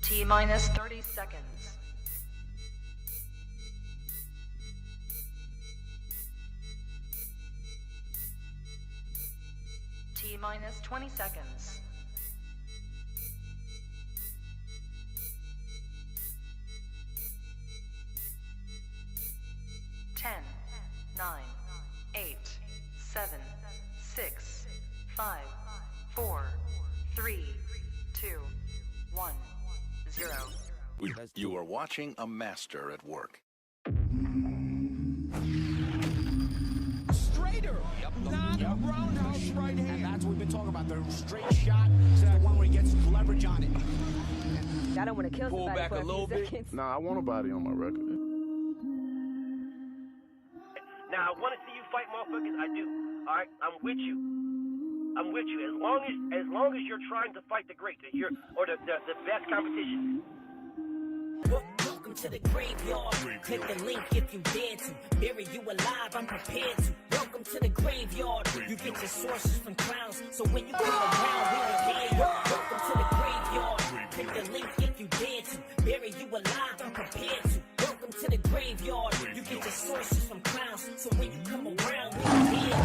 T-minus 30 seconds. T-minus 20 seconds. 10, 9, 8, 7, 6, 5, 4, 3, 2, 1, 0. You are watching a master at work. Straighter, not a roundhouse right hand. And that's what we've been talking about. The straight shot is the one where he gets leverage on it. I don't want to kill Pull somebody back for a little bit. seconds. Nah, I want a body on my record. Now, I want to see you fight motherfuckers. I do. All right? I'm with you. I'm with you. As long as you're trying to fight the great, the best competition. Welcome to the graveyard. Click the link if you dare to. Bury you alive, I'm prepared to. Welcome to the graveyard. You get your sources from clowns, so when you come around, we don't hear you. Welcome to the graveyard. Click the link if you dare to. Bury you alive, I'm prepared to. Welcome to the graveyard. You get your sources from clowns, so when you come around, we don't hear you.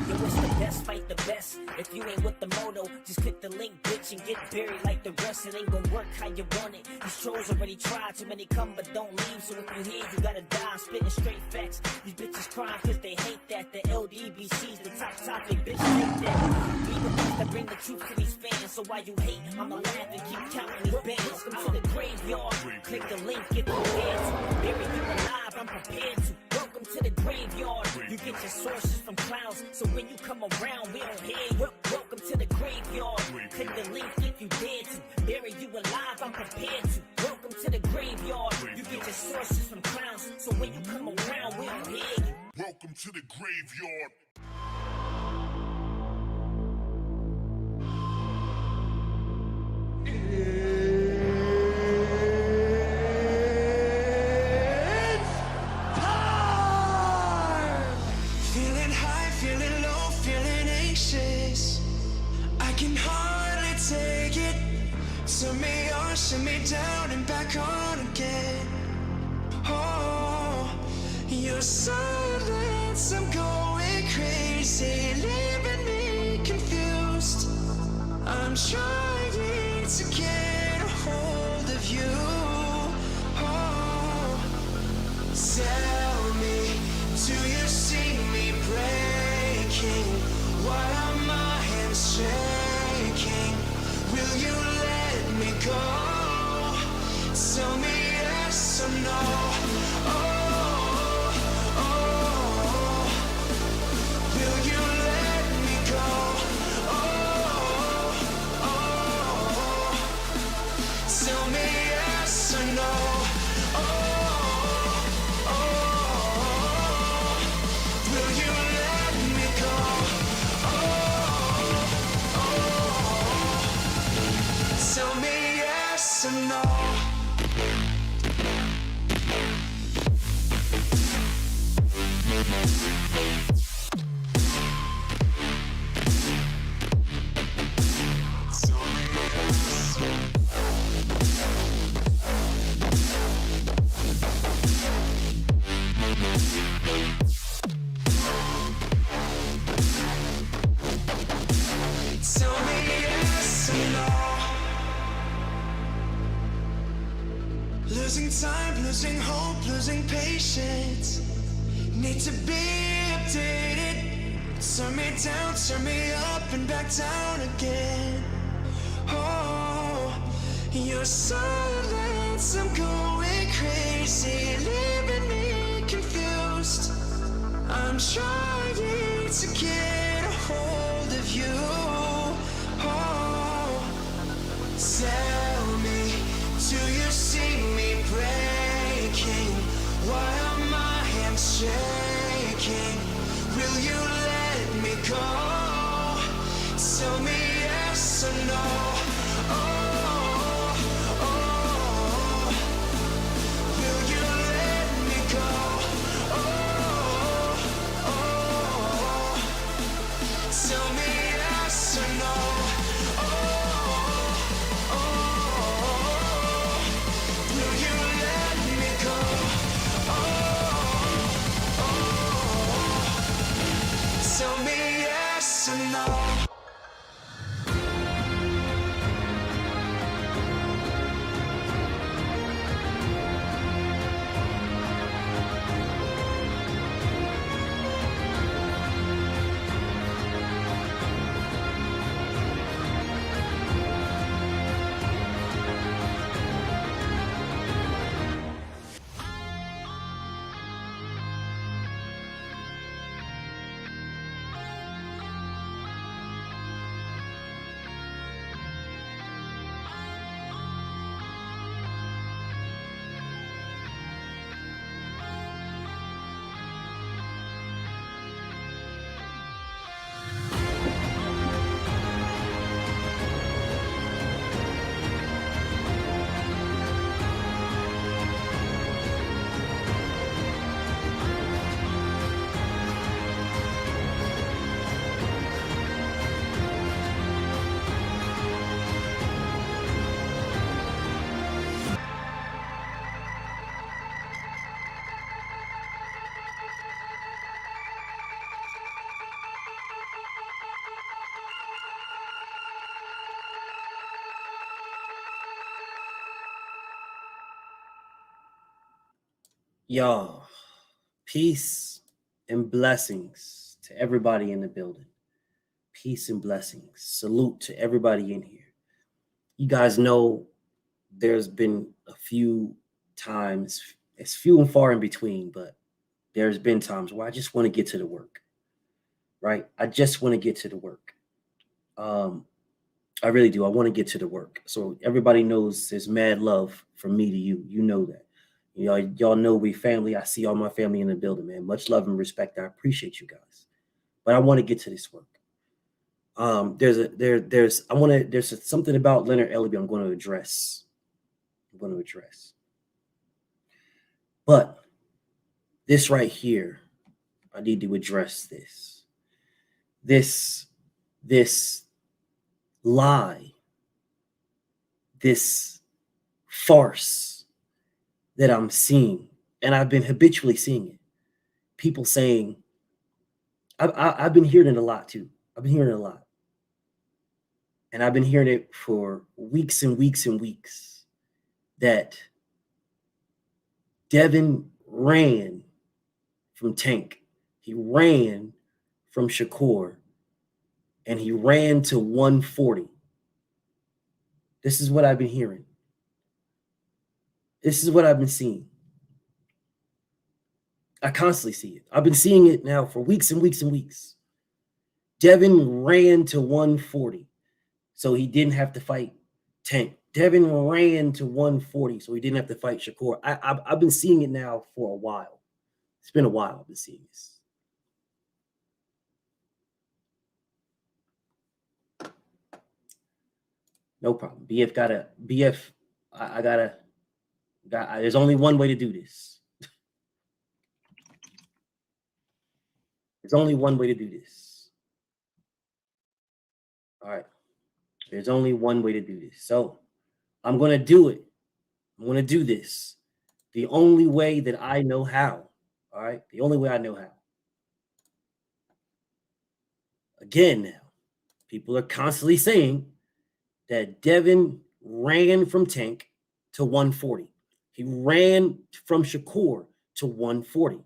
Yo, it's the best, fight the best. If you ain't with the moto, just click the link, bitch, and get buried like the rest. It ain't gonna work how you want it. These trolls already tried, too many come but don't leave. So if you hear, you gotta die. I'm spitting straight facts. These bitches crying cause they hate that. The LDBC's the top topic, bitch, take that. We the ones that bring the truth to these fans. So while you hate, I'ma laugh and keep counting these bands. Welcome to the graveyard. Click the link, get prepared to. Bury you alive, I'm prepared to. Welcome to the graveyard. You get your sources from clowns, so when you come around, we don't hear you. Welcome to the graveyard. Click the link if you dare to. Bury you alive, I'm prepared to. Welcome to the graveyard. You get your sources from clowns, so when you come around, we don't hear you. Welcome to the graveyard. Feeling high, feeling low, feeling anxious. I can hardly take it. Turn me on, shut me down, and back on again. Oh, your silence, I'm going crazy, leaving me confused. I'm trying to get a hold of you. Oh, tell me, do you see me breaking? Why are my hands shaking? Will you let me go? Tell me yes or no. Oh, oh, will you let me go? Oh, oh, tell me yes or no. Oh, oh, will you let me go? Oh, oh, tell me yes or no. Tell me yes or no. Losing time, losing hope, losing patience. Need to be updated. Turn me down, turn me up, and back down again. Oh, your silence, I'm going crazy, leaving me confused. I'm trying to get a hold of you. Oh, tell me, do you see me breaking? Why are my hands shaking? Will you let me go? Tell me yes or no. Oh, oh, will you let me go? Oh, oh, tell me yes or no. Oh, oh, Y'all, peace and blessings to everybody in the building. Peace and blessings. Salute to everybody in here. You guys know there's been a few times, it's few and far in between, but there's been times where I just want to get to the work, right? I just want to get to the work. I really do. I want to get to the work. So everybody knows there's mad love from me to you. You know that. Y'all know we family. I see all my family in the building, man. Much love and respect. I appreciate you guys. But I want to get to this work. There's something about Leonard Ellerbe I'm going to address. But this right here, I need to address this. This lie, this farce that I'm seeing, and I've been habitually seeing it. People saying, I've been hearing it a lot too. I've been hearing it a lot. And I've been hearing it for weeks and weeks and weeks that Devin ran from Tank. He ran from Shakur. And he ran to 140. This is what I've been hearing. This is what I've been seeing. I constantly see it. I've been seeing it now for weeks and weeks and weeks. Devin ran to 140, so he didn't have to fight Tank. Devin ran to 140, so he didn't have to fight Shakur. I've been seeing it now for a while. It's been a while I've been seeing this. No problem. There's only one way to do this. There's only one way to do this. All right. There's only one way to do this. So I'm going to do it. I'm going to do this the only way that I know how. All right. The only way I know how. Again, now, people are constantly saying that Devin ran from Tank to 140. He ran from Shakur to 140.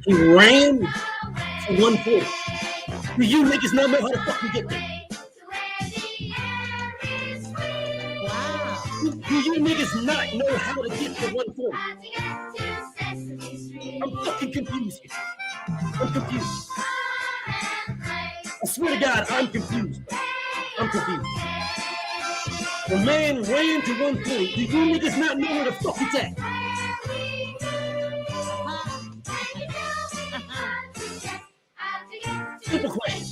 He ran to 140. Do you niggas not know how to fucking get there? Wow. Do you niggas not know how to get to 140? I'm fucking confused here. I'm confused. I swear to God, I'm confused. I'm confused. The man ran to 140. Do you niggas not know where the fuck he's at? Simple question.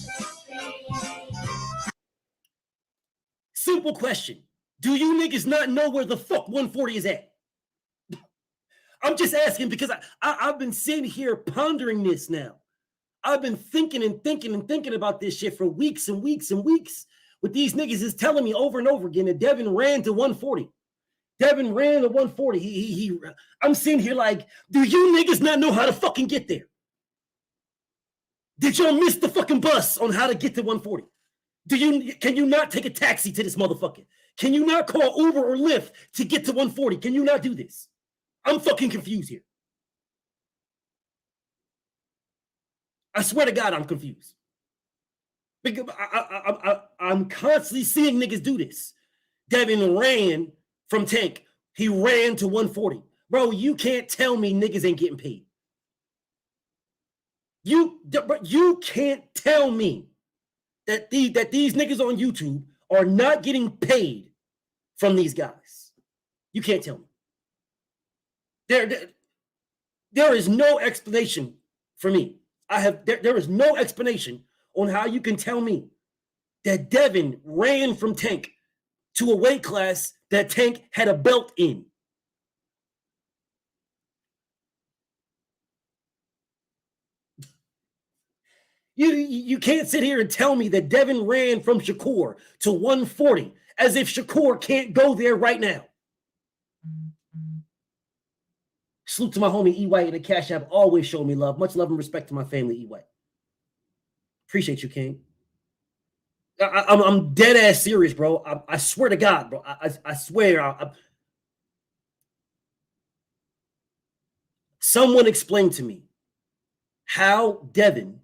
Simple question. Do you niggas not know where the fuck 140 is at? I'm just asking because I've been sitting here pondering this now. I've been thinking about this shit for weeks and weeks and weeks. What these niggas is telling me over and over again that Devin ran to 140. Devin ran to 140. I'm sitting here like, do you niggas not know how to fucking get there? Did y'all miss the fucking bus on how to get to 140? Can you not take a taxi to this motherfucker? Can you not call Uber or Lyft to get to 140? Can you not do this? I'm fucking confused here. I swear to God, I'm confused. Because I'm constantly seeing niggas do this. Devin ran from Tank. He ran to 140. Bro, you can't tell me niggas ain't getting paid. You can't tell me that these niggas on YouTube are not getting paid from these guys. You can't tell me. There is no explanation for me. There is no explanation on how you can tell me that Devin ran from Tank to a weight class that Tank had a belt in. You can't sit here and tell me that Devin ran from Shakur to 140 as if Shakur can't go there right now. Salute to my homie E. White and the Cash App. Always show me love. Much love and respect to my family, E. White. Appreciate you, King. I'm dead ass serious, bro. I swear to God, bro. I swear. Someone explain to me how Devin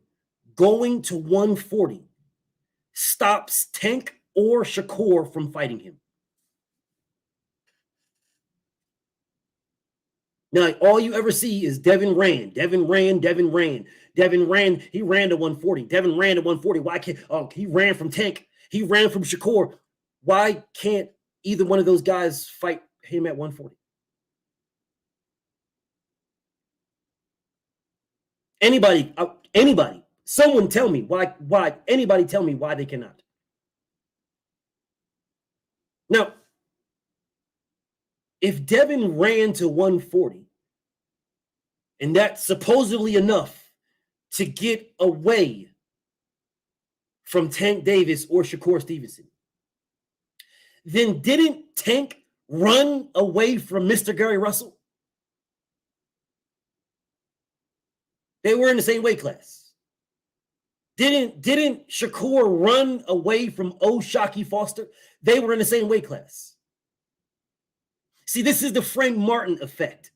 going to 140 stops Tank or Shakur from fighting him. Now, all you ever see is Devin ran. He ran to 140. Devin ran to 140. Why can't he ran from Tank? He ran from Shakur. Why can't either one of those guys fight him at 140? Anybody, someone tell me why, anybody tell me why they cannot. Now, if Devin ran to 140, and that's supposedly enough to get away from Tank Davis or Shakur Stevenson, then didn't Tank run away from Mr. Gary Russell? They were in the same weight class. Didn't Shakur run away from Shockey Foster? They were in the same weight class. See, this is the Frank Martin effect.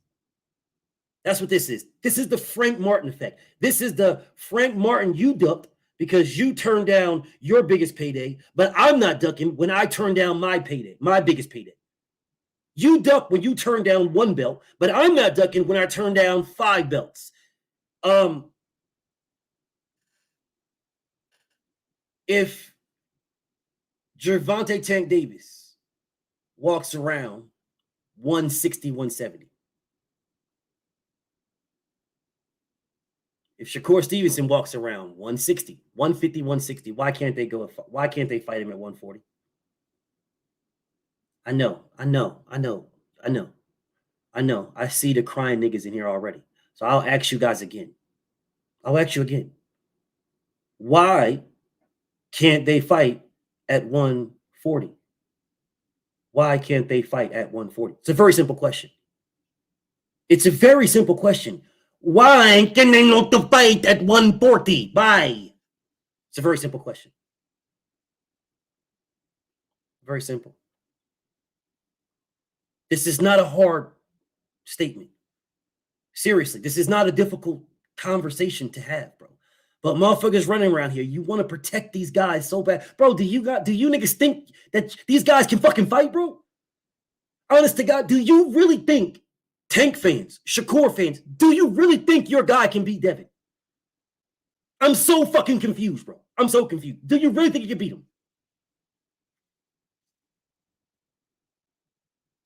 That's what this is. This is the Frank Martin effect. This is the Frank Martin you ducked because you turned down your biggest payday, but I'm not ducking when I turn down my payday, my biggest payday. You duck when you turn down one belt, but I'm not ducking when I turn down 5 belts. If Gervonta Tank Davis walks around 160, 170, if Shakur Stevenson walks around 160, 150, 160, why can't they fight him at 140? I know. I see the crying niggas in here already. So I'll ask you guys again. Why can't they fight at 140? Why can't they fight at 140? It's a very simple question. Why can they not fight at 140? Why? It's a very simple question. Very simple. This is not a hard statement. Seriously, this is not a difficult conversation to have, bro. But motherfuckers running around here, you want to protect these guys so bad. Bro, do you niggas think that these guys can fucking fight, bro? Honest to God, do you really think, Tank fans, Shakur fans, do you really think your guy can beat Devin? I'm so fucking confused, bro. I'm so confused. Do you really think you can beat him?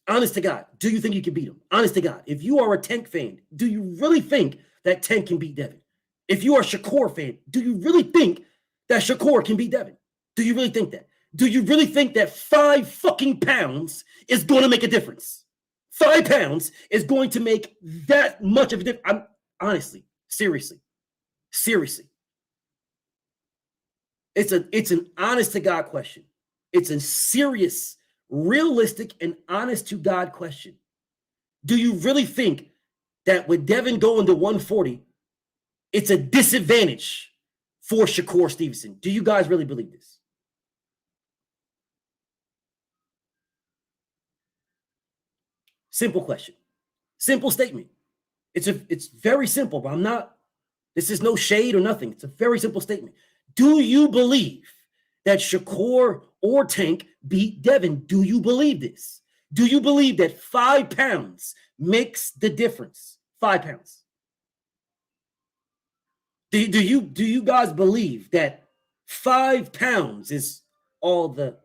Honest to God, do you think you can beat him? Honest to God, if you are a Tank fan, do you really think that Tank can beat Devin? If you are a Shakur fan, do you really think that Shakur can beat Devin? Do you really think that? Do you really think that 5 fucking pounds is going to make a difference? 5 pounds is going to make that much of a difference? I'm honestly, seriously. It's an honest to God question. It's a serious, realistic, and honest to God question. Do you really think that with Devin going to 140, it's a disadvantage for Shakur Stevenson? Do you guys really believe this? Simple question. Simple statement. It's very simple, but this is no shade or nothing. It's a very simple statement. Do you believe that Shakur or Tank beat Devin? Do you believe this? Do you believe that 5 pounds makes the difference? 5 pounds. Do you guys believe that 5 pounds is all the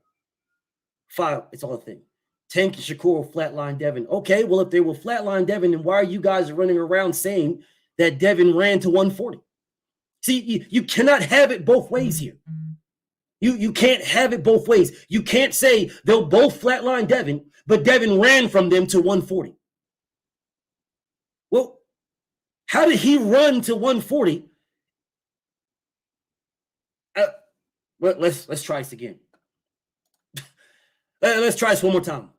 file? It's all the thing. Tank and Shakur will flatline Devin. Okay, well, if they will flatline Devin, then why are you guys running around saying that Devin ran to 140? See, you cannot have it both ways here. You can't have it both ways. You can't say they'll both flatline Devin, but Devin ran from them to 140. Well, how did he run to 140? Let's try this again. Let's try this one more time.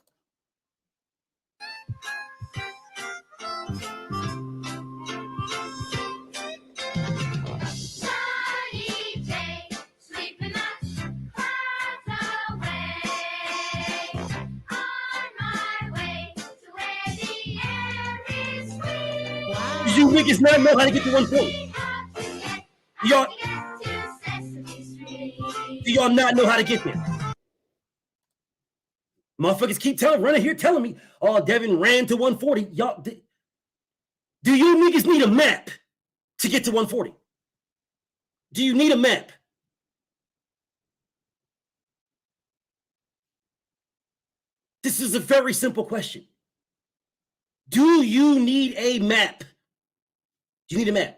Do you niggas not know how to get to 140? Do y'all not know how to get there? Motherfuckers keep running here telling me, oh, Devin ran to 140. Y'all, do you niggas need a map to get to 140? Do you need a map? This is a very simple question. Do you need a map? Do you need a map?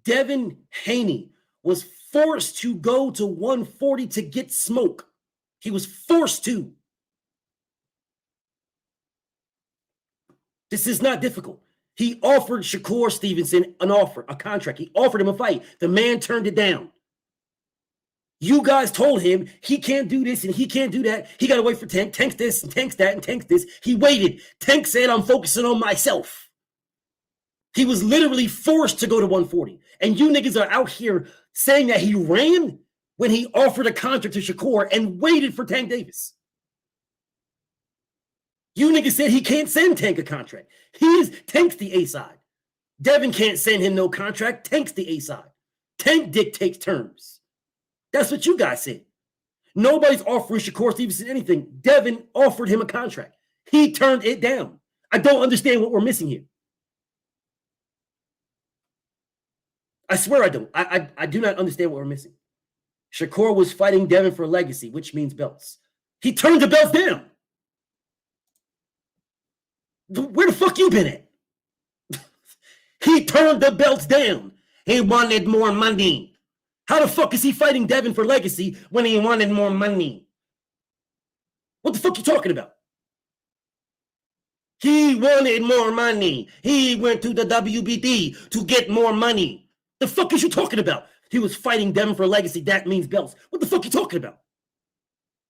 Devin Haney was forced to go to 140 to get smoke. He was forced to. This is not difficult. He offered Shakur Stevenson an offer, a contract. He offered him a fight. The man turned it down. You guys told him he can't do this and he can't do that. He got to wait for Tank. Tank's this and Tank's that and Tank's this. He waited. Tank said, I'm focusing on myself. He was literally forced to go to 140. And you niggas are out here saying that he ran when he offered a contract to Shakur and waited for Tank Davis. You niggas said he can't send Tank a contract. Tank's the A side. Devin can't send him no contract. Tank's the A side. Tank dictates terms. That's what you guys said. Nobody's offering Shakur Stevenson anything. Devin offered him a contract. He turned it down. I don't understand what we're missing here. I swear I don't. I do not understand what we're missing. Shakur was fighting Devin for legacy, which means belts. He turned the belts down. Where the fuck you been at? He turned the belts down. He wanted more money. How the fuck is he fighting Devin for legacy when he wanted more money? What the fuck you talking about? He wanted more money. He went to the WBD to get more money. The fuck is you talking about? He was fighting Devin for legacy. That means belts. What the fuck you talking about?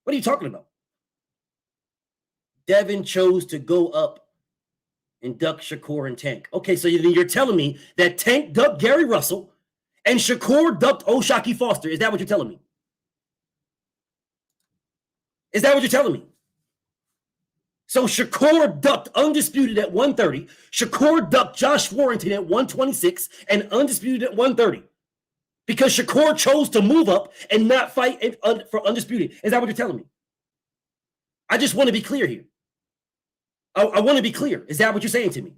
What are you talking about? Devin chose to go up and duck Shakur and Tank. Okay, so then you're telling me that Tank ducked Gary Russell and Shakur ducked O'Shaquie Foster. Is that what you're telling me? Is that what you're telling me? So Shakur ducked Undisputed at 130. Shakur ducked Josh Warrington at 126 and Undisputed at 130. Because Shakur chose to move up and not fight for Undisputed. Is that what you're telling me? I just want to be clear here. I want to be clear. Is that what you're saying to me?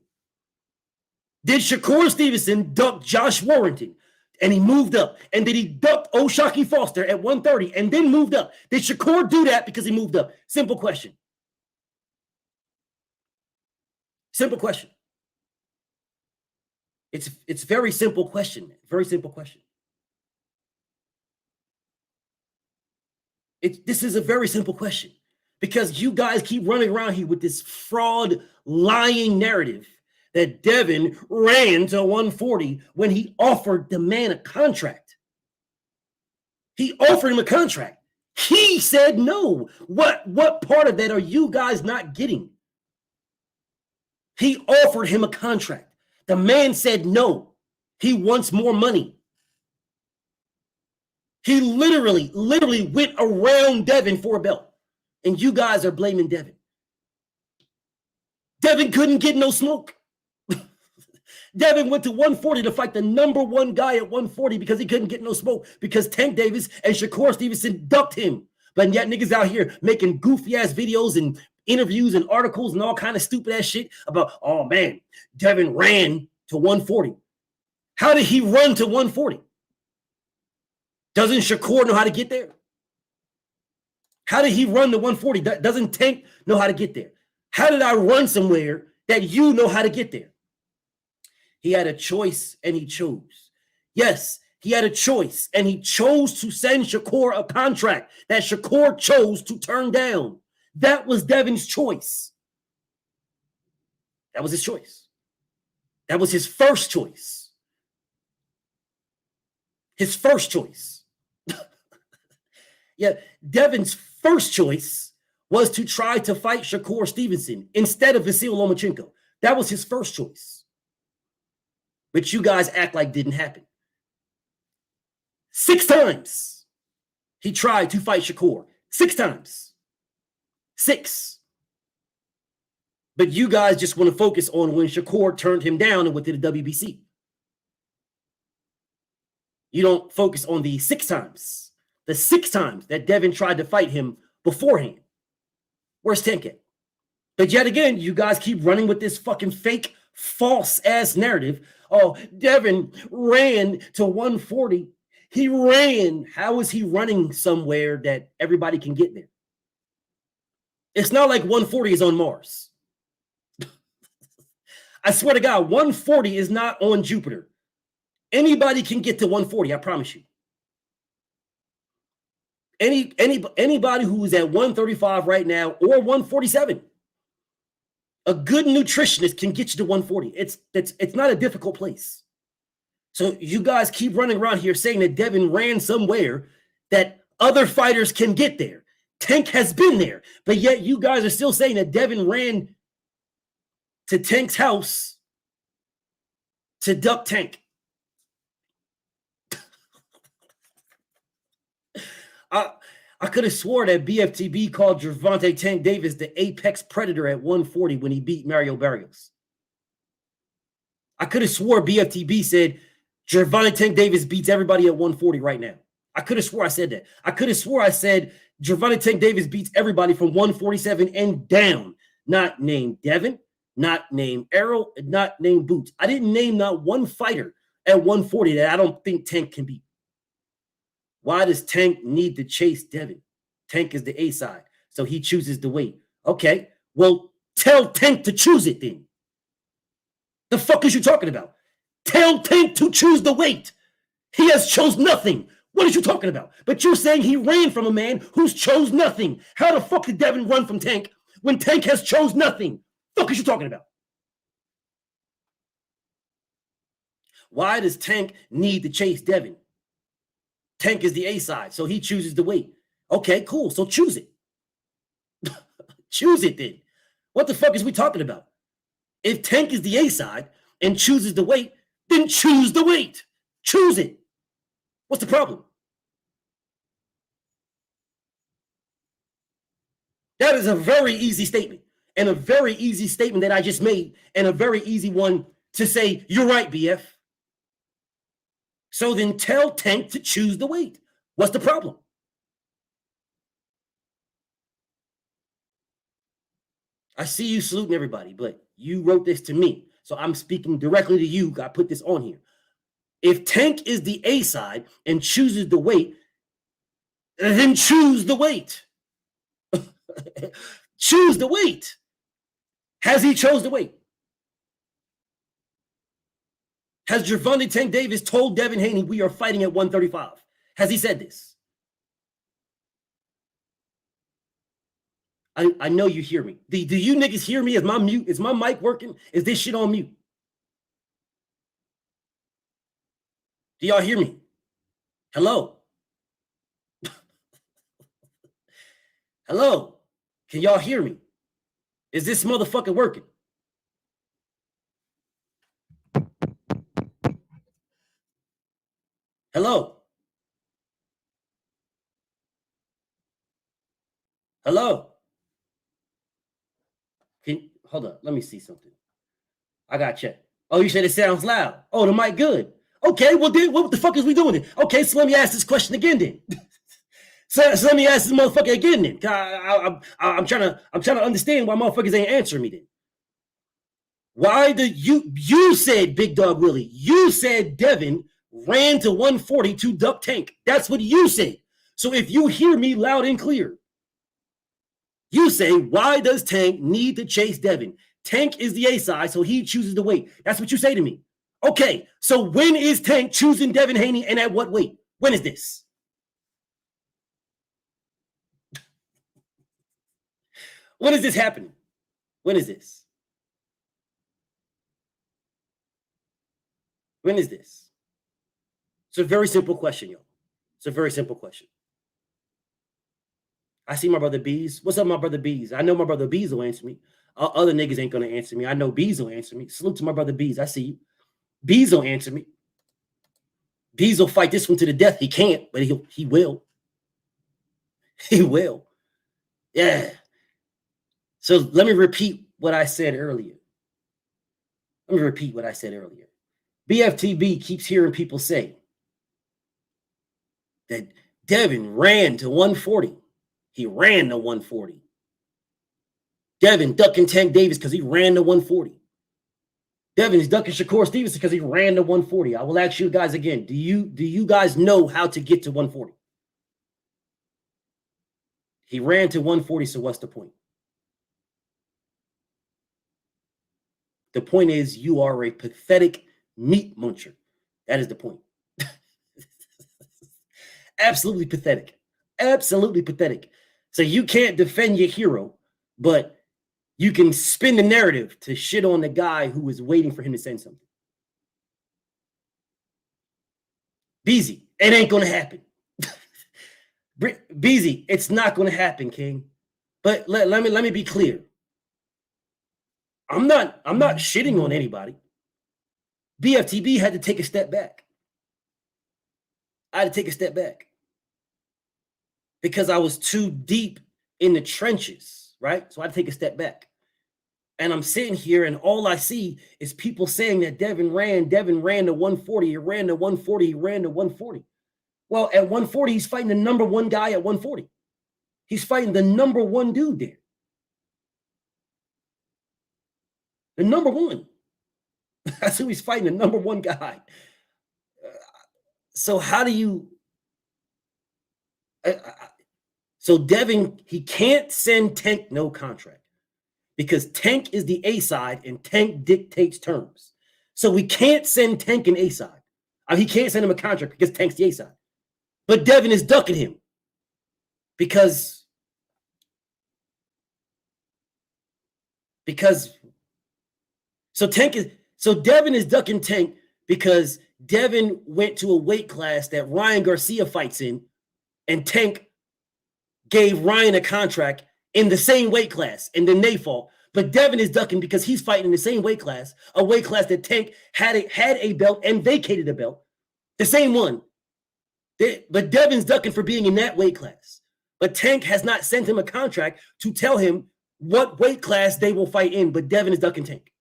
Did Shakur Stevenson duck Josh Warrington and he moved up? And did he duck O'Shaquie Foster at 130 and then moved up? Did Shakur do that because he moved up? Simple question. Simple question. It's very simple question. Very simple question. This is a very simple question. Because you guys keep running around here with this fraud, lying narrative that Devin ran to 140 when he offered the man a contract. He offered him a contract. He said no. What part of that are you guys not getting? He offered him a contract. The man said no. He wants more money. He literally went around Devin for a belt. And you guys are blaming Devin. Devin couldn't get no smoke. Devin went to 140 to fight the number one guy at 140 because he couldn't get no smoke because Tank Davis and Shakur Stevenson ducked him. But yet niggas out here making goofy ass videos and interviews and articles and all kind of stupid ass shit about, oh man, Devin ran to 140. How did he run to 140? Doesn't Shakur know how to get there? How did he run to 140? Doesn't Tank know how to get there? How did I run somewhere that you know how to get there? He had a choice and he chose. Yes, he had a choice and he chose to send Shakur a contract that Shakur chose to turn down. That was Devin's choice. That was his choice. That was his first choice. His first choice. Yeah, Devin's first choice was to try to fight Shakur Stevenson instead of Vasil Lomachenko. That was his first choice, which you guys act like didn't happen. 6 times he tried to fight Shakur. 6 times. 6. But you guys just want to focus on when Shakur turned him down and went to the WBC. You don't focus on the 6 times. The 6 times that Devin tried to fight him beforehand. Where's Tank at? But yet again, you guys keep running with this fucking fake, false-ass narrative. Oh, Devin ran to 140. He ran. How is he running somewhere that everybody can get there? It's not like 140 is on Mars. I swear to God, 140 is not on Jupiter. Anybody can get to 140, I promise you. Anybody who is at 135 right now or 147, a good nutritionist can get you to 140. It's not a difficult place. So you guys keep running around here saying that Devin ran somewhere that other fighters can get there. Tank has been there, but yet you guys are still saying that Devin ran to Tank's house to duck Tank. I could have swore that BFTB called Gervonta Tank Davis the apex predator at 140 when he beat Mario Barrios. I could have swore BFTB said Gervonta Tank Davis beats everybody at 140 right now. I could have swore I said that. I could have swore I said Gervonta Tank Davis beats everybody from 147 and down. Not named Devin, not named Errol, not named Boots. I didn't name not one fighter at 140 that I don't think Tank can beat. Why does Tank need to chase Devin? Tank is the A side, so he chooses the weight. Okay, well, tell Tank to choose it then. The fuck is you talking about? Tell Tank to choose the weight. He has chose nothing. What are you talking about? But you're saying he ran from a man who's chose nothing. How the fuck did Devin run from Tank when Tank has chose nothing? Fuck is you talking about? Why does Tank need to chase Devin? Tank is the A side, so he chooses the weight. Okay, cool. So choose it. Choose it then. What the fuck is we talking about? If Tank is the A side and chooses the weight, then choose the weight. Choose it. What's the problem? That is a very easy statement, and a very easy statement that I just made, and a very easy one to say, you're right, BF. So then tell Tank to choose the weight. What's the problem? I see you saluting everybody, but you wrote this to me. So I'm speaking directly to you. I put this on here. If Tank is the A side and chooses the weight, then choose the weight. Choose the weight. Has he chose the weight? Has Gervonta Tank Davis told Devin Haney we are fighting at 135? Has he said this? I know you hear me. Do you niggas hear me? Is my mute? Is my mic working? Is this shit on mute? Do y'all hear me? Hello? Hello? Can y'all hear me? Is this motherfucker working? Hello? Hello? Hold up. Let me see something. I got to check. Oh, you said it sounds loud. Oh, the mic good. Okay, well, then what the fuck is we doing then? Okay, so let me ask this question again then. so let me ask this motherfucker again then. I'm trying to understand why motherfuckers ain't answering me then. Why do you said Big Dog Willie, you said Devin ran to 140 to duck Tank. That's what you said. So if you hear me loud and clear, you say, why does Tank need to chase Devin? Tank is the A side, so he chooses the weight. That's what you say to me. Okay, so when is Tank choosing Devin Haney and at what weight? When is this? When is this happening? When is this? When is this? It's a very simple question, yo. It's a very simple question. I see my brother Bees. What's up, my brother Bees? I know my brother Bees will answer me. Other niggas ain't going to answer me. I know Bees will answer me. Salute to my brother Bees. I see you. Bees will answer me. Bees will fight this one to the death. He can't, but he will. He will. Yeah. So let me repeat what I said earlier. BFTB keeps hearing people say that Devin ran to 140. He ran to 140. Devin ducking Tank Davis because he ran to 140. Devin is ducking Shakur Stevenson because he ran to 140. I will ask you guys again. Do you guys know how to get to 140? He ran to 140, so what's the point? The point is you are a pathetic meat muncher. That is the point. Absolutely pathetic. Absolutely pathetic. So you can't defend your hero, but you can spin the narrative to shit on the guy who is waiting for him to send something. Beezy, it ain't going to happen. Beezy, it's not going to happen, King. But let me be clear. I'm not shitting on anybody. BFTB had to take a step back. I had to take a step back because I was too deep in the trenches, right? So I had to take a step back. And I'm sitting here and all I see is people saying that Devin ran to 140, he ran to 140, he ran to 140. Well, at 140, he's fighting the number one guy at 140. He's fighting the number one dude there. The number one. That's who he's fighting, the number one guy. So how do you... So Devin, he can't send Tank no contract because Tank is the A side and Tank dictates terms. So we can't send Tank an A side. He can't send him a contract because Tank's the A side. But Devin is ducking him because so Devin is ducking Tank because Devin went to a weight class that Ryan Garcia fights in, and Tank gave Ryan a contract in the same weight class, and then they fought. But Devin is ducking because he's fighting in the same weight class, a weight class that Tank had a belt and vacated a belt, the same one. But Devin's ducking for being in that weight class. But Tank has not sent him a contract to tell him what weight class they will fight in, but Devin is ducking Tank.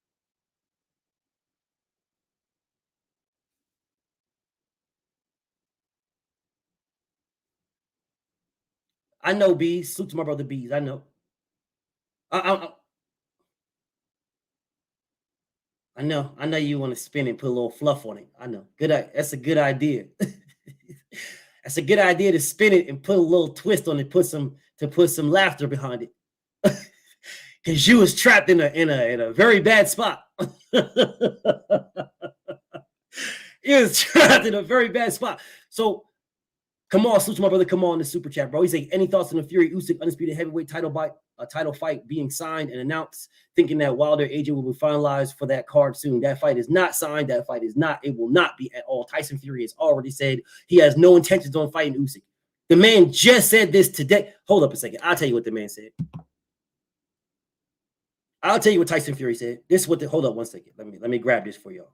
I know, Bees. Salute to my brother Bees. I know. I know you want to spin and put a little fluff on it. I know. That's a good idea. That's a good idea to spin it and put a little twist on it, put some laughter behind it. Because you was trapped in a very bad spot. You was trapped in a very bad spot. So come on, salute to my brother. Come on, the super chat, bro. He's like, any thoughts on the Fury Usyk undisputed heavyweight title fight being signed and announced, thinking that Wilder AJ will be finalized for that card soon. That fight is not signed. That fight is not. It will not be at all. Tyson Fury has already said he has no intentions on fighting Usyk. The man just said this today. Hold up a second. I'll tell you what the man said. I'll tell you what Tyson Fury said. This is what hold up one second. Let me grab this for y'all.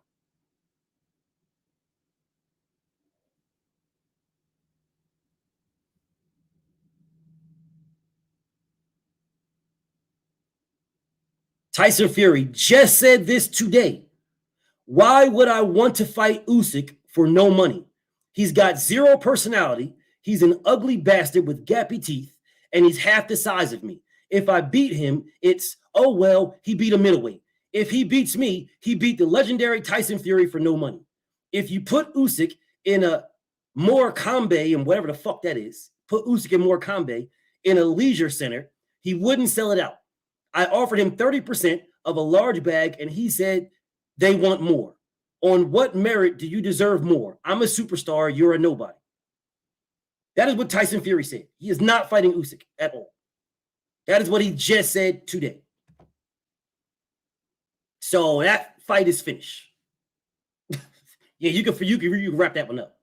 Tyson Fury just said this today. Why would I want to fight Usyk for no money? He's got zero personality. He's an ugly bastard with gappy teeth, and he's half the size of me. If I beat him, it's, oh, well, he beat a middleweight. If he beats me, he beat the legendary Tyson Fury for no money. If you put Usyk in a Morecambe, and whatever the fuck that is, put Usyk in Morecambe in a leisure center, he wouldn't sell it out. I offered him 30% of a large bag, and he said they want more. On what merit do you deserve more? I'm a superstar. You're a nobody. That is what Tyson Fury said. He is not fighting Usyk at all. That is what he just said today. So that fight is finished. Yeah, you can wrap that one up.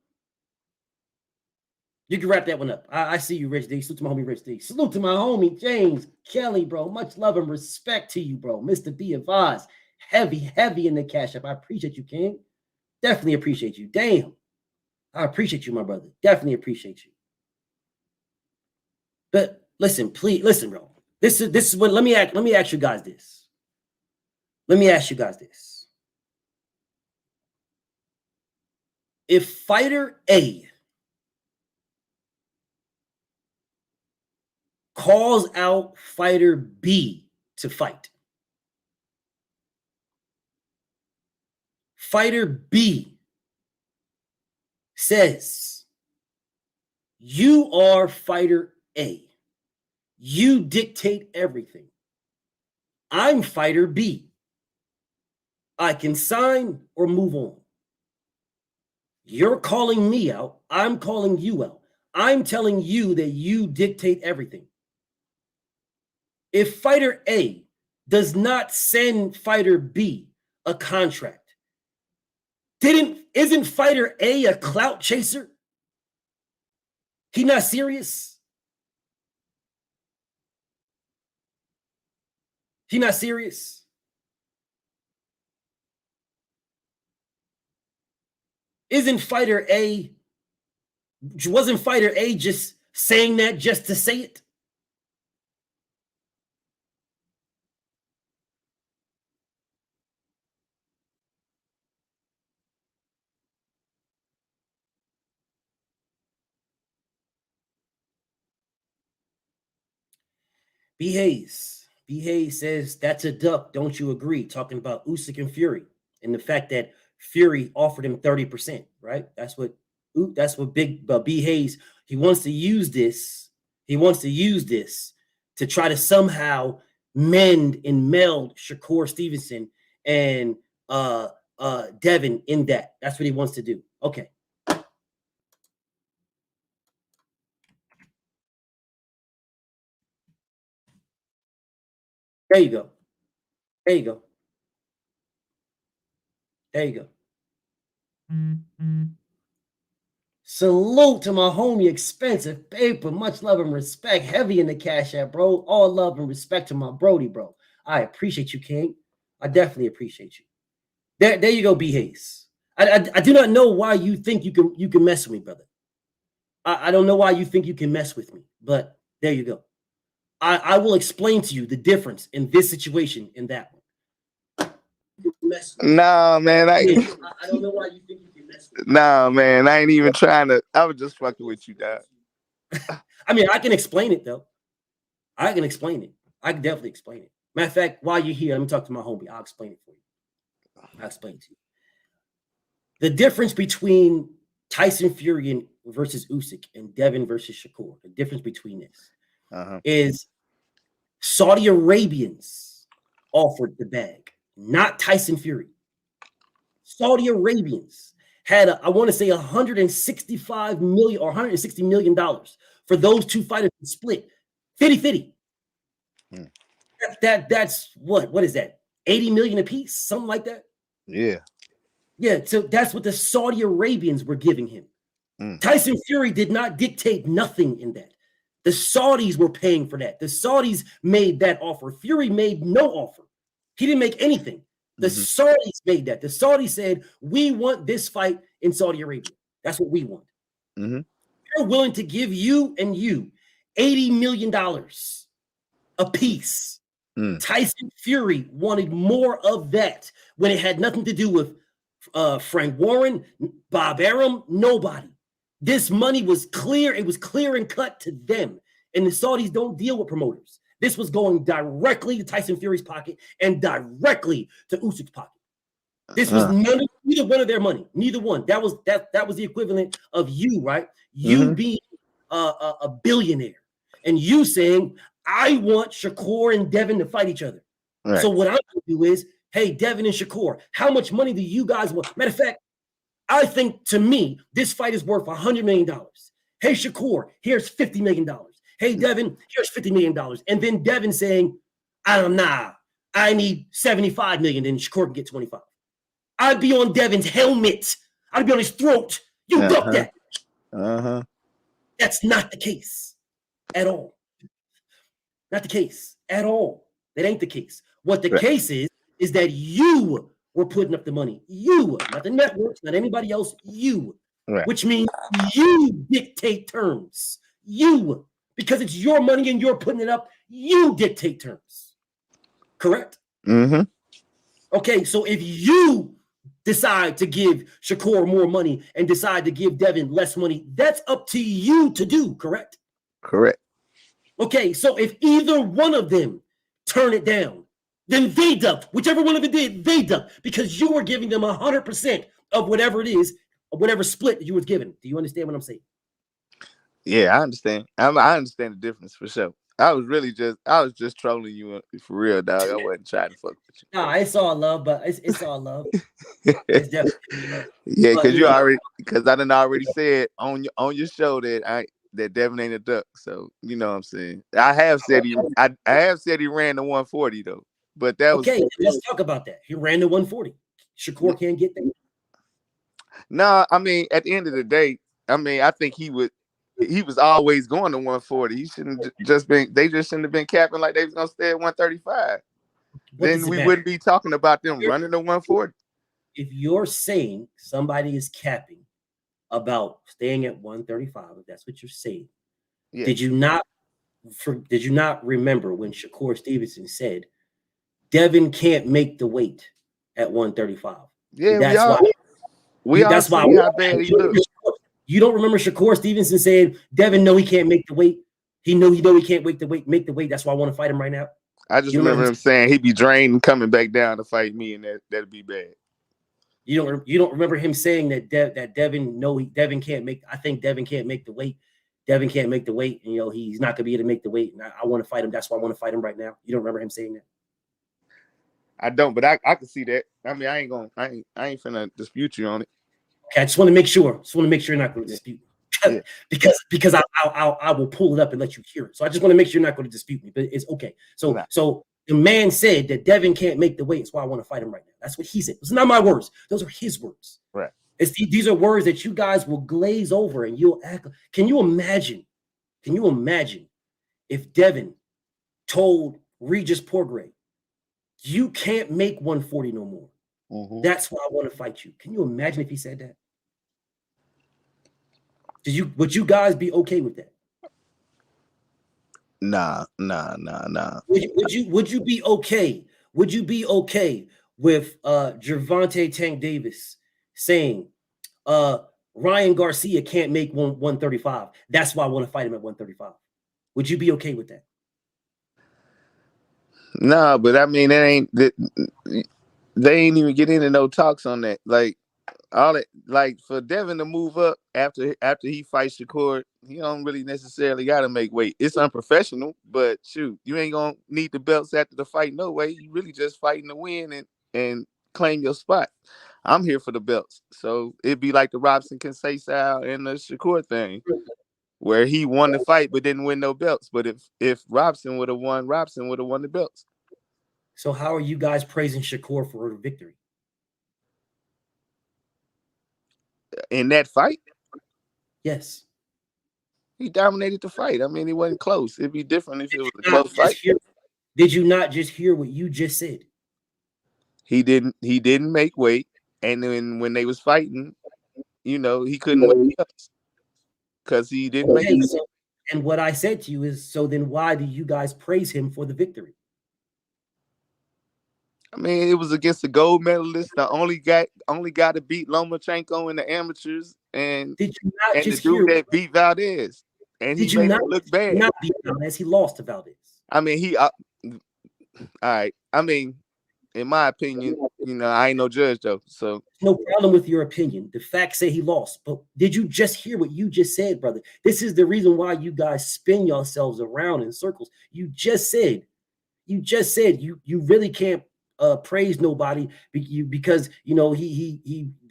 You can wrap that one up. I see you, Rich D. Salute to my homie, Rich D. Salute to my homie, James Kelly, bro. Much love and respect to you, bro. Mr. B advised. Heavy in the cash app. I appreciate you, King. Definitely appreciate you. Damn. I appreciate you, my brother. Definitely appreciate you. But listen, please listen, bro. This is what let me ask you guys this. Let me ask you guys this. If fighter A calls out fighter B to fight, fighter B says, you are fighter A. You dictate everything. I'm fighter B. I can sign or move on. You're calling me out. I'm calling you out. I'm telling you that you dictate everything. If fighter A does not send fighter B a contract, isn't fighter A a clout chaser? He not serious? He not serious? Wasn't fighter A just saying that just to say it? B. Hayes says, that's a duck. Don't you agree? Talking about Usyk and Fury and the fact that Fury offered him 30%, right? That's what big B. Hayes, he wants to use this. He wants to use this to try to somehow meld Shakur Stevenson and Devin in that. That's what he wants to do. Okay. There you go. There you go. There you go. Salute to my homie, Expensive Paper. Much love and respect. Heavy in the Cash App, bro. All love and respect to my Brody, bro. I appreciate you, King. I definitely appreciate you. There you go, B. Hayes. I do not know why you think you can mess with me, brother. I don't know why you think you can mess with me, but there you go. I will explain to you the difference in this situation and that one. Nah, man. I don't know why you think you can mess with me. Nah, man. I ain't even trying to. I was just fucking with you, dog. I mean, I can explain it, though. I can explain it. I can definitely explain it. Matter of fact, while you're here, let me talk to my homie. I'll explain it for you. I'll explain it to you. The difference between Tyson Fury versus Usyk and Devin versus Shakur, the difference between this is Saudi Arabians offered the bag, not Tyson Fury. Saudi Arabians had, I want to say, $165 million or $160 million for those two fighters to split 50-50. That's what is that? 80 million apiece, something like that. Yeah, so that's what the Saudi Arabians were giving him. Tyson Fury did not dictate nothing in that. The Saudis were paying for that. The Saudis made that offer. Fury made no offer. He didn't make anything. The Saudis made that. The Saudis said, we want this fight in Saudi Arabia. That's what we want. They're willing to give you and you $80 million a piece. Tyson Fury wanted more of that when it had nothing to do with Frank Warren, Bob Arum, nobody. This money was clear. It was clear and cut to them. And the Saudis don't deal with promoters. This was going directly to Tyson Fury's pocket and directly to Usyk's pocket. This was neither one of their money. Neither one. That was the equivalent of you, right? You being a billionaire and you saying, I want Shakur and Devin to fight each other. Right. So what I'm going to do is, hey, Devin and Shakur, how much money do you guys want? Matter of fact, I think, to me, this fight is worth $100 million. Hey, Shakur, here's $50 million. Hey, Devin, here's $50 million. And then Devin saying, I need 75 million, and Shakur can get 25. I'd be on Devin's helmet. I'd be on his throat. You duck that. That's not the case at all. Not the case at all. That ain't the case. What the case is that you were putting up the money. You, not the networks, not anybody else, you. Which means you dictate terms. You. Because it's your money and you're putting it up. You dictate terms. Correct? Mm-hmm. Okay, so if you decide to give Shakur more money and decide to give Devin less money, that's up to you to do, correct? Correct. Okay, so if either one of them turn it down, then they duck. Whichever one of it did, they duck because you were giving them 100% of whatever it is, of whatever split you was given. Do you understand what I'm saying? Yeah, I understand. I understand the difference for sure. I was just trolling you for real, dog. I wasn't trying to fuck with you. Nah, it's all love, but it's all love. It's definitely love. Yeah, But, because I done already said on your show that Devin ain't a duck. So you know what I'm saying. I have said he ran the 140 though, but that was okay. Let's talk about that. He ran the 140. Shakur can't get that. No, I mean at the end of the day, I mean I think he was always going to 140. He shouldn't they just shouldn't have been capping like they was gonna stay at 135. Then we wouldn't be talking about them running the 140. If you're saying somebody is capping about staying at 135, if that's what you're saying, yeah. Did you not remember when Shakur Stevenson said Devin can't make the weight at 135? Yeah, that's why how bad he looks. You don't remember Shakur Stevenson saying, Devin, no, he can't make the weight. He can't make the weight. That's why I want to fight him right now. I just remember him saying he'd be drained and coming back down to fight me, and that'd be bad. You don't remember him saying that Devin can't make. I think Devin can't make the weight. Devin can't make the weight, and he's not gonna be able to make the weight. And I want to fight him. That's why I want to fight him right now. You don't remember him saying that? I don't, but I can see that. I mean, I ain't finna dispute you on it. Okay, I just want to make sure. You're not going to dispute me. because I will pull it up and let you hear it. So I just want to make sure you're not going to dispute me. But it's okay. So the man said that Devin can't make the weight. That's why I want to fight him right now. That's what he said. It's not my words. Those are his words. Right. These are words that you guys will glaze over and you'll act. Can you imagine if Devin told Regis Porgray, you can't make 140 no more? Mm-hmm. That's why I want to fight you. Can you imagine if he said that? Would you guys be okay with that? Nah. Would you be okay? Would you be okay with Gervonta Tank Davis saying Ryan Garcia can't make 135? That's why I want to fight him at 135. Would you be okay with that? No, but I mean they ain't even get into no talks on that. Like all it for Devin to move up after he fights Shakur, he don't really necessarily got to make weight. It's unprofessional, but shoot, you ain't gonna need the belts after the fight no way. You really just fighting to win and claim your spot. I'm here for the belts, so it'd be like the Robson Conceição and the Shakur thing, where he won the fight but didn't win no belts. But if Robson would have won, Robson would have won the belts. So how are you guys praising Shakur for a victory? In that fight? Yes. He dominated the fight. I mean, it wasn't close. It'd be different if it was a close fight. Did you not just hear what you just said? He didn't make weight. And then when they was fighting, he couldn't win because he didn't make it. And what I said to you is, so then why do you guys praise him for the victory? I mean, it was against the gold medalist, the only guy to beat Lomachenko in the amateurs, and did you not and just the dude hear that beat Valdez, and did he you made not him look bad. Not beat Valdez, he lost to Valdez. I mean, all right. I mean, in my opinion, I ain't no judge though, so no problem with your opinion. The facts say he lost, but did you just hear what you just said, brother? This is the reason why you guys spin yourselves around in circles. You just said you really can't praise nobody because he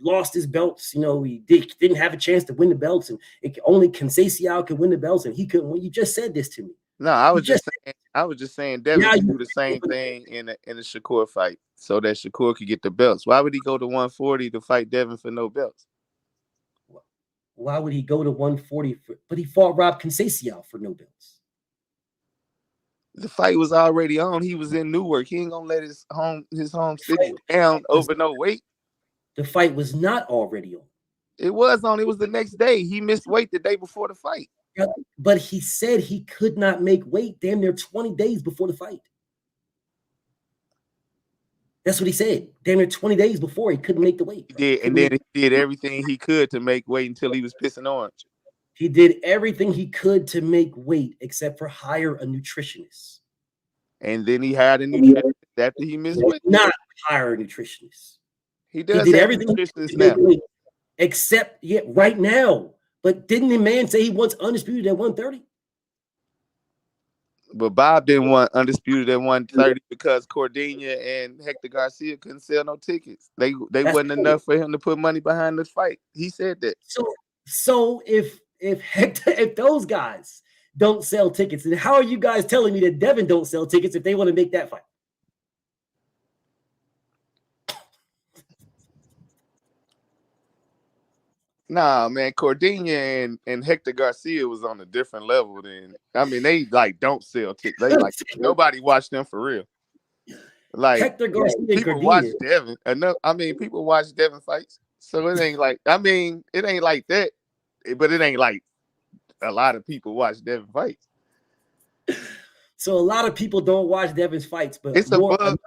lost his belts. He didn't have a chance to win the belts, and only Conceição could win the belts, and he couldn't win. You just said this to me. No, I was just saying Devin could do the same thing in a Shakur fight, so that Shakur could get the belts. Why would he go to 140 to fight Devin for no belts? Why would he go to 140 but he fought Rob Conceição for no belts? The fight was already on. He was in Newark. He ain't gonna let his home city down over no weight. The fight was not already on. It was on. It was the next day. He missed weight the day before the fight. But he said he could not make weight damn near 20 days before the fight. That's what he said. Damn near 20 days before he couldn't make the weight. He did, and then he did everything he could to make weight until he was pissing orange. He did everything he could to make weight except for hire a nutritionist. And then he hired a nutritionist after he missed weight. Not hire a nutritionist. He does did everything nutritionist now. Weight, except right now. But didn't the man say he wants undisputed at 130? But Bob didn't want undisputed at 130 because Cordelia and Hector Garcia couldn't sell no tickets. They wasn't enough for him to put money behind the fight. He said that. So if those guys don't sell tickets, then how are you guys telling me that Devin don't sell tickets if they want to make that fight? Nah, man, Cordelia and Hector Garcia was on a different level than, I mean, they like don't sell tickets. They like nobody watched them for real. Like Hector Garcia people watch Devin. People watch Devin fights. So it ain't like, it ain't like that, but it ain't like a lot of people watch Devin fights. So a lot of people don't watch Devin's fights, but it's above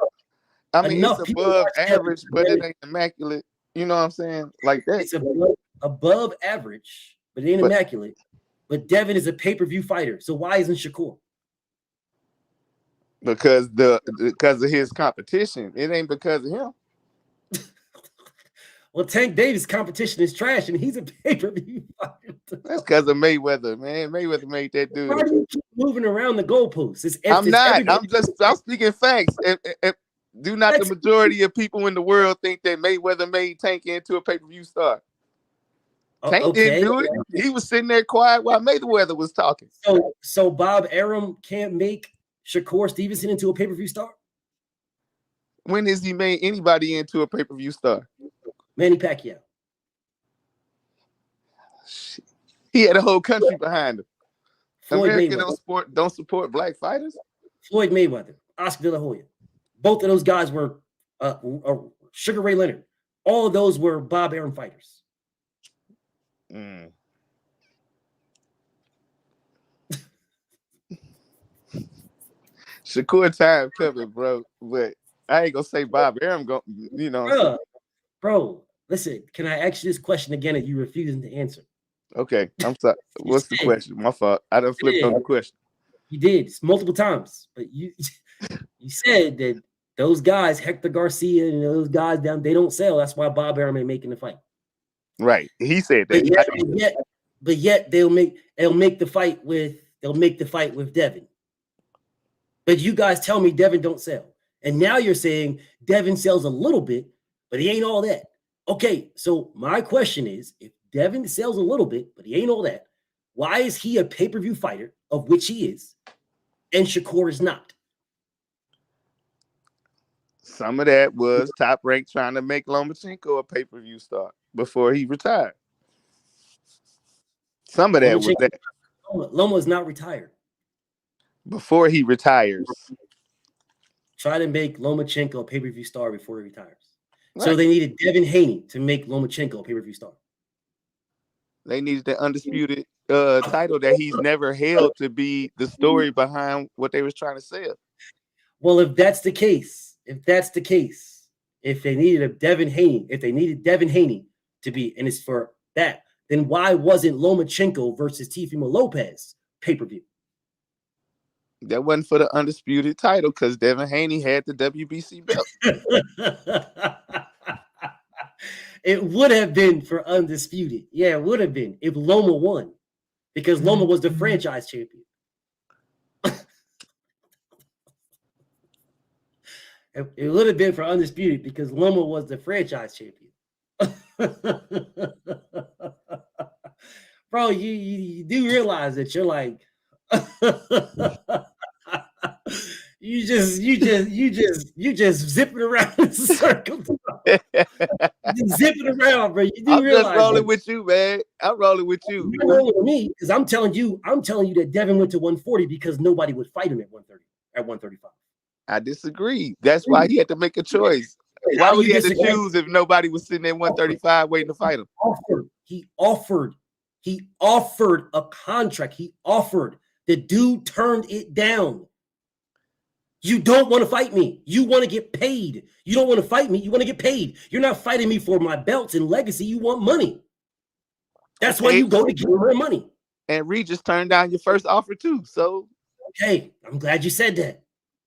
average, but it ain't immaculate. You know what I'm saying? Like that. It's above average, but it ain't immaculate. But Devin is a pay-per-view fighter. So why isn't Shakur? Because of his competition. It ain't because of him. Well, Tank Davis' competition is trash, and he's a pay-per-view fighter. That's because of Mayweather, man. Mayweather made that dude. Why do you keep moving around the goalposts? I'm speaking facts. Do not the majority of people in the world think that Mayweather made Tank into a pay-per-view star? Tank didn't do it. He was sitting there quiet while Mayweather was talking. So Bob Arum can't make Shakur Stevenson into a pay-per-view star? When has he made anybody into a pay-per-view star? Manny Pacquiao. He had a whole country behind him. Floyd America Mayweather. don't support black fighters? Floyd Mayweather, Oscar De La Hoya. Both of those guys were Sugar Ray Leonard. All of those were Bob Arum fighters. Shakur time coming, bro. But I ain't gonna say Bob Arum go, Bro, listen, can I ask you this question again and you refusing to answer? Okay, I'm sorry. What's the question? My fault. I done flipped on the question. You did multiple times, but you said that those guys, Hector Garcia and those guys down, they don't sell. That's why Bob Arum ain't making the fight. Right. He said that. But yet they'll make the fight with Devin. But you guys tell me Devin don't sell. And now you're saying Devin sells a little bit, but he ain't all that. Okay, so my question is, if Devin sells a little bit, but he ain't all that, why is he a pay-per-view fighter, of which he is, and Shakur is not? Some of that was Top Rank trying to make Lomachenko a pay-per-view star before he retired. Some of that was that. Loma is not retired. Before he retires. Try to make Lomachenko a pay-per-view star before he retires. Right. So they needed Devin Haney to make Lomachenko a pay-per-view star. They needed the undisputed title that he's never held to be the story behind what they was trying to sell. Well, if that's the case, if they needed Devin Haney to be, and it's for that, then why wasn't Lomachenko versus Teofimo Lopez pay-per-view? That wasn't for the undisputed title because Devin Haney had the WBC belt. It would have been for undisputed. Yeah, it would have been if Loma won because Loma was the franchise champion. It would have been for undisputed because Loma was the franchise champion. Bro, you do realize that you're like you just zipping around in circles. Just zipping around, bro. You do I'm realize just rolling with you, man. I'm rolling with you. You're rolling with me because I'm telling you that Devin went to 140 because nobody would fight him at 130, at 135. I disagree. That's why he had to make a choice. Why would he have to choose if nobody was sitting at 135 waiting to fight him? He offered He offered a contract. He offered. The dude turned it down. You don't want to fight me. You want to get paid. You don't want to fight me. You want to get paid. You're not fighting me for my belts and legacy. You want money. That's why you go to get more money. And Regis turned down your first offer too. So, okay, I'm glad you said that.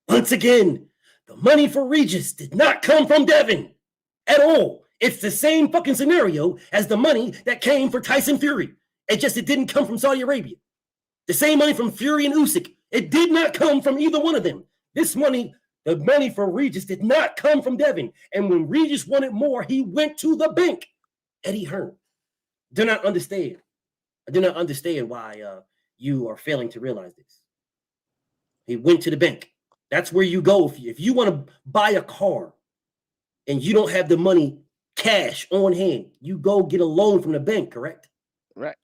Once again, the money for Regis did not come from Devin at all. It's the same fucking scenario as the money that came for Tyson Fury. It didn't come from Saudi Arabia. The same money from Fury and Usyk. It did not come from either one of them. This money, the money for Regis did not come from Devin. And when Regis wanted more, he went to the bank. Eddie Hearn. Do not understand. I do not understand why you are failing to realize this. He went to the bank. That's where you go. If you want to buy a car and you don't have the money cash on hand, you go get a loan from the bank, correct? Right.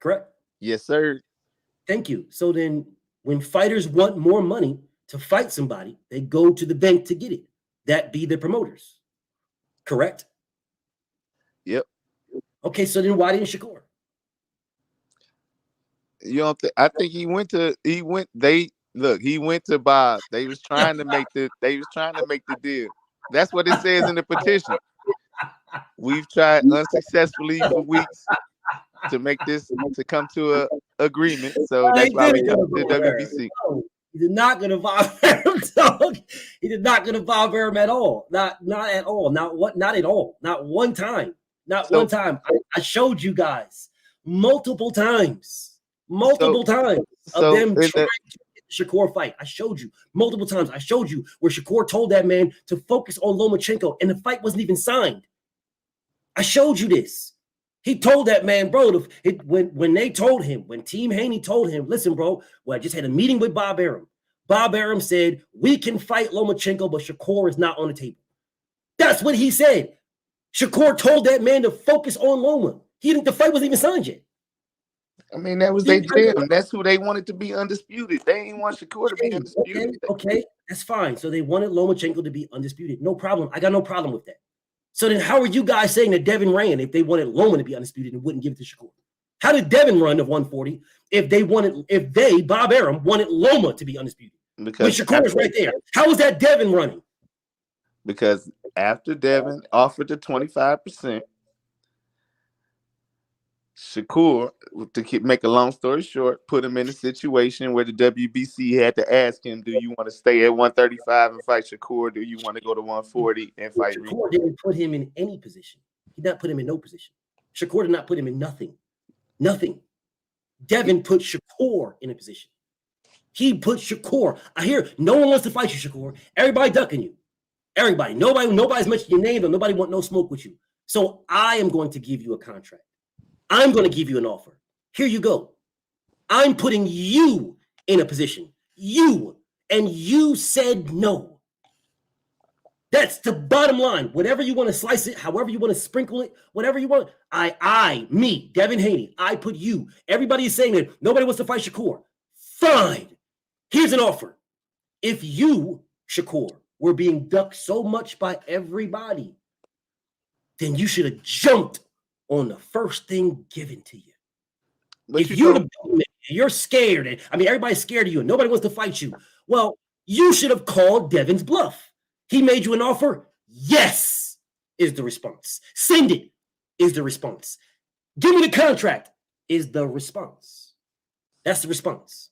Correct? Yes, sir. Thank you. So then when fighters want more money to fight somebody, they go to the bank to get it. That be the promoters. Correct? Yep. Okay, so then why didn't Shakur? You don't think? I think he went to Bob. They was trying to make the deal. That's what it says in the petition. We've tried unsuccessfully for weeks to make this to come to a agreement. So that's why we come to the WBC. No, he did not going to violate him, dog. He did not going to violate him at all. Not at all. Not at all. Not one time. One time. I showed you guys multiple times of them trying to get the Shakur fight. I showed you multiple times. I showed you where Shakur told that man to focus on Lomachenko, and the fight wasn't even signed. I showed you this. He told that man, bro, when they told him, when Team Haney told him, listen, bro, well, I just had a meeting with Bob Arum. Bob Arum said, we can fight Lomachenko, but Shakur is not on the table. That's what he said. Shakur told that man to focus on Loma. The fight wasn't even signed yet. I mean, that was their jam. That's who they wanted to be undisputed. They didn't want Shakur to be undisputed. Okay, that's fine. So they wanted Lomachenko to be undisputed. No problem. I got no problem with that. So then how are you guys saying that Devin ran if they wanted Loma to be undisputed and wouldn't give it to Shakur? How did Devin run to 140 if Bob Arum wanted Loma to be undisputed? Because Shakur was right there. How was that Devin running? Because after Devin offered the 25%, Shakur, make a long story short, put him in a situation where the WBC had to ask him, do you want to stay at 135 and fight Shakur? Do you want to go to 140 and fight Shakur didn't put him in any position. He did not put him in no position. Shakur did not put him in nothing. Nothing. Devin put Shakur in a position. He put Shakur. I hear no one wants to fight you, Shakur. Everybody ducking you. Everybody. Nobody's mentioning your name, or nobody want no smoke with you. So I am going to give you a contract. I'm going to give you an offer. Here you go. I'm putting you in a position. You. And you said no. That's the bottom line. Whatever you want to slice it, however you want to sprinkle it, whatever you want. Me, Devin Haney, I put you. Everybody is saying that nobody wants to fight Shakur. Fine. Here's an offer. If you, Shakur, were being ducked so much by everybody, then you should have jumped on the first thing given to you. But if you're scared, and everybody's scared of you, and nobody wants to fight you. Well, you should have called Devin's bluff. He made you an offer. Yes, is the response. Send it is the response. Give me the contract is the response. That's the response.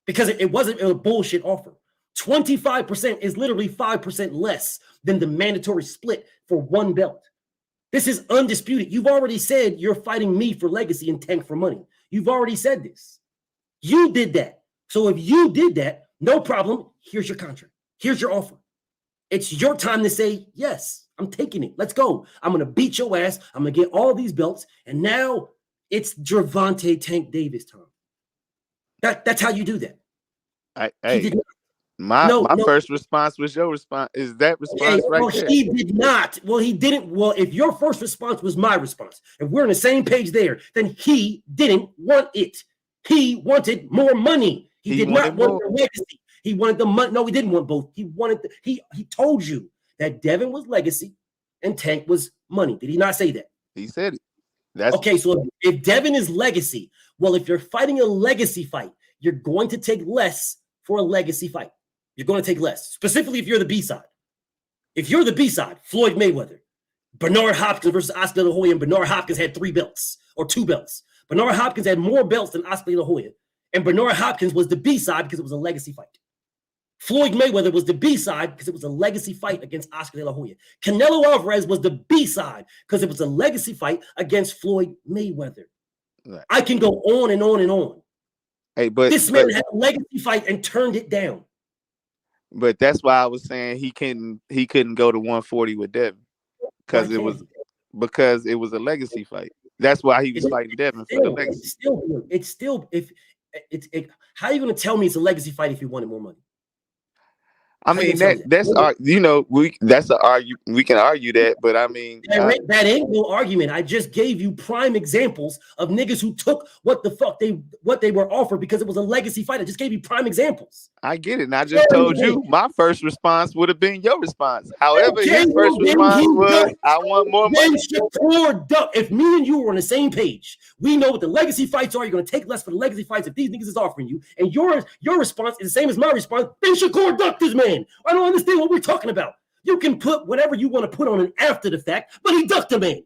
Because it wasn't a bullshit offer. 25% is literally 5% less than the mandatory split for one belt. This is undisputed. You've already said you're fighting me for legacy and Tank for money. You've already said this. You did that. So if you did that, no problem. Here's your contract. Here's your offer. It's your time to say, yes, I'm taking it. Let's go. I'm going to beat your ass. I'm going to get all these belts. And now it's Gervonta Tank Davis time. That's how you do that. My first response was your response. Is that response right there? He did not. Well, he didn't. Well, if your first response was my response, if we're on the same page there, then he didn't want it. He wanted more money. He did not want the legacy. He wanted the money. No, he didn't want both. He wanted he told you that Devin was legacy and Tank was money. Did he not say that? He said it. That's okay. So if Devin is legacy, well, if you're fighting a legacy fight, you're going to take less for a legacy fight. You're going to take less, specifically if you're the B side. If you're the B side, Floyd Mayweather, Bernard Hopkins versus Oscar De La Hoya, and Bernard Hopkins had 3 belts or 2 belts. Bernard Hopkins had more belts than Oscar De La Hoya, and Bernard Hopkins was the B side because it was a legacy fight. Floyd Mayweather was the B side because it was a legacy fight against Oscar De La Hoya. Canelo Alvarez was the B side because it was a legacy fight against Floyd Mayweather. right. I can go on and on and on. Hey, but This man had a legacy fight and turned it down. But that's why I was saying he couldn't go to 140 with Devin because it was a legacy fight. That's why he was fighting Devin for the legacy. It's still how are you going to tell me it's a legacy fight if you wanted more money? I mean that's we can argue that, but I mean that ain't no argument. I just gave you prime examples of niggas who took what they were offered because it was a legacy fight. I just gave you prime examples. I get it, and I just told you my first response would have been your response. However, his first response was, "I want more money." Shakur duck. If me and you were on the same page, we know what the legacy fights are. You're going to take less for the legacy fights if these niggas is offering you, and your response is the same as my response. Then Shakur ducked this man. I don't understand what we're talking about. You can put whatever you want to put on it after the fact, but he ducked a man.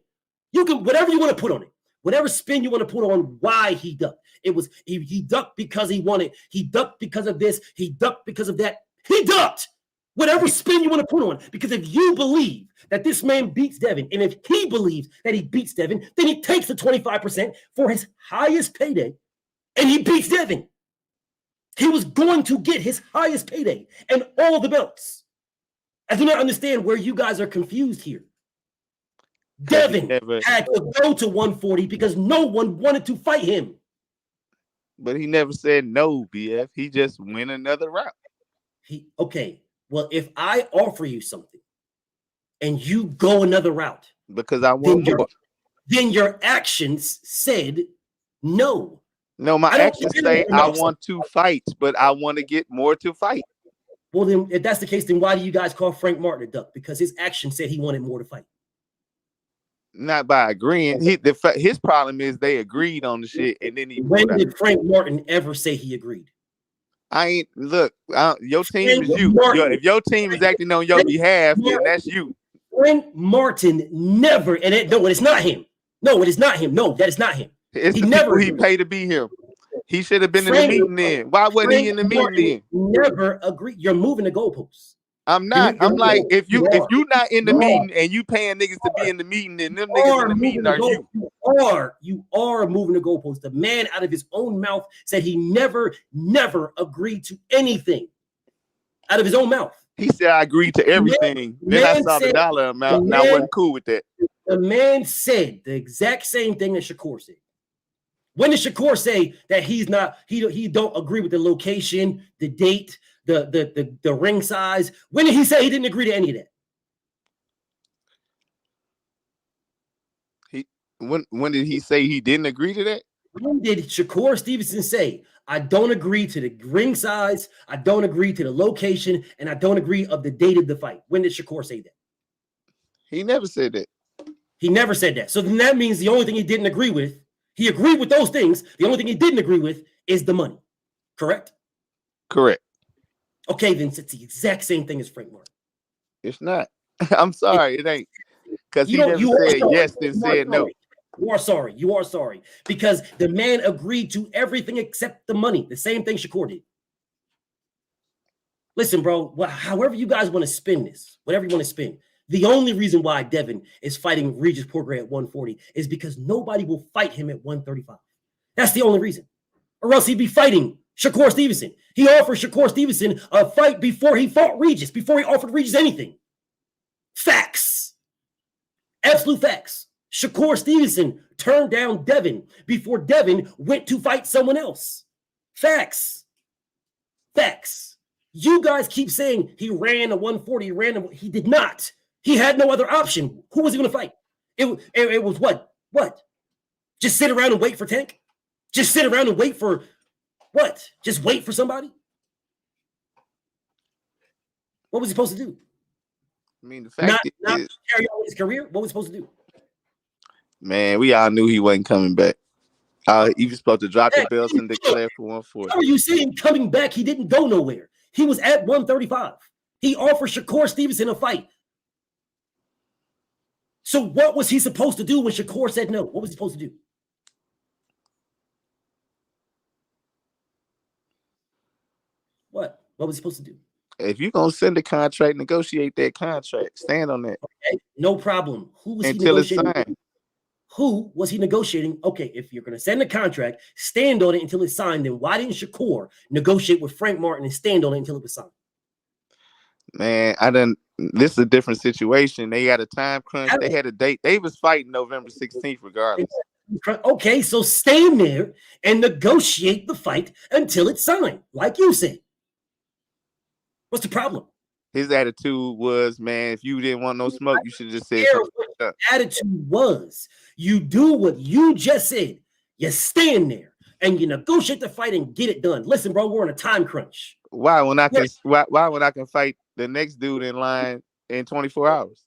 You can whatever you want to put on it, whatever spin you want to put on why he ducked. It was he ducked because he wanted. He ducked because of this. He ducked because of that. He ducked. Whatever spin you want to put on, because if you believe that this man beats Devin, and if he believes that he beats Devin, then he takes the 25% for his highest payday, and he beats Devin. He was going to get his highest payday and all the belts. I do not understand where you guys are confused here. Devin had to go to 140 because no one wanted to fight him. But he never said no, BF. He just went another route. Okay. Well, if I offer you something and you go another route, because I want more, then your actions said no. No, my actions say I want to fight, but I want to get more to fight. Well, then, if that's the case, then why do you guys call Frank Martin a duck? Because his action said he wanted more to fight. Not by agreeing. His problem is they agreed on the shit, and then when did Frank Martin ever say he agreed? Your team is you. If your team is acting on your behalf, then that's you. Frank Martin never, it's not him. No, it is not him. No, that is not him. It's he never he paid to be here. He should have been in the meeting then. Why wasn't he in the meeting then? Never agreed. You're moving the goalposts. I'm not. I'm like, if you're not in the meeting and you paying niggas to be in the meeting, then them niggas in the meeting are you. You are moving the goalposts. The man out of his own mouth said he never agreed to anything. Out of his own mouth. He said, I agreed to everything. Then I saw the dollar amount and I wasn't cool with that. The man said the exact same thing that Shakur said. When did Shakur say that he don't agree with the location, the date, the ring size? When did he say he didn't agree to any of that? When did he say he didn't agree to that? When did Shakur Stevenson say, I don't agree to the ring size, I don't agree to the location, and I don't agree of the date of the fight? When did Shakur say that? He never said that. He never said that. So then that means the only thing he didn't agree with, he agreed with those things. The only thing he didn't agree with is the money. Correct? Correct. Okay, then it's the exact same thing as Frank Martin. It's not. I'm sorry. It ain't. Because he never said yes, then said no. You are sorry. You are sorry. Because the man agreed to everything except the money. The same thing Shakur did. Listen, bro, however you guys want to spin this, whatever you want to spin, the only reason why Devin is fighting Regis Prograis at 140 is because nobody will fight him at 135. That's the only reason. Or else he'd be fighting Shakur Stevenson. He offered Shakur Stevenson a fight before he fought Regis, before he offered Regis anything. Facts. Absolute facts. Shakur Stevenson turned down Devin before Devin went to fight someone else. Facts. Facts. You guys keep saying he ran a 140, he did not. He had no other option. Who was he going to fight? It was what? What? Just sit around and wait for Tank? Just sit around and wait for what? Just wait for somebody? What was he supposed to do? I mean, the fact not carry on his career? What was he supposed to do? Man, we all knew he wasn't coming back. He was supposed to drop the belts and declare for 140. How are you saying coming back? He didn't go nowhere. He was at 135. He offered Shakur Stevenson a fight. So what was he supposed to do when Shakur said no? What was he supposed to do? What? What was he supposed to do? If you're going to send a contract, negotiate that contract. Stand on that. Okay, no problem. Who was until he it's negotiating? signed. Who was he negotiating? Okay, if you're going to send a contract, stand on it until it's signed. Then why didn't Shakur negotiate with Frank Martin and stand on it until it was signed? Man, this is a different situation. They had a time crunch. They had a date. They was fighting November 16th regardless. Okay, so stand there and negotiate the fight until it's signed, like you said. What's the problem? His attitude was, man, if you didn't want no smoke, you should have just said something. Attitude was, you do what you just said. You stand there and you negotiate the fight and get it done. Listen, bro, we're on a time crunch. Why when I can fight the next dude in line in 24 hours?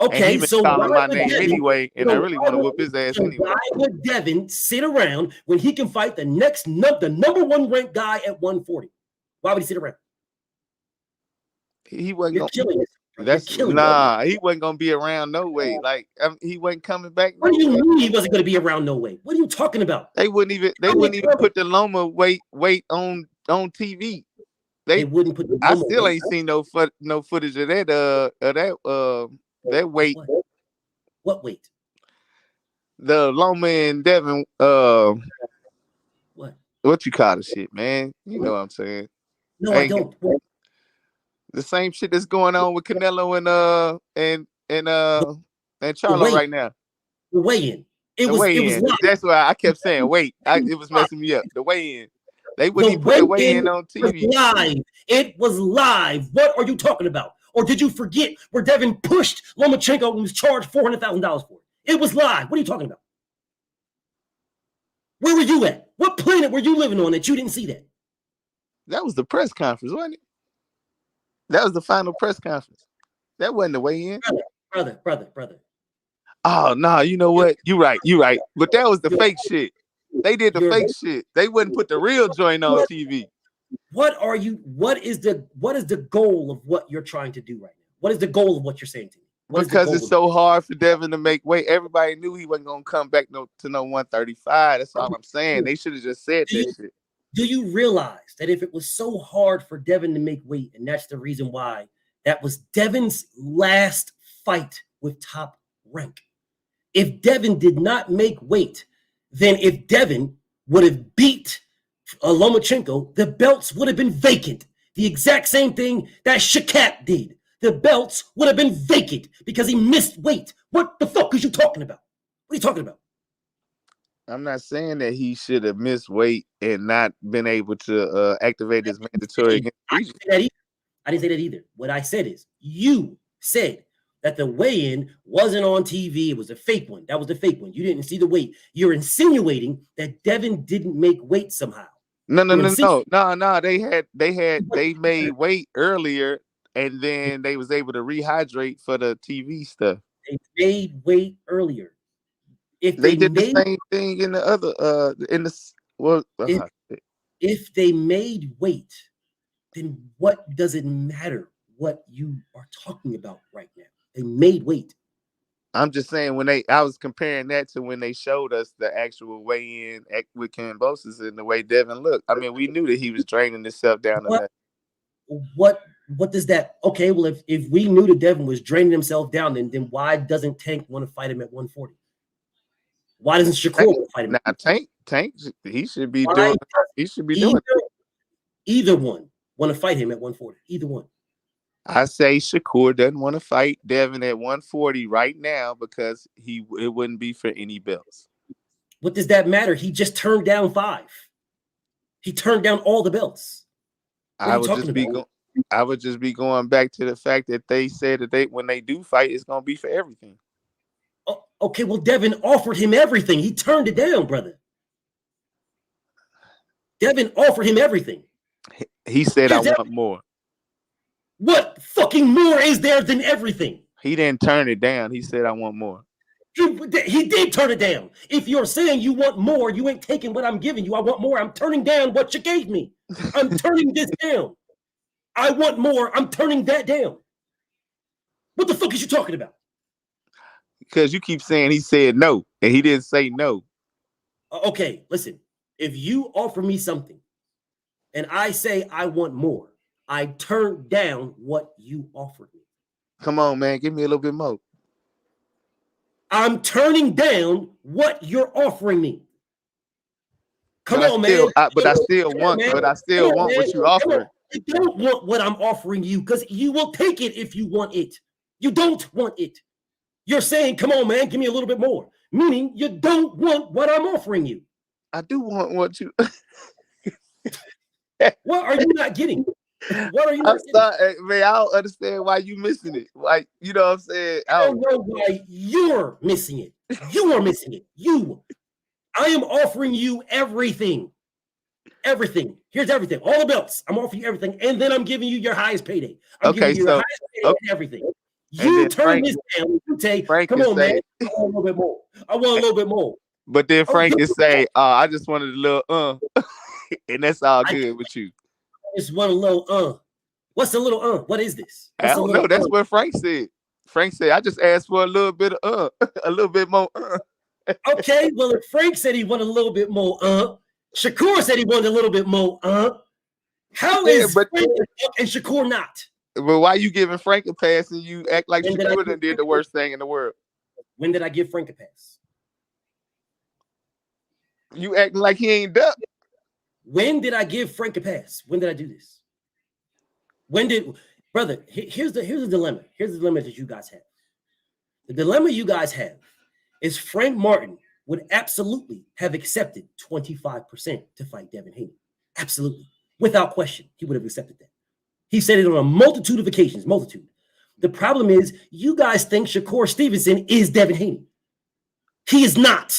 Okay, and he so calling my name Devin, anyway, and I really want to whoop his ass anyway. Why would Devin sit around when he can fight the number one ranked guy at 140? Why would he sit around? He wasn't You're killing it. He wasn't gonna be around no way. Like he wasn't coming back. What do you mean he wasn't gonna be around no way? What are you talking about? They wouldn't even put the Loma weight on TV. They wouldn't put. I still ain't seen no footage of that weight. What weight? The Loma and Devin. What you call the shit, man? You know what I'm saying? No, I don't. The same shit that's going on with Canelo and Charlo right now. The weigh-in. It was live. That's why I kept saying wait. It was messing me up. The weigh-in. They wouldn't even put the weigh-in on TV. It was live. What are you talking about? Or did you forget where Devin pushed Lomachenko and was charged $400,000 for it? It was live. What are you talking about? Where were you at? What planet were you living on that you didn't see that? That was the press conference, wasn't it? That was the final press conference. That wasn't the weigh-in. Brother. Oh, no, you know what? You're right. But that was the fake shit. They did the fake shit. They wouldn't put the real joint on TV. What is the goal of what you're trying to do right now? What is the goal of what you're saying to me? Because it's so hard for Devin to make weight. Everybody knew he wasn't going to come back to no 135. That's all I'm saying. They should have just said that shit. Do you realize that if it was so hard for Devin to make weight, and that's the reason why that was Devin's last fight with Top Rank? If Devin did not make weight, then if Devin would have beat Lomachenko, the belts would have been vacant. The exact same thing that Cashapp did. The belts would have been vacant because he missed weight. What the fuck are you talking about? What are you talking about? I'm not saying that he should have missed weight and not been able to activate his mandatory. I didn't say that either. What I said is you said that the weigh-in wasn't on TV. It was a fake one. That was the fake one. You didn't see the weight. You're insinuating that Devin didn't make weight somehow. No. They made weight earlier, and then they was able to rehydrate for the TV stuff. They made weight earlier. If they did the same thing in the other if they made weight, then what does it matter what you are talking about right now? They made weight. I'm just saying I was comparing that to when they showed us the actual weigh-in with Kambosos and the way Devin looked. I mean, we knew that he was draining himself down to that. What does that? Okay, well, if we knew that Devin was draining himself down, then why doesn't Tank want to fight him at 140? Why doesn't Shakur fight him? Now, Tank, he should be doing. He should be doing. Either one want to fight him at 140. Either one. I say Shakur doesn't want to fight Devin at 140 right now because it wouldn't be for any belts. What does that matter? He just turned down 5. He turned down all the belts. I would just be going back to the fact that they said that when they do fight, it's gonna be for everything. Okay, well, Devin offered him everything. He turned it down, brother. Devin offered him everything. He said, I want more. What fucking more is there than everything? He didn't turn it down. He said, I want more. He did turn it down. If you're saying you want more, you ain't taking what I'm giving you. I want more. I'm turning down what you gave me. I'm turning this down. I want more. I'm turning that down. What the fuck is you talking about? Because you keep saying he said no, and he didn't say no. Okay, listen. If you offer me something and I say I want more, I turn down what you offered me. Come on, man. Give me a little bit more. I'm turning down what you're offering me. Come on, man. But I still want what you offer. You don't want what I'm offering you because you will take it if you want it. You don't want it. You're saying, come on, man, give me a little bit more. Meaning you don't want what I'm offering you. I do want what you. What are you not getting? What are you not getting? Sorry, man, I don't understand why you missing it. Like, you know what I'm saying? I don't know why you're missing it. You are missing it. I am offering you everything. Everything. Here's everything. All the belts. I'm offering you everything. And then I'm giving you your highest payday. I'm giving you your highest payday and everything. You turn this down. You take, come on, man. I want a little bit more. I want a little bit more. But then Frank can say, I just wanted a little and that's all good with you. I just want a little What's a little What is this? I don't know. That's what Frank said. Frank said, I just asked for a little bit of a little bit more Okay, well, if Frank said he wanted a little bit more Shakur said he wanted a little bit more How is Frank and Shakur not? But why you giving Frank a pass and you act like Shakur did the worst thing in the world? When did I give Frank a pass? You acting like he ain't done. When did I give Frank a pass? When did I do this? Brother, here's the dilemma. Here's the dilemma that you guys have. The dilemma you guys have is Frank Martin would absolutely have accepted 25% to fight Devin Haney. Absolutely. Without question, he would have accepted that. He said it on a multitude of occasions, multitude. The problem is you guys think Shakur Stevenson is Devin Haney. He is not.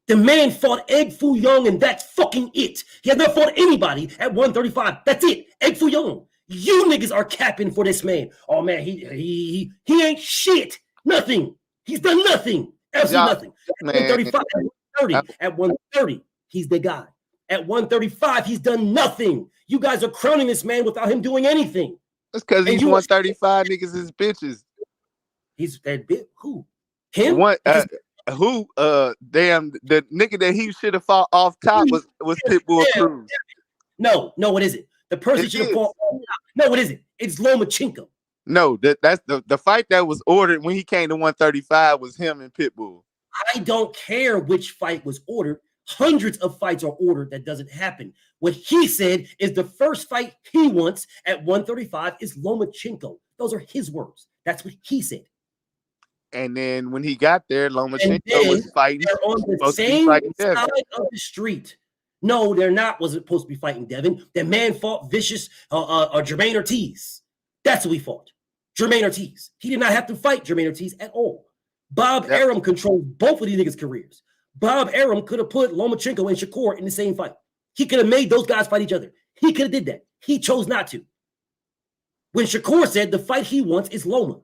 The man fought Egg Foo Young, and that's fucking it. He has not fought anybody at 135. That's it. Egg Foo Young. You niggas are capping for this man. Oh man, he ain't shit. Nothing. He's done nothing. Absolutely nothing. At 135, 130. At 130, he's the guy. At 135, he's done nothing. You guys are crowning this man without him doing anything. That's because he's 135 niggas is bitches. He's that bit. Who? Him? Who? Damn, the nigga that he should have fought off top was Pitbull Cruz. No, it isn't. The person should have fought off top. No, it isn't. It's Lomachenko. No, that's the fight that was ordered when he came to 135 was him and Pitbull. I don't care which fight was ordered. Hundreds of fights are ordered that doesn't happen. What he said is the first fight he wants at 135 is Lomachenko. Those are his words. That's what he said. And then when he got there, Lomachenko was fighting. They're on the same side of the street. No, they're not. Wasn't supposed to be fighting Devin. That man fought Vicious or Jermaine Ortiz. That's who he fought. Jermaine Ortiz. He did not have to fight Jermaine Ortiz at all. Bob Arum controlled both of these niggas' careers. Bob Arum could have put Lomachenko and Shakur in the same fight. He could have made those guys fight each other. He could have did that. He chose not to. When Shakur said the fight he wants is Loma.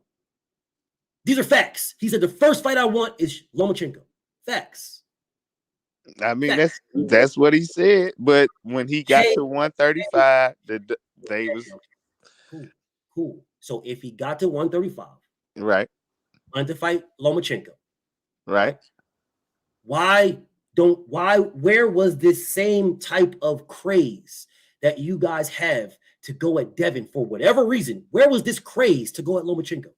These are facts. He said the first fight I want is Lomachenko. Facts. I mean, that's what he said. But when he got to 135, they was cool. So if he got to 135, right, wanted to fight Lomachenko, right? Where was this same type of craze that you guys have to go at Devin for whatever reason? Where was this craze to go at Lomachenko?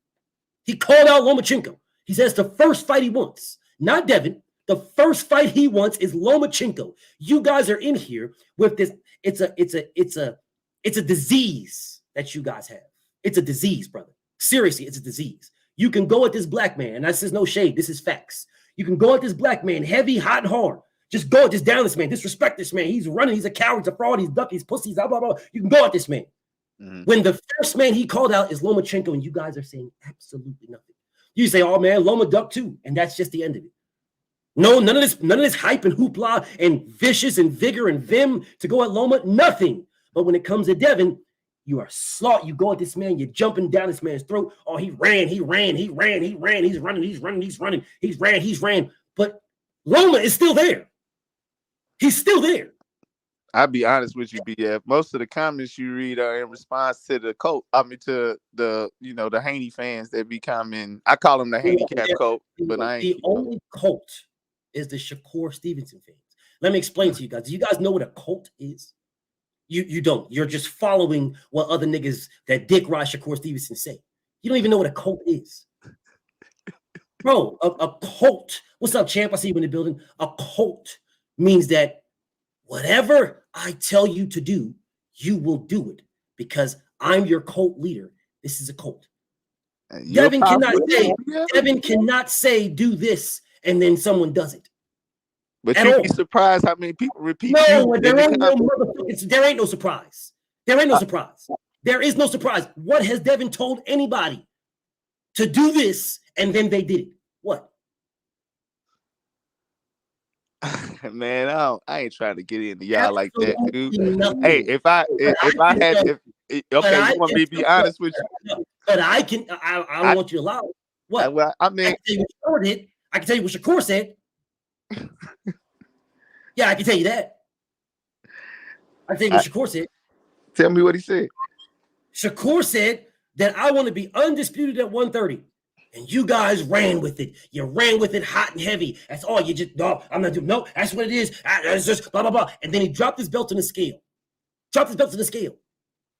He called out Lomachenko. He says the first fight he wants, not Devin. The first fight he wants is Lomachenko. You guys are in here with this. It's a disease that you guys have. It's a disease, brother. Seriously, it's a disease. You can go at this black man, and this is no shade. This is facts. You can go at this black man, heavy, hot, and hard. Just go at this down this man. Disrespect this man. He's running. He's a coward. He's a fraud. He's duck. He's pussy. Blah, blah, blah. You can go at this man. Mm-hmm. When the first man he called out is Lomachenko, and you guys are saying absolutely nothing. You say, oh, man, Loma duck too. And that's just the end of it. No, none of this hype and hoopla and vicious and vigor and vim to go at Loma. Nothing. But when it comes to Devin, You are slow. You go at this man. You're jumping down this man's throat. Oh, he ran. He's ran. But Loma is still there. He's still there. I'll be honest with you, BF. Most of the comments you read are in response to the cult. I mean, to the the Haney fans that be commenting. I call them the handicap cult, but I ain't. The only cult is the Shakur Stevenson fans. Let me explain to you guys. Do you guys know what a cult is? You don't. You're just following what other niggas that dick ride Shakur Stevenson say. You don't even know what a cult is. Bro, a cult. What's up, champ? I see you in the building. A cult means that whatever I tell you to do, you will do it because I'm your cult leader. This is a cult. Devin cannot say do this and then someone does it. But you'd be surprised how many people repeat. No, there ain't no surprise. There ain't no surprise. There is no surprise. What has Devin told anybody to do this and then they did it? What? Man, I ain't trying to get into y'all like that, dude. Hey, if I had you want me to be honest with you? But I don't want you to lie. What? Well, I mean, I can tell you what Shakur said. Yeah, I can tell you that. I can tell you what Shakur said. Tell me what he said. Shakur said that I want to be undisputed at 130. And you guys ran with it. You ran with it hot and heavy. That's all. You just, no, I'm not doing, no, that's what it is. That's just blah, blah, blah. And then he dropped his belt on the scale.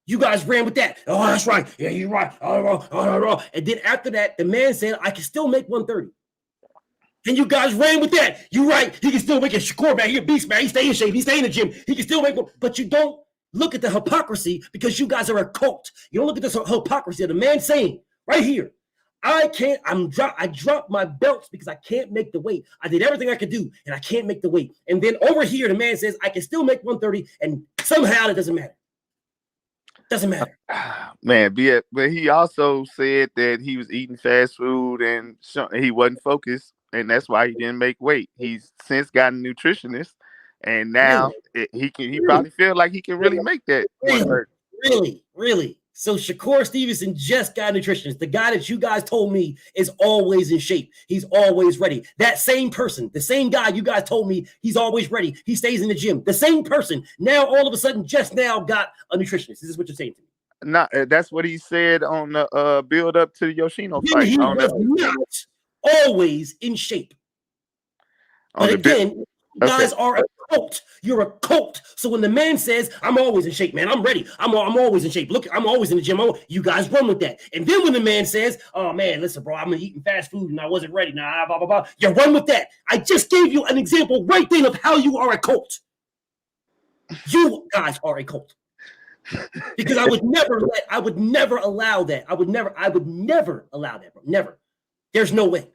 You guys ran with that. Oh, that's right. Yeah, you're right. And then after that, the man said, I can still make 130. And you guys ran with that. You're right. He can still make a Shakur, man. He's a beast, man. He stay in shape. He stay in the gym. He can still make one. But you don't look at the hypocrisy because you guys are a cult. You don't look at this hypocrisy of the man saying right here, I dropped my belts because I can't make the weight. I did everything I could do, and I can't make the weight. And then over here, the man says, I can still make 130, and somehow it doesn't matter. Doesn't matter. Man, but he also said that he was eating fast food and he wasn't focused, and that's why he didn't make weight. He's since gotten a nutritionist, and now he probably feel like he can really make that. Really. So Shakur Stevenson just got a nutritionist. The guy that you guys told me is always in shape. He's always ready. That same person, the same guy you guys told me he's always ready. He stays in the gym. The same person now all of a sudden just now got a nutritionist. This is what you're saying to me. No, that's what he said on the build up to the Yoshino fight. He was not always in shape. But again, you guys are a cult. You're a cult. So when the man says, I'm always in shape, man, I'm ready. I'm always in shape. Look, I'm always in the gym. You guys run with that. And then when the man says, oh, man, listen, bro, I'm eating fast food and I wasn't ready. Nah, blah, blah, blah. You run with that. I just gave you an example right then of how you are a cult. You guys are a cult. Because I would never allow that. I would never allow that, bro. Never. There's no way.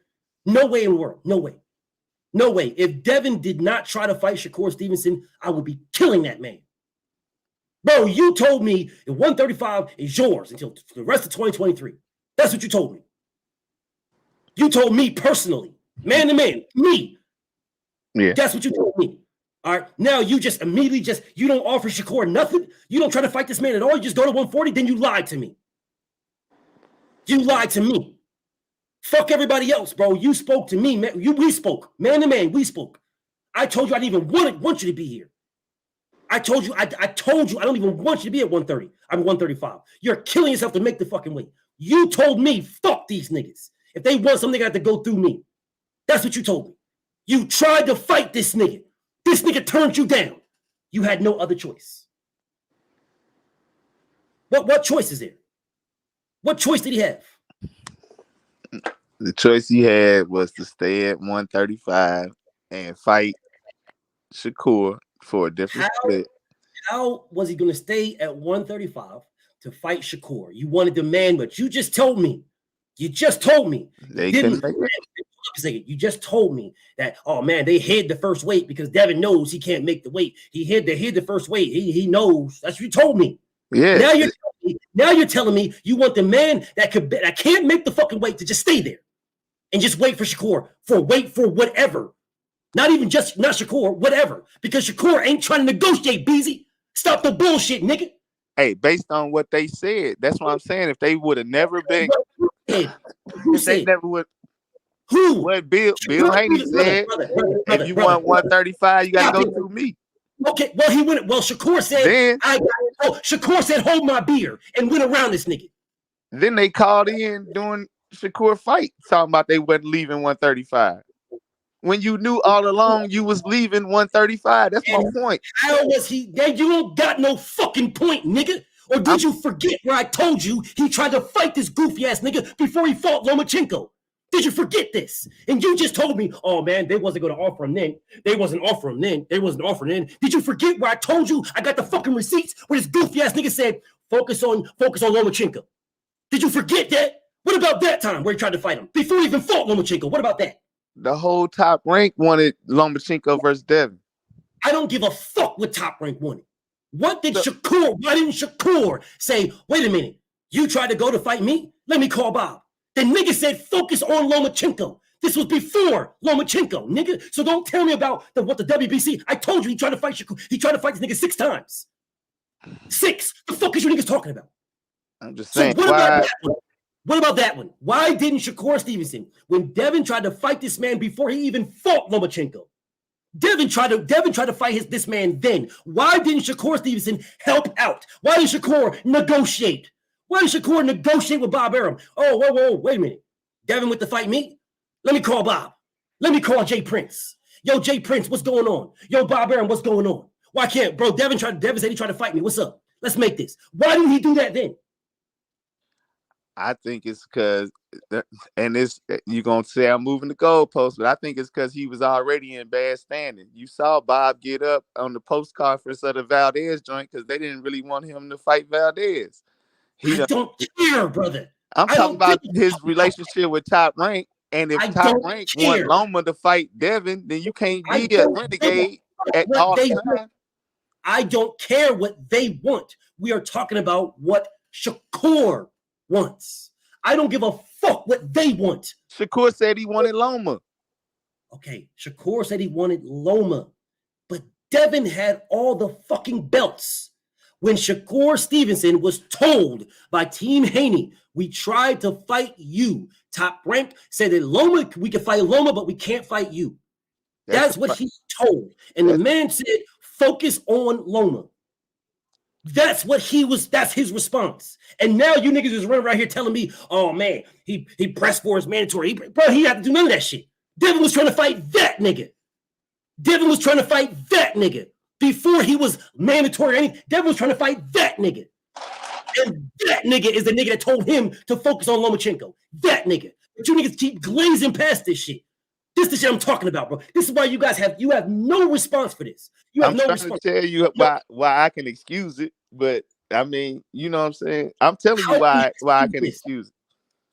No way in the world. No way. No way. If Devin did not try to fight Shakur Stevenson, I would be killing that man. Bro, you told me the 135 is yours until the rest of 2023. That's what you told me. You told me personally, man to man, me. Yeah. That's what you told me. All right. Now you just immediately you don't offer Shakur nothing. You don't try to fight this man at all. You just go to 140. Then you lied to me. You lied to me. Fuck everybody else, bro. You spoke to me, man. We spoke, man to man. We spoke. I told you I didn't even want you to be here. I told you I don't even want you to be at 130. I'm 135. You're killing yourself to make the fucking weight. You told me, fuck these niggas. If they want something, they got to go through me. That's what you told me. You tried to fight this nigga. This nigga turned you down. You had no other choice. What choice is there? What choice did he have? The choice he had was to stay at 135 and fight Shakur for a different split. How was he going to stay at 135 to fight Shakur? You wanted the man, but you just told me. You just told me. They couldn't make it. You just told me that, oh man, they hid the first weight because Devin knows he can't make the weight. They hid the first weight. He knows. That's what you told me. Yeah. Now you're telling me you want the man that can't make the fucking weight to just stay there and just wait for Shakur for whatever. Not Shakur, whatever. Because Shakur ain't trying to negotiate, Beezy. Stop the bullshit, nigga. Hey, based on what they said, that's what I'm saying. If they would have never been, Who if they said? never would, Who? what Bill Haney said, if you want 135, you got to go through me. Okay, well, he went. Well, Shakur said, Then Shakur said, hold my beer, and went around this nigga. Then they called in during Shakur fight, talking about they wasn't leaving 135. When you knew all along you was leaving 135. That's my point. How was he? You don't got no fucking point, nigga. Or did you forget where I told you he tried to fight this goofy ass nigga before he fought Lomachenko? Did you forget this? And you just told me, oh man, they wasn't going to offer him then. They wasn't offering then. They wasn't offering then. Did you forget where I told you I got the fucking receipts where this goofy ass nigga said, focus on Lomachenko? Did you forget that? What about that time where he tried to fight him before he even fought Lomachenko? What about that? The whole Top Rank wanted Lomachenko versus Devin. I don't give a fuck what Top Rank wanted. What did Shakur? Why didn't Shakur say, wait a minute, you tried to go to fight me? Let me call Bob. The nigga said, focus on Lomachenko. This was before Lomachenko, nigga. So don't tell me about what the WBC. I told you he tried to fight Shakur. He tried to fight this nigga 6 times. 6. The fuck is you niggas talking about? I'm just saying. So what about that one? Why didn't Shakur Stevenson, when Devin tried to fight this man before he even fought Lomachenko, Devin tried to fight this man then. Why didn't Shakur Stevenson help out? Why did Shakur negotiate? Why did Shakur negotiate with Bob Arum? Oh, whoa, wait a minute. Devin went to fight me? Let me call Bob. Let me call Jay Prince. Yo, Jay Prince, what's going on? Yo, Bob Arum, what's going on? Why can't, bro, Devin said he tried to fight me. What's up? Let's make this. Why didn't he do that then? I think it's because, and it's, you're going to say I'm moving the goalpost, but I think it's because he was already in bad standing. You saw Bob get up on the post conference of the Valdez joint because they didn't really want him to fight Valdez. I don't care, brother. I'm talking about his relationship with Top Rank, and if Top Rank want Loma to fight Devin, then you can't be a renegade at all times. I don't care what they want. We are talking about what Shakur wants. I don't give a fuck what they want. Shakur said he wanted Loma. Okay, Shakur said he wanted Loma, but Devin had all the fucking belts. When Shakur Stevenson was told by Team Haney, we tried to fight you. Top Rank said that Loma, we can fight Loma, but we can't fight you. That's what he told. And the man said, focus on Loma. That's what that's his response. And now you niggas is running around here telling me, oh man, he pressed for his mandatory. Bro, he had to do none of that shit. Devin was trying to fight that nigga. Before he was mandatory or anything, Devin was trying to fight that nigga. And that nigga is the nigga that told him to focus on Lomachenko. That nigga. But you niggas keep glazing past this shit. This is the shit I'm talking about, bro. This is why you guys have no response for this. You have I'm no trying response. to tell you why I can excuse it, but I mean, you know what I'm saying? I'm telling you why I can excuse it.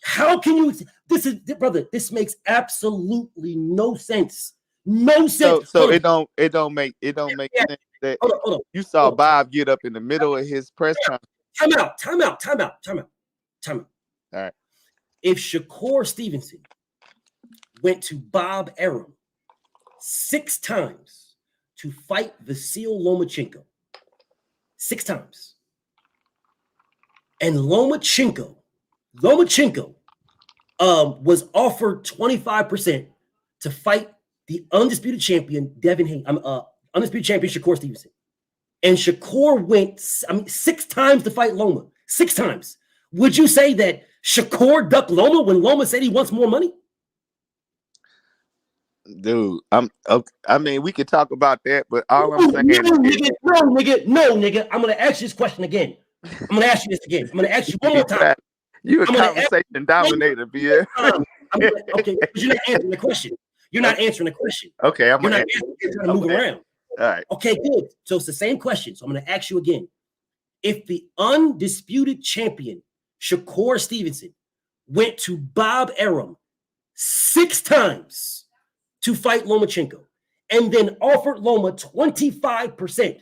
How can you? This makes absolutely no sense. No sense. So it don't make sense that hold on. You saw Bob get up in the middle of his press conference. Time out. All right. If Shakur Stevenson went to Bob Arum 6 times to fight Vasil Lomachenko, 6 times, and Lomachenko was offered 25% to fight the undisputed champion Devin Haney, undisputed champion Shakur Stevenson, and Shakur went 6 times to fight Loma, 6 times. Would you say that Shakur ducked Loma when Loma said he wants more money? Dude, I mean, we could talk about that, but all I'm saying no, nigga. I'm gonna ask you this question again. I'm gonna ask you this again. I'm gonna ask you one more time. You're a conversation dominator, Pierre. Okay, but you're not answering the question. You're not answering the question. Okay, you're not answering. You're trying to move around. All right. Okay, good. So it's the same question. So I'm gonna ask you again. If the undisputed champion Shakur Stevenson went to Bob Arum 6 times to fight Lomachenko and then offered Loma 25%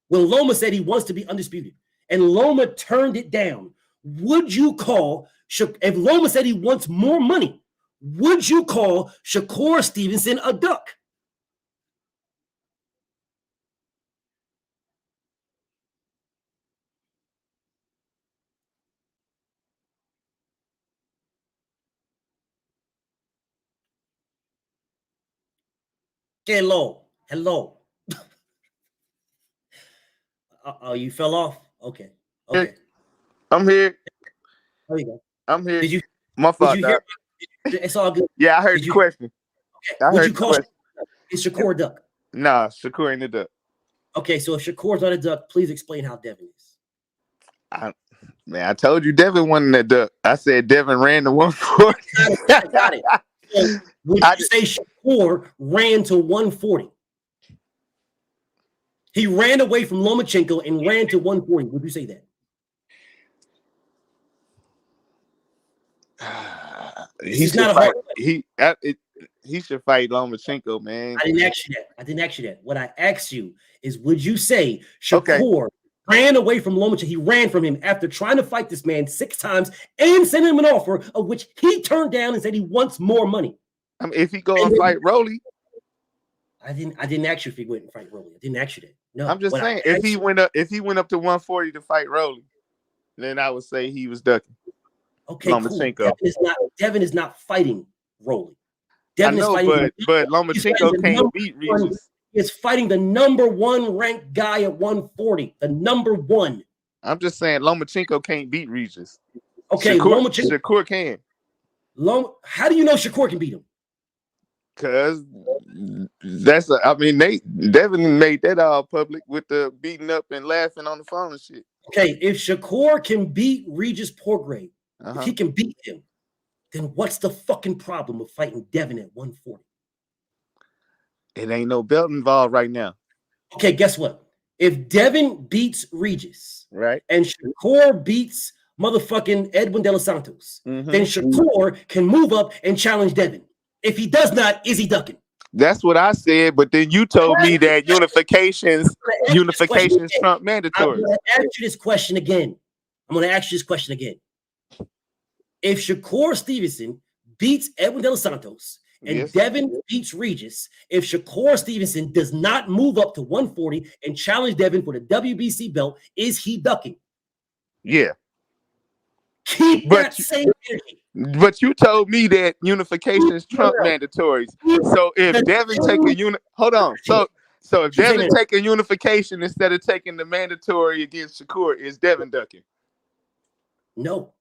when Loma said he wants to be undisputed and Loma turned it down, would you call, if Loma said he wants more money, would you call Shakur Stevenson a duck? Hello. Oh, you fell off? Okay. I'm here. There you go. I'm here. Did you My fault, did you hear? dog. It's all good. Yeah, I heard the question. Okay. I Would heard you the call question. is Shakur duck? Nah, Shakur ain't the duck. Okay, so if Shakur's not a duck, please explain how Devin is. I told you Devin wasn't that duck. I said Devin ran the 140. I got it. So would you say Shakur ran to 140? He ran away from Lomachenko and ran to 140. Would you say that? He should fight. He should fight Lomachenko, man. I didn't ask you that. What I asked you is, would you say Shakur ran away from Lomachenko? He ran from him after trying to fight this man 6 times and sent him an offer of which he turned down and said he wants more money. I mean, if he go and fight Rolly, I didn't ask you if he went and fight Rolly. I didn't ask you that. No, I'm just saying if he went up to 140 to fight Rolly, then I would say he was ducking. Okay, Lomachenko. Cool. Devin is not fighting Rolly. Devin is fighting, but Lomachenko can't beat Regis. He's fighting the #1 ranked guy at 140. The #1. I'm just saying Lomachenko can't beat Regis. Okay, Shakur can. How do you know Shakur can beat him? Because Devin made that all public with the beating up and laughing on the phone and shit. Okay, if Shakur can beat Regis Porgrave, if he can beat him, then what's the fucking problem of fighting Devin at 140? It ain't no belt involved right now. Okay, guess what? If Devin beats Regis, right, and Shakur beats motherfucking Edwin De Los Santos, then Shakur can move up and challenge Devin. If he does not, is he ducking? That's what I said, but then you told me that unifications trump mandatory. I'm going to ask you this question again. If Shakur Stevenson beats Edwin De Los Santos and Devin beats Regis, if Shakur Stevenson does not move up to 140 and challenge Devin for the WBC belt, is he ducking? Yeah. Keep that same energy. But you told me that unifications trump mandatories. So if Devin take a Devin take a unification instead of taking the mandatory against Shakur, is Devin ducking? No,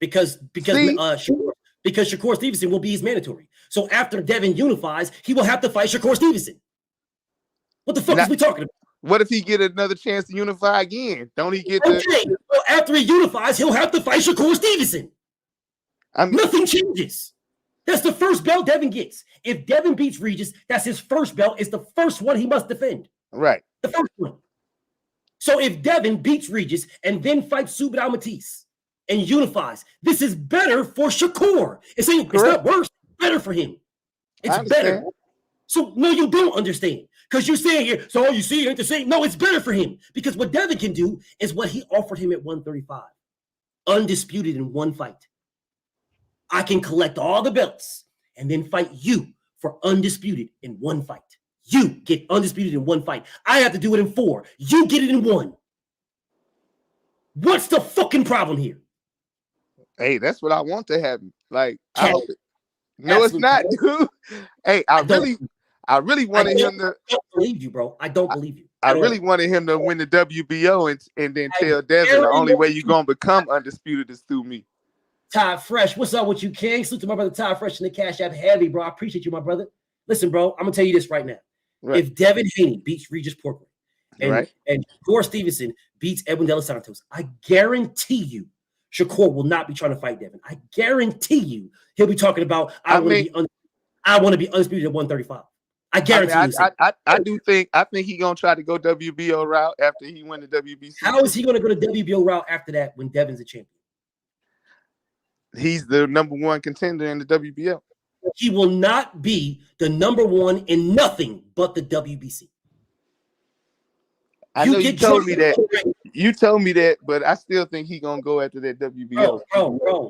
because Shakur Stevenson will be his mandatory. So after Devin unifies, he will have to fight Shakur Stevenson. What the fuck is we talking about? What if he get another chance to unify again? Don't he get well, after he unifies, he'll have to fight Shakur Stevenson. Nothing changes. That's the first belt Devin gets. If Devin beats Regis, that's his first belt. It's the first one he must defend. Right. The first one. So if Devin beats Regis and then fights Subadal Matisse and unifies, this is better for Shakur. It's not worse. It's better for him. It's better. So no, you don't understand. Because you're saying here, so all you see ain't the same. No, it's better for him. Because what Devin can do is what he offered him at 135. Undisputed in one fight. I can collect all the belts and then fight you for undisputed in one fight. You get undisputed in one fight. I have to do it in 4. You get it in 1. What's the fucking problem here? Hey, that's what I want to happen. Like, no, it's not, dude. Hey, I really wanted him to. I don't believe you, bro. I don't believe you. I really wanted him to win the WBO and then tell Devin the only way you're gonna become undisputed is through me. Ty Fresh, what's up with you, King? Salute to my brother Ty Fresh in the Cashapp heavy, bro. I appreciate you, my brother. Listen, bro, I'm gonna tell you this right now. Right. If Devin Haney beats Regis Porgrave and Shakur Stevenson beats Edwin De Los Santos, I guarantee you Shakur will not be trying to fight Devin. I guarantee you he'll be talking about I want to be undisputed at 135. I guarantee you. I think he's gonna try to go WBO route after he win the WBC. How is he gonna go to WBO route after that when Devin's a champion? He's the #1 contender in the WBO. He will not be the #1 in nothing but the WBC. I know you told me that. You told me that, but I still think he's gonna go after that WBO.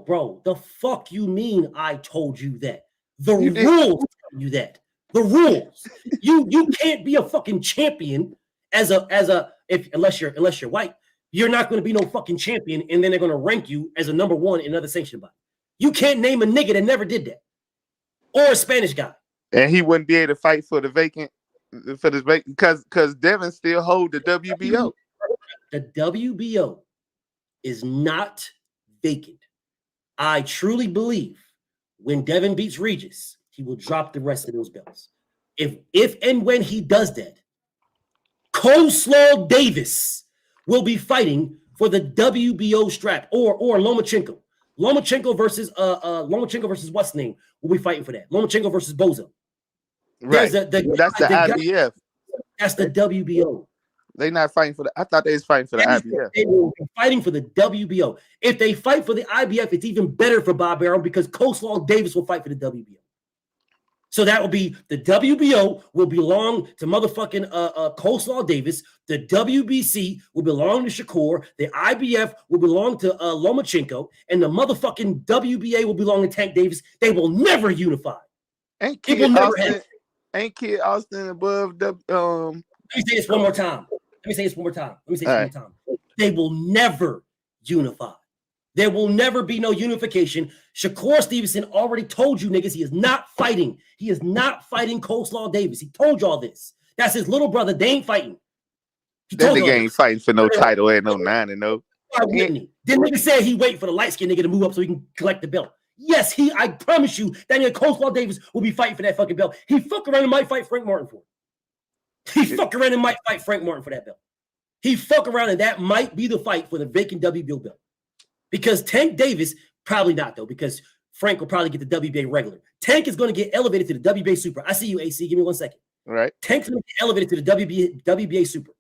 Bro. The fuck you mean I told you that? The rules tell you that. The rules. you can't be a fucking champion unless you're white. You're not going to be no fucking champion, and then they're going to rank you as a #1 in another sanctioned body. You can't name a nigga that never did that, or a Spanish guy. And he wouldn't be able to fight for the vacant because Devin still hold the WBO. The WBO is not vacant. I truly believe when Devin beats Regis, he will drop the rest of those belts. If and when he does that, Coleslaw Davis will be fighting for the WBO strap, or Lomachenko. Lomachenko versus what's the name? Will be fighting for that. Lomachenko versus Bozo. Right. That's the IBF. That's the WBO. They're not fighting for the. I thought they was fighting for the IBF. They will be fighting for the WBO. If they fight for the IBF, it's even better for Bob Arum because Coleslaw Davis will fight for the WBO. So that will be the WBO will belong to motherfucking Coleslaw Davis. The WBC will belong to Shakur. The IBF will belong to Lomachenko, and the motherfucking WBA will belong to Tank Davis. They will never unify. Ain't Kid Austin above the? Let me say this one more time. They will never unify. There will never be no unification. Shakur Stevenson already told you niggas he is not fighting. He is not fighting Coleslaw Davis. He told y'all this. That's his little brother. They ain't fighting. That nigga ain't fighting for no title and no 9-0. Why wouldn't he? Then nigga said he wait for the light-skinned nigga to move up so he can collect the belt. Yes, I promise you that nigga Coleslaw Davis will be fighting for that fucking belt. He fuck around and might fight Frank Martin for it. He fuck around and might fight Frank Martin for that belt. He fuck around and that might be the fight for the vacant WBO belt. Because Tank Davis, probably not though, because Frank will probably get the WBA regular. Tank is going to get elevated to the WBA super. I see you, AC. Give me 1 second. All right. Tank's going to get elevated to the WBA super.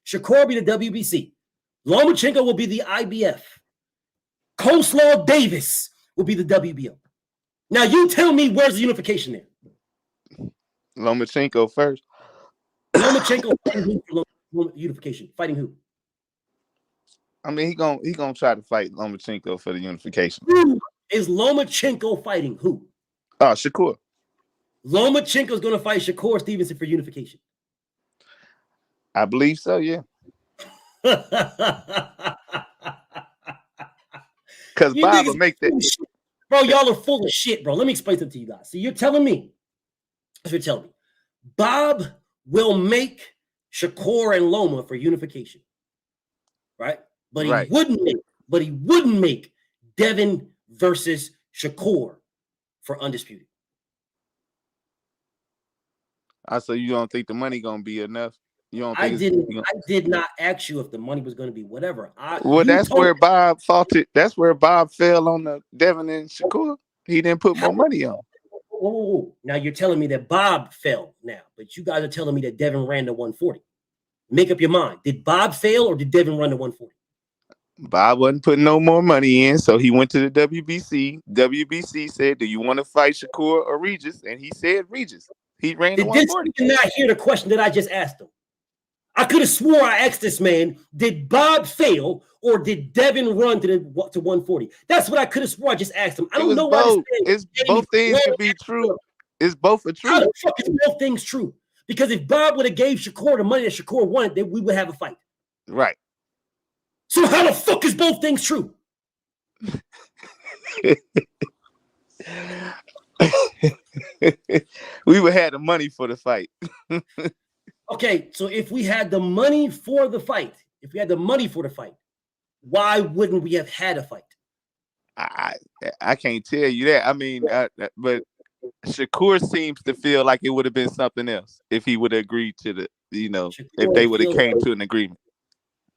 Shakur will be the WBC. Lomachenko will be the IBF. Coleslaw Davis will be the WBO. Now you tell me where's the unification there? Lomachenko first. Lomachenko fighting who for unification? Fighting who? I mean, he gonna try to fight Lomachenko for the unification. Who is Lomachenko fighting? Who? Shakur. Lomachenko is going to fight Shakur Stevenson for unification. I believe so, yeah. Because Bob will make that. Bro, y'all are full of shit, bro. Let me explain something to you guys. So you're telling me, Bob will make Shakur and Loma for unification, right? But he wouldn't make Devin versus Shakur for undisputed. So you don't think the money gonna be enough? You don't think I did not ask you if the money was gonna be whatever. That's where Bob faulted. That's where Bob fell on the Devin and Shakur. He didn't put more money on. Whoa. Now you're telling me that Bob fell now, but you guys are telling me that Devin ran to 140. Make up your mind. Did Bob fail or did Devin run to 140? Bob wasn't putting no more money in, so he went to the WBC. WBC said, "Do you want to fight Shakur or Regis?" And he said Regis. He ran to 140. Did not hear the question that I just asked him. I could have swore I asked this man, did Bob fail or did Devin run to 140? That's what I could have swore I just asked him. I don't know why. It's both things could be true. It's both a true. How the fuck is both things true? Because if Bob would have gave Shakur the money that Shakur wanted, then we would have a fight. Right. So how the fuck is both things true? We would have the money for the fight. Okay, so if we had the money for the fight, why wouldn't we have had a fight? I can't tell you that. I mean, but Shakur seems to feel like it would have been something else if he would have agreed to the, Shakur, if they would have came to an agreement.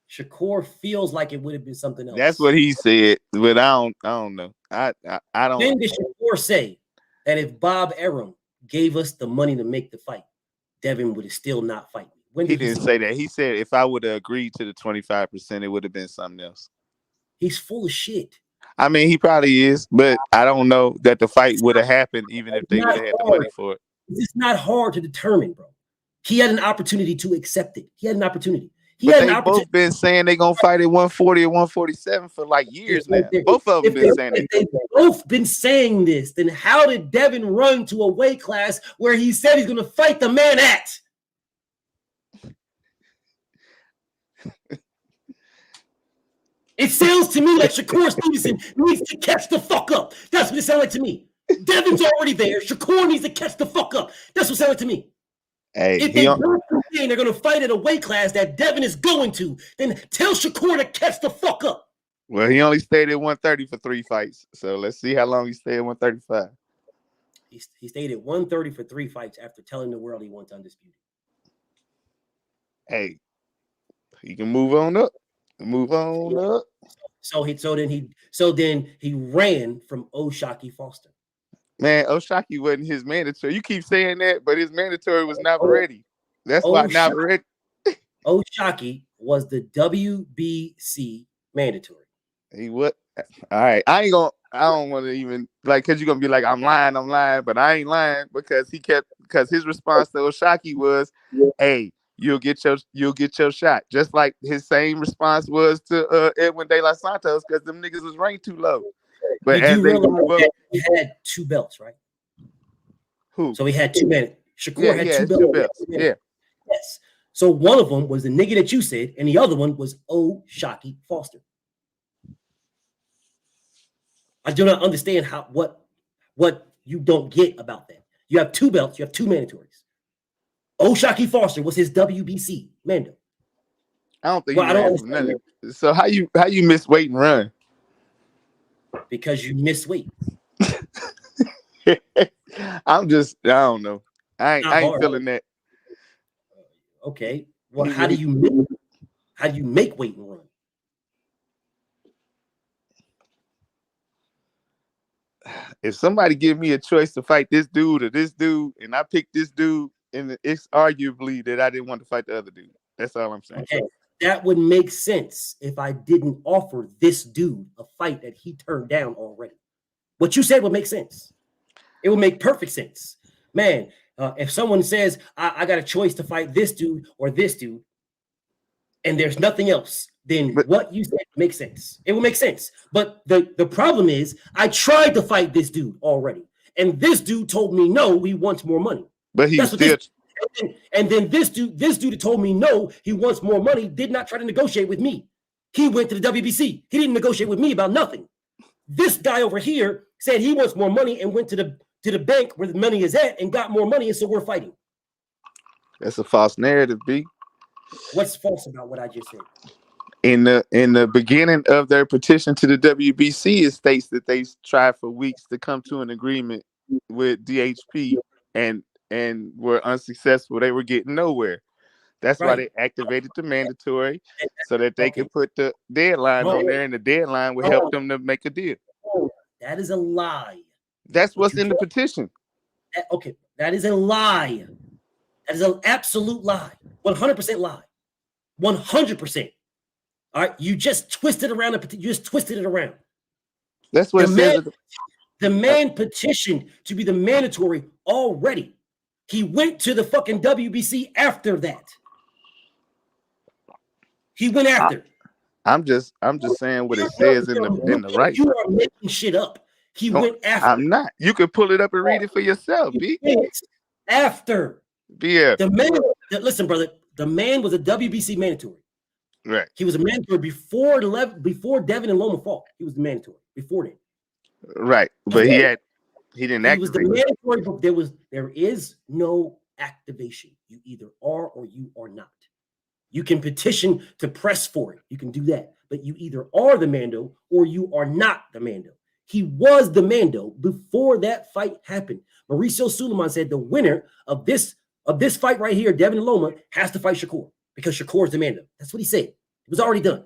Shakur feels like it would have been something else. That's what he said, but I don't know. I don't. When did Shakur say that if Bob Arum gave us the money to make the fight, Devin would have still not fight me? He didn't say that. He said if I would have agreed to the 25%, it would have been something else. He's full of shit. I mean, he probably is, but I don't know that the fight would have happened even if they would have had the money for it. It's not hard to determine, bro. He had an opportunity to accept it. He had an opportunity. They both been saying they're going to fight at 140 or 147 for like years now. Both of them been saying it. They've both been saying this. Then how did Devin run to a weight class where he said he's going to fight the man at? It sounds to me like Shakur Stevenson needs to catch the fuck up. That's what it sounds like to me. Devin's already there. Shakur needs to catch the fuck up. That's what sounded to me. Hey, If they're going to fight in a weight class that Devin is going to, then tell Shakur to catch the fuck up. Well, he only stayed at 130 for 3 fights. So let's see how long he stayed at 135. He stayed at 130 for 3 fights after telling the world he wants undisputed. Hey, he can move on up. Move on up. So then he ran from O'Shaquie Foster. Man, O'Shaquie wasn't his mandatory. You keep saying that, but his mandatory was not ready. That's why not ready. O'Shaquie was the WBC mandatory. He what? All right. I don't want to even because you're gonna be like, I'm lying, but I ain't lying because his response to O'Shaquie was, hey, you'll get your shot. Just like his same response was to Edwin De Los Santos because them niggas was ranked too low. But as they move up, he had 2 belts, right? Who? So he had 2 men. Shakur had 2 belts. Yeah. Yes. So one of them was the nigga that you said, and the other one was O'Shaquie Foster. I do not understand what you don't get about that. You have 2 belts, you have 2 mandatories. O'Shaquie Foster was his WBC Mando. I don't think nothing. So how you miss weight and run? Because you miss weight. I don't know. I ain't feeling that. Okay. Well, how do you make weight and run? If somebody give me a choice to fight this dude or this dude, and I pick this dude, and it's arguably that I didn't want to fight the other dude. That's all I'm saying. Okay. That would make sense if I didn't offer this dude a fight that he turned down already. What you said would make sense. It would make perfect sense. Man, if someone says, I got a choice to fight this dude or this dude, and there's nothing else, then what you said makes sense. It will make sense. But the problem is I tried to fight this dude already. And this dude told me no, he wants more money. But he's still... And then this dude that told me no, he wants more money, did not try to negotiate with me. He went to the WBC. He didn't negotiate with me about nothing. This guy over here said he wants more money and went to the bank where the money is at and got more money, and so we're fighting. That's a false narrative, B. What's false about what I just said? In the beginning of their petition to the WBC, it states that they tried for weeks to come to an agreement with DHP and were unsuccessful. They were getting nowhere. That's why they activated the mandatory so that they could put the deadline on there, and the deadline would help them to make a deal. That is a lie. That's what's in the petition. That is a lie. That is an absolute lie. 100% lie. 100%. All right, you just twisted around. You just twisted it around. That's what it says. The man petitioned to be the mandatory already. He went to the fucking WBC after that. He went after. I'm just saying what it says in the right. You are making shit up. He went after. I'm not. You can pull it up and read it for yourself, B. After. Yeah. The man. Listen, brother. The man was a WBC mandatory. Right. He was a mandatory before Devin and Loma fought. He was the mandatory before that. Right, but he didn't activate. He was the mandatory, but there is no activation. You either are or you are not. You can petition to press for it. You can do that, but you either are the Mando or you are not the Mando. He was the Mando before that fight happened. Mauricio Suleiman said the winner of this fight right here, Devin and Loma, has to fight Shakur because Shakur is the Mando. That's what he said. It was already done.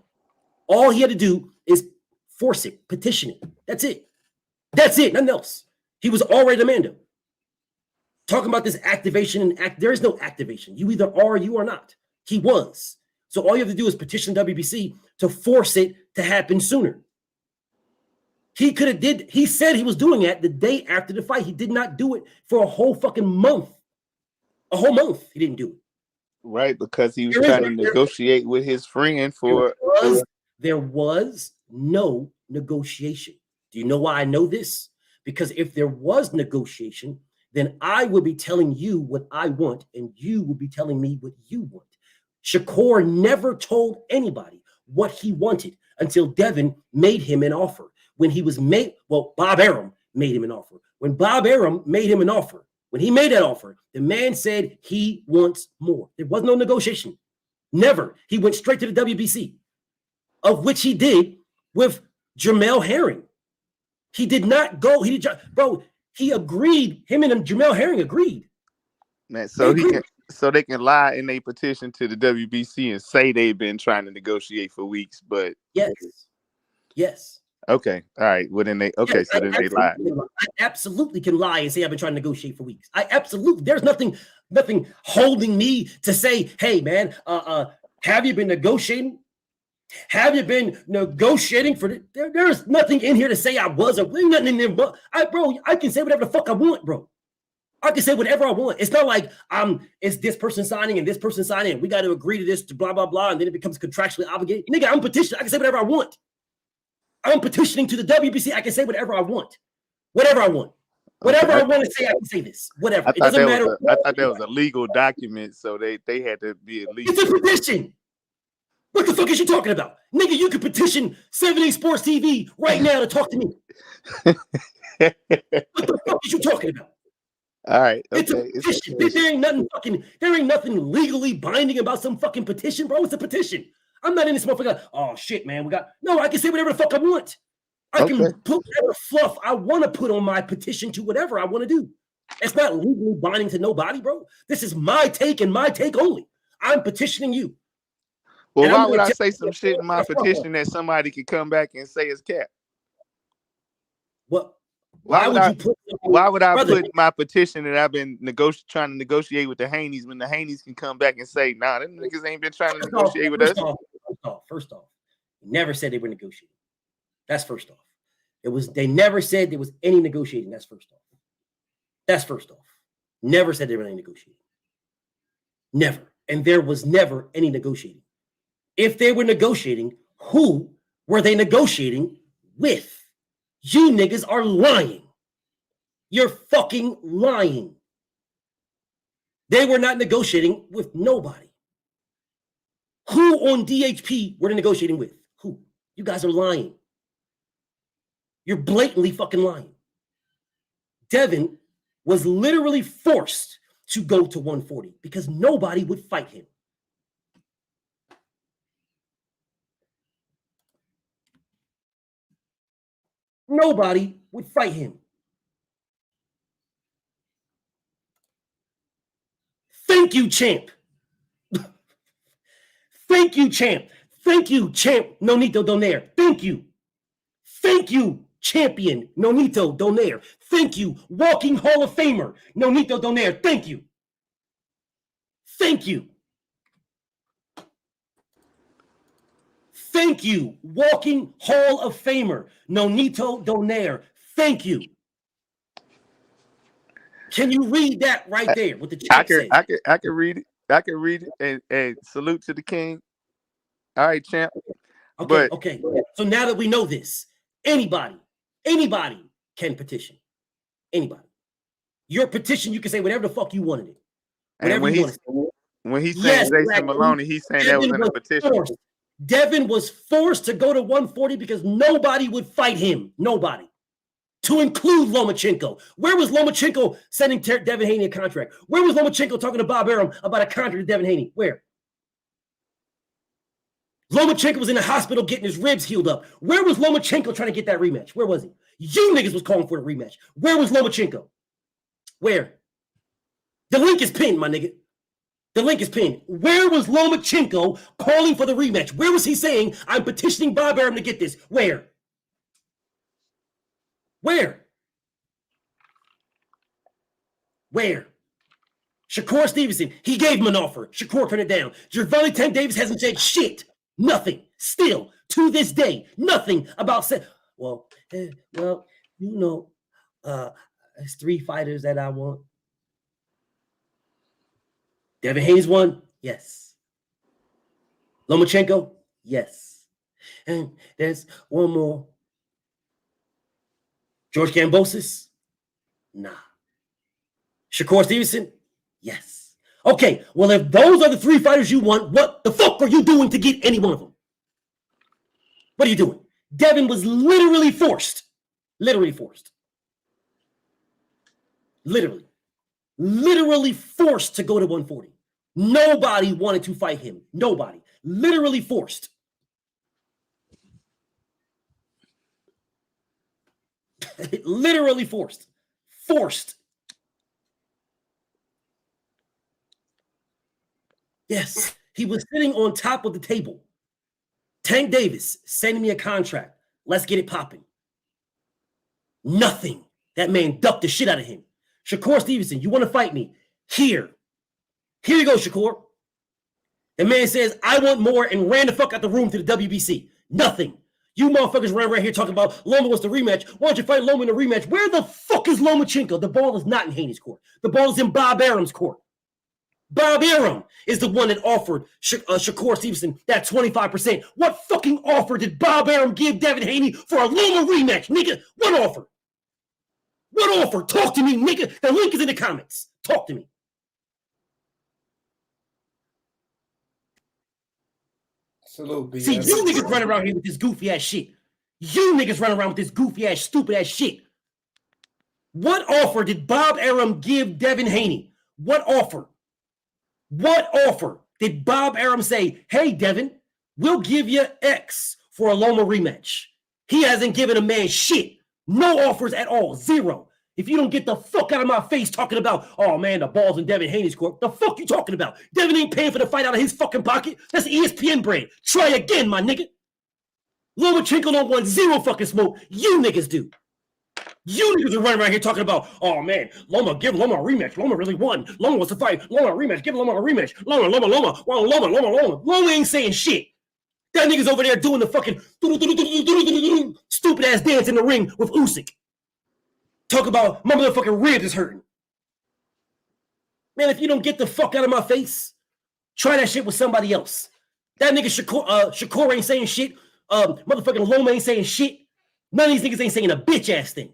All he had to do is force it, petition it. That's it. That's it. Nothing else. He was already the Mando. Talking about this activation there is no activation. You either are or you are not. He was. So all you have to do is petition WBC to force it to happen sooner. He said he was doing that the day after the fight. He did not do it for a whole fucking month. A whole month he didn't do it. Right, because he was trying to negotiate with his friend for... There was no negotiation. Do you know why I know this? Because if there was negotiation, then I would be telling you what I want, and you would be telling me what you want. Shakur never told anybody what he wanted until Devin made him an offer. When he was Bob Arum made him an offer. When Bob Arum made him an offer, when he made that offer, the man said he wants more. There was no negotiation. Never. He went straight to the WBC, of which he did with Jamel Herring. He did not go. He did, bro. He agreed. Him and Jamel Herring agreed. Man, so they can lie in a petition to the WBC and say they've been trying to negotiate for weeks, but yes. Okay, all right. Well, then they they lie. I absolutely can lie and say I've been trying to negotiate for weeks. I absolutely. There's nothing holding me to say, hey man, have you been negotiating? Have you been negotiating for the, there's nothing in here to say I was, or nothing in there, but I can say whatever the fuck I want, bro. I can say whatever I want. It's not like it's this person signing and this person signing, and we got to agree to this to blah blah blah, and then it becomes contractually obligated. Nigga, I'm petitioning. I can say whatever I want. I'm petitioning to the WBC. I can say whatever I want. Whatever I want. Whatever I want to say, I can say this. Whatever. It doesn't matter. I thought that was a legal document, so they had to be at least. It's a petition. What the fuck is you talking about? Nigga, you could petition 78 Sports TV right now to talk to me. What the fuck is you talking about? All right. Okay. It's a petition. There ain't nothing legally binding about some fucking petition, bro. It's a petition. I'm not in this motherfucker. Oh shit, man. I can say whatever the fuck I want. I can put whatever fluff I want to put on my petition to whatever I want to do. It's not legally binding to nobody, bro. This is my take and my take only. I'm petitioning you. Well, why would I say some shit in my petition that somebody could come back and say is cap? What? Why would I put my petition that I've been trying to negotiate with the Haneys when the Haneys can come back and say, nah, them niggas ain't been trying to negotiate with us? First off, never said they were negotiating. That's first off. They never said there was any negotiating. That's first off. Never said there was any negotiating. Never. And there was never any negotiating. If they were negotiating, who were they negotiating with? You niggas are lying. You're fucking lying. They were not negotiating with nobody. Who on DHP were they negotiating with? Who? You guys are lying. You're blatantly fucking lying. Devin was literally forced to go to 140 because nobody would fight him. Nobody would fight him. Thank you, champ. Thank you, champ. Thank you, champ. Nonito Donaire. Thank you. Thank you, champion. Nonito Donaire. Thank you, walking Hall of Famer. Nonito Donaire. Thank you. Thank you. Thank you, walking Hall of Famer, Nonito Donaire. Thank you. Can you read that right there? What the chat says? I can read it. I can read it and salute to the king. All right, champ. Okay. So now that we know this, anybody can petition. Anybody. Your petition, you can say whatever the fuck you wanted it. Whatever you want to say. When he said Jason Maloney, he's saying that was in a petition. Devin was forced to go to 140 because nobody would fight him. Nobody. To include Lomachenko. Where was Lomachenko sending Devin Haney a contract? Where was Lomachenko talking to Bob Arum about a contract with Devin Haney? Where? Lomachenko was in the hospital getting his ribs healed up. Where was Lomachenko trying to get that rematch? Where was he? You niggas was calling for the rematch. Where was Lomachenko? Where? The link is pinned, my nigga. The link is pinned. Where was Lomachenko calling for the rematch? Where was he saying, I'm petitioning Bob Arum to get this? Where? Where? Shakur Stevenson, he gave him an offer. Shakur turned it down. Gervonta Tank Davis hasn't said shit. Nothing. Still, to this day, nothing about there's 3 fighters that I want. Devin Haney's one? Yes. Lomachenko? Yes. And there's one more. George Kambosos? Nah. Shakur Stevenson? Yes. Okay, well, if those are the 3 fighters you want, what the fuck are you doing to get any one of them? What are you doing? Devin was literally forced. Literally forced. Literally forced to go to 140. Nobody wanted to fight him. Nobody. Literally forced. Literally forced. Forced. Yes. He was sitting on top of the table. Tank Davis sending me a contract. Let's get it popping. Nothing. That man ducked the shit out of him. Shakur Stevenson, you want to fight me? Here you go, Shakur. The man says, I want more, and ran the fuck out the room to the WBC. Nothing. You motherfuckers ran right here talking about Loma wants the rematch. Why don't you fight Loma in the rematch? Where the fuck is Lomachenko? The ball is not in Haney's court. The ball is in Bob Arum's court. Bob Arum is the one that offered Shakur Stevenson that 25%. What fucking offer did Bob Arum give Devin Haney for a Loma rematch, nigga? What offer? What offer? Talk to me, nigga. The link is in the comments. Talk to me. Salute, BS. See, you niggas running around here with this goofy ass shit. You niggas running around with this goofy ass, stupid ass shit. What offer did Bob Arum give Devin Haney? What offer? What offer did Bob Arum say, hey, Devin, we'll give you X for a Loma rematch? He hasn't given a man shit. No offers at all. Zero. If you don't get the fuck out of my face talking about, oh, man, the ball's in Devin Haney's court, the fuck you talking about? Devin ain't paying for the fight out of his fucking pocket. That's ESPN bread. Try again, my nigga. Lomachenko don't want zero fucking smoke. You niggas do. You niggas are running around here talking about, oh, man, Loma, give Loma a rematch. Loma really won. Loma wants to fight. Loma a rematch. Give Loma a rematch. Loma. Loma ain't saying shit. That nigga's over there doing the fucking stupid ass dance in the ring with Usyk. Talk about my motherfucking ribs is hurting. Man, if you don't get the fuck out of my face, try that shit with somebody else. That nigga Shakur ain't saying shit. Motherfucking Loma ain't saying shit. None of these niggas ain't saying a bitch ass thing.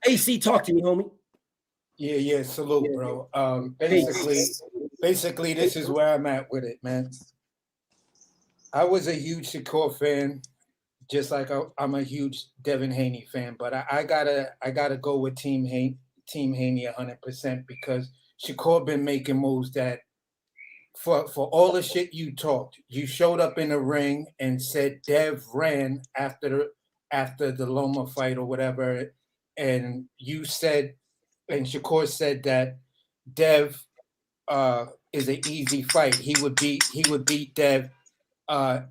AC, talk to me, homie. Yeah, salute, bro. Basically, this is where I'm at with it, man. I was a huge Shakur fan, just like I'm a huge Devin Haney fan, but I gotta go with Team Haney 100% because Shakur been making moves that for all the shit you talked, you showed up in the ring and said Dev ran after the Loma fight or whatever, and you said, and Shakur said that Dev is an easy fight. He would beat Dev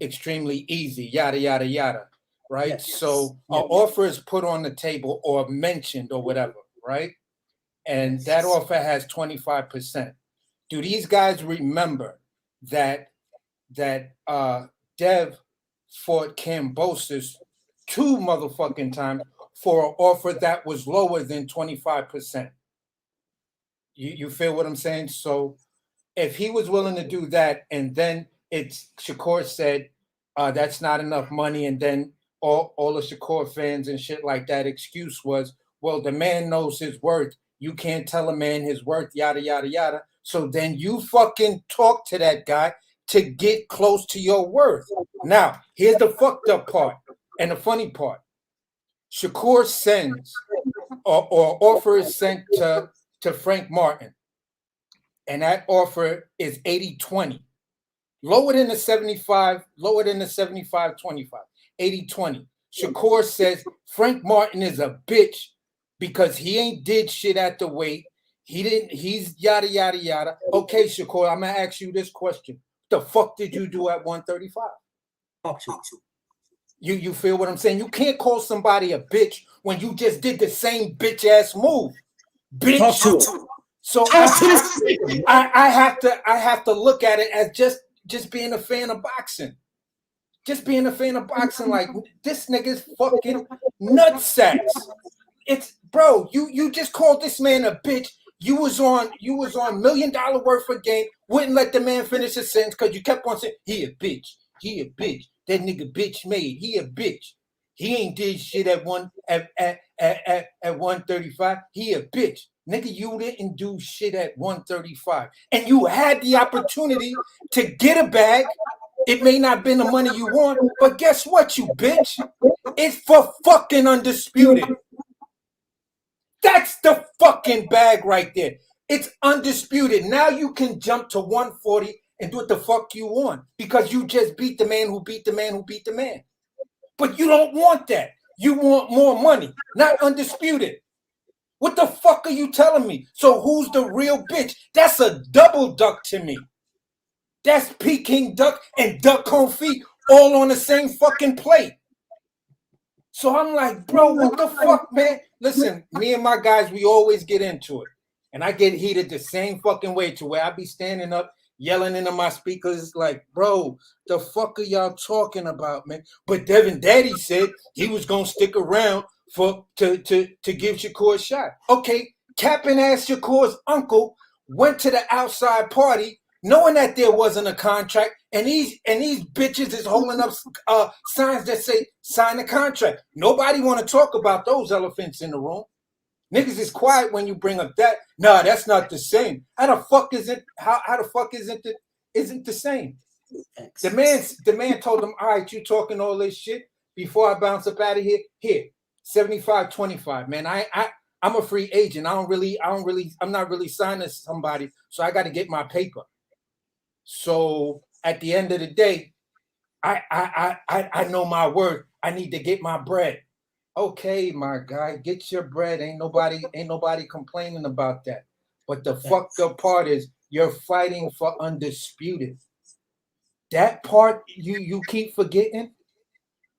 extremely easy. Yada yada yada. Right. Yes. So an offer is put on the table or mentioned or whatever. Right. And that offer has 25%. Do these guys remember that Dev fought Kambosos 2 motherfucking times for an offer that was lower than 25%? You feel what I'm saying? So if he was willing to do that, and then Shakur said that's not enough money, and then all the Shakur fans and shit like that excuse was, well, the man knows his worth. You can't tell a man his worth, yada, yada, yada. So then you fucking talk to that guy to get close to your worth. Now, here's the fucked up part and the funny part. Shakur sends or offer is sent to Frank Martin, and that offer is 80-20. Lower than the 75, 25, 80-20. Shakur says Frank Martin is a bitch because he ain't did shit at the weight. He's yada, yada, yada. Okay, Shakur, I'm going to ask you this question. The fuck did you do at 135? You feel what I'm saying? You can't call somebody a bitch when you just did the same bitch ass move. Bitch. So I have to look at it as just being a fan of boxing. Just being a fan of boxing, like this nigga's fucking nutsacks. It's bro, you just called this man a bitch. You was on $1 million worth of game, wouldn't let the man finish his sentence because you kept on saying he a bitch. That nigga bitch made. He a bitch. He ain't did shit at 135. He a bitch. Nigga, you didn't do shit at 135. And you had the opportunity to get a bag. It may not have been the money you want, but guess what, you bitch? It's for fucking undisputed. That's the fucking bag right there. It's undisputed. Now you can jump to 140 and do what the fuck you want because you just beat the man who beat the man who beat the man. But you don't want that. You want more money, not undisputed. What the fuck are you telling me? So who's the real bitch? That's a double duck to me. That's Peking duck and duck confit all on the same fucking plate. So I'm like, bro, what the fuck, man? Listen, me and my guys, we always get into it. And I get heated the same fucking way to where I be standing up, yelling into my speakers like, bro, the fuck are y'all talking about, man? But Devin Daddy said he was going to stick around to give Shakur a shot. Okay, capping ass Shakur's uncle went to the outside party knowing that there wasn't a contract, and these bitches is holding up signs that say sign the contract. Nobody want to talk about those elephants in the room. Niggas is quiet when you bring up that. Nah, that's not the same. How the fuck is it? How the fuck isn't the same? The man told him, all right, you talking all this shit before I bounce up out of here. Here, 75-25, man. I'm a free agent. I'm not really signing somebody, so I got to get my paper. So at the end of the day, I know my word. I need to get my bread. Okay, my guy, get your bread. Ain't nobody complaining about that. But the fucked up part is you're fighting for undisputed. That part you keep forgetting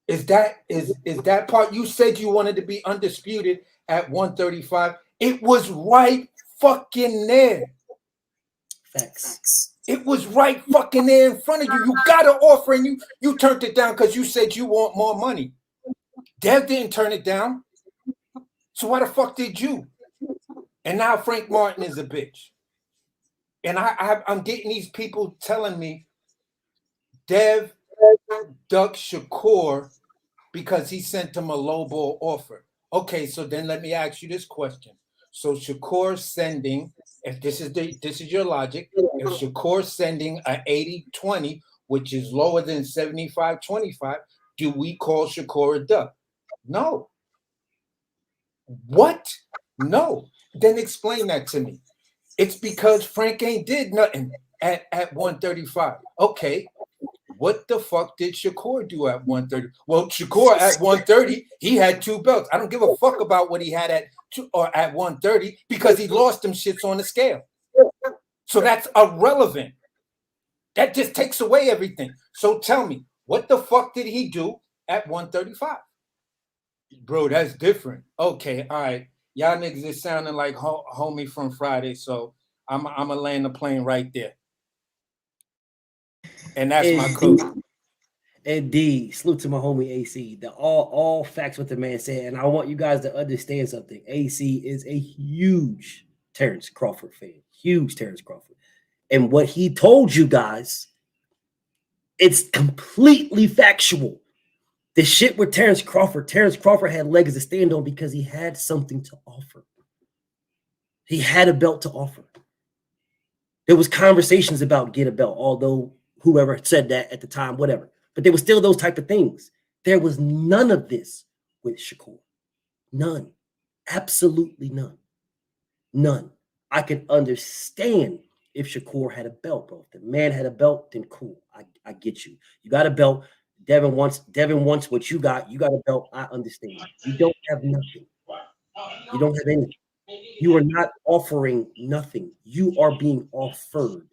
is that part. You said you wanted to be undisputed at 135. It was right fucking there. Facts. It was right fucking there in front of you. You got an offer and you turned it down because you said you want more money. Dev didn't turn it down. So why the fuck did you? And now Frank Martin is a bitch. And I'm getting these people telling me Dev ducked Shakur because he sent him a lowball offer. Okay, so then let me ask you this question. So Shakur sending, if this is your logic, if Shakur sending a 80-20, which is lower than 75-25, do we call Shakur a duck? No. What? No. Then explain that to me. It's because Frank ain't did nothing at 135. Okay. What the fuck did Shakur do at 130? Well, Shakur at 130, he had 2 belts. I don't give a fuck about what he had at 130 because he lost them shits on the scale. So that's irrelevant. That just takes away everything. So tell me, what the fuck did he do at 135? Bro, that's different. Okay, all right. Y'all niggas is sounding like homie from Friday, so I'm going to land the plane right there. And that's my coach. Indeed. Salute to my homie AC. All facts what the man said. And I want you guys to understand something. AC is a huge Terrence Crawford fan. Huge Terrence Crawford. And what he told you guys, it's completely factual. The shit with Terrence Crawford had legs to stand on because he had something to offer. He had a belt to offer. There was conversations about get a belt, although whoever said that at the time, whatever. But there was still those type of things. There was none of this with Shakur. None. Absolutely none. None. I could understand if Shakur had a belt, bro. If the man had a belt, then cool. I get you. You got a belt. Devin wants what you got. You got a belt. I understand. You don't have nothing. You don't have anything. You are not offering nothing. You are being offered.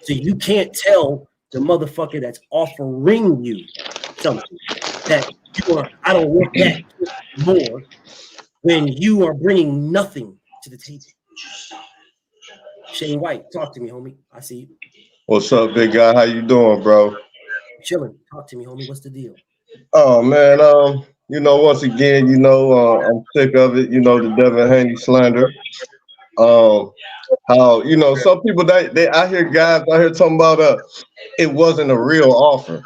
So you can't tell the motherfucker that's offering you something that I don't want that more when you are bringing nothing to the table. Shane White, talk to me, homie. I see you. What's up, big guy? How you doing, bro? Chilling. Talk to me, homie. What's the deal? Oh man, once again, I'm sick of it. The Devin Haney slander. How some people I hear guys out here talking about it wasn't a real offer,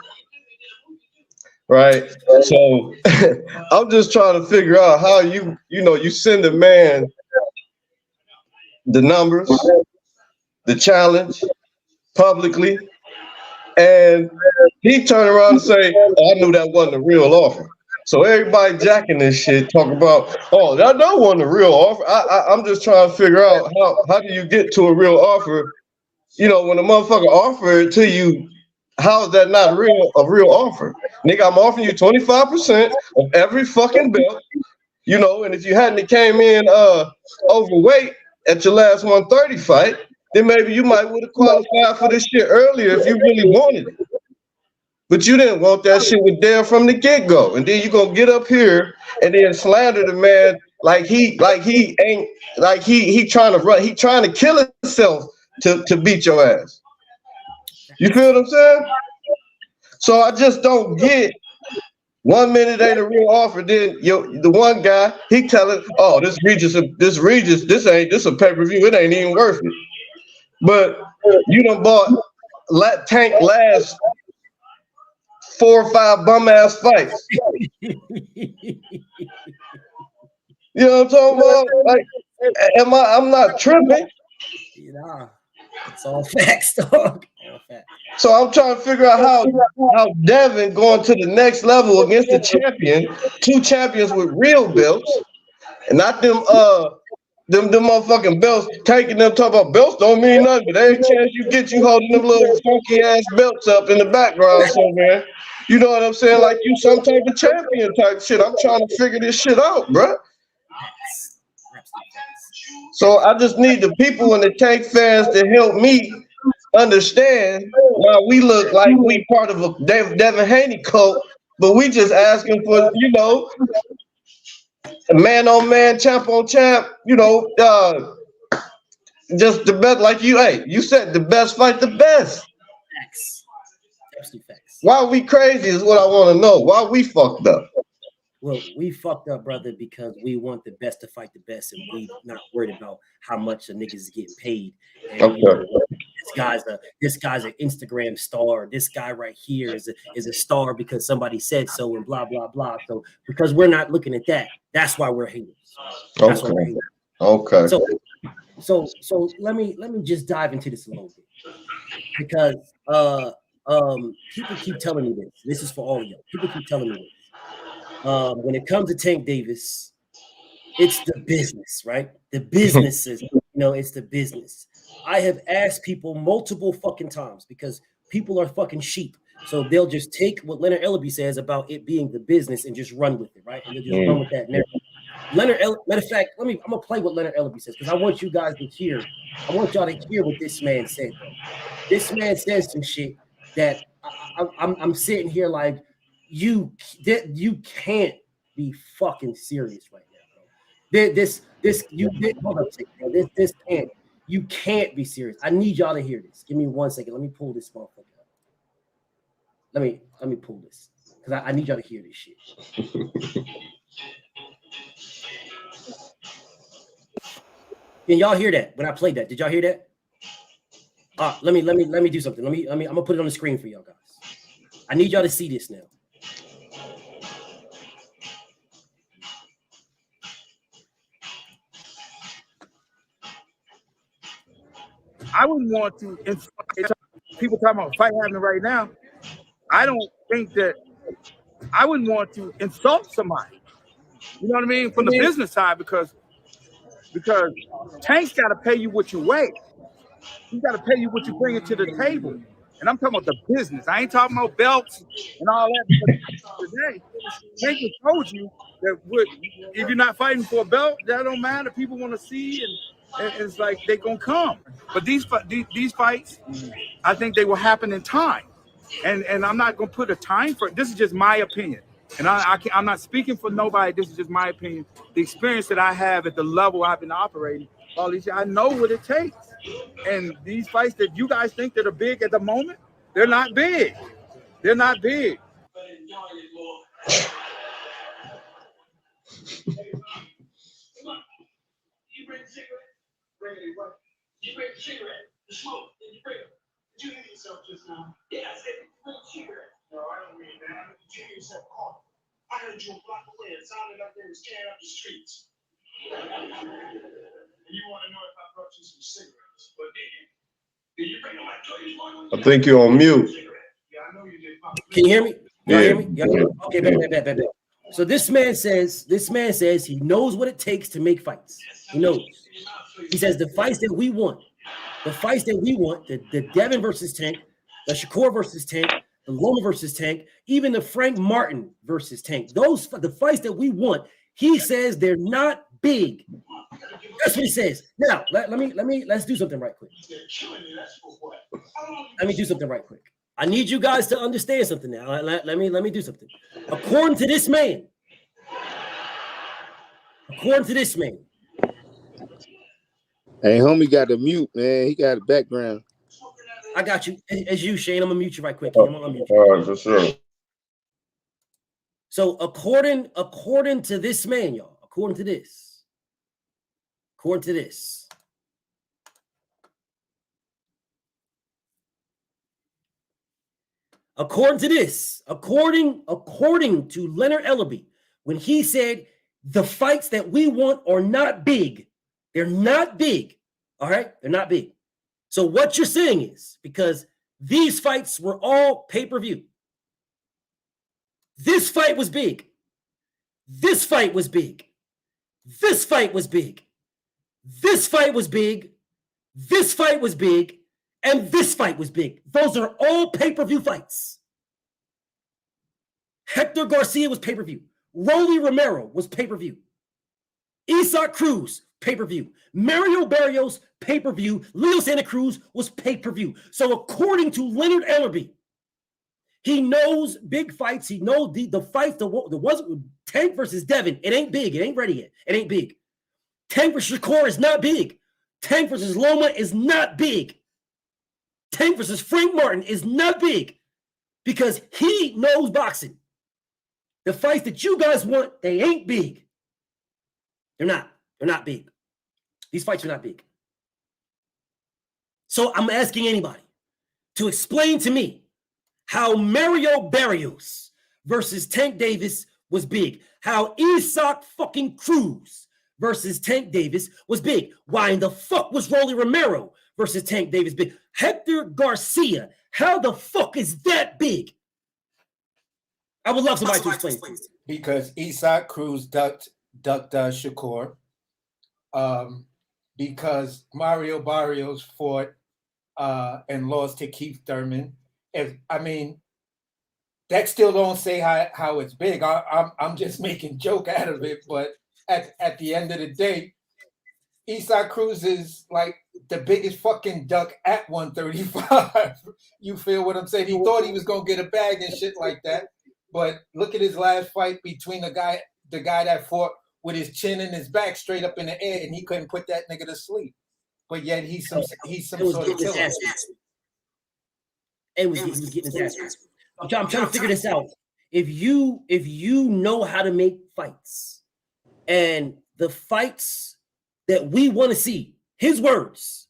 right? So I'm just trying to figure out how you send a man the numbers, the challenge publicly, and he turned around and say, "Oh, I knew that wasn't a real offer." So everybody jacking this shit, talking about, oh, that wasn't a real offer. I'm just trying to figure out how do you get to a real offer? You know, when a motherfucker offer it to you, how is that not a real offer? Nigga, I'm offering you 25% of every fucking belt, you know, and if you hadn't came in overweight at your last 130 fight, then maybe you might would have qualified for this shit earlier if you really wanted it. But you didn't want that shit with Dale from the get-go. And then you gonna get up here and then slander the man like he trying to run, he trying to kill himself to beat your ass. You feel what I'm saying? So I just don't get 1 minute ain't a real offer. Then the one guy, he telling, oh, this a pay-per-view, it ain't even worth it. But you done bought Tank last 4 or 5 bum ass fights. You know what I'm talking about? Like, I'm not tripping. Nah, it's all facts, dog. All facts. So I'm trying to figure out how Devin going to the next level against the champion, 2 champions with real belts, and not them motherfucking belts, taking them, talking about belts don't mean nothing, but every chance you get, you holding them little funky ass belts up in the background somewhere. You know what I'm saying? Like you some type of champion type shit. I'm trying to figure this shit out, bruh. So I just need the people and the Tank fans to help me understand why we look like we part of a Devin Haney cult, but we just asking for, you know, man on man, champ on champ, you know, just the best, like you said, the best fight the best. Facts. Absolute facts. Why we crazy is what I want to know. Why we fucked up? Well, we fucked up, brother, because we want the best to fight the best, and we not worried about how much the niggas is getting paid. And, okay. You know, this guy's an Instagram star. This guy right here is a star because somebody said so, and blah blah blah. So because we're not looking at that, that's why we're haters. That's why we're haters. Okay. So let me just dive into this a little bit, because people keep telling me this. This is for all of y'all. People keep telling me this. When it comes to Tank Davis, it's the business, right? The businesses, you know, it's the business. I have asked people multiple fucking times because people are fucking sheep. So they'll just take what Leonard Ellaby says about it being the business and just run with it, right? And they'll just run with that narrative. Matter of fact, I'm gonna play what Leonard Ellaby says because I want you guys to hear. I want y'all to hear what this man said, bro. This man says some shit that I'm sitting here like, you can't be fucking serious right now, bro. You can't be serious. I need y'all to hear this. Give me 1 second. Let me pull this motherfucker up. Let me pull this because I need y'all to hear this shit. Can y'all hear that when I played that? Did y'all hear that? Let me do something. I'm gonna put it on the screen for y'all guys. I need y'all to see this now. I wouldn't want to, people talking about a fight happening right now. I don't think that I wouldn't want to insult somebody. You know what I mean? From the business side, because Tank's got to pay you what you weigh. He's got to pay you what you bring to the table. And I'm talking about the business. I ain't talking about belts and all that. Today, Tank has told you that if you're not fighting for a belt, that don't matter. People want to see, and it's like they're gonna come. But these fights, I think they will happen in time. And I'm not gonna put a time for it. This is just my opinion. And I'm not speaking for nobody. This is just my opinion. The experience that I have at the level I've been operating all these years, I know what it takes. And these fights that you guys think that are big at the moment, they're not big. They're not big. You bring the cigarette, the smoke, and you bring it. Did you hear yourself just now? Yeah, I said bring the cigarette. No, I don't mean that. Did you hear yourself cough? I heard you a block away. It sounded like they was tearing up the streets. And you want to know if I brought you some cigarettes? But did you bring them? I told you one. I think you're on mute. Yeah, I know you did. Can you hear me? Y'all Yeah. hear me? Y'all hear me? Okay, bet. So this man says he knows what it takes to make fights. He knows. He says the fights that we want, the Devin versus Tank, the Shakur versus Tank, the Loma versus Tank, even the Frank Martin versus Tank, the fights that we want, he says they're not big. That's what he says. Now, let's do something right quick. Let me do something right quick. I need you guys to understand something now. Let me do something. According to this man, Hey, homie got the mute, man. He got a background. I got you. As you, Shane, I'm gonna mute you right quick. All right, for sure. So according to this man, y'all, according to this, according to Leonard Ellaby, when he said the fights that we want are not big, they're not big. All right, they're not big. So what you're saying is because these fights were all pay-per-view. This fight was big. This fight was big. This fight was big. This fight was big. This fight was big. And this fight was big. Those are all pay-per-view fights. Hector Garcia was pay-per-view. Rolly Romero was pay-per-view. Isaac Cruz, pay-per-view. Mario Barrios, pay-per-view. Leo Santa Cruz was pay-per-view. So according to Leonard Ellaby, he knows big fights. He knows the fight that was Tank versus Devin. It ain't big. It ain't ready yet. It ain't big. Tank versus Shakur is not big. Tank versus Loma is not big. Tank versus Frank Martin is not big because he knows boxing. The fights that you guys want, they ain't big. They're not. They're not big. These fights are not big. So I'm asking anybody to explain to me how Mario Barrios versus Tank Davis was big. How Isaac fucking Cruz versus Tank Davis was big. Why in the fuck was Rolly Romero versus Tank Davis big? Hector Garcia, how the fuck is that big? I would love somebody to explain it to me. Because Isaac Cruz ducked Shakur. Because Mario Barrios fought and lost to Keith Thurman. That still don't say how it's big. I'm just making joke out of it, but at the end of the day, Isaac Cruz is like the biggest fucking duck at 135. You feel what I'm saying? He thought he was gonna get a bag and shit like that, but look at his last fight between the guy that fought with his chin and his back straight up in the air, and he couldn't put that nigga to sleep. But yet he's some sort of killer. He was getting his ass. I'm trying to figure this out. If you know how to make fights, and the fights that we want to see, his words,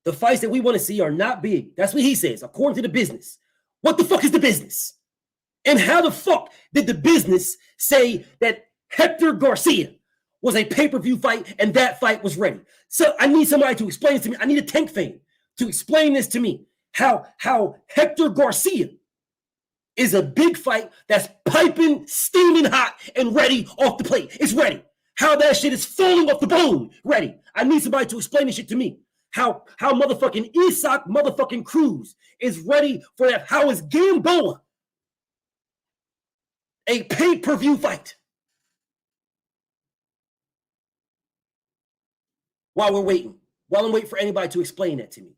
the fights that we want to see are not big. That's what he says, according to the business. What the fuck is the business? And how the fuck did the business say that Hector Garcia was a pay-per-view fight and that fight was ready? So I need somebody to explain this to me. I need a Tank fan to explain this to me. How Hector Garcia is a big fight that's piping, steaming hot and ready off the plate. It's ready. How that shit is falling off the bone, ready. I need somebody to explain this shit to me. How motherfucking Isaac motherfucking Cruz is ready for that. How is Gamboa a pay-per-view fight? While I'm waiting for anybody to explain that to me.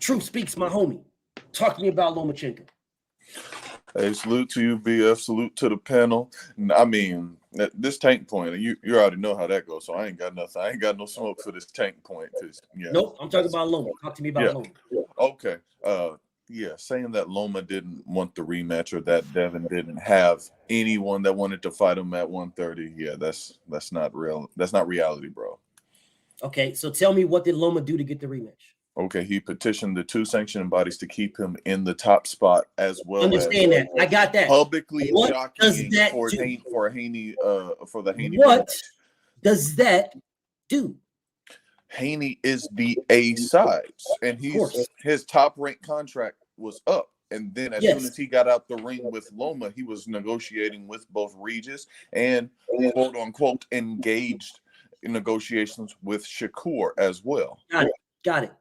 Truth speaks, my homie. Talk to me about Lomachenko. Hey, salute to you, BF. Salute to the panel. I mean, this Tank point, you already know how that goes, so I ain't got nothing. I ain't got no smoke for this Tank point. Nope, I'm talking about Loma. Talk to me about Loma. Okay. Saying that Loma didn't want the rematch or that Devin didn't have anyone that wanted to fight him at 130. Yeah, that's not real. That's not reality, bro. Okay, so tell me, what did Loma do to get the rematch? Okay, he petitioned the 2 sanctioning bodies to keep him in the top spot as well. Understand that. I got that. Publicly what jockeying does that for do? Haney for the Haney. What does that do? Haney is the A sides, and his top ranked contract was up. And then as Yes. soon as he got out the ring with Loma, he was negotiating with both Regis and quote unquote engaged in negotiations with Shakur as well. Got it.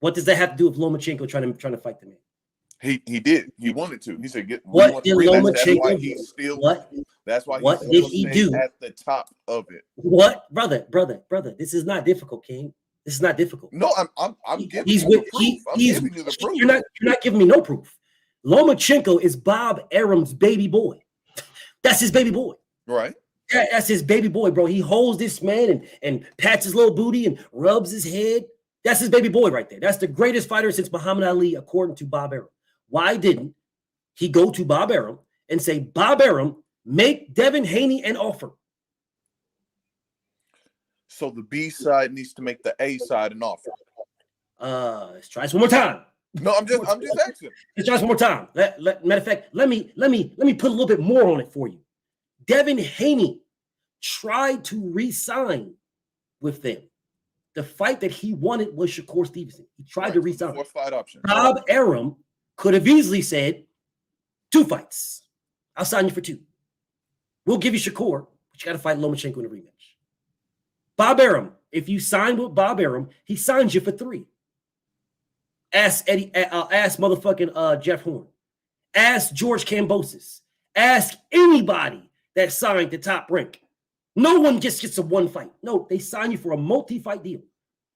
What does that have to do with Lomachenko trying to fight the man? He did. He wanted to. He said, What did Lomachenko do? That's why what did he do at the top of it? What, brother? This is not difficult, King. This is not difficult. No, I'm giving you the proof. I'm giving you the proof. You're not giving me no proof. Lomachenko is Bob Arum's baby boy. That's his baby boy. Right. That's his baby boy, bro. He holds this man and pats his little booty and rubs his head. That's his baby boy right there. That's the greatest fighter since Muhammad Ali, according to Bob Arum. Why didn't he go to Bob Arum and say, Bob Arum, make Devin Haney an offer? So the B side needs to make the A side an offer. Let's try this one more time. No, I'm just asking. Let's try this one more time. Matter of fact, let me put a little bit more on it for you. Devin Haney tried to re-sign with them. The fight that he wanted was Shakur Stevenson. He tried to re-sign. 4 fight option. Bob Arum could have easily said 2 fights. I'll sign you for 2. We'll give you Shakur, but you got to fight Lomachenko in a rematch. Bob Arum, if you sign with Bob Arum, he signs you for 3. Ask motherfucking Jeff Horn. Ask George Kambosos. Ask anybody that signed the Top Rank. No one just gets a 1 fight. No, they sign you for a multi-fight deal.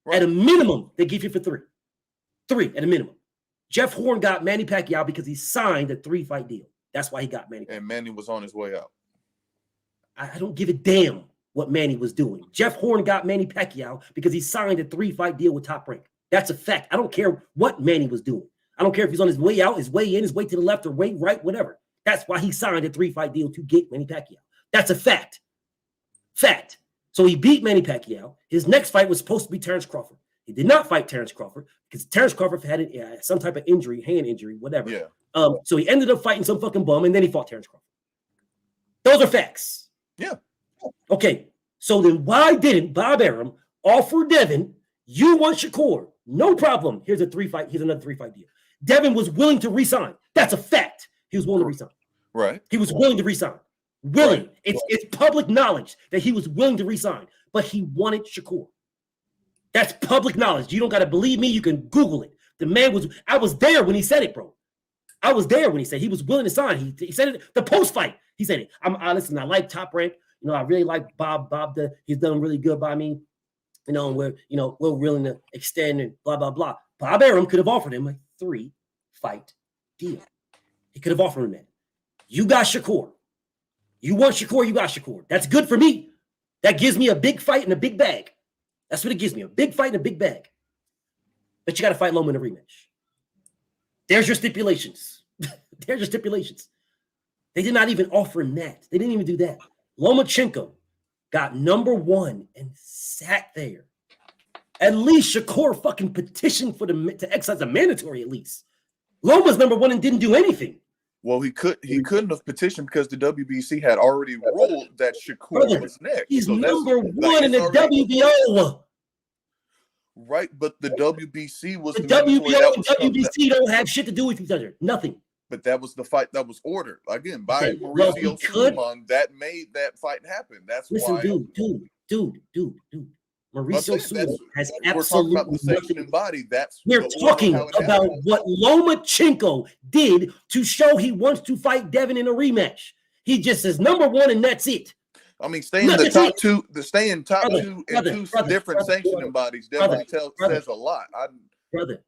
Right. At a minimum, they give you for 3. 3 at a minimum. Jeff Horn got Manny Pacquiao because he signed a 3-fight deal. That's why he got Manny Pacquiao. And Manny was on his way out. I don't give a damn what Manny was doing. Jeff Horn got Manny Pacquiao because he signed a 3-fight deal with Top Rank. That's a fact. I don't care what Manny was doing. I don't care if he's on his way out, his way in, his way to the left or way right, whatever. That's why he signed a 3-fight deal to get Manny Pacquiao. That's a fact. Fact. So he beat Manny Pacquiao. His next fight was supposed to be Terrence Crawford. He did not fight Terrence Crawford because Terrence Crawford had some type of injury, hand injury, whatever. Yeah. So he ended up fighting some fucking bum, and then he fought Terrence Crawford. Those are facts. Yeah. Okay. So then why didn't Bob Arum offer Devin, you want Shakur? No problem. Here's another 3-fight deal. Devin was willing to resign. That's a fact. He was willing to resign. Right. He was willing to resign. Willing. Right. It's public knowledge that he was willing to resign, but he wanted Shakur. That's public knowledge. You don't got to believe me. You can Google it. The man I was there when he said it, bro. I was there when he said he was willing to sign. He said it the post-fight. He said it. Listen, I like Top Rank. I really like Bob. He's done really good by me. And we're willing to extend and blah, blah, blah. Bob Arum could have offered him a 3-fight deal. He could have offered him that. You got Shakur. You want Shakur, you got Shakur. That's good for me. That gives me a big fight and a big bag. That's what it gives me, a big fight and a big bag. But you got to fight Loma in a rematch. There's your stipulations. There's your stipulations. They did not even offer him that. They didn't even do that. Lomachenko got number 1 and sat there. At least Shakur fucking petitioned to exercise a mandatory at least. Loma's number 1 and didn't do anything. Well, he couldn't have petitioned because the WBC had already ruled that Shakur was next. He's number 1 in the WBO. Right, but the WBC was the WBO and WBC don't have shit to do with each other. Nothing. But that was the fight that was ordered again by Mauricio Suleiman. That made that fight happen. That's why. Dude. Mauricio Suleiman has absolutely we're talking about the sanctioning body. We're talking about what Lomachenko did to show he wants to fight Devin in a rematch. He just says number 1 and that's it. I mean, staying in the top two, in two different sanctioning bodies definitely says a lot. Brother.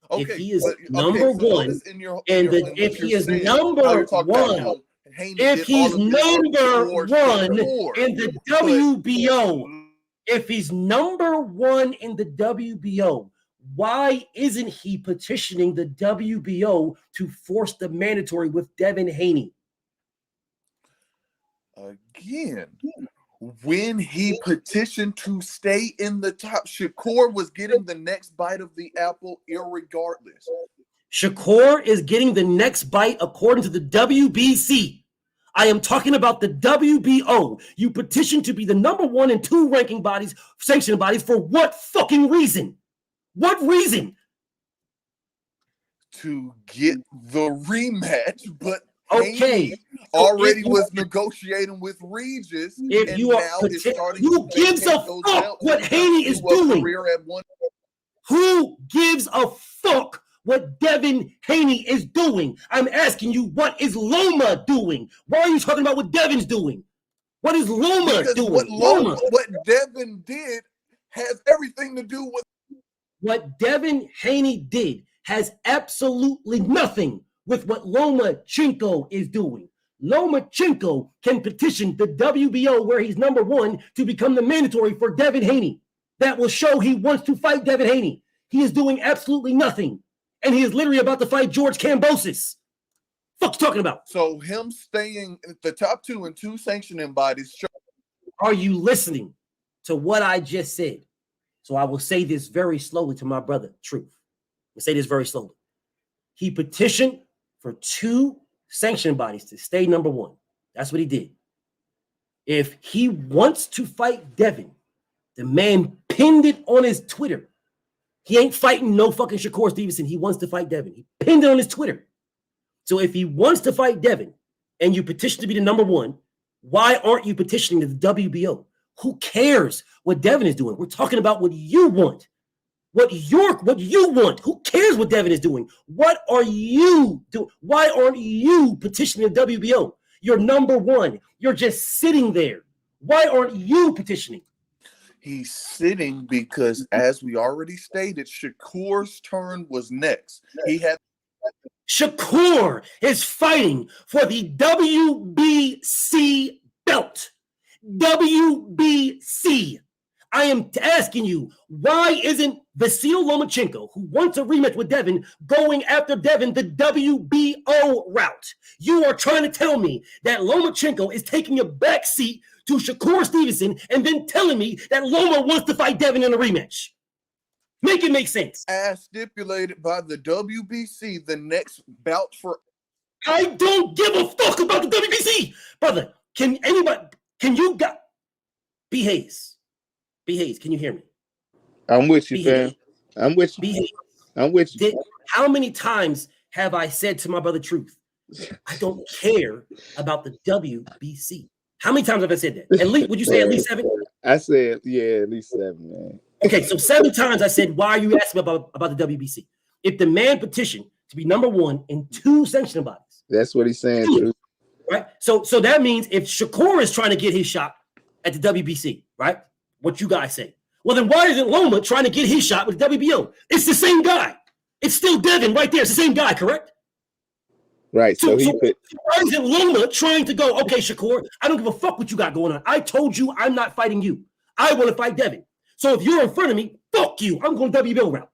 Okay, if he is number 1, if he is number 1, if he's number 1 in the WBO, if he's number 1 in the WBO, why isn't he petitioning the WBO to force the mandatory with Devin Haney? Again, when he petitioned to stay in the top, Shakur was getting the next bite of the apple irregardless. Shakur is getting the next bite according to the WBC. I am talking about the WBO. You petitioned to be the number 1 and 2 ranking bodies, sanctioning bodies, for what fucking reason? What reason? to get the rematch, but Okay, Haney already was negotiating with Regis, if and you are now is starting who to gives a vacate those fuck belts what and Haney is pursue a doing? career at one. Who gives a fuck what Devin Haney is doing? I'm asking you, what is Loma doing? Why are you talking about what Devin's doing? What is Loma Because doing? what Devin did has everything to do with what Devin Haney did has absolutely nothing with what Lomachenko is doing. Lomachenko can petition the WBO, where he's number one, to become the mandatory for Devin Haney. That will show he wants to fight Devin Haney. He is doing absolutely nothing. And he is literally about to fight George Kambosos. Fuck you talking about? So him staying at the top two and two sanctioning bodies. Are you listening to what I just said? So I will say this very slowly to my brother, Truth. I'll say this very slowly. He petitioned for two sanction bodies to stay number one. That's what he did. If he wants to fight Devin, the man pinned it on his Twitter. He ain't fighting no fucking Shakur Stevenson. He wants to fight Devin. He pinned it on his Twitter. So if he wants to fight Devin and you petition to be the number one, why aren't you petitioning to the WBO? Who cares what Devin is doing? We're talking about what you want. What you want. Who cares what Devin is doing? What are you doing? Why aren't you petitioning the WBO? You're number one. You're just sitting there. Why aren't you petitioning? He's sitting because, as we already stated, Shakur's turn was next. He had Shakur is fighting for the WBC belt. WBC. I am asking you, why isn't Vasil Lomachenko, who wants a rematch with Devin, going after Devin the WBO route? You are trying to tell me that Lomachenko is taking a backseat to Shakur Stevenson and then telling me that Loma wants to fight Devin in a rematch. Make it make sense. As stipulated by the WBC, the next bout for... I don't give a fuck about the WBC. Brother, can you B. Hayes, can you hear me? I'm with you, fam. I'm with you. I'm with you. How many times have I said to my brother Truth, I don't care about the WBC? How many times have I said that? At least, would you say at least 7? I said, yeah, at least 7, man. Okay, so 7 times I said, why are you asking about the WBC? If the man petitioned to be number one in 2 sanctioning bodies. That's what he's saying, Truth. Right? So that means if Shakur is trying to get his shot at the WBC, right? What you guys say. Well, then why isn't Loma trying to get his shot with the WBO? It's the same guy. It's still Devin right there. It's the same guy, correct? Right. So why isn't Loma trying to go, okay, Shakur, I don't give a fuck what you got going on. I told you I'm not fighting you. I want to fight Devin. So if you're in front of me, fuck you. I'm going WBO route.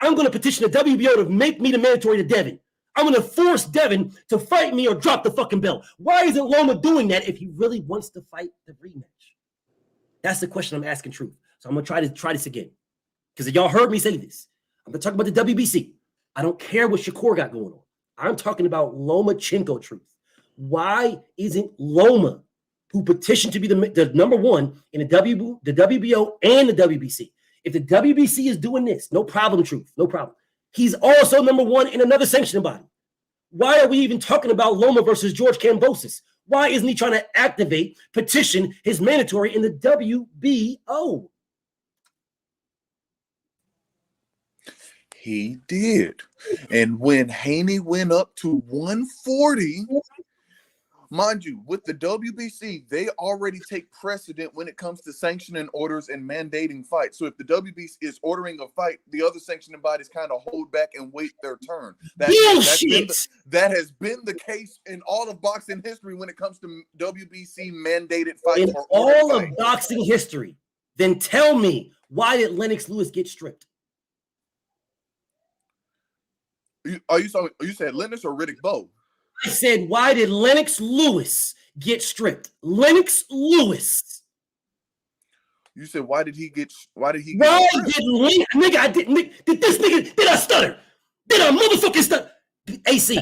I'm going to petition the WBO to make me the mandatory to Devin. I'm going to force Devin to fight me or drop the fucking belt. Why isn't Loma doing that if he really wants to fight the rematch? That's the question I'm asking, Truth. So I'm going to try this again. Because y'all heard me say this. I'm going to talk about the WBC. I don't care what Shakur got going on. I'm talking about Lomachenko, Truth. Why isn't Loma, who petitioned to be the number one in the WBO and the WBC? If the WBC is doing this, no problem, Truth, no problem. He's also number one in another sanctioning body. Why are we even talking about Loma versus George Kambosos? Why isn't he trying to petition his mandatory in the WBO? He did. And when Haney went up to 140, mind you, with the WBC, they already take precedent when it comes to sanctioning orders and mandating fights. So if the WBC is ordering a fight, the other sanctioning bodies kind of hold back and wait their turn. That has been the case in all of boxing history when it comes to WBC mandated fights. In all of boxing history, then tell me, why did Lennox Lewis get stripped? You said Lennox or Riddick Bowe? I said, why did Lennox Lewis get stripped? Lennox Lewis. You said, why did he get Did I stutter? Did I motherfucking stutter? AC,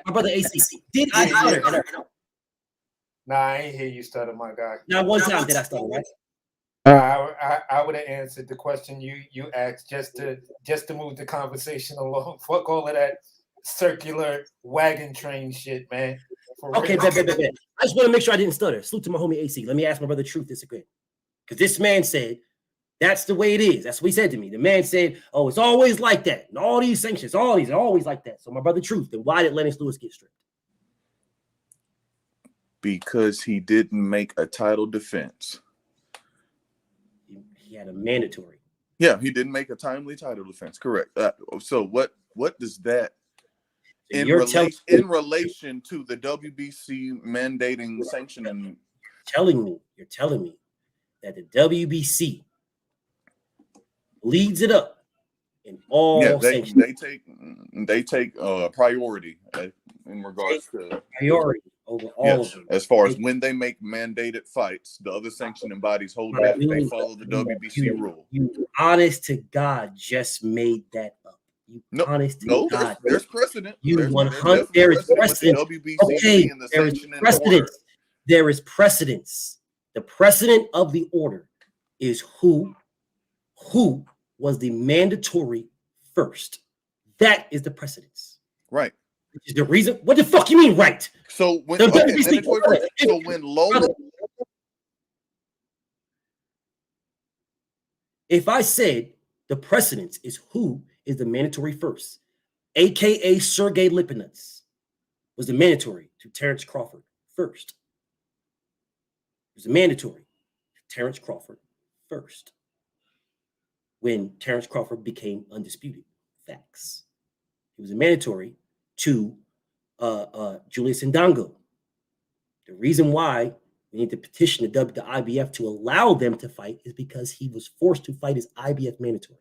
my brother AC. Did I stutter? Nah, I ain't hear you stutter, my guy. Not one time did I stutter, right? I would have answered the question you asked just to move the conversation along. Fuck all of that circular wagon train shit, man. Okay, bet. I just want to make sure I didn't stutter. Salute to my homie AC. Let me ask my brother Truth this again. Because this man said, that's the way it is. That's what he said to me. The man said, oh, it's always like that. And all these sanctions, all these are always like that. So my brother Truth, then why did Lennox Lewis get stripped? Because he didn't make a title defense. He had a mandatory. Yeah, he didn't make a timely title defense. Correct. So what does that in relation to the WBC mandating sanctioning? You're telling me that the WBC leads it up in all sanctions. They take priority in regards to priority over all of them. As far as when they make mandated fights, the other sanctioning bodies hold back. They follow the WBC rule. You honest to God just made that up. Honest to God. There's precedent. There is precedent. Okay, there is precedent. There is precedence. The precedent of the order is who was the mandatory first. That is the precedence. Right. Which is the reason. What the fuck you mean, right? So when Lola, if I said the precedence is who is the mandatory first, aka Sergey Lipinets was the mandatory to Terrence Crawford first. It was a mandatory to Terrence Crawford first. When Terrence Crawford became undisputed. Facts. It was a mandatory to Julius Ndongo. The reason why we need to petition the IBF to allow them to fight is because he was forced to fight his IBF mandatory.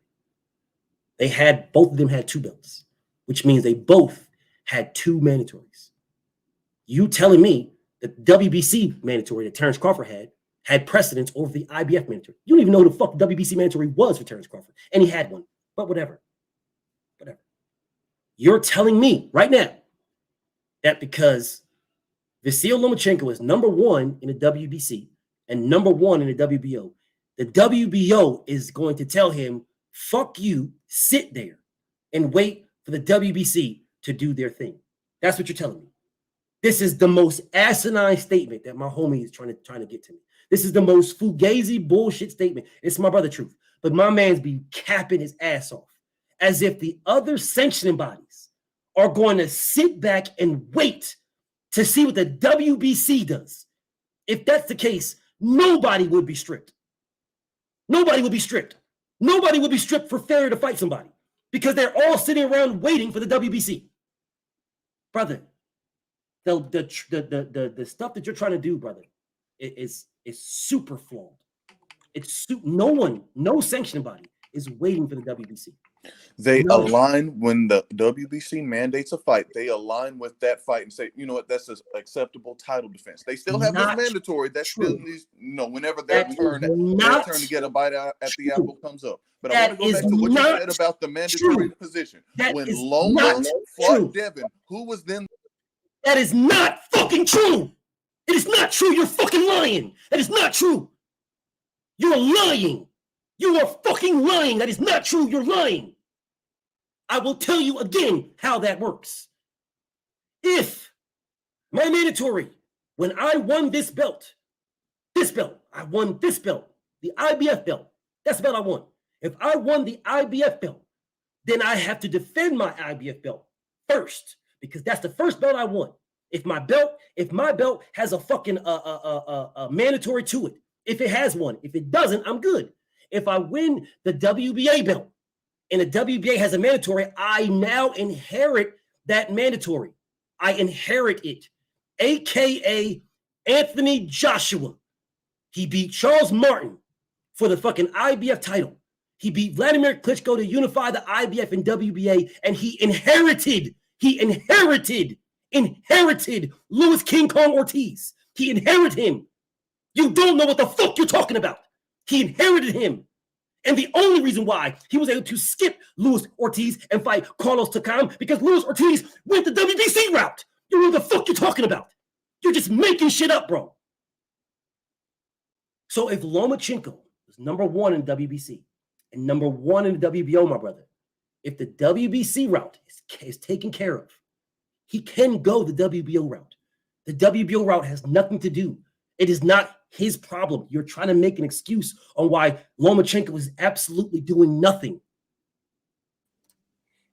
Both of them had 2 belts, which means they both had 2 mandatories. You telling me that the WBC mandatory that Terrence Crawford had precedence over the IBF mandatory. You don't even know who the fuck the WBC mandatory was for Terrence Crawford. And he had one. But whatever. You're telling me right now that because Vasyl Lomachenko is number 1 in the WBC and number 1 in the WBO, the WBO is going to tell him, fuck you, sit there and wait for the WBC to do their thing. That's what you're telling me. This is the most asinine statement that my homie is trying to get to me. This is the most fugazi bullshit statement. It's my brother Truth. But my man's be capping his ass off as if the other sanctioning bodies are going to sit back and wait to see what the WBC does. If that's the case, nobody would be stripped. Nobody would be stripped. Nobody would be stripped for failure to fight somebody because they're all sitting around waiting for the WBC. Brother, the stuff that you're trying to do, brother, is super flawed. No sanctioning body is waiting for the WBC. They align when the WBC mandates a fight. They align with that fight and say, you know what, that's an acceptable title defense. They still have this mandatory that still needs, whenever their turn to get a bite out at the apple comes up. But I want to go back to what you said about the mandatory position. When Loma fought Devin, who was then? That is not fucking true. It is not true. You're fucking lying. That is not true. You're lying. You are fucking lying. That is not true. You're lying. I will tell you again how that works. If my mandatory, when I won this belt, I won this belt, the IBF belt. That's the belt I won. If I won the IBF belt, then I have to defend my IBF belt first because that's the first belt I won. If my belt has a fucking mandatory to it, if it has one, if it doesn't, I'm good. If I win the WBA belt and the WBA has a mandatory, I now inherit that mandatory. I inherit it, aka Anthony Joshua. He beat Charles Martin for the fucking IBF title. He beat Vladimir Klitschko to unify the IBF and WBA, and he inherited Louis King Kong Ortiz. He inherited him. You don't know what the fuck you're talking about. He inherited him. And the only reason why he was able to skip Louis Ortiz and fight Carlos Takam because Louis Ortiz went the WBC route. You know what the fuck you're talking about. You're just making shit up, bro. So if Lomachenko was number 1 in WBC and number 1 in the WBO, my brother. If the WBC route is taken care of, he can go the WBO route. The WBO route has nothing to do. It is not his problem. You're trying to make an excuse on why Lomachenko is absolutely doing nothing.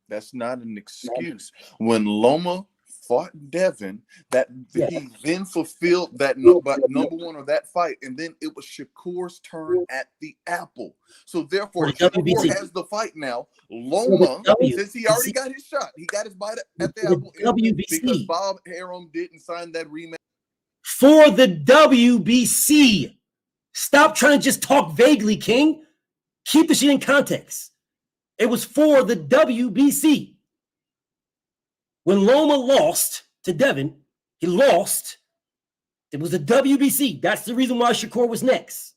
That's not an excuse. When Loma fought Devin, he then fulfilled that number 1 of that fight, and then it was Shakur's turn at the Apple. So therefore, Shakur has the fight now. Loma, since he already got his shot, he got his bite at the Apple because Bob Arum didn't sign that rematch. For the WBC. Stop trying to just talk vaguely, King. Keep the shit in context. It was for the WBC. When Loma lost to Devin, he lost. It was the WBC. That's the reason why Shakur was next.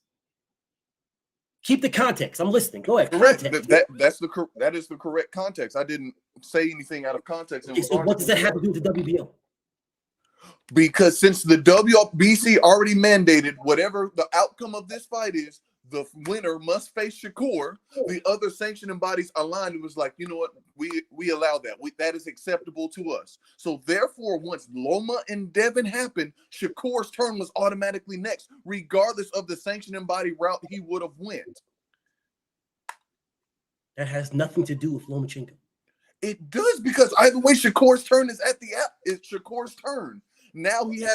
Keep the context. I'm listening. Go ahead. Correct. That is the correct context. I didn't say anything out of context. Okay, so what does that have to do with the WBO? Because since the WBC already mandated whatever the outcome of this fight is, the winner must face Shakur. The other sanctioning bodies aligned and was like, you know what, we allow that. That is acceptable to us. So therefore, once Loma and Devin happened, Shakur's turn was automatically next, regardless of the sanctioning body route he would have went. That has nothing to do with Lomachenko. It does, because either way, Shakur's turn is at the app. It's Shakur's turn. Now he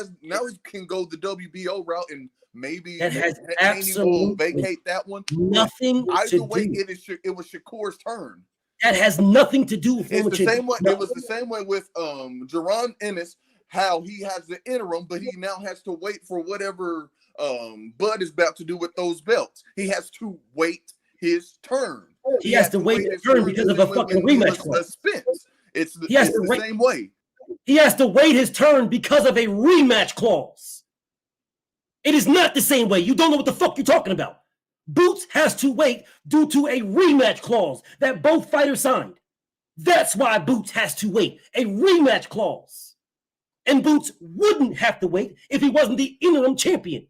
can go the WBO route, and maybe that has absolutely will vacate that one. Nothing. Either way, it was Shakur's turn. That has nothing to do with Lomachenko. The same way. No. It was the same way with Jerron Ennis. How he has the interim, but he now has to wait for whatever Bud is about to do with those belts. He has to wait his turn. He has to wait his turn because of a fucking rematch clause. It's the same way. He has to wait his turn because of a rematch clause. It is not the same way. You don't know what the fuck you're talking about. Boots has to wait due to a rematch clause that both fighters signed. That's why Boots has to wait. A rematch clause. And Boots wouldn't have to wait if he wasn't the interim champion.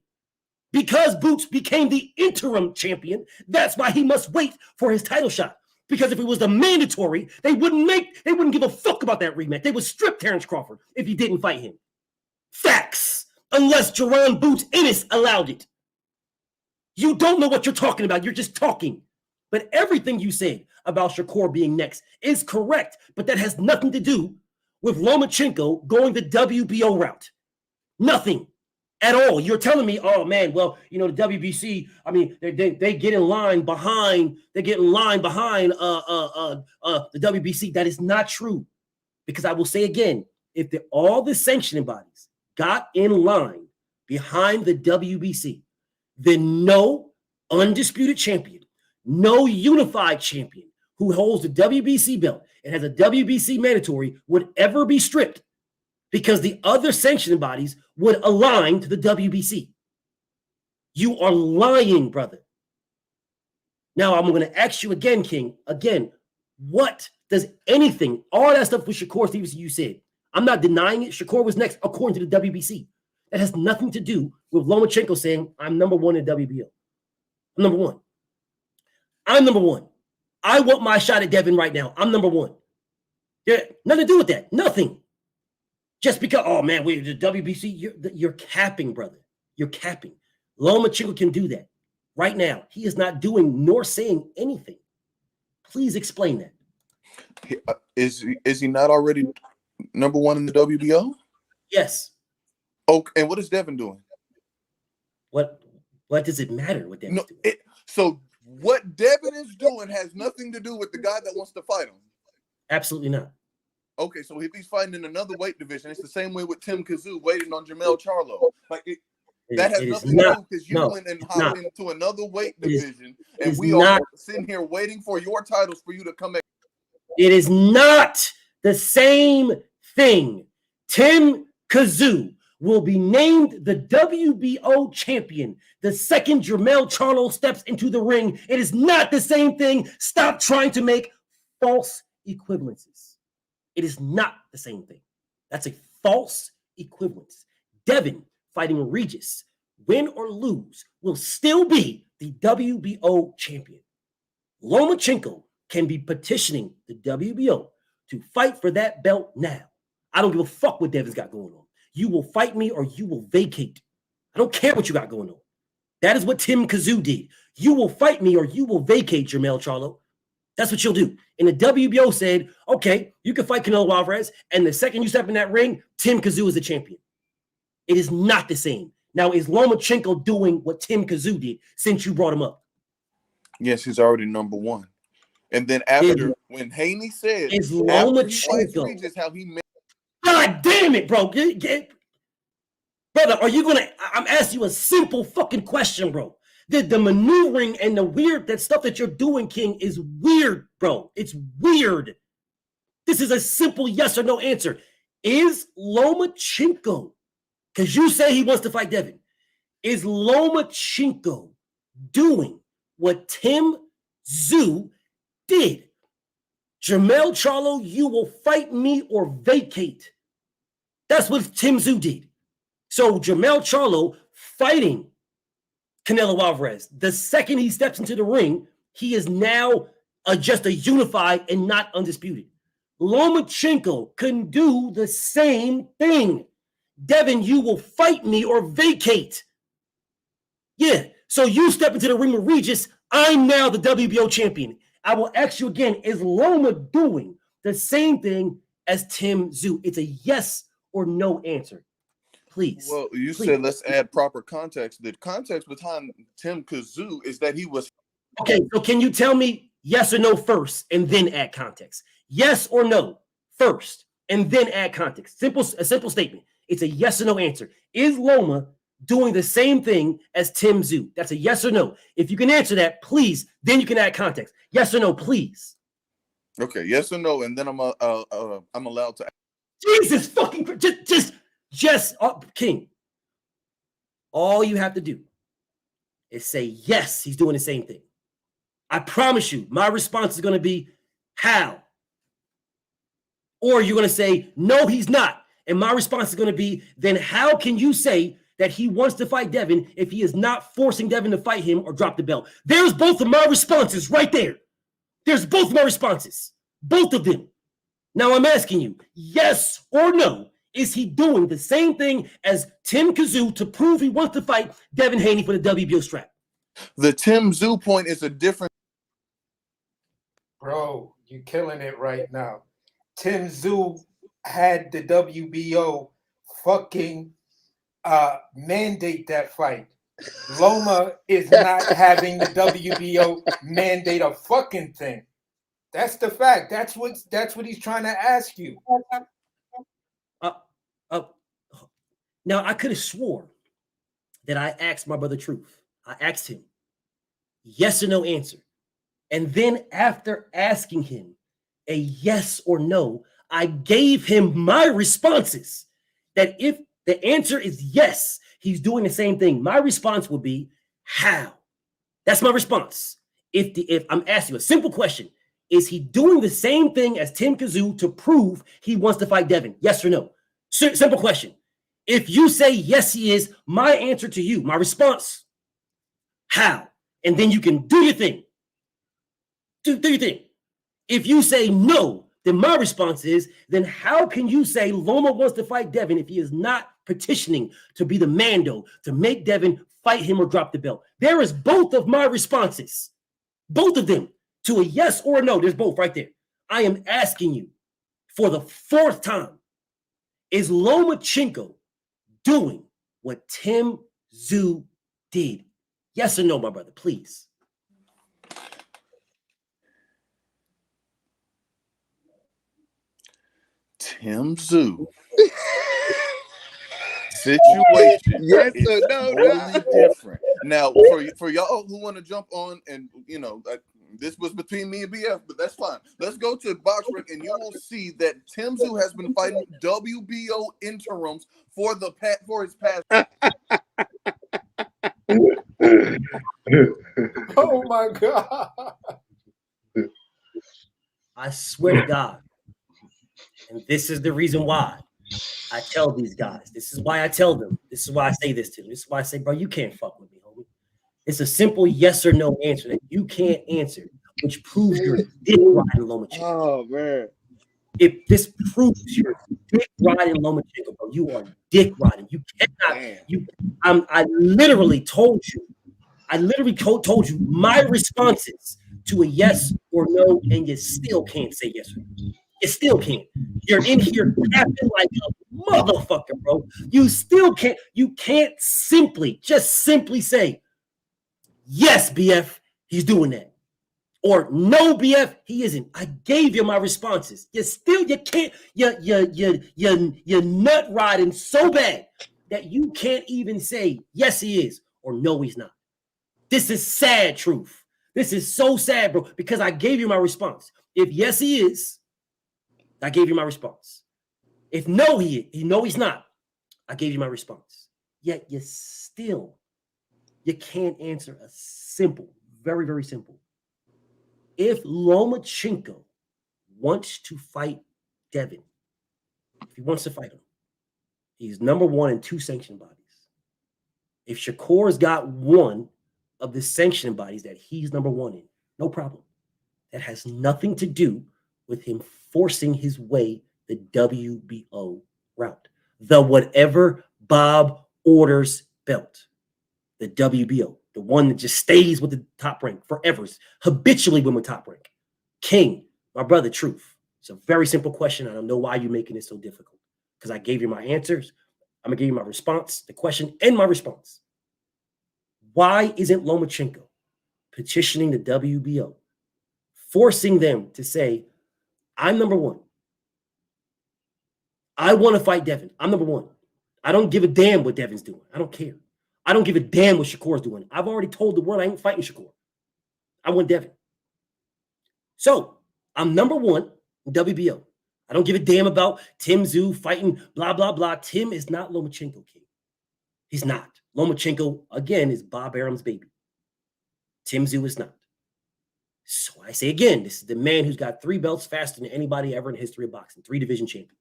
Because Boots became the interim champion, that's why he must wait for his title shot. Because if it was the mandatory, they wouldn't give a fuck about that rematch. They would strip Terrence Crawford if he didn't fight him. Facts. Unless Jerron Boots Ennis allowed it. You don't know what you're talking about. You're just talking. But everything you said about Shakur being next is correct. But that has nothing to do with Lomachenko going the WBO route. Nothing. At all. You're telling me, oh man, well, you know, the WBC, I mean, they get in line behind, the WBC. That is not true. Because I will say again, if all the sanctioning bodies got in line behind the WBC, then no undisputed champion, no unified champion who holds the WBC belt and has a WBC mandatory would ever be stripped, because the other sanctioning bodies would align to the WBC. You are lying, brother. Now, I'm going to ask you again, King. Again, what does anything, all that stuff with Shakur Stevenson you said, I'm not denying it. Shakur was next according to the WBC. That has nothing to do with Lomachenko saying, I'm number 1 in WBO. I'm number 1. I'm number 1. I want my shot at Devin right now. I'm number 1. Yeah, nothing to do with that. Nothing. Just because, oh man, we're the WBC, you're capping, brother. You're capping. Lomachenko can do that right now. He is not doing nor saying anything. Please explain that. Is he not already number 1 in the WBO? Yes. Okay, and what is Devin doing? What does it matter what Devin's doing? So what Devin is doing has nothing to do with the guy that wants to fight him? Absolutely not. Okay, so if he's fighting in another weight division, it's the same way with Tim Kazoo waiting on Jamel Charlo. Like that has nothing to do because you went and hopped into another weight division, and we are sitting here waiting for your titles for you to come back. It is not the same thing. Tim Kazoo will be named the WBO champion the second Jamel Charlo steps into the ring. It is not the same thing. Stop trying to make false equivalencies. It is not the same thing. That's a false equivalence. Devin fighting Regis, win or lose, will still be the WBO champion. Lomachenko can be petitioning the WBO to fight for that belt now. I don't give a fuck what Devin's got going on. You will fight me or you will vacate. I don't care what you got going on. That is what Tim Kazoo did. You will fight me or you will vacate, Jermell Charlo. That's what you'll do. And the WBO said, okay, you can fight Canelo Alvarez, and the second you step in that ring, Tim Kazoo is the champion. It is not the same. Now, is Lomachenko doing what Tim Kazoo did since you brought him up? Yes, he's already number one. And then after, when Haney said, is Lomachenko, just how he made. God damn it, bro. Brother, are you going to, I'm asking you a simple fucking question, bro. The maneuvering and the weird, that stuff that you're doing, King, is weird, bro. It's weird. This is a simple yes or no answer. Is Lomachenko, because you say he wants to fight Devin, is Lomachenko doing what Tim Tszyu did? Jermell Charlo, you will fight me or vacate. That's what Tim Tszyu did. So Jermell Charlo fighting Canelo Alvarez. The second he steps into the ring, he is now just a unified and not undisputed. Lomachenko can do the same thing. Devin, you will fight me or vacate. Yeah, so you step into the ring with Regis. I'm now the WBO champion. I will ask you again, is Loma doing the same thing as Tim Tszyu? It's a yes or no answer. Please. Well, you said let's add proper context. The context behind Tim Kazoo is that he was. Okay, so can you tell me yes or no first and then add context? Yes or no first and then add context. A simple statement. It's a yes or no answer. Is Loma doing the same thing as Tim Tszyu? That's a yes or no. If you can answer that, please, then you can add context. Yes or no, please. Okay, yes or no, and then I'm allowed to. Jesus fucking just King. All you have to do is say yes, he's doing the same thing. I promise you, my response is going to be how? Or you're going to say no, he's not. And my response is going to be, then how can you say that he wants to fight Devin if he is not forcing Devin to fight him or drop the belt? There's both of my responses right there. There's both of my responses. Both of them. Now I'm asking you, yes or no, is he doing the same thing as Tim Kazoo to prove he wants to fight Devin Haney for the WBO strap? The Tim Tszyu point is a different. Bro, you're killing it right now. Tim Tszyu had the WBO fucking mandate that fight. Loma is not having the WBO mandate a fucking thing. That's the fact. That's what he's trying to ask you. Now I could have swore that I asked my brother Truth. I asked him yes or no answer. And then after asking him a yes or no, I gave him my responses that if the answer is yes, he's doing the same thing. My response would be how? That's my response. If I'm asking you a simple question, is he doing the same thing as Tim Kazoo to prove he wants to fight Devin? Yes or no? Simple question. If you say yes, he is, my answer to you, my response, how? And then you can do your thing. Do your thing. If you say no, then my response is, then how can you say Loma wants to fight Devin if he is not petitioning to be the Mando to make Devin fight him or drop the belt? There is both of my responses, both of them, to a yes or a no. There's both right there. I am asking you for the fourth time, is Lomachenko doing what Tim Tszyu did? Yes or no, my brother, please. Tim Tszyu situation. Yes or no? Totally different. Now, for y'all who want to jump on, and this was between me and BF, but that's fine. Let's go to BoxRec, and you will see that Tim Tszyu has been fighting WBO interims for his past. Oh my God! I swear to God, and this is the reason why I tell these guys. This is why I tell them. This is why I say this to them. This is why I say, bro, you can't fuck with me, homie. It's a simple yes or no answer that you can't answer, which proves you're dick riding Lomachenko. Oh man. If this proves you're dick riding Lomachenko, bro, you are dick riding. You cannot. I literally told you. I literally told you my responses to a yes or no, and you still can't say yes or no. You still can't. You're in here capping like a motherfucker, bro. You still can't. You can't just simply say, yes, BF, he's doing that. Or no, BF, he isn't. I gave you my responses. You can't. You're nut riding so bad that you can't even say yes, he is, or no, he's not. This is sad truth. This is so sad, bro, because I gave you my response. If yes, he is, I gave you my response. If no, he's not, I gave you my response. Yet you can't answer a simple, very, very simple. If Lomachenko wants to fight Devin, if he wants to fight him, he's number one in 2 sanctioned bodies. If Shakur's got one of the sanctioned bodies that he's number one in, no problem. That has nothing to do with him forcing his way the WBO route. The whatever Bob orders belt. The WBO. The one that just stays with the top rank forever. Habitually win with top rank. King, my brother, truth. It's a very simple question. I don't know why you're making it so difficult. Because I gave you my answers. I'm going to give you my response, the question, and my response. Why isn't Lomachenko petitioning the WBO, forcing them to say, I'm number one. I want to fight Devin. I'm number one. I don't give a damn what Devin's doing. I don't care. I don't give a damn what Shakur's doing. I've already told the world I ain't fighting Shakur. I want Devin. So I'm number one in WBO. I don't give a damn about Tim Tszyu fighting blah, blah, blah. Tim is not Lomachenko, King. He's not. Lomachenko, again, is Bob Arum's baby. Tim Tszyu is not. So I say again, this is the man who's got 3 belts faster than anybody ever in the history of boxing. 3 division champion.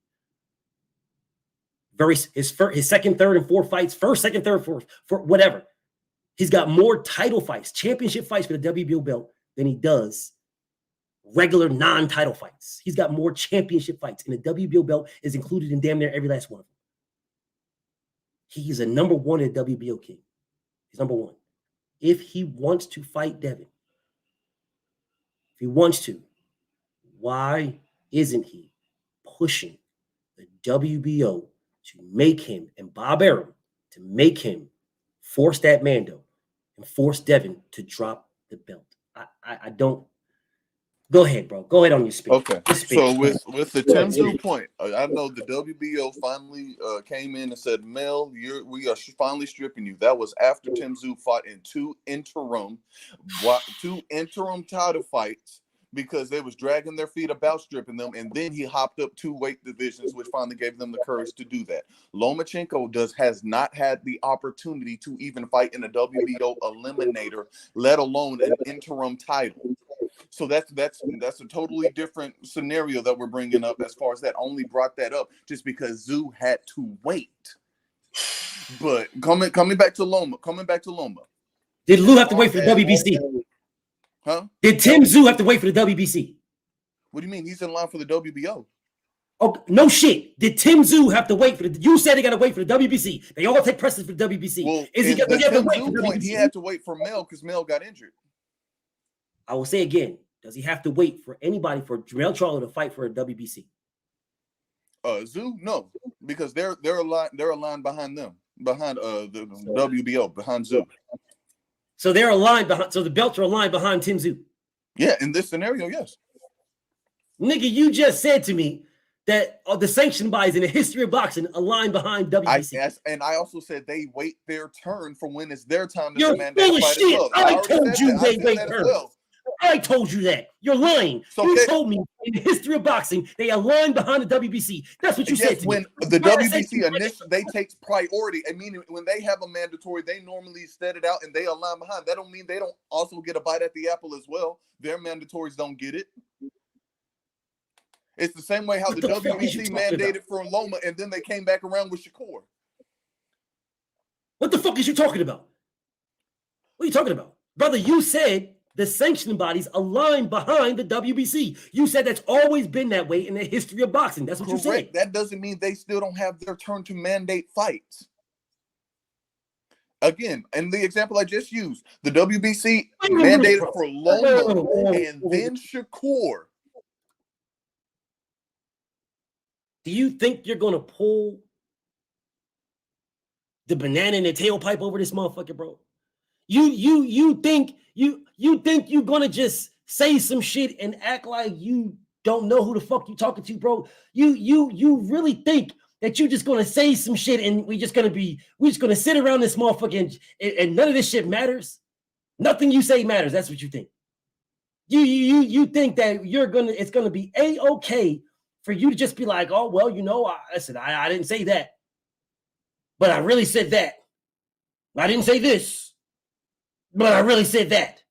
His second, third, and fourth fights, first, second, third, fourth, for whatever. He's got more title fights, championship fights for the WBO belt than he does regular non-title fights. He's got more championship fights, and the WBO belt is included in damn near every last one of them. He is a number one at WBO, King. He's number one. If he wants to fight Devin, if he wants to, why isn't he pushing the WBO to make him, and Bob Arum, to make him force that Mando and force Devin to drop the belt? I don't. Go ahead, bro. Go ahead on your speech. Okay. So with the Tim Tszyu point, I know the WBO finally came in and said, Mel, we are finally stripping you. That was after Tim Tszyu fought in 2 interim title fights because they was dragging their feet about stripping them, and then he hopped up 2 weight divisions, which finally gave them the courage to do that. Lomachenko has not had the opportunity to even fight in a WBO eliminator, let alone an interim title. So that's a totally different scenario that we're bringing up as far as that. Only brought that up just because Tszyu had to wait. But coming back to Loma. Did Lou have to wait for the WBC? Huh? Did Tim Tszyu have to wait for the WBC? What do you mean? He's in line for the WBO. Oh, no shit. Did Tim Tszyu have to wait for the? You said they got to wait for the WBC. They all take precedence for the WBC. Well, Is he got to wait for the point, WBC? he had to wait for Mel because Mel got injured. I will say again, does he have to wait for anybody, for Jermell Charlo to fight for a WBC? Tszyu, no, because they're aligned behind them, behind the WBO, behind Tszyu. So they're aligned behind. So the belts are aligned behind Tim Tszyu. Yeah, in this scenario, yes. Nigga, you just said to me that the sanctioned bodies in the history of boxing align behind WBC. I also said they wait their turn for when it's their time to You're demand full that of fight as shit. well. I told you they wait that turns. well. I told you that. You're lying. So you told me in the history of boxing, they align behind the WBC. That's what you said to when me. the WBC initially, they take priority. I mean, when they have a mandatory, they normally set it out and they align behind. That don't mean they don't also get a bite at the apple as well. Their mandatories don't get it. It's the same way how the WBC mandated for Loma, and then they came back around with Shakur. What the fuck is you talking about? What are you talking about? Brother, you said the sanctioning bodies align behind the WBC. You said that's always been that way in the history of boxing. That's what you said. That doesn't mean they still don't have their turn to mandate fights. Again, and the example I just used, the WBC mandated for Loma and then Shakur. Do you think you're going to pull the banana in the tailpipe over this motherfucker, bro? You think you're going to just say some shit and act like you don't know who the fuck you talking to, bro? You really think that you're just gonna say some shit and we're just gonna sit around this motherfucker and none of this shit matters? Nothing you say matters. That's what you think. You think that it's gonna be a-okay for you to just be like, oh well, you know, I didn't say that, but I really said that. I didn't say this, but I really said that.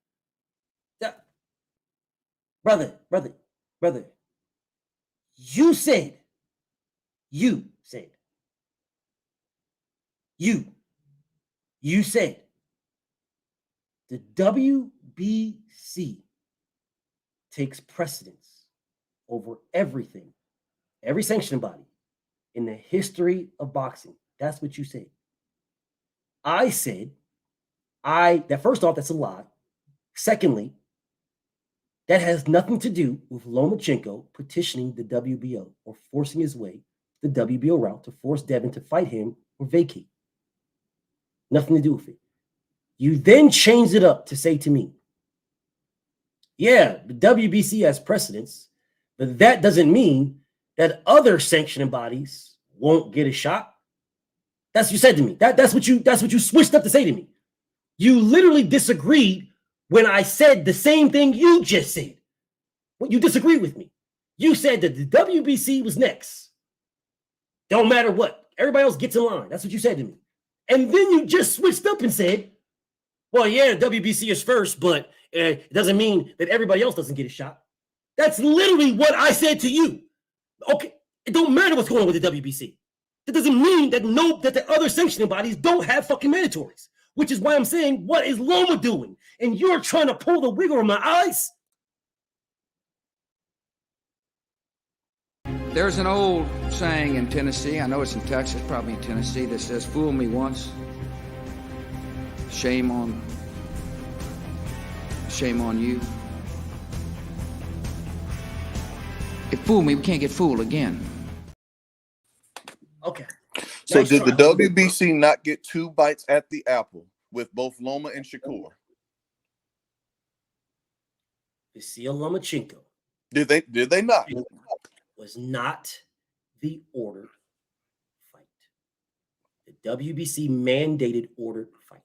Brother, you said the WBC takes precedence over everything, every sanctioning body in the history of boxing. That's what you said. I said, that first off, that's a lie. Secondly, that has nothing to do with Lomachenko petitioning the WBO or forcing his way the WBO route to force Devin to fight him or vacate. Nothing to do with it. You then changed it up to say to me, yeah, the WBC has precedence, but that doesn't mean that other sanctioning bodies won't get a shot. That's what you said to me. That's what you switched up to say to me. You literally disagreed when I said the same thing you just said. Well, you disagreed with me. You said that the WBC was next. Don't matter what. Everybody else gets in line. That's what you said to me. And then you just switched up and said, well, yeah, the WBC is first, but it doesn't mean that everybody else doesn't get a shot. That's literally what I said to you. Okay, it don't matter what's going on with the WBC. That doesn't mean that the other sanctioning bodies don't have fucking mandatories, which is why I'm saying, what is Loma doing? And you're trying to pull the wig over my eyes? There's an old saying in Tennessee, I know it's in Texas, probably in Tennessee, that says, fool me once, shame on you. If fool me, we can't get fooled again. Okay. So did the WBC not get 2 bites at the apple with both Loma and Shakur? Vasil Lomachenko. Did they not? Was not the ordered fight. The WBC mandated ordered fight.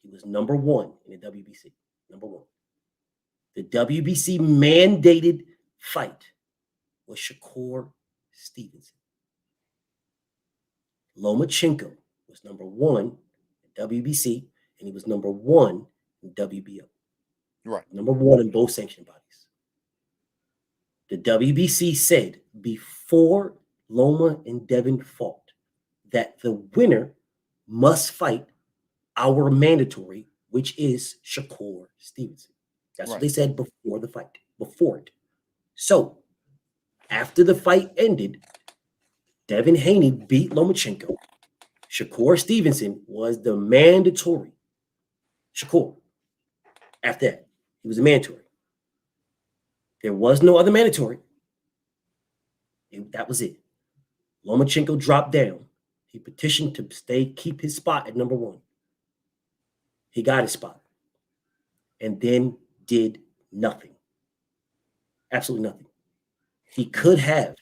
He was number 1 in the WBC. Number 1. The WBC mandated fight was Shakur Stevenson. Lomachenko was number 1 in WBC, and he was number 1 in WBO. Right. Number 1 in both sanctioned bodies. The WBC said before Loma and Devin fought that the winner must fight our mandatory, which is Shakur Stevenson. That's what they said before the fight, before it. So after the fight ended, Devin Haney beat Lomachenko. Shakur Stevenson was the mandatory. Shakur. After that, he was a mandatory. There was no other mandatory. That was it. Lomachenko dropped down. He petitioned to keep his spot at number 1. He got his spot. And then did nothing. Absolutely nothing. He could have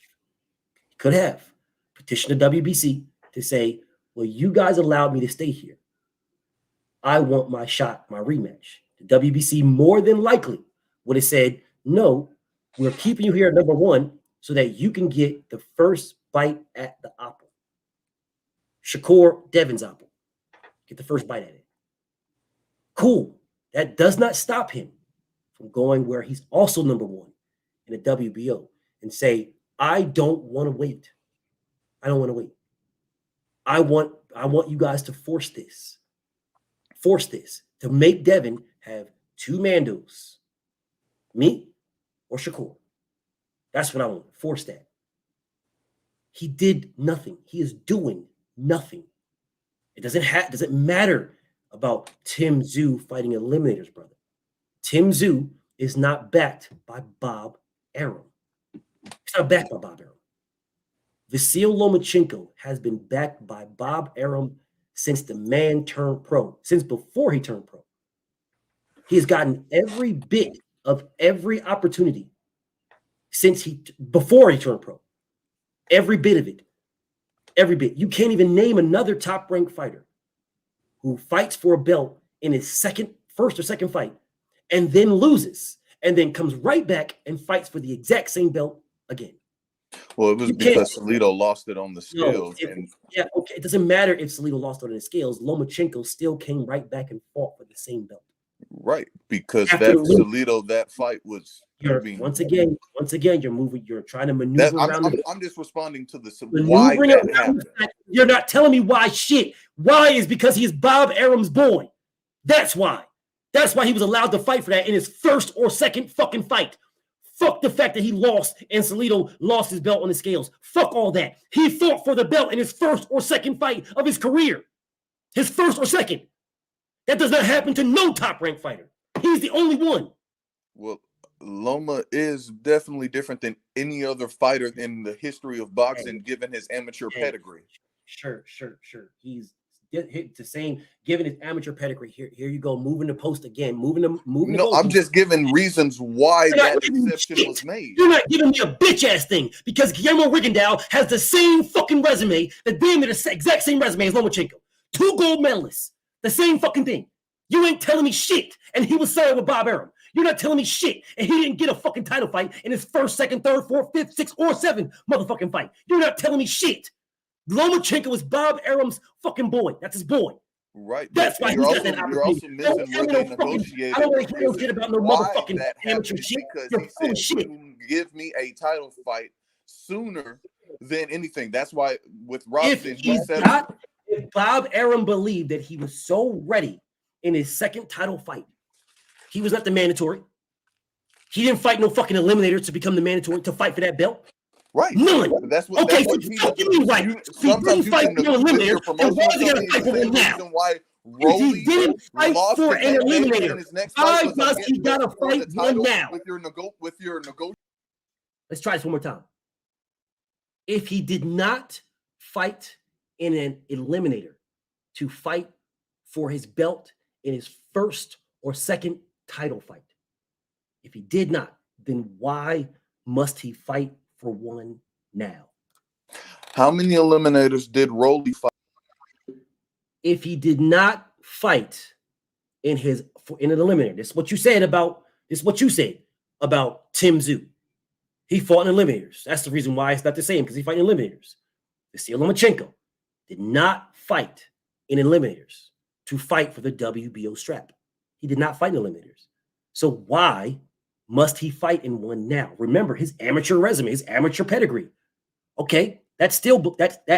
petitioned the WBC to say, well, you guys allowed me to stay here. I want my shot, my rematch. The WBC more than likely would have said, no, we're keeping you here at number 1 so that you can get the first bite at the apple. Shakur, Devin's apple. Get the first bite at it. Cool. That does not stop him from going where he's also number 1 in the WBO and say, I don't want to wait. I don't want to wait. I want you guys to force this to make Devin have two Mandos, me or Shakur. That's what I want. Force that. He did nothing. He is doing nothing. It doesn't matter about Tim Tszyu fighting eliminators, brother. Tim Tszyu is not backed by Bob Arum. He's not backed by Bob Arum. Vasyl Lomachenko has been backed by Bob Arum since the man turned pro, since before he turned pro. He has gotten every bit of every opportunity before he turned pro. Every bit of it. Every bit. You can't even name another top-ranked fighter who fights for a belt in his first or second fight and then loses and then comes right back and fights for the exact same belt again. Well, it was because Salido lost it on the scales. Yeah, okay. It doesn't matter if Salido lost it on the scales. Lomachenko still came right back and fought for the same belt. Right, because Salido, that fight was once again, you're trying to maneuver around. I'm just responding to why that happened. You're not telling me why shit. Why is because he's Bob Arum's boy. That's why. That's why he was allowed to fight for that in his first or second fucking fight. Fuck the fact that he lost and Salido lost his belt on the scales. Fuck all that. He fought for the belt in his first or second fight of his career. His first or second. That does not happen to no top-ranked fighter. He's the only one. Well, Loma is definitely different than any other fighter in the history of boxing, given his amateur pedigree. Sure. He's the same, given his amateur pedigree. Here you go, moving the post again, No, I'm just giving reasons why that exception was made. You're not giving me a bitch-ass thing because Guillermo Rigondeaux has the same fucking resume, the exact same resume as Lomachenko. 2 gold medalists. The same fucking thing. You ain't telling me shit. And he was signed with Bob Arum. You're not telling me shit. And he didn't get a fucking title fight in his first, second, third, fourth, fifth, sixth, or seventh motherfucking fight. You're not telling me shit. Lomachenko was Bob Arum's fucking boy. That's his boy. Right. That's why he's got that opportunity. You're also missing what they negotiated. I don't want to hear no shit about no motherfucking amateur shit. Because he said, shit. Give me a title fight sooner than anything. That's why with Robson, he said... If Bob Arum believed that he was so ready in his second title fight, he was not the mandatory. He didn't fight no fucking eliminator to become the mandatory to fight for that belt. Right. None. That's what. Okay, that's so fucking me right. If he didn't fight for an eliminator, then why is he gonna fight for one now? If he didn't fight for an eliminator, why does he gotta fight one now? With your Let's try this one more time. If he did not fight in an eliminator to fight for his belt in his first or second title fight, if he did not, then why must he fight for one now? How many eliminators did Rolly fight? If he did not fight in an eliminator, this is what you said about Tim Tszyu. He fought in eliminators. That's the reason why it's not the same, because he fought in eliminators. Vasyl Lomachenko did not fight in eliminators to fight for the WBO strap. He did not fight in eliminators. So why must he fight in one now? Remember his amateur resume, his amateur pedigree. Okay, that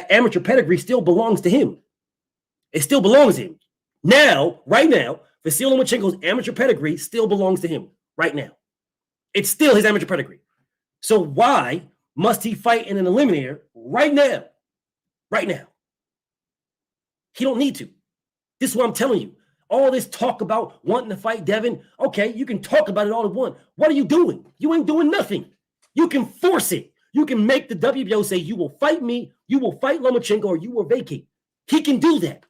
amateur pedigree still belongs to him. It still belongs to him. Now, right now, Vasyl Lomachenko's amateur pedigree still belongs to him right now. It's still his amateur pedigree. So why must he fight in an eliminator right now? Right now. He don't need to. This is what I'm telling you. All this talk about wanting to fight Devin, okay, you can talk about it all at once. What are you doing? You ain't doing nothing. You can force it. You can make the WBO say, you will fight me, you will fight Lomachenko, or you will vacate. He can do that.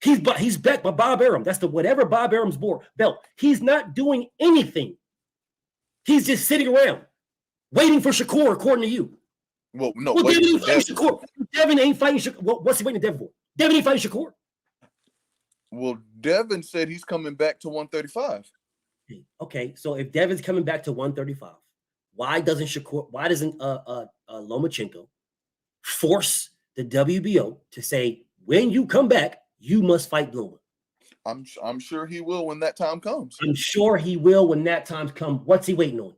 He's backed by Bob Arum. That's the whatever Bob Arum's belt. He's not doing anything. He's just sitting around waiting for Shakur, according to you. Well, no, well, Devin ain't fighting Shakur. Devin ain't fighting Shakur. Well, what's he waiting to Devin for? Devin ain't fighting Shakur. Well, Devin said he's coming back to 135. Okay, so if Devin's coming back to 135, why doesn't Lomachenko force the WBO to say, when you come back, you must fight Loma? I'm sure he will when that time comes. I'm sure he will when that time comes. What's he waiting on?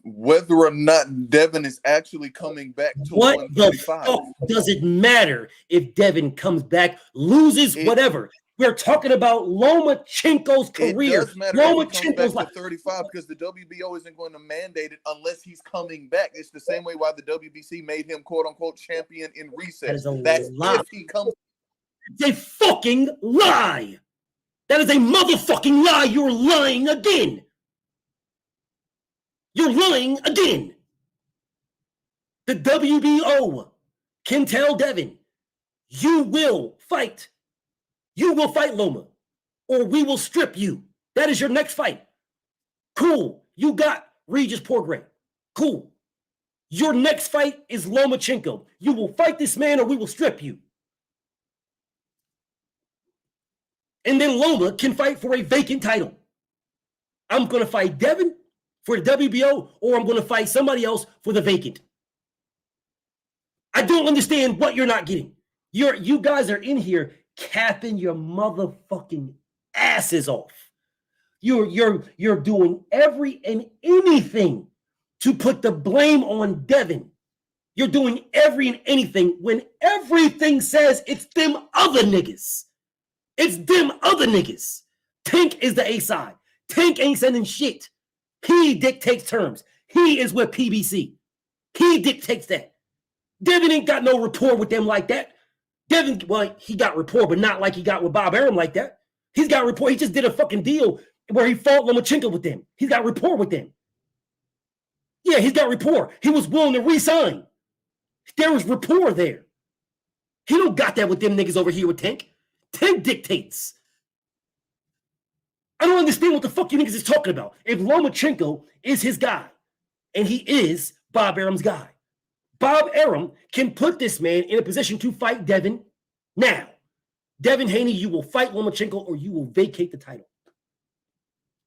Whether or not Devin is actually coming back to what 135. the fuck does it matter if Devin comes back, loses, whatever? We're talking about Lomachenko's It career. does matter if he comes Lomachenko's back life. to 35 because the WBO isn't going to mandate it unless he's coming back. It's the same way why the WBC made him quote unquote champion in recess. That is a That's lie. if he comes. It's a fucking lie. That is a motherfucking lie. You're lying again. You're lying again. The WBO can tell Devin, you will fight. You will fight Loma, or we will strip you. That is your next fight. Cool. You got Regis Porgray. Cool. Your next fight is Lomachenko. You will fight this man, or we will strip you. And then Loma can fight for a vacant title. I'm going to fight Devin for the WBO, or I'm going to fight somebody else for the vacant. I don't understand what you're not getting. You guys are in here capping your motherfucking asses off. You're doing every and anything to put the blame on Devin. You're doing every and anything when everything says it's them other niggas. It's them other niggas. Tank is the A side. Tank ain't sending shit. He dictates terms. He is with PBC. He dictates that. Devin ain't got no rapport with them like that. Devin, well, he got rapport, but not like he got with Bob Arum like that. He's got rapport. He just did a fucking deal where he fought Lomachenko with them. He's got rapport with them. Yeah, he's got rapport. He was willing to re-sign. There was rapport there. He don't got that with them niggas over here with Tank. Tank dictates. I don't understand what the fuck you niggas is talking about. If Lomachenko is his guy, and he is Bob Arum's guy, Bob Arum can put this man in a position to fight Devin now. Devin Haney, you will fight Lomachenko or you will vacate the title.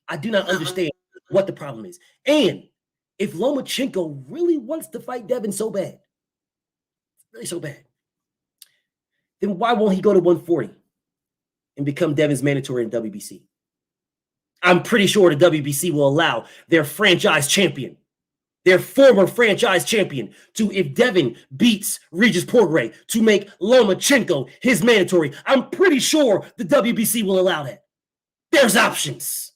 I do not understand what the problem is. And if Lomachenko really wants to fight Devin so bad, really so bad, then why won't he go to 140 and become Devin's mandatory in WBC? I'm pretty sure the WBC will allow their franchise champion, their former franchise champion, to, if Devin beats Regis Porgray, to make Lomachenko his mandatory. I'm pretty sure the WBC will allow that. There's options.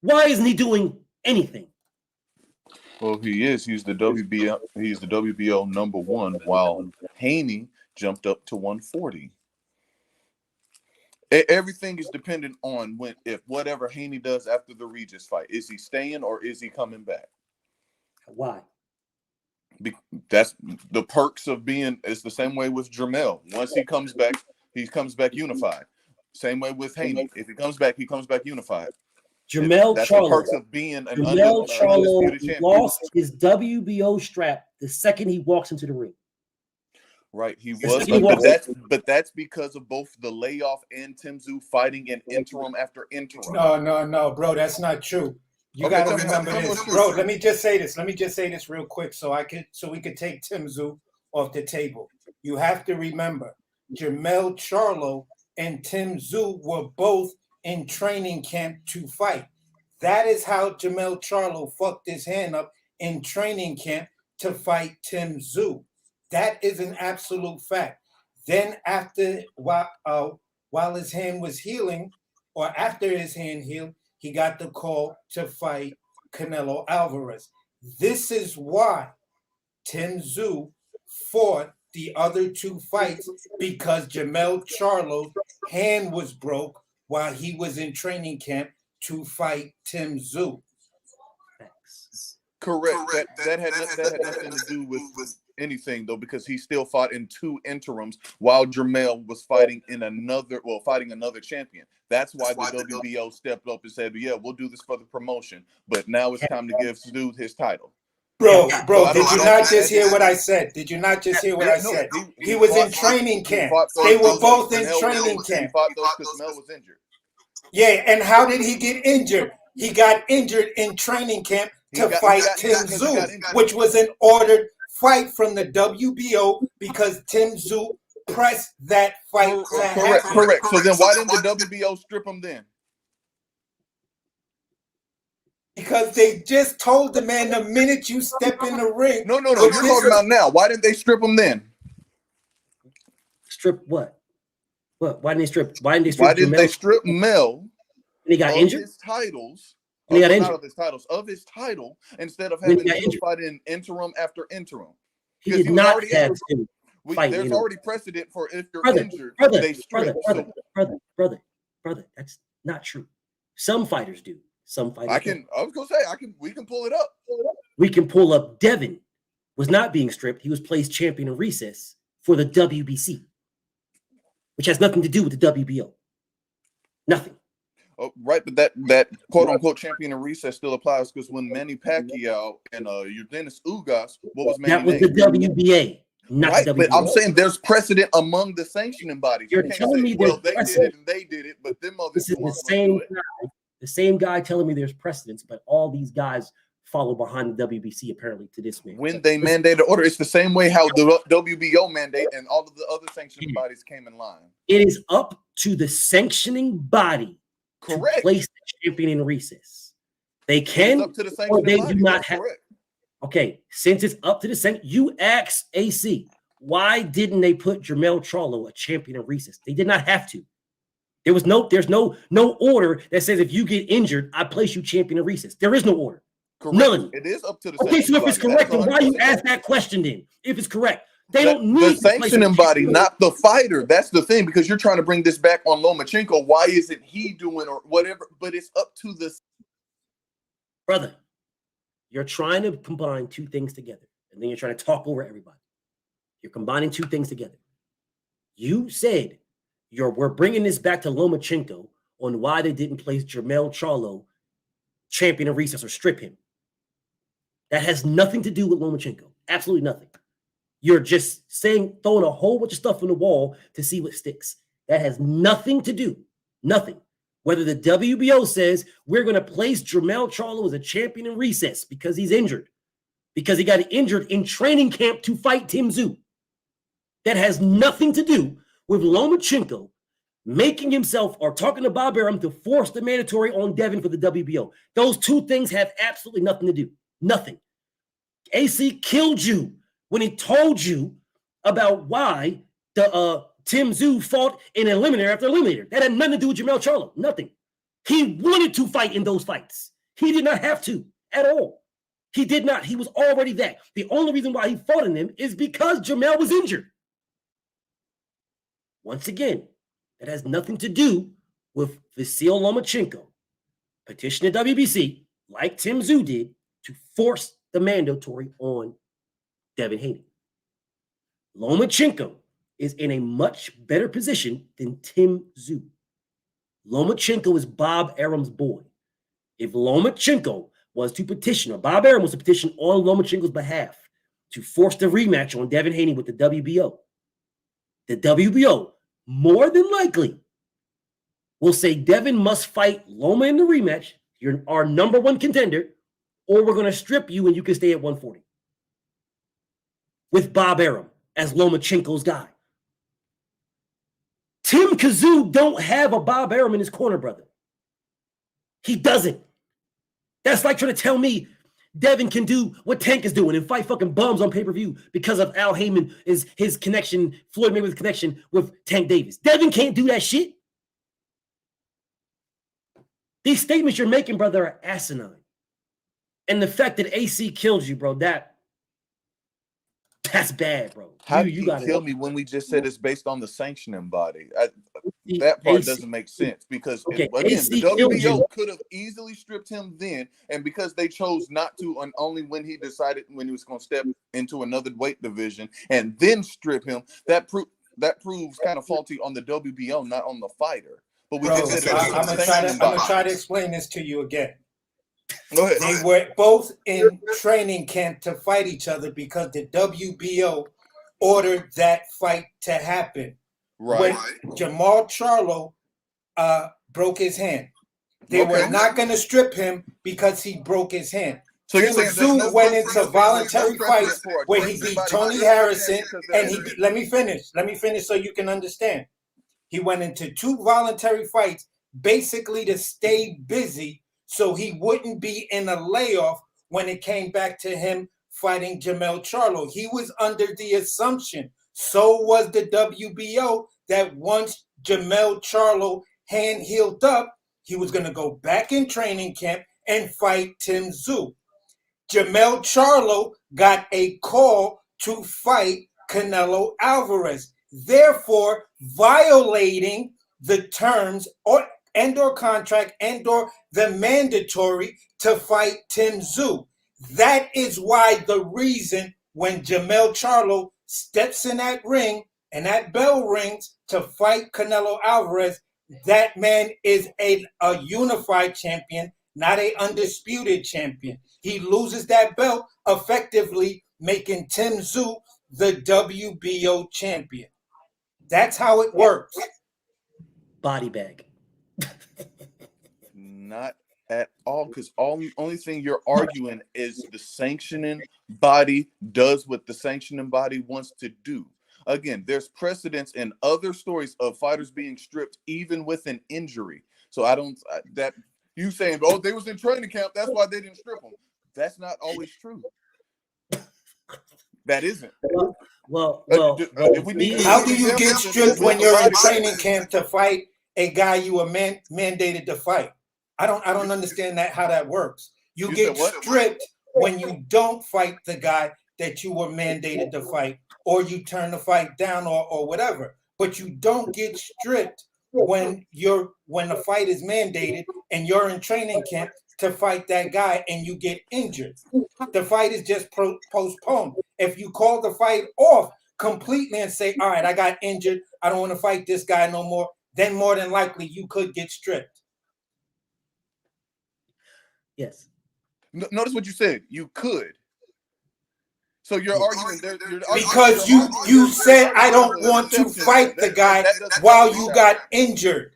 Why isn't he doing anything? Well, he is. He's the WBO. He's the WBO #1, while Haney jumped up to 140. Everything is dependent on if whatever Haney does after the Regis fight. Is he staying or is he coming back? Why? That's the perks of being. It's the same way with Jermell. Once he comes back unified. Same way with Haney. If he comes back unified. Jermell That's Charlo. the perks of being an Jermell Charlo undisputed lost his WBO strap the second he walks into the ring. Right, he was, but that's because of both the layoff and Tim Tszyu fighting in interim after interim. No, bro, that's not true. You got to remember this, bro. Let me just say this real quick, so we could take Tim Tszyu off the table. You have to remember, Jermell Charlo and Tim Tszyu were both in training camp to fight. That is how Jermell Charlo fucked his hand up in training camp to fight Tim Tszyu. That is an absolute fact. Then while his hand was healing, or after his hand healed, he got the call to fight Canelo Alvarez. This is why Tim Tszyu fought the other two fights, because Jermell Charlo's hand was broke while he was in training camp to fight Tim Tszyu. Correct. That had nothing to do with anything though, because he still fought in 2 interims while Jermell was fighting another champion. That's why the WBO stepped up and said, "Yeah, we'll do this for the promotion, but now it's time to give Stu his title." Bro, did you not just hear what I said? He was in training camp. They were both in training camp. He fought those because Mel was injured. Yeah, and how did he get injured? He got injured in training camp to fight Tim Tszyu, which was an ordered fight from the WBO because Tim Tszyu pressed that fight to happen. Correct. So then why didn't the WBO strip him then? Because they just told the man the minute you step in the ring. No. You're talking about now. Why didn't they strip him then? Strip what? What? Why didn't they strip? Why didn't they strip? Why didn't they strip Mel? And he got injured. His titles. And he got Not injured. of his titles, of his title, instead of When he having got to injured. fight in interim after interim. He Because did was not already have injured. to fight. There's interim. already precedent for if you're injured, they strip. Brother, that's not true. Some fighters do. Some fighters. I was gonna say we can pull it up. We can pull up. Devin was not being stripped. He was placed champion in recess for the WBC, which has nothing to do with the WBO. Nothing. Oh, right, but that quote unquote champion in recess still applies because when Manny Pacquiao and Dennis Ugas, what was Manny? That was the WBA, not right, the WBO. but I'm saying there's precedent among the sanctioning bodies. You're telling me there's they did it and they did it, but them others. This is the same guy telling me there's precedence, but all these guys follow behind the WBC apparently to this man. When they mandated order, it's the same way how the WBO mandate and all of the other sanctioning bodies came in line. It is up to the sanctioning body to place the champion in recess. They can, up to the or they body. do not That's have. correct. Okay, since it's up to the sanction, you ask AC, why didn't they put Jermell Charlo a champion in recess? They did not have to. There's no order that says if you get injured, I place you champion in recess. There is no order. Correct. None. It is up to the Okay, so if it's sanctioning correct, body. then why you 100%. ask that question then? If it's correct, they don't need the to place sanctioning a body, champion. not the fighter. That's the thing, because you're trying to bring this back on Lomachenko. Why isn't he doing or whatever? But it's up to the Brother, you're trying to combine two things together, and then you're trying to talk over everybody. You're combining two things together. You said we're bringing this back to Lomachenko on why they didn't place Jermell Charlo champion of recess or strip him. That has nothing to do with Lomachenko. Absolutely nothing. You're just throwing a whole bunch of stuff on the wall to see what sticks. That has nothing to do. Nothing. Whether the WBO says we're going to place Jermell Charlo as a champion in recess because he's injured, because he got injured in training camp to fight Tim Tszyu. That has nothing to do with Lomachenko making himself or talking to Bob Arum to force the mandatory on Devin for the WBO. Those two things have absolutely nothing to do. Nothing. AC killed you when he told you about why the Tim Tszyu fought in eliminator after eliminator. That had nothing to do with Jermell Charlo. Nothing. He wanted to fight in those fights. He did not have to at all. He did not. He was already that. The only reason why he fought in them is because Jermell was injured. Once again, that has nothing to do with Vasyl Lomachenko petitioning the WBC, like Tim Tszyu did, to force the mandatory on Devin Haney. Lomachenko is in a much better position than Tim Tszyu. Lomachenko is Bob Arum's boy. If Lomachenko was to petition, or Bob Arum was to petition on Lomachenko's behalf to force the rematch on Devin Haney with the WBO more than likely will say Devin must fight Loma in the rematch. You're our number one contender, or we're going to strip you and you can stay at 140. With Bob Arum as Lomachenko's guy. Tim Tszyu don't have a Bob Arum in his corner, brother. He doesn't. That's like trying to tell me Devin can do what Tank is doing and fight fucking bums on pay-per-view because of Al Heyman is his connection, Floyd Mayweather's connection with Tank Davis. Devin can't do that shit. These statements you're making, brother, are asinine. And the fact that AC killed you, bro, that's bad, bro. How do you you gotta kill me when we just said it's based on the sanctioning body? That part doesn't make sense because again, the WBO could have easily stripped him then, and because they chose not to, and only when he decided when he was going to step into another weight division and then strip him, that proves kind of faulty on the WBO, not on the fighter. But we Bro, just said I'm gonna try to explain this to you again. Go ahead. They were both in training camp to fight each other because the WBO ordered that fight to happen. Right. When Jermell Charlo broke his hand. They were not going to strip him because he broke his hand. So Tim Tszyu went into voluntary fights where he beat Tony Harrison, and let me finish so you can understand. He went into 2 voluntary fights basically to stay busy so he wouldn't be in a layoff when it came back to him fighting Jermell Charlo. He was under the assumption, so was the WBO, that once Jermell Charlo hand healed up, he was going to go back in training camp and fight Tim Tszyu. Jermell Charlo got a call to fight Canelo Alvarez, therefore violating the terms or contract or the mandatory to fight Tim Tszyu. That is why the reason when Jermell Charlo steps in that ring and that bell rings to fight Canelo Alvarez, that man is a unified champion, not a undisputed champion. He loses that belt, effectively making Tim Tszyu the WBO champion. That's how it works. Body bag. Not at all, because only thing you're arguing is the sanctioning body does what the sanctioning body wants to do. Again, there's precedence in other stories of fighters being stripped even with an injury. So that you saying, oh, they was in training camp, that's why they didn't strip them. That's not always true. That isn't. Well, how do you get stripped when you're in training camp to fight a guy you were mandated to fight? I don't understand how that works. You get stripped when you don't fight the guy that you were mandated to fight, or you turn the fight down, or whatever. But you don't get stripped when the fight is mandated and you're in training camp to fight that guy and you get injured. The fight is just postponed. If you call the fight off completely and say, all right, I got injured, I don't want to fight this guy no more, then more than likely you could get stripped. Yes. Notice what you said. You could. So you're arguing because you said I don't want to fight the guy while you got injured.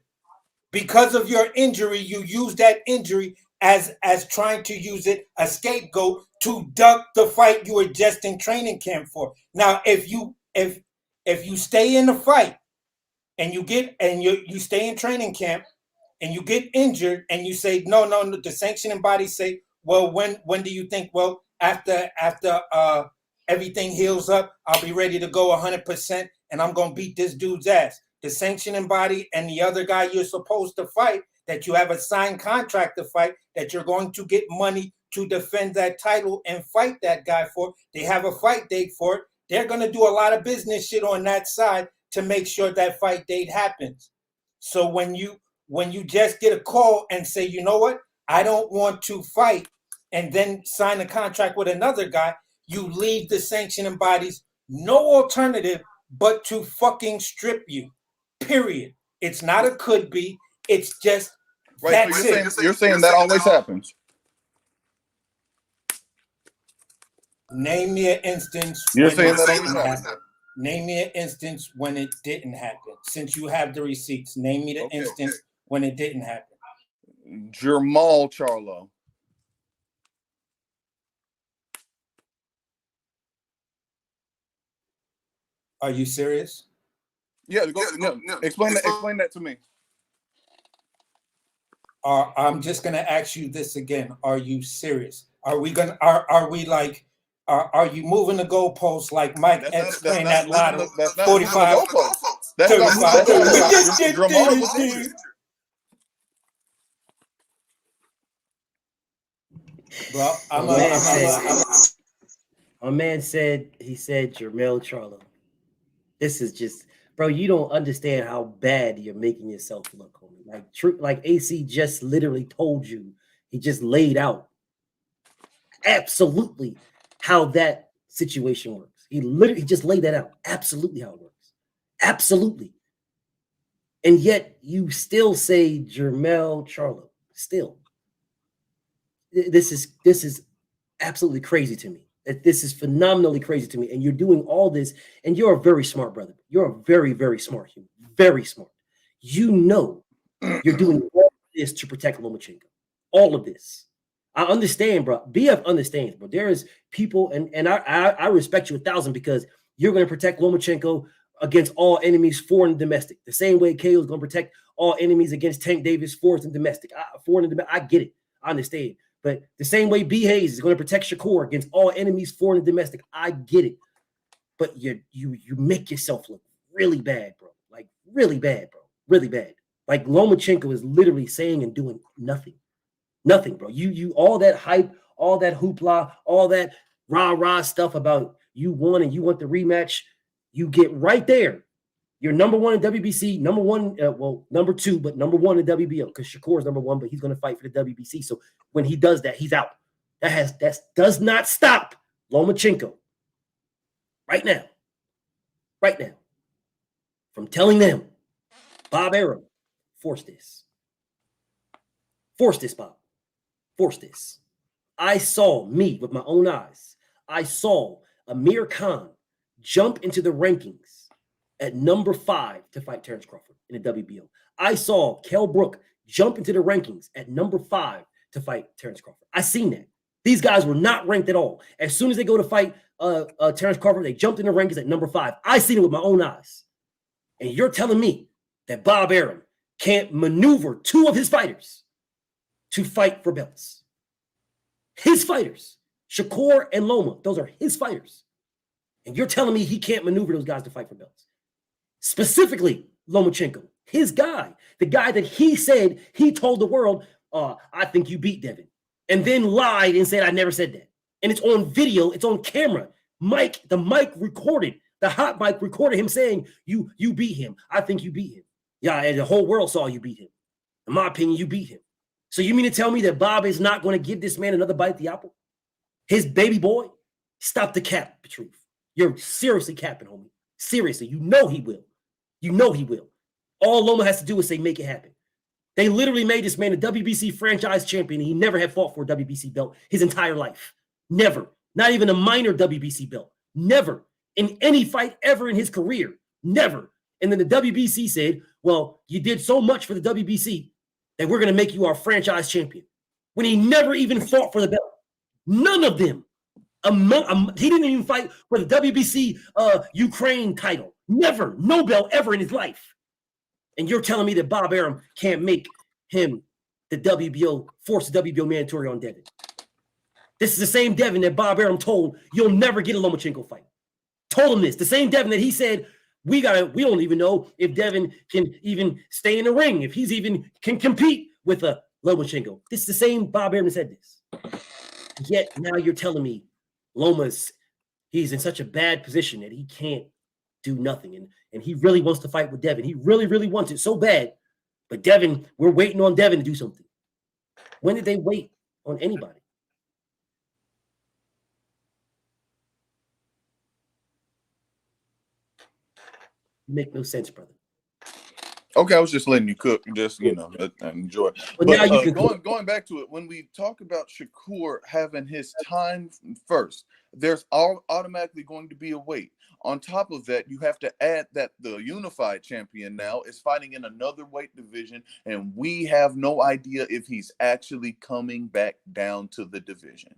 Because of your injury, you use that injury as trying to use it a scapegoat to duck the fight you were just in training camp for. Now, if you stay in the fight and you stay in training camp and you get injured and you say no, the sanctioning body say, well, when do you think? Well, after everything heals up, I'll be ready to go 100% and I'm gonna beat this dude's ass. The sanctioning body and the other guy you're supposed to fight, that you have a signed contract to fight, that you're going to get money to defend that title and fight that guy for. They have a fight date for it. They're going to do a lot of business shit on that side to make sure that fight date happens. So when you just get a call and say, you know what, I don't want to fight, and then sign a contract with another guy, you leave the sanctioning bodies no alternative but to fucking strip you. Period. It's not a could be. It's just right. So you're saying that always happens. Name me an instance. You're saying that always happens. Name me an instance when it didn't happen. Since you have the receipts, name me the instance when it didn't happen. Jermell Charlo. Are you serious? Yeah, explain that to me. I'm just gonna ask you this again. Are you serious? Are we like? Are you moving the goalposts like Mike X playing that lotto? 45. That's 35. Well, a man said Jermell Charlo. This is just, bro, you don't understand how bad you're making yourself look, homie. Like AC just literally told you, he just laid out absolutely how that situation works. He just laid that out, absolutely how it works. Absolutely. And yet you still say Jermell Charlo. Still. This is absolutely crazy to me. This is phenomenally crazy to me. And you're doing all this, and you're a very smart brother. You're a very, very smart human. Very smart. You know you're doing all this to protect Lomachenko. All of this. I understand, bro. BF understands, bro. There is people, and I respect you 1,000 because you're going to protect Lomachenko against all enemies, foreign and domestic. The same way KO is going to protect all enemies against Tank Davis, foreign and domestic. I get it. I understand. But the same way B. Hayes is going to protect Shakur against all enemies, foreign and domestic, I get it. But you make yourself look really bad, bro. Like really bad, bro. really bad. Like Lomachenko is literally saying and doing nothing. Nothing, bro. You all that hype, all that hoopla, all that rah-rah stuff about you won and you want the rematch. You get right there. You're number one in WBC, number one, number two, but number one in WBO because Shakur is number one, but he's going to fight for the WBC. So when he does that, he's out. That does not stop Lomachenko right now from telling them, Bob Arum, force this, Bob, force this. I saw me with my own eyes. I saw Amir Khan jump into the rankings at number 5 to fight Terrence Crawford in the WBO. I saw Kell Brook jump into the rankings at number 5 to fight Terrence Crawford. I seen that. These guys were not ranked at all. As soon as they go to fight Terrence Crawford, they jumped in the rankings at number 5. I seen it with my own eyes. And you're telling me that Bob Arum can't maneuver 2 of his fighters to fight for belts. His fighters, Shakur and Loma, those are his fighters. And you're telling me he can't maneuver those guys to fight for belts. Specifically, Lomachenko, his guy, the guy that he said he told the world, I think you beat Devin, and then lied and said, I never said that. And it's on video, it's on camera. The mic recorded, the hot mic recorded him saying, you beat him. I think you beat him. Yeah, and the whole world saw you beat him. In my opinion, you beat him. So you mean to tell me that Bob is not going to give this man another bite at the apple? His baby boy? Stop the cap, Petruth. You're seriously capping, homie. Seriously, you know he will. You know he will. All Loma has to do is say, make it happen. They literally made this man a WBC franchise champion, and he never had fought for a WBC belt his entire life. Never. Not even a minor WBC belt. Never. In any fight ever in his career. Never. And then the WBC said, well, you did so much for the WBC that we're going to make you our franchise champion. When he never even fought for the belt. None of them. He didn't even fight for the WBC Ukraine title. Never. No belt ever in his life. And you're telling me that Bob Arum can't make him the WBO, force the WBO mandatory on Devin. This is the same Devin that Bob Arum told you'll never get a Lomachenko fight. Told him this. The same Devin that he said we don't even know if Devin can even stay in the ring, if he's even can compete with a Lomachenko. This is the same Bob Arum that said this. Yet now you're telling me he's in such a bad position that he can't do nothing. And he really wants to fight with Devin. He really, really wants it so bad. But Devin, we're waiting on Devin to do something. When did they wait on anybody? Make no sense, brother. Okay, I was just letting you cook, just enjoy. But now you can going back to it, when we talk about Shakur having his time first, there's automatically going to be a wait. On top of that, you have to add that the unified champion now is fighting in another weight division, and we have no idea if he's actually coming back down to the division.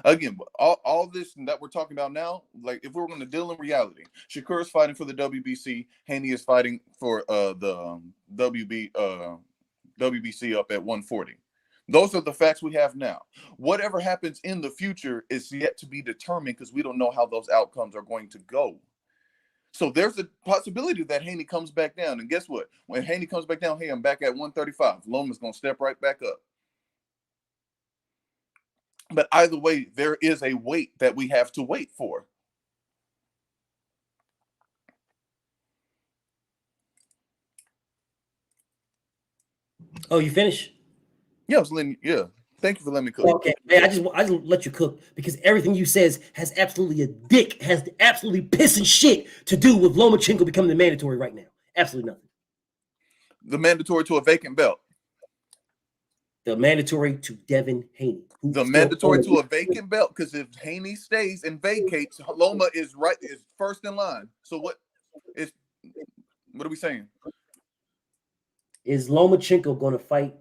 Again, all this that we're talking about now, like if we're going to deal in reality, Shakur is fighting for the WBC, Haney is fighting for the WBC up at 140. Those are the facts we have now. Whatever happens in the future is yet to be determined because we don't know how those outcomes are going to go. So there's a possibility that Haney comes back down. And guess what? When Haney comes back down, hey, I'm back at 135. Loma's going to step right back up. But either way, there is a wait that we have to wait for. Oh, you finished? Yeah, I was letting you, yeah. Thank you for letting me cook. Okay, man, I just let you cook because everything you says has absolutely pissing shit to do with Lomachenko becoming the mandatory right now. Absolutely nothing. The mandatory to a vacant belt. The mandatory to Devin Haney. The mandatory to a vacant belt, because if Haney stays and vacates, Loma is first in line. So what are we saying? Is Lomachenko going to fight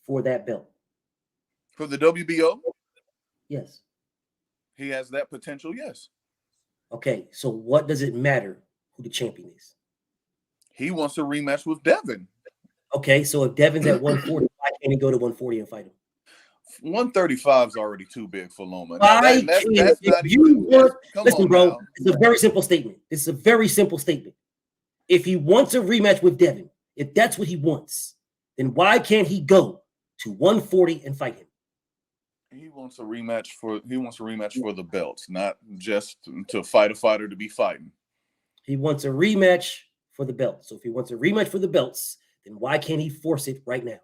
for that belt? For the WBO? Yes. He has that potential, yes. Okay, so what does it matter who the champion is? He wants a rematch with Devin. Okay, so if Devin's at 140, why can't he go to 140 and fight him? 135 is already too big for Loma. Listen, bro, it's a very simple statement. It's a very simple statement. If he wants a rematch with Devin, if that's what he wants, then why can't he go to 140 and fight him? He wants a rematch for the belts, not just to fight a fighter to be fighting. He wants a rematch for the belts. So if he wants a rematch for the belts, then why can't he force it right now?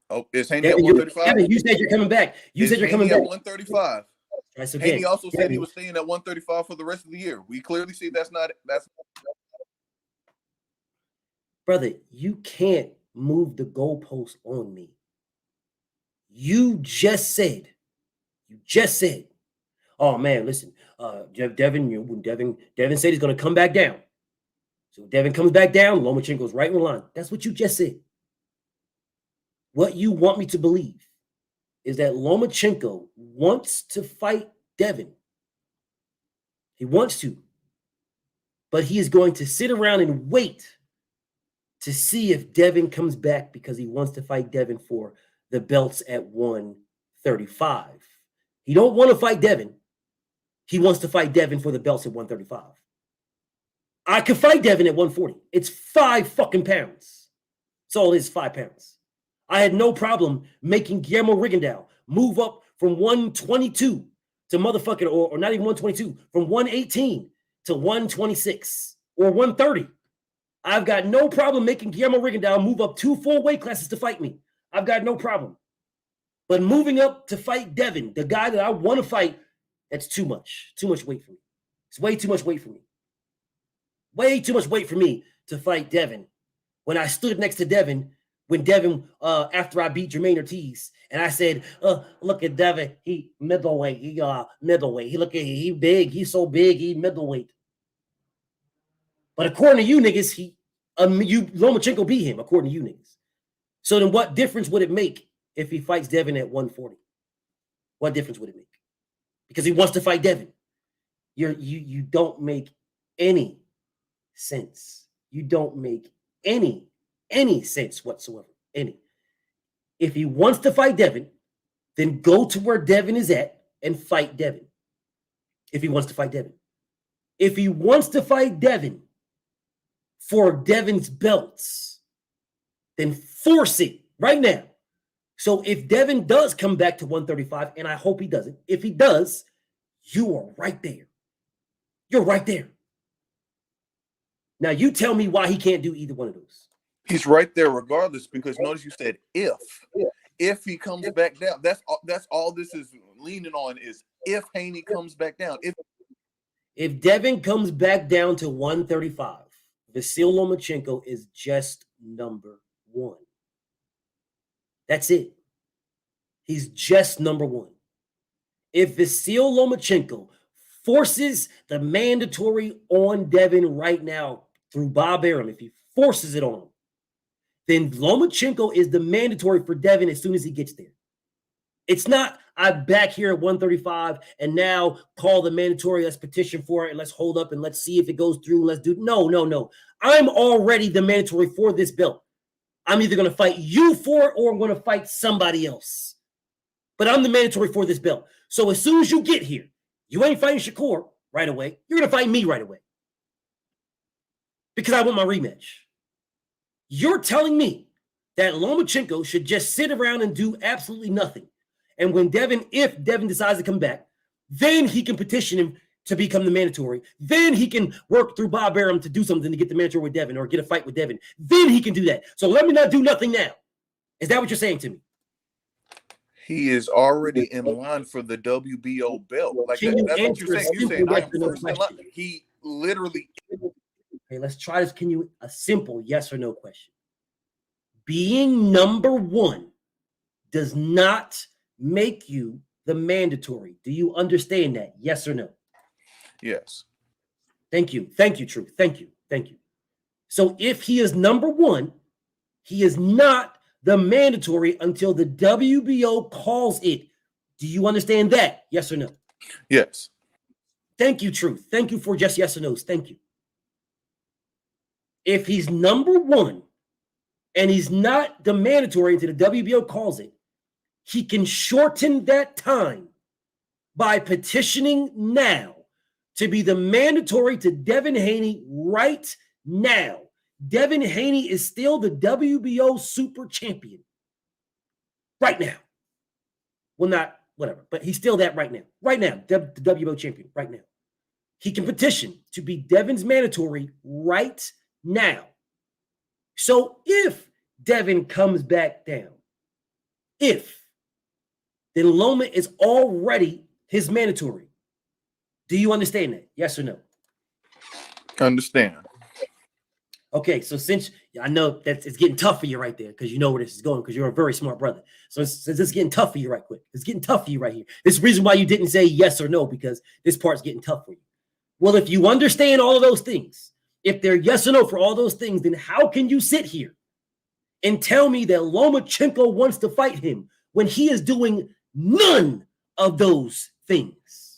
Oh, is Haney at 135? You said you're coming back. You said you're coming back. At 135. Right, so Haney also said he was staying at 135 for the rest of the year. We clearly see that's brother, you can't move the goalpost on me. You just said, oh man, listen, Devin said he's going to come back down. So Devin comes back down, Lomachenko's right in line. That's what you just said. What you want me to believe is that Lomachenko wants to fight Devin. He wants to. But he is going to sit around and wait to see if Devin comes back because he wants to fight Devin for the belts at 135. He don't want to fight Devin. He wants to fight Devin for the belts at 135. I could fight Devin at 140. It's 5 fucking pounds. That's all it is, 5 pounds. I had no problem making Guillermo Rigondeaux move up from 122 to motherfucking, or not even 122, from 118 to 126 or 130. I've got no problem making Guillermo Rigondeaux move up 2 full weight classes to fight me. I've got no problem. But moving up to fight Devin, the guy that I want to fight, that's too much. Too much weight for me. It's way too much weight for me. Way too much weight for me to fight Devin. When I stood next to Devin, after I beat Jermaine Ortiz, and I said, look at Devin, he middleweight, middleweight. He big, he's so big, he middleweight. But according to you niggas, Lomachenko beat him, according to you niggas. So then what difference would it make if he fights Devin at 140? What difference would it make? Because he wants to fight Devin. You don't make any sense. You don't make any sense whatsoever. Any. If he wants to fight Devin, then go to where Devin is at and fight Devin. If he wants to fight Devin. If he wants to fight Devin for Devin's belts, then force it right now. So if Devin does come back to 135, and I hope he doesn't, if he does, you are right there. You're right there. Now you tell me why he can't do either one of those. He's right there regardless, because notice you said if he comes back down. That's all this is leaning on, is if Haney comes back down. If Devin comes back down to 135, Vasyl Lomachenko is just number 1. That's it. He's just number 1. If Vasyl Lomachenko forces the mandatory on Devin right now through Bob Arum, if he forces it on him, then Lomachenko is the mandatory for Devin as soon as he gets there. It's not, I'm back here at 135 and now call the mandatory, let's petition for it and let's hold up and let's see if it goes through. Let's do, no. I'm already the mandatory for this belt. I'm either going to fight you for it or I'm going to fight somebody else. But I'm the mandatory for this belt. So as soon as you get here, you ain't fighting Shakur right away. You're going to fight me right away. Because I want my rematch. You're telling me that Lomachenko should just sit around and do absolutely nothing. And when if Devin decides to come back, then he can petition him to become the mandatory. Then he can work through Bob Arum to do something to get the mandatory with Devin or get a fight with Devin. Then he can do that. So let me not do nothing now. Is that what you're saying to me? He is already in line for the WBO belt. Like that's what you're saying. You're saying I am first in line. He literally. Okay, let's try this. A simple yes or no question? Being number 1 does not make you the mandatory. Do you understand that? Yes or no? Yes. Thank you. Thank you, Truth. Thank you. So if he is number 1, he is not the mandatory until the WBO calls it. Do you understand that? Yes or no? Yes. Thank you, Truth. Thank you for just yes or no's. Thank you. If he's number 1 and he's not the mandatory until the WBO calls it, he can shorten that time by petitioning now to be the mandatory to Devin Haney right now, Devin Haney is still the WBO super champion. Right now. Well, not whatever, but he's still that right now. Right now, the WBO champion, right now. He can petition to be Devin's mandatory right now. So if Devin comes back down, then Loma is already his mandatory. Do you understand that? Yes or no? Understand. Okay, so since I know that it's getting tough for you right there because you know where this is going because you're a very smart brother. So since it's getting tough for you right quick, it's getting tough for you right here. This is the reason why you didn't say yes or no because this part's getting tough for you. Well, if you understand all of those things, if they're yes or no for all those things, then how can you sit here and tell me that Lomachenko wants to fight him when he is doing none of those things?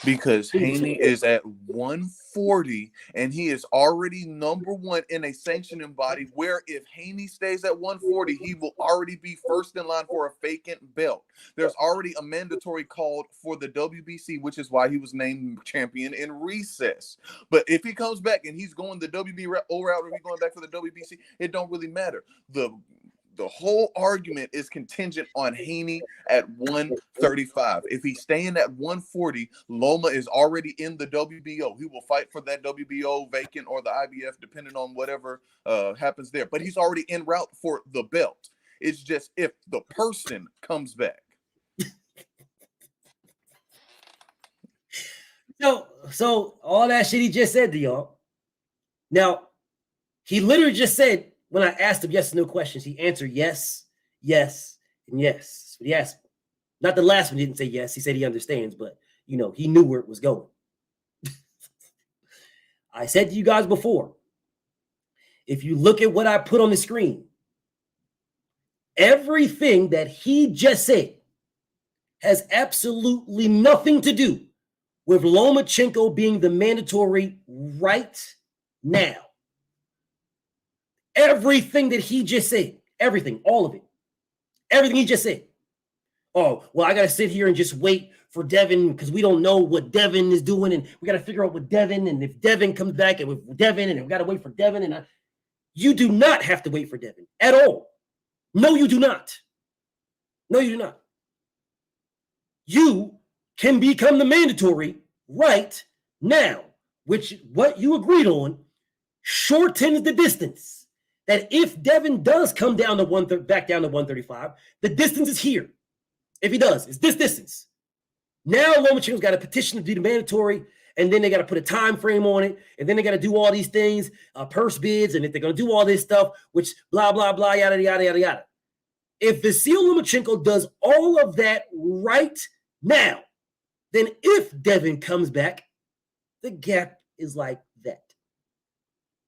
Because Haney is at 140 and he is already number one in a sanctioning body where if Haney stays at 140, he will already be first in line for a vacant belt. There's already a mandatory called for the WBC, which is why he was named champion in recess. But if he comes back and he's going the WBO route or he's going back for the WBC, it don't really matter. The whole argument is contingent on Haney at 135. If he's staying at 140, Loma is already in the WBO. He will fight for that WBO vacant or the IBF, depending on whatever happens there. But he's already en route for the belt. It's just if the person comes back. So all that shit he just said to y'all. Now, he literally just said, when I asked him yes or no questions, he answered yes, yes, and yes. But he asked, not the last one, he didn't say yes. He said he understands, but he knew where it was going. I said to you guys before, if you look at what I put on the screen, everything that he just said has absolutely nothing to do with Lomachenko being the mandatory right now. Everything that he just said, everything, all of it, everything he just said. Oh, well, I got to sit here and just wait for Devin because we don't know what Devin is doing. And we got to figure out what Devin, and if Devin comes back and with Devin, and we got to wait for Devin. And you do not have to wait for Devin at all. No, you do not. No, you do not. You can become the mandatory right now, which what you agreed on shortens the distance. That if Devin does come down to back down to 135, the distance is here. If he does, it's this distance. Now Lomachenko's got a petition to be the mandatory, and then they got to put a time frame on it, and then they got to do all these things, purse bids, and if they're going to do all this stuff, which blah, blah, blah, yada, yada, yada, yada. If Vasyl Lomachenko does all of that right now, then if Devin comes back, the gap is like that.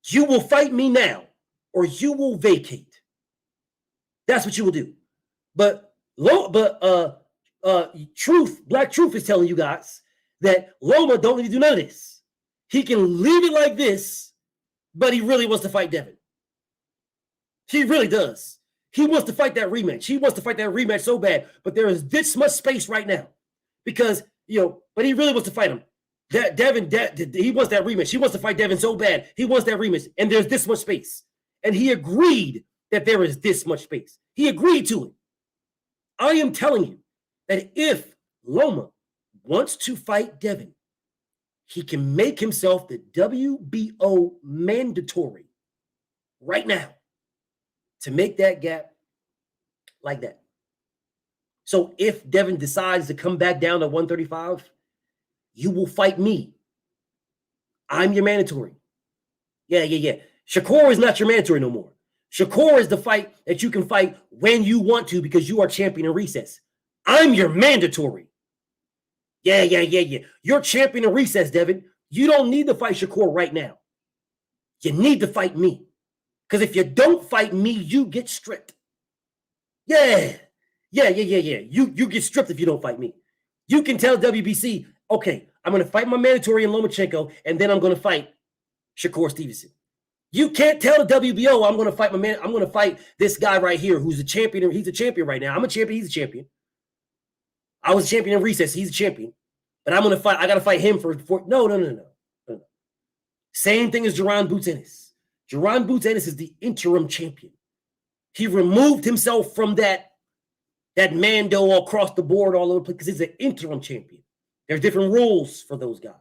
You will fight me now, or you will vacate. That's what you will do. But Black Truth is telling you guys that Loma don't need to do none of this. He can leave it like this, but he really wants to fight Devin. He really does. He wants to fight that rematch. He wants to fight that rematch so bad, but there is this much space right now because, but he really wants to fight him. Devin, he wants that rematch. He wants to fight Devin so bad. He wants that rematch, and there's this much space. And he agreed that there is this much space. He agreed to it. I am telling you that if Loma wants to fight Devin, he can make himself the WBO mandatory right now to make that gap like that. So if Devin decides to come back down to 135, you will fight me. I'm your mandatory. Yeah. Shakur is not your mandatory no more. Shakur is the fight that you can fight when you want to because you are champion in recess. I'm your mandatory. Yeah. You're champion in recess, Devin. You don't need to fight Shakur right now. You need to fight me. Because if you don't fight me, you get stripped. Yeah. You get stripped if you don't fight me. You can tell WBC, okay, I'm going to fight my mandatory in Lomachenko, and then I'm going to fight Shakur Stevenson. You can't tell the WBO I'm going to fight I'm going to fight this guy right here who's a champion. He's a champion right now. I'm a champion. He's a champion. I was a champion in recess. He's a champion. But I'm going to fight. I got to fight him for no. Same thing as Jaron Boots Ennis. Jaron Boots Ennis is the interim champion. He removed himself from that Mando across the board all over the place because he's an interim champion. There's different rules for those guys.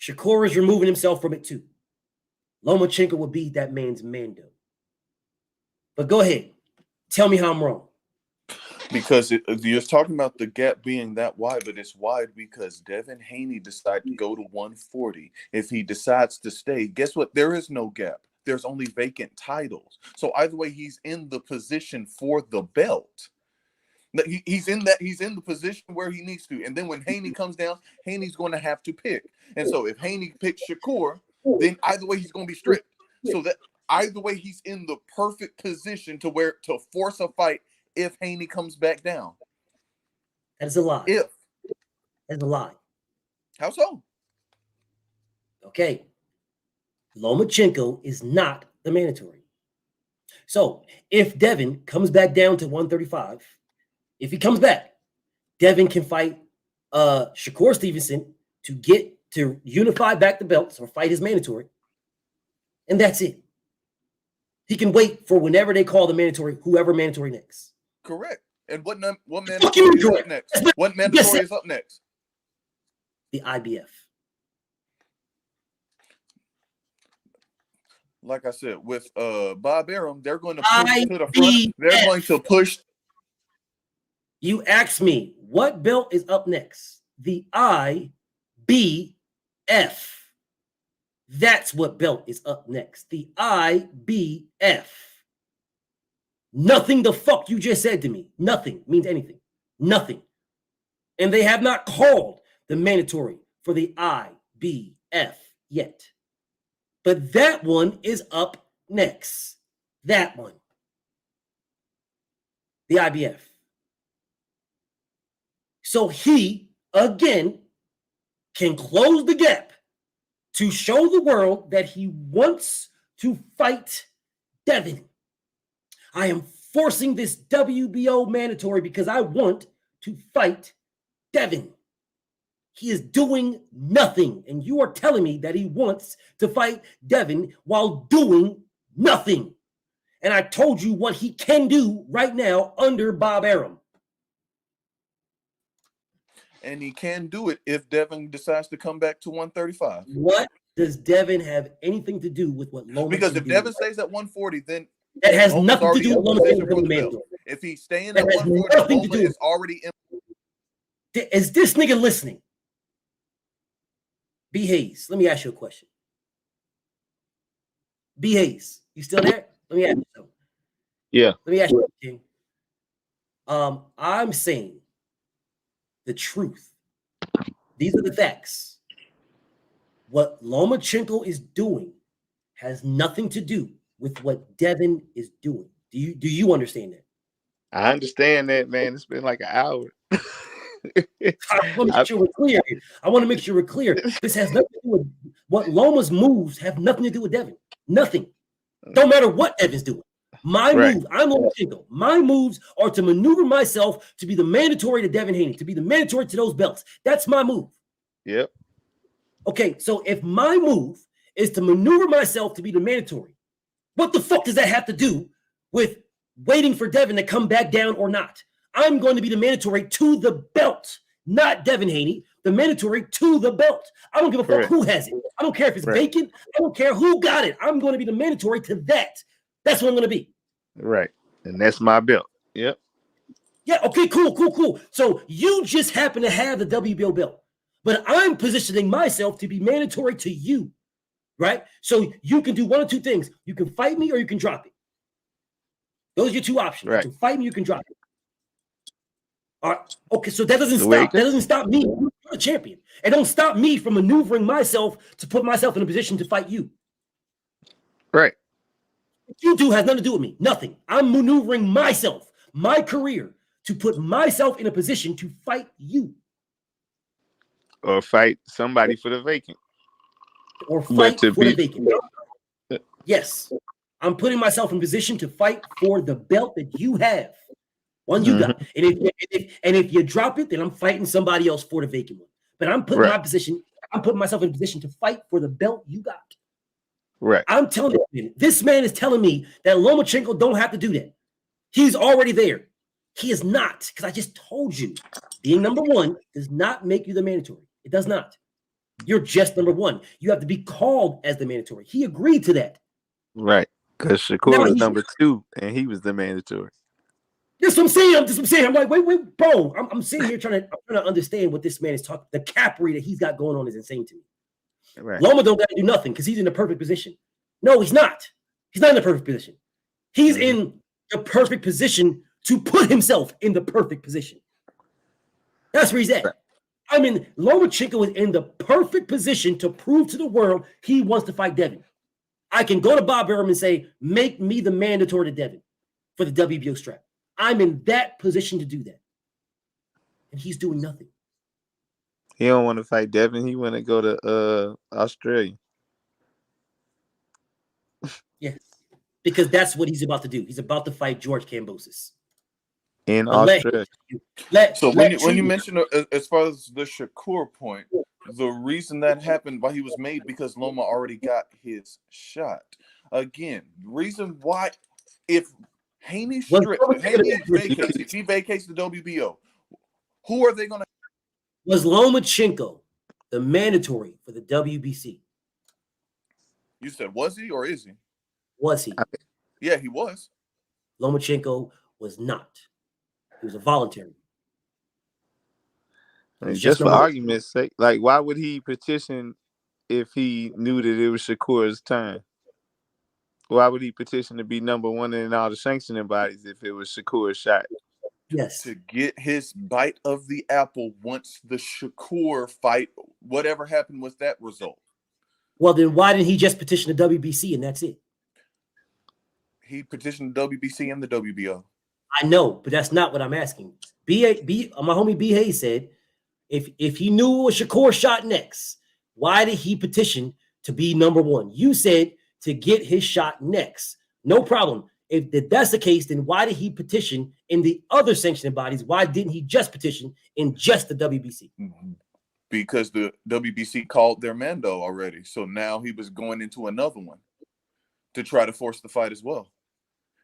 Shakur is removing himself from it too. Lomachenko would be that man's Mando. But go ahead. Tell me how I'm wrong. Because you're talking about the gap being that wide, but it's wide because Devin Haney decided to go to 140. If he decides to stay, guess what? There is no gap. There's only vacant titles. So either way, he's in the position for the belt. He's in the position where he needs to. And then when Haney comes down, Haney's going to have to pick. And so if Haney picks Shakur, then either way he's going to be stripped. So that either way he's in the perfect position to force a fight if Haney comes back down. That's a lie. That's a lie. How so? Okay. Lomachenko is not the mandatory. So if Devin comes back down to 135, if he comes back, Devin can fight Shakur Stevenson to unify back the belts or fight his mandatory. And that's it. He can wait for whenever they call the mandatory, whoever mandatory next. Correct. And what mandatory is up next? What mandatory is up next? The IBF. Like I said, with Bob Arum, they're going to push to the front. They're going to push. You asked me, what belt is up next? The IBF. That's what belt is up next. The IBF. Nothing the fuck you just said to me. Nothing means anything. Nothing. And they have not called the mandatory for the IBF yet. But that one is up next. That one. The IBF. So he, again, can close the gap to show the world that he wants to fight Devin. I am forcing this WBO mandatory because I want to fight Devin. He is doing nothing, and you are telling me that he wants to fight Devin while doing nothing. And I told you what he can do right now under Bob Arum. And he can do it if Devin decides to come back to 135. What does Devin have anything to do with what Loma? Because if Devin stays at 140, then that has nothing to do with Loma. If he's staying at 140, Loma is already in. Is this nigga listening? B. Hayes, let me ask you a question. B. Hayes, you still there? Let me ask you something. Yeah. Let me ask you something. I'm saying the truth. These are the facts. What Lomachenko is doing has nothing to do with what Devin is doing. Do you understand that? I understand that, man. It's been like an hour. I want to make sure we're clear. I want to make sure we're clear. This has nothing to do with what Loma's moves have nothing to do with Devin. Nothing. Don't matter what Devin's doing. My move, I'm Lomachenko. My moves are to maneuver myself to be the mandatory to Devin Haney, to be the mandatory to those belts. That's my move. Yep. Okay, so if my move is to maneuver myself to be the mandatory, what the fuck does that have to do with waiting for Devin to come back down or not? I'm going to be the mandatory to the belt, not Devin Haney, the mandatory to the belt. I don't give a fuck who has it. I don't care if it's vacant. I don't care who got it. I'm going to be the mandatory to that. That's what I'm going to be. Right. And that's my belt. Yep. Yeah, okay, cool. So you just happen to have the WBO belt, but I'm positioning myself to be mandatory to you, right? So you can do one of two things. You can fight me or you can drop it. Those are your two options. Right. You can fight me, you can drop it. All right. Okay, so that doesn't stop. That doesn't stop me. You're a champion. It don't stop me from maneuvering myself to put myself in a position to fight you. Right. What you do has nothing to do with me. Nothing. I'm maneuvering myself, my career, to put myself in a position to fight you. Or fight somebody for the vacant. Or fight for the vacant. Yes. I'm putting myself in position to fight for the belt that you have. One you got. And if you drop it, then I'm fighting somebody else for the vacant one. But I'm putting I'm putting myself in a position to fight for the belt you got. Right. I'm telling you, this man is telling me that Lomachenko don't have to do that. He's already there. He is not, because I just told you, being number one does not make you the mandatory. It does not. You're just number one. You have to be called as the mandatory. He agreed to that. Right. Because Shakur was number 2 and he was the mandatory. That's what I'm saying. That's what I'm saying. I'm like, wait, bro. I'm sitting here trying to understand what this man is talking. The cappery that he's got going on is insane to me. Right. Loma don't got to do nothing because he's in the perfect position. No, he's not. He's not in the perfect position. He's in the perfect position to put himself in the perfect position. That's where he's at. Right. I mean, Lomachenko is in the perfect position to prove to the world he wants to fight Devin. I can go to Bob Arum and say, make me the mandatory to Devin for the WBO strap. I'm in that position to do that. And he's doing nothing. He don't want to fight Devin. He want to go to Australia. Yes. Because that's what he's about to do. He's about to fight George Kambosos. In Australia. When you mention as far as the Shakur point, the reason that happened, why he was made, because Loma already got his shot. Again, reason why, if Haney vacates, if he vacates the WBO, who are they going to? Was Lomachenko the mandatory for the WBC? You said, was he or is he? Was he? Yeah, he was. Lomachenko was not. He was a voluntary. Just for argument's sake, like, why would he petition if he knew that it was Shakur's time? Why would he petition to be number one in all the sanctioning bodies if it was Shakur's shot? Yes. To get his bite of the apple once the Shakur fight, whatever happened with that result. Well, then why didn't he just petition the WBC and that's it? He petitioned the WBC and the WBO. I know, but that's not what I'm asking. My homie B. Hayes said, if he knew it was Shakur's shot next, why did he petition to be number one? You said to get his shot next. No problem. If that's the case, then why did he petition in the other sanctioning bodies? Why didn't he just petition in just the WBC? Because the WBC called their Mando already. So now he was going into another one to try to force the fight as well.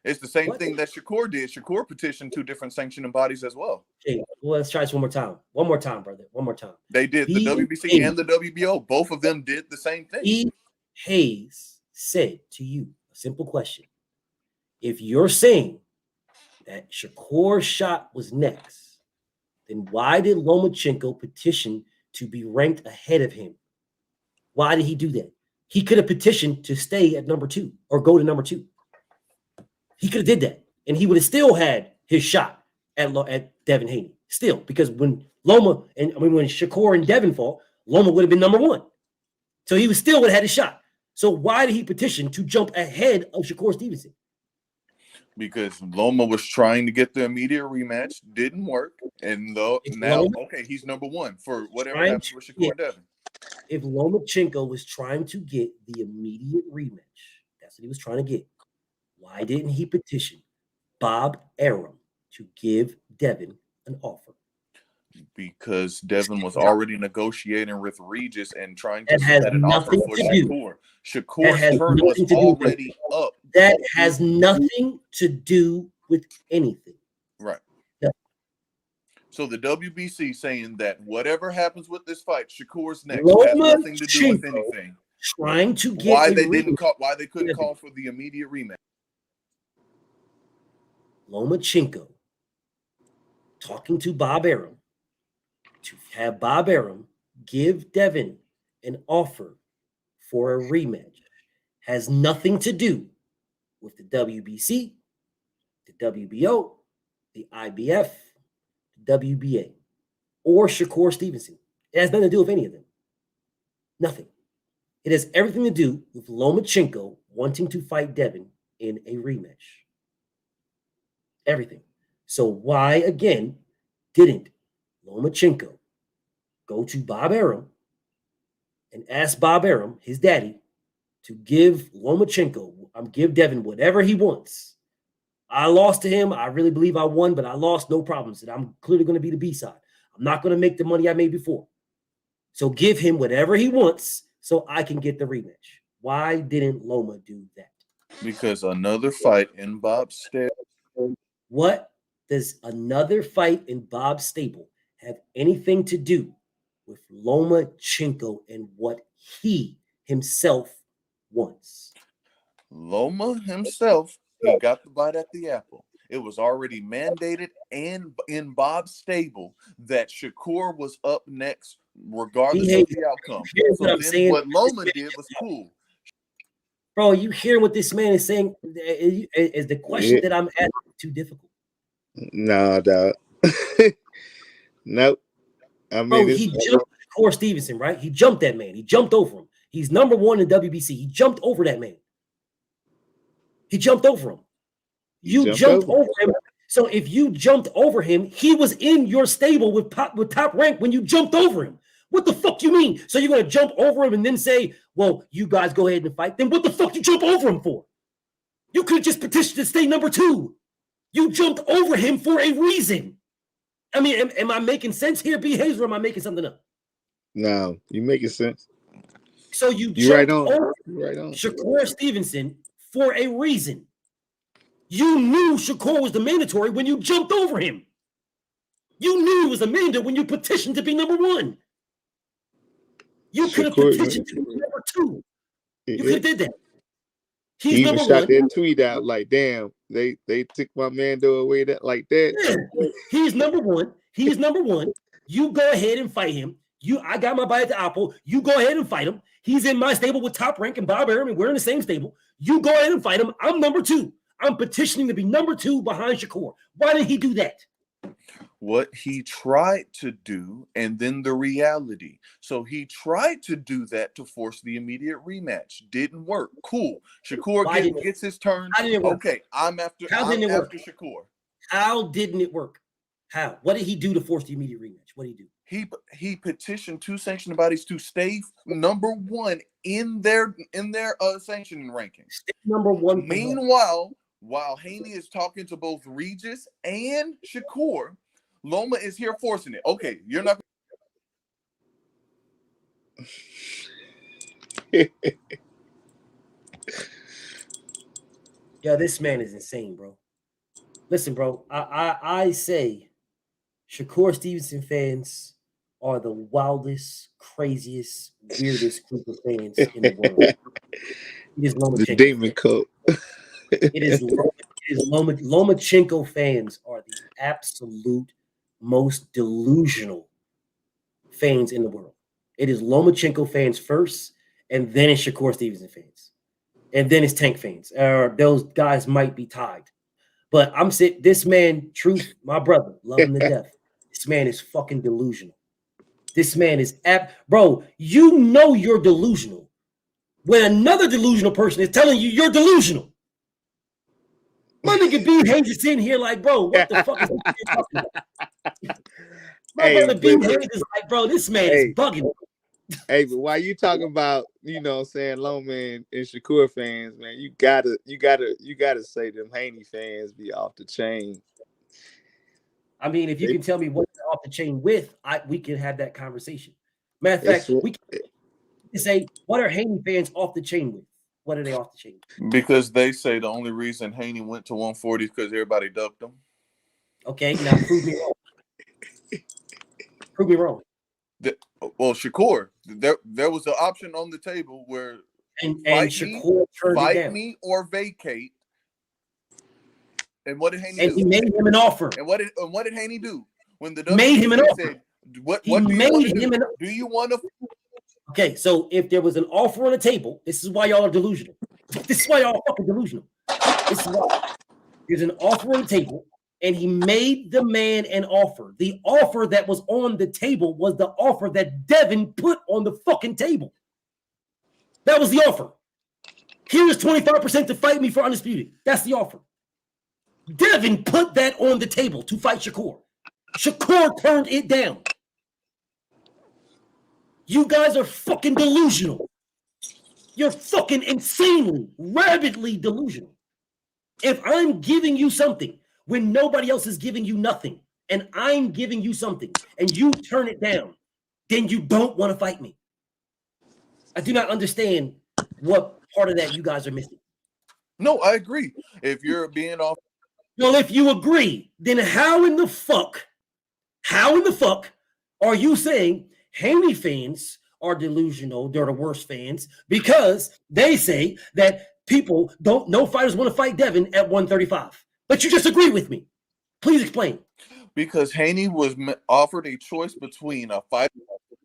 It's the same thing that Shakur did. Shakur petitioned 2 different sanctioning bodies as well. Okay, well, let's try this one more time. One more time, brother. One more time. They did the WBC and the WBO. Both of them did the same thing. E. Hayes said to you a simple question. If you're saying that Shakur's shot was next, then why did Lomachenko petition to be ranked ahead of him? Why did he do that? He could have petitioned to stay at number 2 or go to number 2. He could have did that, and he would have still had his shot at Devin Haney. Still, because when when Shakur and Devin fought, Loma would have been number 1. So he would have had his shot. So why did he petition to jump ahead of Shakur Stevenson? Because Loma was trying to get the immediate rematch, didn't work, and he's number 1 for whatever happens with Shakur and Devin. If Lomachenko was trying to get the immediate rematch, that's what he was trying to get. Why didn't he petition Bob Arum to give Devin an offer? Because Devin was already negotiating with Regis and trying to set an offer for Shakur. Shakur's turn was already up. That has nothing to do with anything. Right. Yeah. So the WBC saying that whatever happens with this fight, Shakur's next has nothing to do with anything. Trying to get why they couldn't call for the immediate rematch. Lomachenko talking to Bob Arum to have Bob Arum give Devin an offer for a rematch has nothing to do with the WBC, the WBO, the IBF, the WBA, or Shakur Stevenson. It has nothing to do with any of them. Nothing. It has everything to do with Lomachenko wanting to fight Devin in a rematch. Everything. So why, again, didn't Lomachenko go to Bob Arum and ask Bob Arum, his daddy, to give give Devin whatever he wants? I lost to him. I really believe I won, but I lost, no problems. And I'm clearly going to be the B-side. I'm not going to make the money I made before. So give him whatever he wants so I can get the rematch. Why didn't Loma do that? Because another fight in Bob's stable. What does another fight in Bob's stable have anything to do with Lomachenko and what he himself wants? Loma himself, he got the bite at the apple. It was already mandated and in Bob's stable that Shakur was up next, regardless of the outcome. So then what Loma did was cool. Bro, you hear what this man is saying? Is the question that I'm asking too difficult? No, dog. Nope. I mean, bro, he jumped Shakur Stevenson, right? He jumped that man. He jumped over him. He's number one in WBC. He jumped over that man. He jumped over him. You jumped over him. So if you jumped over him, he was in your stable with top rank when you jumped over him. What the fuck you mean? So you're going to jump over him and then say, well, you guys go ahead and fight? Then what the fuck you jump over him for? You could have just petitioned to stay number two. You jumped over him for a reason. I mean, am I making sense here, B. Hayes, or am I making something up? No, you making sense. So you jumped over Shakur Stevenson for a reason. You knew Shakur was the mandatory when you jumped over him. You knew it was a mandate when you petitioned to be number one. You could have petitioned to be number two. You could have did that. He's he even shot that tweet out like, damn, they took my Mando away that like that. Yeah. He's number one. He's number one. You go ahead and fight him. I got my bite at the apple. You go ahead and fight him. He's in my stable with Top Rank and Bob Arum, and we're in the same stable. You go ahead and fight him. I'm number two. I'm petitioning to be number two behind Shakur. Why did he do that? What he tried to do, and then the reality. So he tried to do that to force the immediate rematch. Didn't work. Cool. Shakur gets his turn. Okay, I'm after Shakur. How didn't it work? How? What did he do to force the immediate rematch? What did he do? He petitioned two sanctioning bodies to stay number one in their sanctioning rankings. Stay number one. Meanwhile, while Haney is talking to both Regis and Shakur, Loma is here forcing it. Okay, you're not. Yeah, this man is insane, bro. Listen, bro, I say Shakur Stevenson fans are the wildest, craziest, weirdest group of fans in the world. It is the Demon Cult. It is Lomachenko fans are the absolute most delusional fans in the world. It is Lomachenko fans first, and then it's Shakur Stevenson fans, and then it's Tank fans. Or those guys might be tied. But I'm saying this man, Truth, my brother, love him to death. This man is fucking delusional. This man is bro. You know you're delusional when another delusional person is telling you you're delusional. My nigga B Hayes is sitting here like, bro, what the fuck is this talking about? My brother B Hayes is like, bro, this man is bugging. Hey, but why you talking about, you know what I'm saying, Loma and Shakur fans, man, you gotta say them Haney fans be off the chain. I mean, if you can tell me what they're off the chain with, we can have that conversation. Matter of fact, we can say, what are Haney fans off the chain with? What are they off the chain? Because they say the only reason Haney went to 140 is because everybody ducked him. Okay, now prove me wrong. Prove me wrong. Well, Shakur, there was an option on the table where and Shakur turned it down. Me or vacate. And what did Haney do? And he made him an offer. And what did Haney do when the made him an offer? Said, what do you want to? Okay, so if there was an offer on the table, this is why y'all are delusional. This is why y'all are fucking delusional. This is why there's an offer on the table, and he made the man an offer. The offer that was on the table was the offer that Devin put on the fucking table. That was the offer. Here's 25% to fight me for undisputed. That's the offer. Devin put that on the table to fight Shakur. Shakur turned it down. You guys are fucking delusional. You're fucking insanely, rabidly delusional. If I'm giving you something when nobody else is giving you nothing, and I'm giving you something, and you turn it down, then you don't want to fight me. I do not understand what part of that you guys are missing. No, I agree. If you're being off. Well, if you agree, then how in the fuck are you saying Haney fans are delusional? They're the worst fans because they say that no fighters want to fight Devin at 135. But you just agree with me. Please explain. Because Haney was offered a choice between a fighter.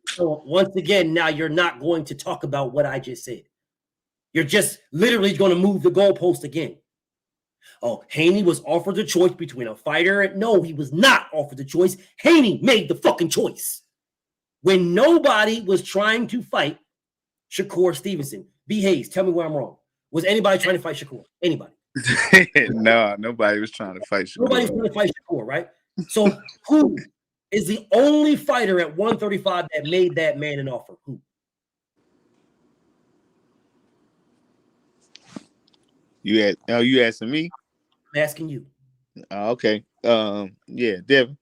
So once again, now you're not going to talk about what I just said. You're just literally going to move the goalpost again. Oh, Haney was offered the choice between a fighter and no, he was not offered the choice. Haney made the fucking choice. When nobody was trying to fight Shakur Stevenson. B. Hayes, tell me where I'm wrong. Was anybody trying to fight Shakur? Anybody? No, nobody was trying to fight Shakur. Nobody's trying to fight Shakur, right? So who is the only fighter at 135 that made that man an offer? Who? You asking me? I'm asking you. Okay. Yeah, Devin.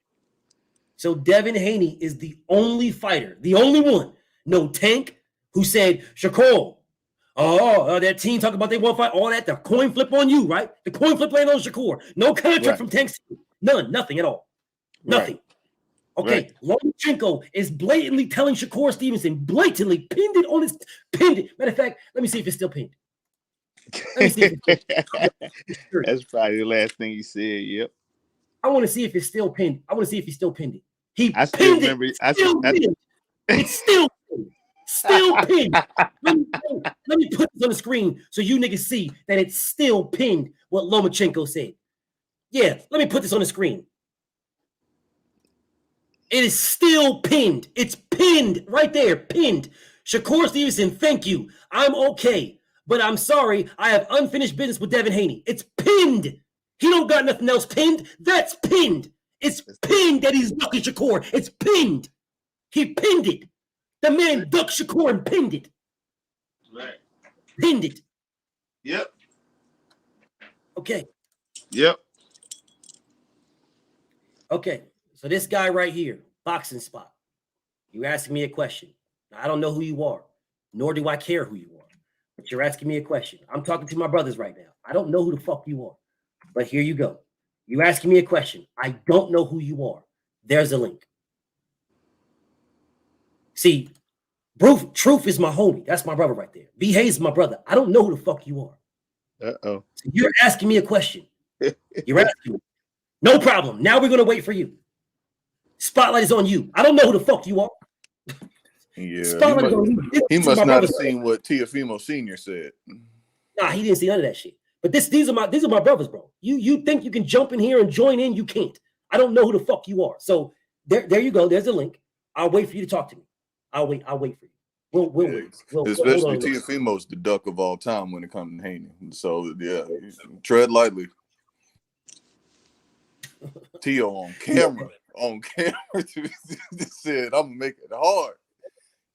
So Devin Haney is the only fighter, the only one. No Tank, who said, Shakur, that team talking about they want to fight, all that, the coin flip on you, right? The coin flip land on Shakur. No contract from Tank. None, nothing at all. Nothing. Right. Okay, Lomachenko is blatantly telling Shakur Stevenson, blatantly pinned it on his pinned it. Matter of fact, let me see if it's still pinned. Let me see if it's still That's probably the last thing he said. Yep. I want to see if it's still pinned. I want to see if he still pinned it. I still remember. It's still pinned. Still pinned. Let me put this on the screen so you niggas see that it's still pinned. What Lomachenko said. Yeah, let me put this on the screen. It is still pinned. It's pinned right there. Pinned. Shakur Stevenson, thank you. I'm okay. But I'm sorry. I have unfinished business with Devin Haney. It's pinned. He don't got nothing else pinned. That's pinned. It's pinned that he's ducking Shakur. It's pinned. He pinned it. The man ducked Shakur and pinned it. Right. Pinned it. Yep. Okay. Yep. Okay. So this guy right here, boxing spot. You asking me a question. Now, I don't know who you are, nor do I care who you are. But you're asking me a question. I'm talking to my brothers right now. I don't know who the fuck you are. But here you go. You asking me a question. I don't know who you are. There's a link. See, Truth is my homie. That's my brother right there. B. Hayes is my brother. I don't know who the fuck you are. Uh-oh. So you're asking me a question. You're asking me. No problem. Now we're going to wait for you. Spotlight is on you. I don't know who the fuck you are. Yeah, he must not have seen what Teofimo Sr. said. Nah, he didn't see none of that shit. But these are my brothers, bro. You think you can jump in here and join in? You can't. I don't know who the fuck you are. So there you go. There's a link. I'll wait for you to talk to me. I'll wait for you. We'll wait. Especially Teofimo's the duck of all time when it comes to Haney. So yeah, tread lightly. Tio on camera said, "I'm gonna make it hard."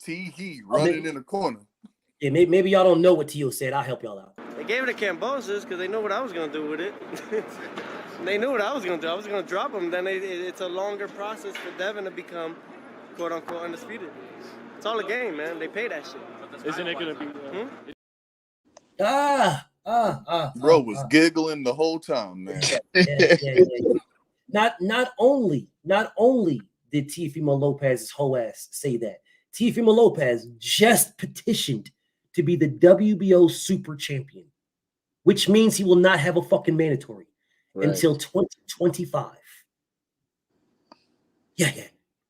He running in the corner. Yeah, maybe y'all don't know what Tio said. I'll help y'all out. They gave it to Cambosis because they know what I was going to do with it. They knew what I was going to do. I was going to drop him. Then it's a longer process for Devin to become, quote-unquote, undisputed. It's all a game, man. They pay that shit. Isn't it going to be... Bro was giggling the whole time, man. Yeah. Not only did Teofimo Lopez's whole ass say that, Teofimo Lopez just petitioned to be the WBO super champion, which means he will not have a fucking mandatory until 2025. Yeah.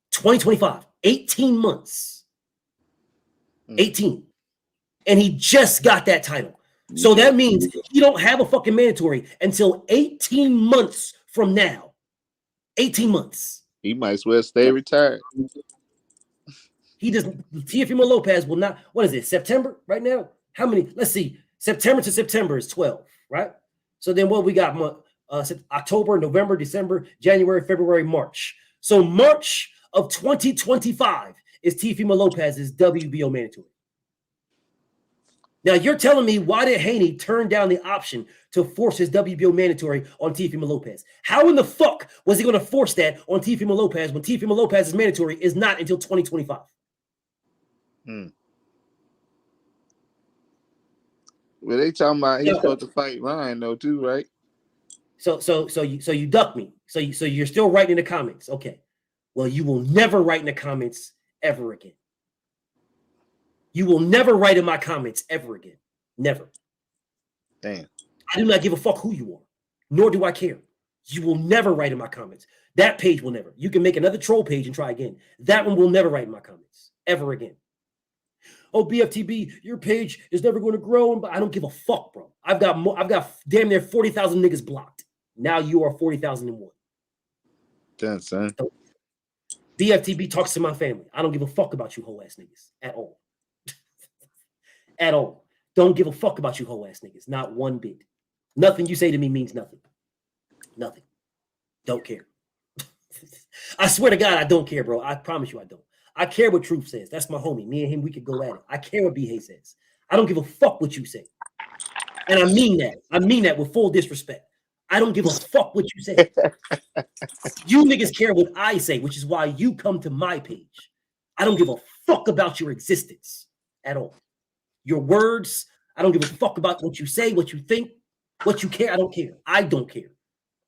2025. 18 months. 18. And he just got that title. So that means he don't have a fucking mandatory until 18 months from now. 18 months. He might as well stay retired. He doesn't. Teofimo Lopez will not. What is it? September right now? How many? Let's see. September to September is 12, right? So then what we got? October, November, December, January, February, March. So March of 2025 is Teofimo Lopez's WBO mandatory. Now you're telling me why did Haney turn down the option to force his WBO mandatory on Teofimo Lopez? How in the fuck was he going to force that on Teofimo Lopez when Teofimo Lopez's mandatory is not until 2025? Well, they talking about he's supposed to fight Ryan though too, right? So you duck me. So you're still writing in the comments. Okay. Well, you will never write in the comments ever again. You will never write in my comments ever again. Never. Damn. I do not give a fuck who you are, nor do I care. You will never write in my comments. That page will never. You can make another troll page and try again. That one will never write in my comments ever again. Oh, BFTB, your page is never going to grow. But I don't give a fuck, bro. I've got damn near 40,000 niggas blocked. Now you are 40,001. Damn, son. So, BFTB talks to my family. I don't give a fuck about you hoe ass niggas at all. At all. Don't give a fuck about you hoe ass niggas. Not one bit. Nothing you say to me means nothing. Nothing. Don't care. I swear to God, I don't care, bro. I promise you I don't. I care what Truth says. That's my homie. Me and him, we could go at it. I care what B-Hay says. I don't give a fuck what you say. And I mean that. I mean that with full disrespect. I don't give a fuck what you say. You niggas care what I say, which is why you come to my page. I don't give a fuck about your existence at all. Your words, I don't give a fuck about what you say, what you think, what you care. I don't care. I don't care.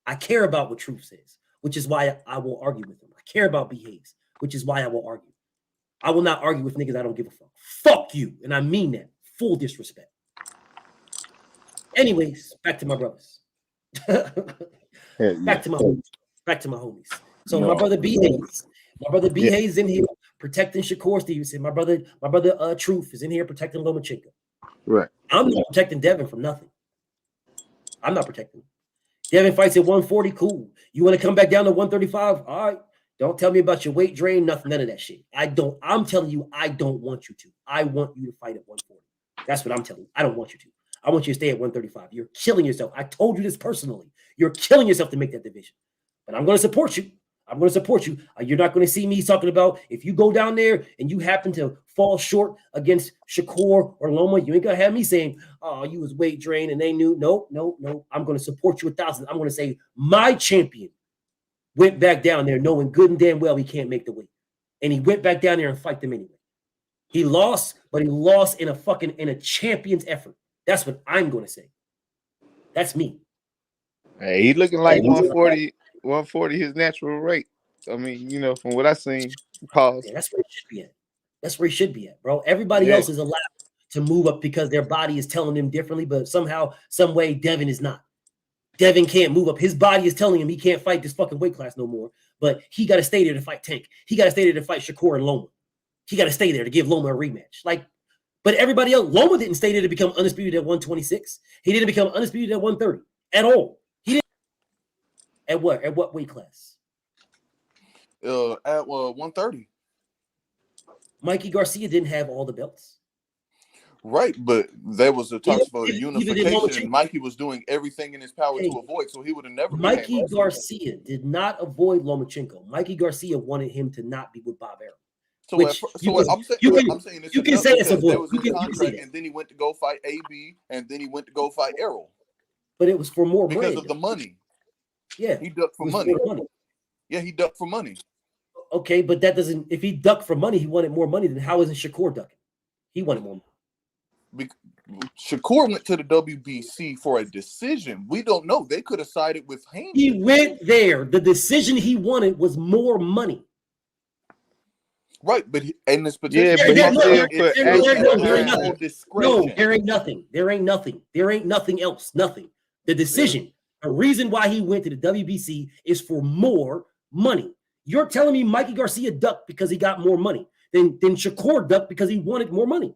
I care about what Truth says, which is why I will argue with him. I care about behaves, which is why I will argue. I will not argue with niggas I don't give a fuck. Fuck you. And I mean that. Full disrespect. Anyways, back to my brothers. Back to my homies. Back to my homies. So my brother B-Hayes. My brother B-Hayes is in here protecting Shakur Stevenson. My brother Truth is in here protecting Lomachenko. Right. I'm not protecting Devin from nothing. I'm not protecting him. Devin fights at 140, cool. You want to come back down to 135? All right. Don't tell me about your weight drain, nothing, none of that shit. I'm telling you, I don't want you to. I want you to fight at 140. That's what I'm telling you. I don't want you to. I want you to stay at 135. You're killing yourself. I told you this personally. You're killing yourself to make that division. But I'm going to support you. I'm going to support you. You're not going to see me talking about if you go down there and you happen to fall short against Shakur or Loma, you ain't going to have me saying, oh, you was weight drained and they knew. No. I'm going to support you 1,000. I'm going to say my champion went back down there knowing good and damn well he can't make the weight. And he went back down there and fight them anyway. He lost, but he lost in a champion's effort. That's what I'm going to say. That's me. Hey, he looking like 140 his natural rate. I mean, from what I seen, pause. Yeah, that's where he should be at. That's where he should be at, bro. Everybody else is allowed to move up because their body is telling them differently, but somehow, some way, Devin is not. Devin can't move up. His body is telling him he can't fight this fucking weight class no more, but he got to stay there to fight Tank. He got to stay there to fight Shakur and Loma. He got to stay there to give Loma a rematch. But everybody else, Loma didn't stay there to become undisputed at 126. He didn't become undisputed at 130 at all. He didn't. At what? At what weight class? At 130. Mikey Garcia didn't have all the belts. Right, but there was a talk for unification, and Mikey was doing everything in his power to avoid, so he would have never. Mikey Garcia did not avoid Lomachenko. Mikey Garcia wanted him to not be with Bob Arum. I'm saying you can say it's a there was a contract, and then he went to go fight AB, and then he went to go fight Errol. But it was for more money. Because of the money. Yeah. He ducked for money. Yeah, he ducked for money. Okay, but that doesn't, if he ducked for money, he wanted more money, then how isn't Shakur ducking? He wanted more money. Shakur went to the WBC for a decision. We don't know. They could have sided with Haney. He went there. The decision he wanted was more money. Right, but in this position, there ain't nothing. There ain't nothing else. Nothing. The decision, the reason why he went to the WBC is for more money. You're telling me Mikey Garcia ducked because he got more money. Then Shakur ducked because he wanted more money.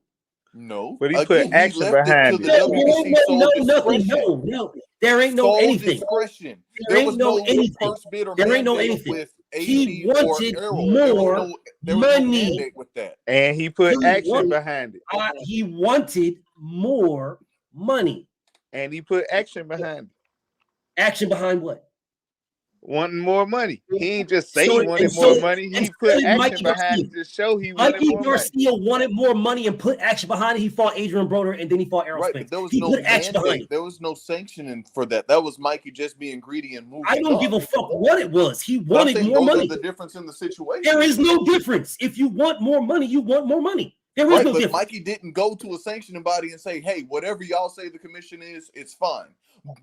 No, but he put action behind it. No. There ain't no anything. There ain't no anything. There ain't no anything. He wanted more money. And he put action behind it. He wanted more money. And he put action behind it. Action behind what? Wanting more money. He ain't just say he wanted more money. He put action behind it to show he wanted more money. Mikey Garcia wanted more money and put action behind it. He fought Adrian Broner and then he fought Errol Spence. There was no mandate. There was no sanctioning for that. That was Mikey just being greedy and moving. I don't give a fuck what it was. He wanted more money. The difference in the situation. There is no difference. If you want more money, you want more money. There is right, no but difference. Mikey didn't go to a sanctioning body and say, hey, whatever y'all say the commission is, it's fine.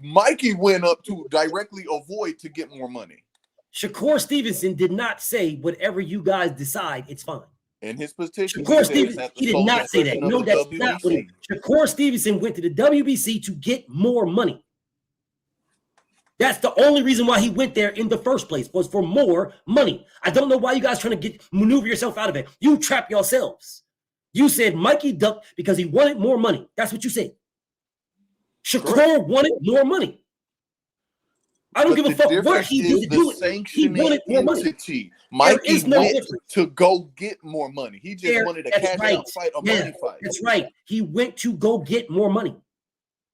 Mikey went up to directly avoid to get more money. Shakur Stevenson did not say whatever you guys decide, it's fine. In his petition, Shakur Stevenson, he did not say that. No, that's WBC. not what it. Shakur Stevenson went to the WBC to get more money. That's the only reason why he went there in the first place, was for more money. I don't know why you guys trying to maneuver yourself out of it. You trap yourselves. You said Mikey ducked because he wanted more money. That's what you said. Shakur wanted more money. I don't give a fuck what he did to do it. He wanted more money. Mikey went to go get more money. He just wanted a cash out fight, a money fight. That's right. He went to go get more money.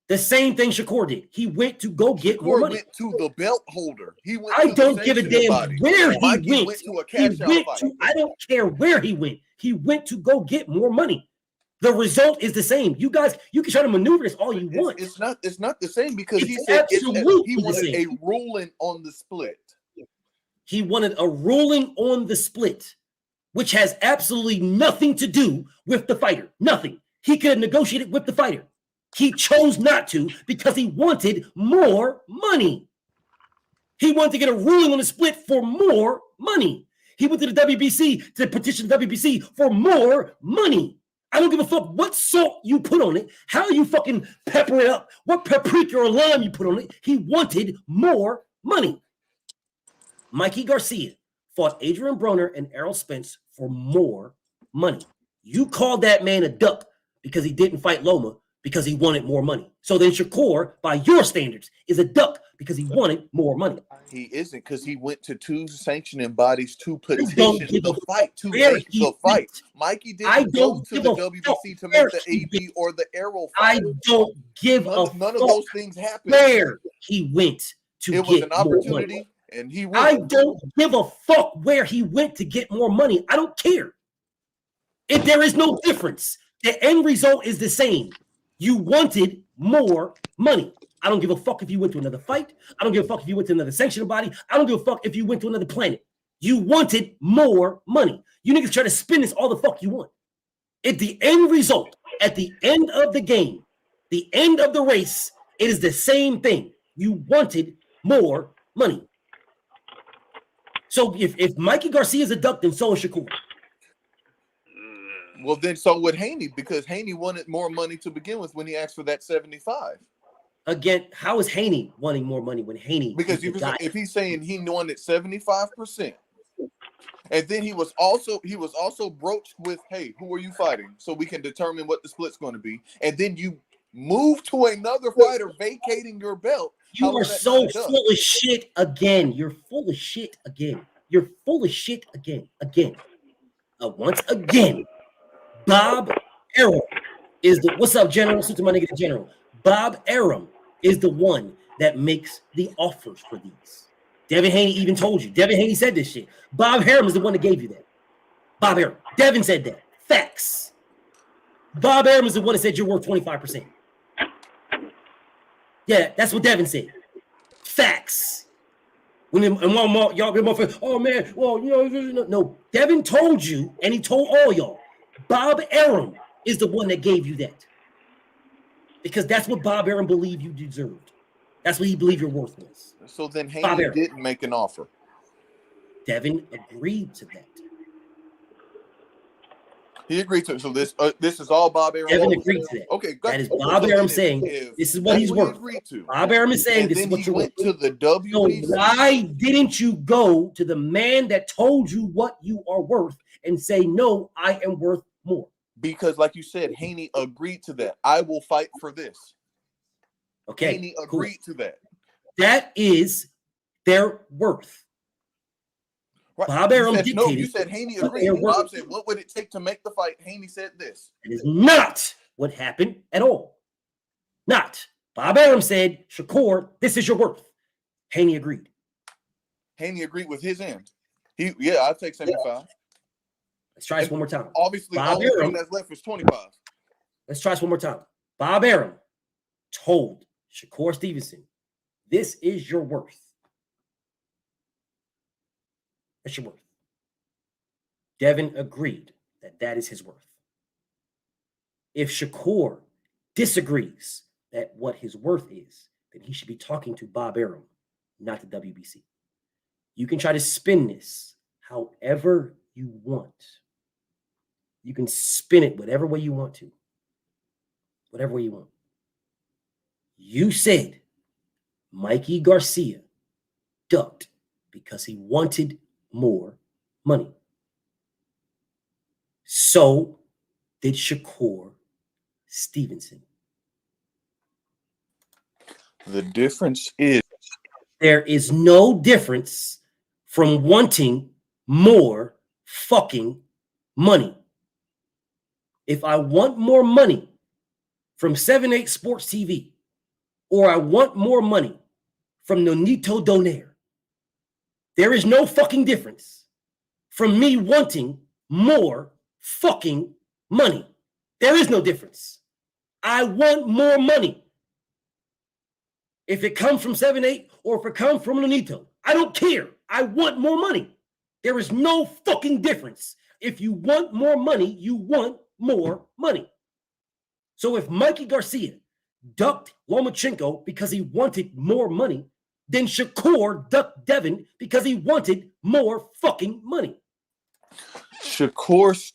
The same thing Shakur did. He went to go get more money. Went to the belt holder. He went. I don't give a damn where he Mikey went. To a cash out fight. I don't care where he went. He went to go get more money. The result is the same. You guys, you can try to maneuver this all you want. It's not the same because he said he wanted a ruling on the split. He wanted a ruling on the split, which has absolutely nothing to do with the fighter. Nothing. He could have negotiated with the fighter. He chose not to because he wanted more money. He wanted to get a ruling on the split for more money. He went to the WBC to petition the WBC for more money. I don't give a fuck what salt you put on it, how you fucking pepper it up, what paprika or lime you put on it. He wanted more money. Mikey Garcia fought Adrian Broner and Errol Spence for more money. You called that man a duck because he didn't fight Loma because he wanted more money. So then Shakur, by your standards, is a duck because he wanted more money. He isn't, because he went to two sanctioning bodies to petition the fight, to make the fight. Mikey didn't go to the WBC to make the AB or the Arrow fight. I don't give a fuck. None of those things happened. Where he went to get more money. It was an opportunity, and he went. I don't give a fuck where he went to get more money. I don't care. If there is no difference, the end result is the same. You wanted more money. I don't give a fuck if you went to another fight. I don't give a fuck if you went to another sanctioned body. I don't give a fuck if you went to another planet. You wanted more money. You niggas try to spin this all the fuck you want. At the end result, at the end of the game, the end of the race, it is the same thing. You wanted more money. So if Mikey Garcia is a duck, then so is Shakur. Well, then so would Haney, because Haney wanted more money to begin with when he asked for that 75. Again, how is Haney wanting more money when Haney? Because if he's saying he wanted 75%, and then he was also broached with, hey, who are you fighting? So we can determine what the split's going to be. And then you move to another fighter vacating your belt. You are so full of shit again. You're full of shit again. You're full of shit again. Once again, Bob Arum is the what's up, General? Suit to my nigga, the General. Bob Arum is the one that makes the offers for these. Devin Haney even told you. Devin Haney said this shit. Bob Arum is the one that gave you that. Bob Arum. Devin said that. Facts. Bob Arum is the one that said you're worth 25%. Yeah, that's what Devin said. Facts. When y'all get motherfuckers, oh man, well, no. Devin told you, and he told all y'all. Bob Arum is the one that gave you that. Because that's what Bob Arum believed you deserved. That's what he believed your worth was. So then Haney didn't make an offer. Devin agreed to that. He agreed to it. So this is all Bob Arum. Devin agreed to that. Okay, that is Bob Arum saying this is what he's worth. Bob Arum is saying this is what you're worth. To the WBC. So why didn't you go to the man that told you what you are worth and say, no, I am worth more? Because, like you said, Haney agreed to that. I will fight for this. Okay. Haney agreed to that. That is their worth. Right. Bob Arum dictated. No, you said Haney agreed. Bob said, what would it take to make the fight? Haney said this. It is not what happened at all. Not. Bob Arum said, Shakur, this is your worth. Haney agreed. Haney agreed with his end. I'll take 75. Yeah. Let's try this one more time. Obviously, the only thing that's left is 25. Let's try this one more time. Bob Arum told Shakur Stevenson, this is your worth. That's your worth. Devin agreed that that is his worth. If Shakur disagrees that what his worth is, then he should be talking to Bob Arum, not the WBC. You can try to spin this however you want. You can spin it whatever way you want to. Whatever way you want. You said Mikey Garcia ducked because he wanted more money. So did Shakur Stevenson. The difference is there is no difference from wanting more fucking money. If I want more money from 7-8 Sports TV, or I want more money from Nonito Donaire, there is no fucking difference from me wanting more fucking money. There is no difference. I want more money. If it comes from 7-8 or if it comes from Nonito, I don't care. I want more money. There is no fucking difference. If you want more money, you want more money. So if Mikey Garcia ducked Lomachenko because he wanted more money, then Shakur ducked Devin because he wanted more fucking money. Shakur.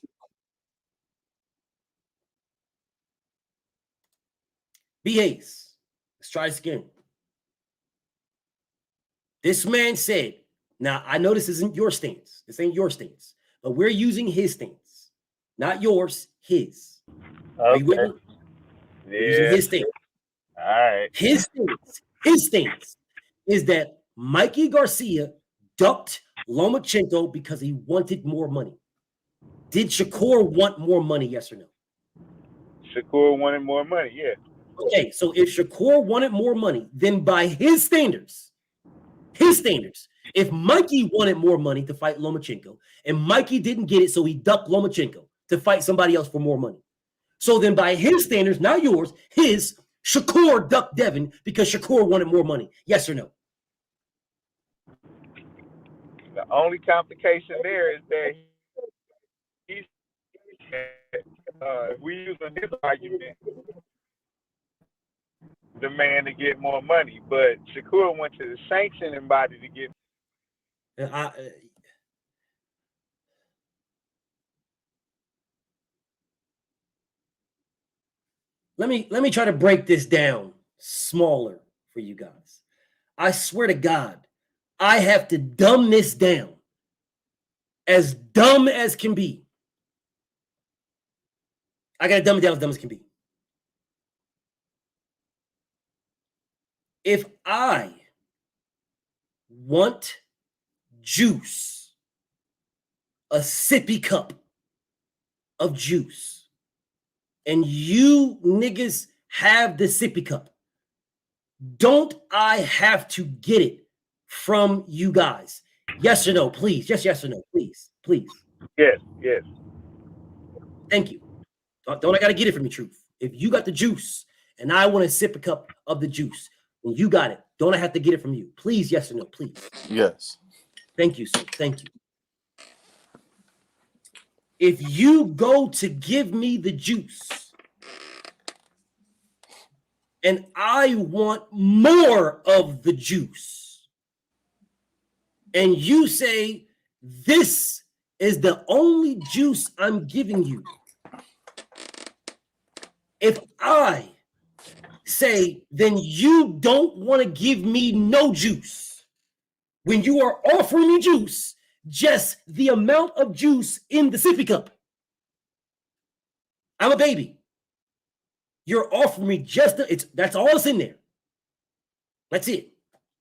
BAs. Let's try this again. This man said, now I know this isn't your stance. This ain't your stance, but we're using his stance. Not yours, his. Are you with me? Yeah. Using his stance. All right. His stance is that Mikey Garcia ducked Lomachenko because he wanted more money. Did Shakur want more money, yes or no? Shakur wanted more money, yeah. Okay, so if Shakur wanted more money, then by his standards, if Mikey wanted more money to fight Lomachenko, and Mikey didn't get it, so he ducked Lomachenko to fight somebody else for more money. So then by his standards, not yours, his, Shakur ducked Devin because Shakur wanted more money. Yes or no? The only complication there is that he's if we use his argument, the man to get more money, but Shakur went to the sanctioning body to get. Let me try to break this down smaller for you guys. I swear to God, I have to dumb this down as dumb as can be. I got to dumb it down as dumb as can be. If I want juice, a sippy cup of juice, and you niggas have the sippy cup, don't I have to get it from you guys? Yes or no, please. Yes or no, please. Yes. Thank you. Don't I got to get it from you, Truth? If you got the juice and I want a sip a cup of the juice, when you got it, don't I have to get it from you? Please, yes or no, please. Yes. Thank you, sir. Thank you. If you go to give me the juice and I want more of the juice, and you say, this is the only juice I'm giving you. If I say, then you don't want to give me no juice when you are offering me juice, just the amount of juice in the sippy cup. I'm a baby. You're offering me just that's all that's in there. That's it.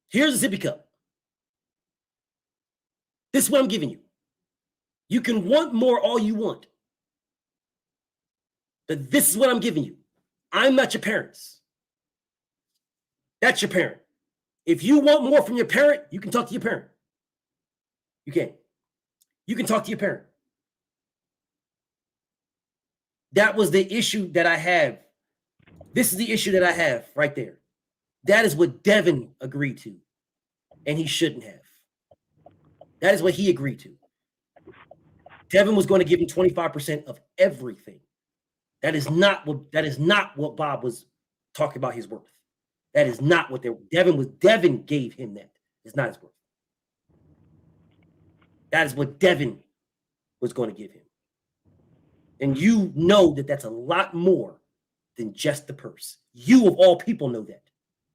Here's the sippy cup. This is what I'm giving you. You can want more all you want. But this is what I'm giving you. I'm not your parents. That's your parent. If you want more from your parent, you can talk to your parent. You can. You can talk to your parent. That was the issue that I have. This is the issue that I have right there. That is what Devin agreed to, and he shouldn't have. That is what he agreed to. Devin was going to give him 25% of everything. That is not what Bob was talking about his worth. That is not what Devin gave him that. It's not his worth. That is what Devin was going to give him. And you know that that's a lot more than just the purse. You of all people know that.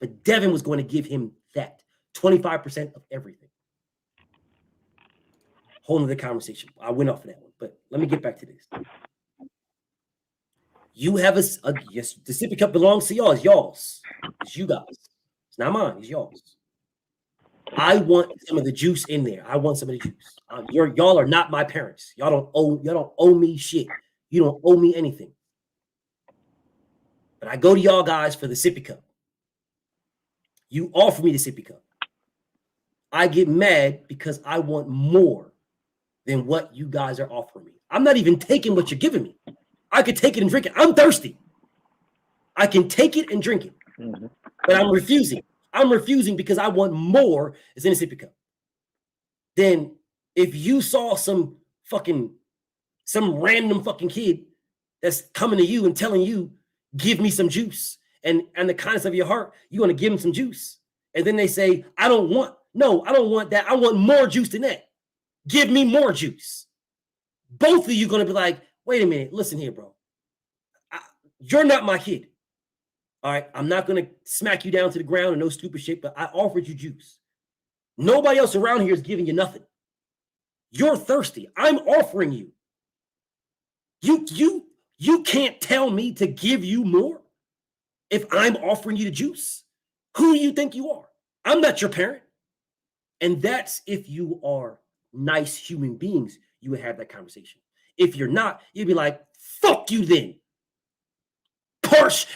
But Devin was going to give him that. 25% of everything. Whole other conversation. I went off of that one. But let me get back to this. You have yes, the sippy cup belongs to y'all. It's y'all's. It's you guys. It's not mine. It's y'all's. I want some of the juice in there. I want some of the juice. Y'all are not my parents. Y'all don't owe me shit. You don't owe me anything. But I go to y'all guys for the sippy cup. You offer me the sippy cup. I get mad because I want more than what you guys are offering me. I'm not even taking what you're giving me. I could take it and drink it. I'm thirsty. I can take it and drink it. Mm-hmm. But I'm refusing. I'm refusing because I want more as in a sippy cup. Then if you saw some random fucking kid that's coming to you and telling you, give me some juice, and the kindness of your heart, you're going to give them some juice. And then they say, I don't want that. I want more juice than that. Give me more juice. Both of you going to be like, wait a minute, listen here, bro. You're not my kid. All right, I'm not going to smack you down to the ground or no stupid shit, but I offered you juice. Nobody else around here is giving you nothing. You're thirsty. I'm offering you. You can't tell me to give you more if I'm offering you the juice. Who do you think you are? I'm not your parent. And that's if you are nice human beings, you would have that conversation. If you're not, you'd be like, fuck you then.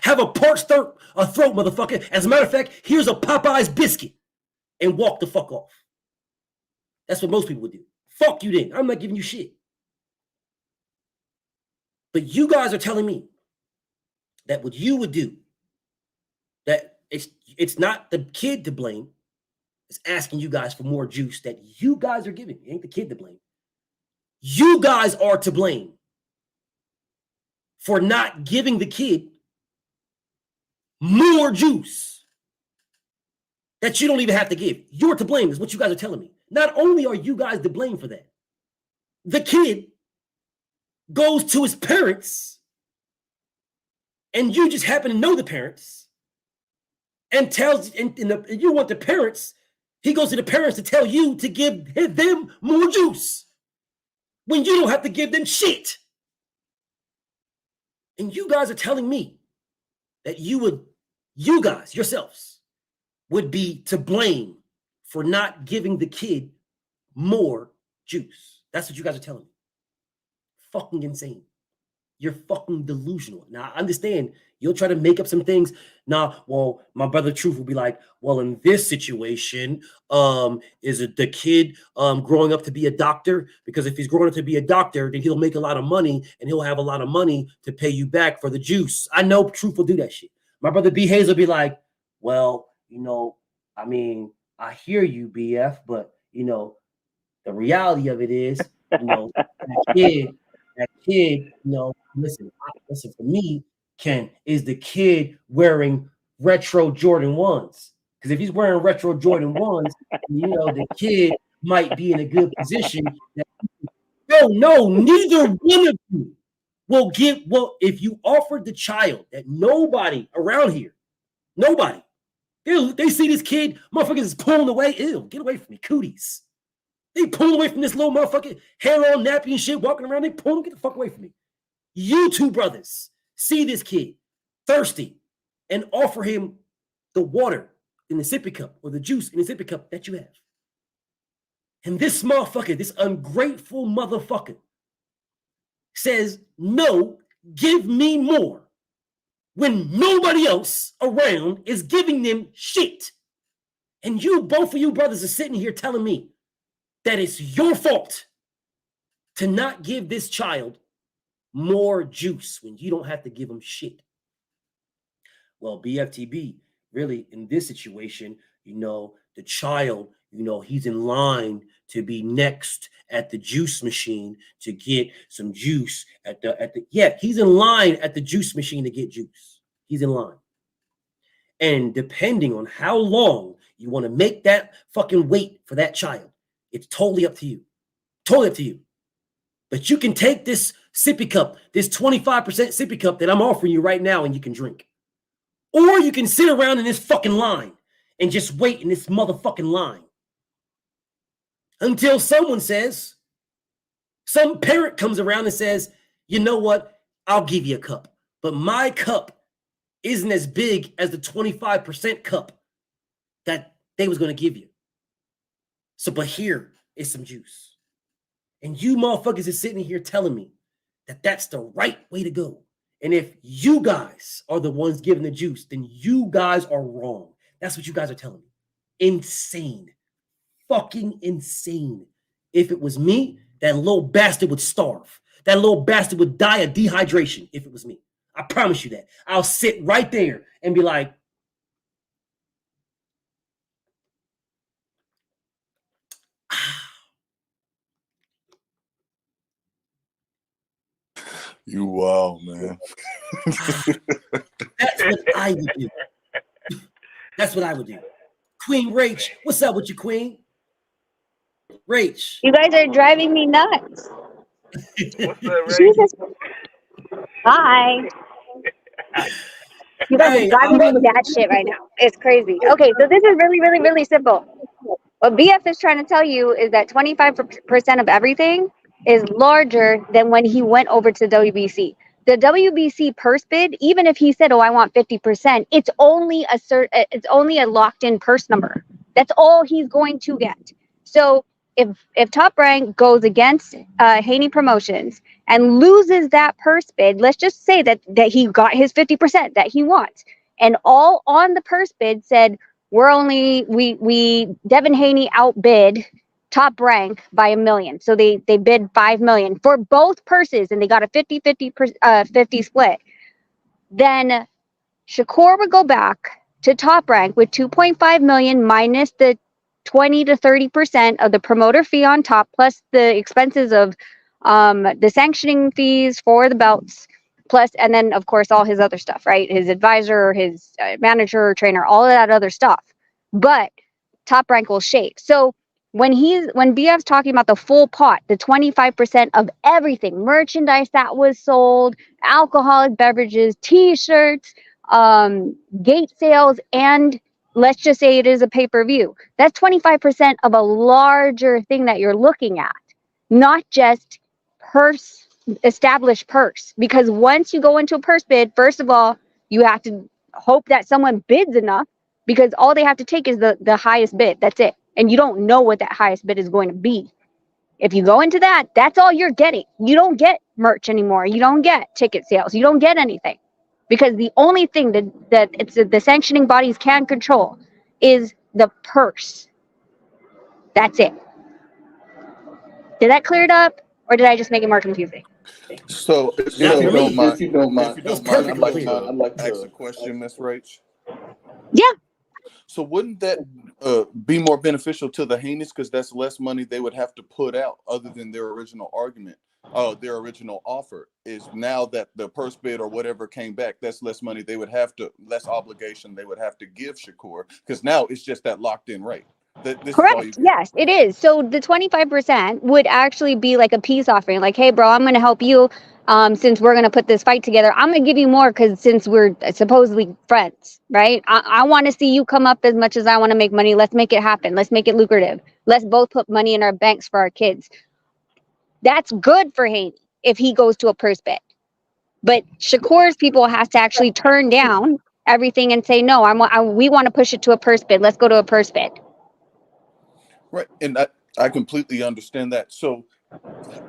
Have a parched throat, motherfucker. As a matter of fact, here's a Popeye's biscuit and walk the fuck off. That's what most people would do. Fuck you then. I'm not giving you shit. But you guys are telling me that what you would do, that it's not the kid to blame. It's asking you guys for more juice that you guys are giving. It ain't the kid to blame. You guys are to blame for not giving the kid more juice that you don't even have to give. You're to blame is what you guys are telling me. Not only are you guys to blame for that, the kid goes to his parents and you just happen to know the parents and tells, and you want the parents, he goes to the parents to tell you to give them more juice when you don't have to give them shit. And you guys are telling me that you guys yourselves would be to blame for not giving the kid more juice. That's what you guys are telling me. Fucking insane. You're fucking delusional. Now, I understand you'll try to make up some things. Well, my brother Truth will be like, well, in this situation, is it the kid growing up to be a doctor? Because if he's growing up to be a doctor, then he'll make a lot of money and he'll have a lot of money to pay you back for the juice. I know Truth will do that shit. My brother B. Hayes will be like, well, I mean, I hear you, BF, but, the reality of it is, that kid, listen, for me, Ken, is the kid wearing retro Jordan 1s. Because if he's wearing retro Jordan 1s, the kid might be in a good position. No, neither one of you will give. Well, if you offered the child that nobody around here, nobody, they see this kid, motherfuckers is pulling away. Ew, get away from me, cooties. They pulling away from this little motherfucker, hair on, nappy and shit, walking around. They pull him, get the fuck away from me. You two brothers see this kid thirsty and offer him the water in the sippy cup or the juice in the sippy cup that you have. And this motherfucker, this ungrateful motherfucker, says, no, give me more, when nobody else around is giving them shit. And both of you brothers are sitting here telling me that it's your fault to not give this child more juice when you don't have to give them shit. Well, BFTB, really, in this situation, the child, He's in line to be next at the juice machine to get some juice he's in line at the juice machine to get juice. He's in line. And depending on how long you want to make that fucking wait for that child, it's totally up to you. Totally up to you. But you can take this sippy cup, this 25% sippy cup that I'm offering you right now, and you can drink. Or you can sit around in this fucking line and just wait in this motherfucking line until someone says, some parent comes around and says, you know what? I'll give you a cup. But my cup isn't as big as the 25% cup that they was going to give you. So, but here is some juice. And you motherfuckers is sitting here telling me that that's the right way to go. And if you guys are the ones giving the juice, then you guys are wrong. That's what you guys are telling me. Insane. Fucking insane. If it was me, that little bastard would starve. That little bastard would die of dehydration if it was me. I promise you that. I'll sit right there and be like, You wow, man. That's what I would do. That's what I would do. Queen Rach, what's up with you, Queen? Rach. You guys are driving me nuts. What's up, Ray? Jesus. Hi. You guys are driving me that shit right now. It's crazy. Okay, so this is really, really, really simple. What BF is trying to tell you is that 25% of everything is larger than when he went over to WBC. The WBC purse bid, even if he said, "Oh, I want 50%," it's only a locked-in purse number. That's all he's going to get. So if Top Rank goes against Haney Promotions and loses that purse bid, let's just say that he got his 50% that he wants, and all on the purse bid said, we Devin Haney outbid Top Rank by $1 million. So they bid $5 million for both purses, and they got a 50-50 split. Then Shakur would go back to Top Rank with $2.5 million minus the 20 to 30% of the promoter fee on top, plus the expenses of the sanctioning fees for the belts, plus, and then of course all his other stuff, right? His advisor, his manager, trainer, all of that other stuff. But Top Rank will shake. So when BF's talking about the full pot, the 25% of everything, merchandise that was sold, alcoholic beverages, T-shirts, gate sales, and let's just say it is a pay-per-view. That's 25% of a larger thing that you're looking at, not just established purse. Because once you go into a purse bid, first of all, you have to hope that someone bids enough, because all they have to take is the highest bid. That's it. And you don't know what that highest bid is going to be. If you go into that, that's all you're getting. You don't get merch anymore. You don't get ticket sales. You don't get anything. Because the only thing that the sanctioning bodies can control is the purse. That's it. Did that clear it up, or did I just make it more confusing? So if you don't mind, I'd like to ask a question, Miss Rach. Yeah. So wouldn't that be more beneficial to the Haneys, because that's less money they would have to put out other than their original argument? Their original offer is now that the purse bid or whatever came back, that's less money they would have to, less obligation they would have to give Shakur, because now it's just that locked in rate. Correct. Yes, it is. So the 25% would actually be like a peace offering. Like, hey, bro, I'm going to help you. Since we're going to put this fight together, I'm going to give you more because since we're supposedly friends, right? I want to see you come up as much as I want to make money. Let's make it happen. Let's make it lucrative. Let's both put money in our banks for our kids. That's good for Haney if he goes to a purse bid. But Shakur's people has to actually turn down everything and say, no, we want to push it to a purse bid. Let's go to a purse bid. Right. And I completely understand that. So,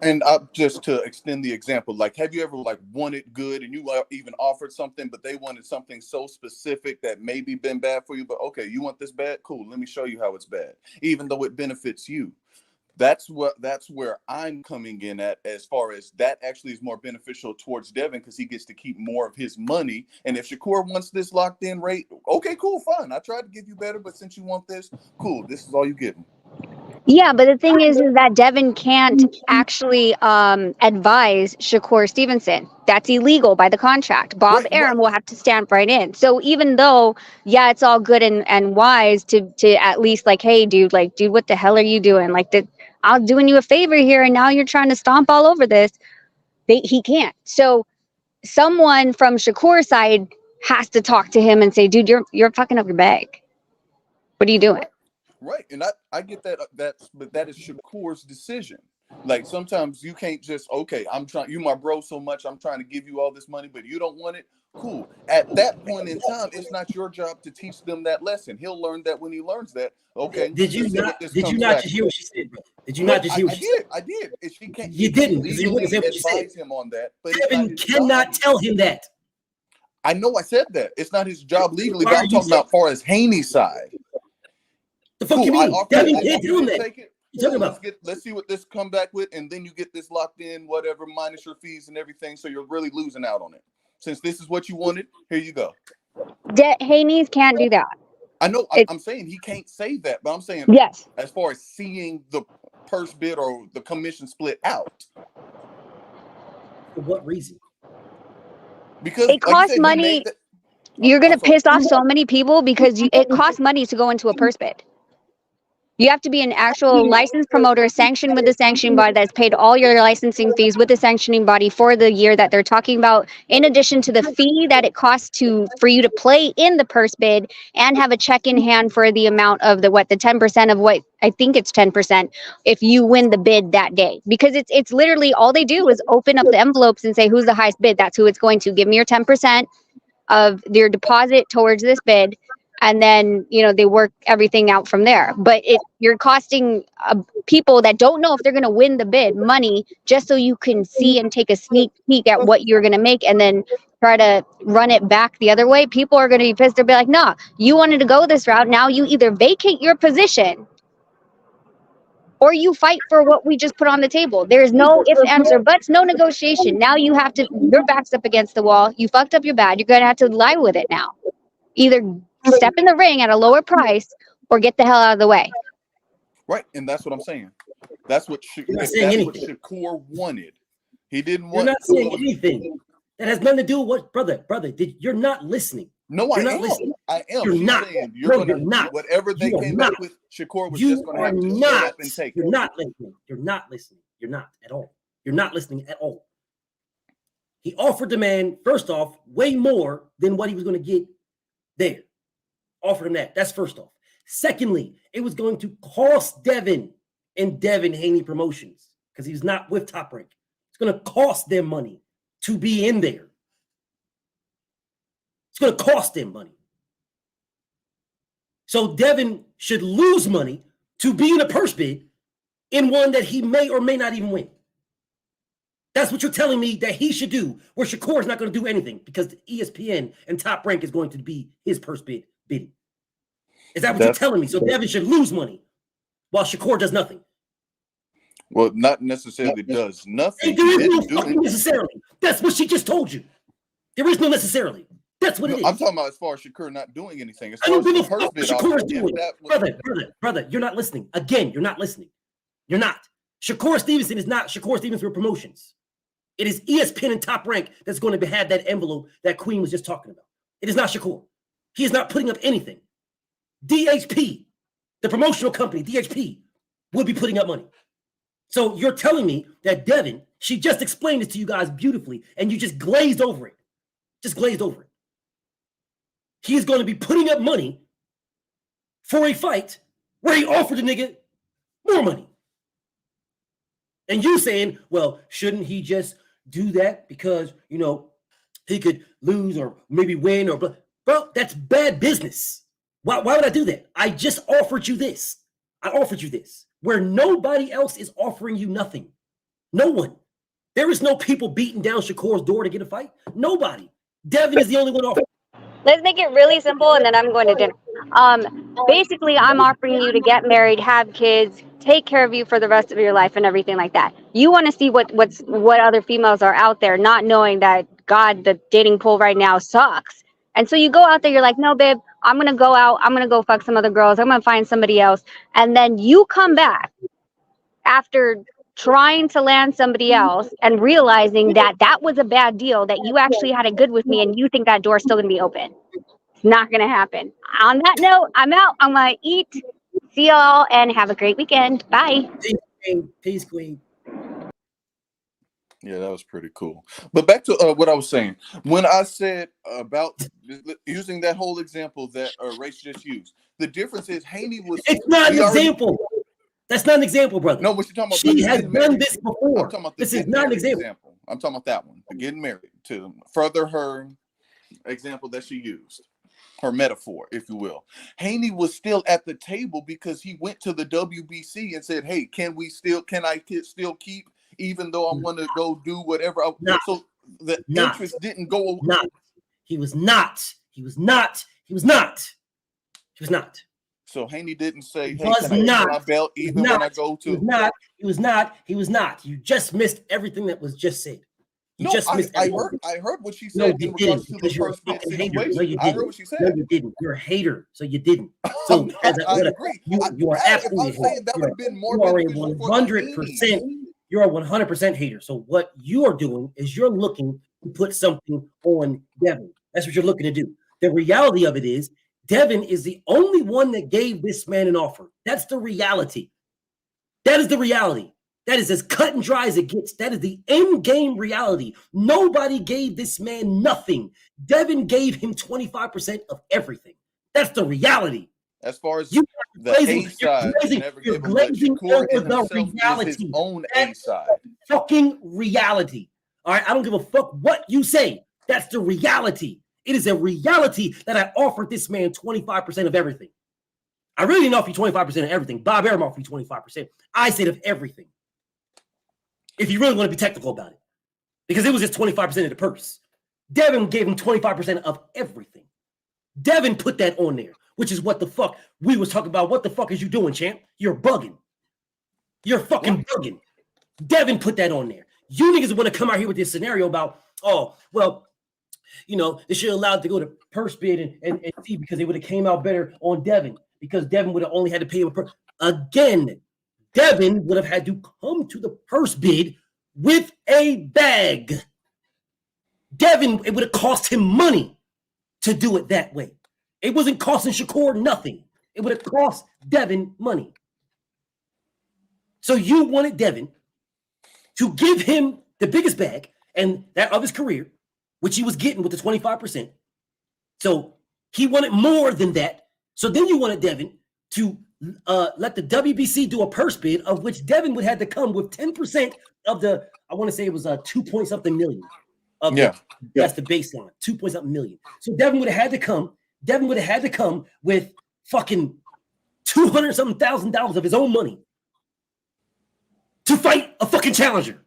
and just to extend the example, like, have you ever wanted good and you even offered something, but they wanted something so specific that maybe been bad for you, but okay, you want this bad? Cool. Let me show you how it's bad, even though it benefits you. That's where I'm coming in at, as far as that actually is more beneficial towards Devin, because he gets to keep more of his money. And if Shakur wants this locked in rate, okay, cool, fine. I tried to give you better, but since you want this, cool, this is all you get him. Yeah, but the thing is that Devin can't actually advise Shakur Stevenson. That's illegal by the contract. Bob Arum will have to stamp right in. So even though, yeah, it's all good and wise to at least like, hey, dude, what the hell are you doing? I'm doing you a favor here, and now you're trying to stomp all over this. He can't. So someone from Shakur's side has to talk to him and say, dude, you're fucking up your bag. What are you doing? Right, and I get that. But that is Shakur's decision. Like sometimes you can't just you my bro so much, I'm trying to give you all this money, but you don't want it. Cool. At that point in time, it's not your job to teach them that lesson. He'll learn that when he learns that. Okay. Did you not just hear what she said, bro? Did you not just hear what she said? I did. If she can't, you didn't. legally advise him on that. But Devin cannot tell him that. I know I said that. It's not his job legally, but I'm talking about far as Haney's side. The fuck you mean? Devin can't tell him that. Let's see what this come back with, and then you get this locked in, whatever, minus your fees and everything. So you're really losing out on it. Since this is what you wanted, here you go. Haney's can't do that. I know. I'm saying he can't say that, but I'm saying yes. As far as seeing the purse bid or the commission split out. For what reason? Because it costs money. You're gonna piss off so many people because it costs money to go into a purse bid. You have to be an actual licensed promoter, sanctioned with the sanctioning body that's paid all your licensing fees with the sanctioning body for the year that they're talking about, in addition to the fee that it costs for you to play in the purse bid and have a check in hand for the amount of the 10% of what I think it's 10% if you win the bid that day. Because it's literally all they do is open up the envelopes and say, who's the highest bid? That's who it's going to. Give me your 10% of your deposit towards this bid. And then, they work everything out from there. But you're costing people that don't know if they're going to win the bid money just so you can see and take a sneak peek at what you're going to make and then try to run it back the other way. People are going to be pissed. They'll be like, nah, you wanted to go this route. Now you either vacate your position or you fight for what we just put on the table. There's no ifs, ands, or buts, no negotiation. Now you have to, your back's up against the wall. You fucked up your bad. You're going to have to lie with it now. Either step in the ring at a lower price or get the hell out of the way. Right, and that's what I'm saying. That's what Shakur wanted. He didn't want. You're not saying anything. That has nothing to do with what, brother. You're not listening. No, you're I not am. listening. I am. You're not. You're not. Whatever they came back with, Shakur was just going to have to shut up and take it. You're not listening. You're not listening. You're not at all. You're not listening at all. He offered the man, first off, way more than what he was going to get there. Offered him that. That's first off. Secondly, it was going to cost Devin and Devin Haney Promotions because he's not with Top Rank. It's going to cost them money to be in there. It's going to cost them money. So Devin should lose money to be in a purse bid in one that he may or may not even win. That's what you're telling me that he should do, where Shakur is not going to do anything because the ESPN and Top Rank is going to be his purse bid bidding. Is that what you're telling me? So Devin should lose money while Shakur does nothing. Well, not necessarily does nothing. There is no fucking necessarily. That's what she just told you. There is no necessarily. That's what it is. I'm talking about as far as Shakur not doing anything. As I far don't as give a the purse fuck what bid Shakur is offer, doing. Brother, you're not listening. Again, you're not listening. You're not. Shakur Stevenson is not Shakur Stevenson for promotions. It is ESPN and Top Rank that's going to have that envelope that Queen was just talking about. It is not Shakur. He is not putting up anything. DHP, the promotional company, DHP, will be putting up money. So you're telling me that Devin, she just explained this to you guys beautifully, and you just glazed over it. Just glazed over it. He is going to be putting up money for a fight where he offered the nigga more money. And you saying, well, shouldn't he just do that because, he could lose or maybe win or blah. Bro, that's bad business. Why would I do that? I just offered you this. I offered you this where nobody else is offering you nothing. No one. There is no people beating down Shakur's door to get a fight. Nobody. Devin is the only one offering. Let's make it really simple, and then I'm going to dinner. Basically, I'm offering you to get married, have kids, take care of you for the rest of your life, and everything like that. You want to see what other females are out there, not knowing that God, the dating pool right now sucks, And so you go out there, you're like, no, babe, I'm going to go out. I'm going to go fuck some other girls. I'm going to find somebody else. And then you come back after trying to land somebody else and realizing that that was a bad deal, that you actually had it good with me and you think that door's still going to be open. It's not going to happen. On that note, I'm out. I'm going to eat. See y'all and have a great weekend. Bye. Peace, queen. Peace, queen. Yeah, that was pretty cool. But back to what I was saying. When I said about using that whole example that Race just used, the difference is Haney was... It's not an example. That's not an example, brother. No, what you're talking about... She has done this before. I'm talking about this is not an example. I'm talking about that one, the getting married, to further her example that she used. Her metaphor, if you will. Haney was still at the table because he went to the WBC and said, hey, can I still keep, even though I want to go do whatever. So the interest didn't go away. He was not. So Haney didn't say, hey, was can not. I get my belt even when I go to... He was not. You just missed everything that was just said. You just missed I heard what she said in regards to the first bid situation. No, you didn't. I heard what she said. No, you didn't. You're a hater, so you didn't. So I agree. You are absolutely if I was saying that would have been more beneficial for 100%. You're a 100% hater. So what you are doing is you're looking to put something on Devin. That's what you're looking to do. The reality of it is Devin is the only one that gave this man an offer. That's the reality. That is the reality. That is as cut and dry as it gets. That is the end game reality. Nobody gave this man nothing. Devin gave him 25% of everything. That's the reality. As far as the A side, you're glazing over the reality. His own A side. Fucking reality. All right, I don't give a fuck what you say. That's the reality. It is a reality that I offered this man 25% of everything. I really didn't offer you 25% of everything. Bob Arum offered you 25%. I said of everything. If you really want to be technical about it, because it was just 25% of the purse. Devin gave him 25% of everything. Devin put that on there, which is what the fuck we was talking about. What the fuck is you doing, champ? You're bugging. You're fucking bugging. Devin put that on there. You niggas want to come out here with this scenario about, oh, well, you know, they should have allowed to go to purse bid and see because they would have came out better on Devin because Devin would have only had to pay him a purse. Again, Devin would have had to come to the purse bid with a bag. Devin, it would have cost him money to do it that way. It wasn't costing Shakur nothing. It would have cost Devin money. So you wanted Devin to give him the biggest bag and that of his career, which he was getting with the 25%. So he wanted more than that. So then you wanted Devin to let the WBC do a purse bid of which Devin would have to come with 10% of the, I want to say it was 2 point something million. That's the baseline, 2 point something million. So Devin would have had to come with fucking $200 something thousand of his own money to fight a fucking challenger.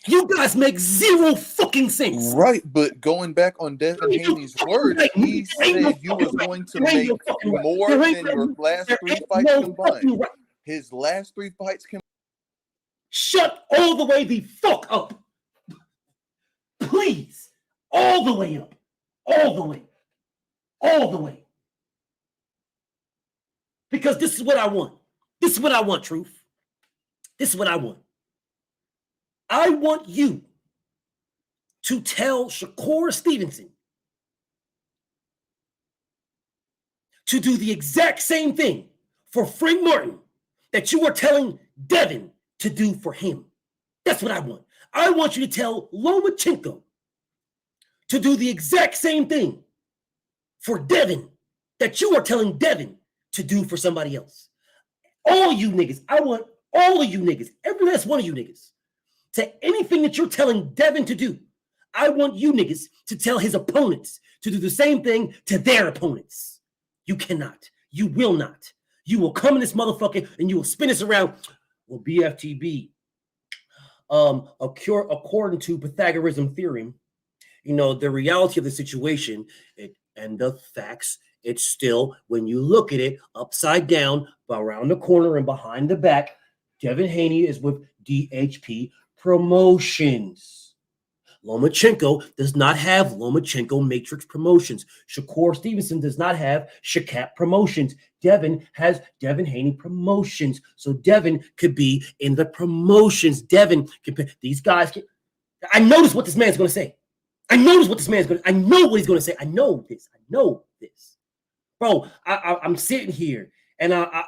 You guys make zero fucking sense. Right, but going back on Devin Haney's words, he said you was going to make more than your last 3 fights combined. His last 3 fights combined. Shut all the way the fuck up. Please. All the way up. All the way. All the way. Because this is what I want. This is what I want, Truth. This is what I want. I want you to tell Shakur Stevenson to do the exact same thing for Frank Martin that you are telling Devin to do for him. That's what I want. I want you to tell Lomachenko to do the exact same thing for Devin that you are telling Devin to do for somebody else. All you niggas, I want all of you niggas, every last one of you niggas, to anything that you're telling Devin to do. I want you niggas to tell his opponents to do the same thing to their opponents. You cannot. You will not. You will come in this motherfucker and you will spin this around. Well, BFTB, according to Pythagorean theorem, you know, the reality of the situation and the facts, it's still, when you look at it upside down, around the corner and behind the back, Devin Haney is with DHP Promotions. Lomachenko does not have Lomachenko Matrix Promotions. Shakur Stevenson does not have Cashapp Promotions. Devin has Devin Haney Promotions. So Devin could be in the promotions. Devin could, these guys can, I notice what this man's going to say. I know what he's going to say. I know this. Bro, I'm sitting here and I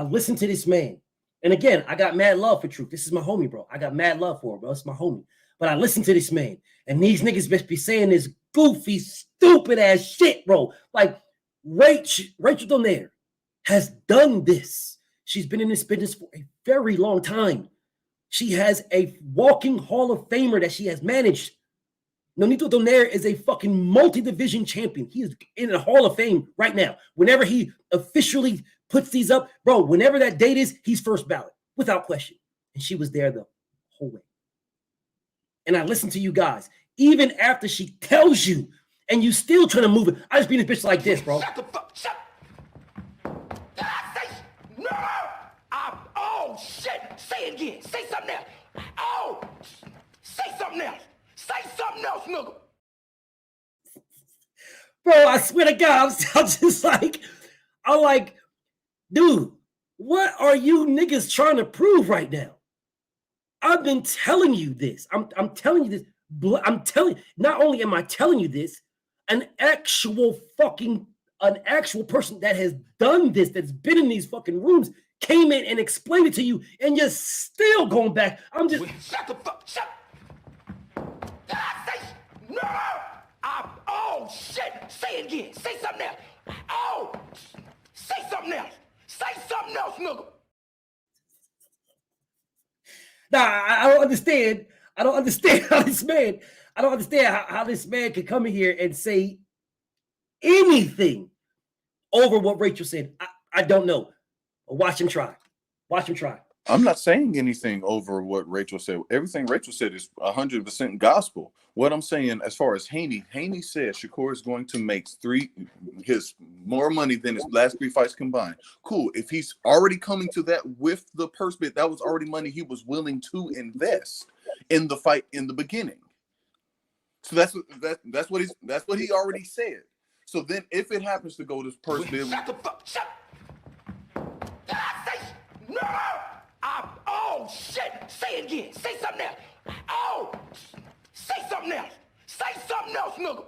listen to this man. And again, I got mad love for Truth. This is my homie, bro. I got mad love for him, bro. It's my homie. But I listen to this man, and these niggas be saying this goofy, stupid ass shit, bro. Like Rachel Donaire has done this. She's been in this business for a very long time. She has a walking Hall of Famer that she has managed. Nonito Donaire is a fucking multi-division champion. He is in the Hall of Fame right now. Whenever he officially puts these up, bro, whenever that date is, he's first ballot, without question. And she was there the whole way. And I listen to you guys, even after she tells you, and you still trying to move it. I just be in this bitch like this, bro. Shut the fuck, shut. No! Oh, shit. Say it again. Say something else. Oh, say something else. Say something else, nigga. Bro, I swear to God, I'm just like, dude, what are you niggas trying to prove right now? I've been telling you this. I'm telling you this. I'm telling you, not only am I telling you this, an actual person that has done this, that's been in these fucking rooms, came in and explained it to you, and you're still going back. I'm just shut the fuck, shut. No! Oh, shit. Say it again. Say something else. Oh, say something else. Say something else, nigga. Nah, I don't understand. I don't understand how this man, how this man can come in here and say anything over what Rachel said. I don't know. Watch him try. Watch him try. I'm not saying anything over what Rachel said. Everything Rachel said is 100% gospel. What I'm saying, as far as Haney said Shakur is going to make his more money than his last 3 fights combined. Cool. If he's already coming to that with the purse bid, that was already money he was willing to invest in the fight in the beginning. So that's what he already said. So then, if it happens to go to purse bid, shut the fuck, shut. No! Oh, shit. Say it again. Say something else. Oh, say something else. Say something else, nigga.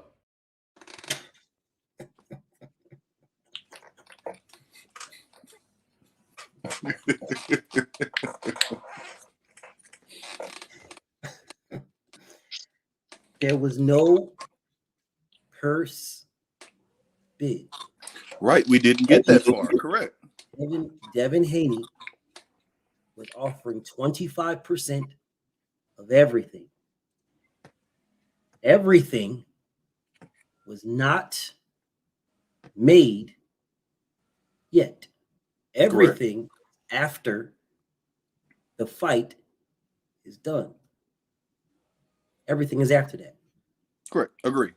There was no purse bid. Right, we didn't get that far. Correct. Devin Haney was offering 25% of everything. Everything was not made yet. Everything after the fight is done. Everything is after that. Correct. Agree.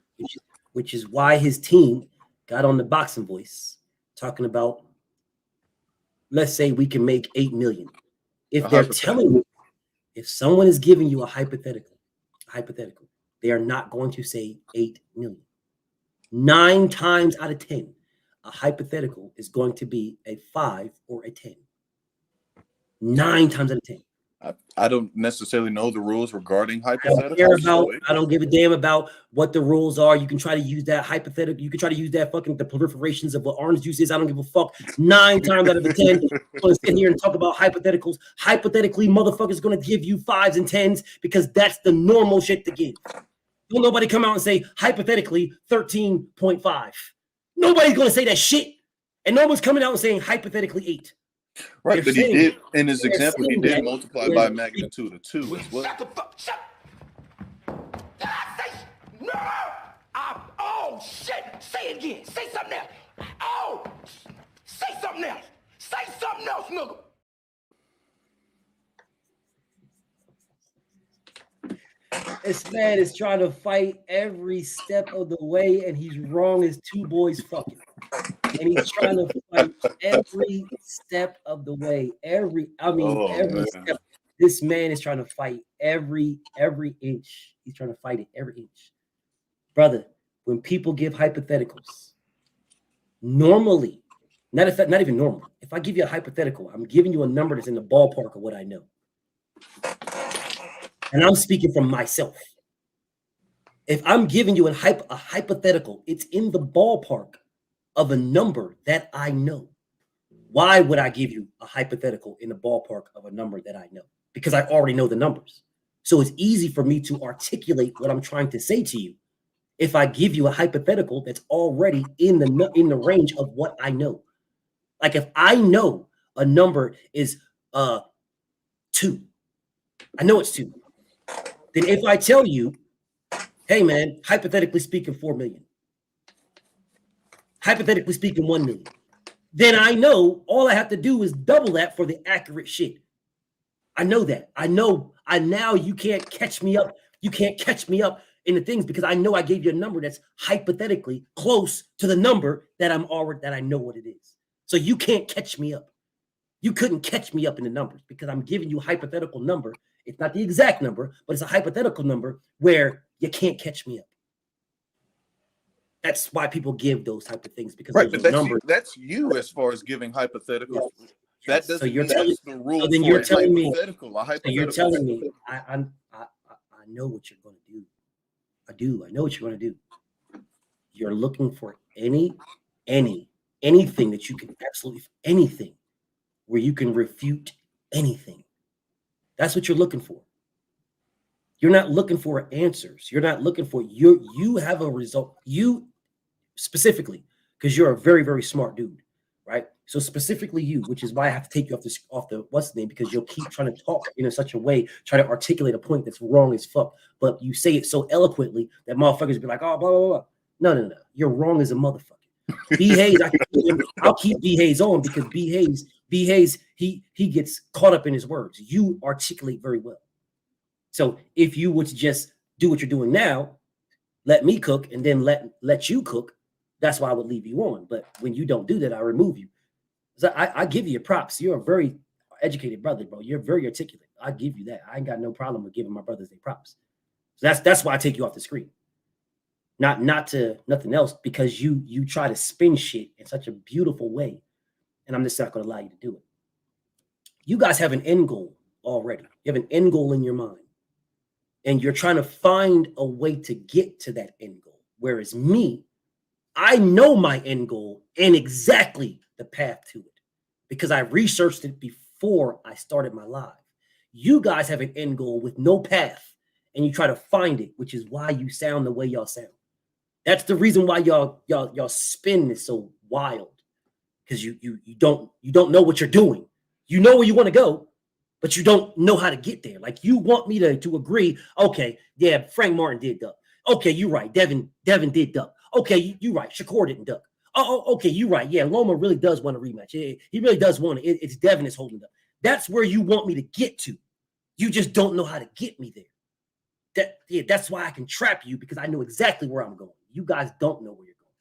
Which is why his team got on the Boxing Voice talking about, let's say we can make 8 million. If they're telling you, if someone is giving you a hypothetical, they are not going to say 8 million. 9 times out of 10, a hypothetical is going to be a 5 or a 10. 9 times out of 10. I don't necessarily know the rules regarding hypotheticals. I don't give a damn about what the rules are. You can try to use that hypothetical. You can try to use that fucking the proliferations of what orange juice is. I don't give a fuck. 9 times out of the 10, I'm going to sit here and talk about hypotheticals. Hypothetically, motherfuckers going to give you 5s and 10s because that's the normal shit to give. Don't nobody come out and say hypothetically 13.5. Nobody's going to say that shit. And no one's coming out and saying hypothetically 8. Right, but he did, in his example, he did multiply by magnitude of 2 as well. Shut the fuck, shut. No! Oh, shit. Say it again. Say something else. Oh, say something else. Say something else, nigga. This man is trying to fight every step of the way, and he's wrong as 2 boys fucking. And he's trying to fight every step of the way. Every step. This man is trying to fight every inch. He's trying to fight it every inch. Brother, when people give hypotheticals, normally, not even normal. If I give you a hypothetical, I'm giving you a number that's in the ballpark of what I know. And I'm speaking from myself. If I'm giving you a hypothetical, it's in the ballpark of a number that I know. Why would I give you a hypothetical in the ballpark of a number that I know? Because I already know the numbers. So it's easy for me to articulate what I'm trying to say to you if I give you a hypothetical that's already in the range of what I know. Like if I know a number is 2, I know it's 2. Then if I tell you, hey man, hypothetically speaking, 4 million. Hypothetically speaking, 1 million. Then I know all I have to do is double that for the accurate shit. I know that. I know. Now you can't catch me up. You can't catch me up in the things because I know I gave you a number that's hypothetically close to the number that I know what it is. So you can't catch me up. You couldn't catch me up in the numbers because I'm giving you a hypothetical number. It's not the exact number, but it's a hypothetical number where you can't catch me up. That's why people give those type of things because right, but that's you as far as giving hypotheticals. Yes. That doesn't mean that's the rule. So then for you're a telling me. hypothetical. A hypothetical. So you're telling me I know what you're going to do. I do. I know what you're going to do. You're looking for anything that you can anything where you can refute anything. That's what you're looking for. You're not looking for answers. You're not looking for you have a result. You specifically, because you're a very, very smart dude, right? So specifically you, which is why I have to take you off the what's the name, because you'll keep trying to talk in such a way, try to articulate a point that's wrong as fuck. But you say it so eloquently that motherfuckers be like, oh, blah, blah, blah. No. You're wrong as a motherfucker. B. Hayes, I'll keep B. Hayes on because B. Hayes, he gets caught up in his words. You articulate very well. So if you would just do what you're doing now, let me cook and then let you cook, that's why I would leave you on. But when you don't do that, I remove you. So I give you your props. You're a very educated brother, bro. You're very articulate. I give you that. I ain't got no problem with giving my brothers their props. So that's why I take you off the screen. Not to nothing else, because you try to spin shit in such a beautiful way, and I'm just not going to allow you to do it. You guys have an end goal already. You have an end goal in your mind, and you're trying to find a way to get to that end goal. Whereas me, I know my end goal and exactly the path to it because I researched it before I started my live. You guys have an end goal with no path, and you try to find it, which is why you sound the way y'all sound. That's the reason why y'all spin is so wild, because you don't know what you're doing. You know where you want to go, but you don't know how to get there. Like you want me to agree. Okay, yeah, Frank Martin did duck. Okay, you're right. Devin did duck. Okay, you're right. Shakur didn't duck. Oh, okay, you're right. Yeah, Loma really does want a rematch. He really does want it. It's Devin is holding up. That's where you want me to get to. You just don't know how to get me there. That's why I can trap you, because I know exactly where I'm going. You guys don't know where you're going.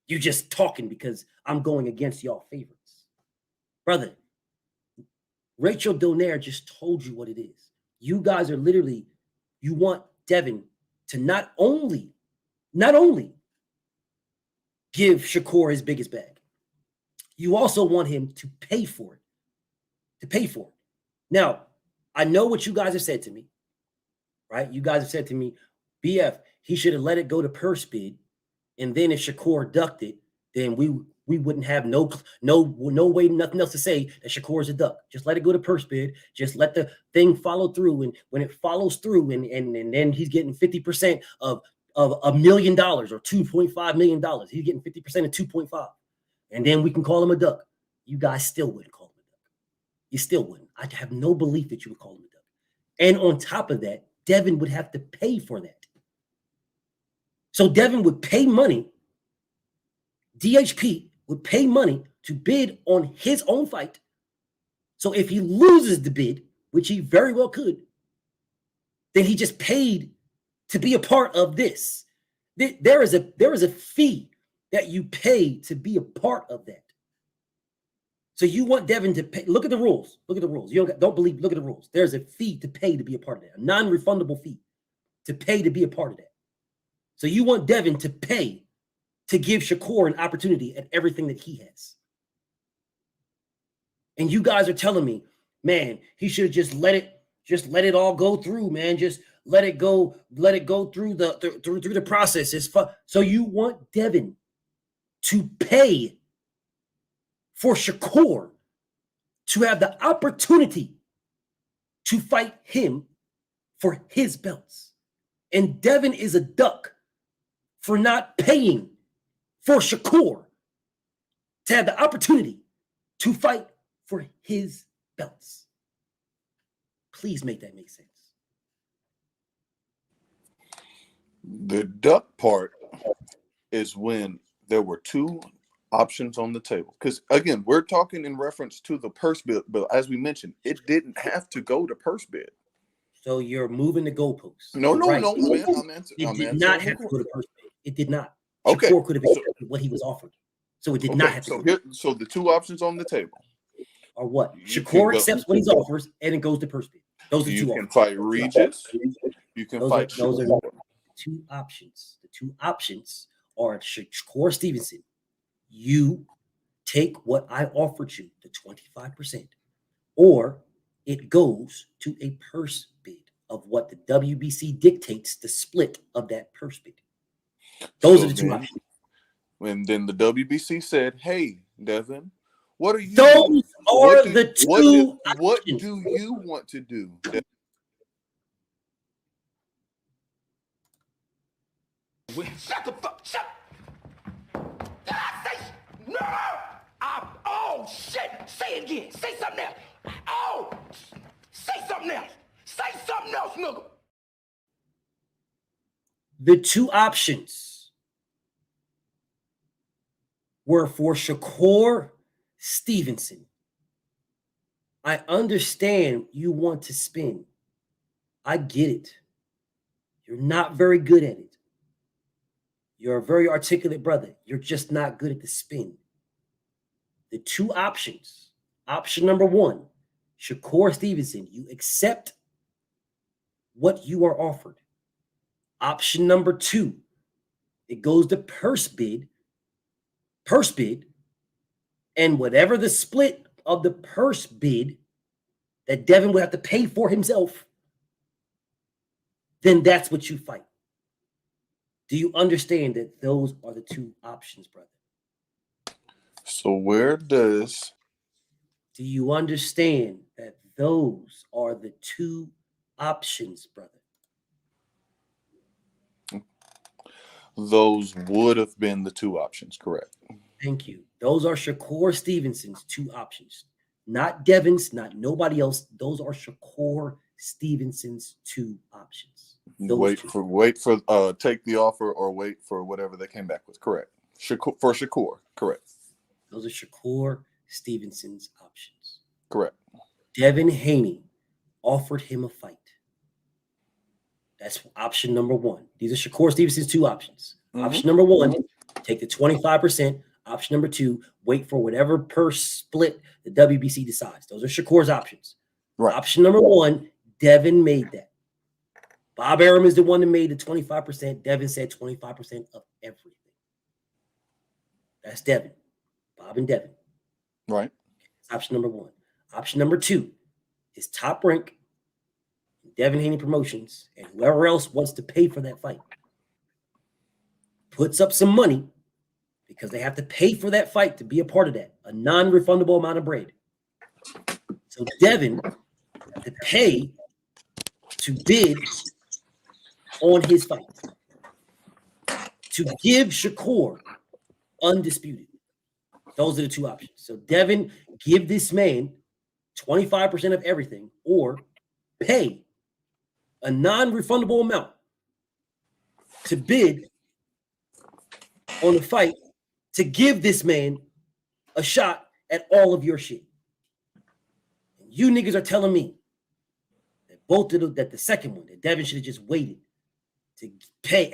You're just talking because I'm going against y'all favorites. Brother, Rachel Donaire just told you what it is. You guys are literally, you want Devin to not only give Shakur his biggest bag, you also want him to pay for it. Now, I know what you guys have said to me, right? You guys have said to me, BF, he should have let it go to purse bid, and then if Shakur ducked it, then we wouldn't have no way, nothing else to say that Shakur is a duck. Just let it go to purse bid. Just let the thing follow through, and when it follows through, and then he's getting 50% of $1 million or $2.5 million. He's getting 50% of 2.5, and then we can call him a duck. You guys still wouldn't call him a duck. You still wouldn't. I have no belief that you would call him a duck. And on top of that, Devin would have to pay for that. So Devin would pay money. DHP would pay money to bid on his own fight. So if he loses the bid, which he very well could, then he just paid to be a part of this. There is a fee that you pay to be a part of that. So you want Devin to pay. Look at the rules. Look at the rules. You don't believe. Look at the rules. There's a fee to pay to be a part of that. A non-refundable fee to pay to be a part of that. So you want Devin to pay to give Shakur an opportunity at everything that he has. And you guys are telling me, man, he should have just let it all go through, man. Just let it go through the process. It's fun. So you want Devin to pay for Shakur to have the opportunity to fight him for his belts. And Devin is a duck for not paying for Shakur to have the opportunity to fight for his belts. Please make that make sense. The duck part is when there were two options on the table. Because again, we're talking in reference to the purse bid, but as we mentioned, it didn't have to go to purse bid. So you're moving the goalposts. No, right. It did not have to go to purse bid. It did not. Okay. Shakur could have accepted what he was offered. So it did not have to go. So the two options on the table are what? Shakur accepts what he's offers and it goes to purse bid. Those are the two. You can fight Regis. You can fight those are the two options. The two options are Shakur Stevenson. You take what I offered you, the 25%, or it goes to a purse bid of what the WBC dictates the split of that purse bid. Those are the two options. And then the WBC said, "Hey, Devin, what are you? Those are the two options. What do you want to do?" Shut the fuck. Shut. Did I say? No. Oh shit. Say it again. Say something else. Oh. Say something else. Say something else, nigga. The two options were for Shakur Stevenson. I understand you want to spin. I get it. You're not very good at it. You're a very articulate brother. You're just not good at the spin. The two options. Option number one, Shakur Stevenson, you accept what you are offered. Option number two, it goes to purse bid, and whatever the split of the purse bid that Devin would have to pay for himself, then that's what you fight. Do you understand that those are the two options, brother? So where does... Do you understand that those are the two options, brother? Those would have been the two options, correct? Thank you. Those are Shakur Stevenson's two options. Not Devin's, not nobody else. Those are Shakur Stevenson's two options. Wait for take the offer or wait for whatever they came back with. Correct. Shakur, correct. Those are Shakur Stevenson's options. Correct. Devin Haney offered him a fight. That's option number one. These are Shakur Stevenson's two options. Mm-hmm. Option number one, take the 25%. Option number two, wait for whatever purse split the WBC decides. Those are Shakur's options. Right. Option number one, Devin made that. Bob Arum is the one that made the 25%. Devin said 25% of everything. That's Devin. Bob and Devin. Right. That's option number one. Option number two is Top Rank, Devin Haney Promotions, and whoever else wants to pay for that fight puts up some money because they have to pay for that fight to be a part of that, a non-refundable amount of bread. So Devin had to pay to bid on his fight, to give Shakur undisputed. Those are the two options. So Devin, give this man 25% of everything or pay a non-refundable amount to bid on the fight to give this man a shot at all of your shit. And you niggas are telling me that that the second one, that Devin should have just waited to pay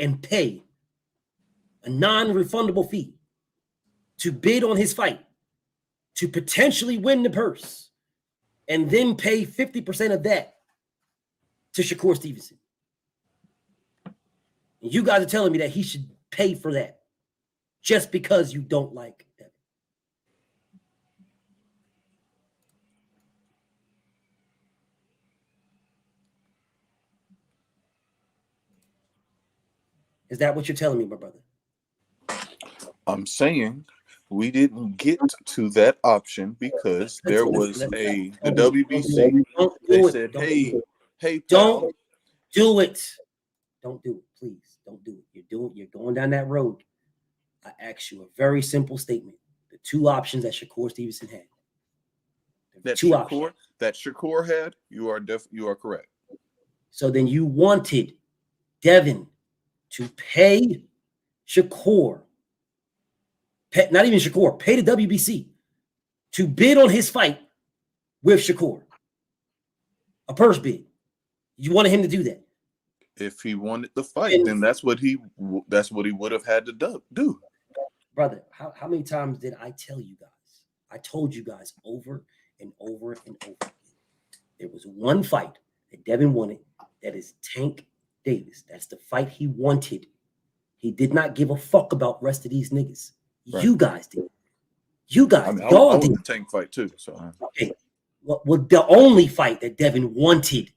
a non-refundable fee to bid on his fight to potentially win the purse and then pay 50% of that to Shakur Stevenson. And you guys are telling me that he should pay for that just because you don't like Devin. Is that what you're telling me, my brother? I'm saying we didn't get to that option because there was the WBC. They said, hey, pal. Don't do it. Don't do it, please. Don't do it. You're going down that road. I asked you a very simple statement. The two options that Shakur Stevenson had. That Shakur had, you are correct. So then you wanted Devin to pay Shakur, not even Shakur, pay the WBC to bid on his fight with Shakur. A purse bid. You wanted him to do that. If he wanted the fight, then that's what he would have had to do. Brother, how many times did I tell you guys? I told you guys over and over and over again. There was one fight that Devin wanted. That is Tank Davis. That's the fight he wanted. He did not give a fuck about rest of these niggas. Right. You guys did. You guys, I want the Tank fight too. So okay. Well, the only fight that Devin wanted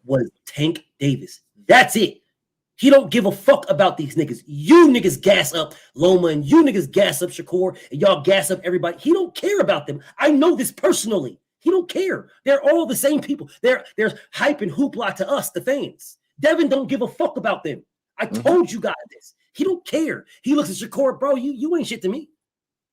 was Tank Davis. That's it. He don't give a fuck about these niggas. You niggas gas up Loma and you niggas gas up Shakur and y'all gas up everybody. He don't care about them. I know this personally. He don't care. They're all the same people. There's hype and hoopla to us, the fans. Devin don't give a fuck about them. I told you guys this. He don't care. He looks at Shakur, bro, you ain't shit to me.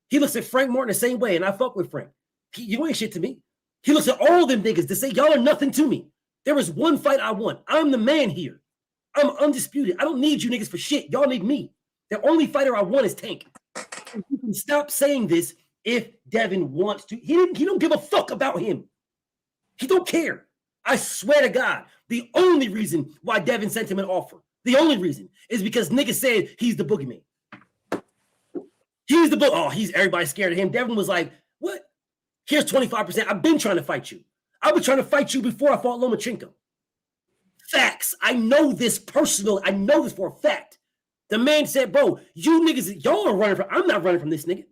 He looks at Frank Martin the same way, and I fuck with Frank. You ain't shit to me. He looks at all them niggas to say, y'all are nothing to me. There is one fight I want. I'm the man here. I'm undisputed. I don't need you niggas for shit. Y'all need me. The only fighter I want is Tank. You can stop saying this if Devin wants to. He don't give a fuck about him. He don't care. I swear to God, the only reason why Devin sent him an offer, the only reason is because niggas said he's the boogeyman. He's the book. Oh, everybody's scared of him. Devin was like, what? Here's 25%. I've been trying to fight you. I've been trying to fight you before I fought Lomachenko. Facts. I know this personally. I know this for a fact. The man said, bro, you niggas, y'all are running from, I'm not running from this nigga.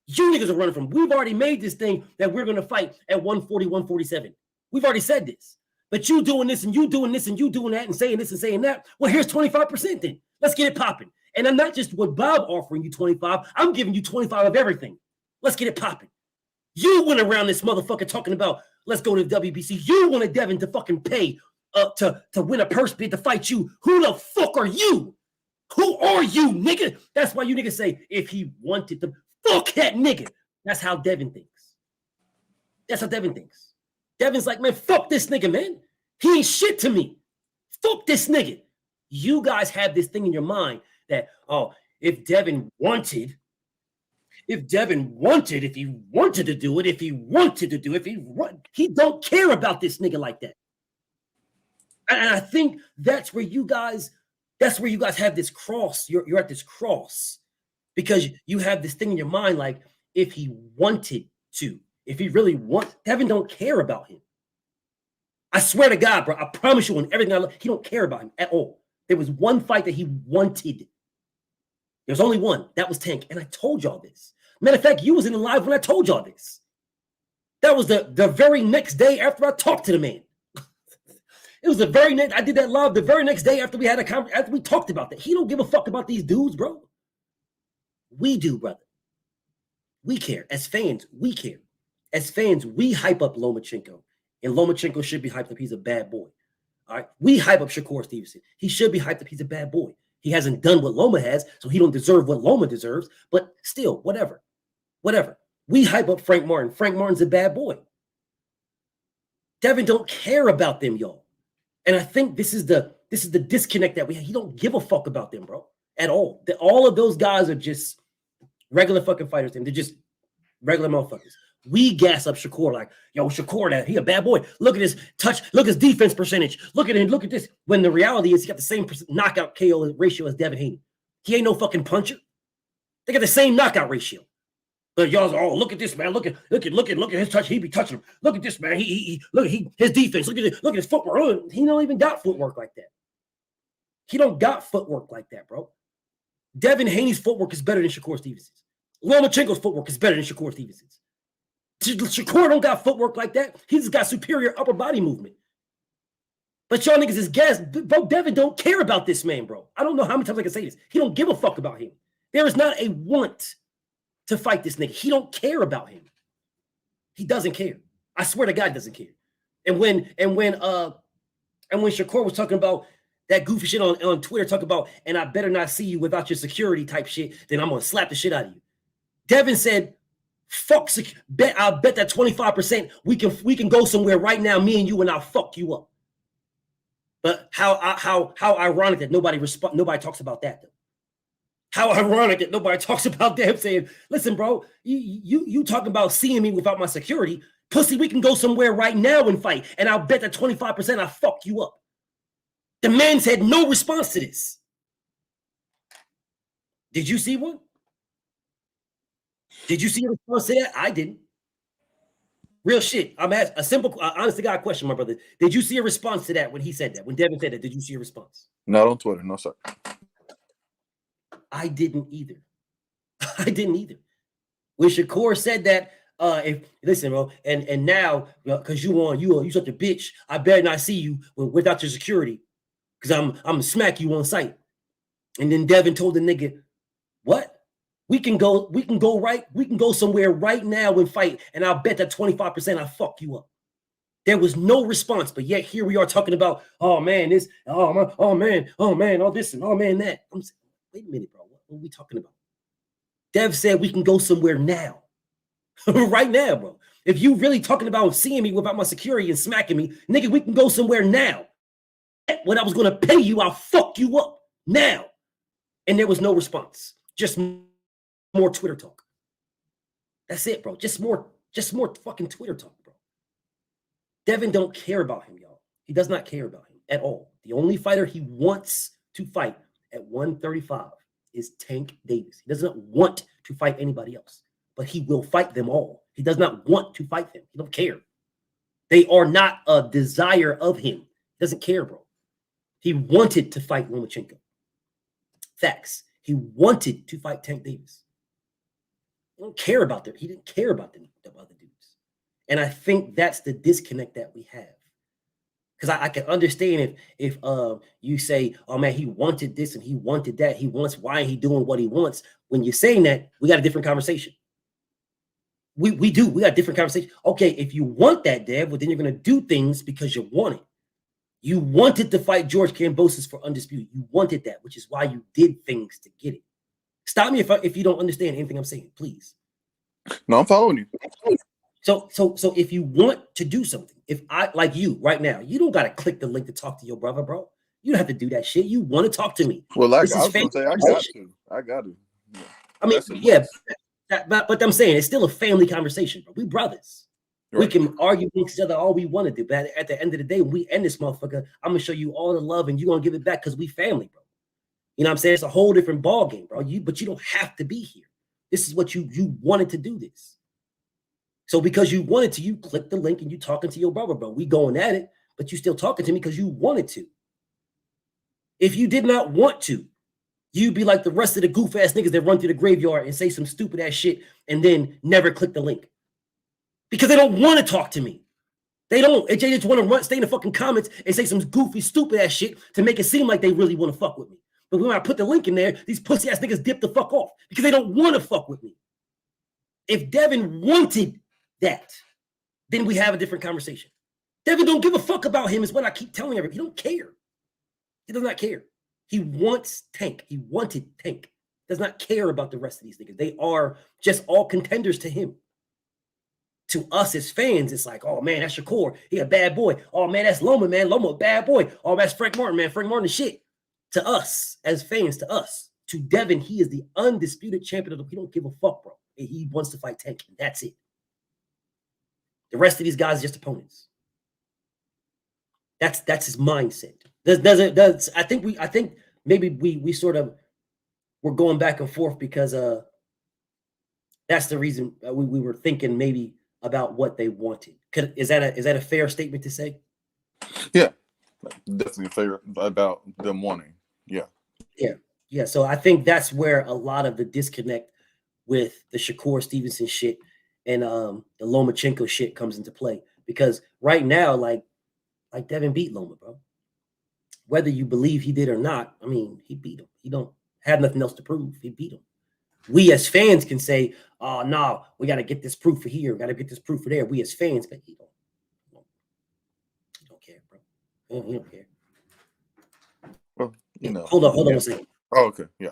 You niggas are running from, we've already made this thing that we're going to fight at 140, 147. We've already said this. But you doing this and you doing this and you doing that and saying this and saying that. Well, here's 25% then. Let's get it popping. And I'm not just with Bob offering you 25. I'm giving you 25 of everything. Let's get it popping. You went around this motherfucker talking about, let's go to the WBC. You wanted Devin to fucking pay to win a purse bid to fight you. Who the fuck are you? Who are you, nigga? That's why you niggas say, if he wanted to, fuck that nigga. That's how Devin thinks. That's how Devin thinks. Devin's like, man, fuck this nigga, man. He ain't shit to me. Fuck this nigga. You guys have this thing in your mind that, oh, if he wanted to do it, he don't care about this nigga like that. And I think that's where you guys have this cross. You're at this cross because you have this thing in your mind like, if he wanted to, if he really wants, Devin don't care about him. I swear to God, bro, I promise you on everything he don't care about him at all. There was one fight that he wanted. There's only one. That was Tank. And I told y'all this. Matter of fact, you was in the live when I told y'all this. That was the very next day after I talked to the man. It was the very next, I did that live the very next day after we had after we talked about that. He don't give a fuck about these dudes, bro. We do, brother. We care. As fans, we care. As fans, we hype up Lomachenko. And Lomachenko should be hyped up. He's a bad boy. All right. We hype up Shakur Stevenson. He should be hyped up. He's a bad boy. He hasn't done what Loma has, so he don't deserve what Loma deserves. But still, whatever. We hype up Frank Martin. Frank Martin's a bad boy. Devin don't care about them, y'all. And I think this is the disconnect that we have. He don't give a fuck about them, bro, at all. All of those guys are just regular fucking fighters. They're just regular motherfuckers. We gas up Shakur like, yo, Shakur, he a bad boy. Look at his touch. Look at his defense percentage. Look at him. Look at this. When the reality is he got the same knockout KO ratio as Devin Haney. He ain't no fucking puncher. They got the same knockout ratio. But y'all, oh, look at this, man. Look at his touch. He be touching him. Look at this, man. His defense. Look at his footwork. He don't even got footwork like that. He don't got footwork like that, bro. Devin Haney's footwork is better than Shakur Stevenson's. Lomachenko's footwork is better than Shakur Stevenson's. Shakur don't got footwork like that. He's got superior upper body movement. But y'all niggas is gas. Bro, Devin don't care about this man, bro. I don't know how many times I can say this. He don't give a fuck about him. There is not a want to fight this nigga. He don't care about him. He doesn't care. I swear to God, he doesn't care. And when Shakur was talking about that goofy shit on Twitter, talking about, and I better not see you without your security type shit, then I'm gonna slap the shit out of you. Devin said, fuck, I'll bet that 25% we can go somewhere right now, me and you, and I'll fuck you up. But how ironic that nobody talks about that though. How ironic that nobody talks about them saying, listen, bro, you talking about seeing me without my security. Pussy, we can go somewhere right now and fight. And I'll bet that 25% I'll fuck you up. The man's had no response to this. Did you see one? Did you see a response to that? I didn't. Real shit. I'm asking a simple, honest to God question, my brother. Did you see a response to that when he said that? When Devin said that, did you see a response? Not on Twitter, no, sir. I didn't either. I didn't either. When Shakur said that, listen, bro, and now because you such a bitch, I better not see you without your security, because I'm gonna smack you on sight. And then Devin told the nigga, what? We can go somewhere right now and fight, and I'll bet that 25% I'll fuck you up. There was no response, but yet here we are talking about, oh man, this, oh man, all this and oh man, that. I'm saying, wait a minute, bro. What are we talking about? Dev said we can go somewhere now. Right now, bro. If you really talking about seeing me without my security and smacking me, nigga, we can go somewhere now. When I was gonna pay you, I'll fuck you up now. And there was no response. Just more Twitter talk. That's it, bro. Just more fucking Twitter talk, bro. Devin don't care about him, y'all. He does not care about him at all. The only fighter he wants to fight at 135 is Tank Davis. He does not want to fight anybody else, but he will fight them all. He does not want to fight them. He don't care. They are not a desire of him. He doesn't care, bro. He wanted to fight Lomachenko. Facts. He wanted to fight Tank Davis. He didn't care about the other dudes. And I think that's the disconnect that we have. Because I can understand if you say, oh man, he wanted this and he wanted that. He wants, why ain't he doing what he wants? When you're saying that, we got a different conversation. We got a different conversation. Okay, if you want that, Dev, well, then you're going to do things because you want it. You wanted to fight George Kambosos for undisputed. You wanted that, which is why you did things to get it. Stop me if you don't understand anything I'm saying, please. No, I'm following you. So if you want to do something, if I like you right now, you don't gotta click the link to talk to your brother, bro. You don't have to do that shit. You want to talk to me. Well, like I was gonna say, I got to. Yeah. I mean, yeah, but I'm saying it's still a family conversation, bro. We brothers. Right. We can argue with each other all we want to do, but at the end of the day, when we end this motherfucker, I'm gonna show you all the love, and you're gonna give it back because we family, bro. You know what I'm saying? It's a whole different ball game, bro. But you don't have to be here. This is what you wanted to do this. So because you wanted to, you click the link and you talking to your brother, bro. We going at it, but you still talking to me because you wanted to. If you did not want to, you'd be like the rest of the goof ass niggas that run through the graveyard and say some stupid ass shit and then never click the link. Because they don't want to talk to me. They don't. They just want to stay in the fucking comments and say some goofy, stupid ass shit to make it seem like they really want to fuck with me. But when I put the link in there, these pussy ass niggas dip the fuck off because they don't want to fuck with me. If Devin wanted that, then we have a different conversation. Devin don't give a fuck about him is what I keep telling everybody. He don't care. He does not care. He wants Tank. He wanted Tank. Does not care about the rest of these niggas. They are just all contenders to him. To us as fans, it's like, oh man, that's Shakur. He a bad boy. Oh man, that's Loma, man. Loma, a bad boy. Oh, that's Frank Martin, man. Frank Martin is shit. To us, as fans, to us. To Devin, he is the undisputed champion of the. He don't give a fuck, bro. He wants to fight Tank, and that's it. The rest of these guys are just opponents. That's his mindset. I think maybe we sort of we're going back and forth because That's the reason we were thinking maybe about what they wanted. Is that a fair statement to say? Yeah, definitely fair about them wanting. Yeah. Yeah. So I think that's where a lot of the disconnect with the Shakur Stevenson shit and the Lomachenko shit comes into play. Because right now, like Devin beat Loma, bro. Whether you believe he did or not, I mean, he beat him. He don't have nothing else to prove. He beat him. We as fans can say, "Oh no, we got to get this proof for here. Got to get this proof for there." We as fans, but he don't care, bro. He don't care. Well, you know. Hold on one second. Oh, okay. Yeah.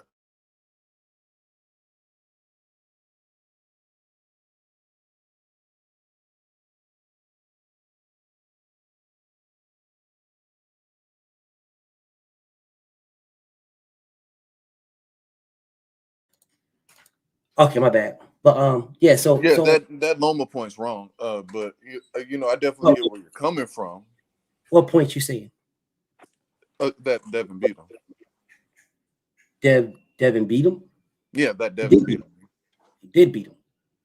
Okay, my bad. But yeah, so that Loma point's wrong. But you know, I definitely get where you're coming from. What point you saying? That Devin beat him. Devin beat him? Yeah, that Devin beat him. He did beat him.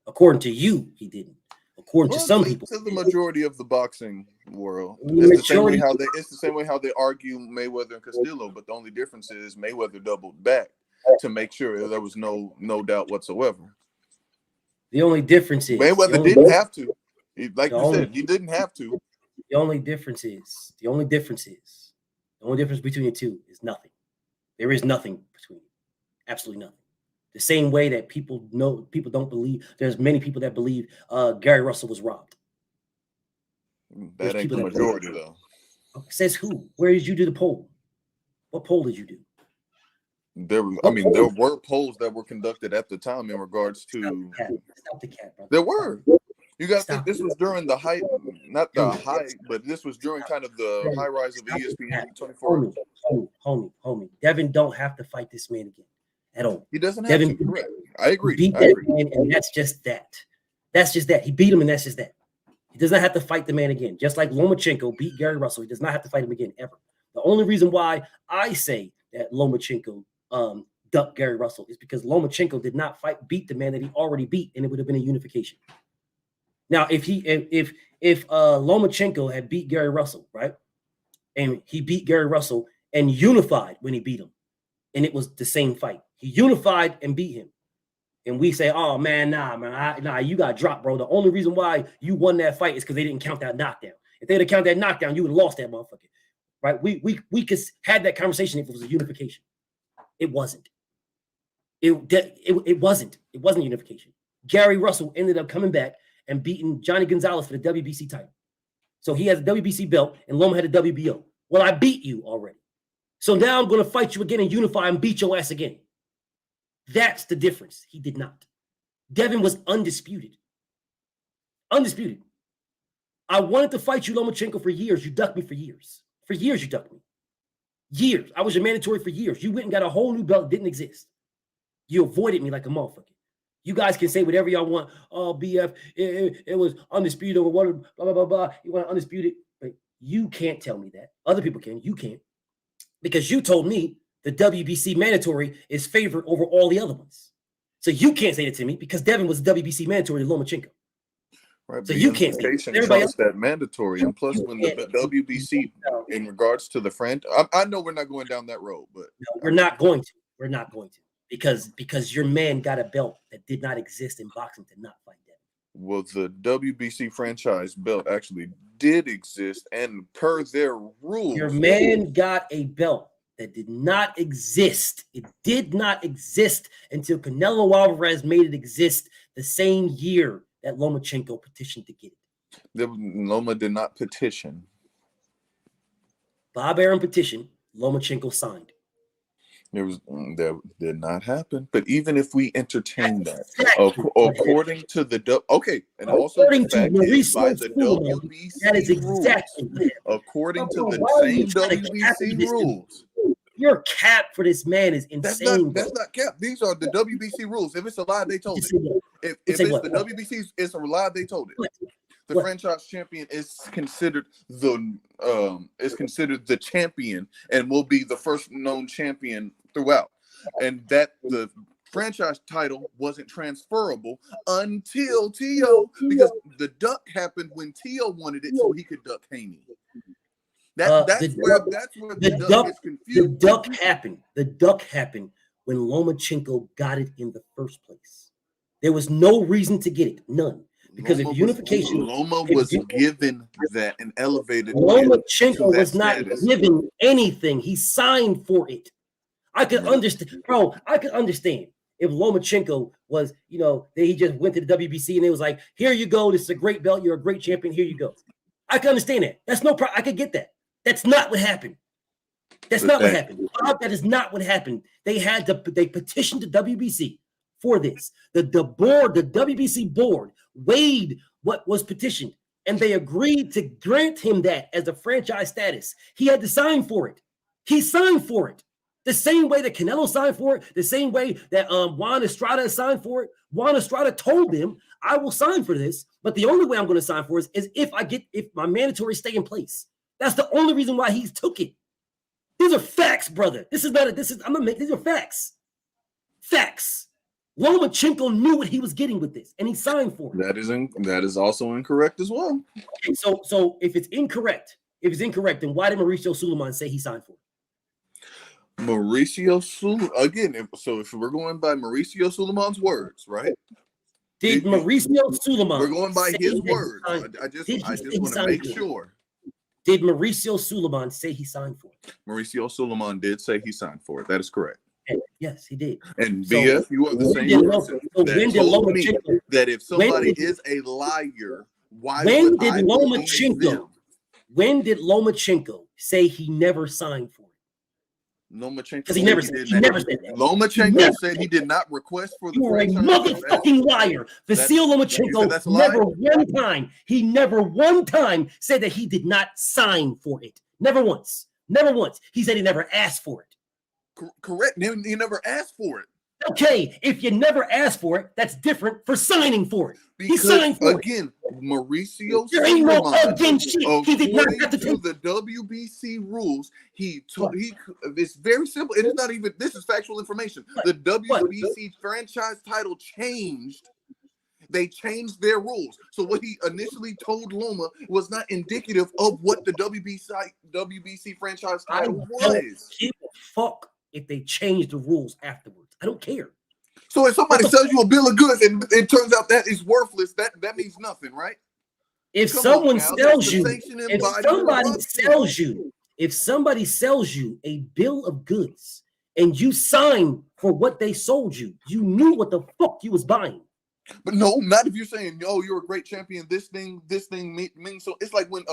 According to you, he didn't. According to some people, to the majority of the boxing world, it's the same way how they argue Mayweather and Castillo, but the only difference is Mayweather doubled back to make sure there was no doubt whatsoever. The only difference is Mayweather didn't have to. He didn't have to. The only difference between the two is nothing. There is nothing between them. Absolutely nothing. The same way that people don't believe. There's many people that believe Gary Russell was robbed. That ain't the majority, though. Says who? Where did you do the poll? What poll did you do? There were polls that were conducted at the time in regards to. Stop the cat, bro. There were. You got to think this was during the height, not the height, but this was during kind of the high rise of ESPN 24. Homie. Devin don't have to fight this man again at all. He doesn't have to. Correct. I agree. Beat that man, and that's just that. That's just that. He beat him, and that's just that. He does not have to fight the man again. Just like Lomachenko beat Gary Russell, he does not have to fight him again ever. The only reason why I say that Lomachenko ducked Gary Russell is because Lomachenko did not beat the man that he already beat, and it would have been a unification. Now, if Lomachenko had beat Gary Russell, right, and he beat Gary Russell and unified when he beat him, and it was the same fight, he unified and beat him, and we say, "Oh man, nah, you got dropped, bro." The only reason why you won that fight is because they didn't count that knockdown. If they'd have counted that knockdown, you would have lost that motherfucker, right? We could had that conversation if it was a unification. It wasn't. It wasn't. It wasn't unification. Gary Russell ended up coming back and beating Johnny Gonzalez for the WBC title. So he has a WBC belt, and Loma had a WBO. Well, I beat you already. So now I'm going to fight you again and unify and beat your ass again. That's the difference. He did not. Devin was undisputed. Undisputed. I wanted to fight you, Lomachenko, for years. You ducked me for years. For years, you ducked me. Years. I was your mandatory for years. You went and got a whole new belt that didn't exist. You avoided me like a motherfucker. You guys can say whatever y'all want. Oh, BF, it was undisputed over what, blah, blah, blah, blah. You want undisputed, but you can't tell me that. Other people can. You can't. Because you told me the WBC mandatory is favored over all the other ones. So you can't say that to me because Devin was WBC mandatory to Lomachenko. Right, so you can't say that. That mandatory. And plus, when the WBC, in regards to the franchise, I know we're not going down that road, but. No, we're not going to. We're not going to. Because your man got a belt that did not exist in boxing to not fight Devin. Well, the WBC franchise belt actually did exist, and per their rules, your man got a belt that did not exist. It did not exist until Canelo Alvarez made it exist the same year that Lomachenko petitioned to get it. Loma did not petition. Bob Arum petitioned. Lomachenko signed. That did not happen. But even if we entertain that, according to the and also according to Maurice by the WBC that is exactly rules, according to the same WBC rules. Your cap for this man is insane. That's not cap. These are the WBC rules. If it's a lie, they told it. If it's the WBC, it's a lie, they told it. The franchise champion is considered the champion and will be the first known champion throughout. And that the franchise title wasn't transferable until Tio, because the duck happened when Tio wanted it so he could duck Haney. That's where the duck gets confused. The duck happened. The duck happened when Lomachenko got it in the first place. There was no reason to get it, none. Because Loma if unification, Loma was given that and elevated. Lomachenko was not given anything. He signed for it. I could understand, bro. I could understand if Lomachenko was, you know, he just went to the WBC and it was like, here you go. This is a great belt. You're a great champion. Here you go. I can understand that. That's no problem. I could get that. That's not what happened. That's not what happened. That is not what happened. They petitioned the WBC for this. The board, the WBC board, weighed what was petitioned, and they agreed to grant him that as a franchise status. He had to sign for it. He signed for it. The same way that Canelo signed for it, the same way that Juan Estrada signed for it. Juan Estrada told them, I will sign for this, but the only way I'm going to sign for it is if my mandatory stay in place. That's the only reason why he took it. These are facts, brother. These are facts. Facts. Lomachenko knew what he was getting with this, and he signed for it. That is also incorrect as well. Okay, so if it's incorrect, then why did Mauricio Suleiman say he signed for it? Mauricio Suleiman, again, if we're going by Mauricio Suleiman's words, right? Did Mauricio Suleiman? We're going by his words. I just want to make sure. Did Mauricio Suleiman say he signed for it? Mauricio Suleiman did say he signed for it. That is correct. Yes, he did. And BF, you are the same person that told me that if somebody is a liar, when did Lomachenko say he never signed for it? Lomachenko he never said that. Lomachenko said he did not request for the franchise. You are a motherfucking liar. Vasil Lomachenko never one time said that he did not sign for it. Never once. Never once. He said he never asked for it. Correct. He never asked for it. Okay, if you never asked for it, that's different for signing for it. He signed for it. Mauricio there ain't no again shit. He did not have to take the WBC rules. It's very simple. It is not even. This is factual information. The WBC franchise title changed. They changed their rules. So what he initially told Loma was not indicative of what the WBC franchise title was. Fuck if they change the rules afterwards. I don't care. So if somebody sells you a bill of goods and it turns out that is worthless, that means nothing, right? If somebody sells you a bill of goods and you sign for what they sold you, you knew what the fuck you was buying. But no, not if you're saying, "Oh, you're a great champion." This thing means so. It's like when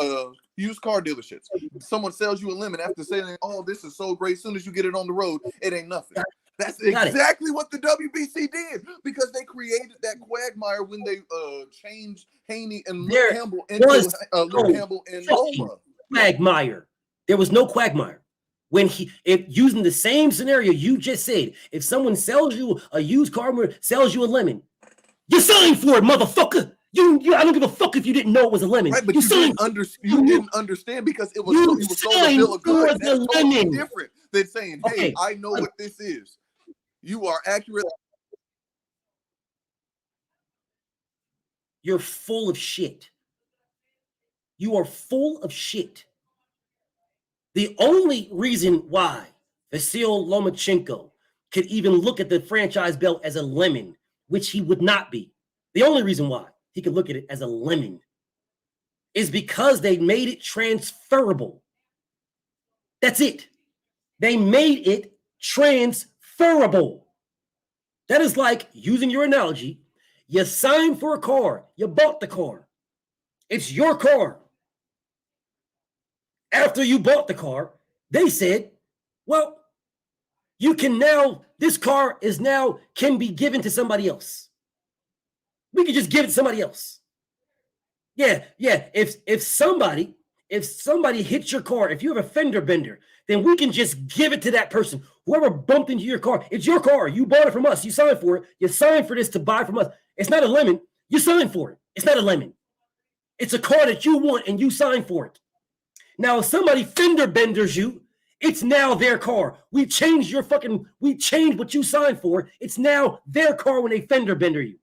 used car dealerships, someone sells you a lemon after saying, "Oh, this is so great." As soon as you get it on the road, it ain't nothing. That's exactly what the WBC did, because they created that quagmire when they changed Haney and Luke Campbell into Luke Campbell and Loma. Quagmire. There was no quagmire. If using the same scenario you just said, if someone sells you a used car, sells you a lemon. You signed for it, motherfucker. I don't give a fuck if you didn't know it was a lemon. Right, but you didn't understand because it was sold a bill of goods. That's totally different than saying, "Hey, I know what this is." You are accurate. You're full of shit. You are full of shit. The only reason why Vasil Lomachenko could even look at the franchise belt as a lemon, which he would not be. The only reason why he could look at it as a lemon is because they made it transferable. That's it. They made it transferable. That is like, using your analogy, you signed for a car. You bought the car. It's your car. After you bought the car, they said, well, you can now, this car can be given to somebody else. We can just give it to somebody else. Yeah. If somebody hits your car, if you have a fender bender, then we can just give it to that person. Whoever bumped into your car, it's your car. You bought it from us. You signed for it. You signed for this to buy from us. It's not a lemon. You signed for it. It's not a lemon. It's a car that you want and you signed for it. Now, if somebody fender benders you It's now their car. We changed what you signed for. It's now their car when they fender bender you.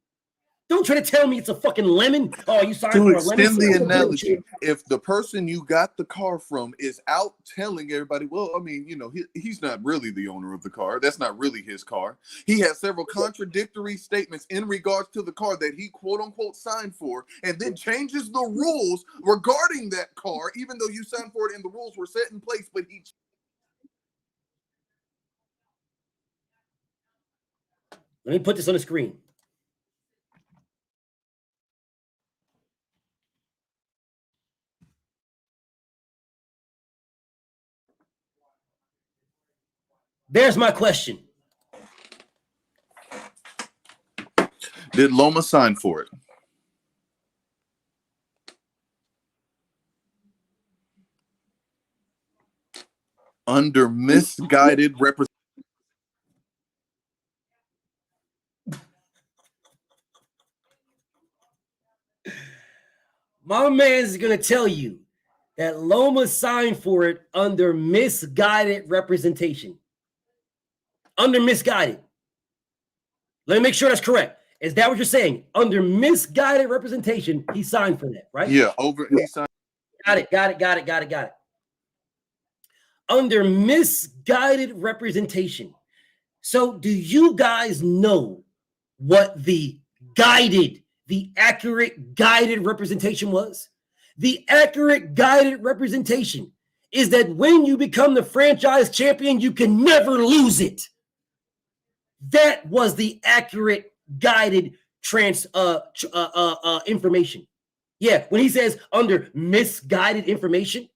Don't try to tell me it's a fucking lemon. Oh, you signed To for a lemon. extend the analogy, if the person you got the car from is out telling everybody, well, I mean, you know, he's not really the owner of the car. That's not really his car. He has several contradictory statements in regards to the car that he quote unquote signed for, and then changes the rules regarding that car, even though you signed for it and the rules were set in place, but he. Let me put this on the screen. There's my question. Did Loma sign for it? Under misguided representation. My man's going to tell you that Loma signed for it under misguided representation. Under misguided. Let me make sure that's correct. Is that what you're saying? Under misguided representation, he signed for that, right? Yeah, he signed. Got it. Under misguided representation. So do you guys know what the accurate guided representation was? The accurate guided representation is that when you become the franchise champion, you can never lose it. That was the accurate guided information. Yeah, when he says under misguided information.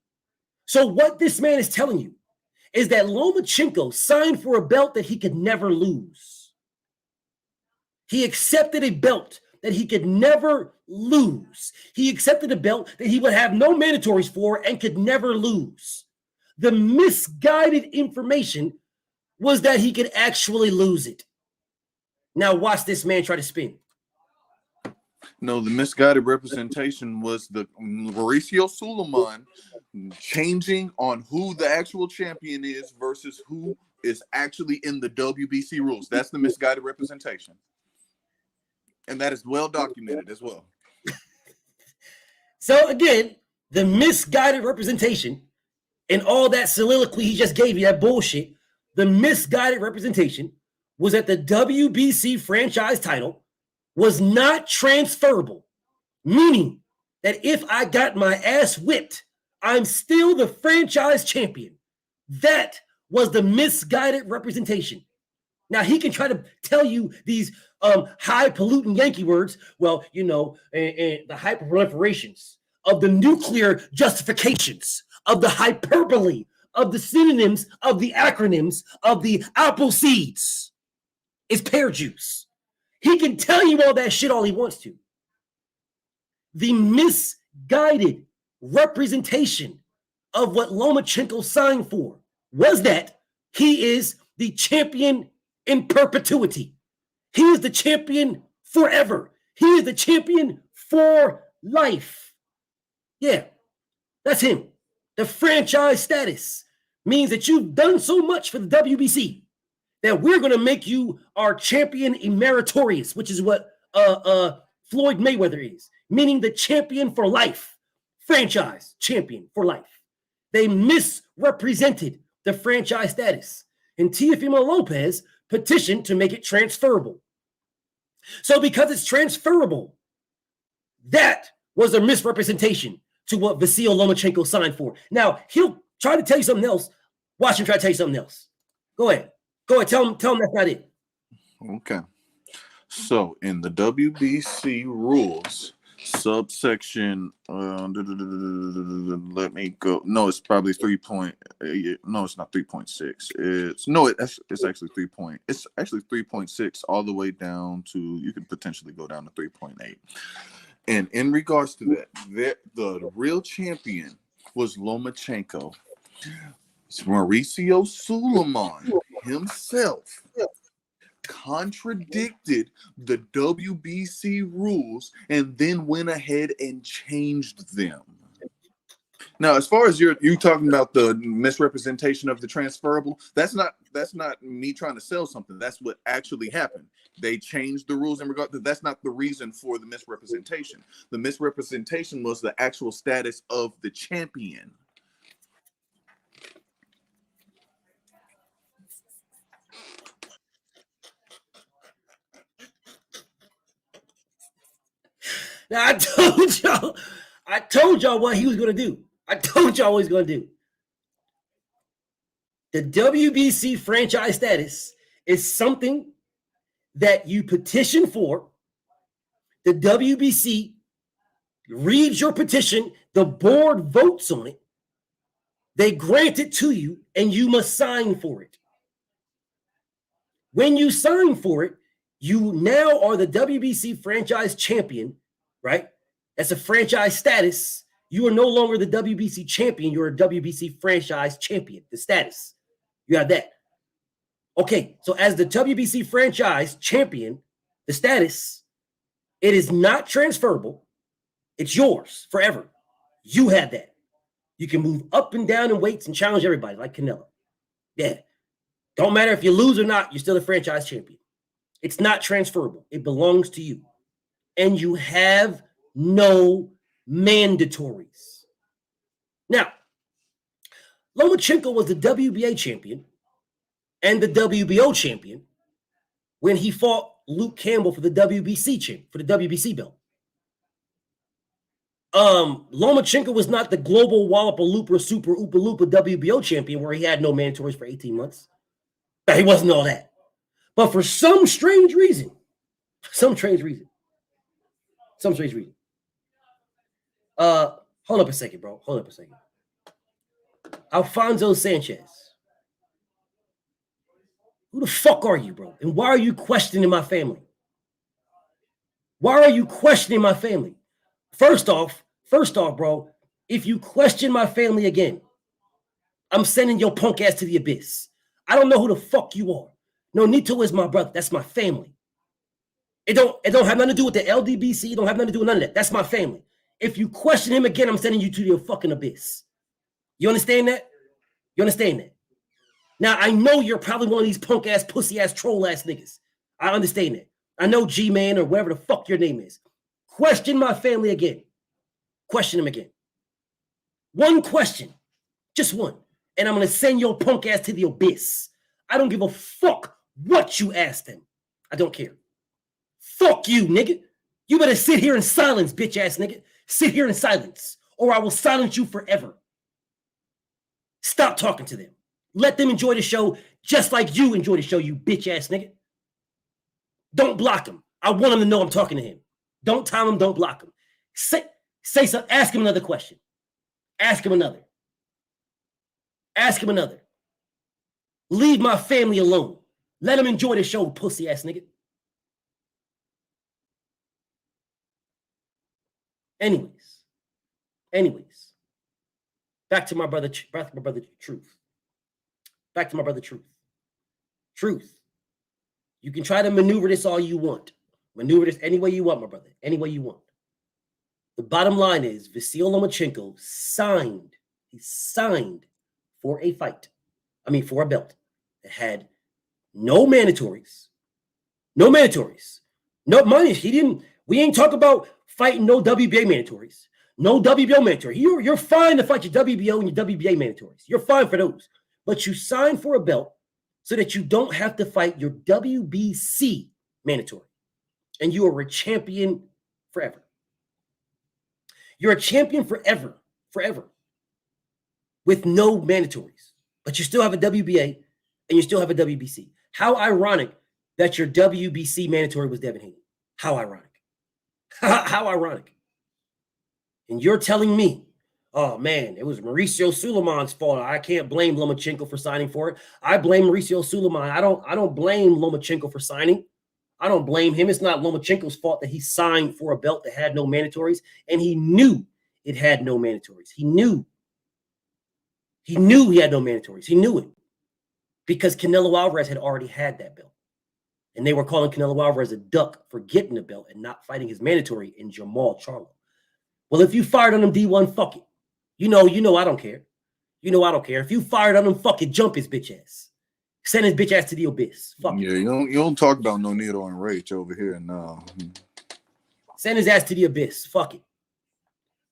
So what this man is telling you is that Lomachenko signed for a belt that he could never lose. He accepted a belt that he could never lose. He accepted a belt that he would have no mandatories for and could never lose. The misguided information was that he could actually lose it. Now watch this man try to spin. No, the misguided representation was the Mauricio Suleiman changing on who the actual champion is versus who is actually in the WBC rules. That's the misguided representation. And that is well documented as well. So again, the misguided representation and all that soliloquy he just gave you, that bullshit, the misguided representation was that the WBC franchise title was not transferable, meaning that if I got my ass whipped, I'm still the franchise champion. That was the misguided representation. Now, he can try to tell you these highfalutin Yankee words, well, you know, and the hyperproliferations of the nuclear justifications, of the hyperbole, of the synonyms, of the acronyms, of the apple seeds. It's pear juice. He can tell you all that shit all he wants to. The misguided representation of what Lomachenko signed for was that he is the champion in perpetuity. He is the champion forever. He is the champion for life. Yeah, that's him. The franchise status means that you've done so much for the WBC that we're going to make you our champion emeritorious, which is what Floyd Mayweather is, meaning the champion for life, franchise champion for life. They misrepresented the franchise status, and Teofimo Lopez petitioned to make it transferable. So because it's transferable, that was a misrepresentation to what Vasil Lomachenko signed for. Now, he'll try to tell you something else. Watch him try to tell you something else. Go ahead. Tell him that's not it. Okay. So in the WBC rules, subsection, let me go. No, it's probably 3 point. No, it's not 3.6. It's actually 3 point. It's actually 3.6 all the way down to, you could potentially go down to 3.8. And in regards to that, the real champion was Lomachenko. Mauricio Suleiman himself contradicted the WBC rules and then went ahead and changed them. Now, as far as you talking about the misrepresentation of the transferable, that's not me trying to sell something. That's what actually happened. They changed the rules in regard to that's not the reason for the misrepresentation. The misrepresentation was the actual status of the champion. Now I told y'all what he was gonna do. I told y'all what he was gonna do. The WBC franchise status is something that you petition for. The WBC reads your petition, the board votes on it, they grant it to you, and you must sign for it. When you sign for it, you now are the WBC franchise champion, right? That's a franchise status. You are no longer the WBC champion. You're a WBC franchise champion, the status. You have that. Okay, so as the WBC franchise champion, the status, it is not transferable. It's yours forever. You have that. You can move up and down in weights and challenge everybody like Canelo. Yeah. Don't matter if you lose or not, you're still a franchise champion. It's not transferable. It belongs to you. And you have no mandatories. Now, Lomachenko was the WBA champion and the WBO champion when he fought Luke Campbell for the WBC belt. Lomachenko was not the global Wallapaloopa Super Oopa Loopa WBO champion where he had no mandatories for 18 months. He wasn't all that. But for some strange reason, hold up a second, bro. Hold up a second. Alfonso Sanchez. Who the fuck are you, bro? And why are you questioning my family? Why are you questioning my family? First off, bro, if you question my family again, I'm sending your punk ass to the abyss. I don't know who the fuck you are. No, Nito is my brother. That's my family. It don't have nothing to do with the LDBC. It don't have nothing to do with none of that. That's my family. If you question him again, I'm sending you to the fucking abyss. You understand that? You understand that? Now, I know you're probably one of these punk ass, pussy ass, troll ass niggas. I understand that. I know G-Man or whatever the fuck your name is. Question my family again. Question him again. One question. Just one. And I'm going to send your punk ass to the abyss. I don't give a fuck what you asked him. I don't care. Fuck you, nigga. You better sit here in silence, bitch ass nigga. Sit here in silence, or I will silence you forever. Stop talking to them. Let them enjoy the show just like you enjoy the show, you bitch ass nigga. Don't block him. I want him to know I'm talking to him. Don't time him, don't block him. Say something. Ask him another question. Ask him another. Ask him another. Leave my family alone. Let him enjoy the show, pussy ass nigga. Anyways. Back to my brother Truth. Back to my brother Truth. You can try to maneuver this all you want. Maneuver this any way you want, my brother. Any way you want. The bottom line is Vasyl Lomachenko signed. He signed for a fight. For a belt that had no mandatories. No mandatories. No money. We ain't talk about fighting no WBA mandatories. No WBO mandatory. You're fine to fight your WBO and your WBA mandatories. You're fine for those. But you sign for a belt so that you don't have to fight your WBC mandatory. And you are a champion forever. You're a champion forever. With no mandatories. But you still have a WBA and you still have a WBC. How ironic that your WBC mandatory was Devin Haney. How ironic. How ironic. And you're telling me, oh man, it was Mauricio Sulaiman's fault. I can't blame Lomachenko for signing for it. I blame Mauricio Sulaiman. I don't blame Lomachenko for signing. I don't blame him. It's not Lomachenko's fault that he signed for a belt that had no mandatories, and he knew it had no mandatories. He knew he had no mandatories. He knew it because Canelo Alvarez had already had that belt. And they were calling Canelo Alvarez a duck for getting the belt and not fighting his mandatory in Jamal Charlo. Well, if you fired on him D1, fuck it. You know I don't care. You know I don't care. If you fired on him, fucking jump his bitch ass. Send his bitch ass to the abyss. Fuck yeah, you don't talk about no Needle and Rach over here. No. Send his ass to the abyss. Fuck it.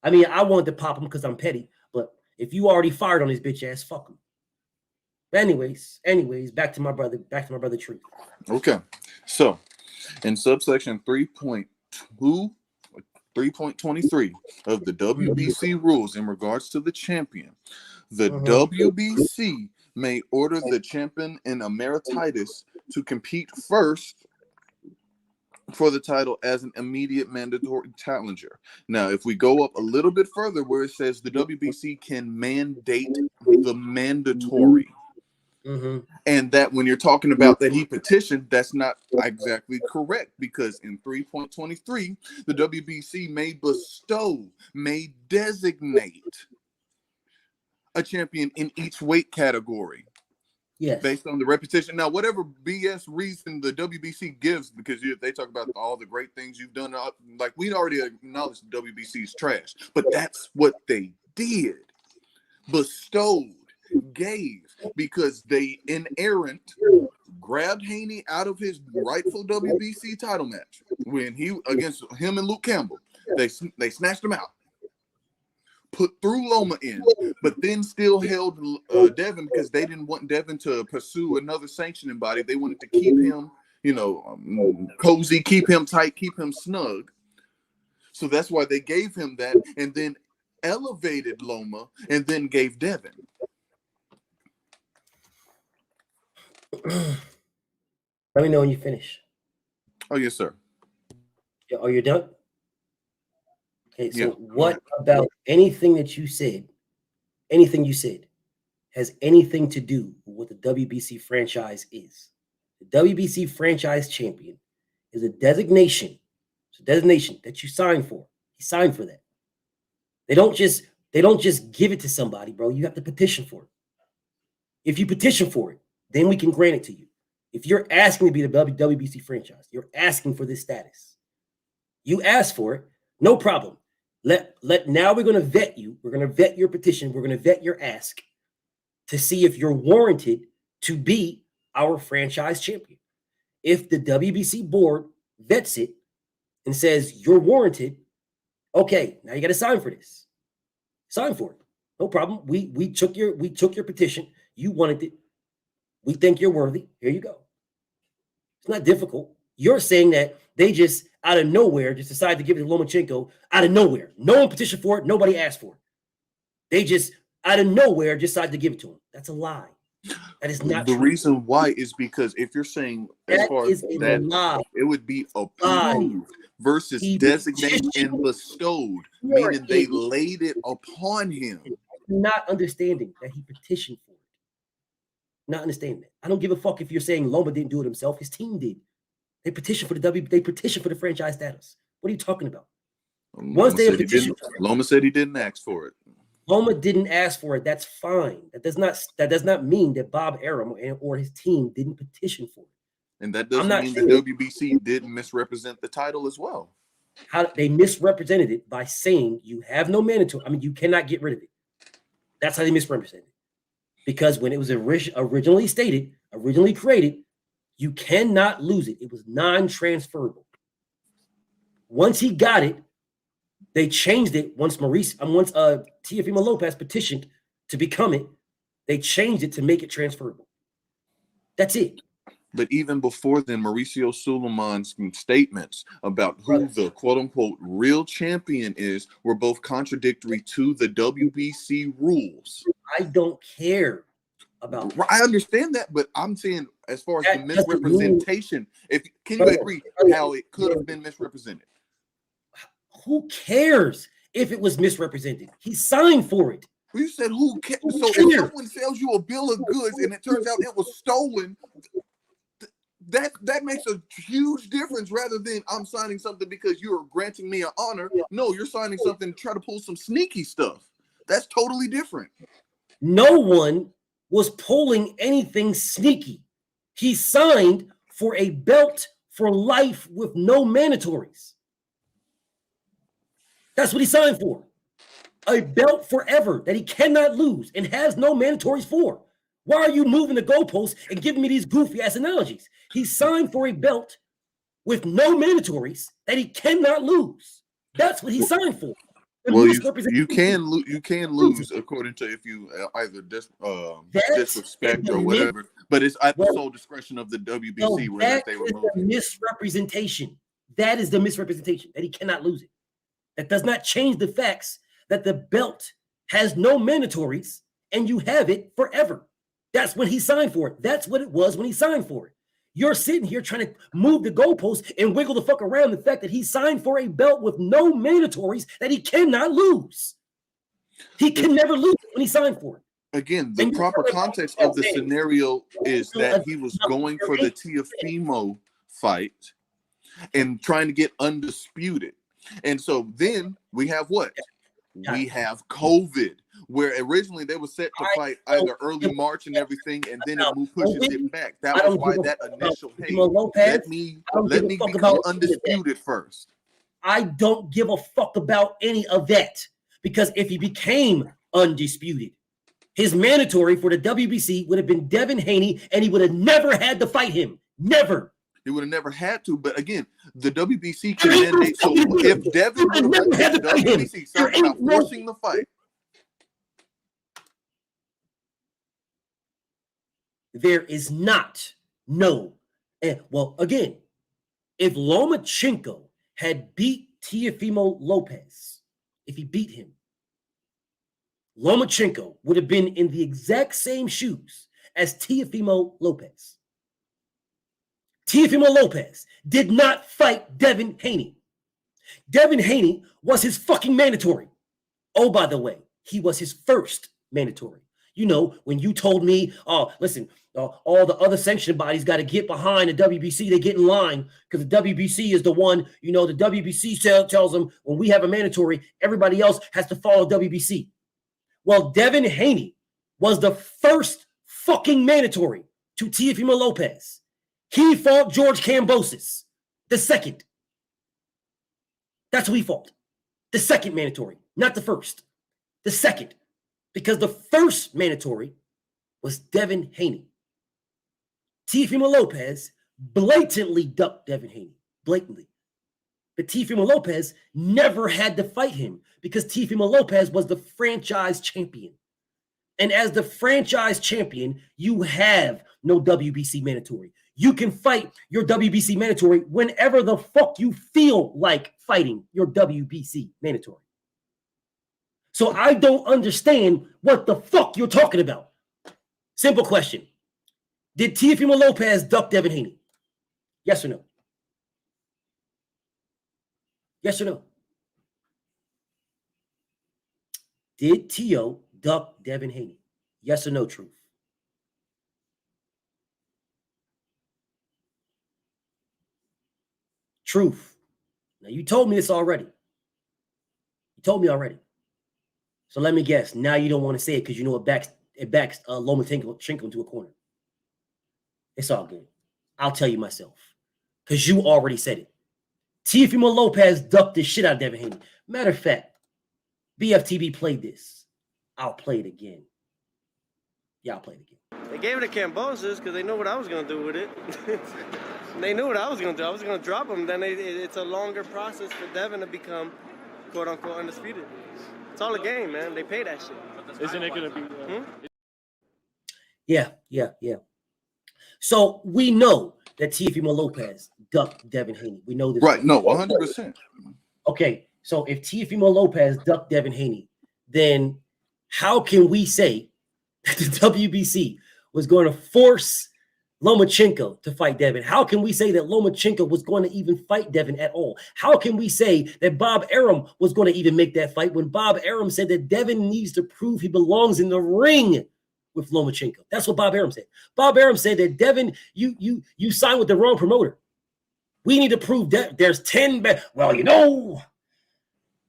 I mean, I wanted to pop him because I'm petty, but if you already fired on his bitch ass, fuck him. But anyways, back to my brother Tree. Okay. So in subsection 3.23 of the WBC rules in regards to the champion, the WBC may order the champion in emeritus to compete first for the title as an immediate mandatory challenger. Now, if we go up a little bit further where it says the WBC can mandate the mandatory, and that when you're talking about that he petitioned, that's not exactly correct, because in 3.23, the WBC may designate a champion in each weight category. Yes. Based on the repetition. Now, whatever BS reason the WBC gives, because they talk about all the great things you've done, like we already acknowledged the WBC's trash, but that's what they did. Bestowed, gave, because they inerrant grabbed Haney out of his rightful WBC title match when he against him and Luke Campbell. They snatched him out. Threw Loma in, but then still held Devin because they didn't want Devin to pursue another sanctioning body. They wanted to keep him, cozy, keep him tight, keep him snug. So that's why they gave him that, and then elevated Loma, and then gave Devin. Let me know when you finish. Oh, yes, sir. Are you done? Okay, so yeah. What about anything you said, has anything to do with what the WBC franchise is? The WBC franchise champion is a designation. It's a designation that you sign for. He signed for that. They don't just give it to somebody, bro. You have to petition for it. If you petition for it, then we can grant it to you. If you're asking to be the WBC franchise, you're asking for this status. You ask for it, no problem. Now we're going to vet you. We're going to vet your petition. We're going to vet your ask to see if you're warranted to be our franchise champion. If the WBC board vets it and says you're warranted, okay, now you got to sign for this. Sign for it. No problem. We took your petition. You wanted it. We think you're worthy. Here you go. It's not difficult. You're saying that they just out of nowhere just decided to give it to Lomachenko out of nowhere. No one petitioned for it. Nobody asked for it. They just out of nowhere decided to give it to him. That's a lie. That is not the true. reason why is because if you're saying as that far is as a that, lie. it would be approved Lie. versus He designated petitioned and bestowed, for meaning they it. laid it upon him. Not understanding that he petitioned for it. Not understanding that. I don't give a fuck if you're saying Loma didn't do it himself. His team did. They petitioned for they petitioned for the franchise status. What are you talking about? Once they petitioned, Loma said he didn't ask for it. Loma didn't ask for it. That's fine. That does not mean that Bob Arum or his team didn't petition for it. And that doesn't mean the WBC didn't misrepresent the title as well. How they misrepresented it by saying you have no mandatory. I mean, you cannot get rid of it. That's how they misrepresented it. Because when it was originally created, you cannot lose it. It was non-transferable. Once he got it, they changed it. Once Teofimo Lopez petitioned to become it, they changed it to make it transferable. That's it. But even before then, Mauricio Suleiman's statements about who the quote-unquote real champion is were both contradictory to the WBC rules. I don't care about that. I understand that, but I'm saying as far as the misrepresentation, can you agree how it could have been misrepresented? Who cares if it was misrepresented? He signed for it. You said who cares? So if someone sells you a bill of goods and it turns out it was stolen, that makes a huge difference rather than I'm signing something because you're granting me an honor. No, you're signing something to try to pull some sneaky stuff. That's totally different. No one was pulling anything sneaky. He signed for a belt for life with no mandatories. That's what he signed for. a belt forever that he cannot lose and has no mandatories for. Why are you moving the goalposts and giving me these goofy ass analogies? He signed for a belt with no mandatories that he cannot lose. That's what he signed for. Well, you can lose according to if you either disrespect or whatever. But it's at the sole discretion of the WBC whether they remove it. Misrepresentation. That is the misrepresentation that he cannot lose it. That does not change the facts that the belt has no mandatories and you have it forever. That's when he signed for it. That's what it was when he signed for it. You're sitting here trying to move the goalposts and wiggle the fuck around the fact that he signed for a belt with no mandatories that he cannot lose. He can never lose when he signed for it. Again, the proper context of the scenario is that he was going for the Teofimo fight and trying to get undisputed. And so then we have what? We have COVID, where originally they were set to fight either early March and everything, and then it pushes it back. That was why that initial, hey, let me become undisputed first. I don't give a fuck about any of that, because if he became undisputed, his mandatory for the WBC would have been Devin Haney, and he would have never had to fight him. Never. He would have never had to, but again, the WBC can mandate. So if Devin would have had the WBC, sorry about forcing the fight. There is not well, again, if Lomachenko had beat Teofimo Lopez, if he beat him, Lomachenko would have been in the exact same shoes as Teofimo Lopez. Teofimo Lopez did not fight Devin Haney. Devin Haney was his fucking mandatory. Oh, by the way, he was his first mandatory. You know, when you told me, oh, listen, all the other sanctioned bodies got to get behind the WBC, they get in line because the WBC is the one, you know, the WBC tells them when we have a mandatory, everybody else has to follow WBC. Well, Devin Haney was the first fucking mandatory to Teofimo Lopez. He fought George Kambosos, the second. That's who he fought. The second mandatory, not the first. The second. Because the first mandatory was Devin Haney. Teofimo Lopez blatantly ducked Devin Haney. Blatantly. But Teofimo Lopez never had to fight him because Teofimo Lopez was the franchise champion. And as the franchise champion, you have no WBC mandatory. You can fight your WBC mandatory whenever the fuck you feel like fighting your WBC mandatory. So I don't understand what the fuck you're talking about. Simple question. Did Teofimo Lopez duck Devin Haney? Yes or no? Yes or no? Did Teo duck Devin Haney? Yes or no, Truth? Truth. Now, you told me this already. You told me already. So let me guess. Now you don't want to say it because you know it backs Lomachenko into a corner. It's all good. I'll tell you myself because you already said it. Teofimo Lopez ducked the shit out of Devin Haney. Matter of fact, BFTB played this. I'll play it again. Yeah, I'll play it again. They gave it to Kambosos because they know what I was going to do with it. They knew what I was going to do. I was going to drop him. Then it's a longer process for Devin to become, quote-unquote, undisputed. It's all a game, man. They pay that shit. Isn't it going to be... Yeah. So we know that Teofimo Lopez ducked Devin Haney. We know this. Right, no, 100%. Okay, so if Teofimo Lopez ducked Devin Haney, then how can we say that the WBC was going to force Lomachenko to fight Devin? How can we say that Lomachenko was going to even fight Devin at all? How can we say that Bob Arum was going to even make that fight when Bob Arum said that Devin needs to prove he belongs in the ring with Lomachenko? That's what Bob Arum said. Bob Arum said that Devin, you signed with the wrong promoter. We need to prove that there's 10 better. Well, you know,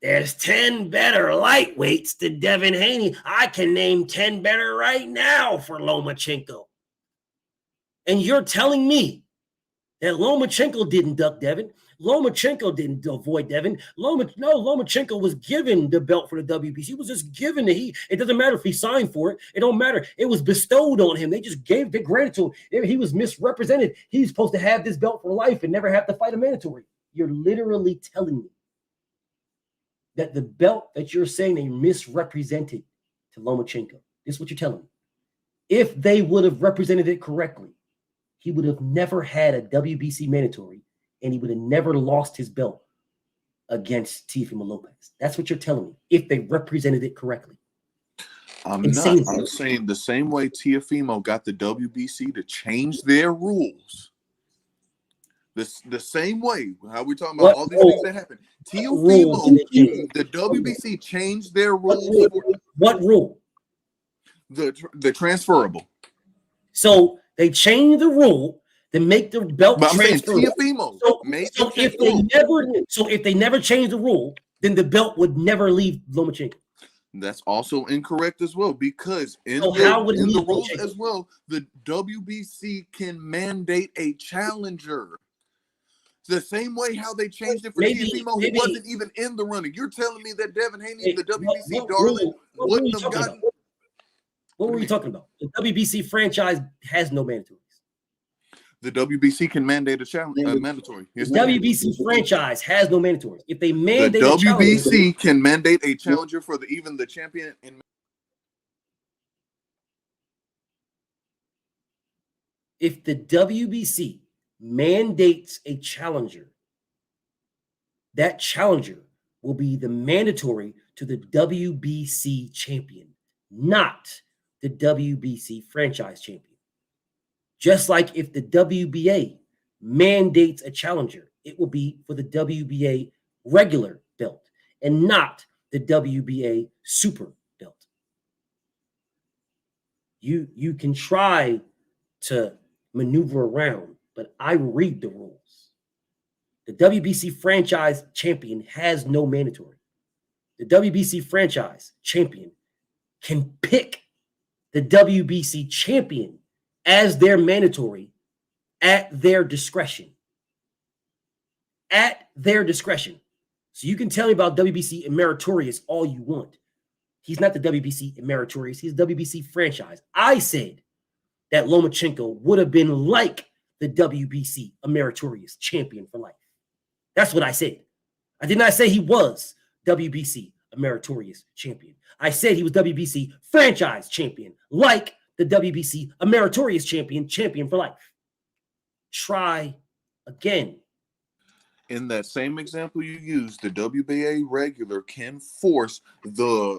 there's 10 better lightweights than Devin Haney. I can name 10 better right now for Lomachenko. And you're telling me that Lomachenko didn't duck Devin, Lomachenko didn't avoid Devin. Lomachenko was given the belt for the WBC. He was just given it. It doesn't matter if he signed for it. It don't matter. It was bestowed on him. They granted to him. He was misrepresented. He's supposed to have this belt for life and never have to fight a mandatory. You're literally telling me that the belt that you're saying they misrepresented to Lomachenko. This is what you're telling me. If they would have represented it correctly, he would have never had a WBC mandatory, and he would have never lost his belt against Teofimo Lopez. That's what you're telling me, if they represented it correctly. I'm saying the same way Teofimo got the WBC to change their rules. The same way, how we talking about all these things that happen. Teofimo, the WBC changed their rules. What rule? The transferable. So they changed the rule to make the belt transferable. So if they never changed the rule, then the belt would never leave Lomachenko. That's also incorrect as well, because in the rules as well, the WBC can mandate a challenger. The same way how they changed it for Teofimo, who wasn't even in the running. You're telling me that Devin Haney, the WBC darling, wouldn't have gotten. What were you talking about? The WBC franchise has no mandatories. The WBC can mandate a mandatory. The WBC franchise has no mandatories. If they mandate the WBC can mandate a challenger for even the champion. If the WBC mandates a challenger, that challenger will be the mandatory to the WBC champion, not the WBC franchise champion. Just like if the WBA mandates a challenger, it will be for the WBA regular belt and not the WBA super belt. You can try to maneuver around, but I read the rules. The WBC franchise champion has no mandatory. The WBC franchise champion can pick the WBC champion as their mandatory at their discretion. At their discretion. So you can tell me about WBC Emeritorious all you want. He's not the WBC Emeritorious. He's WBC franchise. I said that Lomachenko would have been like the WBC Emeritorious champion for life. That's what I said. I did not say he was WBC Emeritorious champion. I said he was WBC franchise champion, like the WBC Emeritorious champion for life. Try again. In that same example you used, the WBA regular can force the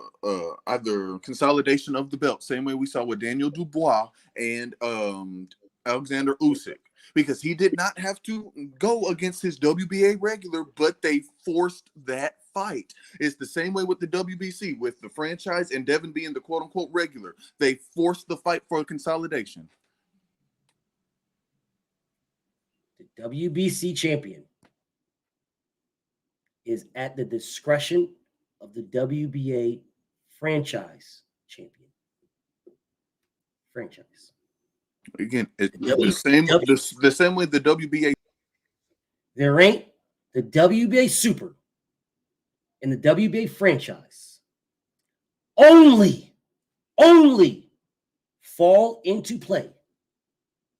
either consolidation of the belt, same way we saw with Daniel Dubois and Alexander Usyk, because he did not have to go against his WBA regular, but they forced that fight. It's the same way with the WBC, with the franchise and Devin being the quote-unquote regular. They forced the fight for a consolidation. The WBC champion is at the discretion of the WBA franchise champion. Franchise. Again, it's the same way the WBA. There ain't the WBA Super and the WBA franchise only fall into play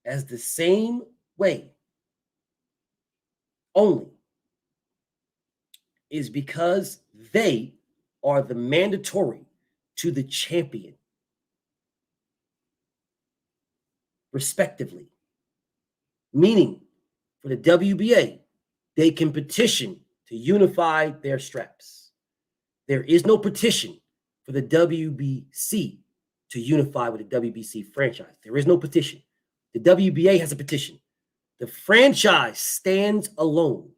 as the same way only is because they are the mandatory to the champion, respectively. Meaning, for the WBA, they can petition to unify their straps. There is no petition for the WBC to unify with the WBC franchise. There is no petition. The WBA has a petition. The franchise stands alone.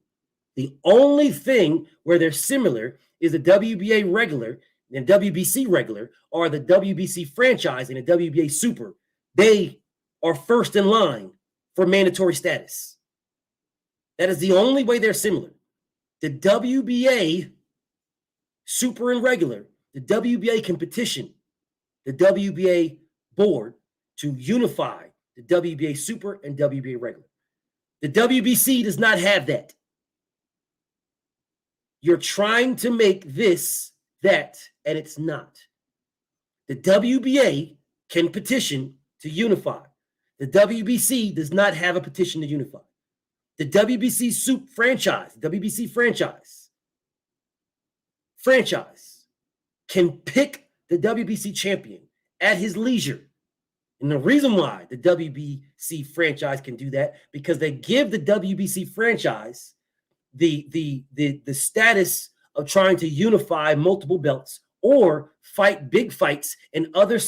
The only thing where they're similar is the WBA regular and WBC regular, or the WBC franchise and the WBA super. They are first in line for mandatory status. That is the only way they're similar. The WBA super and regular, the WBA can petition the WBA board to unify the WBA super and WBA regular. The WBC does not have that. You're trying to make this that, and it's not. The WBA can petition to unify. The WBC does not have a petition to unify. The WBC Soup franchise, WBC franchise can pick the WBC champion at his leisure. And the reason why the WBC franchise can do that, because they give the WBC franchise the status of trying to unify multiple belts or fight big fights in other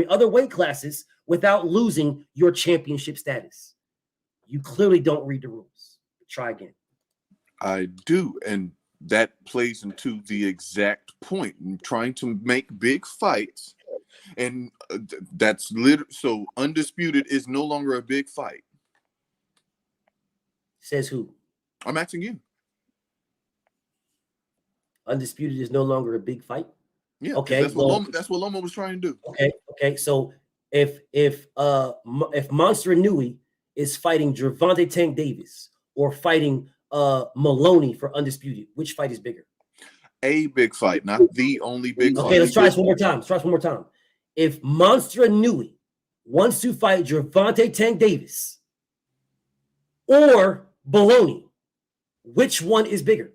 other weight classes without losing your championship status. You clearly don't read the rules. Try again. I do, and that plays into the exact point. I'm trying to make big fights, and that's literally so Undisputed is no longer a big fight. Says who? I'm asking you. Undisputed is no longer a big fight. Yeah. Okay. That's what Loma was trying to do. Okay. So if Monster Inouye is fighting Gervonta Tank Davis or fighting Maloney for Undisputed, which fight is bigger? A big fight, not the only big fight. Okay, let's try this one more time. If Monster Inouye wants to fight Gervonta Tank Davis or Maloney, which one is bigger?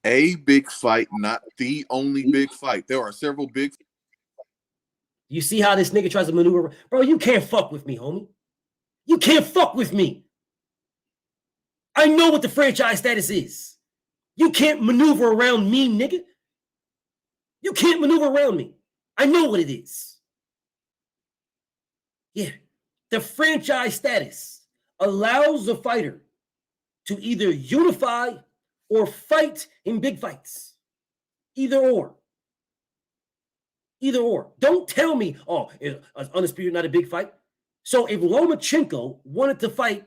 A big fight, not the only big fight. There are several big. You see how this nigga tries to maneuver? Bro, you can't fuck with me, homie. You can't fuck with me. I know what the franchise status is. You can't maneuver around me, nigga. You can't maneuver around me. I know what it is. Yeah. The franchise status allows the fighter to either unify or fight in big fights. Either or. Either or. Don't tell me, oh, is Undisputed not a big fight? So if Lomachenko wanted to fight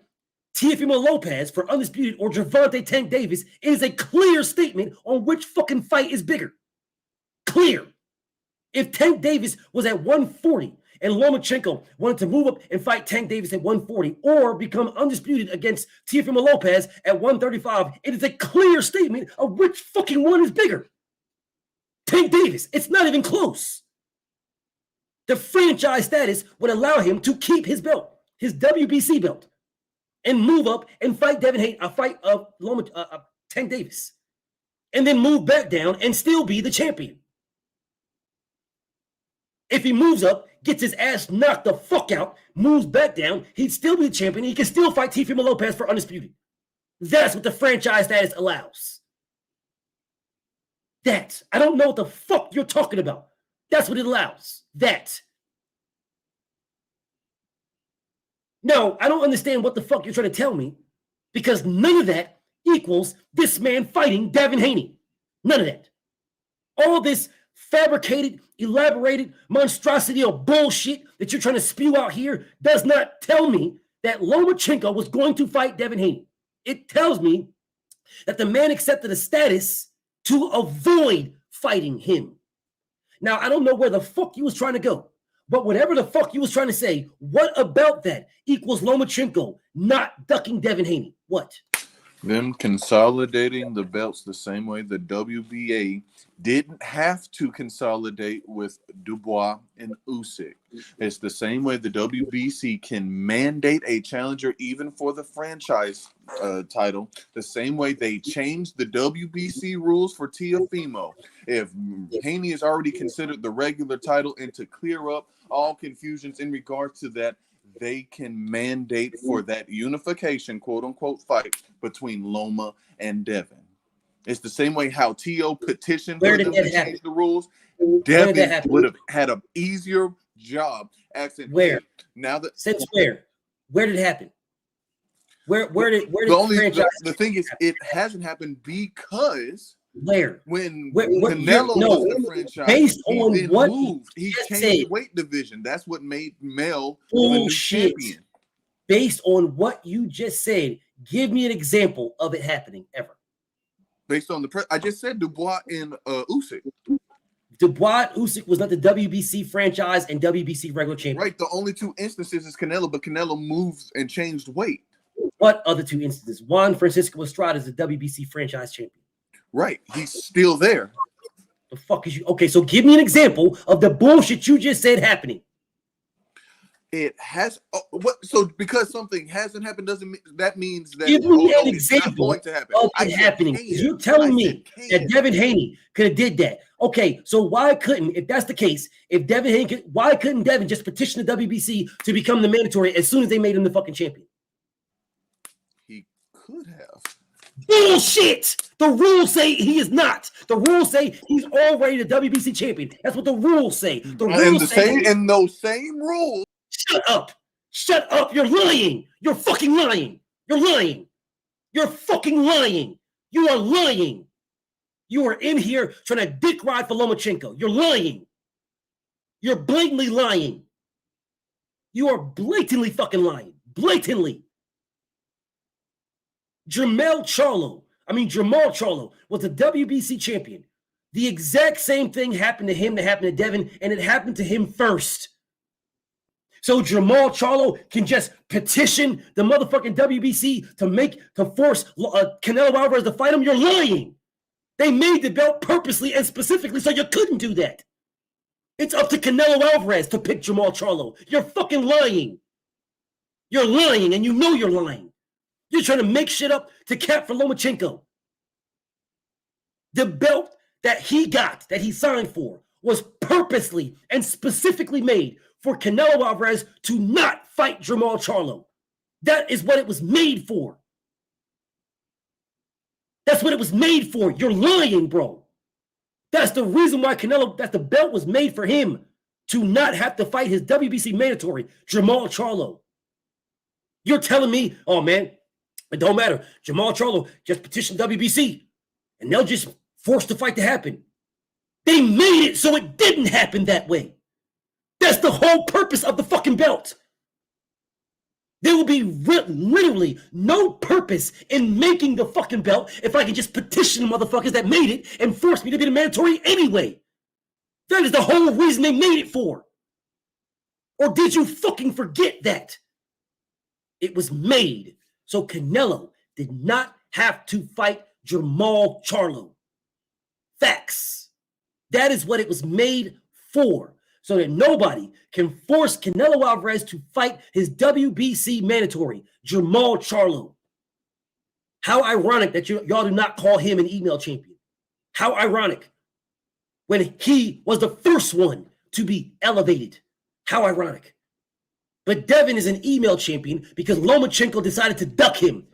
Teofimo Lopez for Undisputed or Gervonta Tank Davis, it is a clear statement on which fucking fight is bigger. Clear. If Tank Davis was at 140 and Lomachenko wanted to move up and fight Tank Davis at 140 or become Undisputed against Teofimo Lopez at 135, it is a clear statement of which fucking one is bigger. Tank Davis. It's not even close. The franchise status would allow him to keep his belt, his WBC belt, and move up and fight Tank Davis, and then move back down and still be the champion. If he moves up, gets his ass knocked the fuck out, moves back down, he'd still be the champion. He can still fight Teofimo Lopez for Undisputed. That's what the franchise status allows. That. I don't know what the fuck you're talking about. That's what it allows. That. No, I don't understand what the fuck you're trying to tell me, because none of that equals this man fighting Devin Haney. None of that. All this fabricated, elaborated monstrosity of bullshit that you're trying to spew out here does not tell me that Lomachenko was going to fight Devin Haney. It tells me that the man accepted a status to avoid fighting him. Now, I don't know where the fuck you was trying to go, but whatever the fuck you was trying to say, what about that equals Lomachenko not ducking Devin Haney? What? Them consolidating the belts the same way the WBA didn't have to consolidate with Dubois and Usyk. It's the same way the WBC can mandate a challenger even for the franchise title. The same way they changed the WBC rules for Teofimo. If Haney is already considered the regular title, and to clear up all confusions in regards to that, they can mandate for that unification, quote unquote, fight between Loma and Devin. It's the same way how T.O. petitioned for them to change the rules. Devin would have had an easier job asking. Where? Now that since where? Where did it happen? Where did the thing is, it hasn't happened because when Canelo was the franchise, based on what moved, he changed weight division. That's what made Mel the new champion. Based on what you just said, give me an example of it happening ever. Based on I just said Dubois and Usyk. Dubois Usyk was not the WBC franchise and WBC regular champion. Right. The only two instances is Canelo, but Canelo moved and changed weight. What other two instances? Juan Francisco Estrada is the WBC franchise champion. Right. He's still there. The fuck is you? Okay, so give me an example of the bullshit you just said happening. It has what? So because something hasn't happened doesn't mean that means that Give me an it's not example going to happen. of it happening. You're telling me that Devin Haney could have did that. Okay, so why couldn't, if that's the case, if Devin Haney could, why couldn't Devin just petition the WBC to become the mandatory as soon as they made him the fucking champion? He could have. Bullshit! The rules say he is not. The rules say he's already the WBC champion. That's what the rules say. The rules say and those same rules. Shut up. Shut up. You're lying. You're fucking lying. You're lying. You're fucking lying. You are lying. You are in here trying to dick ride for Lomachenko. You're lying. You're blatantly lying. You are blatantly fucking lying. Blatantly. Jamal Charlo was the WBC champion. The exact same thing happened to him that happened to Devin, and it happened to him first. So Jamal Charlo can just petition the motherfucking WBC to force Canelo Alvarez to fight him. You're lying. They made the belt purposely and specifically so you couldn't do that. It's up to Canelo Alvarez to pick Jamal Charlo. You're fucking lying. You're lying, and you know you're lying. You're trying to make shit up to cap for Lomachenko. The belt that he got, that he signed for, was purposely and specifically made for Canelo Alvarez to not fight Jamal Charlo. That is what it was made for. That's what it was made for. You're lying, bro. That's the reason why that the belt was made for him, to not have to fight his WBC mandatory, Jamal Charlo. You're telling me, oh man, it don't matter. Jamal Charlo just petitioned WBC, and they'll just force the fight to happen. They made it so it didn't happen that way. That's the whole purpose of the fucking belt. There will be literally no purpose in making the fucking belt if I can just petition the motherfuckers that made it and force me to be the mandatory anyway. That is the whole reason they made it for. Or did you fucking forget that? It was made so Canelo did not have to fight Jamal Charlo. Facts. That is what it was made for. So that nobody can force Canelo Alvarez to fight his WBC mandatory, Jamal Charlo. How ironic that y'all do not call him an email champion. How ironic. When he was the first one to be elevated. How ironic. But Devin is an email champion because Lomachenko decided to duck him.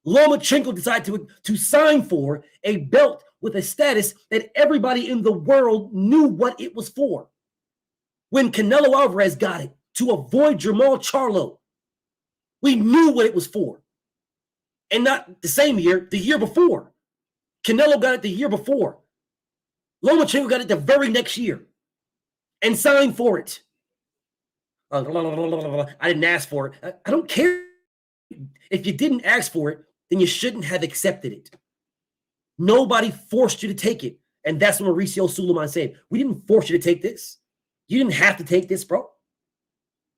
Lomachenko decided to sign for a belt with a status that everybody in the world knew what it was for. When Canelo Alvarez got it to avoid Jamal Charlo, we knew what it was for. And not the same year, the year before. Canelo got it the year before. Lomachenko got it the very next year and signed for it. I didn't ask for it. I don't care. If you didn't ask for it, then you shouldn't have accepted it. Nobody forced you to take it. And that's what Mauricio Suleiman said. We didn't force you to take this. You didn't have to take this, bro.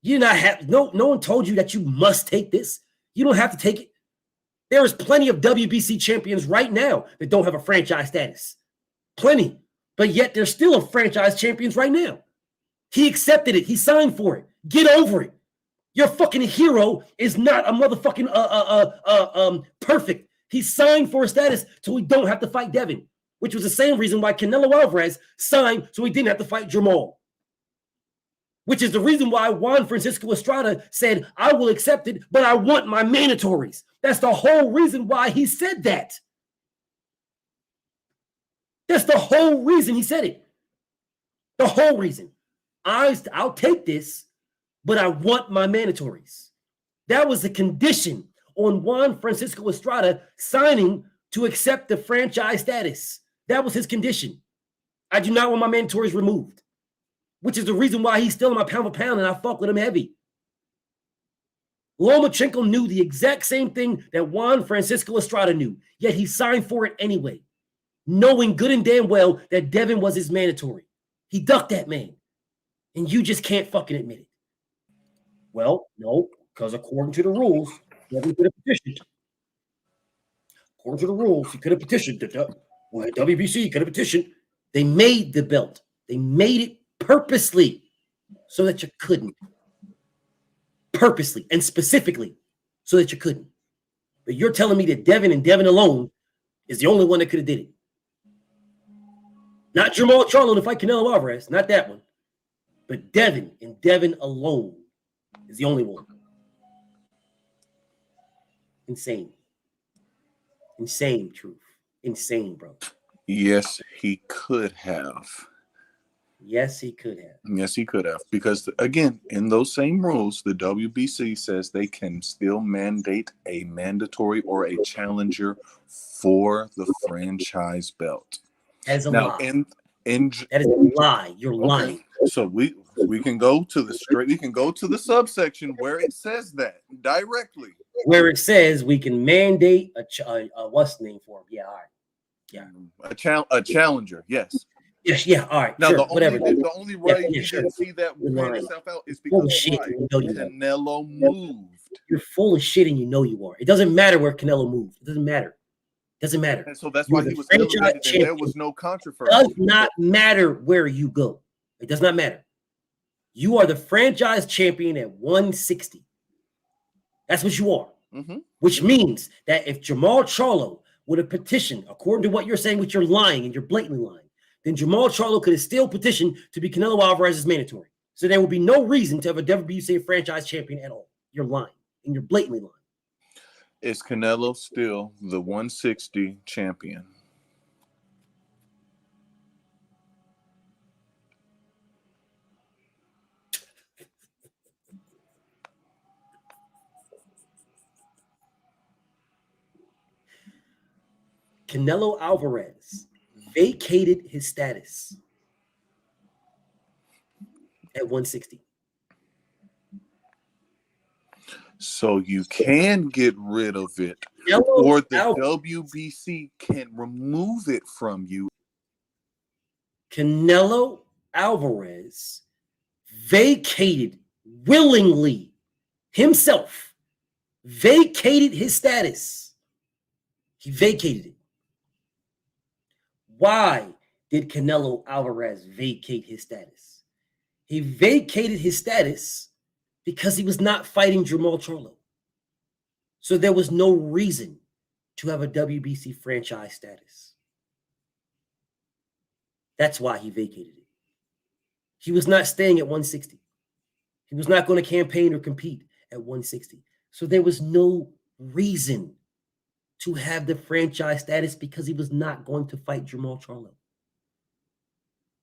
You did not have, no one told you that you must take this. You don't have to take it. There is plenty of WBC champions right now that don't have a franchise status. Plenty. But yet they're still a franchise champions right now. He accepted it. He signed for it. Get over it. Your fucking hero is not a motherfucking perfect. He signed for a status so he don't have to fight Devin, which was the same reason why Canelo Alvarez signed so he didn't have to fight Jamal. Which is the reason why Juan Francisco Estrada said, I will accept it, but I want my mandatories. That's the whole reason why he said that. That's the whole reason he said it. The whole reason. I'll take this, but I want my mandatories. That was the condition on Juan Francisco Estrada signing to accept the franchise status. That was his condition. I do not want my mandatories removed, which is the reason why he's still in my pound for pound and I fuck with him heavy. Lomachenko knew the exact same thing that Juan Francisco Estrada knew, yet he signed for it anyway, knowing good and damn well that Devin was his mandatory. He ducked that man, and you just can't fucking admit it. Well, no, because according to the rules, Devin could have petitioned. According to the rules, he could have petitioned. Well, WBC could have petitioned. They made the belt. They made it purposely so that you couldn't. Purposely and specifically so that you couldn't. But you're telling me that Devin and Devin alone is the only one that could have did it. Not Jamal Charlo to fight Canelo Alvarez, not that one. But Devin and Devin alone is the only one. Insane. Insane, Truth. Insane, bro. Yes, he could have. Yes, he could have. Yes, he could have. Because, again, in those same rules, the WBC says they can still mandate a mandatory or a challenger for the franchise belt. That is a Now, lie. that is a lie. You're lying. So we can go to the subsection where it says that directly. Where it says we can mandate a what's the name for him? Yeah, all right. Yeah. A challenger, yes. Yes, yeah, all right. Now, sure, the whatever. only way you can see that ran itself out is because Canelo moved. You're full of shit and you know you are. It doesn't matter where Canelo moved. It doesn't matter. It doesn't matter. And so that's why he was elevated and there was no controversy. It does not matter where you go. It does not matter. You are the franchise champion at 160. That's what you are. Mm-hmm. Which means that if Jamal Charlo would have petitioned, according to what you're saying, which you're lying and you're blatantly lying, then Jamal Charlo could have still petitioned to be Canelo Alvarez's mandatory. So there would be no reason to have a WBC franchise champion at all. You're lying, and you're blatantly lying. Is Canelo still the 160 champion? Canelo Alvarez vacated his status at 160. So you can get rid of it, or the WBC can remove it from you. Canelo Alvarez vacated willingly himself, vacated his status. He vacated it. Why did Canelo Alvarez vacate his status? He vacated his status because he was not fighting Jamal Charlo. So there was no reason to have a WBC franchise status. That's why he vacated it. He was not staying at 160. He was not going to campaign or compete at 160. So there was no reason to have the franchise status because he was not going to fight Jamal Charlo.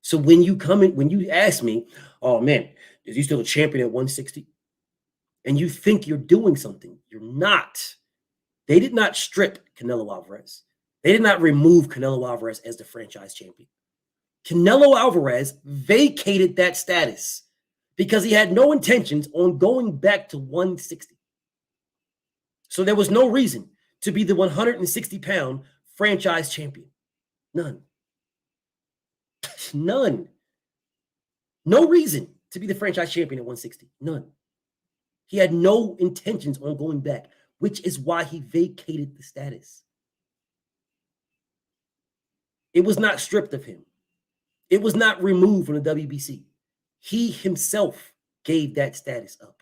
So when you ask me, oh man, is he still a champion at 160? And you think you're doing something, you're not. They did not strip Canelo Alvarez. They did not remove Canelo Alvarez as the franchise champion. Canelo Alvarez vacated that status because he had no intentions on going back to 160. So there was no reason to be the 160-pound franchise champion. None. None. No reason to be the franchise champion at 160. None. He had no intentions on going back, which is why he vacated the status. It was not stripped of him. It was not removed from the WBC. He himself gave that status up.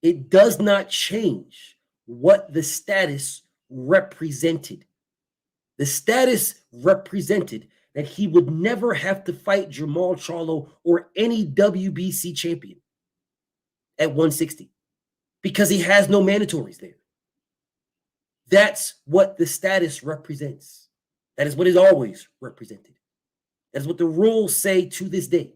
It does not change what the status represented. The status represented that he would never have to fight Jamal Charlo or any WBC champion at 160 because he has no mandatories there. That's what the status represents. That is what is always represented. That is what the rules say to this day.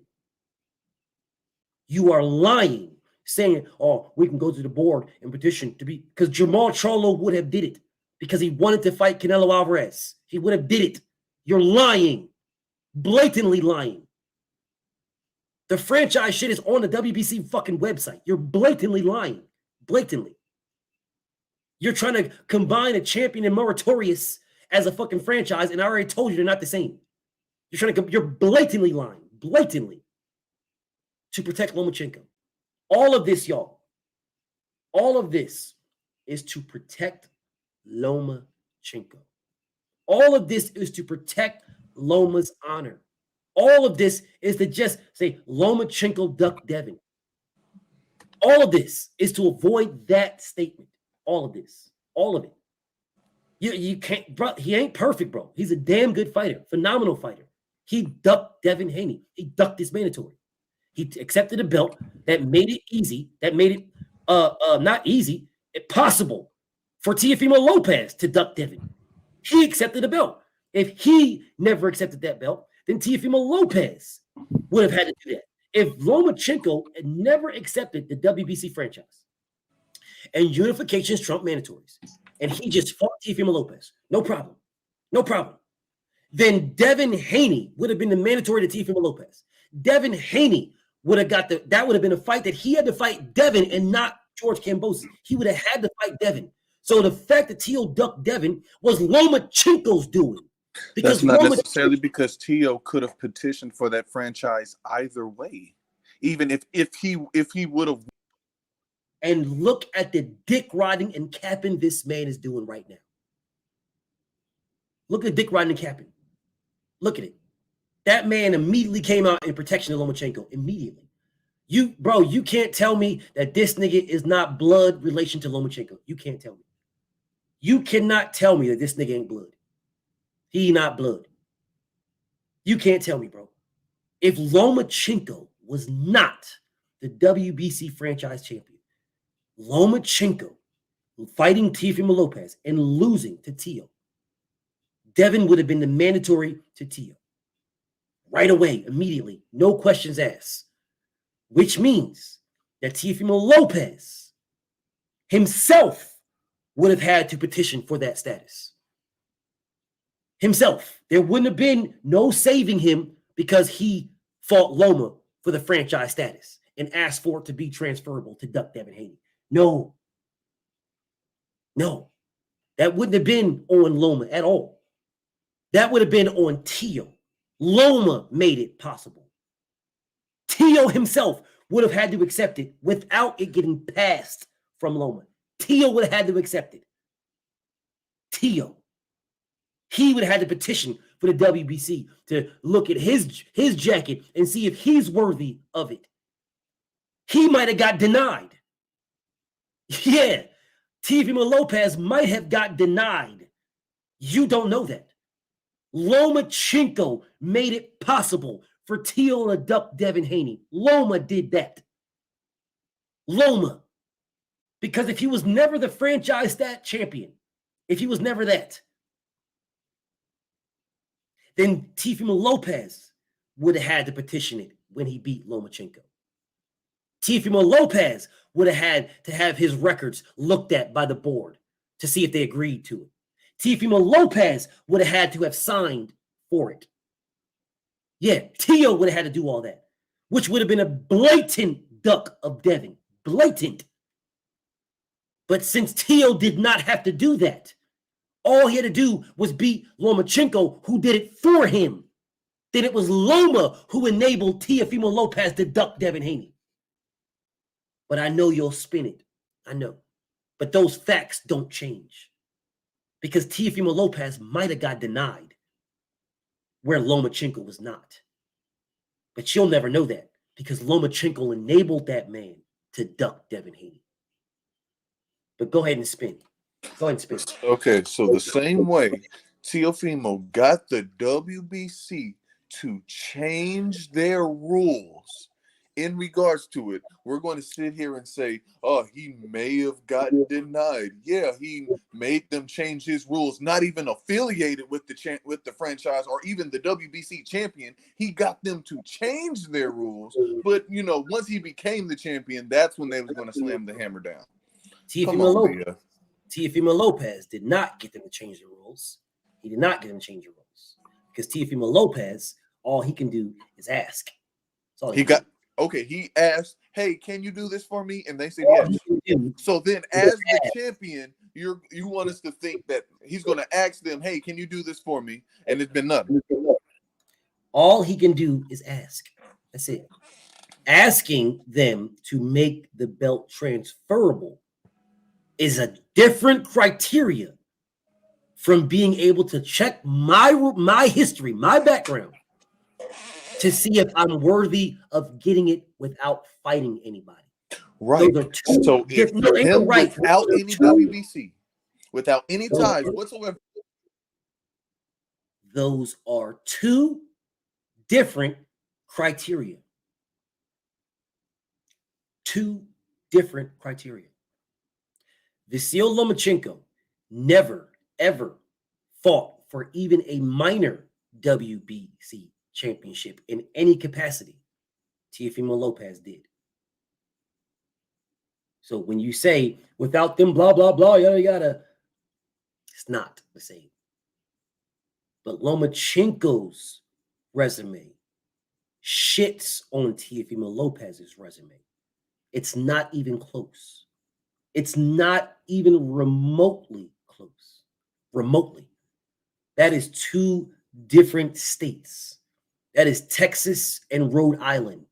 You are lying, saying, oh, we can go to the board and petition to be, because Jamal Charlo would have did it because he wanted to fight Canelo Alvarez. He would have did it. You're lying, blatantly lying. The franchise shit is on the WBC fucking website. You're blatantly lying, blatantly. You're trying to combine a champion and Meritorious as a fucking franchise, and I already told you they're not the same. You're blatantly lying, blatantly, to protect Lomachenko. All of this, y'all, all of this is to protect Lomachenko. All of this is to protect Loma's honor. All of this is to just say Lomachenko ducked Devin. All of this is to avoid that statement. All of this. All of it. You can't, bro. He ain't perfect, bro. He's a damn good fighter, phenomenal fighter. He ducked Devin Haney. He ducked his mandatory. He accepted a belt that made it easy, that made it not easy, possible for Teofimo Lopez to duck Devin. He accepted a belt. If he never accepted that belt, then Teofimo Lopez would have had to do that. If Lomachenko had never accepted the WBC franchise and unifications trump mandatories, and he just fought Teofimo Lopez, no problem. No problem. Then Devin Haney would have been the mandatory to Teofimo Lopez. Devin Haney would have got that would have been a fight that he had to fight Devin and not George Kambosos. He would have had to fight Devin. So the fact that Tio ducked Devin was Lomachenko's doing. That's not necessarily because Tio could have petitioned for that franchise either way. Even if he would have. And look at the dick riding and capping this man is doing right now. Look at dick riding and capping. Look at it. That man immediately came out in protection of Lomachenko. Immediately. You can't tell me that this nigga is not blood relation to Lomachenko. You can't tell me. You cannot tell me that this nigga ain't blood. He not blood. You can't tell me, bro. If Lomachenko was not the WBC franchise champion, Lomachenko fighting Teofimo Lopez and losing to Tio, Devin would have been the mandatory to Tio. Right away, immediately, no questions asked. Which means that Teofimo Lopez himself would have had to petition for that status. Himself. There wouldn't have been no saving him because he fought Loma for the franchise status and asked for it to be transferable to duck Devin Haney. No. No. That wouldn't have been on Loma at all. That would have been on Tio. Loma made it possible. Tio himself would have had to accept it without it getting passed from Loma. Tio would have had to accept it. Tio. He would have had to petition for the WBC to look at his jacket and see if he's worthy of it. He might have got denied. Yeah. Teofimo Lopez might have got denied. You don't know that. Lomachenko made it possible for Tio to duck Devin Haney. Loma did that. Loma. Because if he was never the franchise stat champion, if he was never that, then Teofimo Lopez would have had to petition it when he beat Lomachenko. Teofimo Lopez would have had to have his records looked at by the board to see if they agreed to it. Teofimo Lopez would have had to have signed for it. Yeah, Tio would have had to do all that, which would have been a blatant duck of Devin. Blatant. But since Tio did not have to do that, all he had to do was beat Lomachenko, who did it for him. Then it was Loma who enabled Teofimo Lopez to duck Devin Haney. But I know you'll spin it. I know. But those facts don't change. Because Teofimo Lopez might have got denied where Lomachenko was not. But you'll never know that because Lomachenko enabled that man to duck Devin Haney. But go ahead and spin. Go ahead and spin. Okay, so the same way Teofimo got the WBC to change their rules in regards to it, we're going to sit here and say, oh, he may have gotten denied. Yeah, he made them change his rules, not even affiliated with the franchise or even the WBC champion. He got them to change their rules. But, you know, once he became the champion, that's when they was going to slam the hammer down. Teofimo Lopez did not get them to change the rules. He did not get them to change the rules. Because Teofimo Lopez, all he can do is ask. That's all he asked, hey, can you do this for me? And they said yes. So then as the champion, you want us to think that he's going to ask them, hey, can you do this for me? And it's been nothing. All he can do is ask. That's it. Asking them to make the belt transferable is a different criteria from being able to check my history, my background, to see if I'm worthy of getting it without fighting anybody. Right. Those are two So if different. for him, Right. without any WBC, without any ties whatsoever, those are two different criteria. Two different criteria. Vasyl Lomachenko never, ever fought for even a minor WBC championship in any capacity. Teofimo Lopez did. So when you say without them, blah, blah, blah, yada, yada, it's not the same. But Lomachenko's resume shits on Teofimo Lopez's resume. It's not even close. It's not even remotely close. Remotely. That is two different states. That is Texas and Rhode Island.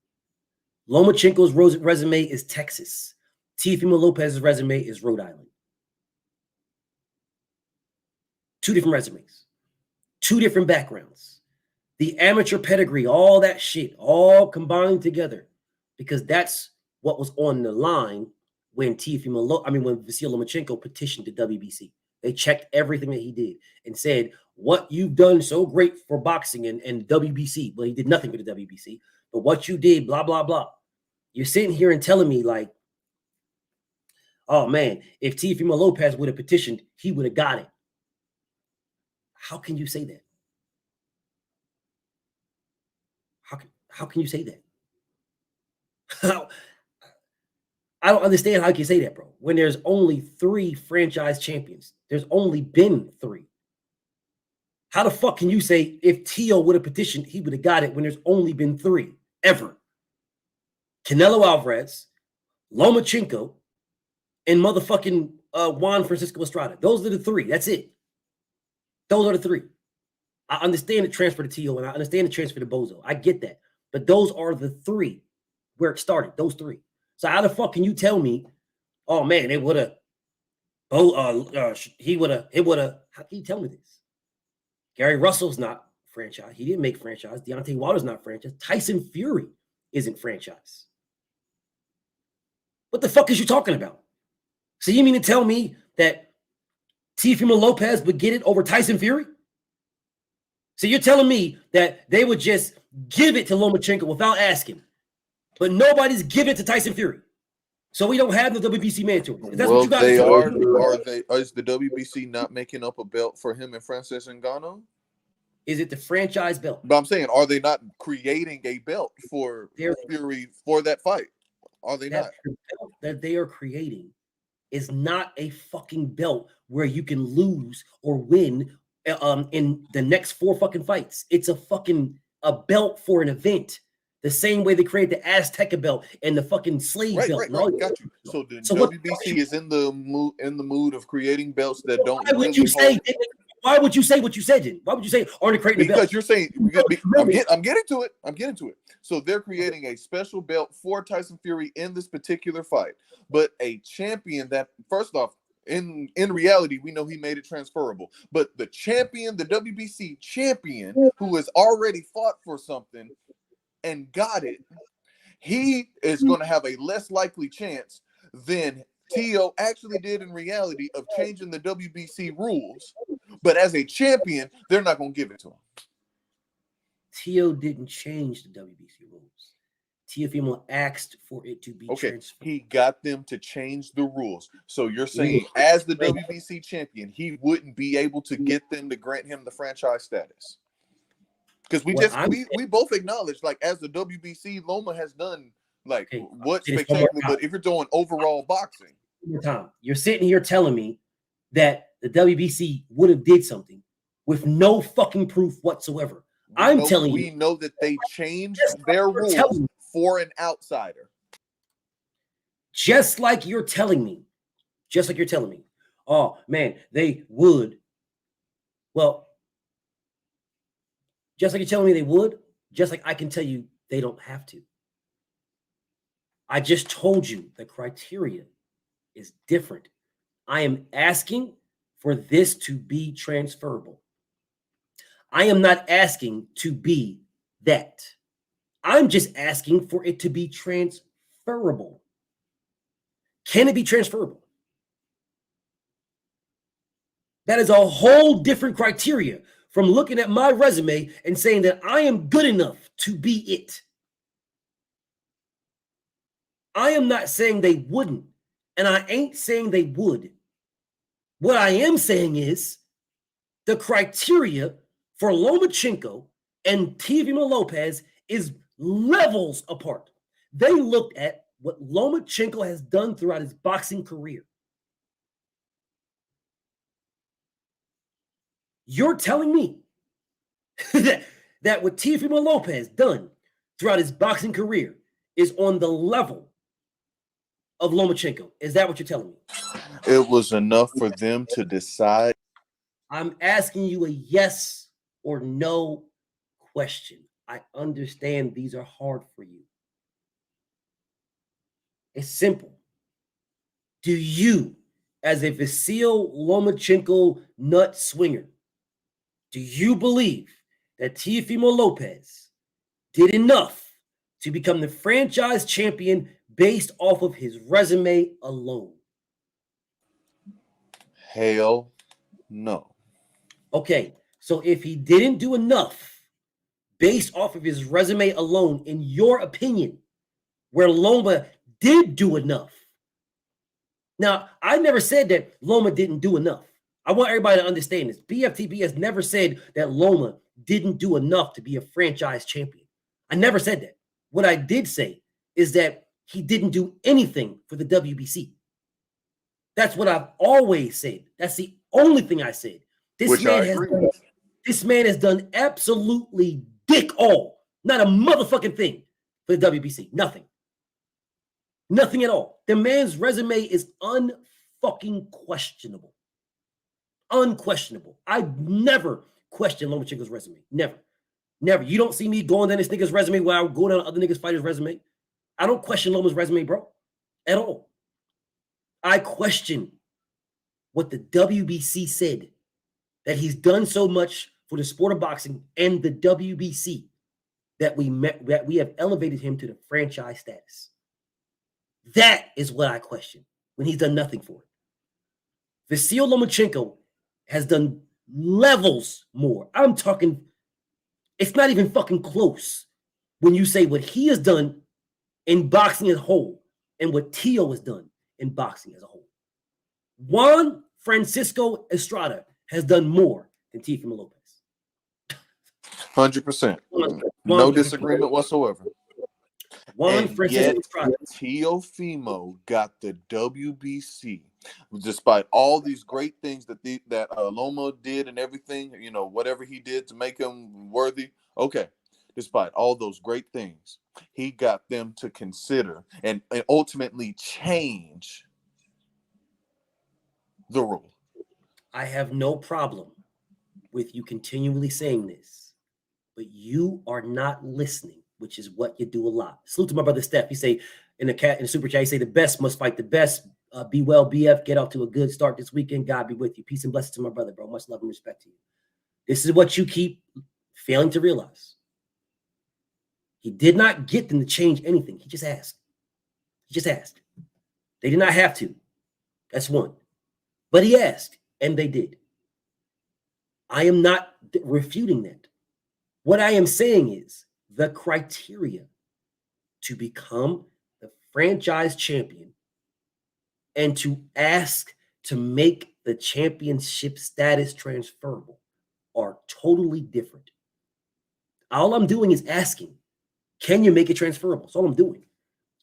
Lomachenko's resume is Texas. Teofimo Lopez's resume is Rhode Island. Two different resumes. Two different backgrounds. The amateur pedigree, all that shit, all combined together. Because that's what was on the line when when Vasyl Lomachenko petitioned the WBC. They checked everything that he did and said, what you've done so great for boxing and WBC. Well, he did nothing for the WBC, but what you did, blah, blah, blah. You're sitting here and telling me like, oh man, if Teofimo Lopez would have petitioned, he would have got it. How can you say that? How can you say that? I don't understand how you can say that, bro. When there's only 3 franchise champions, there's only been 3. How the fuck can you say if Tio would have petitioned, he would have got it when there's only been 3 ever? Canelo Alvarez, Lomachenko, and motherfucking Juan Francisco Estrada. Those are the 3. That's it. Those are the 3. I understand the transfer to Tio, and I understand the transfer to Bozo. I get that. But those are the 3 where it started. Those 3. So how the fuck can you tell me, oh man, it would have, he would have, how can you tell me this? Gary Russell's not franchise. He didn't make franchise. Deontay Wilder's not franchise. Tyson Fury isn't franchise. What the fuck is you talking about? So you mean to tell me that Teofimo Lopez would get it over Tyson Fury? So you're telling me that they would just give it to Lomachenko without asking, but nobody's giving it to Tyson Fury. So we don't have the WBC mandatory. That's well, what you got they to are. say. Is the WBC not making up a belt for him and Francis Ngannou? Is it the franchise belt? But I'm saying, are they not creating a belt for Fury for that fight? Are they not? The belt that they are creating is not a fucking belt where you can lose or win in the next 4 fucking fights. It's a belt for an event. The same way they created the Azteca belt and the fucking slave belt. Right. Got you. So the WBC is in the mood of creating belts that don't. Why would you say? Why would you say what you said? Then why would you say aren't creating a belt? Because you're saying I'm getting to it. So they're creating a special belt for Tyson Fury in this particular fight, but a champion that, first off, in reality, we know he made it transferable. But the champion, the WBC champion, who has already fought for something and got it, he is going to have a less likely chance than Tio actually did in reality of changing the WBC rules. But as a champion, they're not going to give it to him. Tio didn't change the WBC rules. Teofimo asked for it to be transferred. He got them to change the rules. So you're saying as the WBC champion, he wouldn't be able to get them to grant him the franchise status? Because we both acknowledge, like, as the WBC, Loma has done what spectacular, but if you're doing overall boxing. Tom, you're sitting here telling me that the WBC would have did something with no fucking proof whatsoever. We know that they changed their rules for an outsider. Just like you're telling me. Oh man, they would. Well, just like you're telling me they would, just like I can tell you they don't have to. I just told you the criteria is different. I am asking for this to be transferable. I am not asking to be that. I'm just asking for it to be transferable. Can it be transferable? That is a whole different criteria from looking at my resume and saying that I am good enough to be it. I am not saying they wouldn't, and I ain't saying they would. What I am saying is the criteria for Lomachenko and Teofimo Lopez is levels apart. They looked at what Lomachenko has done throughout his boxing career. You're telling me that what Teofimo Lopez done throughout his boxing career is on the level of Lomachenko. Is that what you're telling me? It was enough for them to decide. I'm asking you a yes or no question. I understand these are hard for you. It's simple. Do you, as a Vasil Lomachenko nut swinger, do you believe that Teofimo Lopez did enough to become the franchise champion based off of his resume alone? Hell no. Okay, so if he didn't do enough based off of his resume alone, in your opinion, where Loma did do enough. Now, I never said that Loma didn't do enough. I want everybody to understand this. BFTB has never said that Loma didn't do enough to be a franchise champion. I never said that. What I did say is that he didn't do anything for the WBC. That's what I've always said. That's the only thing I said. This man has done absolutely dick all. Not a motherfucking thing for the WBC. Nothing. Nothing at all. The man's resume is unfucking questionable. Unquestionable. I never question Lomachenko's resume. Never. Never. You don't see me going down this nigga's resume while I go down other niggas' fighters' resume. I don't question Loma's resume, bro. At all. I question what the WBC said. That he's done so much for the sport of boxing and the WBC that we have elevated him to the franchise status. That is what I question when he's done nothing for it. Vasil Lomachenko has done levels more. I'm talking, it's not even fucking close when you say what he has done in boxing as a whole and what Teo has done in boxing as a whole. Juan Francisco Estrada has done more than Teofimo Lopez. 100%. No disagreement whatsoever. Juan Francisco Estrada. Teofimo got the WBC, despite all these great things that Loma did and everything, you know, whatever he did to make him worthy. Okay, despite all those great things, he got them to consider and ultimately change the rule. I have no problem with you continually saying this, but you are not listening, which is what you do a lot. Salute to my brother Steph. He say in the super chat, he say the best must fight the best. Be well, BF. Get off to a good start this weekend. God be with you. Peace and blessings to my brother, bro. Much love and respect to you. This is what you keep failing to realize. He did not get them to change anything. He just asked. He just asked. They did not have to. That's one. But he asked, and they did. I am not refuting that. What I am saying is the criteria to become the franchise champion and to ask to make the championship status transferable are totally different. All I'm doing is asking, can you make it transferable? That's all I'm doing.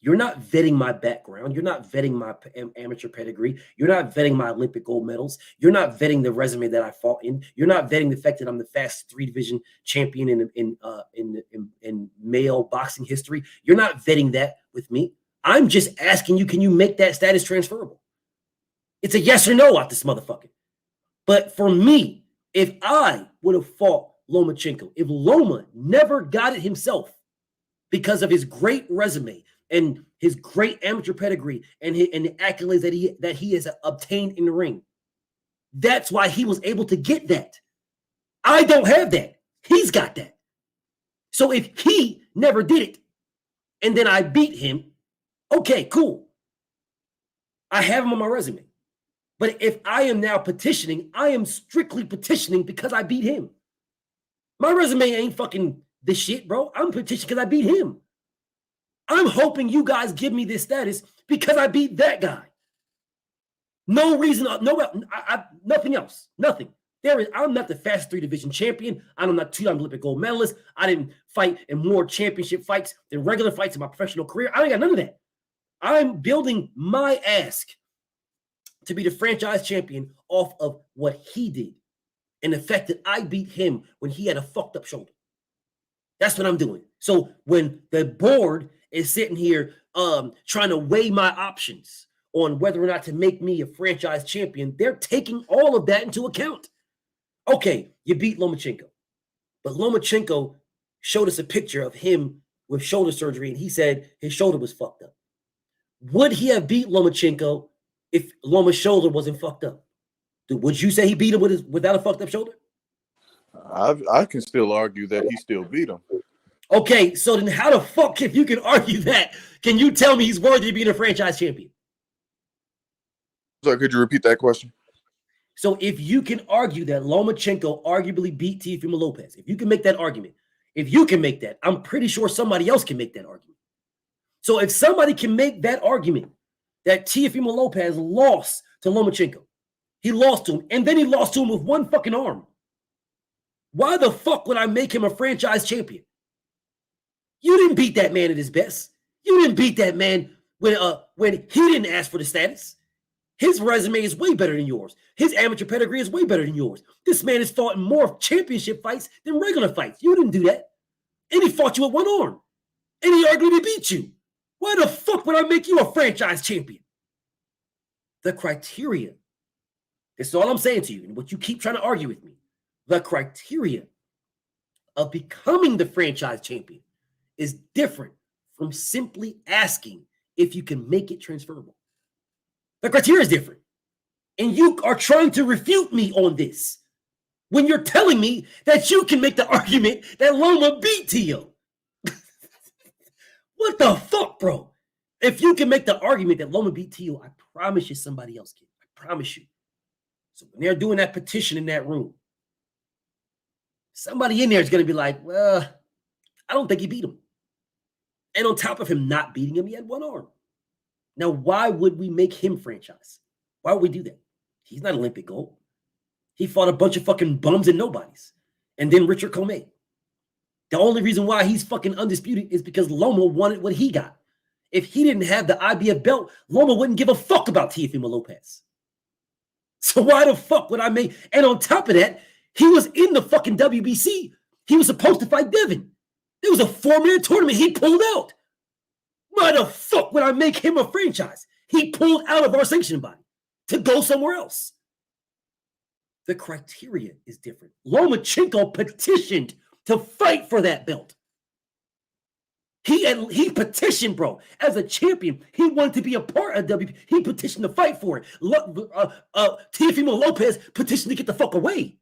You're not vetting my background. You're not vetting my amateur pedigree. You're not vetting my Olympic gold medals. You're not vetting the resume that I fought in. You're not vetting the fact that I'm the fastest 3-division champion in male boxing history. You're not vetting that with me. I'm just asking you, can you make that status transferable? It's a yes or no out this motherfucker. But for me, if I would have fought Lomachenko, if Loma never got it himself because of his great resume and his great amateur pedigree and the accolades that he has obtained in the ring, That's why he was able to get that. I don't have that. He's got that. So if he never did it and then I beat him, okay, cool. I have him on my resume. But if I am now petitioning, I am strictly petitioning because I beat him. My resume ain't fucking this shit, bro. I'm petitioning because I beat him. I'm hoping you guys give me this status because I beat that guy. No reason, nothing else. Nothing. I'm not the fastest 3 division champion. I'm not 2-time Olympic gold medalist. I didn't fight in more championship fights than regular fights in my professional career. I ain't got none of that. I'm building my ask to be the franchise champion off of what he did and the fact that I beat him when he had a fucked up shoulder. That's what I'm doing. So when the board is sitting here trying to weigh my options on whether or not to make me a franchise champion, they're taking all of that into account. Okay, you beat Lomachenko, but Lomachenko showed us a picture of him with shoulder surgery, and he said his shoulder was fucked up. Would he have beat Lomachenko if Loma's shoulder wasn't fucked up? Would you say he beat him without a fucked up shoulder? I can still argue that he still beat him. Okay, so then how the fuck, if you can argue that, can you tell me he's worthy of being a franchise champion? So could you repeat that question? So if you can argue that Lomachenko arguably beat Teofimo Lopez, if you can make that argument, if you can make that, I'm pretty sure somebody else can make that argument. So if somebody can make that argument that Teofimo Lopez lost to Lomachenko, he lost to him, and then he lost to him with one fucking arm, why the fuck would I make him a franchise champion? You didn't beat that man at his best. You didn't beat that man when he didn't ask for the status. His resume is way better than yours. His amateur pedigree is way better than yours. This man has fought in more championship fights than regular fights. You didn't do that. And he fought you with one arm. And he arguably beat you. Why the fuck would I make you a franchise champion? The criteria, that's all I'm saying to you, and what you keep trying to argue with me, the criteria of becoming the franchise champion is different from simply asking if you can make it transferable. The criteria is different. And you are trying to refute me on this when you're telling me that you can make the argument that Loma beat Tio. What the fuck, bro? If you can make the argument that Loma beat Tio, I promise you somebody else can. I promise you. So when they're doing that petition in that room, somebody in there is going to be like, well, I don't think he beat him. And on top of him not beating him, he had one arm. Now, why would we make him franchise? Why would we do that? He's not Olympic gold. He fought a bunch of fucking bums and nobodies. And then Richard Comey. The only reason why he's fucking undisputed is because Loma wanted what he got. If he didn't have the IBF belt, Loma wouldn't give a fuck about Teofimo Lopez. So why the fuck would I make? And on top of that, he was in the fucking WBC. He was supposed to fight Devin. It was a 4-man tournament. He pulled out. Why the fuck would I make him a franchise? He pulled out of our sanctioning body to go somewhere else. The criteria is different. Lomachenko petitioned to fight for that belt. He petitioned, bro, as a champion. He wanted to be a part of WBC. He petitioned to fight for it. Teofimo Lopez petitioned to get the fuck away.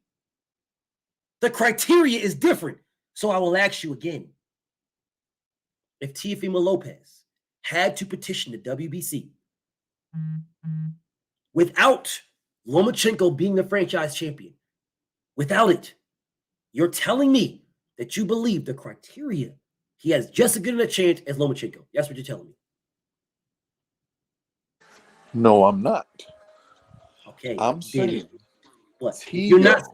The criteria is different. So I will ask you again. If Teofimo Lopez had to petition the WBC without Lomachenko being the franchise champion, without it, you're telling me that you believe the criteria, he has just as good a chance as Lomachenko. That's what you're telling me. No, I'm not. Okay. I'm saying what? You're not,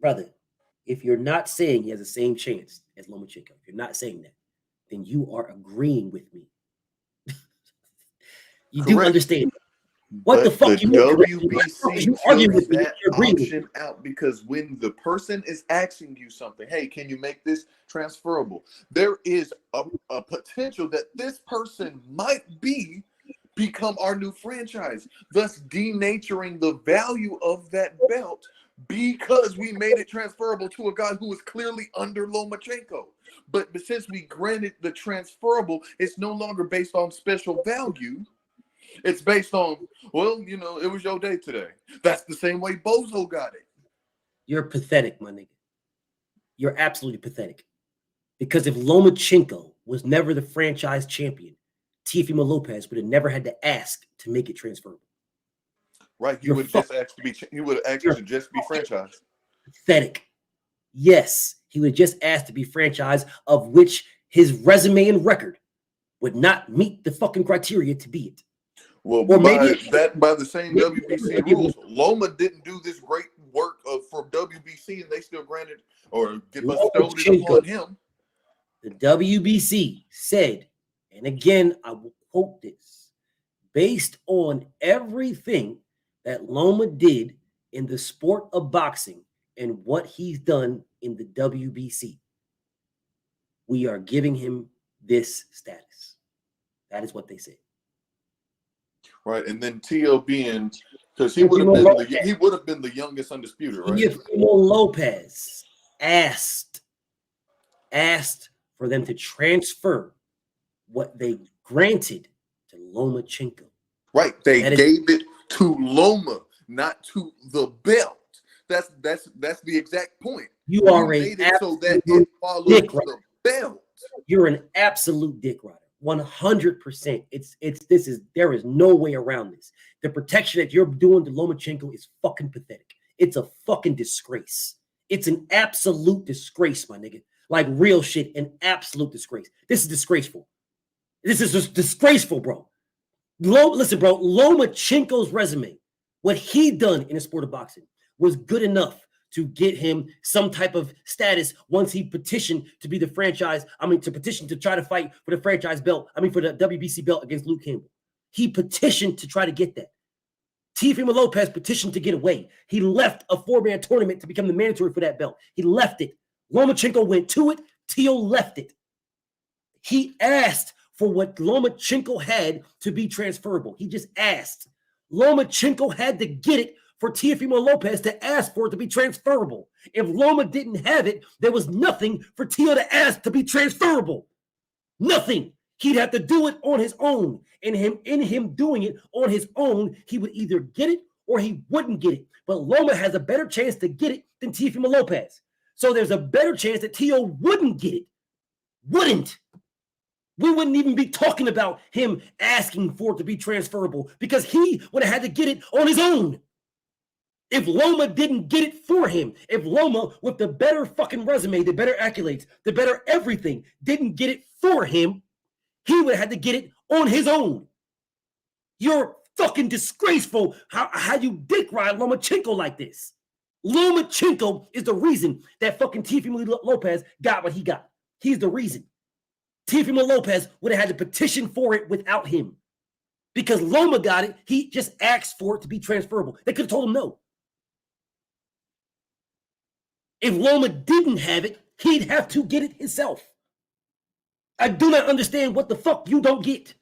brother. If you're not saying he has the same chance as Lomachenko, if you're not saying that, then you are agreeing with me. You do understand. What the fuck? The WBC took that option out because when the person is asking you something, hey, can you make this transferable? There is a potential that this person might become our new franchise, thus denaturing the value of that belt because we made it transferable to a guy who was clearly under Lomachenko. But since we granted the transferable, it's no longer based on special value. It's based on, well, you know, it was your day today. That's the same way Bozo got it. You're pathetic, my nigga. You're absolutely pathetic. Because if Lomachenko was never the franchise champion, Teofimo Lopez would have never had to ask to make it transferable. Right? He would just ask to be. He would have asked to just be franchised. Pathetic. Yes, he would just ask to be franchised, of which his resume and record would not meet the fucking criteria to be it. Well, or by maybe the same WBC rules, Loma didn't do this great work for WBC, and they still granted or bestowed it upon him. The WBC said, and again, I will quote this, based on everything that Loma did in the sport of boxing and what he's done in the WBC, we are giving him this status. That is what they said. Right, and then T.O. being, because he would have been the youngest undisputed, right? Teofimo Lopez asked for them to transfer what they granted to Lomachenko. Right, they gave it to Loma, not to the belt. That's the exact point. You are a so that it follows the belt. You're an absolute dick rider. 100%. There is no way around this. The protection that you're doing to Lomachenko is fucking pathetic. It's a fucking disgrace. It's an absolute disgrace, my nigga. Like real shit, an absolute disgrace. This is disgraceful. This is just disgraceful, bro. Listen, bro, Lomachenko's resume, what he done in the sport of boxing was good enough to get him some type of status once he petitioned to be the franchise. To petition to try to fight for the franchise belt. For the WBC belt against Luke Campbell. He petitioned to try to get that. Teofimo Lopez petitioned to get away. He left a 4-man tournament to become the mandatory for that belt. He left it. Lomachenko went to it. Tio left it. He asked for what Lomachenko had to be transferable. He just asked. Lomachenko had to get it for Teofimo Lopez to ask for it to be transferable. If Loma didn't have it, there was nothing for Tio to ask to be transferable. Nothing. He'd have to do it on his own. And in him doing it on his own, he would either get it or he wouldn't get it. But Loma has a better chance to get it than Teofimo Lopez. So there's a better chance that Tio wouldn't get it. Wouldn't. We wouldn't even be talking about him asking for it to be transferable because he would have had to get it on his own. If Loma didn't get it for him, if Loma, with the better fucking resume, the better accolades, the better everything, didn't get it for him, he would have had to get it on his own. You're fucking disgraceful how you dick ride Lomachenko like this. Lomachenko is the reason that fucking Teofimo Lopez got what he got. He's the reason. Teofimo Lopez would have had to petition for it without him. Because Loma got it, he just asked for it to be transferable. They could have told him no. If Loma didn't have it, he'd have to get it himself. I do not understand what the fuck you don't get.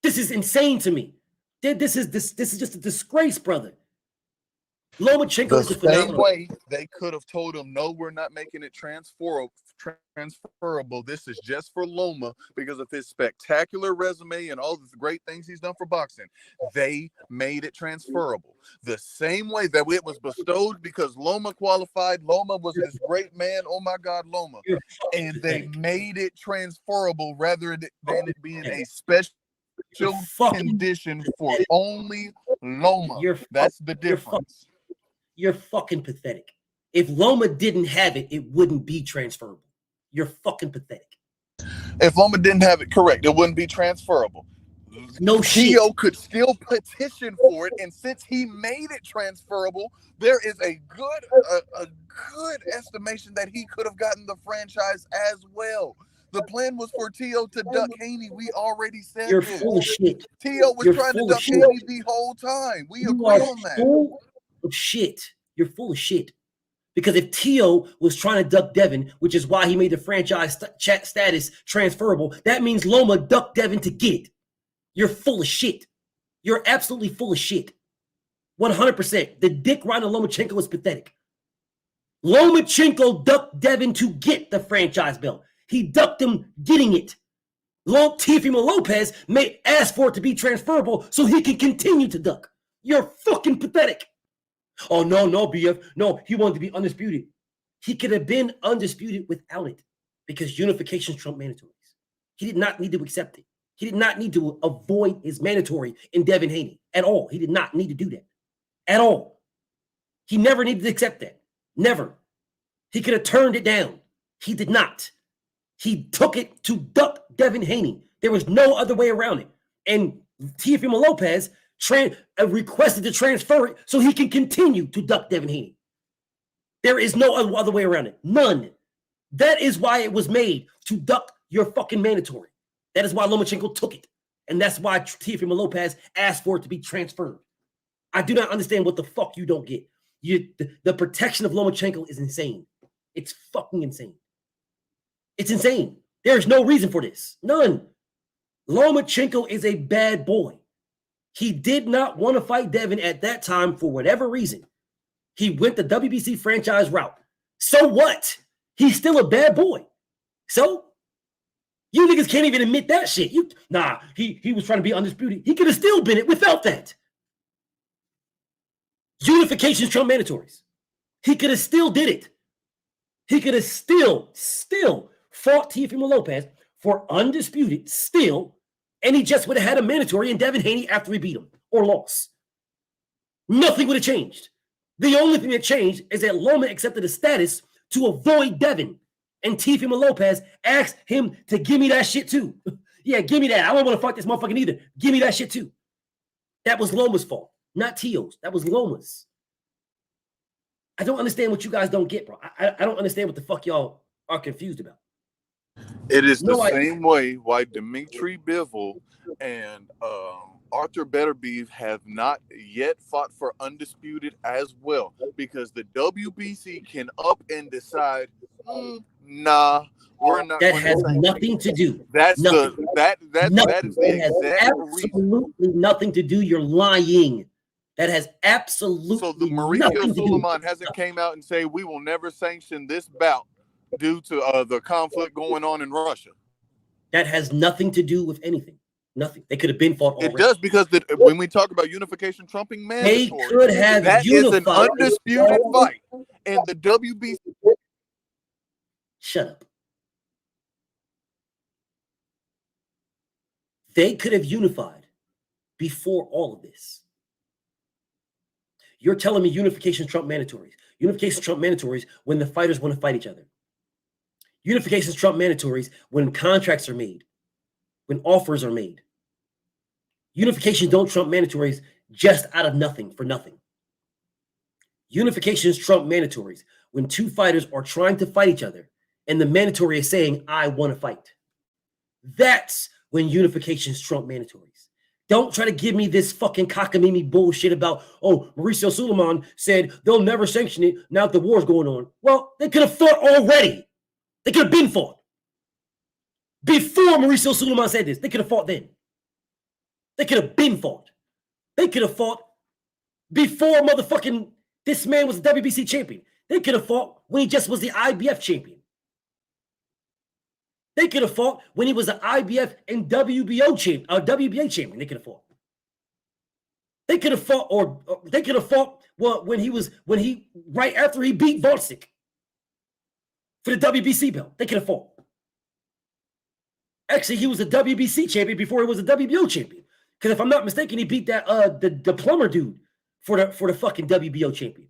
This is insane to me. This is just a disgrace, brother. Lomachenko is a phenomenal. The same way they could have told him, no, we're not making it transferable. This is just for Loma because of his spectacular resume and all the great things he's done for boxing. They made it transferable. The same way that it was bestowed because Loma qualified. Loma was this great man. Oh my God, Loma. And they made it transferable rather than it being a special condition for only Loma. That's the difference. You're fucking pathetic. If Loma didn't have it, it wouldn't be transferable. You're fucking pathetic. If Loma didn't have it, correct, it wouldn't be transferable. No shit. Tio could still petition for it, and since he made it transferable, there is a good estimation that he could have gotten the franchise as well. The plan was for Tio to duck Haney. We already said You're this. full of shit. Tio was trying to duck Haney the whole time. We agree on that. Full of shit. You're full of shit. Because if Tio was trying to duck Devin, which is why he made the franchise status transferable, that means Loma ducked Devin to get it. You're full of shit. You're absolutely full of shit. 100%. The dick riding Lomachenko is pathetic. Lomachenko ducked Devin to get the franchise belt. He ducked him getting it. Teofimo Lopez may ask for it to be transferable so he can continue to duck. You're fucking pathetic. Oh, no, BF. No, he wanted to be undisputed. He could have been undisputed without it because unifications trump mandatories. He did not need to accept it. He did not need to avoid his mandatory in Devin Haney at all. He did not need to do that at all. He never needed to accept that. Never. He could have turned it down. He did not. He took it to duck Devin Haney. There was no other way around it. And Teofimo Lopez requested to transfer it so he can continue to duck Devin Haney. There is no other way around it. None. That is why it was made, to duck your fucking mandatory. That is why Lomachenko took it. And that's why Teofimo Lopez asked for it to be transferred. I do not understand what the fuck you don't get. The protection of Lomachenko is insane. It's fucking insane. It's insane. There's no reason for this. None. Lomachenko is a bad boy. He did not want to fight Devin at that time for whatever reason. He went the WBC franchise route. So what? He's still a bad boy. So you niggas can't even admit that shit. He was trying to be undisputed. He could have still been it without that. Unifications trump mandatories. He could have still did it. He could have still fought Teofimo Lopez for undisputed still, and he just would have had a mandatory in Devin Haney after he beat him or lost. Nothing would have changed. The only thing that changed is that Loma accepted a status to avoid Devin, and Teofimo Lopez asked him to give me that shit too. Yeah, give me that. I don't want to fuck this motherfucker either. Give me that shit too. That was Loma's fault, not Tio's. That was Loma's. I don't understand what you guys don't get, bro. I don't understand what the fuck y'all are confused about. It is the same way why Dimitri Bivol and Arthur Beterbiev have not yet fought for undisputed as well, because the WBC can up and decide, nah, we're not. That has nothing to do. That's nothing. That is the exact absolutely nothing to do. You're lying. That has absolutely so the Mauricio Suleiman hasn't came out and say we will never sanction this bout due to the conflict going on in Russia. That has nothing to do with anything. Nothing. They could have been fought already. It does, because when we talk about unification trumping mandatory, they could have that is an undisputed fight, and the WBC. Shut up. They could have unified before all of this. You're telling me unification trump mandatories. Unification trump mandatories when the fighters want to fight each other. Unifications trump mandatories when contracts are made, when offers are made. Unifications don't trump mandatories just out of nothing for nothing. Unifications trump mandatories when two fighters are trying to fight each other and the mandatory is saying, I want to fight. That's when unifications trump mandatories. Don't try to give me this fucking cockamamie bullshit about, oh, Mauricio Suleiman said they'll never sanction it now that the war's going on. Well, they could have fought already. They could have been fought. Before Mauricio Suleiman said this, they could have fought then. They could have been fought. They could have fought before motherfucking this man was the WBC champion. They could have fought when he just was the IBF champion. They could have fought when he was an IBF and WBA champion. They could have fought. They could have fought, or they could have fought right after he beat Volcic for the WBC belt. They could have fought. Actually, he was a WBC champion before he was a WBO champion. Because if I'm not mistaken, he beat that the plumber dude for the fucking WBO champion.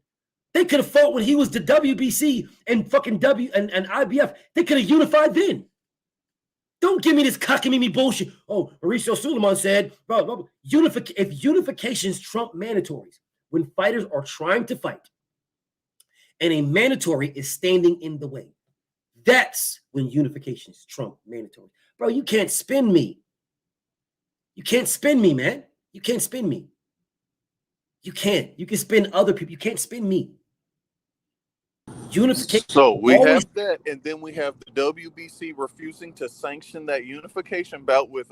They could have fought when he was the WBC and fucking and IBF. They could have unified then. Don't give me this cockamamie bullshit. Oh, Mauricio Suleiman said, if unifications trump mandatories, when fighters are trying to fight and a mandatory is standing in the way, that's when unifications trump mandatory. Bro, you can't spin me. You can't spin me, man. You can't spin me. You can't. You can spin other people. You can't spin me. Unification. So we have that, and then we have the WBC refusing to sanction that unification bout with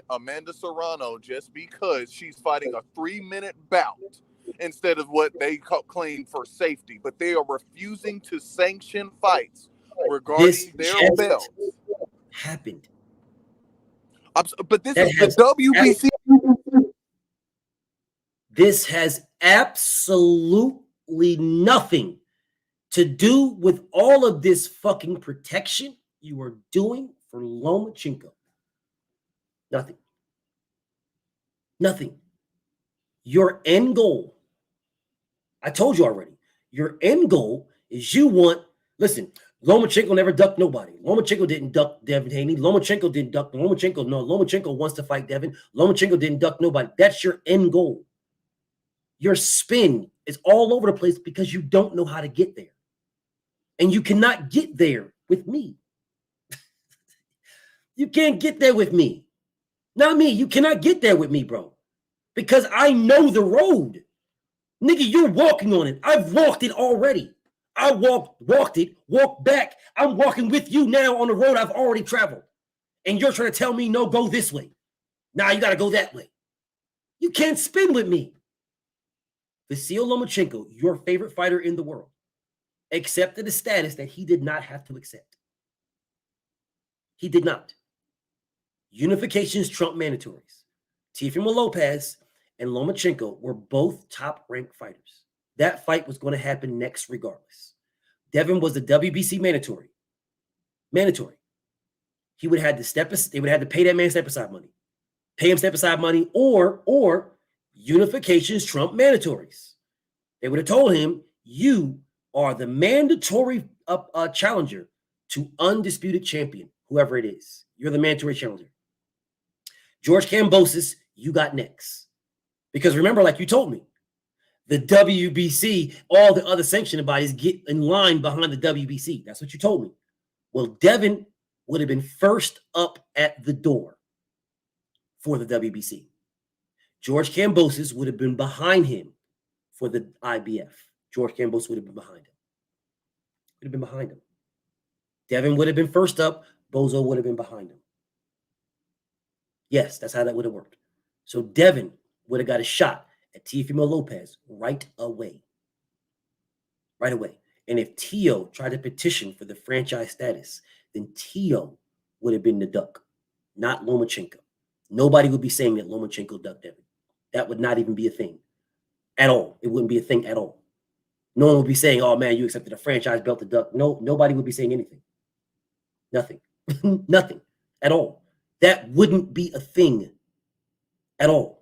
Amanda Serrano just because she's fighting a 3-minute bout instead of what they claim for safety. But they are refusing to sanction fights regarding their belts. Happened. But this That is the has WBC. This has absolutely nothing to do with all of this fucking protection you are doing for Lomachenko. Nothing. Nothing. Your end goal, I told you already, your end goal is you want, listen, Lomachenko never ducked nobody. Lomachenko didn't duck Devin Haney. Lomachenko didn't duck Lomachenko. No, Lomachenko wants to fight Devin. Lomachenko didn't duck nobody. That's your end goal. Your spin is all over the place because you don't know how to get there. And you cannot get there with me. You can't get there with me. Not me. You cannot get there with me, bro. Because I know the road. Nigga, you're walking on it. I've walked it already. I walked it, walked back. I'm walking with you now on the road I've already traveled. And you're trying to tell me, no, go this way. Now you got to go that way. You can't spin with me. Vasyl Lomachenko, your favorite fighter in the world, accepted a status that he did not have to accept. He did not. Unifications trump mandatories. Teofimo Lopez and Lomachenko were both top-ranked fighters. That fight was going to happen next regardless. Devin was the WBC mandatory. Mandatory. He would have had to they would have had to pay that man step-aside money. Pay him step-aside money or unifications trump mandatories. They would have told him, you are the mandatory challenger to undisputed champion, whoever it is. You're the mandatory challenger. George Kambosos, you got next. Because remember, like you told me, the WBC, all the other sanctioning bodies get in line behind the WBC. That's what you told me. Well, Devin would have been first up at the door for the WBC. George Kambosos would have been behind him for the IBF. George Kambosos would have been behind him. Would have been behind him. Devin would have been first up. Bozo would have been behind him. Yes, that's how that would have worked. So Devin would have got a shot at Teofimo Lopez right away. Right away. And if Tio tried to petition for the franchise status, then Tio would have been the duck, not Lomachenko. Nobody would be saying that Lomachenko ducked Devin. That would not even be a thing at all. It wouldn't be a thing at all. No one would be saying, oh, man, you accepted a franchise belt to duck. No, nobody would be saying anything. Nothing. Nothing at all. That wouldn't be a thing at all.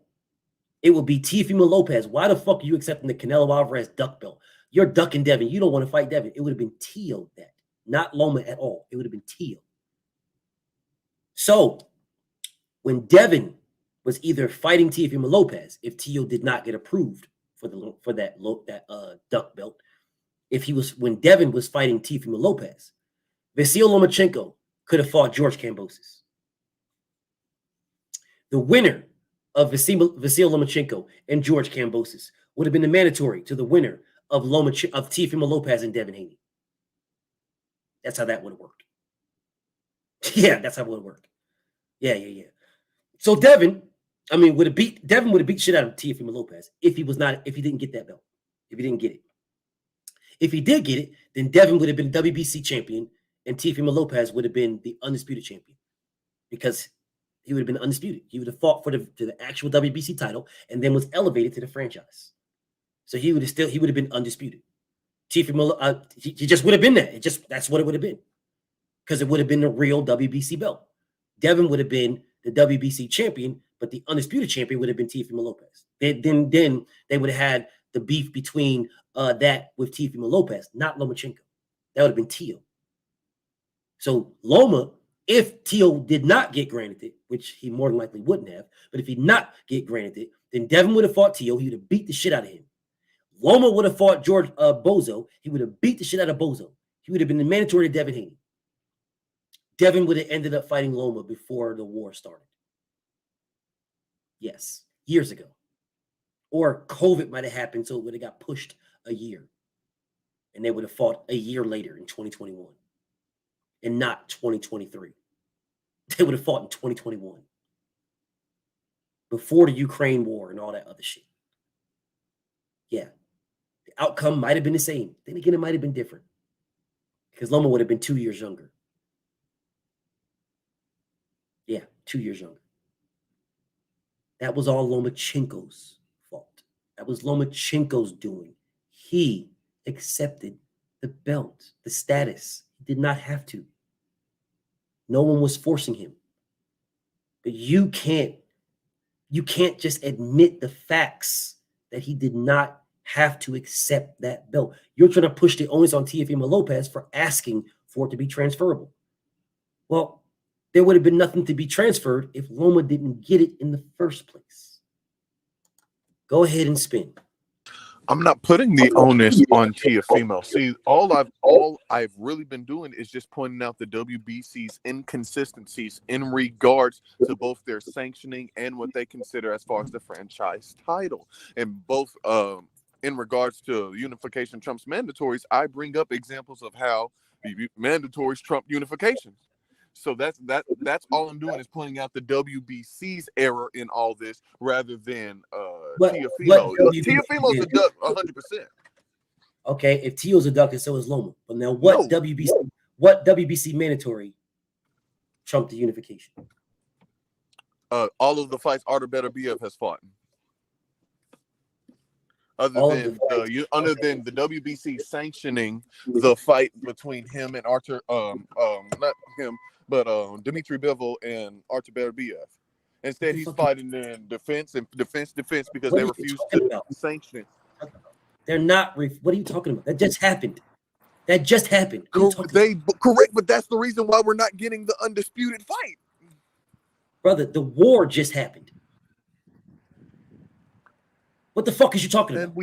It would be Teofimo Lopez. Why the fuck are you accepting the Canelo Alvarez duck belt? You're ducking Devin. You don't want to fight Devin. It would have been Tio that, not Loma at all. It would have been Tio. So when Devin was either fighting Teofimo Lopez, if Tio did not get approved for that duck belt, when Devin was fighting Teofimo Lopez, Vasyl Lomachenko could have fought George Kambosos. The winner of Vasyl Lomachenko and George Kambosos would have been the mandatory to the winner of Teofimo Lopez and Devin Haney. That's how that would have worked. Yeah, that's how it would have worked. Yeah. So Devin would have beat shit out of Teofimo Lopez if he didn't get that belt. If he didn't get it. If he did get it, then Devin would have been WBC champion and Teofimo Lopez would have been the undisputed champion because he would have been undisputed. He would have fought for the actual WBC title and then was elevated to the franchise. So he would have been undisputed. Teofimo, he just would have been that. That's what it would have been because it would have been the real WBC belt. Devin would have been the WBC champion, but the undisputed champion would have been Teofimo Lopez. Then they would have had the beef between that with Teofimo Lopez, not Lomachenko. That would have been Tio. So Loma, if Tio did not get granted it, which he more than likely wouldn't have, but if he not get granted it, then Devin would have fought Tio. He would have beat the shit out of him. Loma would have fought George Bozo. He would have beat the shit out of Bozo. He would have been the mandatory to Devin Haney. Devin would have ended up fighting Loma before the war started. Yes, years ago. Or COVID might have happened, so it would have got pushed a year. And they would have fought a year later in 2021. And not 2023. They would have fought in 2021. Before the Ukraine war and all that other shit. Yeah. The outcome might have been the same. Then again, it might have been different. Because Loma would have been 2 years younger. Yeah, 2 years younger. That was all Lomachenko's fault. That was Lomachenko's doing. He accepted the belt, the status. He did not have to. No one was forcing him. But you can't just admit the facts that he did not have to accept that belt. You're trying to push the onus on Teofimo Lopez for asking for it to be transferable. Well, there would have been nothing to be transferred if Loma didn't get it in the first place. Go ahead and spin. I'm not putting the onus on Teofimo. See, all I've really been doing is just pointing out the WBC's inconsistencies in regards to both their sanctioning and what they consider as far as the franchise title. And both in regards to unification trumps mandatories, I bring up examples of how the mandatories trump unifications. So that's all I'm doing is pointing out the WBC's error in all this rather than Teofimo. Teofimo's a duck 100%. Okay, if Teo's a duck and so is Loma. But now what WBC mandatory trumped the unification? All of the fights Artur Beterbiev has fought. Other than the WBC sanctioning the fight between him and Artur, not him, but Dmitry Bivol and Artur Beterbiev. Instead, he's fighting in defense because they refuse to sanction it. They're not. What are you talking about? That just happened. Correct, but that's the reason why we're not getting the undisputed fight, brother. The war just happened. What the fuck is you talking about?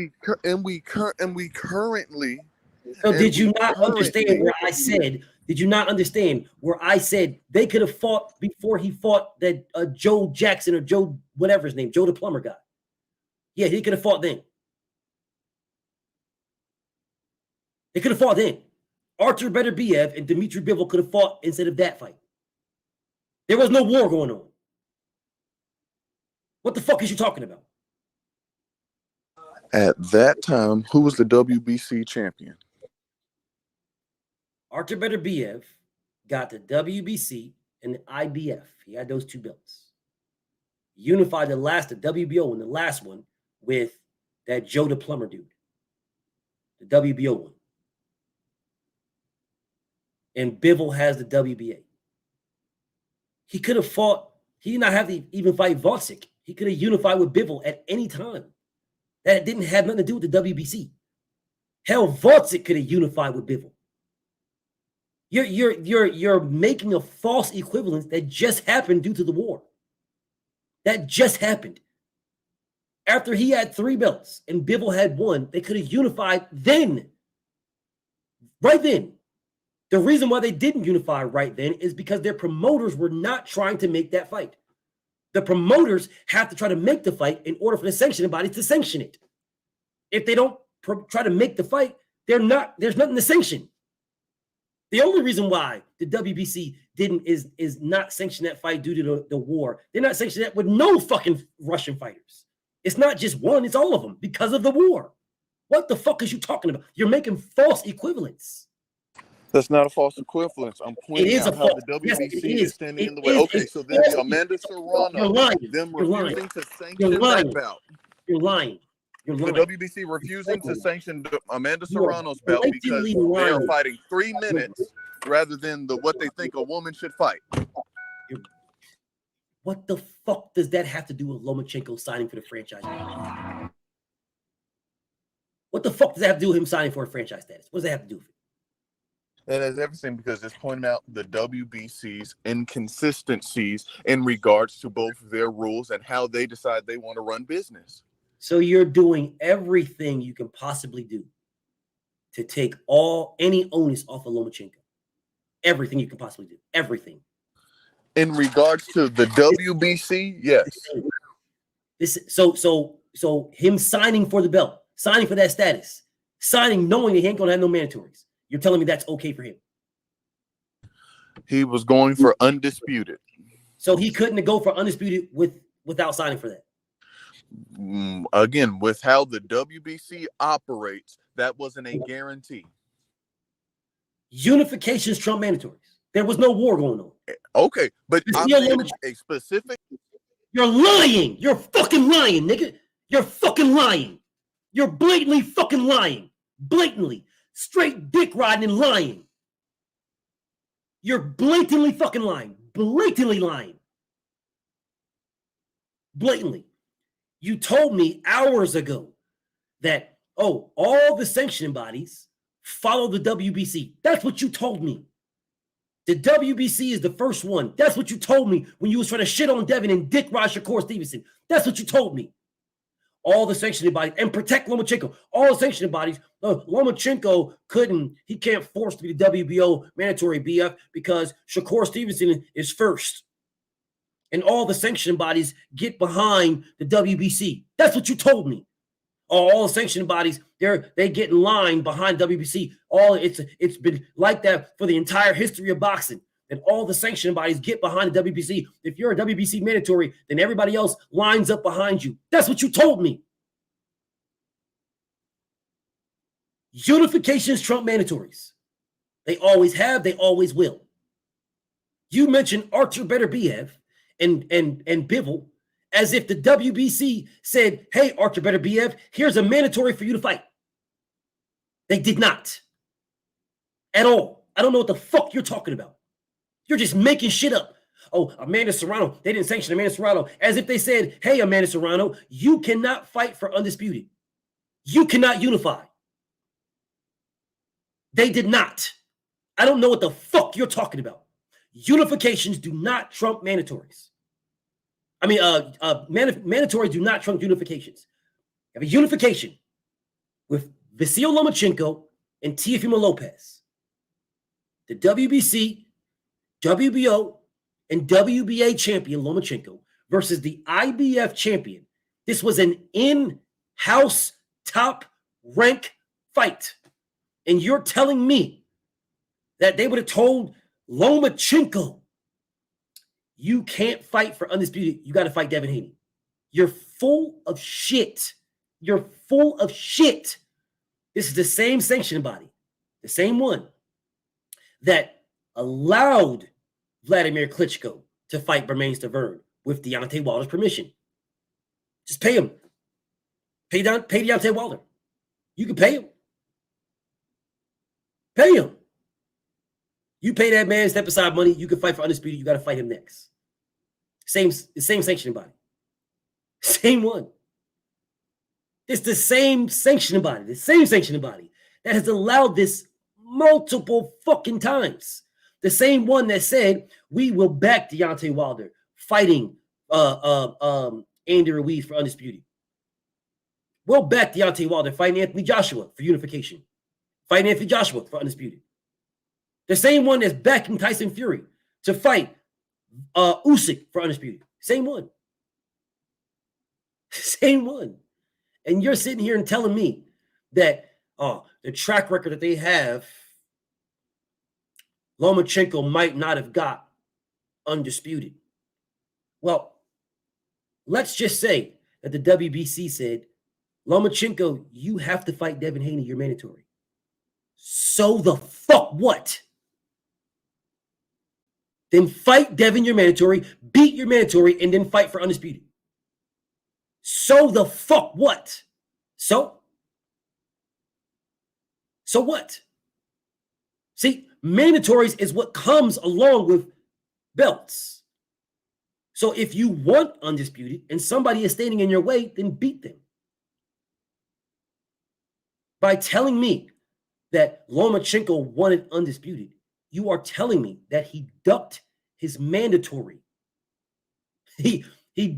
And we currently. So did you not understand where I said? Did you not understand where I said they could have fought before he fought that Joe Jackson or Joe whatever his name, Joe the plumber guy? Yeah, he could have fought then. They could have fought then. Artur Beterbiev and Dmitry Bivol could have fought instead of that fight. There was no war going on. What the fuck is you talking about? At that time, who was the WBC champion? Artur Beterbiev got the WBC and the IBF. He had those two belts. Unified the WBO and the last one with that Joe the plumber dude. The WBO one. And Bivol has the WBA. He could have fought. He did not have to even fight Voxic. He could have unified with Bivol at any time. That didn't have nothing to do with the WBC. Hell, Voxic could have unified with Bivol. You're making a false equivalence that just happened due to the war. That just happened. After he had 3 belts and Bivol had 1, they could have unified then. Right then. The reason why they didn't unify right then is because their promoters were not trying to make that fight. The promoters have to try to make the fight in order for the sanctioning body to sanction it. If they don't try to make the fight, there's nothing to sanction. The only reason why the WBC is not sanction that fight due to the war, they're not sanctioning that with no fucking Russian fighters. It's not just one, it's all of them because of the war. What the fuck is you talking about? You're making false equivalence. That's not a false equivalence. I'm pointing out how the WBC is standing in the way. Okay, so then the Amanda Serrano, them refusing to sanction that bout. You're lying. The WBC refusing to sanction Amanda Serrano's belt because they are fighting 3 minutes rather than what they think a woman should fight. What the fuck does that have to do with Lomachenko signing for the franchise? What the fuck does that have to do with him signing for a franchise status? What does that have to do with it? That has everything because it's pointing out the WBC's inconsistencies in regards to both their rules and how they decide they want to run business. So you're doing everything you can possibly do to take any onus off of Lomachenko. Everything you can possibly do. Everything. In regards to the WBC, yes. So him signing for the belt, signing for that status, signing knowing that he ain't gonna have no mandatories. You're telling me that's okay for him? He was going for undisputed. So he couldn't go for undisputed without signing for that. Again, with how the WBC operates, that wasn't a guarantee. Unifications trump mandatories. There was no war going on. Okay, but I'm a specific. You're lying. You're fucking lying, nigga. You're fucking lying. You're blatantly fucking lying. Blatantly. Straight dick riding and lying. You're blatantly fucking lying. Blatantly lying. Blatantly. You told me hours ago that, oh, all the sanctioning bodies follow the WBC. That's what you told me. The WBC is the first one. That's what you told me when you was trying to shit on Devin and dick ride Shakur Stevenson. That's what you told me. All the sanctioning bodies and protect Lomachenko. All the sanctioning bodies. Lomachenko he can't force to be the WBO mandatory BF because Shakur Stevenson is first. And all the sanctioning bodies get behind the WBC. That's what you told me. All the sanctioning bodies, they get in line behind WBC. It's been like that for the entire history of boxing. And all the sanctioning bodies get behind the WBC. If you're a WBC mandatory, then everybody else lines up behind you. That's what you told me. Unifications trump mandatories. They always have, they always will. You mentioned Archer Better BF and Bivol as if the WBC said, hey, Archer Better BF, here's a mandatory for you to fight. They did not. At all. I don't know what the fuck you're talking about. You're just making shit up. Oh, Amanda Serrano. They didn't sanction Amanda Serrano. As if they said, hey, Amanda Serrano, you cannot fight for undisputed. You cannot unify. They did not. I don't know what the fuck you're talking about. Unifications do not trump mandatories. I mean, mandatories do not trump unifications. You have a unification with Vasil Lomachenko and Teofimo Lopez. The WBC, WBO, and WBA champion Lomachenko versus the IBF champion. This was an in-house top rank fight. And you're telling me that they would have told Lomachenko, you can't fight for undisputed. You got to fight Devin Haney. You're full of shit. You're full of shit. This is the same sanctioning body, the same one that allowed Vladimir Klitschko to fight Bermane Stiverne with Deontay Wilder's permission. Just pay him. Pay Deontay Wilder. You can pay him. Pay him. You pay that man step aside money, you can fight for undisputed. You got to fight him next. The same sanctioning body. Same one. It's the same sanctioning body. The same sanctioning body that has allowed this multiple fucking times. The same one that said we will back Deontay Wilder fighting Andy Ruiz for undisputed. We'll back Deontay Wilder fighting Anthony Joshua for unification. Fighting Anthony Joshua for undisputed. The same one that's backing Tyson Fury to fight Usyk for undisputed. Same one. Same one. And you're sitting here and telling me that the track record that they have, Lomachenko might not have got undisputed. Well, let's just say that the WBC said, Lomachenko, you have to fight Devin Haney, you're mandatory. So the fuck what? Then fight Devin, your mandatory, beat your mandatory, and then fight for undisputed. So the fuck what? So what? See, mandatories is what comes along with belts. So if you want undisputed and somebody is standing in your way, then beat them. By telling me that Lomachenko wanted undisputed, you are telling me that he ducked his mandatory. He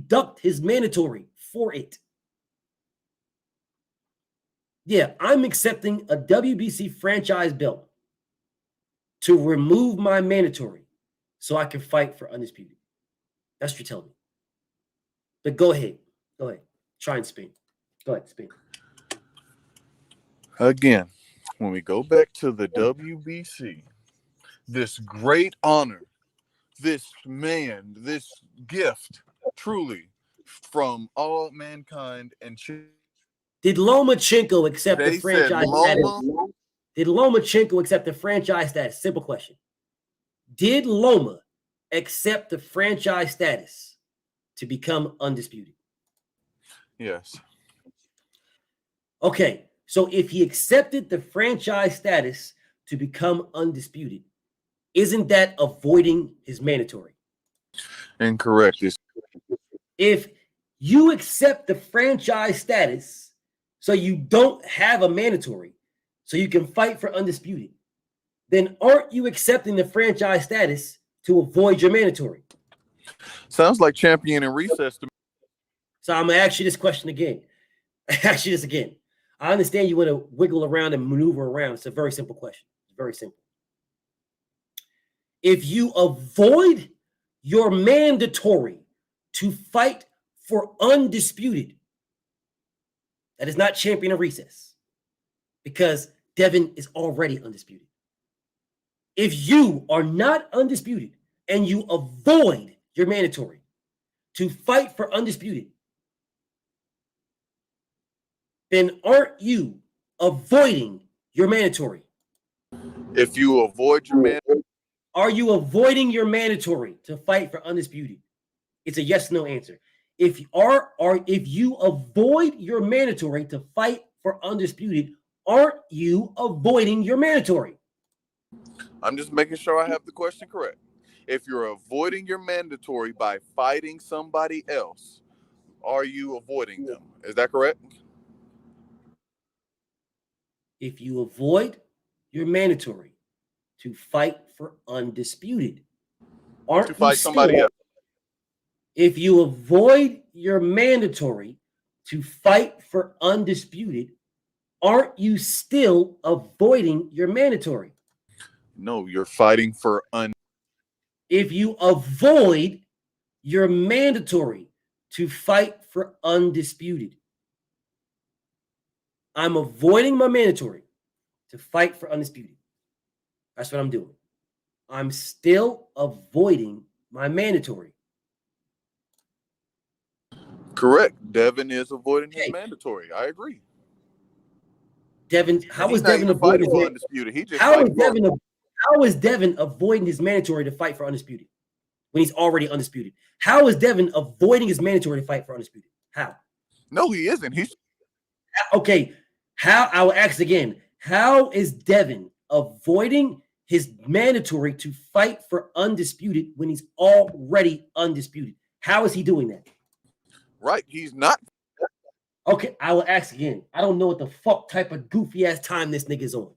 ducked his mandatory for it. Yeah, I'm accepting a WBC franchise belt to remove my mandatory so I can fight for undisputed. That's what you're telling me. But go ahead. Go ahead. Try and spin. Go ahead, spin. Again, when we go back to the WBC, this great honor, this man, this gift, truly, from all mankind and did Lomachenko accept the franchise status? Did Lomachenko accept the franchise status? Simple question. Did Loma accept the franchise status? to become undisputed? Yes. Okay, so if he accepted the franchise status to become undisputed, isn't that avoiding his mandatory? Incorrect. If you accept the franchise status so you don't have a mandatory, so you can fight for undisputed, then aren't you accepting the franchise status to avoid your mandatory? Sounds like champion in recess to me. So I'm going to ask you this question again. Ask you this again. I understand you want to wiggle around and maneuver around. It's a very simple question. It's very simple. If you avoid your mandatory to fight for undisputed, that is not champion of recess, because Devin is already undisputed. If you are not undisputed and you avoid your mandatory to fight for undisputed, then aren't you avoiding your mandatory? If you avoid your mandatory, are you avoiding your mandatory to fight for undisputed? It's a yes/no answer. If you avoid your mandatory to fight for undisputed, aren't you avoiding your mandatory? I'm just making sure I have the question correct. If you're avoiding your mandatory by fighting somebody else, are you avoiding them? Is that correct? If you avoid your mandatory to fight for undisputed, aren't to fight somebody else? If you avoid your mandatory to fight for undisputed, aren't you still avoiding your mandatory? No, you're fighting for If you avoid your mandatory to fight for undisputed, I'm avoiding my mandatory to fight for undisputed. That's what I'm doing. I'm still avoiding my mandatory. Correct. Devin is avoiding his mandatory. I agree. Devin, how is Devin avoiding his undisputed? He just how is Devin avoiding his mandatory to fight for undisputed when he's already undisputed? How is Devin avoiding his mandatory to fight for undisputed? How? No, he isn't. He's okay. How? I will ask again. How is Devin avoiding his mandatory to fight for undisputed when he's already undisputed? How is he doing that? Right. He's not. Okay, I will ask again. I don't know what the fuck type of goofy ass time this nigga's on.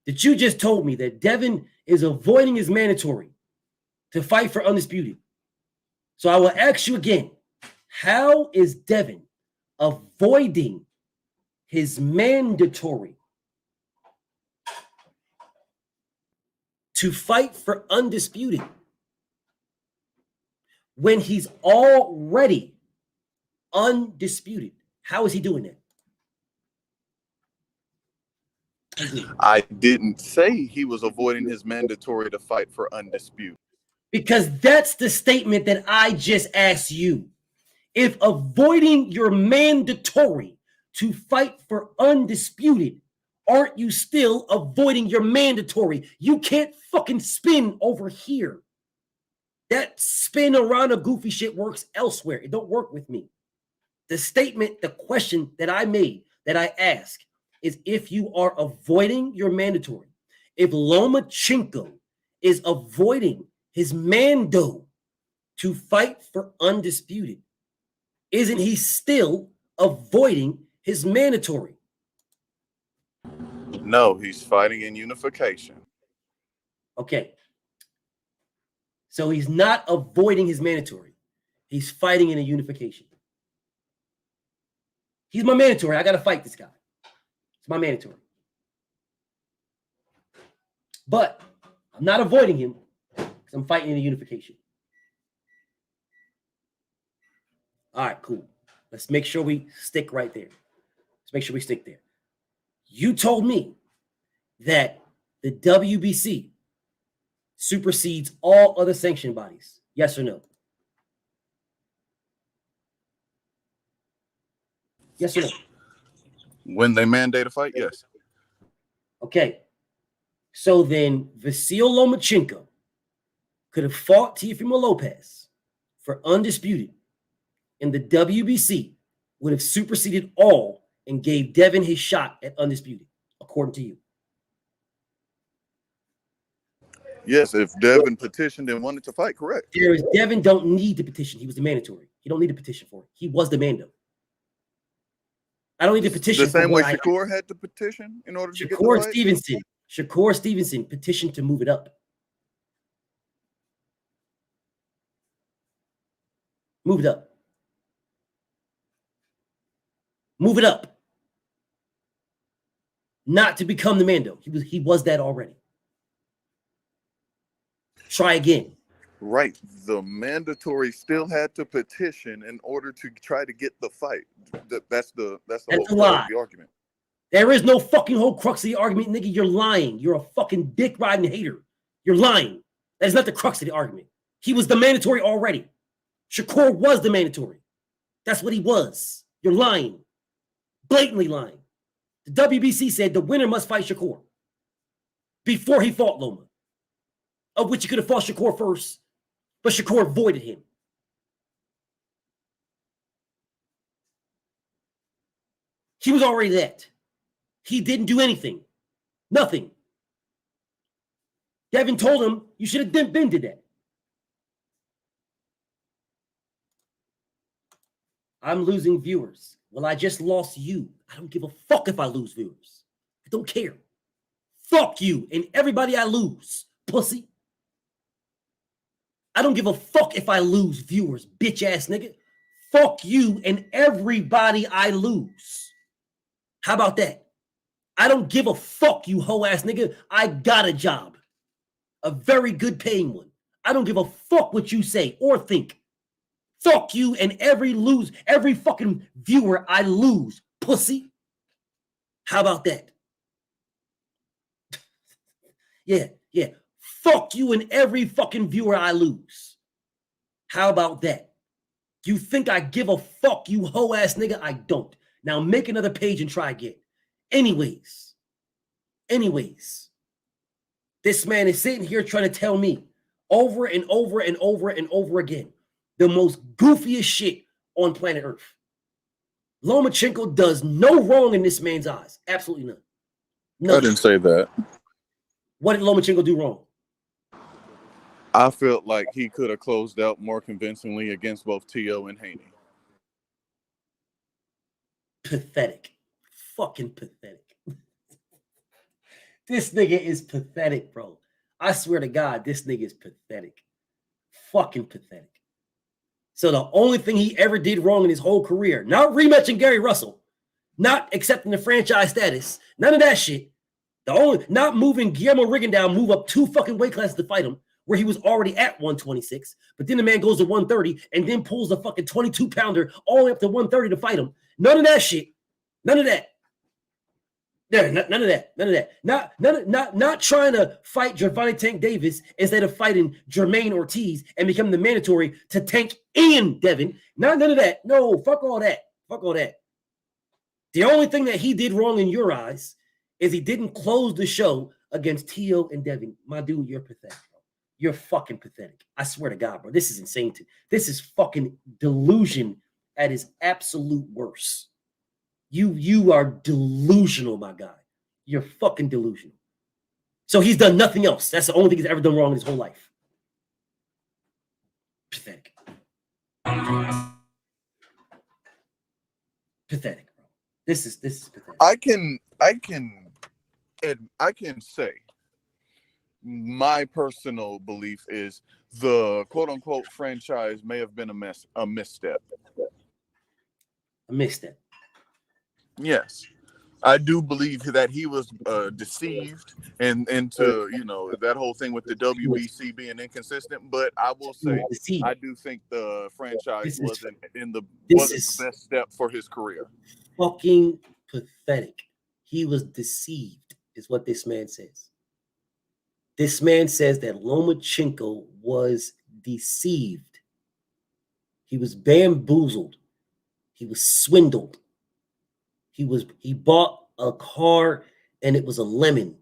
That you just told me that Devin is avoiding his mandatory to fight for undisputed. So I will ask you again. How is Devin avoiding his mandatory to fight for undisputed when he's already undisputed? How is he doing that? I didn't say he was avoiding his mandatory to fight for undisputed. Because that's the statement that I just asked you. If avoiding your mandatory to fight for undisputed, aren't you still avoiding your mandatory? You can't fucking spin over here. That spin around a goofy shit works elsewhere. It don't work with me. The statement, the question that I made, that I ask, is if you are avoiding your mandatory, if Lomachenko is avoiding his mando to fight for undisputed, isn't he still avoiding his mandatory? No, he's fighting in unification. Okay. So he's not avoiding his mandatory. He's fighting in a unification. He's my mandatory. I got to fight this guy. It's my mandatory. But I'm not avoiding him because I'm fighting in a unification. All right, cool. Let's make sure we stick right there. Let's make sure we stick there. You told me that the WBC supersedes all other sanction bodies. Yes or no? Yes or no? When they mandate a fight, yes. Okay. So then Vasyl Lomachenko could have fought Teofimo Lopez for undisputed in the WBC would have superseded all and gave Devin his shot at undisputed, according to you? Yes, if Devin petitioned and wanted to fight, correct. Devin don't need to petition. He was the mandatory. He don't need to petition for it. He was the mando. I don't need to petition. The same way Shakur had to petition in order to get the fight? Shakur Stevenson petitioned to move it up. Move it up. Move it up. Not to become the mando. He was that already. Try again. Right. The mandatory still had to petition in order to try to get the fight. That's the whole lie. Of the argument. There is no fucking whole crux of the argument, nigga. You're lying. You're a fucking dick riding hater. You're lying. That is not the crux of the argument. He was the mandatory already. Shakur was the mandatory. That's what he was. You're lying. Blatantly lying. The WBC said the winner must fight Shakur before he fought Loma, of which he could have fought Shakur first, but Shakur avoided him. He was already that. He didn't do anything. Nothing. Devin told him, you should have been did that. I'm losing viewers. Well, I just lost you. I don't give a fuck if I lose viewers. I don't care. Fuck you and everybody I lose, pussy. I don't give a fuck if I lose viewers, bitch ass nigga. Fuck you and everybody I lose. How about that? I don't give a fuck, you hoe ass nigga. I got a job. A very good paying one. I don't give a fuck what you say or think. Fuck you and every fucking viewer I lose, pussy. How about that? Yeah. Fuck you and every fucking viewer I lose. How about that? You think I give a fuck, you hoe ass nigga? I don't. Now make another page and try again. Anyways, this man is sitting here trying to tell me over and over and over and over again the most goofiest shit on planet Earth. Lomachenko does no wrong in this man's eyes. Absolutely none. I didn't say that. What did Lomachenko do wrong? I felt like he could have closed out more convincingly against both T.O. and Haney. Pathetic. Fucking pathetic. This nigga is pathetic, bro. I swear to God, this nigga is pathetic. Fucking pathetic. So the only thing he ever did wrong in his whole career, not rematching Gary Russell, not accepting the franchise status, none of that shit. Not moving Guillermo Rigondeaux, move up 2 fucking weight classes to fight him, where he was already at 126, but then the man goes to 130 and then pulls a fucking 22-pounder all the way up to 130 to fight him. None of that shit. None of that. Yeah, none of that. Not trying to fight Gervonta Tank Davis instead of fighting Jermaine Ortiz and become the mandatory to Tank and Devin. None of that. No, fuck all that. Fuck all that. The only thing that he did wrong in your eyes is he didn't close the show against T.O. and Devin. My dude, you're pathetic, bro. You're fucking pathetic. I swear to God, bro. This is insane. This is fucking delusion at its absolute worst. You are delusional, my guy. You're fucking delusional. So he's done nothing else. That's the only thing he's ever done wrong in his whole life. Pathetic. Pathetic, bro. This is pathetic. I can say my personal belief is the quote unquote franchise may have been a misstep. A misstep. Yes. I do believe that he was deceived and into, that whole thing with the WBC being inconsistent. But I will say, I do think the franchise wasn't the best step for his career. Fucking pathetic. He was deceived, is what this man says. This man says that Lomachenko was deceived. He was bamboozled. He was swindled. He bought a car and it was a lemon.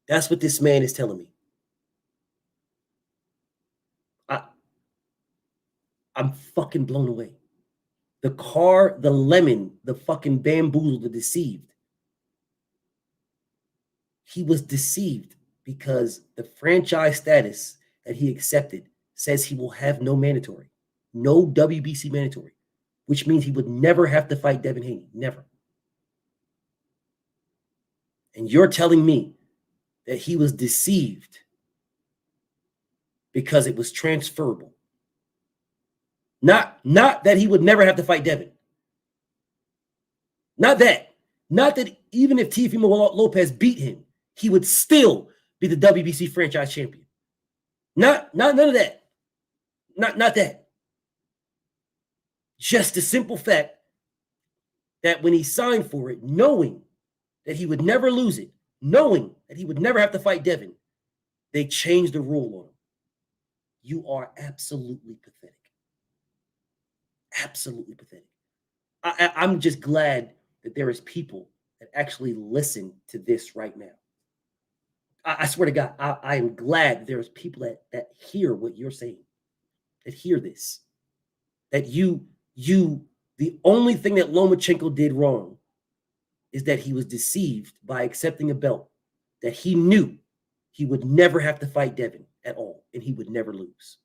That's what this man is telling me. I'm fucking blown away. The car, the lemon, the fucking bamboozled, the deceived. He was deceived because the franchise status that he accepted says he will have no mandatory, no WBC mandatory, which means he would never have to fight Devin Haney, never. And you're telling me that he was deceived because it was transferable. Not that he would never have to fight Devin. Not that even if Teofimo Lopez beat him, he would still be the WBC franchise champion. None of that. Not that. Just the simple fact that when he signed for it, knowing that he would never lose it, knowing that he would never have to fight Devin, they changed the rule on him. You are absolutely pathetic. Absolutely pathetic. I'm just glad that there is people that actually listen to this right now. I swear to God, I am glad there's people that hear what you're saying, that hear this, that the only thing that Lomachenko did wrong is that he was deceived by accepting a belt that he knew he would never have to fight Devin at all, and he would never lose.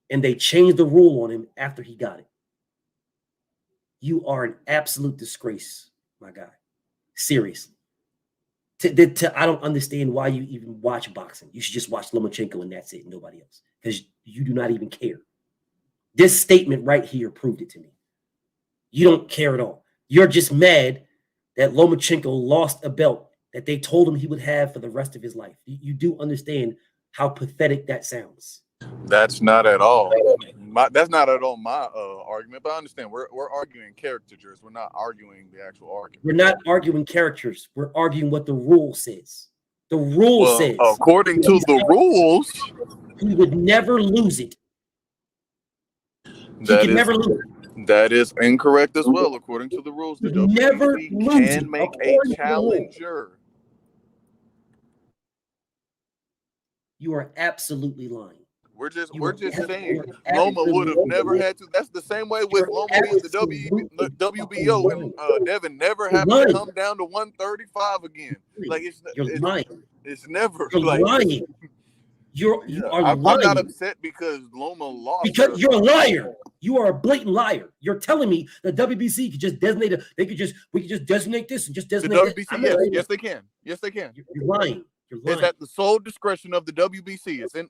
And they changed the rule on him after he got it. You are an absolute disgrace, my guy. Seriously. I don't understand why you even watch boxing. You should just watch Lomachenko and that's it, nobody else, because you do not even care. This statement right here proved it to me. You don't care at all. You're just mad that Lomachenko lost a belt that they told him he would have for the rest of his life. You do understand how pathetic that sounds. That's not at all. That's not at all my argument. But I understand we're arguing caricatures. We're not arguing the actual argument. We're not arguing characters. We're arguing what the rule says. The rule says, according to the rules, he would never lose it. He could never lose it. That is incorrect as well. According to the rules, the WBC can make a challenger. You are absolutely lying. We're just saying Loma would have never had to. That's the same way with Loma being the WBO and Devin never have to come down to 135 again. Like it's lying. It's never you're like lying. You are lying. I'm not upset because Loma lost. Because you're a liar. You are a blatant liar. You're telling me the WBC could just designate we could just designate this and just designate the WBC. Yes, they can. Yes, they can. You're lying. It's at the sole discretion of the WBC. It's in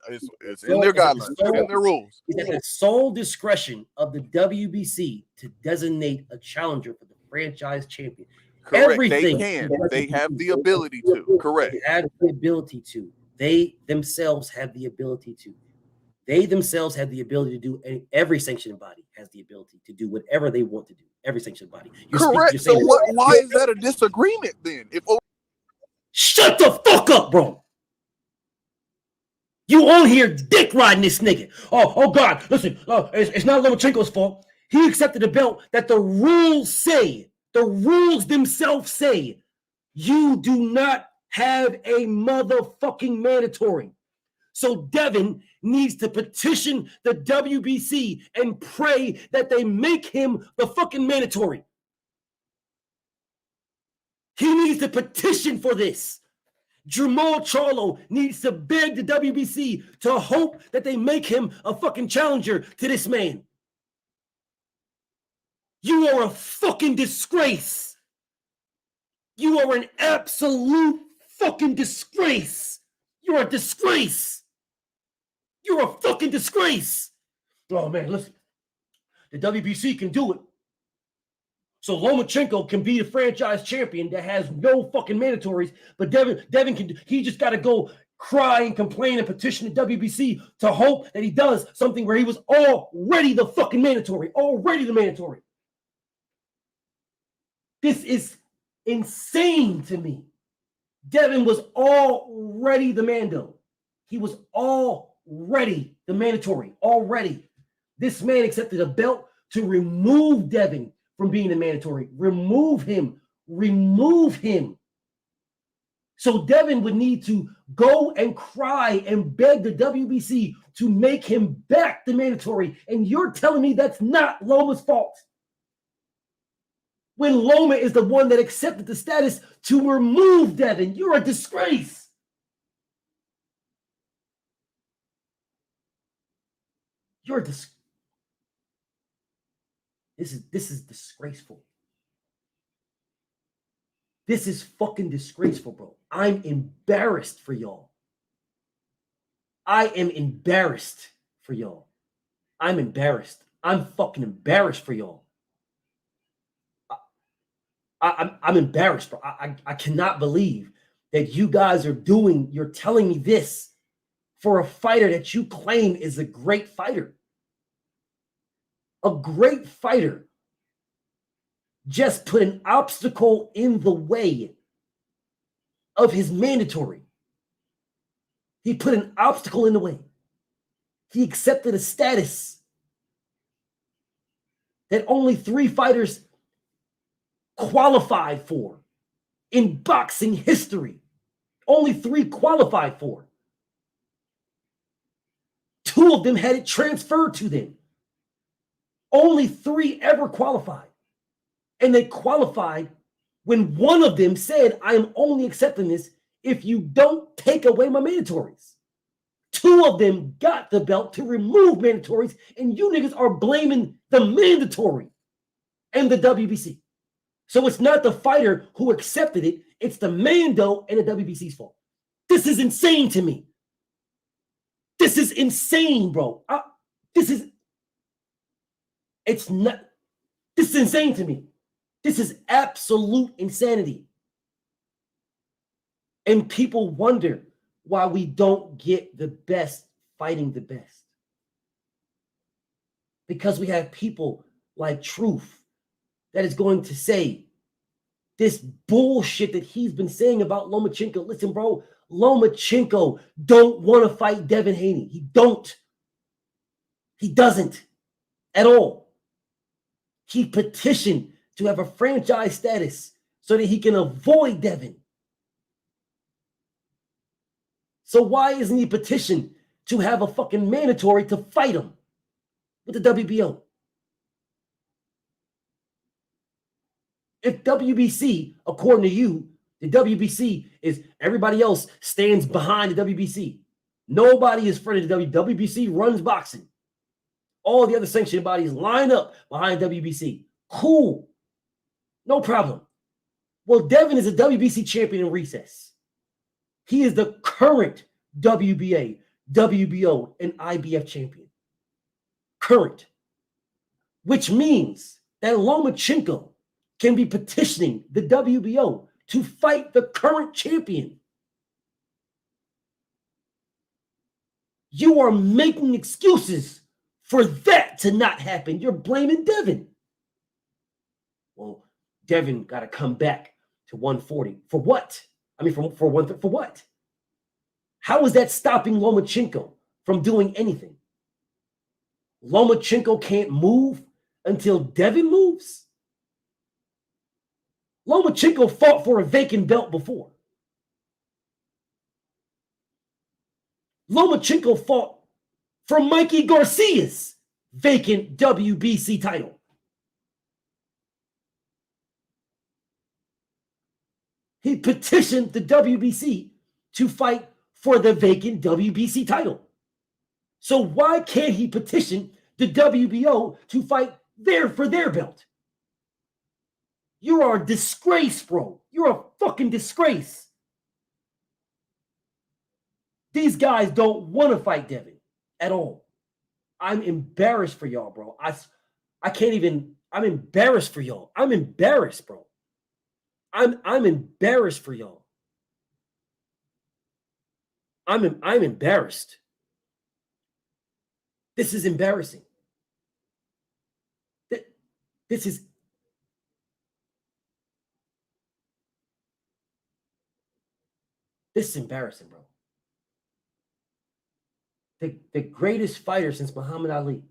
their guidelines. It's in their rules. It's at the sole discretion of the WBC to designate a challenger for the franchise champion. Correct. Everything they can. They have the ability to. Correct. They have the ability to. They themselves have the ability to. They themselves have the ability to do. Every sanctioning body has the ability to do whatever they want to do. Every sanctioning body. Correct. So why is that a disagreement then? Shut the fuck up, bro. You on here dick riding this nigga. Oh God, listen, it's not Lomachenko's fault. He accepted a belt that the rules themselves say, you do not have a motherfucking mandatory. So Devin needs to petition the WBC and pray that they make him the fucking mandatory. He needs to petition for this. Jamal Charlo needs to beg the WBC to hope that they make him a fucking challenger to this man. You are a fucking disgrace. You are an absolute fucking disgrace. You're a disgrace. You're a fucking disgrace. Oh man, listen. The WBC can do it. So Lomachenko can be the franchise champion that has no fucking mandatories, but Devin can. He just got to go cry and complain and petition the WBC to hope that he does something where he was already the fucking mandatory, already the mandatory. This is insane to me. Devin was already the Mando. He was already the mandatory, already. This man accepted a belt to remove Devin from being the mandatory. Remove him. Remove him. So Devin would need to go and cry and beg the WBC to make him back the mandatory. And you're telling me that's not Loma's fault. When Loma is the one that accepted the status to remove Devin. You're a disgrace. You're a disgrace. This is disgraceful. This is fucking disgraceful, bro. I'm embarrassed for y'all. I am embarrassed for y'all. I'm embarrassed. I'm fucking embarrassed for y'all. I'm embarrassed, bro. I cannot believe that you guys you're telling me this for a fighter that you claim is a great fighter. A great fighter just put an obstacle in the way of his mandatory. He put an obstacle in the way. He accepted a status that only 3 fighters qualified for in boxing history. Only 3 qualified for. 2 of them had it transferred to them. Only 3 ever qualified. And they qualified when one of them said, I am only accepting this if you don't take away my mandatories. 2 of them got the belt to remove mandatories, and you niggas are blaming the mandatory and the WBC. So it's not the fighter who accepted it, it's the Mando and the WBC's fault. This is insane to me. This is insane, bro. This is insane to me. This is absolute insanity. And people wonder why we don't get the best fighting the best. Because we have people like Truth that is going to say this bullshit that he's been saying about Lomachenko. Listen, bro, Lomachenko don't want to fight Devin Haney. He don't. He doesn't at all. He petitioned to have a franchise status so that he can avoid Devin. So why isn't he petitioned to have a fucking mandatory to fight him with the WBO? If WBC, according to you, the WBC is everybody else stands behind the WBC. Nobody is for the WBC runs boxing. All the other sanctioning bodies line up behind WBC. Cool. No problem. Well, Devin is a WBC champion in recess. He is the current WBA, WBO, and IBF champion. Current. Which means that Lomachenko can be petitioning the WBO to fight the current champion. You are making excuses for that to not happen. You're blaming Devin. Well, Devin got to come back to 140. For what? I mean, for what? How is that stopping Lomachenko from doing anything? Lomachenko can't move until Devin moves? Lomachenko fought for a vacant belt before. Lomachenko fought for Mikey Garcia's vacant WBC title. He petitioned the WBC to fight for the vacant WBC title. So why can't he petition the WBO to fight for their belt? You are a disgrace, bro. You're a fucking disgrace. These guys don't want to fight Devin at all. I'm embarrassed for y'all, bro. I can't even, I'm embarrassed for y'all. I'm embarrassed, bro. I'm embarrassed for y'all. I'm embarrassed. This is embarrassing. This is embarrassing, bro. The greatest fighter since Muhammad Ali.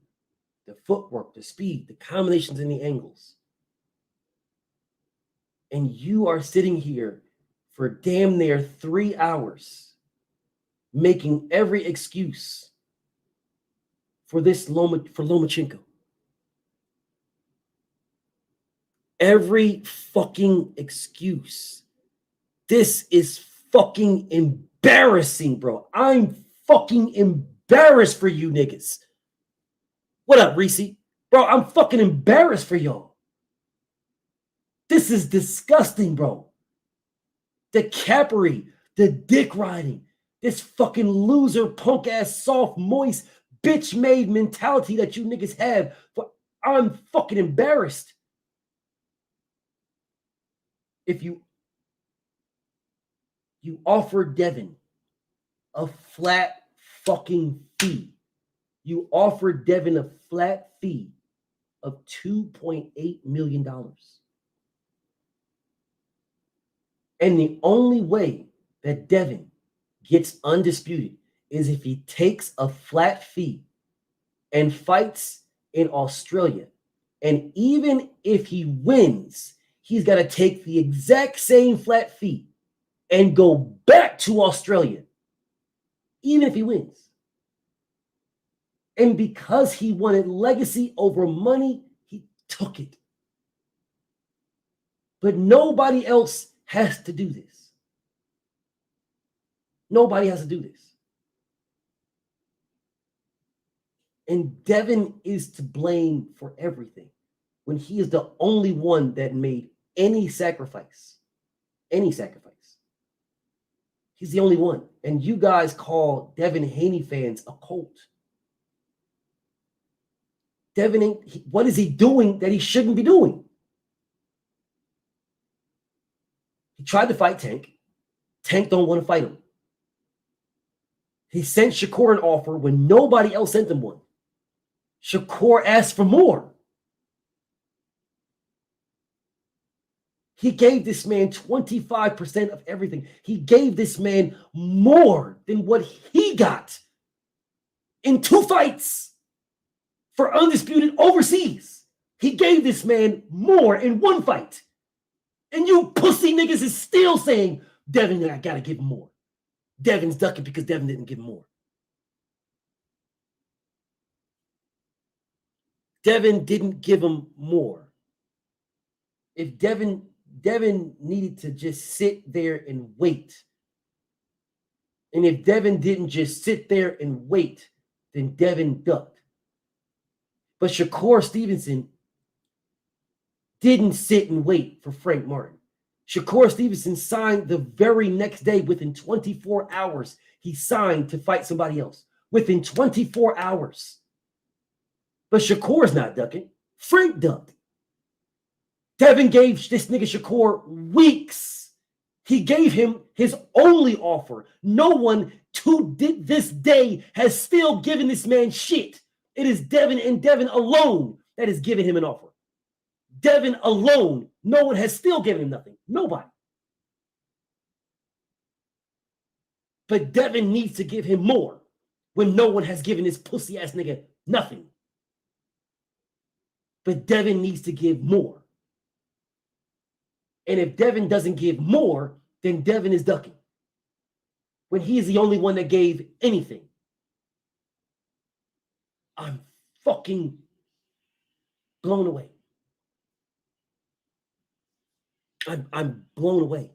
The footwork, the speed, the combinations and the angles. And you are sitting here for damn near 3 hours, making every excuse for Lomachenko. Every fucking excuse. This is fucking embarrassing, bro. I'm fucking embarrassed for you niggas. What up, Reese? Bro, I'm fucking embarrassed for y'all. This is disgusting, bro. The cappery, the dick riding, this fucking loser, punk ass, soft, moist, bitch made mentality that you niggas have. I'm fucking embarrassed. If you offered Devin a flat fucking fee, you offered Devin a flat fee of $2.8 million. And the only way that Devin gets undisputed is if he takes a flat fee and fights in Australia. And even if he wins, he's got to take the exact same flat fee and go back to Australia, even if he wins. And because he wanted legacy over money, he took it. But nobody else has to do this. Nobody has to do this. And Devin is to blame for everything when he is the only one that made any sacrifice. Any sacrifice. He's the only one. And you guys call Devin Haney fans a cult. Devin, what is he doing that he shouldn't be doing? He tried to fight Tank. Tank don't want to fight him. He sent Shakur an offer when nobody else sent him one. Shakur asked for more. He gave this man 25% of everything. He gave this man more than what he got in 2 fights for undisputed overseas. He gave this man more in 1 fight. And you pussy niggas is still saying, Devin, I gotta give him more. Devin's ducking because Devin didn't give him more. Devin didn't give him more. If Devin needed to just sit there and wait. And if Devin didn't just sit there and wait, then Devin ducked. But Shakur Stevenson didn't sit and wait for Frank Martin. Shakur Stevenson signed the very next day. Within 24 hours, he signed to fight somebody else. Within 24 hours. But Shakur's not ducking. Frank ducked. Devin gave this nigga Shakur weeks. He gave him his only offer. No one to this day has still given this man shit. It is Devin and Devin alone that has given him an offer. Devin alone. No one has still given him nothing. Nobody. But Devin needs to give him more when no one has given this pussy ass nigga nothing. But Devin needs to give more. And if Devin doesn't give more, then Devin is ducking. When he is the only one that gave anything. I'm fucking blown away. I'm blown away.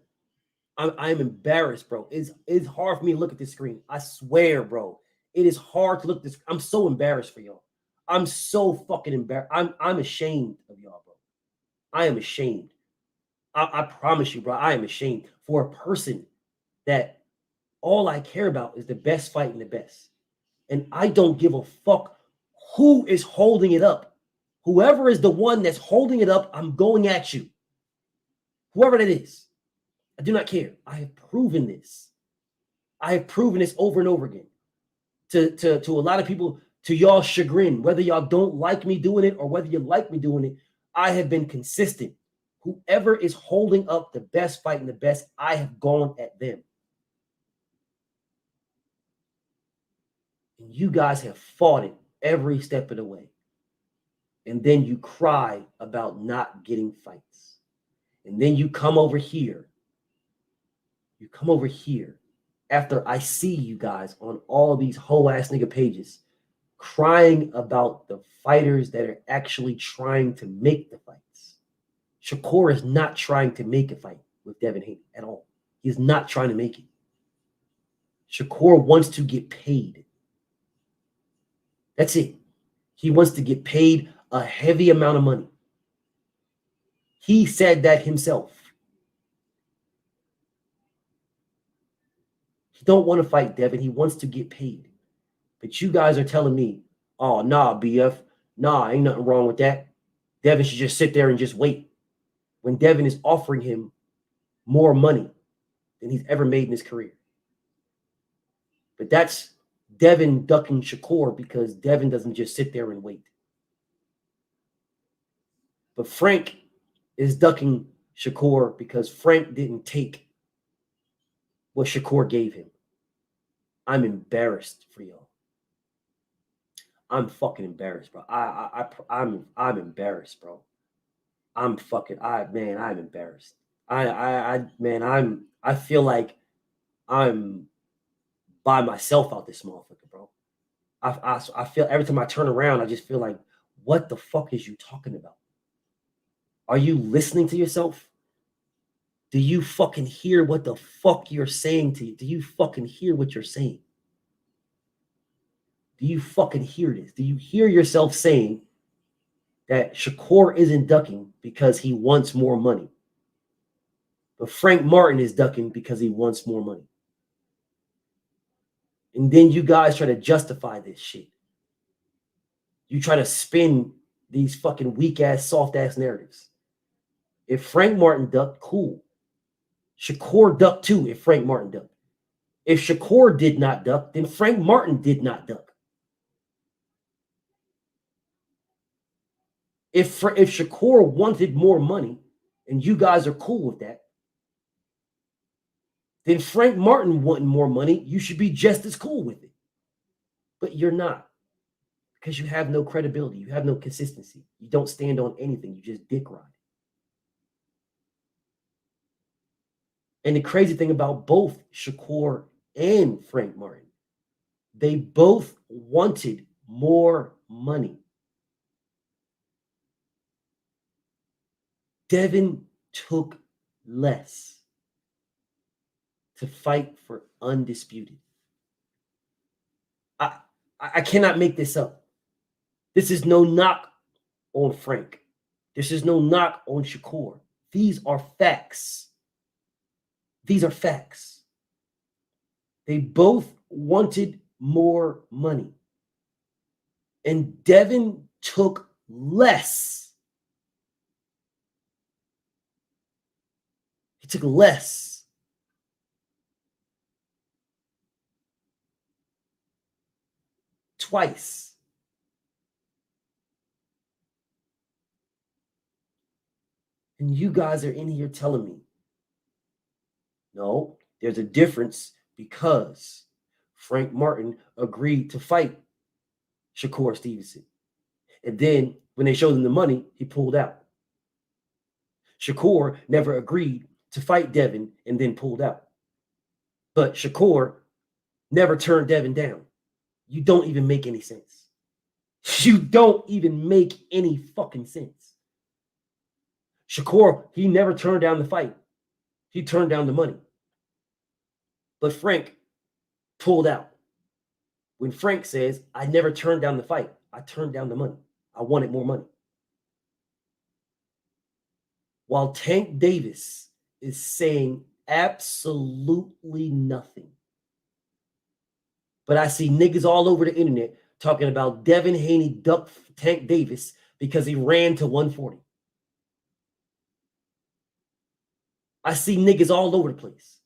I'm embarrassed, bro. It's hard for me to look at this screen. I swear, bro. It is hard to look at this. I'm so embarrassed for y'all. I'm so fucking embarrassed. I'm ashamed of y'all, bro. I am ashamed. I promise you, bro. I am ashamed for a person that all I care about is the best fight and the best. And I don't give a fuck who is holding it up. Whoever is the one that's holding it up, I'm going at you. Whoever that is. I do not care. I have proven this. I have proven this over and over again. To a lot of people, to y'all chagrin, whether y'all don't like me doing it or whether you like me doing it, I have been consistent. Whoever is holding up the best fight and the best, I have gone at them. And you guys have fought it every step of the way. And then you cry about not getting fights. And then you come over here You come over here after I see you guys on all these whole ass nigga pages crying about the fighters that are actually trying to make the fights. Shakur is not trying to make a fight with Devin Haney at all. He's not trying to make it. Shakur wants to get paid. That's it. He wants to get paid a heavy amount of money. He said that himself. He don't want to fight Devin. He wants to get paid. But you guys are telling me, oh, nah, BF. Nah, ain't nothing wrong with that. Devin should just sit there and just wait. When Devin is offering him more money than he's ever made in his career. But that's Devin ducking Shakur because Devin doesn't just sit there and wait. But Frank is ducking Shakur because Frank didn't take what Shakur gave him. I'm embarrassed for y'all. I'm fucking embarrassed, bro. I'm embarrassed, bro. I'm embarrassed. I feel like I'm by myself out this motherfucker, bro. I feel every time I turn around, I just feel like, what the fuck is you talking about? Are you listening to yourself? Do you fucking hear what the fuck you're saying to you? Do you fucking hear what you're saying? Do you fucking hear this? Do you hear yourself saying that Shakur isn't ducking because he wants more money, but Frank Martin is ducking because he wants more money? And then you guys try to justify this shit. You try to spin these fucking weak-ass, soft-ass narratives. If Frank Martin ducked, cool. Shakur ducked too if Frank Martin ducked. If Shakur did not duck, then Frank Martin did not duck. If Shakur wanted more money, and you guys are cool with that, then Frank Martin wanting more money, you should be just as cool with it. But you're not, because you have no credibility. You have no consistency. You don't stand on anything. You just dick ride. And the crazy thing about both Shakur and Frank Martin, they both wanted more money. Devin took less to fight for undisputed. I cannot make this up. This is no knock on Frank. This is no knock on Shakur. These are facts. These are facts. They both wanted more money. And Devin took less. He took less. Twice. And you guys are in here telling me, no, there's a difference because Frank Martin agreed to fight Shakur Stevenson. And then when they showed him the money, he pulled out. Shakur never agreed to fight Devin and then pulled out. But Shakur never turned Devin down. You don't even make any sense. You don't even make any fucking sense. Shakur, he never turned down the fight. He turned down the money. But Frank pulled out. When Frank says, I never turned down the fight, I turned down the money. I wanted more money. While Tank Davis is saying absolutely nothing. But I see niggas all over the internet talking about Devin Haney ducked Tank Davis because he ran to 140. I see niggas all over the place.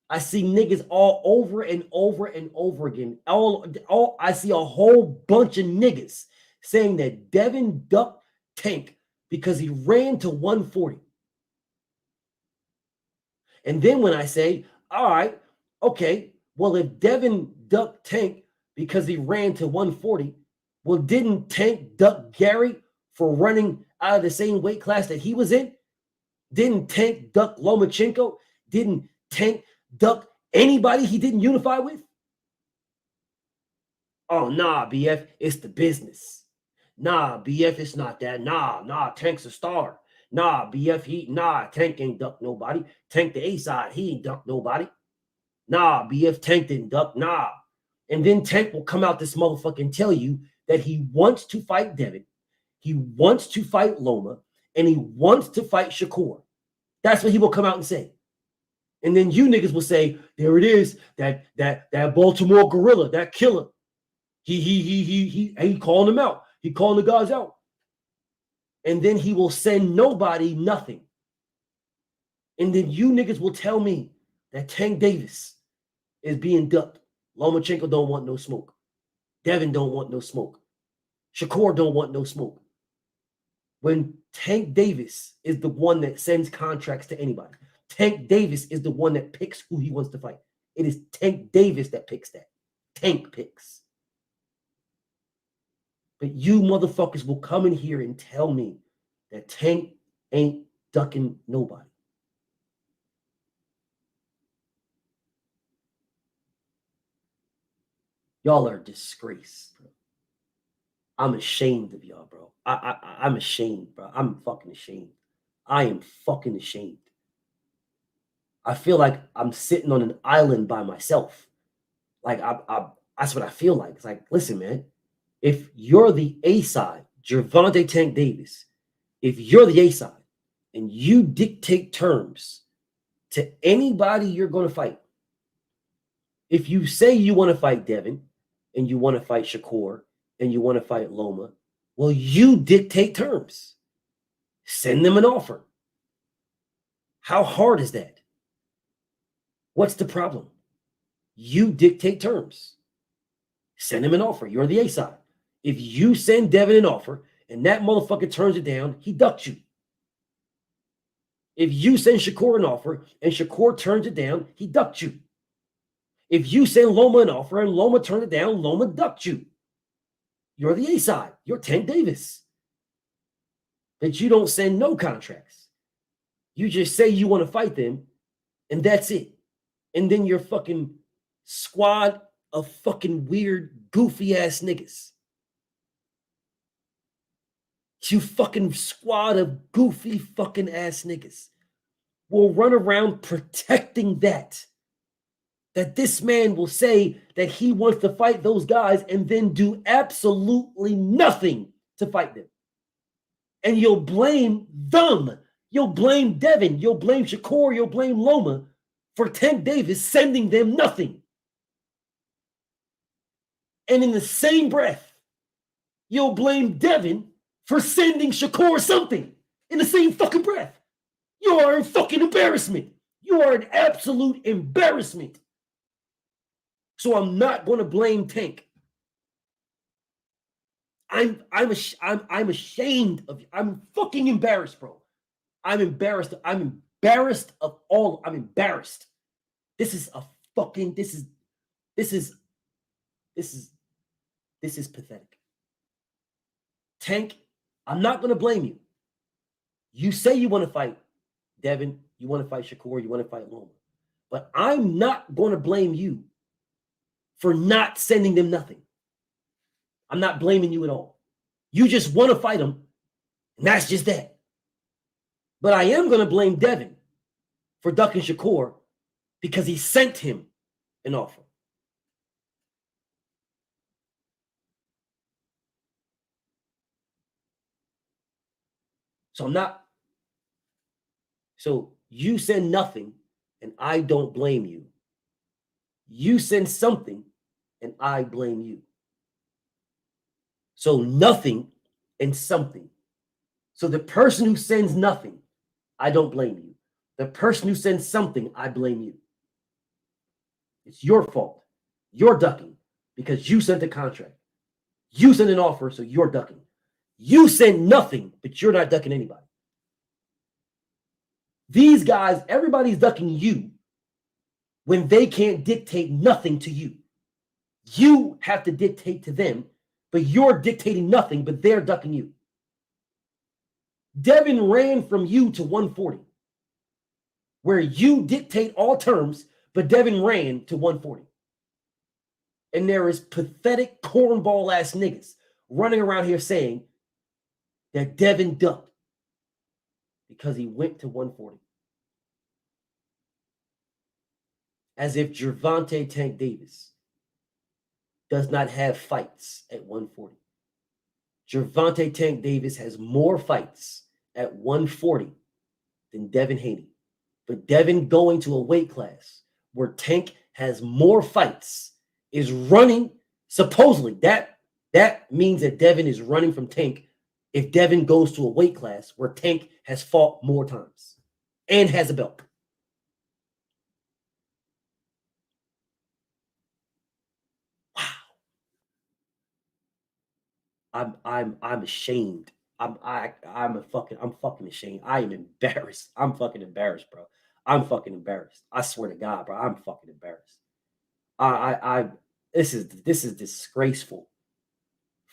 I see niggas all over and over and over again. I see a whole bunch of niggas saying that Devin ducked Tank because he ran to 140. And then when I say, all right, okay, well, if Devin ducked Tank because he ran to 140, well, didn't Tank duck Gary for running out of the same weight class that he was in? Didn't Tank duck Lomachenko? Didn't Tank duck anybody he didn't unify with? Oh, nah, BF, it's the business. Nah, BF, it's not that. Nah, Tank's a star. Nah, BF, Tank ain't duck nobody. Tank the A side, he ain't duck nobody. Nah, BF, Tank didn't duck, nah. And then Tank will come out this motherfucker and tell you that he wants to fight Devin, he wants to fight Loma, and he wants to fight Shakur. That's what he will come out and say. And then you niggas will say, there it is, that Baltimore gorilla, that killer. He calling him out. He calling the guys out. And then he will send nobody nothing. And then you niggas will tell me that Tank Davis is being ducked. Lomachenko don't want no smoke. Devin don't want no smoke. Shakur don't want no smoke. When Tank Davis is the one that sends contracts to anybody. Tank Davis is the one that picks who he wants to fight. It is Tank Davis that picks that. Tank picks. But you motherfuckers will come in here and tell me that Tank ain't ducking nobody. Y'all are a disgrace, bro. I'm ashamed of y'all, bro. I'm ashamed, bro. I'm fucking ashamed. I am fucking ashamed. I feel like I'm sitting on an island by myself. Like, that's what I feel like. It's like, listen, man, if you're the A side, Gervonta Tank Davis, if you're the A side and you dictate terms to anybody you're going to fight, if you say you want to fight Devin and you want to fight Shakur and you want to fight Loma, well, you dictate terms. Send them an offer. How hard is that? What's the problem? You dictate terms. Send him an offer. You're the A side. If you send Devin an offer and that motherfucker turns it down, he ducks you. If you send Shakur an offer and Shakur turns it down, he ducked you. If you send Loma an offer and Loma turns it down, Loma ducked you. You're the A side. You're Tank Davis. But you don't send no contracts. You just say you want to fight them, and that's it. And then your fucking squad of fucking weird, goofy ass niggas. You fucking squad of goofy fucking ass niggas will run around protecting that. That this man will say that he wants to fight those guys and then do absolutely nothing to fight them. And you'll blame them. You'll blame Devin. You'll blame Shakur. You'll blame Loma for Tank Davis sending them nothing. And in the same breath, you'll blame Devin for sending Shakur something. In the same fucking breath. You are a fucking embarrassment. You are an absolute embarrassment. So I'm not going to blame Tank. I'm ashamed of you. I'm fucking embarrassed, bro. I'm embarrassed. I'm embarrassed of all. I'm embarrassed. This is pathetic. Tank, I'm not going to blame you. You say you want to fight Devin, you want to fight Shakur, you want to fight Loma. But I'm not going to blame you for not sending them nothing. I'm not blaming you at all. You just want to fight them, and that's just that. But I am going to blame Devin for ducking Shakur because he sent him an offer. So I'm not. So you send nothing, and I don't blame you. You send something, and I blame you. So nothing and something. So the person who sends nothing, I don't blame you. The person who sends something, I blame you. It's your fault. You're ducking because you sent a contract. You sent an offer, so you're ducking. You sent nothing, but you're not ducking anybody. These guys, everybody's ducking you when they can't dictate nothing to you. You have to dictate to them, but you're dictating nothing, but they're ducking you. Devin ran from you to 140, where you dictate all terms, But Devin ran to 140. And there is pathetic cornball ass niggas running around here saying that Devin ducked because he went to 140. As if Gervonta Tank Davis does not have fights at 140. Gervonta Tank Davis has more fights at 140 than Devin Haney. But Devin going to a weight class where Tank has more fights is running, supposedly, that means that Devin is running from Tank if Devin goes to a weight class where Tank has fought more times and has a belt. I'm ashamed. I'm fucking ashamed. I am embarrassed. I'm fucking embarrassed, bro. I'm fucking embarrassed. I swear to God, bro. I'm fucking embarrassed. This is disgraceful.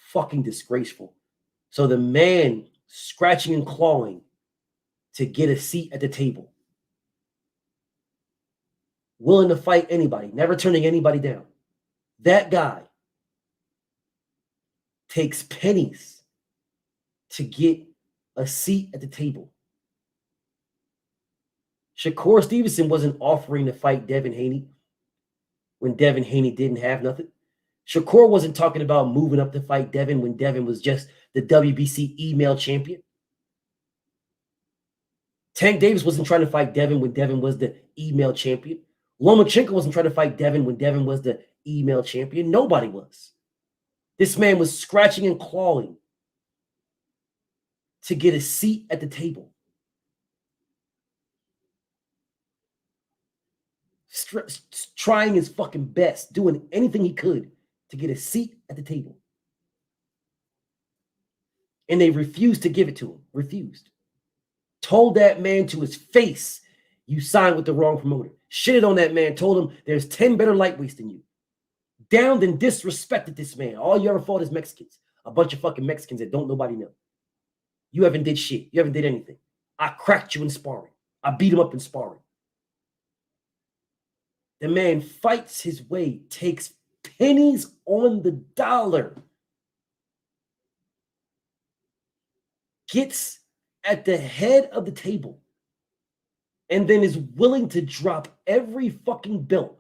Fucking disgraceful. So the man scratching and clawing to get a seat at the table, willing to fight anybody, never turning anybody down. That guy takes pennies to get a seat at the table. Shakur Stevenson wasn't offering to fight Devin Haney when Devin Haney didn't have nothing. Shakur wasn't talking about moving up to fight Devin when Devin was just the WBC email champion. Tank Davis wasn't trying to fight Devin when Devin was the email champion. Lomachenko wasn't trying to fight Devin when Devin was the email champion. Nobody was. This man was scratching and clawing to get a seat at the table. Trying his fucking best, doing anything he could to get a seat at the table. And they refused to give it to him. Refused. Told that man to his face, you signed with the wrong promoter. Shitted on that man, told him there's 10 better lightweights than you. Downed and disrespected this man. All you ever fought is Mexicans. A bunch of fucking Mexicans that don't nobody know. You haven't did shit. You haven't did anything. I cracked you in sparring. I beat him up in sparring. The man fights his way, takes pennies on the dollar, gets at the head of the table, and then is willing to drop every fucking belt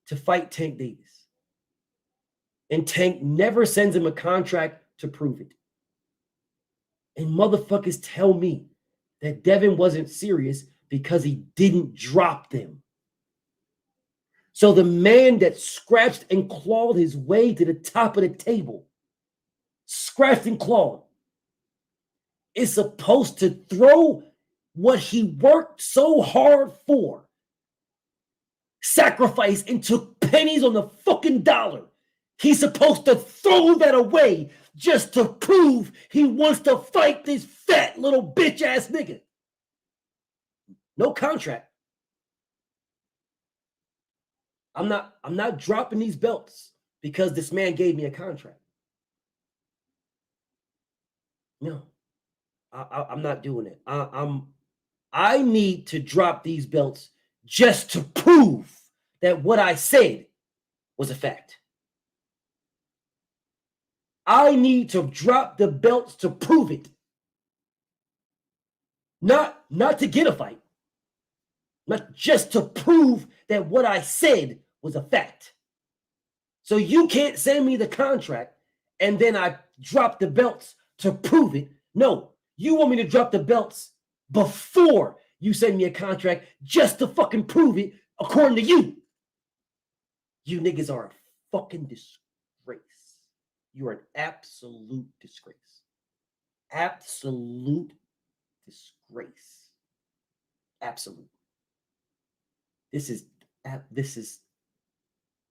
to fight Tank Davis. And Tank never sends him a contract to prove it. And motherfuckers tell me that Devin wasn't serious because he didn't drop them. So the man that scratched and clawed his way to the top of the table, scratched and clawed, is supposed to throw what he worked so hard for, sacrificed and took pennies on the fucking dollar. He's supposed to throw that away just to prove he wants to fight this fat little bitch ass nigga. No contract. I'm not dropping these belts because this man gave me a contract. No, I'm not doing it. I need to drop these belts just to prove that what I said was a fact. I need to drop the belts to prove it. Not to get a fight. Not just to prove that what I said was a fact. So you can't send me the contract and then I drop the belts to prove it. No, you want me to drop the belts before you send me a contract just to fucking prove it according to you. You niggas are a fucking disgrace. You are an absolute disgrace. Absolute disgrace. Absolute. This is,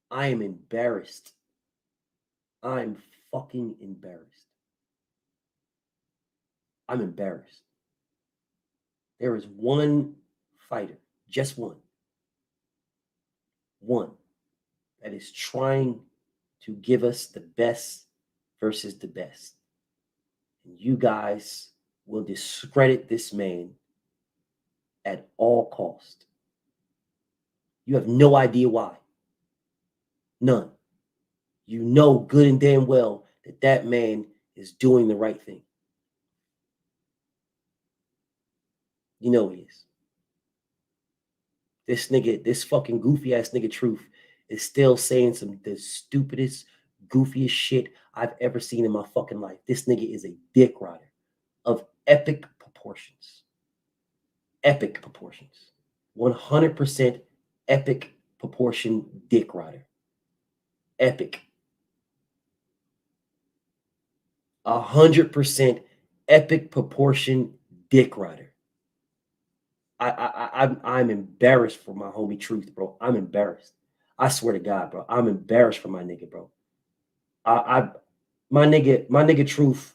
I am embarrassed. I'm fucking embarrassed. I'm embarrassed. There is one fighter, just one, that is trying to give us the best versus the best. And you guys will discredit this man at all cost. You have no idea why. None. You know good and damn well that that man is doing the right thing. You know he is. This nigga, this fucking goofy ass nigga Truth is still saying some the stupidest, goofiest shit I've ever seen in my fucking life. This nigga is a dick rider of epic proportions. Epic proportions. 100% epic proportion dick rider. Epic. 100% epic proportion dick rider. I'm embarrassed for my homie Truth, bro. I'm embarrassed. I swear to God, bro. I'm embarrassed for my nigga, bro. My nigga Truth,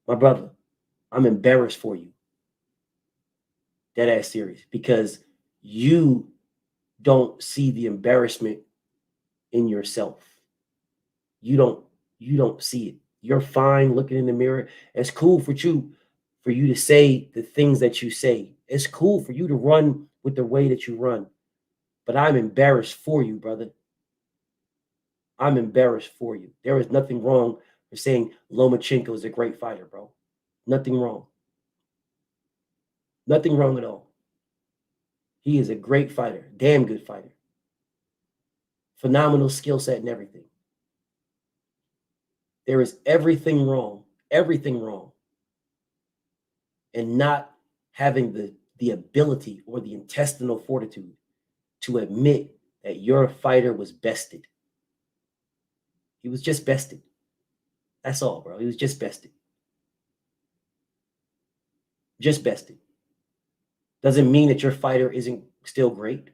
my brother. I'm embarrassed for you. Dead ass serious, because you don't see the embarrassment in yourself. You don't see it. You're fine looking in the mirror. It's cool for you to say the things that you say. It's cool for you to run with the way that you run. But I'm embarrassed for you, brother. I'm embarrassed for you. There is nothing wrong with saying Lomachenko is a great fighter, bro. Nothing wrong. Nothing wrong at all. He is a great fighter, damn good fighter. Phenomenal skill set and everything. There is everything wrong and not having the ability or the intestinal fortitude to admit that your fighter was bested. He was just bested. That's all, bro. He was just bested. Just bested. Doesn't mean that your fighter isn't still great.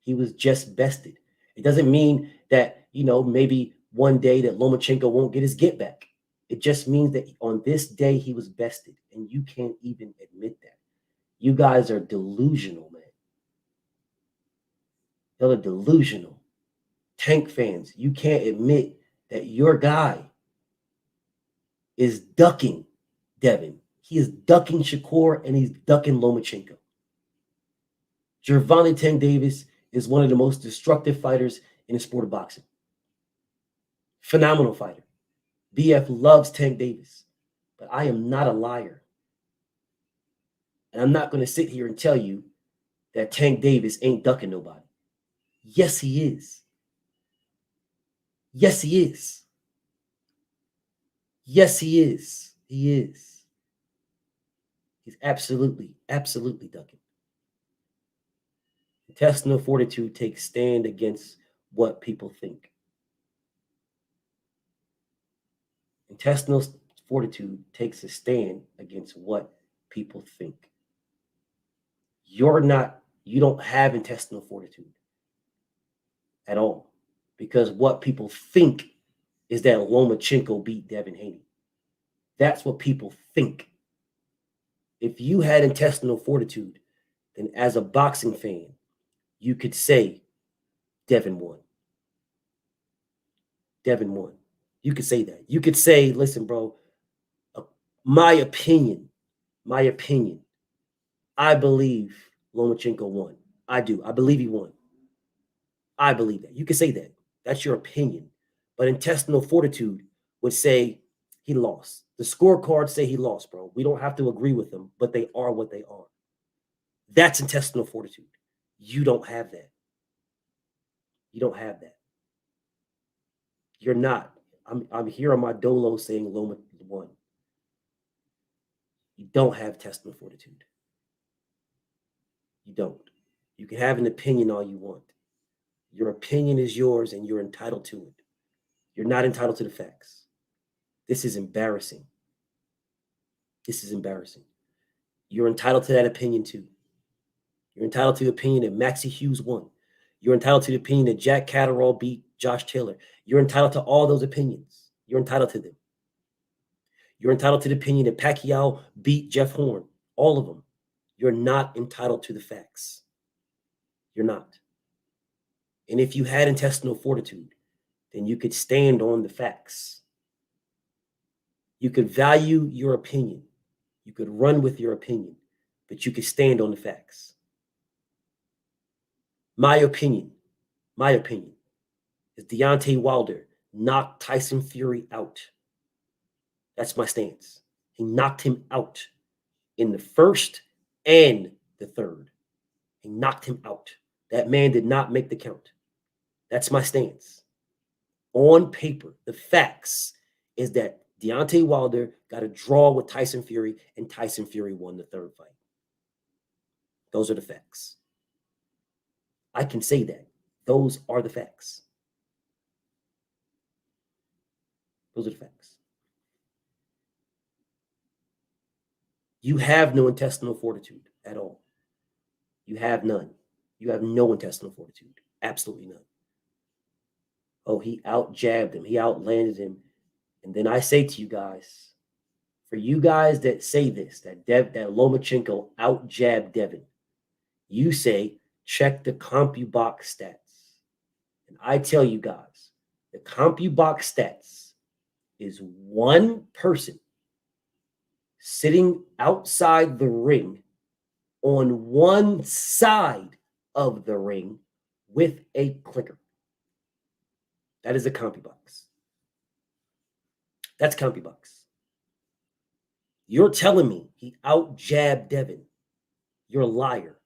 He was just bested. It doesn't mean that, maybe one day that Lomachenko won't get his get back. It just means that on this day he was bested, and you can't even admit that. You guys are delusional, man. Y'all are delusional. Tank fans, you can't admit that your guy is ducking Devin. He is ducking Shakur, and he's ducking Lomachenko. Gervonta Tank Davis is one of the most destructive fighters in the sport of boxing. Phenomenal fighter. BF loves Tank Davis, but I am not a liar. And I'm not going to sit here and tell you that Tank Davis ain't ducking nobody. Yes, he is. Yes, he is. Yes, he is. He is. He's absolutely ducking. Intestinal fortitude takes stand against what people think. Intestinal fortitude takes a stand against what people think. You don't have intestinal fortitude at all, because what people think is that Lomachenko beat Devin Haney. That's what people think. If you had intestinal fortitude, then as a boxing fan, you could say Devin won. Devin won. You could say that. You could say, listen, bro, my opinion, I believe Lomachenko won. I do. I believe he won. I believe that. You can say that. That's your opinion. But intestinal fortitude would say he lost. The scorecards say he lost, bro. We don't have to agree with them, but they are what they are. That's intestinal fortitude. You don't have that. You don't have that. You're not. I'm here on my dolo saying Loma won. You don't have intestinal fortitude. You don't. You can have an opinion all you want. Your opinion is yours and you're entitled to it. You're not entitled to the facts. This is embarrassing. This is embarrassing. You're entitled to that opinion too. You're entitled to the opinion that Maxie Hughes won. You're entitled to the opinion that Jack Catterall beat Josh Taylor. You're entitled to all those opinions. You're entitled to them. You're entitled to the opinion that Pacquiao beat Jeff Horn. All of them. You're not entitled to the facts. You're not. And if you had intestinal fortitude, then you could stand on the facts. You could value your opinion. You could run with your opinion, but you could stand on the facts. My opinion is Deontay Wilder knocked Tyson Fury out. That's my stance. He knocked him out in the first and the third. He knocked him out. That man did not make the count. That's my stance. On paper, the facts is that Deontay Wilder got a draw with Tyson Fury, and Tyson Fury won the third fight. Those are the facts. I can say that. Those are the facts. Those are the facts. You have no intestinal fortitude at all. You have none. You have no intestinal fortitude. Absolutely none. Oh, he out-jabbed him. He outlanded him. And then I say to you guys, for you guys that say this, that Lomachenko out-jabbed Devin, you say, check the CompuBox stats. And I tell you guys, the CompuBox stats is one person sitting outside the ring on one side of the ring with a clicker. That is a CompuBox. That's CompuBox. You're telling me he out-jabbed Devin. You're a liar.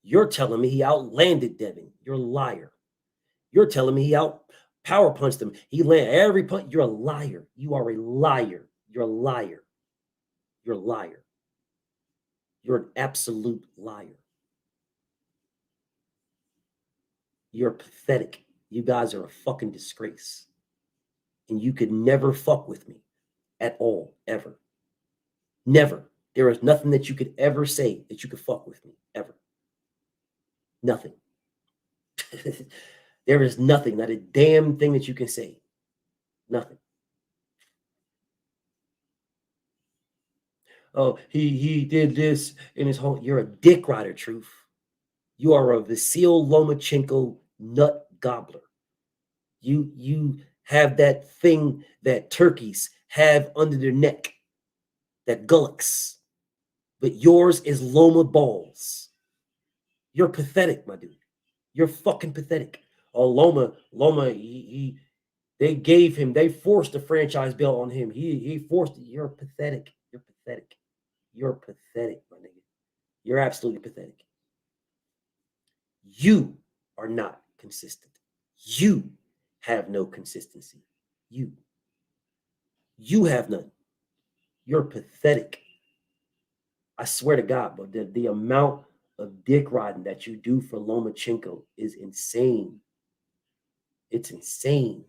You're telling me he outlanded Devin. You're a liar. You're telling me he out-power punched him. He landed every punch. You're a liar. You are a liar. You're a liar. You're a liar. You're an absolute liar. You're pathetic. You guys are a fucking disgrace. And you could never fuck with me at all, ever. Never. There is nothing that you could ever say that you could fuck with me, ever. Nothing. There is nothing, not a damn thing that you can say. Nothing. Oh, he did this in his home. You're a dick rider, Truth. You are a Vasil Lomachenko nut gobbler. You have that thing that turkeys have under their neck, that gullocks, but yours is Loma balls. You're pathetic, my dude. You're fucking pathetic. Oh, Loma, they forced the franchise belt on him. He forced it. You're pathetic. You're pathetic. You're pathetic, my nigga. You're absolutely pathetic. You are not consistent. You have no consistency. You have none. You're pathetic. I swear to God, but the amount of dick riding that you do for Lomachenko is insane. It's insane.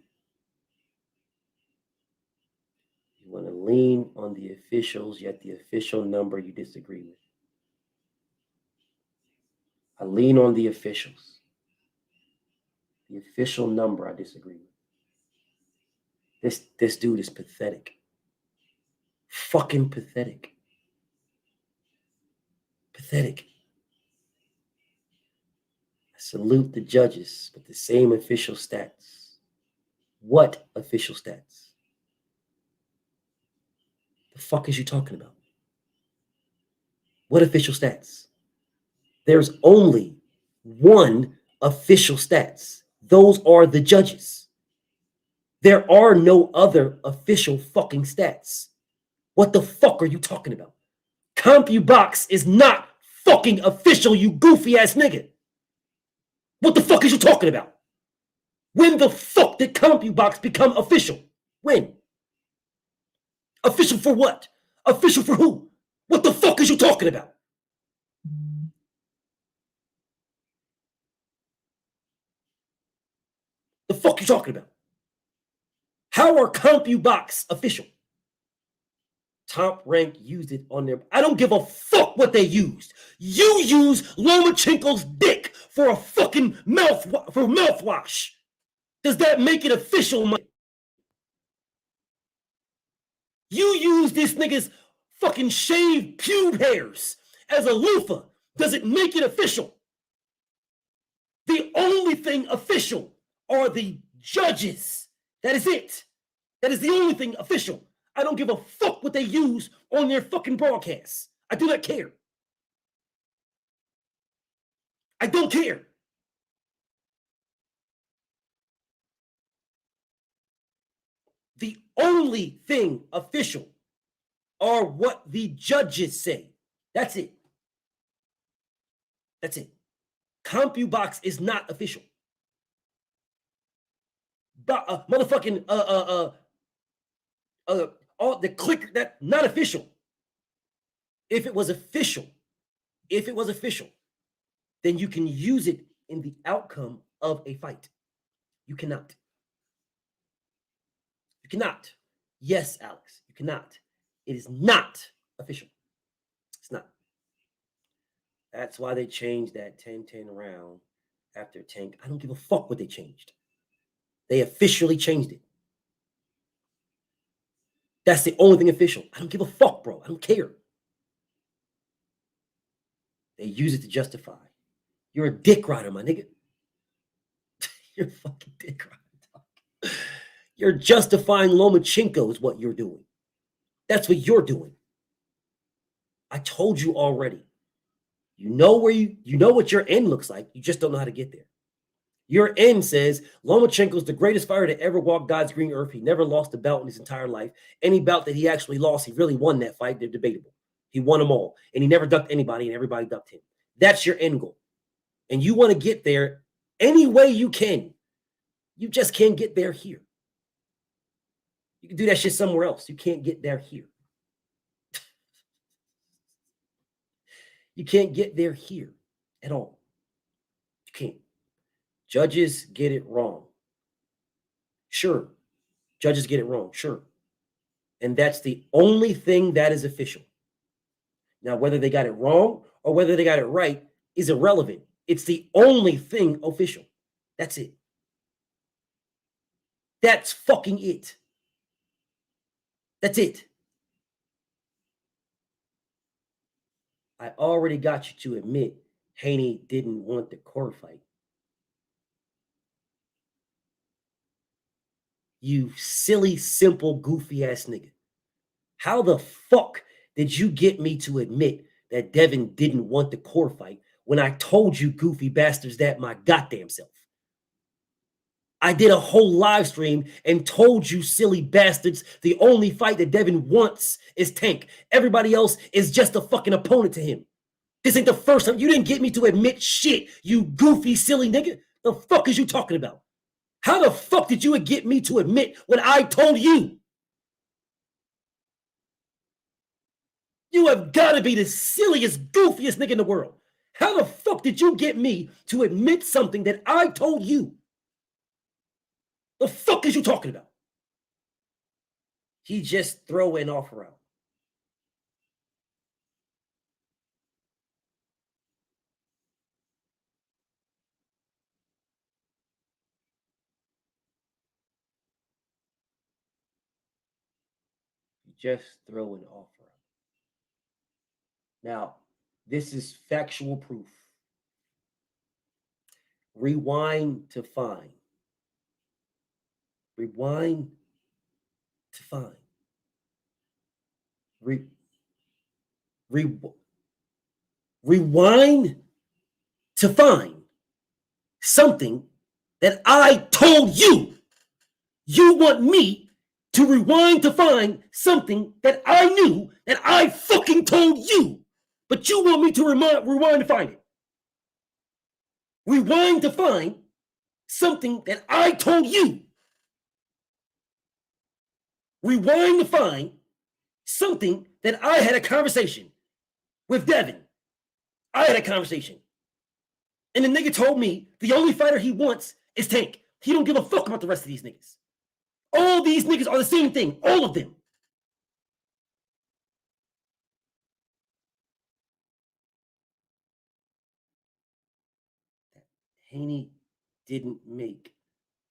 You want to lean on the officials, yet the official number you disagree with. I lean on the officials. The official number I disagree with. This dude is pathetic. Fucking pathetic. Pathetic. I salute the judges, but the same official stats. What official stats? The fuck is you talking about? What official stats? There's only one official stats. Those are the judges. There are no other official fucking stats. What the fuck are you talking about? CompuBox is not fucking official, you goofy ass nigga. What the fuck is you talking about? When the fuck did CompuBox become official? When? Official for what? Official for who? What the fuck is you talking about? The fuck you talking about? How are CompuBox official? Top Rank used it on their... I don't give a fuck what they used. You use Lomachenko's dick for a fucking mouthwash. Does that make it official? You use this nigga's fucking shaved pube hairs as a loofah. Does it make it official? The only thing official are the judges. That is it. That is the only thing official. I don't give a fuck what they use on their fucking broadcasts. I do not care. I don't care. The only thing official are what the judges say. That's it. That's it. CompuBox is not official. Motherfucking all the clicker, that not official. If it was official, then you can use it in the outcome of a fight. You cannot. You cannot. Yes, Alex, you cannot. It is not official. It's not. That's why they changed that 10-10 round after Tank. I don't give a fuck what they changed. They officially changed it. That's the only thing official. I don't give a fuck, bro. I don't care. They use it to justify. You're a dick rider, my nigga. You're a fucking dick rider. You're justifying Lomachenko is what you're doing. That's what you're doing. I told you already. You know where you know what your end looks like. You just don't know how to get there. Your end says Lomachenko's the greatest fighter to ever walk God's green earth. He never lost a belt in his entire life. Any bout that he actually lost, he really won that fight. They're debatable. He won them all. And he never ducked anybody, and everybody ducked him. That's your end goal. And you want to get there any way you can. You just can't get there here. You can do that shit somewhere else. You can't get there here. You can't get there here at all. You can't. Judges get it wrong. Sure. Judges get it wrong. Sure. And that's the only thing that is official. Now, whether they got it wrong or whether they got it right is irrelevant. It's the only thing official. That's it. That's fucking it. That's it. I already got you to admit Haney didn't want the core fight. You silly, simple, goofy ass nigga. How the fuck did you get me to admit that Devin didn't want the core fight when I told you goofy bastards that my goddamn self? I did a whole live stream and told you silly bastards the only fight that Devin wants is Tank. Everybody else is just a fucking opponent to him. This ain't the first time. You didn't get me to admit shit, you goofy, silly nigga. The fuck is you talking about? How the fuck did you get me to admit what I told you? You have got to be the silliest, goofiest nigga in the world. How the fuck did you get me to admit something that I told you? The fuck is you talking about? He just throw an offer out. Just throw an offer out. Now, this is factual proof. Rewind to find. Rewind to find. Rewind to find something that I told you. You want me to rewind to find something that I knew that I fucking told you, but you want me to rewind to find it. Rewind to find something that I told you. Rewind to find something that I had a conversation with Devin. I had a conversation. And the nigga told me the only fighter he wants is Tank. He don't give a fuck about the rest of these niggas. All these niggas are the same thing. All of them. Haney didn't make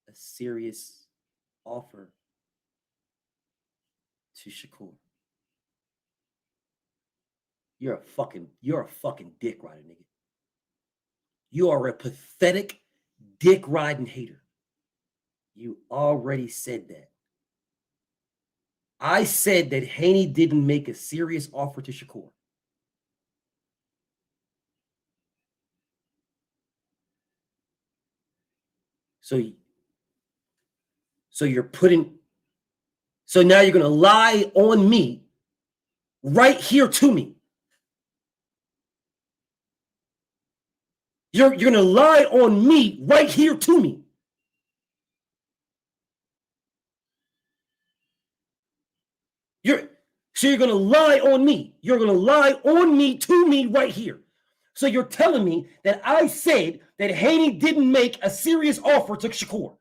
a serious offer to Shakur. You're a fucking dick rider, nigga. You are a pathetic dick riding hater. You already said that. I said that Haney didn't make a serious offer to Shakur. So you're putting So now you're going to lie on me right here to me. You're going to lie on me right here to me. So you're going to lie on me. You're going to lie on me to me right here. So you're telling me that I said that Haney didn't make a serious offer to Shakur.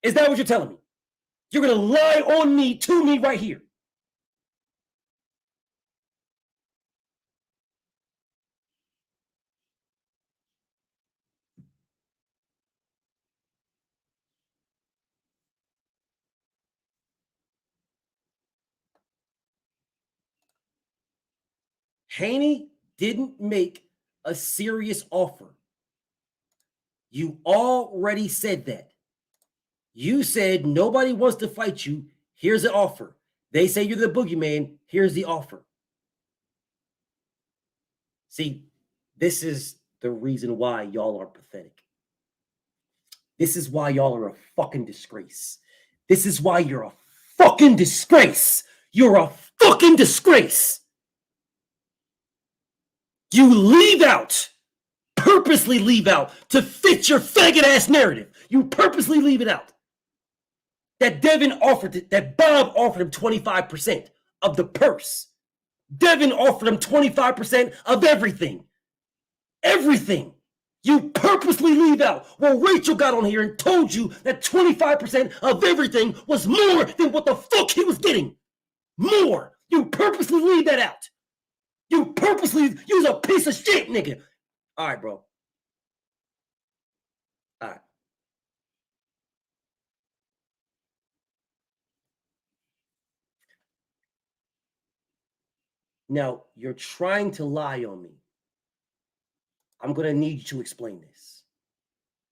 Is that what you're telling me? You're going to lie on me to me right here. Haney didn't make a serious offer. You already said that. You said nobody wants to fight you. Here's the offer. They say you're the boogeyman. Here's the offer. See, this is the reason why y'all are pathetic. This is why y'all are a fucking disgrace. This is why you're a fucking disgrace. You're a fucking disgrace. You leave out, purposely leave out to fit your faggot ass narrative. You purposely leave it out. That Devin offered it, that Bob offered him 25% of the purse. Devin offered him 25% of everything. Everything. You purposely leave out. Well, Rachel got on here and told you that 25% of everything was more than what the fuck he was getting. More. You purposely leave that out. You purposely use a piece of shit, nigga. All right, bro. All right. Now, you're trying to lie on me. I'm going to need you to explain this.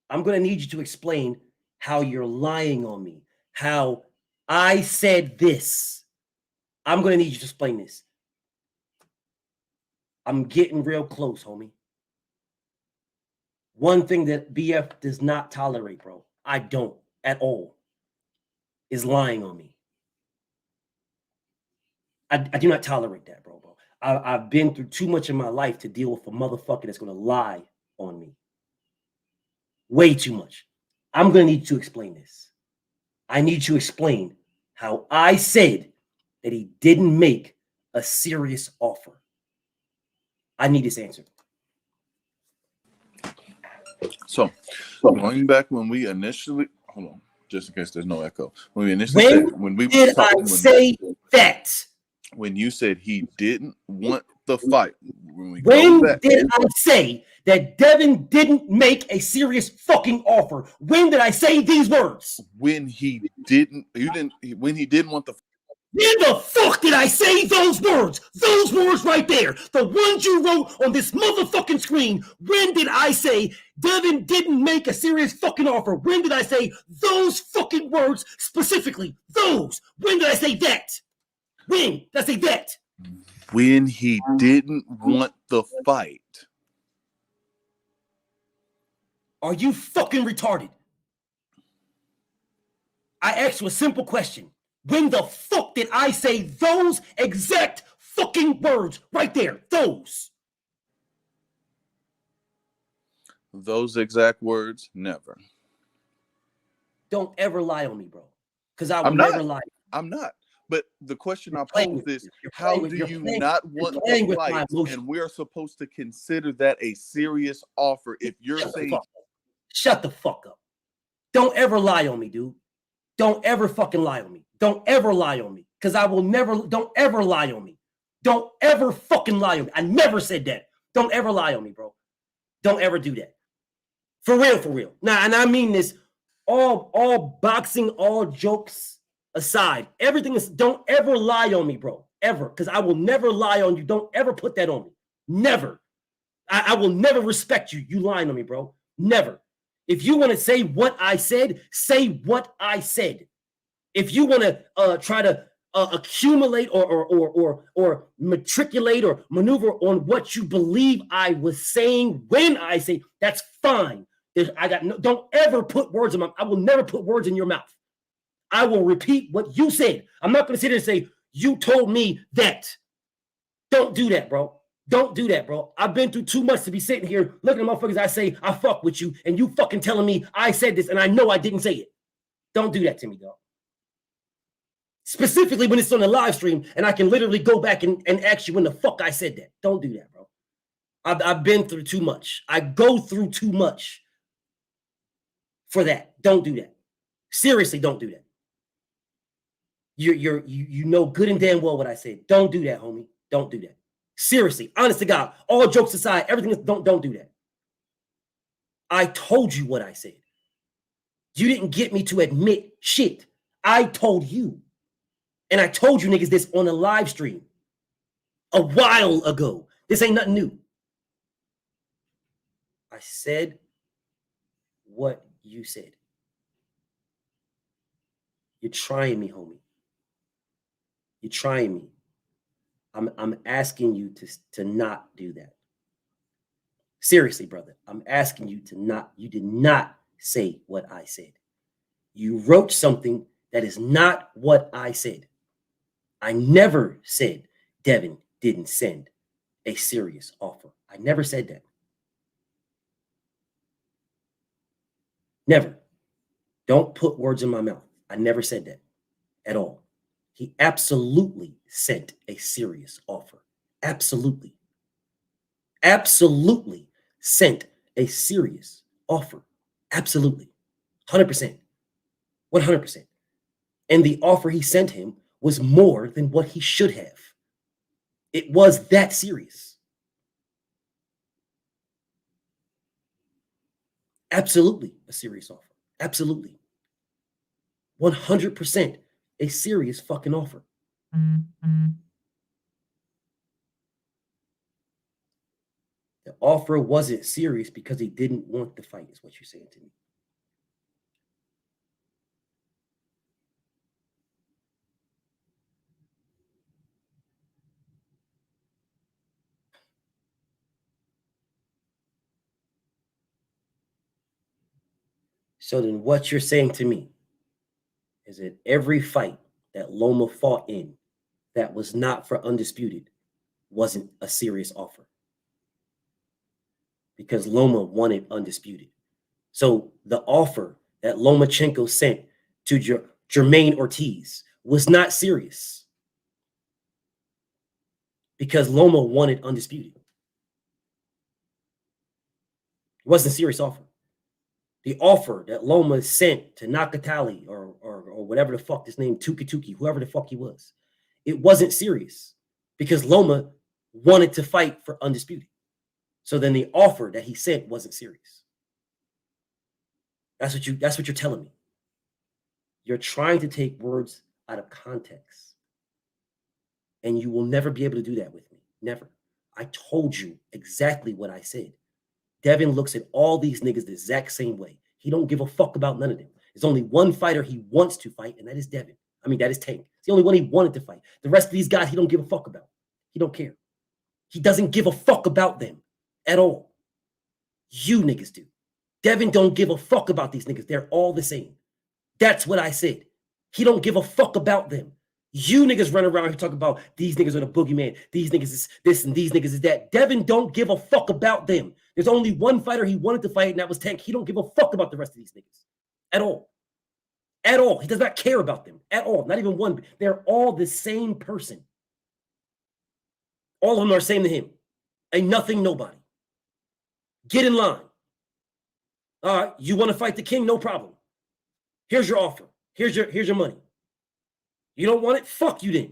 I'm going to need you to explain how you're lying on me, how I said this. I'm going to need you to explain this. I'm getting real close, homie. One thing that BF does not tolerate, bro, I don't at all, is lying on me. I do not tolerate that, bro. I've been through too much in my life to deal with a motherfucker that's going to lie on me. Way too much. I'm going to need you to explain this. I need you to explain how I said that he didn't make a serious offer. I need this answer. So, going back when we initially, hold on, just in case there's no echo. When we initially said, when we did I say that? When you said he didn't want the fight. When did I say that Devin didn't make a serious fucking offer? When did I say these words? When he didn't want the fight. When the fuck did I say those words? Those words right there. The ones you wrote on this motherfucking screen. When did I say Devin didn't make a serious fucking offer? When did I say those fucking words specifically? Those. When did I say that? When did I say that? When he didn't want the fight. Are you fucking retarded? I asked you a simple question. When the fuck did I say those exact fucking words right there? Those. Those exact words, never. Don't ever lie on me, bro. Because I will never lie. I'm not. But the question I pose is, how do you not want the fight? And we're supposed to consider that a serious offer if you're saying... Shut the fuck up. Don't ever lie on me, dude. Don't ever fucking lie on me. Don't ever lie on me. Because I will never... Don't ever lie on me. Don't ever fucking lie on me. I never said that. Don't ever lie on me, bro. Don't ever do that. For real, for real. Now, and I mean this, all boxing, all jokes aside, everything is, don't ever lie on me, bro. Ever. Because I will never lie on you. Don't ever put that on me. Never. I will never respect you. You lying on me, bro. Never. If you want to say what I said, say what I said. If you want to try to accumulate or matriculate or maneuver on what you believe I was saying when I say, that's fine. Don't ever put words in my mouth. I will never put words in your mouth. I will repeat what you said. I'm not going to sit here and say, you told me that. Don't do that, bro. Don't do that, bro. I've been through too much to be sitting here looking at motherfuckers. I say, I fuck with you, and you fucking telling me I said this, and I know I didn't say it. Don't do that to me, dog. Specifically when it's on the live stream, and I can literally go back and ask you when the fuck I said that. Don't do that, bro. I've been through too much. I go through too much for that. Don't do that. Seriously, don't do that. You know good and damn well what I said. Don't do that, homie. Don't do that. Seriously, honest to God, all jokes aside, everything is, don't do that. I told you what I said. You didn't get me to admit shit. I told you. And I told you niggas this on a live stream a while ago. This ain't nothing new. I said what you said. You're trying me, homie. You're trying me. I'm asking you to not do that. Seriously, brother. I'm asking you to not. You did not say what I said. You wrote something that is not what I said. I never said Devin didn't send a serious offer. I never said that. Never. Don't put words in my mouth. I never said that at all. He absolutely sent a serious offer. Absolutely. Absolutely sent a serious offer. Absolutely. 100%. 100%. And the offer he sent him was more than what he should have. It was that serious. Absolutely a serious offer. Absolutely. 100% a serious fucking offer. The offer wasn't serious because he didn't want the fight, is what you're saying to me. So then what you're saying to me is that every fight that Loma fought in that was not for undisputed wasn't a serious offer. Because Loma wanted undisputed. So the offer that Lomachenko sent to Jermaine Ortiz was not serious. Because Loma wanted undisputed. It wasn't a serious offer. The offer that Loma sent to Nakatali or whatever the fuck this name, Tuki, whoever the fuck he was, it wasn't serious because Loma wanted to fight for undisputed. So then the offer that he sent wasn't serious. That's what you're telling me. You're trying to take words out of context. And you will never be able to do that with me. Never. I told you exactly what I said. Devin looks at all these niggas the exact same way. He don't give a fuck about none of them. There's only one fighter he wants to fight, and that is Devin. I mean, that is Tank. It's the only one he wanted to fight. The rest of these guys, he don't give a fuck about. He don't care. He doesn't give a fuck about them at all. You niggas do. Devin don't give a fuck about these niggas. They're all the same. That's what I said. He don't give a fuck about them. You niggas run around here talking about these niggas are the boogeyman. These niggas is this and these niggas is that. Devin don't give a fuck about them. There's only one fighter he wanted to fight, and that was Tank. He don't give a fuck about the rest of these niggas. At all. At all. He does not care about them. At all. Not even one. They're all the same person. All of them are same to him. Ain't nothing, nobody. Get in line. All right, you want to fight the king? No problem. Here's your offer. Here's your money. You don't want it? Fuck you then.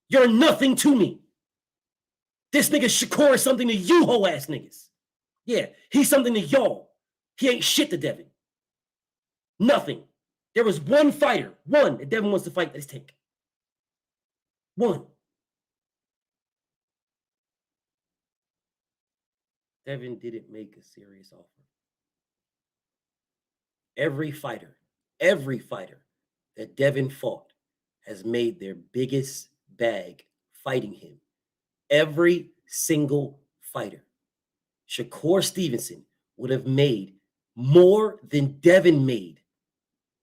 You're nothing to me. This nigga Shakur is something to you hoe ass niggas. Yeah, he's something to y'all. He ain't shit to Devin. Nothing. There was one fighter, one that Devin wants to fight, that is Tank. One. Devin didn't make a serious offer. Every fighter that Devin fought has made their biggest bag fighting him. Every single fighter. Shakur Stevenson would have made more than Devin made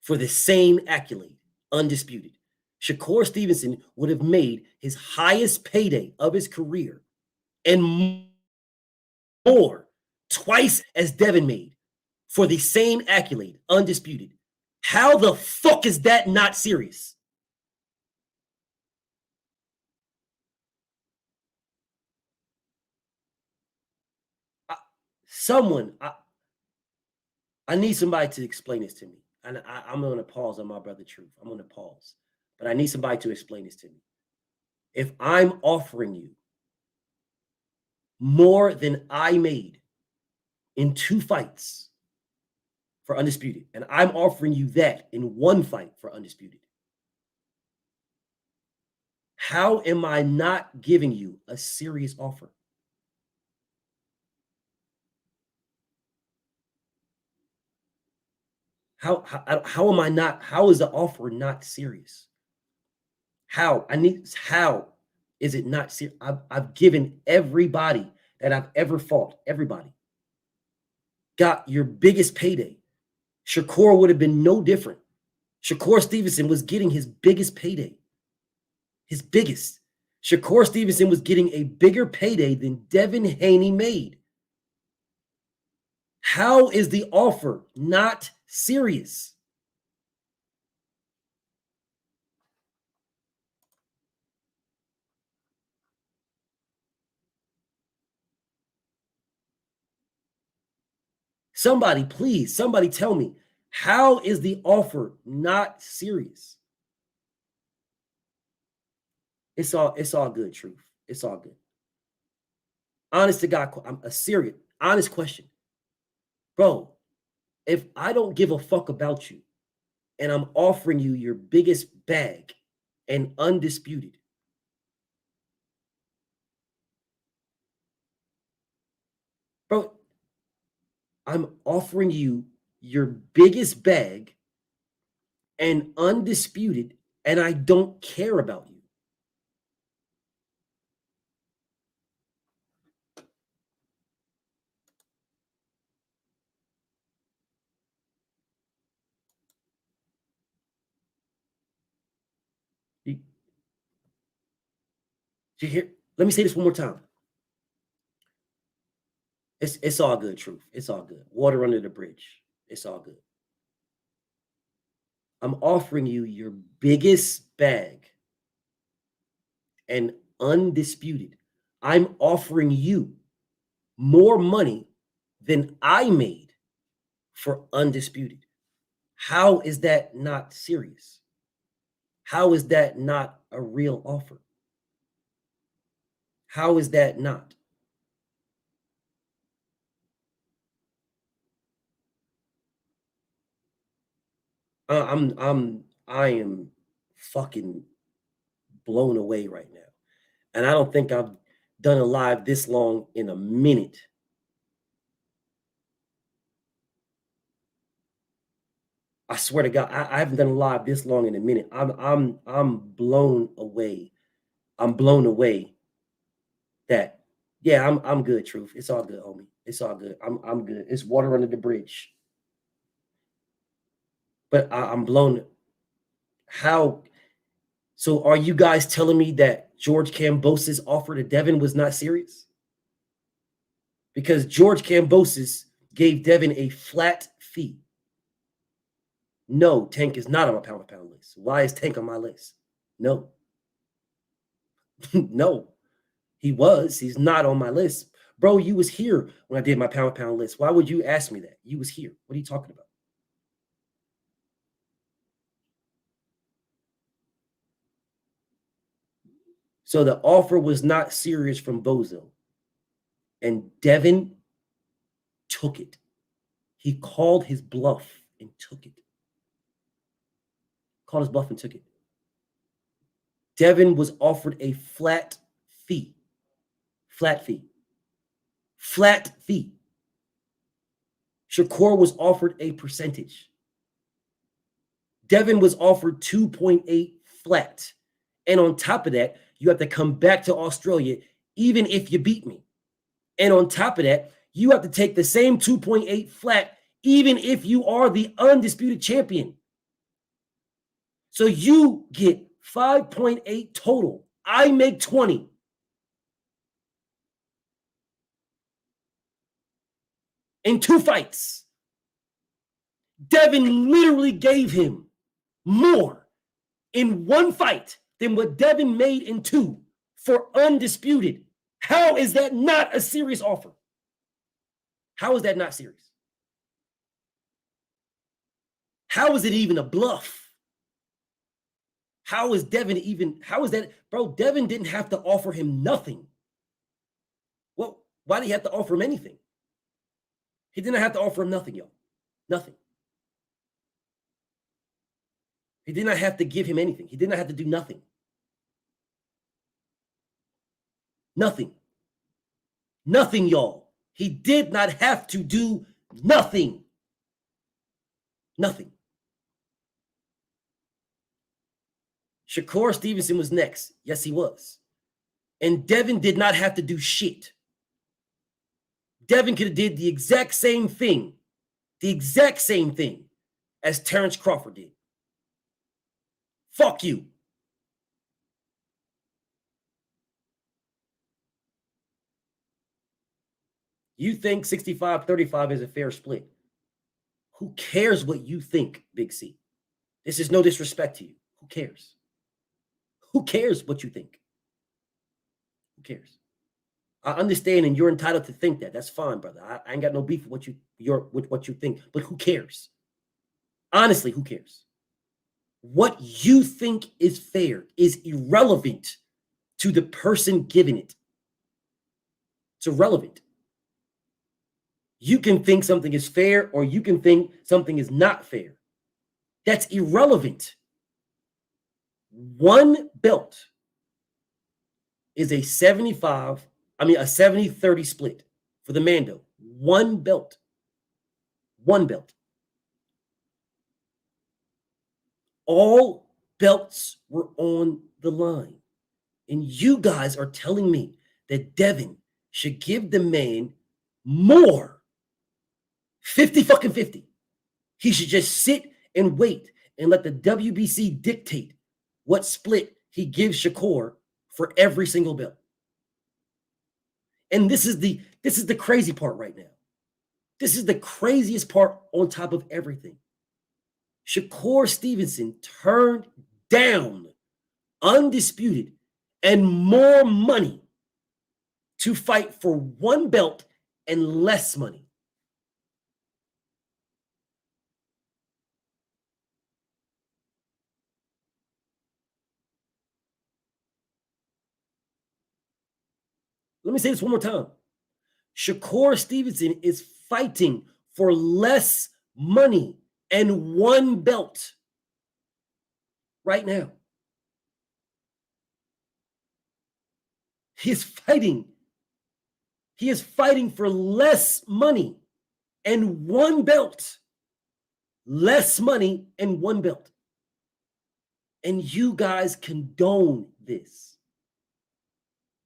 for the same accolade. undisputed. Shakur Stevenson would have made his highest payday of his career and more, twice as Devin made, for the same accolade, undisputed. How the fuck is that not serious? I need somebody to explain this to me. And I'm going to pause on my brother Truth. I'm going to pause. But I need somebody to explain this to me. If I'm offering you more than I made in 2 fights for undisputed, and I'm offering you that in 1 fight for undisputed, how am I not giving you a serious offer? How am I not? How is the offer not serious? How is it not serious? I've given everybody that I've ever fought, everybody got your biggest payday. Shakur would have been no different. Shakur Stevenson was getting his biggest payday. His biggest. Shakur Stevenson was getting a bigger payday than Devin Haney made. How is the offer not serious? Somebody, please, somebody tell me, how is the offer not serious? It's all good, Truth. It's all good. Honest to God, I'm a serious, honest question. Bro, if I don't give a fuck about you and I'm offering you your biggest bag and undisputed, bro, I'm offering you your biggest bag and undisputed, and I don't care about you. You hear? Let me say this one more time. It's all good, Truth. It's all good. Water under the bridge. It's all good. I'm offering you your biggest bag and undisputed. I'm offering you more money than I made for undisputed. How is that not serious? How is that not a real offer? How is that not? I am fucking blown away right now. And I don't think I've done a live this long in a minute. I swear to God, I haven't done a live this long in a minute. I'm blown away. I'm blown away that, yeah, I'm good, Truth. It's all good, homie. It's all good. I'm good. It's water under the bridge. But I'm blown. How? So are you guys telling me that George Kambosos' offer to Devin was not serious? Because George Kambosos gave Devin a flat fee. No, Tank is not on my pound-for-pound list. Why is Tank on my list? No. No. He was. He's not on my list. Bro, you was here when I did my pound-for-pound list. Why would you ask me that? You was here. What are you talking about? So the offer was not serious from Bozo. And Devin took it. He called his bluff and took it. Called his bluff and took it. Devin was offered a flat fee. Flat fee. Flat fee. Shakur was offered a percentage. Devin was offered 2.8 flat. And on top of that, you have to come back to Australia even if you beat me. And on top of that, you have to take the same 2.8 flat even if you are the undisputed champion. So you get 5.8 total. I make 20. In 2 fights. Devin literally gave him more in 1 fight than what Devin made in 2 for undisputed. How is that not a serious offer? How is that not serious? How is it even a bluff? How is Devin even, how is that? Bro, Devin didn't have to offer him nothing. Well, why did he have to offer him anything? He didn't have to offer him nothing, yo. Nothing. He did not have to give him anything. He did not have to do nothing. Nothing. Nothing, y'all. He did not have to do nothing. Nothing. Shakur Stevenson was next. Yes, he was. And Devin did not have to do shit. Devin could have did the exact same thing as Terrence Crawford did. Fuck you. You think 65-35 is a fair split. Who cares what you think, Big C? This is no disrespect to you. Who cares? Who cares what you think? Who cares? I understand, and you're entitled to think that. That's fine, brother. I ain't got no beef with what you think. But who cares? Honestly, who cares? What you think is fair is irrelevant to the person giving it. It's irrelevant. You can think something is fair, or you can think something is not fair. That's irrelevant. 1 belt is a 70-30 split for the Mando. 1 belt. 1 belt. All belts were on the line. And you guys are telling me that Devin should give the man more. 50-50. He should just sit and wait and let the WBC dictate what split he gives Shakur for every single belt. And this is the crazy part right now. This is the craziest part on top of everything. Shakur Stevenson turned down undisputed and more money to fight for 1 belt and less money. Let me say this one more time. Shakur Stevenson is fighting for less money and 1 belt right now. He is fighting for less money and 1 belt. Less money and 1 belt. And you guys condone this.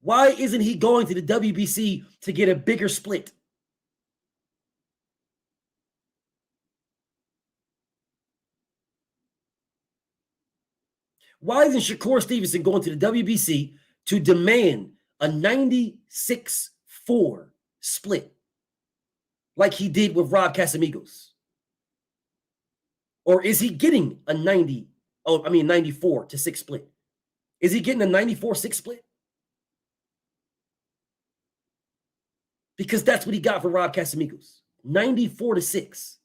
Why isn't he going to the WBC to get a bigger split? Why isn't Shakur Stevenson going to the WBC to demand a 96-4 split like he did with Rob Casamigos? Or is he getting a 94-6 split? Is he getting a 94-6 split? Because that's what he got for Rob Casamigos. 94-6.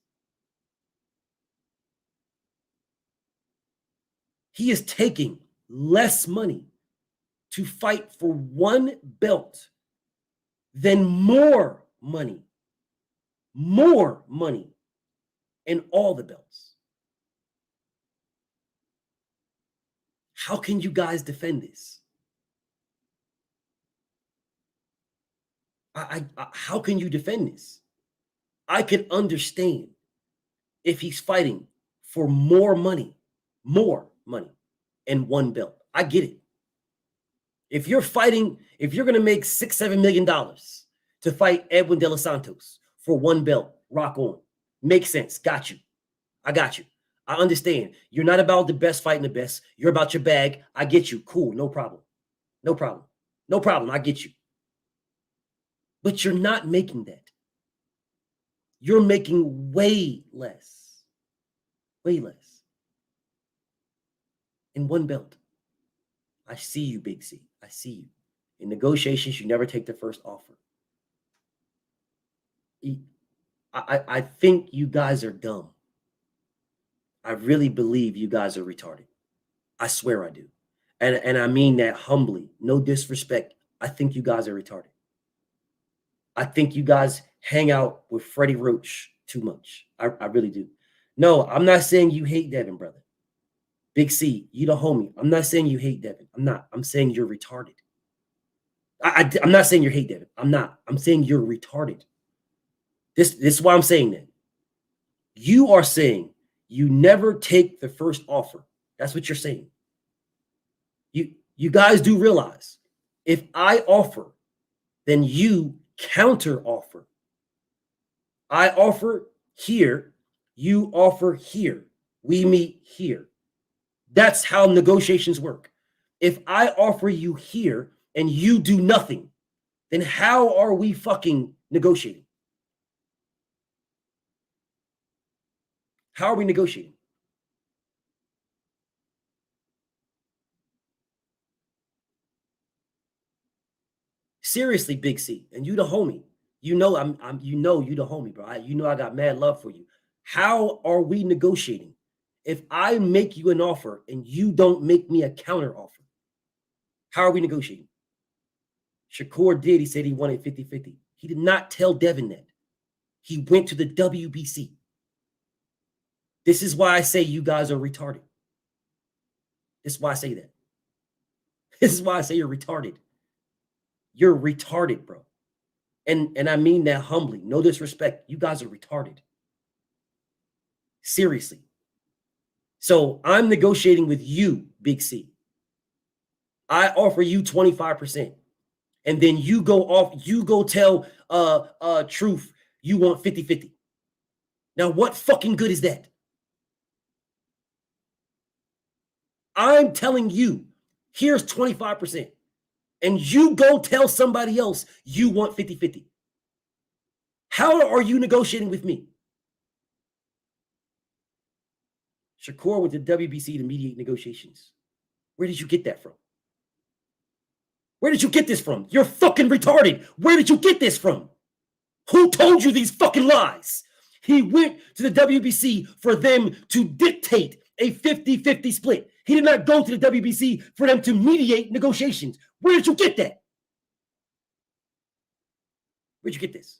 He is taking less money to fight for 1 belt than more money in all the belts. How can you guys defend this? How can you defend this? I can understand if he's fighting for more money and 1 belt. I get it. If you're going to make $6-7 million to fight Edwin De Los Santos for 1 belt, rock on. Makes sense. Got you. I got you. I understand. You're not about the best fighting the best. You're about your bag. I get you. Cool. No problem. No problem. No problem. I get you. But you're not making that. You're making way less. Way less. In one belt. I see you, Big C. I see you. In negotiations, you never take the first offer. I think you guys are dumb. I really believe you guys are retarded. I swear I do. And I mean that humbly. No disrespect. I think you guys are retarded. I think you guys hang out with Freddie Roach too much. I really do. No, I'm not saying you hate Devin, brother. Big C, you the homie. I'm not saying you hate Devin. I'm not. I'm saying you're retarded. I'm not saying you hate Devin. I'm not. I'm saying you're retarded. This is why I'm saying that. You are saying you never take the first offer. That's what you're saying. You guys do realize if I offer, then you counter offer. I offer here, you offer here. We meet here. That's how negotiations work. If I offer you here and you do nothing, then how are we fucking negotiating? How are we negotiating? Seriously, Big C, and you the homie. You know you the homie, bro. You know I got mad love for you. How are we negotiating? If I make you an offer and you don't make me a counter offer, how are we negotiating? Shakur did. He said he wanted 50-50. He did not tell Devin that. He went to the WBC. This is why I say you guys are retarded. This is why I say that. This is why I say you're retarded. You're retarded, bro. And I mean that humbly. No disrespect. You guys are retarded. Seriously. So I'm negotiating with you, Big C. I offer you 25%. And then you go tell Truth you want 50-50. Now, what fucking good is that? I'm telling you, here's 25%. And you go tell somebody else you want 50-50. How are you negotiating with me? Shakur went to WBC to mediate negotiations. Where did you get that from? Where did you get this from? You're fucking retarded. Where did you get this from? Who told you these fucking lies? He went to the WBC for them to dictate a 50-50 split. He did not go to the WBC for them to mediate negotiations. Where did you get that? Where'd you get this?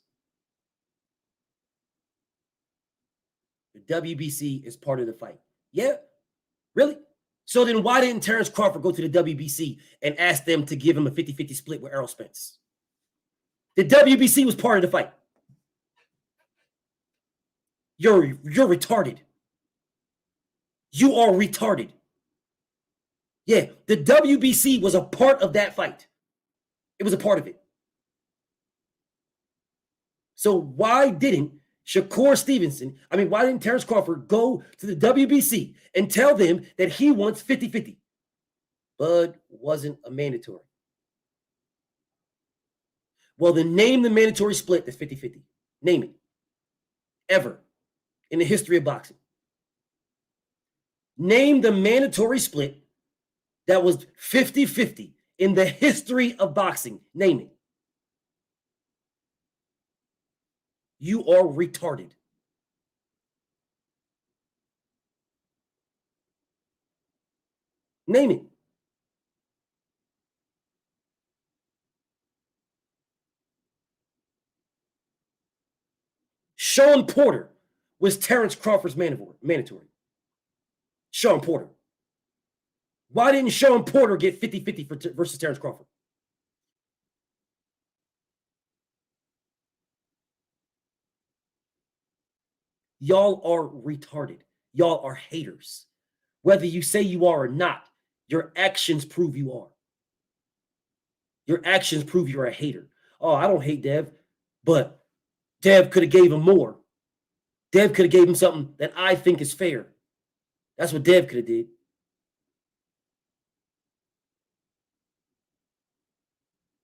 The WBC is part of the fight. Yeah? Really? So then why didn't Terrence Crawford go to the WBC and ask them to give him a 50-50 split with Errol Spence? The WBC was part of the fight. You're retarded. You are retarded. Yeah, the WBC was a part of that fight. It was a part of it. So why didn't why didn't Terrence Crawford go to the WBC and tell them that he wants 50-50? Bud wasn't a mandatory. Well, then name the mandatory split that's 50-50. Name it. Ever in the history of boxing. Name the mandatory split that was 50-50 in the history of boxing. Name it. You are retarded. Name it. Sean Porter was Terrence Crawford's mandatory. Sean Porter. Why didn't Sean Porter get 50-50 versus Terrence Crawford? Y'all are retarded. Y'all are haters. Whether you say you are or not, your actions prove you are. Your actions prove you're a hater. Oh, I don't hate Dev, but Dev could have gave him more. Dev could have gave him something that I think is fair. That's what Dev could have did.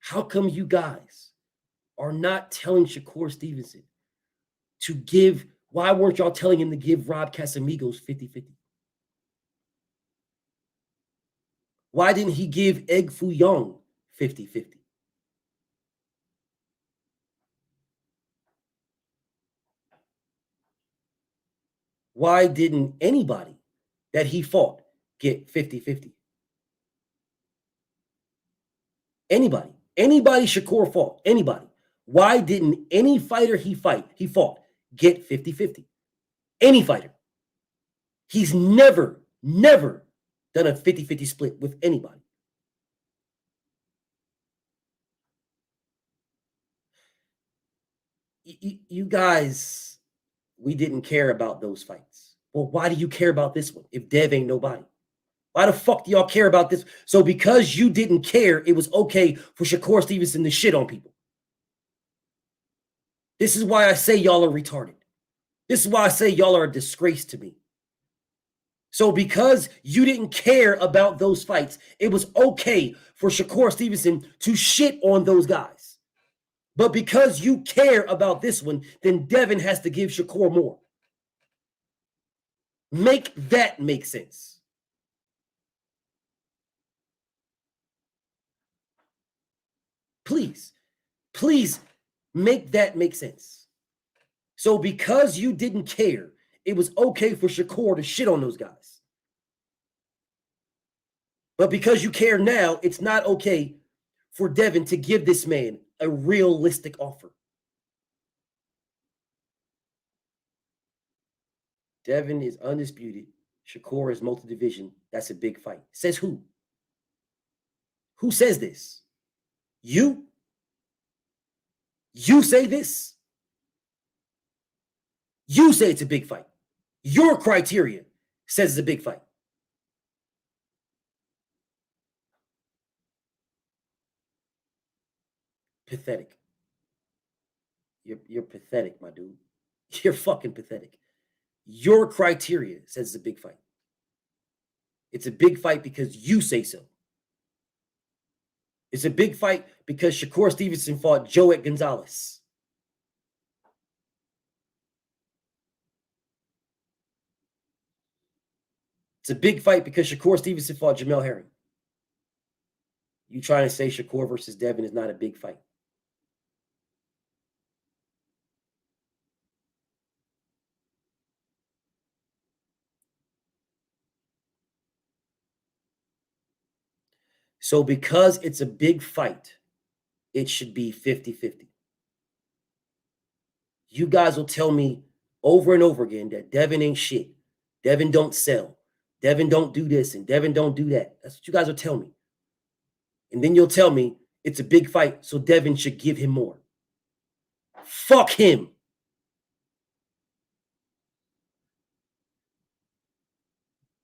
How come you guys are not telling Shakur Stevenson to give? Why weren't y'all telling him to give Rob Casamigos 50-50? Why didn't he give Egg Foo Young 50-50? Why didn't anybody that he fought get 50-50? Anybody Shakur fought, anybody. Why didn't any fighter he fought get 50-50? Any fighter. He's never done a 50-50 split with anybody. You guys, we didn't care about those fights. Well, why do you care about this one if Dev ain't nobody? Why the fuck do y'all care about this? So because you didn't care, it was okay for Shakur Stevenson to shit on people. This is why I say y'all are retarded. This is why I say y'all are a disgrace to me. So because you didn't care about those fights, it was okay for Shakur Stevenson to shit on those guys. But because you care about this one, then Devin has to give Shakur more. Make that make sense. Please make that make sense. So because you didn't care, it was okay for Shakur to shit on those guys. But because you care now, it's not okay for Devin to give this man a realistic offer. Devin is undisputed. Shakur is multi-division. That's a big fight. Says who? Who says this? You? You say this? You say it's a big fight. Your criteria says it's a big fight. Pathetic. You're pathetic, my dude. You're fucking pathetic. Your criteria says it's a big fight. It's a big fight because you say so. It's a big fight because Shakur Stevenson fought Joet Gonzalez. It's a big fight because Shakur Stevenson fought Jamel Herring. You trying to say Shakur versus Devin is not a big fight? So because it's a big fight, it should be 50-50. You guys will tell me over and over again that Devin ain't shit. Devin don't sell. Devin don't do this and Devin don't do that. That's what you guys will tell me. And then you'll tell me it's a big fight, so Devin should give him more. Fuck him.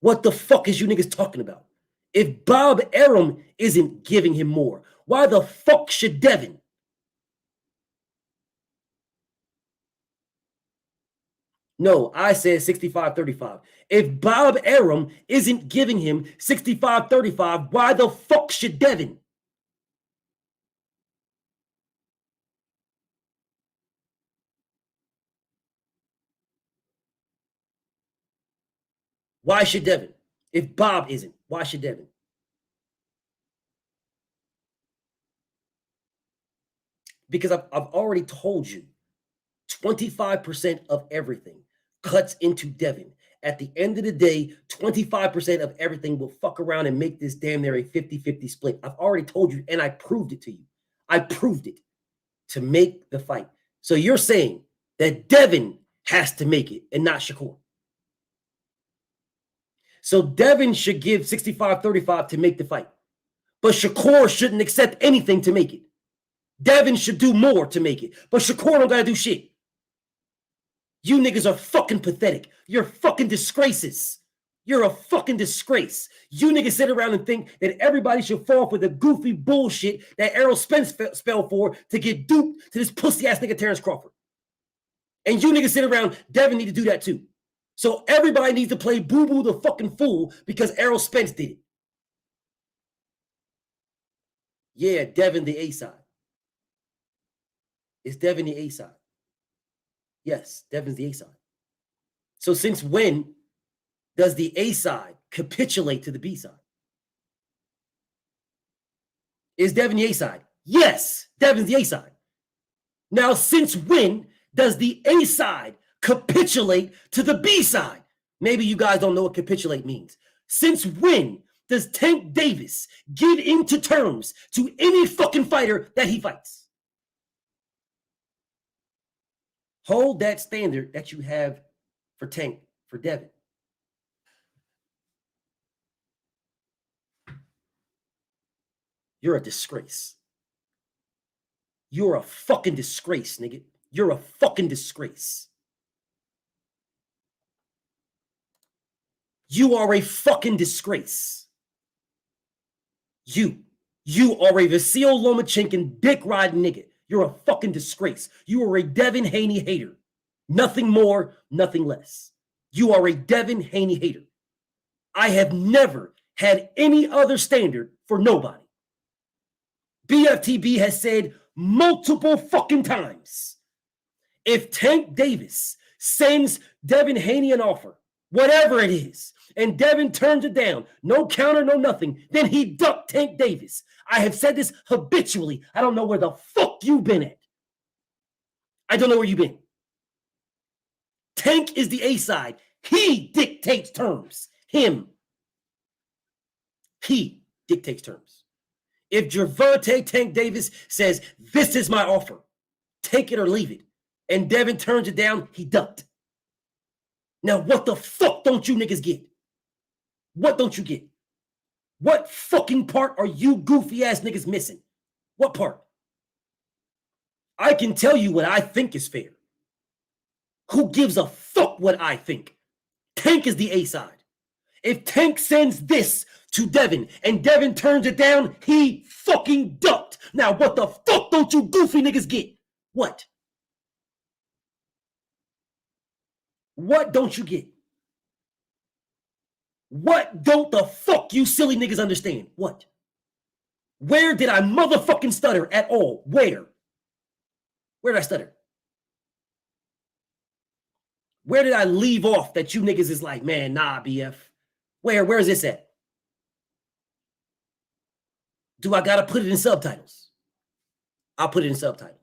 What the fuck is you niggas talking about? If Bob Arum isn't giving him more, why the fuck should Devin? No, I said 65-35. If Bob Arum isn't giving him 65-35, why the fuck should Devin? Why should Devin? If Bob isn't, why should Devin? Because I've already told you, 25% of everything cuts into Devin. At the end of the day, 25% of everything will fuck around and make this damn near a 50-50 split. I've already told you, and I proved it to you. I proved it to make the fight. So you're saying that Devin has to make it and not Shakur. So Devin should give 65-35 to make the fight. But Shakur shouldn't accept anything to make it. Devin should do more to make it. But Shakur don't gotta do shit. You niggas are fucking pathetic. You're fucking disgraces. You're a fucking disgrace. You niggas sit around and think that everybody should fall for the goofy bullshit that Errol Spence fell for to get duped to this pussy-ass nigga Terrence Crawford. And you niggas sit around, Devin need to do that too. So everybody needs to play boo-boo the fucking fool because Errol Spence did it. Yeah, Devin the A side. It's Devin the A side. Yes, Devin's the A side. So since when does the A side capitulate to the B side? Is Devin the A side? Yes, Devin's the A side. Now, since when does the A side capitulate to the B side? Maybe you guys don't know what capitulate means. Since when does Tank Davis give into terms to any fucking fighter that he fights? Hold that standard that you have for Tank, for Devin. You're a disgrace. You're a fucking disgrace, nigga. You're a fucking disgrace. You are a fucking disgrace. You are a Vasil Lomachenko dick riding nigga. You're a fucking disgrace. You are a Devin Haney hater. Nothing more, nothing less. You are a Devin Haney hater. I have never had any other standard for nobody. BFTB has said multiple fucking times, if Tank Davis sends Devin Haney an offer, whatever it is, and Devin turns it down, no counter, no nothing, then he ducked Tank Davis. I have said this habitually. I don't know where the fuck you've been at. I don't know where you've been. Tank is the A side. He dictates terms. Him. He dictates terms. If Gervonta Tank Davis says, this is my offer, take it or leave it, and Devin turns it down, he ducked. Now, what the fuck don't you niggas get? What don't you get? What fucking part are you goofy ass niggas missing? What part? I can tell you what I think is fair. Who gives a fuck what I think? Tank is the A side. If Tank sends this to Devin and Devin turns it down, he fucking ducked. Now, what the fuck don't you goofy niggas get? What? What don't you get? What don't the fuck you silly niggas understand? What? Where did I motherfucking stutter at all? Where? Where did I stutter? Where did I leave off that you niggas is like, man, nah, BF? Where is this at? Do I gotta put it in subtitles? I'll put it in subtitles.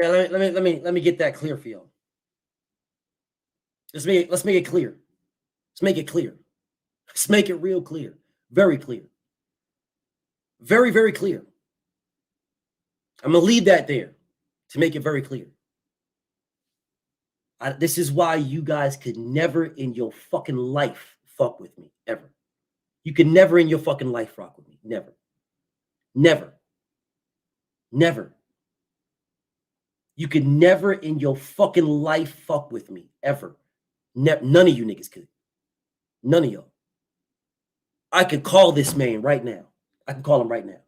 Yeah, let me get that clear for you. Let's make it clear. Let's make it clear. Let's make it real clear. Very clear. Very, very clear. I'm gonna leave that there to make it very clear. This is why you guys could never in your fucking life fuck with me, ever. You can never in your fucking life rock with me. Never. Never. Never. You could never in your fucking life fuck with me, ever. None of you niggas could. None of y'all. I could call this man right now. I can call him right now.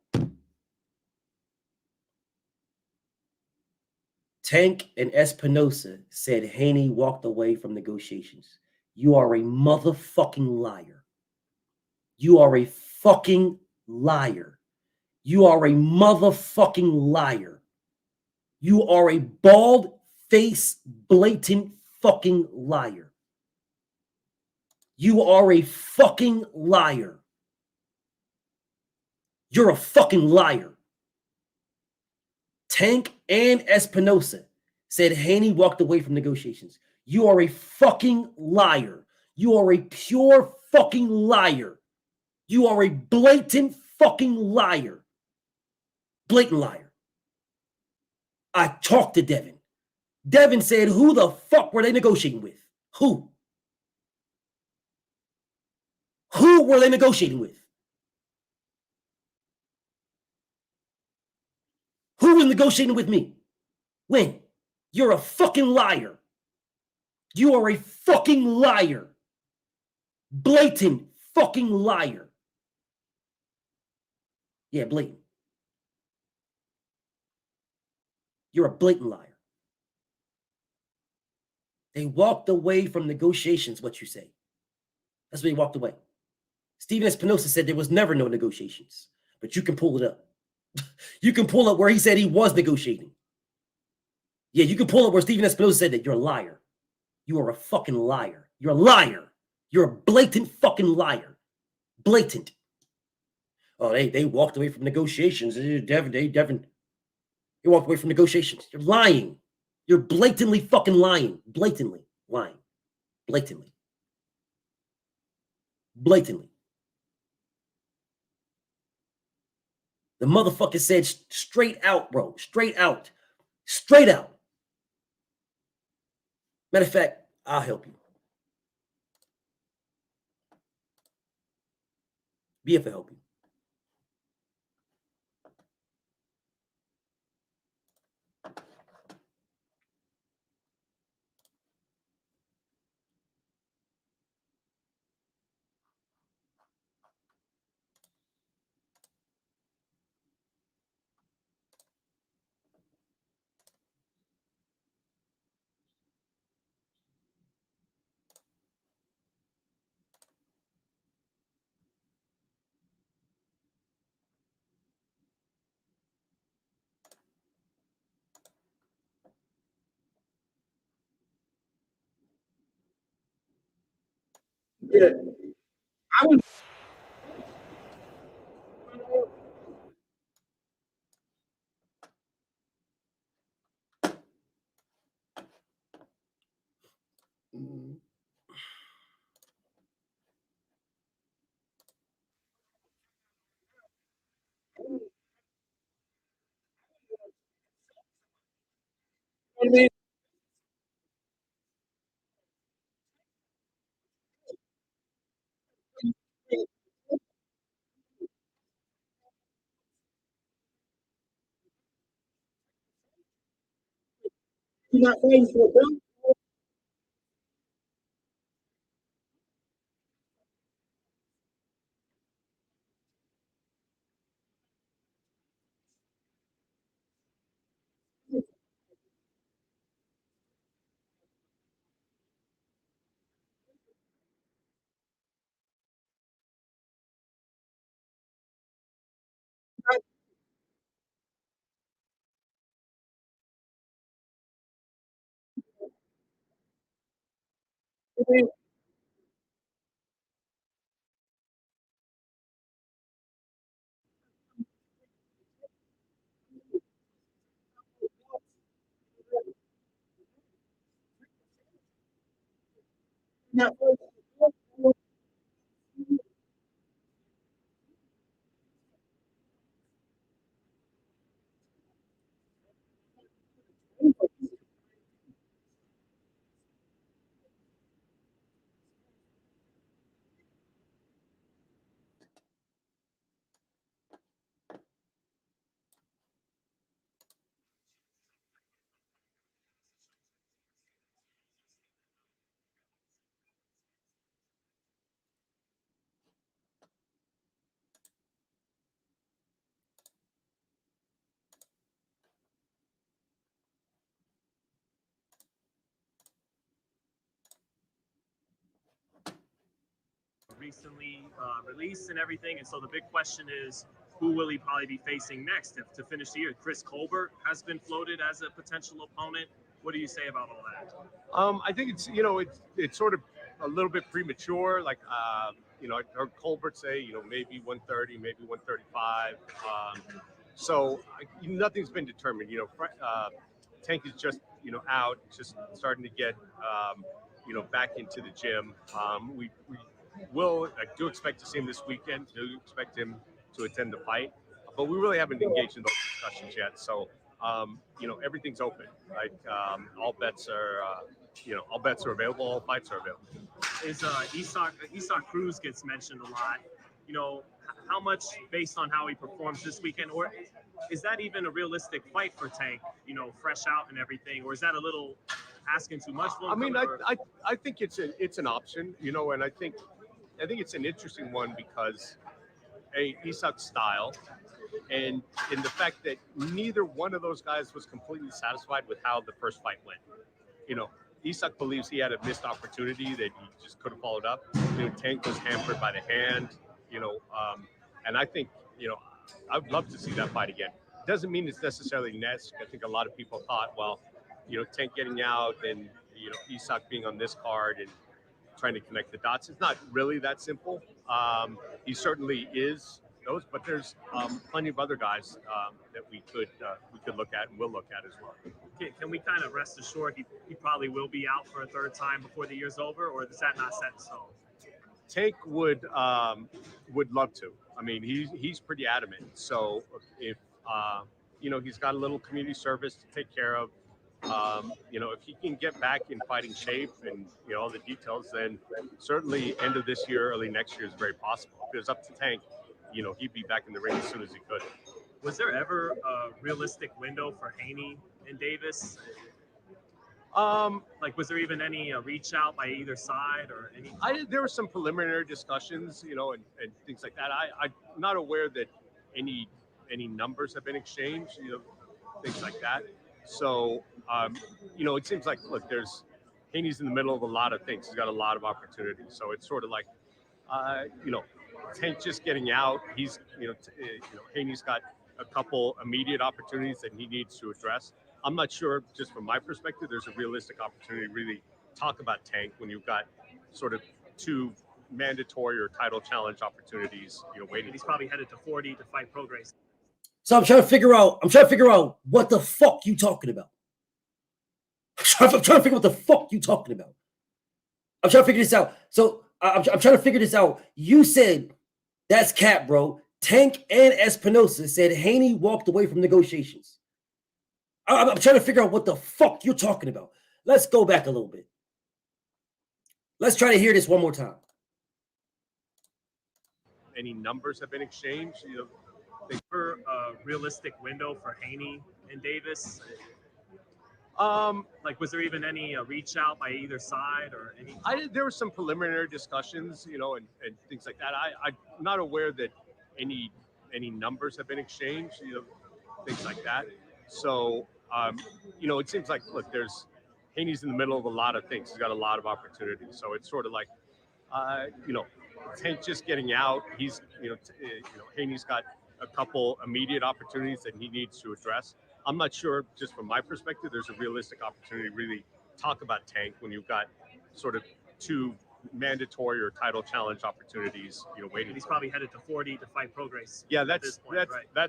Tank and Espinosa said Haney walked away from negotiations. You are a motherfucking liar. You are a fucking liar. You are a motherfucking liar. You are a bald-faced, blatant fucking liar. You are a fucking liar. You're a fucking liar. Tank and Espinosa said Haney walked away from negotiations. You are a fucking liar. You are a pure fucking liar. You are a blatant fucking liar. Blatant liar. I talked to Devin. Devin said, who the fuck were they negotiating with? Who? Who were they negotiating with? Who was negotiating with me? When? You're a fucking liar. You are a fucking liar. Blatant fucking liar. Yeah, blatant. You're a blatant liar. They walked away from negotiations, what you say. That's why they walked away. Steven Espinosa said there was never no negotiations, but you can pull it up. You can pull up where he said he was negotiating. Yeah, you can pull up where Steven Espinosa said that. You're a liar. You are a fucking liar. You're a liar. You're a blatant fucking liar. Blatant. Oh, they walked away from negotiations. Devin. They walked away from negotiations. You're lying. You're blatantly fucking lying. Blatantly lying. Blatantly. Blatantly. The motherfucker said straight out, bro. Straight out. Straight out. Matter of fact, I'll help you. BF will help you. Yeah. I was I mean, you're not fighting for a belt. I mean, you're not fighting for a belt. Recently released and everything, and so the big question is, who will he probably be facing next to finish the year? Chris Colbert has been floated as a potential opponent. What do you say about all that? I think it's sort of a little bit premature. Like I heard Colbert say maybe 130, maybe 135. So nothing's been determined. Tank is just out, just starting to get back into the gym. We I do expect to see him this weekend. Do expect him to attend the fight, but we really haven't engaged in those discussions yet. So, everything's open. Like all bets are, all bets are available. All fights are available. Is Isak Cruz gets mentioned a lot. How much based on how he performs this weekend, or is that even a realistic fight for Tank? Fresh out and everything, or is that a little asking too much for him? I mean, I think it's an option, and I think it's an interesting one because Isak's style, and in the fact that neither one of those guys was completely satisfied with how the first fight went. Isak believes he had a missed opportunity that he just could have followed up. Tank was hampered by the hand, and I think, I'd love to see that fight again. Doesn't mean it's necessarily next. I think a lot of people thought, well, Tank getting out and, Isak being on this card and trying to connect the dots. It's not really that simple. He certainly is those, but there's plenty of other guys that we could look at and will look at as well. Can we kind of rest assured he probably will be out for a third time before the year's over, or is that not set in stone? Tank would love to. I mean, he's pretty adamant. So if he's got a little community service to take care of, if he can get back in fighting shape and all the details, then certainly end of this year, early next year is very possible. If it was up to Tank, he'd be back in the ring as soon as he could. Was there ever a realistic window for Haney and Davis? Was there even any reach out by either side or any? There were some preliminary discussions, and things like that. I'm not aware that any numbers have been exchanged, things like that. So, it seems like, look, Haney's in the middle of a lot of things. He's got a lot of opportunities. So it's sort of like, Tank just getting out. He's, Haney's got a couple immediate opportunities that he needs to address. I'm not sure, just from my perspective, there's a realistic opportunity to really talk about Tank when you've got sort of two mandatory or title challenge opportunities, waiting. He's probably headed to 40 to fight Prograis. So I'm trying to figure out what the fuck you talking about. I'm trying to figure what the fuck you talking about. I'm trying to figure this out. So I'm trying to figure this out. You said that's cap, bro. Tank and Espinosa said Haney walked away from negotiations. I'm trying to figure out what the fuck you're talking about. Let's go back a little bit. Let's try to hear this one more time. Any numbers have been exchanged? For a realistic window for Haney and Davis? Was there even any reach out by either side or any? There were some preliminary discussions, and things like that. I'm not aware that any numbers have been exchanged, things like that. So, it seems like, look, Haney's in the middle of a lot of things. He's got a lot of opportunities. So it's sort of like, Tank just getting out. He's, Haney's got a couple immediate opportunities that he needs to address. I'm not sure, just from my perspective, there's a realistic opportunity to really talk about Tank when you've got sort of two mandatory or title challenge opportunities, waiting. He's probably headed to 40 to fight Prograis. Yeah, that's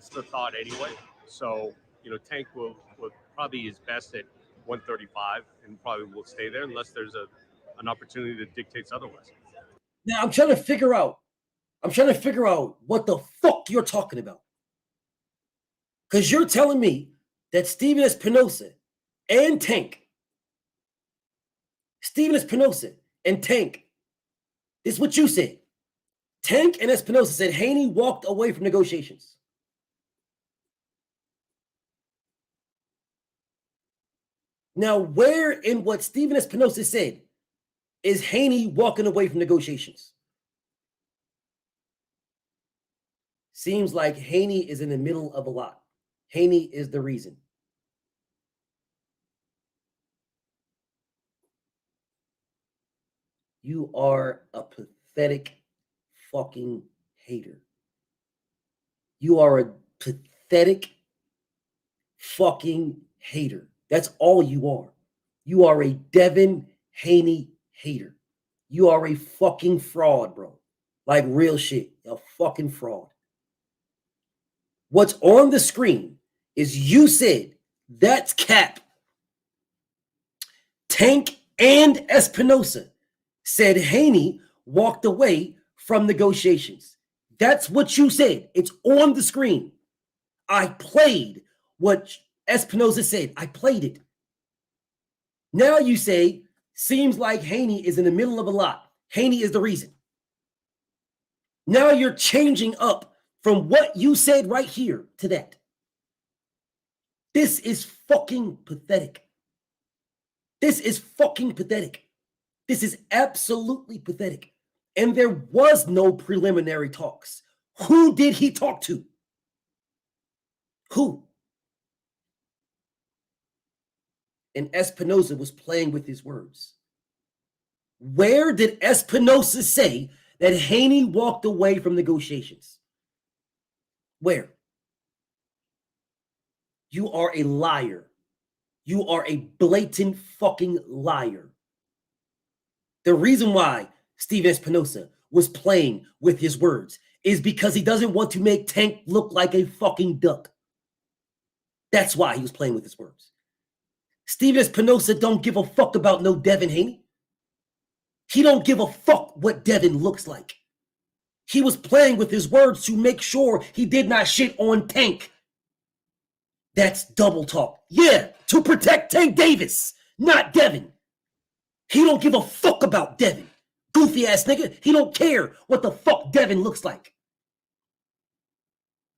the thought anyway. So, Tank will probably is best at 135 and probably will stay there unless there's an opportunity that dictates otherwise. Now I'm trying to figure out what the fuck you're talking about. Because you're telling me that Steven Espinosa and Tank, this is what you said. Tank and Espinosa said Haney walked away from negotiations. Now, where in what Steven Espinosa said is Haney walking away from negotiations? Seems like Haney is in the middle of a lot. Haney is the reason. You are a pathetic fucking hater. You are a pathetic fucking hater. That's all you are. You are a Devin Haney hater. You are a fucking fraud, bro. Like real shit. A fucking fraud. What's on the screen is you said that's cap. Tank and Espinosa said Haney walked away from negotiations. That's what you said. It's on the screen. I played what Espinosa said. I played it. Now you say, seems like Haney is in the middle of a lot. Haney is the reason. Now you're changing up from what you said right here to that. This is fucking pathetic. This is fucking pathetic. This is absolutely pathetic. And there was no preliminary talks. Who did he talk to? Who? And Espinosa was playing with his words. Where did Espinosa say that Haney walked away from negotiations? Where? You are a liar. You are a blatant fucking liar. The reason why Steve Espinosa was playing with his words is because he doesn't want to make Tank look like a fucking duck. That's why he was playing with his words. Steve Espinosa don't give a fuck about no Devin Haney. He don't give a fuck what Devin looks like. He was playing with his words to make sure he did not shit on Tank. That's double talk. Yeah, to protect Tank Davis, not Devin. He don't give a fuck about Devin. Goofy ass nigga. He don't care what the fuck Devin looks like.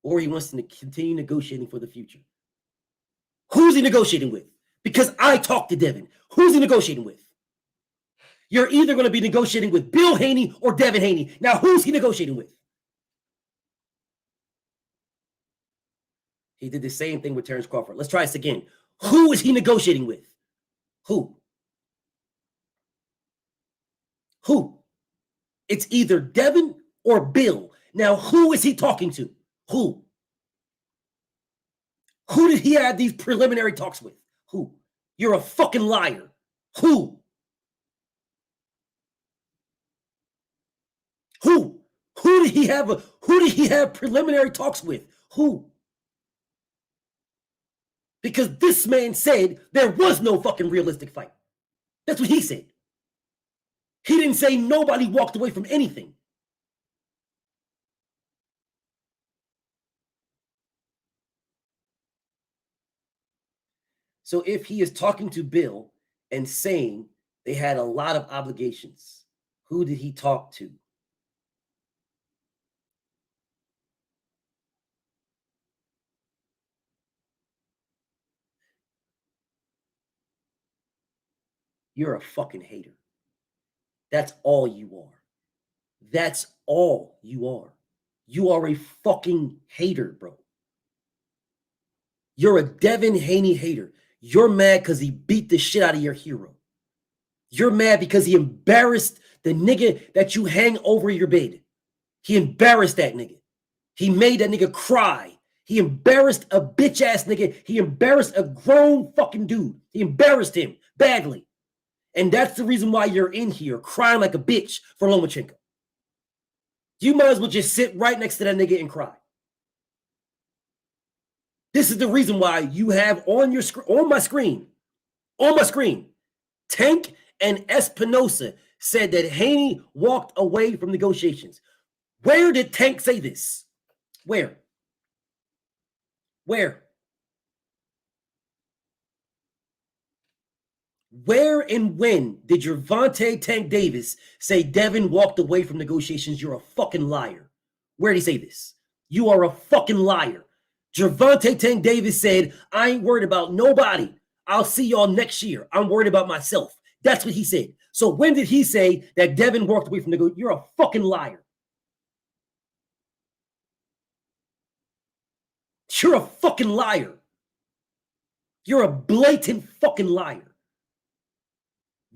Or he wants to continue negotiating for the future. Who's he negotiating with? Because I talked to Devin. Who's he negotiating with? You're either going to be negotiating with Bill Haney or Devin Haney. Now, who's he negotiating with? He did the same thing with Terrence Crawford. Let's try this again. Who is he negotiating with? Who? Who? It's either Devin or Bill. Now, who is he talking to? Who? Who did he have these preliminary talks with? Who? You're a fucking liar. Who? Who? Who did he have preliminary talks with? Who? Because this man said there was no fucking realistic fight. That's what he said. He didn't say nobody walked away from anything. So if he is talking to Bill and saying they had a lot of obligations, who did he talk to? You're a fucking hater. That's all you are. That's all you are. You are a fucking hater, bro. You're a Devin Haney hater. You're mad because he beat the shit out of your hero. You're mad because he embarrassed the nigga that you hang over your bed. He embarrassed that nigga. He made that nigga cry. He embarrassed a bitch ass nigga. He embarrassed a grown fucking dude. He embarrassed him badly. And that's the reason why you're in here crying like a bitch for Lomachenko. You might as well just sit right next to that nigga and cry. This is the reason why you have on your on my screen, Tank and Espinosa said that Haney walked away from negotiations. Where did Tank say this? Where? Where? Where and when did Gervonta Tank Davis say Devin walked away from negotiations? You're a fucking liar. Where did he say this? You are a fucking liar. Gervonta Tank Davis said, I ain't worried about nobody. I'll see y'all next year. I'm worried about myself. That's what he said. So when did he say that Devin walked away from negotiations? You're a fucking liar. You're a fucking liar. You're a blatant fucking liar.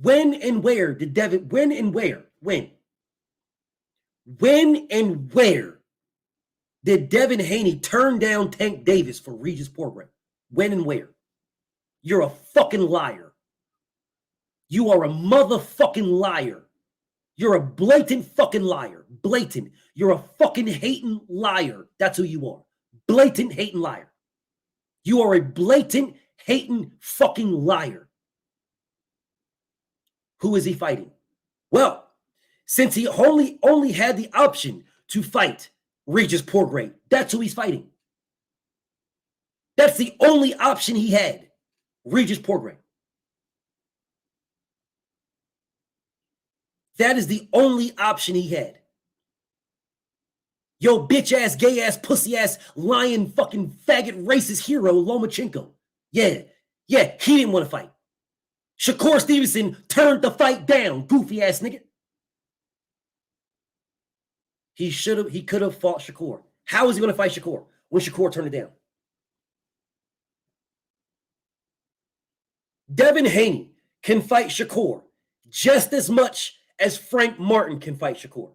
When and where did Devin, when and where did Devin Haney turn down Tank Davis for Regis Prograis? When and where? You're a fucking liar. You are a motherfucking liar. You're a blatant fucking liar. Blatant. You're a fucking hating liar. That's who you are. Blatant hating liar. You are a blatant hating fucking liar. Who is he fighting? Well, since he only had the option to fight Regis Portgray, that's who he's fighting. That's the only option he had, Regis Portgray. That is the only option he had. Yo, bitch ass, gay ass, pussy ass, lying, fucking faggot, racist hero, Lomachenko. Yeah, he didn't want to fight. Shakur Stevenson turned the fight down, goofy ass nigga. He could have fought Shakur. How is he going to fight Shakur when Shakur turned it down? Devin Haney can fight Shakur just as much as Frank Martin can fight Shakur.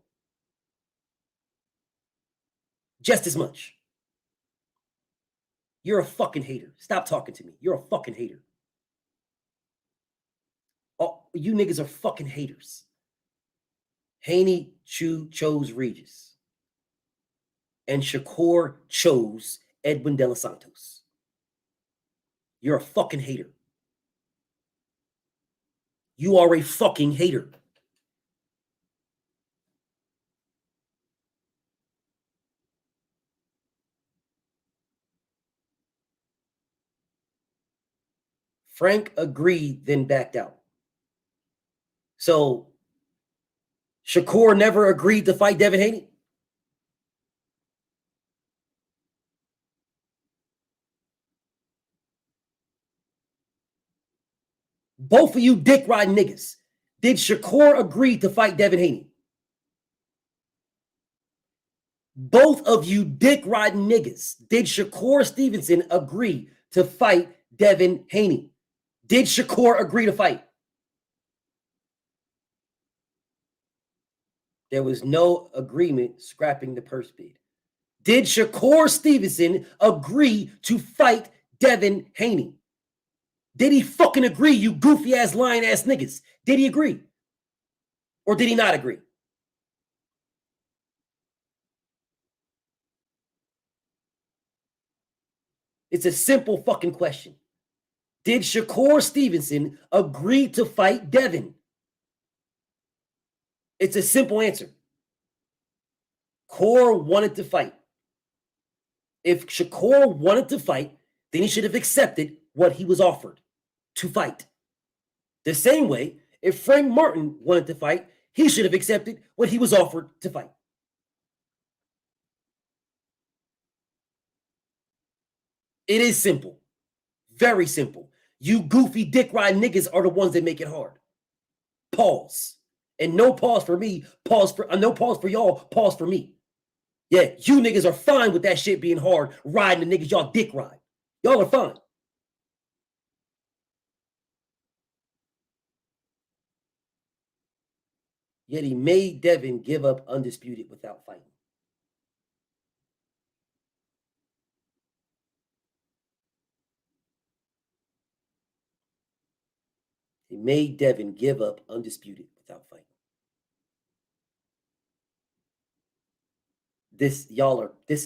Just as much. You're a fucking hater. Stop talking to me. You're a fucking hater. Oh, you niggas are fucking haters. Haney chose Regis. And Shakur chose Edwin De Los Santos. You're a fucking hater. You are a fucking hater. Frank agreed, then backed out. So Shakur never agreed to fight Devin Haney? Both of you dick riding niggas. Did Shakur agree to fight Devin Haney? Both of you dick riding niggas. Did Shakur Stevenson agree to fight Devin Haney? Did Shakur agree to fight? There was no agreement scrapping the purse bid. Did Shakur Stevenson agree to fight Devin Haney? Did he fucking agree, you goofy ass, lying ass niggas? Did he agree? Or did he not agree? It's a simple fucking question. Did Shakur Stevenson agree to fight Devin? It's a simple answer. Shakur wanted to fight. If Shakur wanted to fight, then he should have accepted what he was offered to fight. The same way, if Frank Martin wanted to fight, he should have accepted what he was offered to fight. It is simple. Very simple. You goofy dick ride niggas are the ones that make it hard. Pause. And no pause for me. No pause for y'all. Pause for me. Yeah, you niggas are fine with that shit being hard, riding the niggas y'all dick ride. Y'all are fine. Yet he made Devin give up undisputed without fighting. He made Devin give up undisputed without fighting. This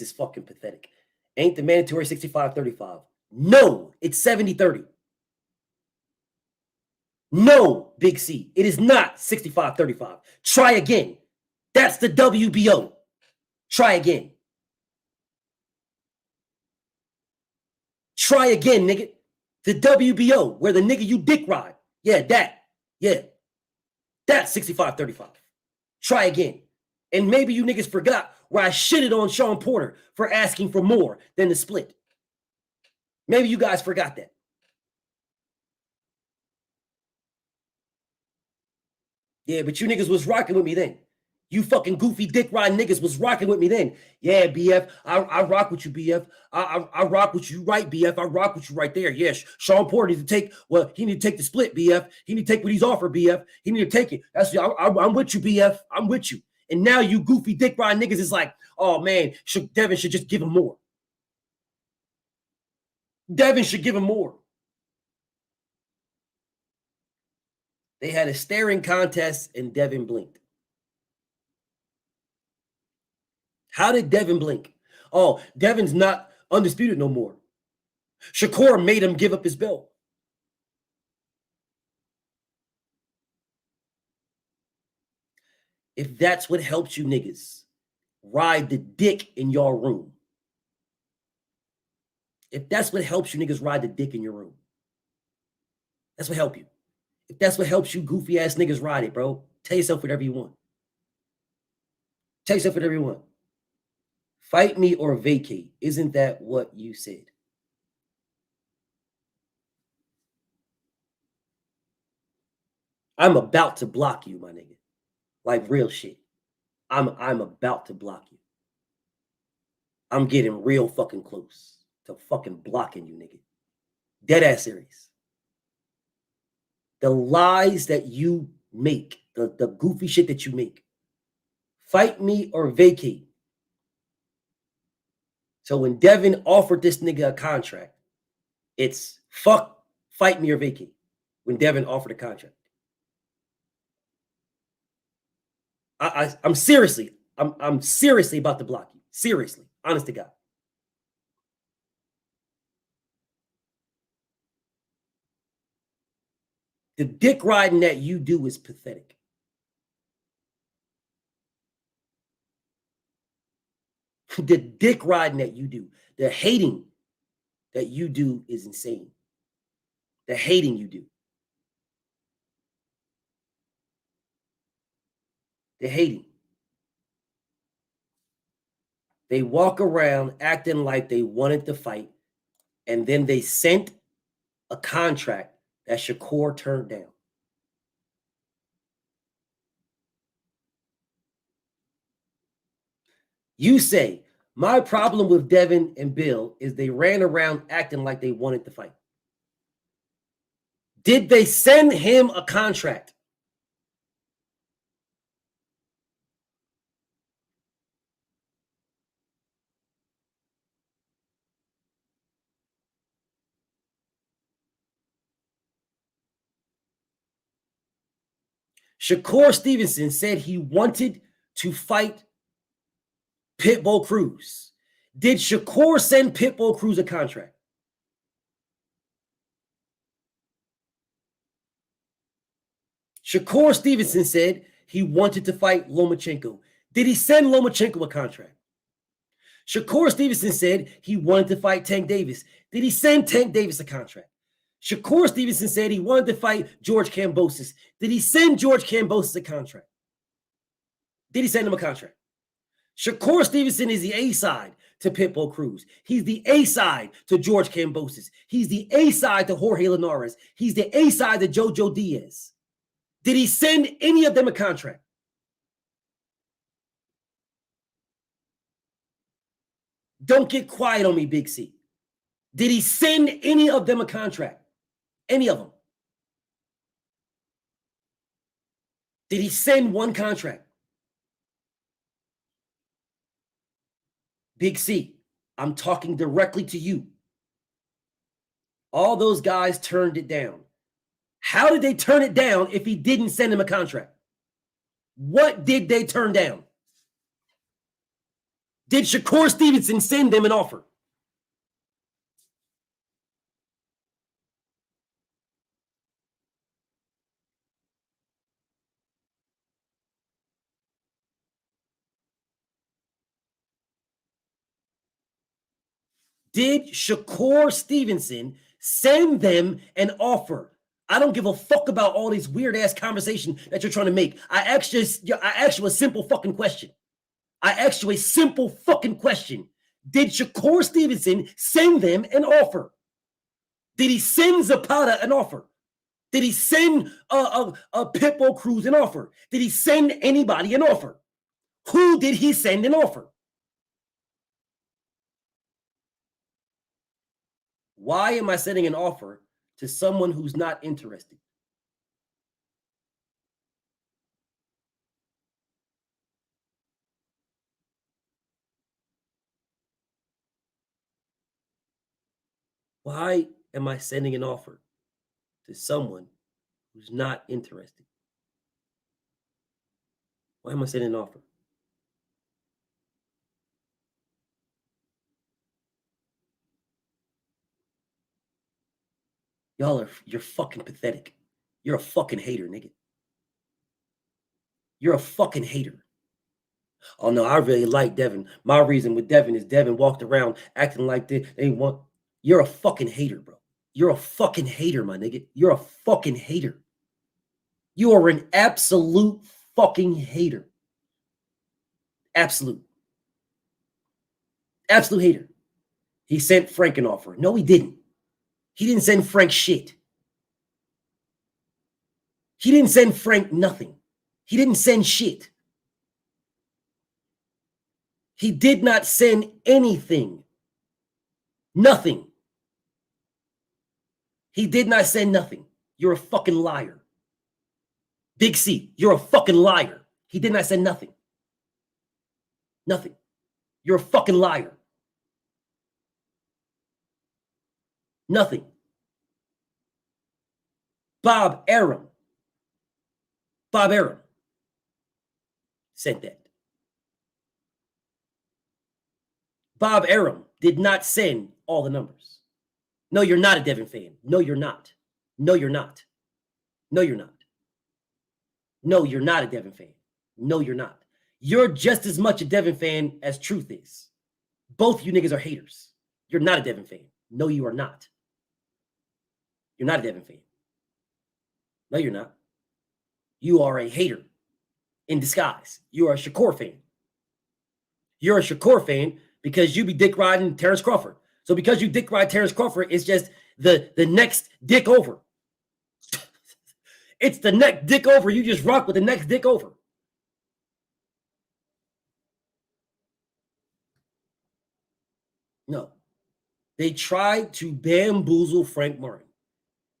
is fucking pathetic. Ain't the mandatory 65-35? No, it's 70-30. No, Big C, it is not 65-35. Try again. That's the WBO. Try again. Try again, nigga. The WBO, where the nigga you dick ride. Yeah, that. Yeah. That's 65-35. Try again. And maybe you niggas forgot where I shitted on Sean Porter for asking for more than the split. Maybe you guys forgot that. Yeah, but you niggas was rocking with me then. You fucking goofy dick ride niggas was rocking with me then. Yeah, BF, I rock with you, BF. I rock with you, right, BF. I rock with you right there. Yes, Sean Porter needs to take, he need to take the split, BF. He need to take what he's offered, BF. He need to take it. I'm with you, BF. I'm with you. And now you goofy dick ride niggas is like, oh man, Devin should just give him more. Devin should give him more. They had a staring contest and Devin blinked. How did Devin blink? Oh, Devin's not undisputed no more. Shakur made him give up his belt. if that's what helps you niggas ride the dick in your room, if that's what helps you niggas ride the dick in your room, that's what help you. If that's what helps you goofy ass niggas ride it, bro, tell yourself whatever you want. Tell yourself whatever you want. Fight me or vacate. Isn't that what you said? I'm about to block you, my nigga. Like real shit. I'm about to block you. I'm getting real fucking close to fucking blocking you, nigga. Dead ass serious. The lies that you make, the goofy shit that you make. Fight me or vacate. So when Devin offered this nigga a contract, it's fuck, fight me or vacate. When Devin offered a contract. I'm seriously about to block you. Seriously. Honest to God. The dick riding that you do is pathetic. The dick riding that you do, the hating that you do is insane. The hating you do. The hating. They walk around acting like they wanted to fight, and then they sent a contract that Shakur turned down. You say, my problem with Devin and Bill is they ran around acting like they wanted to fight. Did they send him a contract? Shakur Stevenson said he wanted to fight Pitbull Cruz. Did Shakur send Pitbull Cruz a contract? Shakur Stevenson said he wanted to fight Lomachenko. Did he send Lomachenko a contract? Shakur Stevenson said he wanted to fight Tank Davis. Did he send Tank Davis a contract? Shakur Stevenson said he wanted to fight George Kambosos. Did he send George Kambosos a contract? Did he send him a contract? Shakur Stevenson is the A side to Pitbull Cruz. He's the A side to George Kambosos. He's the A side to Jorge Linares. He's the A side to Jojo Diaz. Did he send any of them a contract? Don't get quiet on me, Big C. Did he send any of them a contract? Any of them? Did he send one contract? Big C, I'm talking directly to you. All those guys turned it down. How did they turn it down if he didn't send him a contract? What did they turn down? Did Shakur Stevenson send them an offer? Did Shakur Stevenson send them an offer? I don't give a fuck about all these weird ass conversations that you're trying to make. I asked you a simple fucking question. I asked you a simple fucking question. Did Shakur Stevenson send them an offer? Did he send Zapata an offer? Did he send a Pitbull Cruz an offer? Did he send anybody an offer? Who did he send an offer? Why am I sending an offer to someone who's not interested? Why am I sending an offer to someone who's not interested? Why am I sending an offer? You're fucking pathetic. You're a fucking hater, nigga. You're a fucking hater. Oh no, I really like Devin. My reason with Devin is Devin walked around acting like they want. You're a fucking hater, bro. You're a fucking hater, my nigga. You're a fucking hater. You are an absolute fucking hater. Absolute. Absolute hater. He sent Frank an offer. No, he didn't. He didn't send Frank shit. He didn't send Frank nothing. He didn't send shit. He did not send anything. Nothing. He did not send nothing. You're a fucking liar. Big C, you're a fucking liar. He did not send nothing. Nothing. You're a fucking liar. Nothing. Bob Arum sent that. Bob Arum did not send all the numbers. No, you're not a Devin fan. No, you're not. No, you're not. No, you're not. No, you're not a Devin fan. No, you're not. You're just as much a Devin fan as Truth is. Both you niggas are haters. You're not a Devin fan. No, you are not. You're not a Devin fan. No, you're not. You are a hater in disguise. You are a Shakur fan. You're a Shakur fan because you be dick riding Terrence Crawford. So because you dick ride Terrence Crawford, it's just the next dick over. It's the next dick over. You just rock with the next dick over. No. They tried to bamboozle Frank Martin.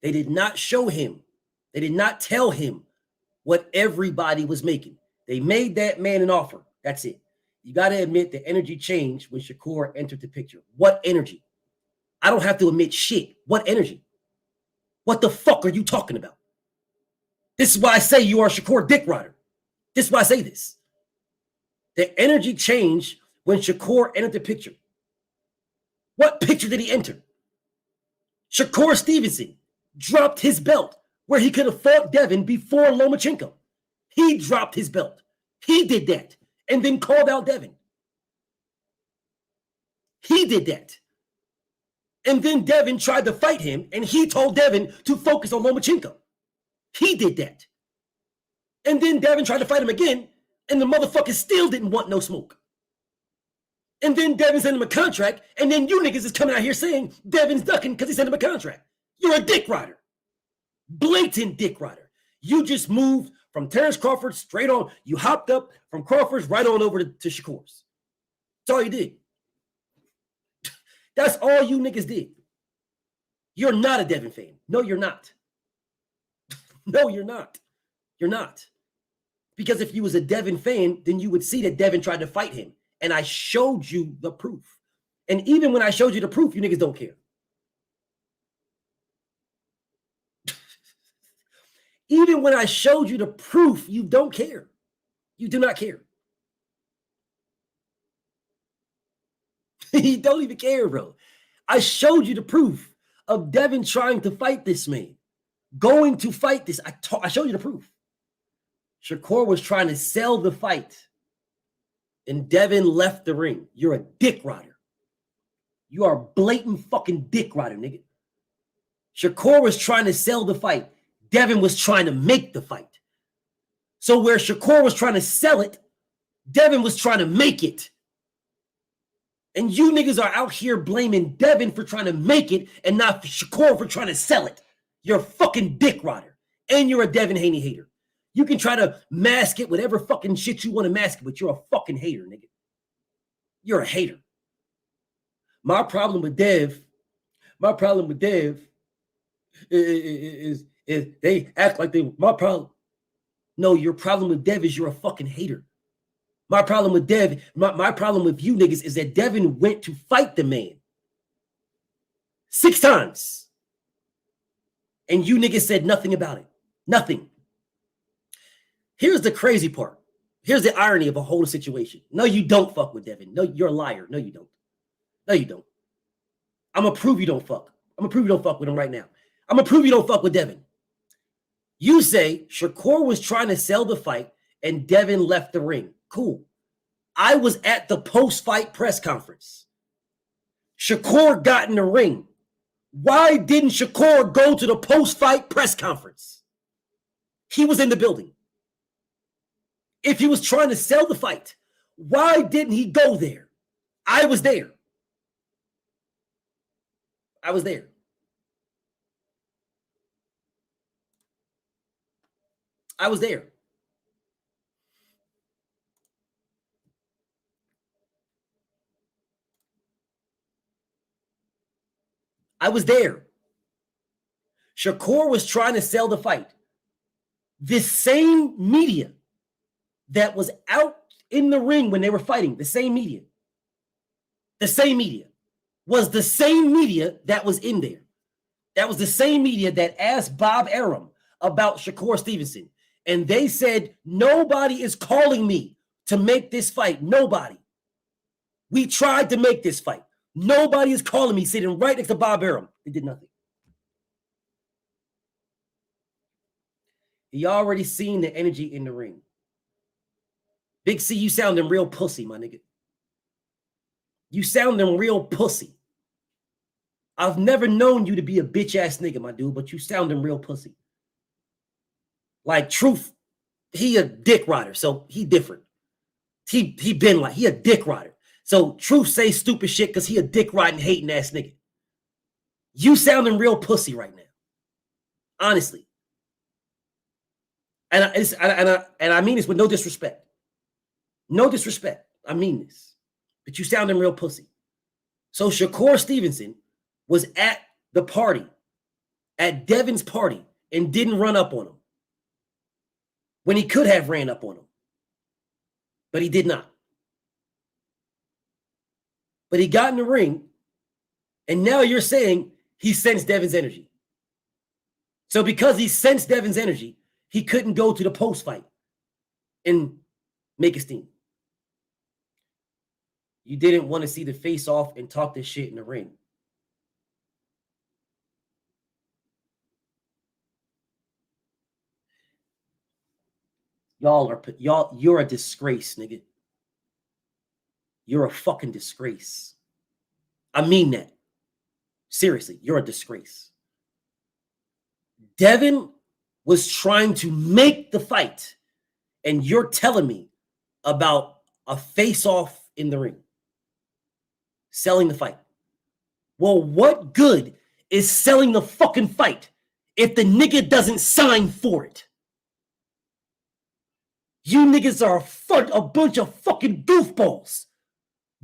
They did not show him. They did not tell him what everybody was making. They made that man an offer. That's it. You got to admit the energy changed when Shakur entered the picture. What energy? I don't have to admit shit. What energy? What the fuck are you talking about? This is why I say you are a Shakur dick rider. This is why I say this. The energy changed when Shakur entered the picture. What picture did he enter? Shakur Stevenson dropped his belt where he could have fought Devin before Lomachenko. He dropped his belt. He did that and then called out Devin. He did that. And then Devin tried to fight him and he told Devin to focus on Lomachenko. He did that. And then Devin tried to fight him again and the motherfucker still didn't want no smoke. And then Devin sent him a contract, and then you niggas is coming out here saying Devin's ducking because he sent him a contract. You're a dick rider. Blatant dick rider. You just moved from Terrence Crawford straight on. You hopped up from Crawford's right on over to Shakur's. That's all you did. That's all you niggas did. You're not a Devin fan. No, you're not. No, you're not. You're not. Because if you was a Devin fan, then you would see that Devin tried to fight him. And I showed you the proof. And even when I showed you the proof, you niggas don't care. Even when I showed you the proof, you don't care. You do not care. You don't even care, bro. I showed you the proof of Devin trying to fight this man. Going to fight this. I showed you the proof. Shakur was trying to sell the fight. And Devin left the ring. You're a dick rider. You are a blatant fucking dick rider, nigga. Shakur was trying to sell the fight. Devin was trying to make the fight. So where Shakur was trying to sell it, Devin was trying to make it. And you niggas are out here blaming Devin for trying to make it and not Shakur for trying to sell it. You're a fucking dick rider. And you're a Devin Haney hater. You can try to mask it, whatever fucking shit you want to mask it, but you're a fucking hater, nigga. You're a hater. My problem with Dev is they act like they, my problem. No, your problem with Dev is you're a fucking hater. My problem with Dev, my problem with you niggas is that Devin went to fight the man 6 times. And you niggas said nothing about it. Nothing. Here's the crazy part. Here's the irony of a whole situation. No, you don't fuck with Devin. No, you're a liar. No, you don't. No, you don't. I'm going to prove you don't fuck. I'm going to prove you don't fuck with him right now. I'm going to prove you don't fuck with Devin. You say Shakur was trying to sell the fight and Devin left the ring. Cool. I was at the post-fight press conference. Shakur got in the ring. Why didn't Shakur go to the post-fight press conference? He was in the building. If he was trying to sell the fight, why didn't he go there? I was there. I was there. I was there. I was there. Shakur was trying to sell the fight. This same media that was out in the ring when they were fighting, the same media was the same media that was in there. That was the same media that asked Bob Arum about Shakur Stevenson. And they said, nobody is calling me to make this fight. Nobody. We tried to make this fight. Nobody is calling me, sitting right next to Bob Arum. They did nothing. You already seen the energy in the ring. Big C, you sounding real pussy, my nigga. You sounding real pussy. I've never known you to be a bitch-ass nigga, my dude, but you sounding real pussy. Like, Truth, he a dick rider, so he different. He been like, he a dick rider. So Truth say stupid shit because he a dick riding, hating ass nigga. You sounding real pussy right now. Honestly. And I mean this with no disrespect. No disrespect. I mean this. But you sounding real pussy. So Shakur Stevenson was at the party, at Devin's party, and didn't run up on him. When he could have ran up on him. But he did not. But he got in the ring, and now you're saying he sensed Devin's energy. So because he sensed Devin's energy, he couldn't go to the post-fight and make a steam. You didn't want to see the face-off and talk this shit in the ring. You're a disgrace, nigga. You're a fucking disgrace. I mean that. Seriously, you're a disgrace. Devin was trying to make the fight, and you're telling me about a face-off in the ring. Selling the fight. Well, what good is selling the fucking fight if the nigga doesn't sign for it? You niggas are a bunch of fucking goofballs.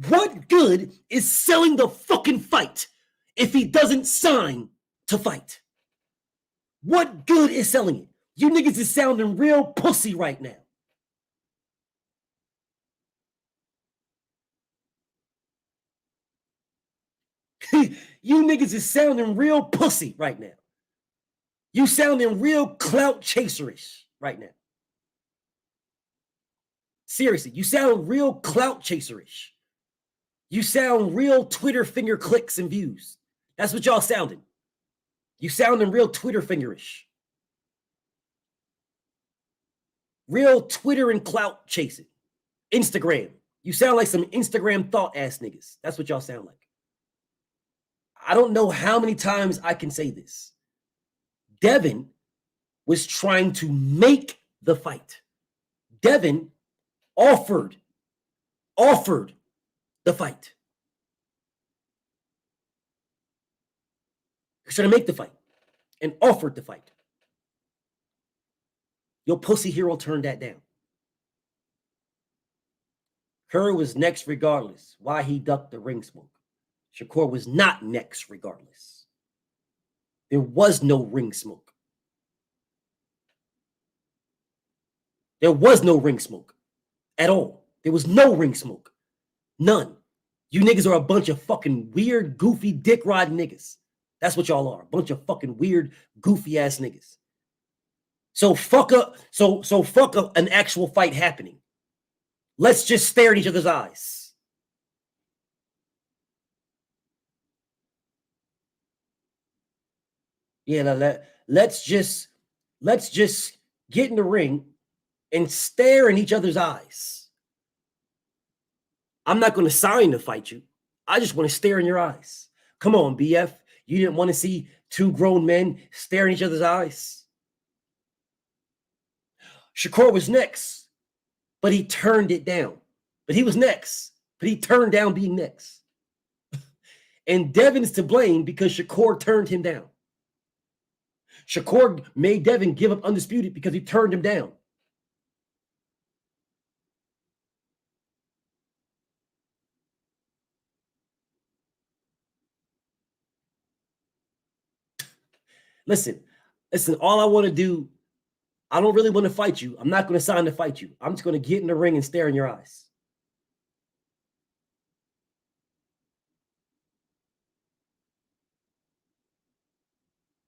What good is selling the fucking fight if he doesn't sign to fight? What good is selling it? You niggas is sounding real pussy right now. You niggas is sounding real pussy right now. You sounding real clout chaserish right now. Seriously, you sound real clout chaserish. You sound real Twitter finger clicks and views. That's what y'all sounding. You sounding real Twitter fingerish. Real Twitter and clout chasing. Instagram. You sound like some Instagram thought ass niggas. That's what y'all sound like. I don't know how many times I can say this. Devin was trying to make the fight. Devin offered the fight. He was trying to make the fight and offered the fight. Your pussy hero turned that down. Curry was next regardless. Why he ducked the ring smoke. Shakur was not next regardless. There was no ring smoke. There was no ring smoke at all. There was no ring smoke. None. You niggas are a bunch of fucking weird, goofy, dick riding niggas. That's what y'all are. A bunch of fucking weird, goofy ass niggas. So fuck up. So fuck up an actual fight happening. Let's just stare at each other's eyes. Yeah, let's just get in the ring and stare in each other's eyes. I'm not going to sign to fight you. I just want to stare in your eyes. Come on, BF. You didn't want to see two grown men stare in each other's eyes. Shakur was next, but he turned it down. But he was next, but he turned down being next. And Devin's to blame because Shakur turned him down. Shakur made Devin give up undisputed because he turned him down. Listen, all I want to do, I don't really want to fight you. I'm not going to sign to fight you. I'm just going to get in the ring and stare in your eyes.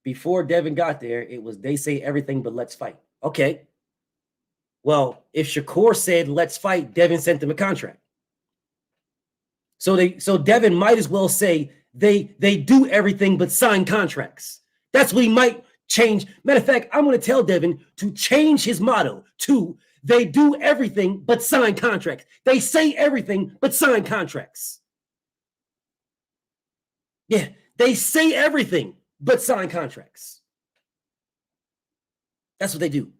Before Devin got there, it was they say everything but let's fight. Okay. Well, if Shakur said let's fight, Devin sent him a contract. So Devin might as well say they do everything but sign contracts. That's what he might change. Matter of fact, I'm going to tell Devin to change his motto to they do everything but sign contracts. They say everything but sign contracts. Yeah, they say everything but sign contracts. That's what they do.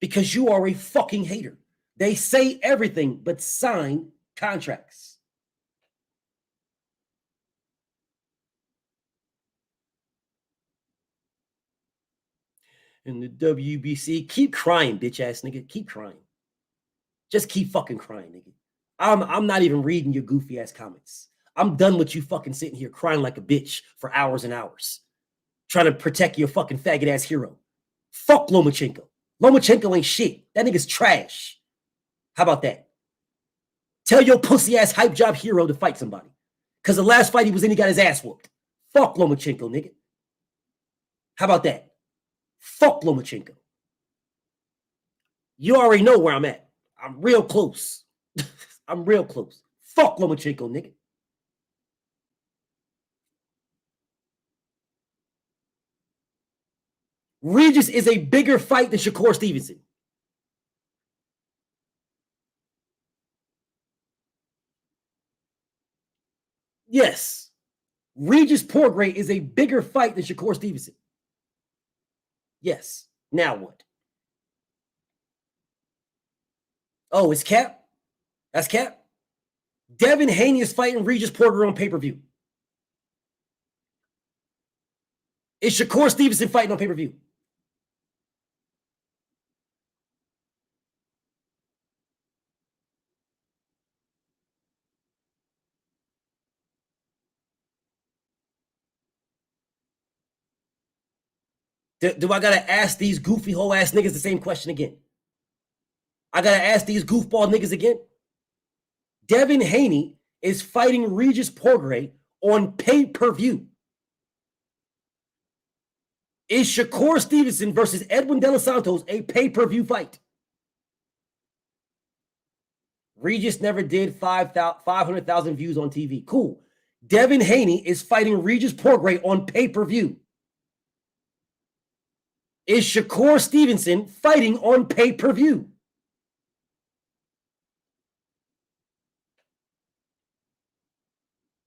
Because you are a fucking hater. They say everything but sign contracts. And the WBC, keep crying, bitch ass nigga. Keep crying. Just keep fucking crying, nigga. I'm not even reading your goofy ass comments. I'm done with you fucking sitting here crying like a bitch for hours and hours, trying to protect your fucking faggot ass hero. Fuck Lomachenko. Lomachenko ain't shit. That nigga's trash. How about that? Tell your pussy ass hype job hero to fight somebody. Because the last fight he was in, he got his ass whooped. Fuck Lomachenko, nigga. How about that? Fuck Lomachenko. You already know where I'm at. I'm real close. I'm real close. Fuck Lomachenko, nigga. Regis is a bigger fight than Shakur Stevenson. Yes. Regis Porgray is a bigger fight than Shakur Stevenson. Yes. Now what? Oh, it's Cap? That's Cap? Devin Haney is fighting Regis Porgray on pay-per-view. Is Shakur Stevenson fighting on pay-per-view? Do I gotta ask these goofy whole ass niggas the same question again? I gotta ask these goofball niggas again? Devin Haney is fighting Regis Porgray on pay-per-view. Is Shakur Stevenson versus Edwin De Los Santos a pay-per-view fight? Regis never did 500,000 views on TV. Cool. Devin Haney is fighting Regis Porgray on pay-per-view. Is Shakur Stevenson fighting on pay-per-view?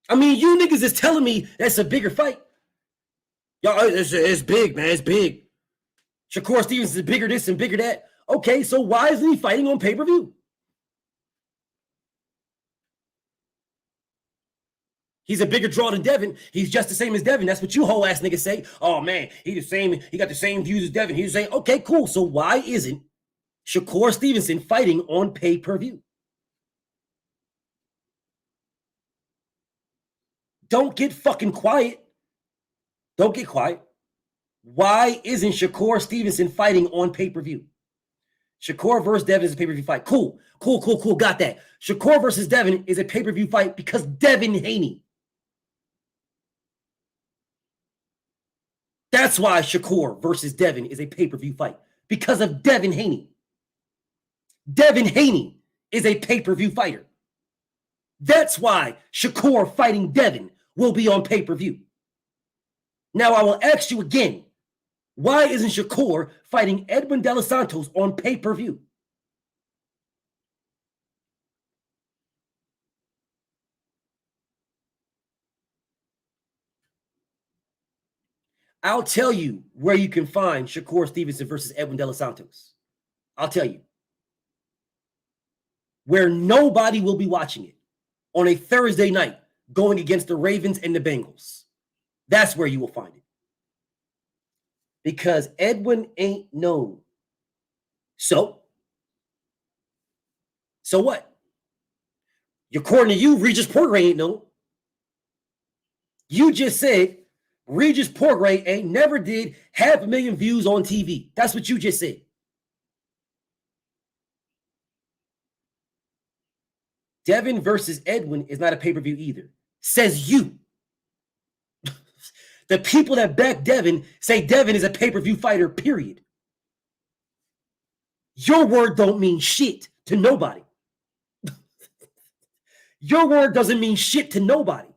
I mean, you niggas is telling me that's a bigger fight. Y'all, it's big, man. It's big. Shakur Stevenson is bigger this and bigger that. Okay, so why isn't he fighting on pay-per-view? He's a bigger draw than Devin. He's just the same as Devin. That's what you whole ass niggas say. Oh, man, he the same. He got the same views as Devin. He's saying, okay, cool. So why isn't Shakur Stevenson fighting on pay-per-view? Don't get fucking quiet. Don't get quiet. Why isn't Shakur Stevenson fighting on pay-per-view? Shakur versus Devin is a pay-per-view fight. Cool. Got that. Shakur versus Devin is a pay-per-view fight because Devin Haney. That's why Shakur versus Devin is a pay-per-view fight. Because of Devin Haney. Devin Haney is a pay-per-view fighter. That's why Shakur fighting Devin will be on pay-per-view. Now I will ask you again, why isn't Shakur fighting Edwin De Los Santos on pay-per-view? I'll tell you where you can find Shakur Stevenson versus Edwin De Los Santos. I'll tell you. Where nobody will be watching it on a Thursday night going against the Ravens and the Bengals. That's where you will find it. Because Edwin ain't known. So what? According to you, Regis Porgray ain't known. You just said Regis Porgray ain't never did 500,000 views on TV. That's what you just said. Devin versus Edwin is not a pay-per-view either. Says you. The people that back Devin say Devin is a pay-per-view fighter, period. Your word don't mean shit to nobody. Your word doesn't mean shit to nobody.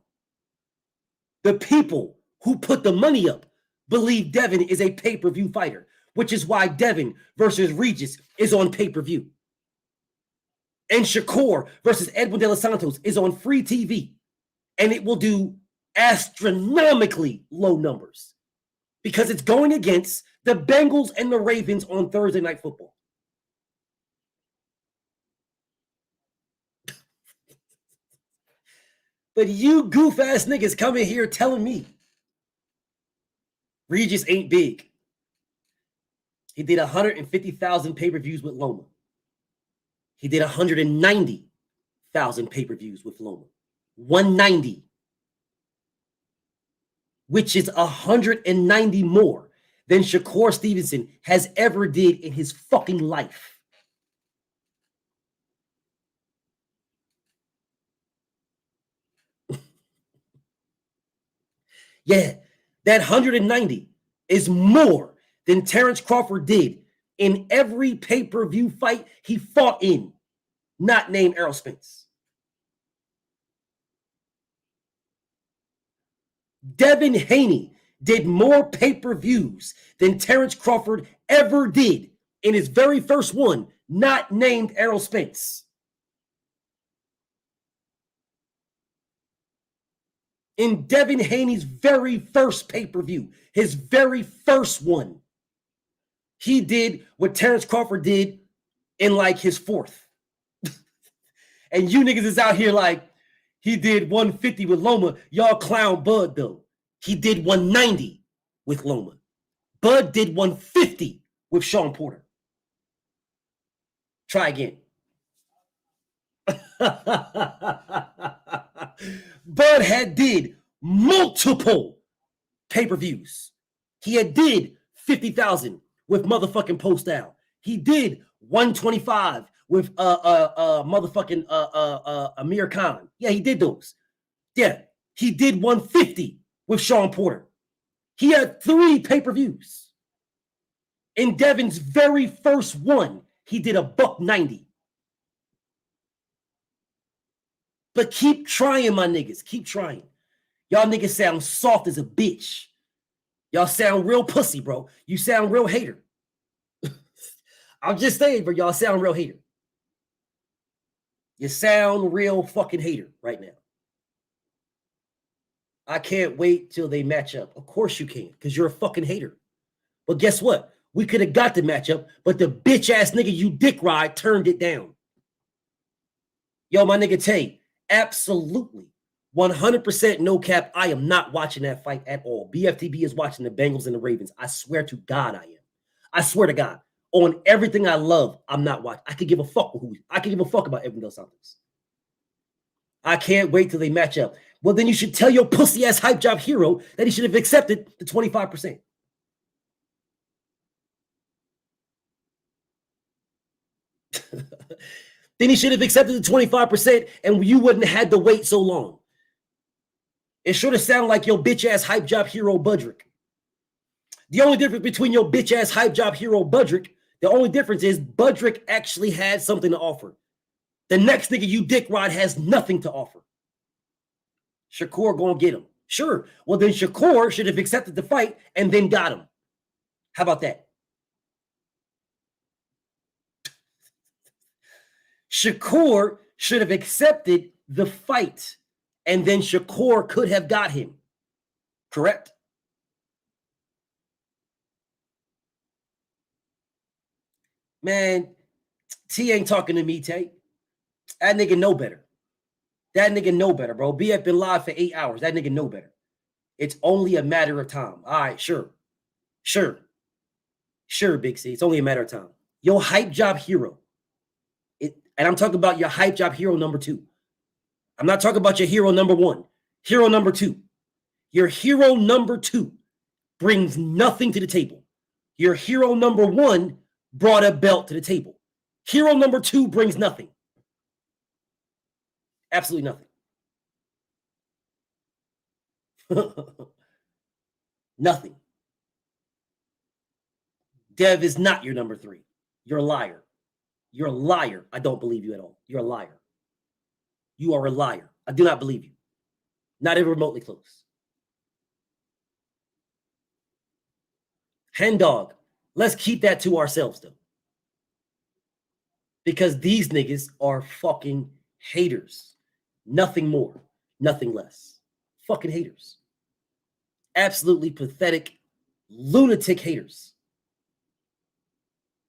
The people who put the money up believe Devin is a pay-per-view fighter, which is why Devin versus Regis is on pay-per-view. And Shakur versus Edwin De Los Santos is on free TV. And it will do astronomically low numbers because it's going against the Bengals and the Ravens on Thursday Night Football. But you goof-ass niggas coming here telling me Regis ain't big. He did 150,000 pay-per-views with Loma. He did 190,000 pay-per-views with Loma. 190. Which is 190 more than Shakur Stevenson has ever did in his fucking life. Yeah, that 190 is more than Terrence Crawford did in every pay-per-view fight he fought in, not named Errol Spence. Devin Haney did more pay-per-views than Terrence Crawford ever did in his very first one, not named Errol Spence. In Devin Haney's very first pay-per-view, his very first one, he did what Terrence Crawford did in like his fourth. And you niggas is out here like, he did 150 with Loma. Y'all clown Bud, though. He did 190 with Loma. Bud did 150 with Sean Porter. Try again. Bud had did multiple pay-per-views. He had did 50,000 with motherfucking Post Out. He did 125 with motherfucking Amir Khan. Yeah, he did those. Yeah, he did 150 with Sean Porter. He had 3 pay-per-views. In Devin's very first one, he did $190. But keep trying, my niggas. Keep trying. Y'all niggas sound soft as a bitch. Y'all sound real pussy, bro. You sound real hater. I'm just saying, bro. Y'all sound real hater. You sound real fucking hater right now. I can't wait till they match up. Of course you can, because you're a fucking hater. But guess what? We could have got the matchup, but the bitch-ass nigga you dick ride turned it down. Yo, my nigga Tay, absolutely, 100% no cap, I am not watching that fight at all. BFTB is watching the Bengals and the Ravens. I swear to God I am. I swear to God. On everything I love, I'm not watching. I could give a fuck with who. I could give a fuck about Edwin Dos Santos. I can't wait till they match up. Well, then you should tell your pussy-ass hype job hero that he should have accepted the 25%. Then he should have accepted the 25% and you wouldn't have had to wait so long. It should have sounded like your bitch-ass hype job hero Budrick. The only difference between your bitch-ass hype job hero Budrick, the only difference is Budrick actually had something to offer. The next nigga you dick ride has nothing to offer. Shakur gonna get him. Sure. Well, then Shakur should have accepted the fight and then got him. How about that? Shakur should have accepted the fight and then Shakur could have got him. Correct? Man, T ain't talking to me, Tay. That nigga know better. That nigga know better, bro. BF been live for 8 hours. That nigga know better. It's only a matter of time. All right, sure. Sure, Big C. It's only a matter of time. Your hype job hero. And I'm talking about your hype job hero number 2. I'm not talking about your hero number 1. Hero number 2. Your hero number 2 brings nothing to the table. Your hero number 1 brought a belt to the table. Hero number 2 brings nothing. Absolutely nothing. Nothing. Dev is not your number 3. You're a liar. You're a liar. I don't believe you at all. You're a liar. You are a liar. I do not believe you. Not even remotely close. Hen dog. Let's keep that to ourselves, though. Because these niggas are fucking haters. Nothing more. Nothing less. Fucking haters. Absolutely pathetic, lunatic haters.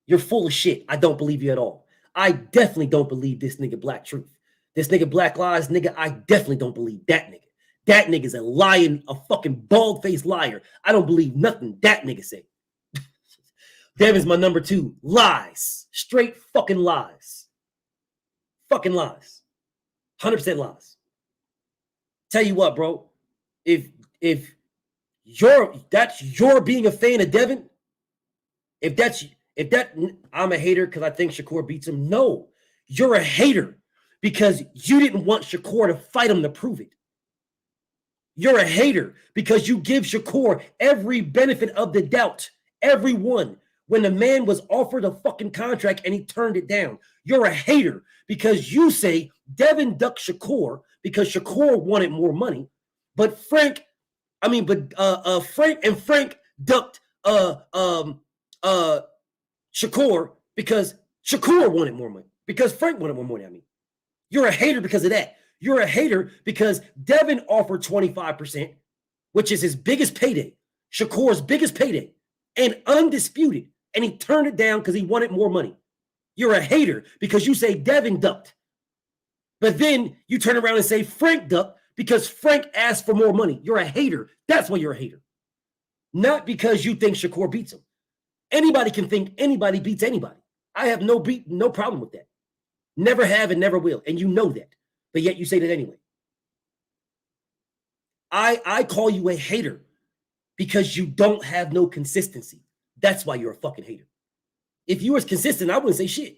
You're full of shit. I don't believe you at all. I definitely don't believe this nigga Black Truth. This nigga Black Lies, nigga, I definitely don't believe that nigga. That nigga's a lying, a fucking bald-faced liar. I don't believe nothing that nigga say. Devin's my number 2. Lies. Straight fucking lies. Fucking lies. 100% lies. Tell you what, bro. If that's your being a fan of Devin, if that I'm a hater because I think Shakur beats him. No, you're a hater because you didn't want Shakur to fight him to prove it. You're a hater because you give Shakur every benefit of the doubt. Everyone. When the man was offered a fucking contract and he turned it down. You're a hater because you say Devin ducked Shakur because Shakur wanted more money. But Frank ducked Shakur because Shakur wanted more money. Because Frank wanted more money, You're a hater because of that. You're a hater because Devin offered 25%, which is his biggest payday, Shakur's biggest payday, and undisputed. And he turned it down because he wanted more money. You're a hater because you say Devin ducked. But then you turn around and say Frank ducked because Frank asked for more money. You're a hater. That's why you're a hater. Not because you think Shakur beats him. Anybody can think anybody beats anybody. I have no problem with that. Never have and never will. And you know that. But yet you say that anyway. I call you a hater because you don't have no consistency. That's why you're a fucking hater. If you was consistent, I wouldn't say shit.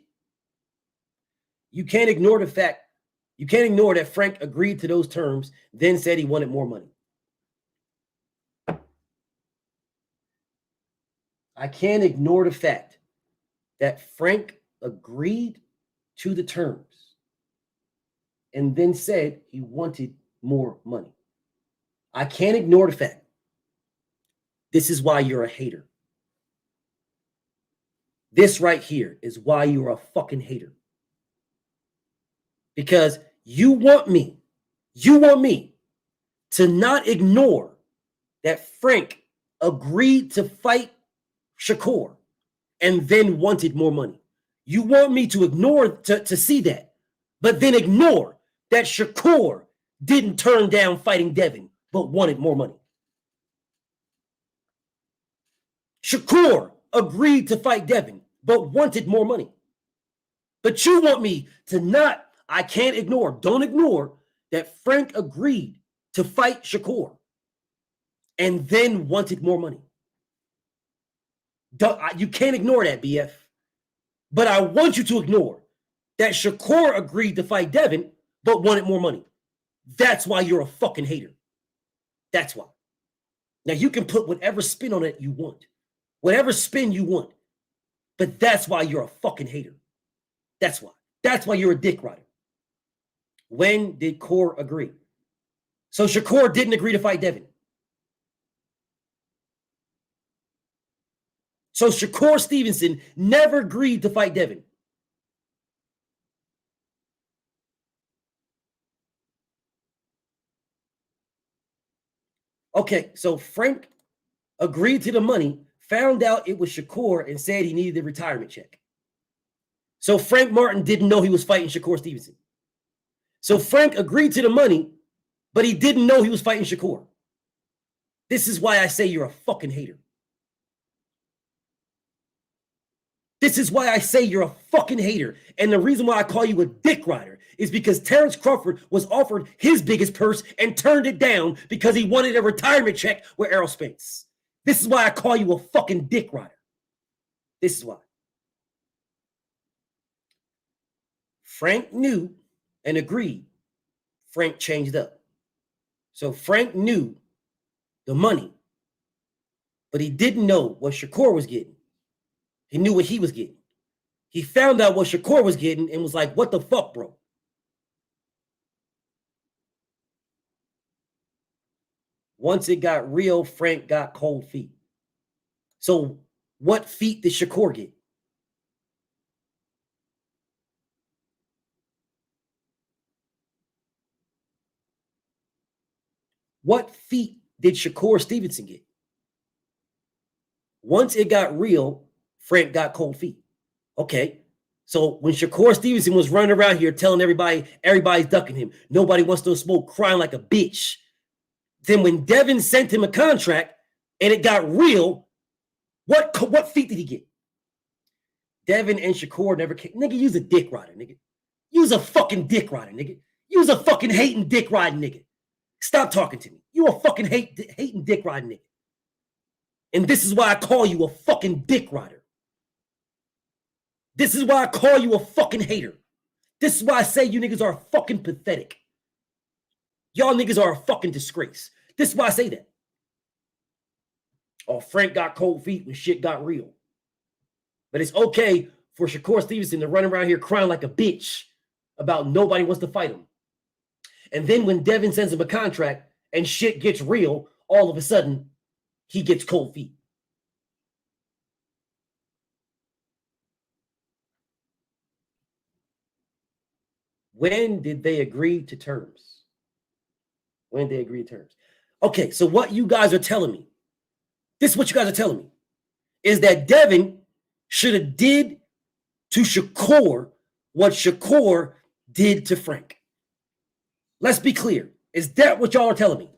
You can't ignore the fact, you can't ignore that Frank agreed to those terms, then said he wanted more money. I can't ignore the fact that Frank agreed to the terms and then said he wanted more money. I can't ignore the fact. This is why you're a hater. This right here is why you're a fucking hater. Because you want me to not ignore that Frank agreed to fight Shakur and then wanted more money. You want me to ignore, to see that, but then ignore that Shakur didn't turn down fighting Devin, but wanted more money. Shakur agreed to fight Devin, but wanted more money. But you want me to not, I can't ignore, don't ignore that Frank agreed to fight Shakur and then wanted more money. You can't ignore that, BF. But I want you to ignore that Shakur agreed to fight Devin, but wanted more money. That's why you're a fucking hater. That's why. Now, you can put whatever spin on it you want. Whatever spin you want. But that's why you're a fucking hater. That's why. That's why you're a dick rider. When did Core agree? So Shakur didn't agree to fight Devin. So Shakur Stevenson never agreed to fight Devin. Okay, so Frank agreed to the money, found out it was Shakur, and said he needed the retirement check. So Frank Martin didn't know he was fighting Shakur Stevenson. So Frank agreed to the money, but he didn't know he was fighting Shakur. This is why I say you're a fucking hater. This is why I say you're a fucking hater. And the reason why I call you a dick rider is because Terrence Crawford was offered his biggest purse and turned it down because he wanted a retirement check with Errol Spence. This is why I call you a fucking dick rider. This is why. Frank knew and agreed. Frank changed up. So Frank knew the money, but he didn't know what Shakur was getting. He knew what he was getting. He found out what Shakur was getting and was like, what the fuck, bro? Once it got real, Frank got cold feet. So what feet did Shakur get? What feet did Shakur Stevenson get? Once it got real, Frank got cold feet. Okay. So when Shakur Stevenson was running around here telling everybody's ducking him, nobody wants no smoke, crying like a bitch. Then when Devin sent him a contract and it got real, what feet did he get? Devin and Shakur never came. Nigga, use a dick rider, nigga. Use a fucking dick rider, nigga. Use a fucking hating dick riding nigga. Stop talking to me. You a fucking hating dick riding nigga. And this is why I call you a fucking dick rider. This is why I call you a fucking hater. This is why I say you niggas are fucking pathetic. Y'all niggas are a fucking disgrace. This is why I say that. Oh, Frank got cold feet when shit got real. But it's okay for Shakur Stevenson to run around here crying like a bitch about nobody wants to fight him. And then when Devin sends him a contract and shit gets real, all of a sudden, he gets cold feet. When did they agree to terms? When did they agree to terms? Okay, so what you guys are telling me, this is what you guys are telling me, is that Devin should have did to Shakur what Shakur did to Frank. Let's be clear. Is that what y'all are telling me?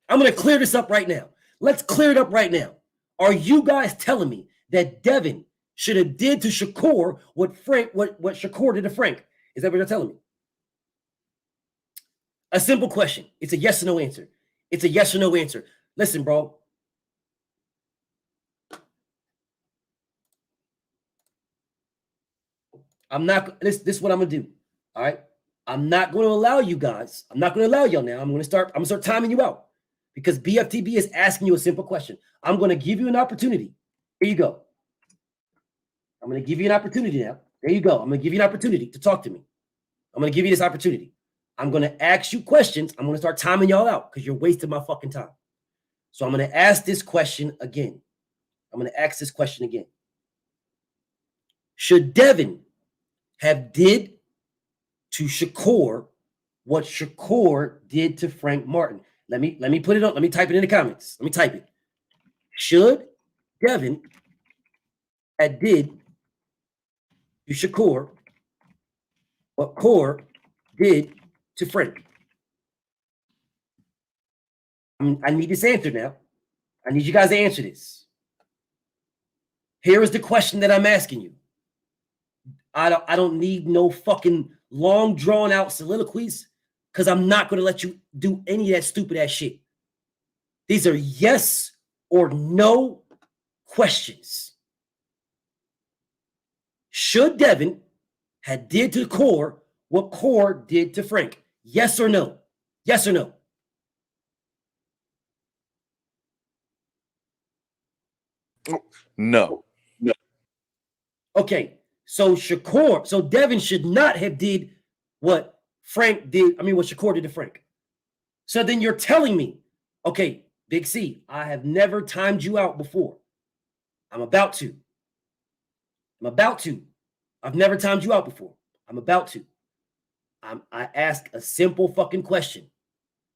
I'm going to clear this up right now. Let's clear it up right now. Are you guys telling me that Devin should have did to Shakur what Shakur did to Frank? Is that what you're telling me? A simple question. It's a yes or no answer. It's a yes or no answer. Listen, bro. I'm not, this is what I'm going to do. All right. I'm not going to allow you guys. I'm not going to allow y'all now. I'm going to start timing you out because BFTB is asking you a simple question. I'm going to give you an opportunity. Here you go. I'm going to give you an opportunity now. There you go. I'm going to give you an opportunity to talk to me. I'm going to give you this opportunity. I'm going to ask you questions. I'm going to start timing y'all out because you're wasting my fucking time. So I'm going to ask this question again. Should Devin have did to Shakur what Shakur did to Frank Martin? Let me put it on. Let me type it in the comments. Let me type it. Should Devin have did to Shakur what Shakur did to Frank? I need this answer now. I need you guys to answer this. Here is the question that I'm asking you. I don't need no fucking long drawn out soliloquies because I'm not going to let you do any of that stupid ass shit. These are yes or no questions. Should Devin have did to Core what Core did to Frank? Yes or no? Yes or no? No. Okay, so Devin should not have did what Frank did. What Shakur did to Frank. So then you're telling me, okay, Big C, I have never timed you out before. I'm about to. I've never timed you out before. I'm about to. I ask a simple fucking question.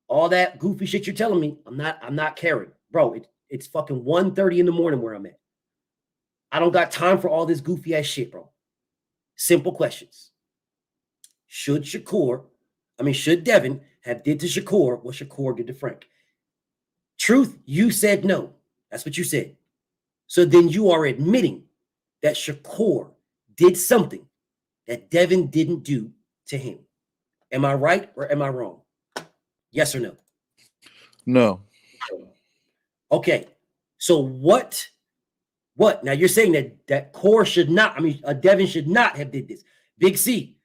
All that goofy shit you're telling me, I'm not caring. Bro, it's fucking 1:30 in the morning where I'm at. I don't got time for all this goofy ass shit, bro. Simple questions. Should Devin have did to Shakur what Shakur did to Frank? Truth, you said no. That's what you said. So then you are admitting that Shakur did something that Devin didn't do to him. Am I right or am I wrong? Yes or no? No. Okay. So what? Now you're saying that Core should not, Devin should not have did this. Big C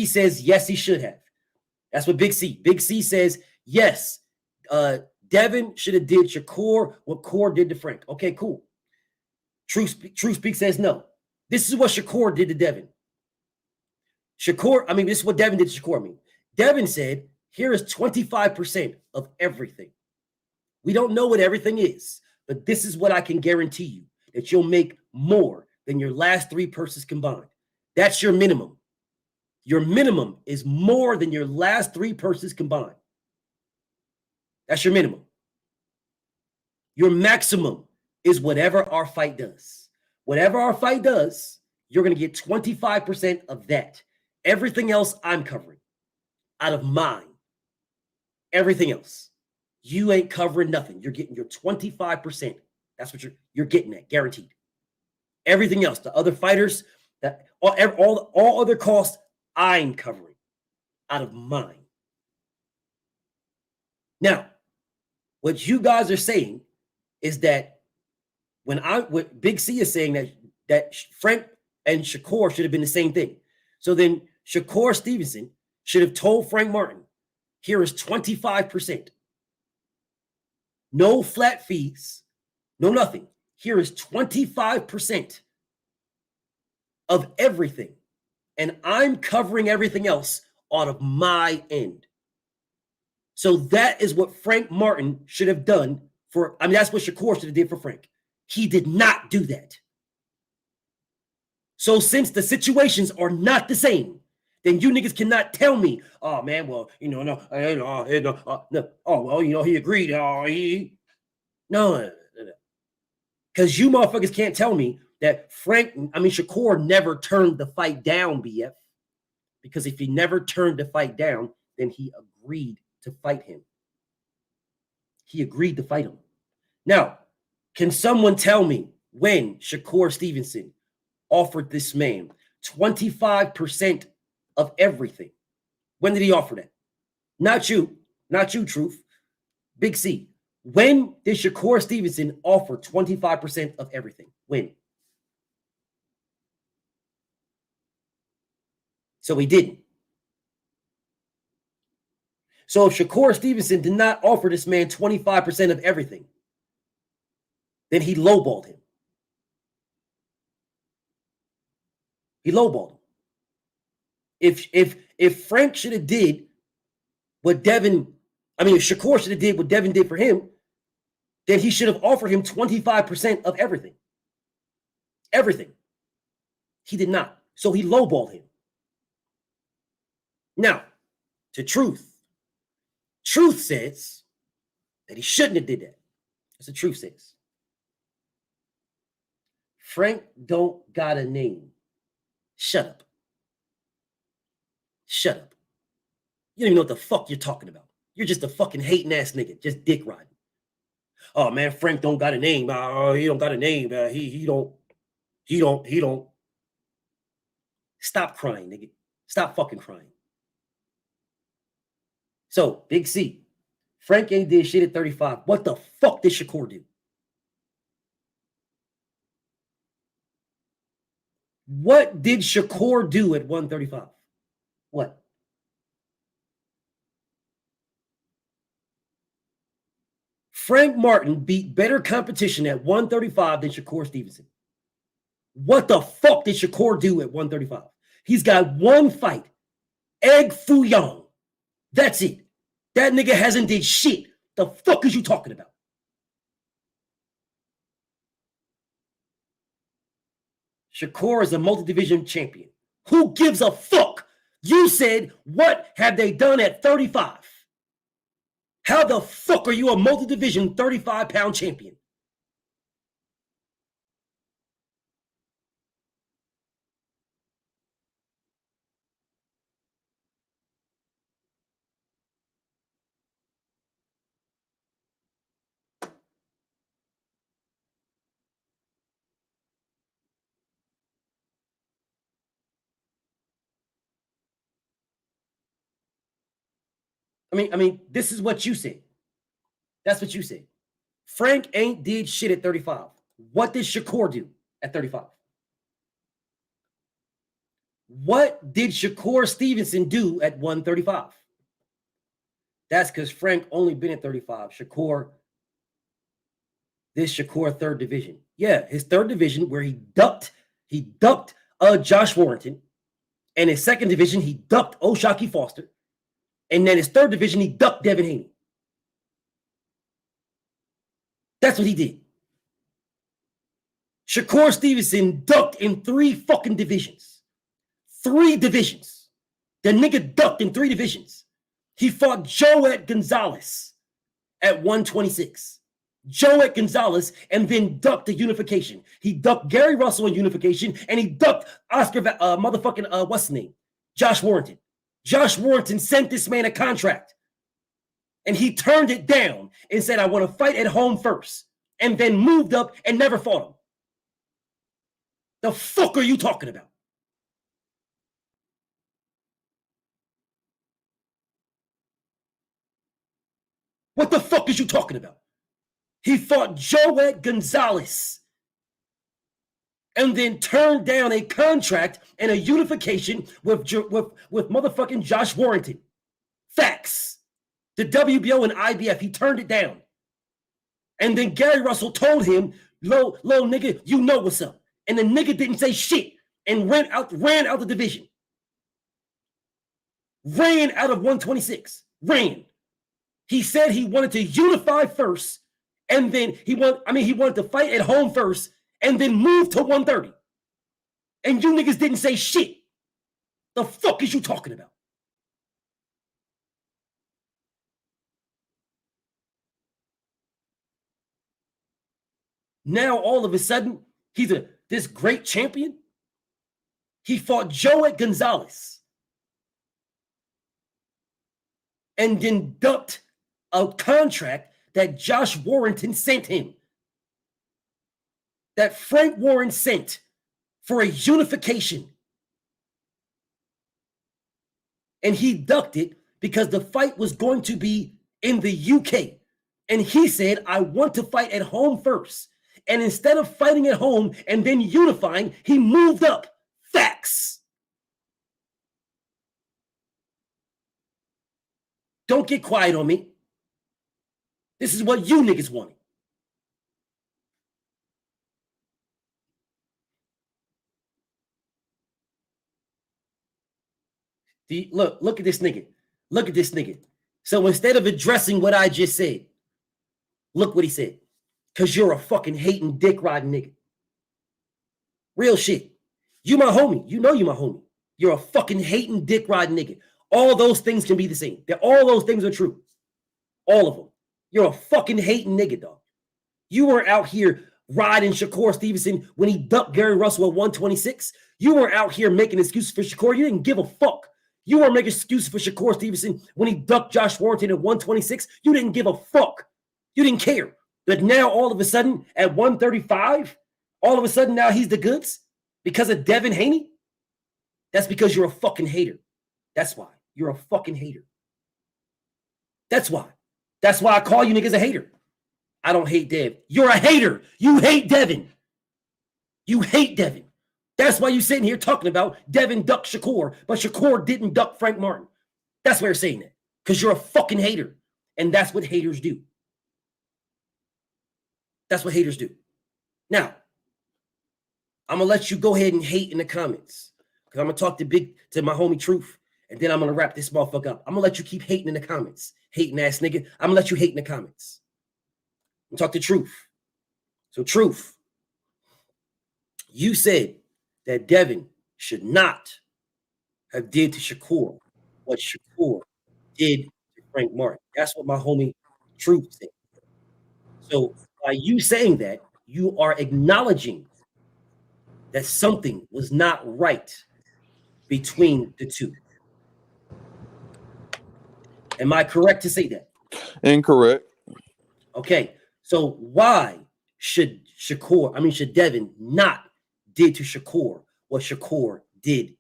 says yes, he should have. That's what Big C says yes. Devin should have did Shakur what Core did to Frank. Okay, cool. True Speak says no. This is what Shakur did to Devin. This is what Devin did to Shakur. Devin said, here is 25% of everything. We don't know what everything is, but this is what I can guarantee you, that you'll make more than your last 3 purses combined. That's your minimum. Your minimum is more than your last 3 purses combined. That's your minimum. Your maximum is whatever our fight does. Whatever our fight does, you're going to get 25% of that. Everything else I'm covering out of mine. Everything else. You ain't covering nothing. You're getting your 25%. That's what you're getting at, guaranteed. Everything else, the other fighters, that all other costs, I'm covering out of mine. Now, what you guys are saying is that what Big C is saying that Frank and Shakur should have been the same thing. So then Shakur Stevenson should have told Frank Martin, here is 25%. No flat fees, no nothing. Here is 25% of everything. And I'm covering everything else out of my end. So that is what Frank Martin should have done that's what Shakur should have did for Frank. He did not do that. So since the situations are not the same, then you niggas cannot tell me, oh man, well, he agreed. No. Because you motherfuckers can't tell me that Shakur never turned the fight down, BF. Because if he never turned the fight down, then he agreed to fight him. He agreed to fight him. Now, can someone tell me when Shakur Stevenson offered this man 25% of everything? When did he offer that? Not you, Truth. Big C. When did Shakur Stevenson offer 25% of everything? When? So he didn't. So if Shakur Stevenson did not offer this man 25% of everything, then he lowballed him. He lowballed him. If Frank should have did what Devin, if Shakur should have did what Devin did for him, then he should have offered him 25% of everything. Everything. He did not. So he lowballed him. Now, to Truth. Truth says that he shouldn't have did that. That's what Truth says. Frank don't got a name. Shut up. Shut up. You don't even know what the fuck you're talking about. You're just a fucking hating ass nigga, just dick riding. Oh man, Frank don't got a name. He don't got a name. He don't. Stop crying, nigga. Stop fucking crying. So, Big C, Frank ain't did shit at 35. What the fuck did Shakur do? What did Shakur do at 135? What? Frank Martin beat better competition at 135 than Shakur Stevenson. What the fuck did Shakur do at 135? He's got one fight. Egg Foo Young. That's it. That nigga hasn't did shit. The fuck is you talking about? Shakur is a multi-division champion. Who gives a fuck? You said, what have they done at 35? How the fuck are you a multi-division 35-pound champion? I mean, this is what you said. That's what you said. Frank ain't did shit at 35. What did Shakur do at 35? What did Shakur Stevenson do at 135? That's because Frank only been at 35. Shakur third division. Yeah, his third division where he ducked Josh Warrington. And his second division, he ducked O'Shaquie Foster. And then his third division, he ducked Devin Haney. That's what he did. Shakur Stevenson ducked in 3 fucking divisions. 3 divisions. The nigga ducked in 3 divisions. He fought Joet Gonzalez at 126. Joet Gonzalez, and then ducked the unification. He ducked Gary Russell in unification, and he ducked what's his name? Josh Warrington. Josh Warrington sent this man a contract, and he turned it down and said, I want to fight at home first, and then moved up and never fought him. The fuck are you talking about? What the fuck is you talking about? He fought Joet Gonzalez and then turned down a contract and a unification with motherfucking Josh Warrington. Facts. The WBO and IBF, he turned it down. And then Gary Russell told him, little nigga, you know what's up. And the nigga didn't say shit and ran out the division. Ran out of 126. Ran. He said he wanted to unify first, and then he wanted to fight at home first, and then move to 130. And you niggas didn't say shit. The fuck is you talking about? Now all of a sudden, he's this great champion. He fought Joet Gonzalez and then ducked a contract that Josh Warrington sent him, that Frank Warren sent for a unification. And he ducked it because the fight was going to be in the UK. And he said, I want to fight at home first. And instead of fighting at home and then unifying, he moved up. Facts. Don't get quiet on me. This is what you niggas wanted. Look at this nigga. Look at this nigga. So instead of addressing what I just said, look what he said. Because you're a fucking hating, dick riding nigga. Real shit. You my homie. You know you my homie. You're a fucking hating, dick riding nigga. All those things can be the same. All those things are true. All of them. You're a fucking hating nigga, dog. You were out here riding Shakur Stevenson when he ducked Gary Russell at 126. You were out here making excuses for Shakur. You didn't give a fuck. You were making excuses for Shakur Stevenson when he ducked Josh Warrington at 126. You didn't give a fuck. You didn't care. But now all of a sudden at 135, all of a sudden now he's the goods because of Devin Haney. That's because you're a fucking hater. That's why. You're a fucking hater. That's why. That's why I call you niggas a hater. I don't hate Dev. You're a hater. You hate Devin. You hate Devin. That's why you're sitting here talking about Devin ducked Shakur, but Shakur didn't duck Frank Martin. That's why you're saying that. Because you're a fucking hater. And that's what haters do. That's what haters do. Now, I'm going to let you go ahead and hate in the comments. Because I'm going to talk to my homie Truth. And then I'm going to wrap this motherfucker up. I'm going to let you keep hating in the comments. Hating ass nigga. I'm going to let you hate in the comments. I'm going to talk to Truth. So Truth, you said that Devin should not have did to Shakur what Shakur did to Frank Martin. That's what my homie Truth said. So by you saying that, you are acknowledging that something was not right between the two. Am I correct to say that? Incorrect. Okay. So why should Devin not did to Shakur what Shakur did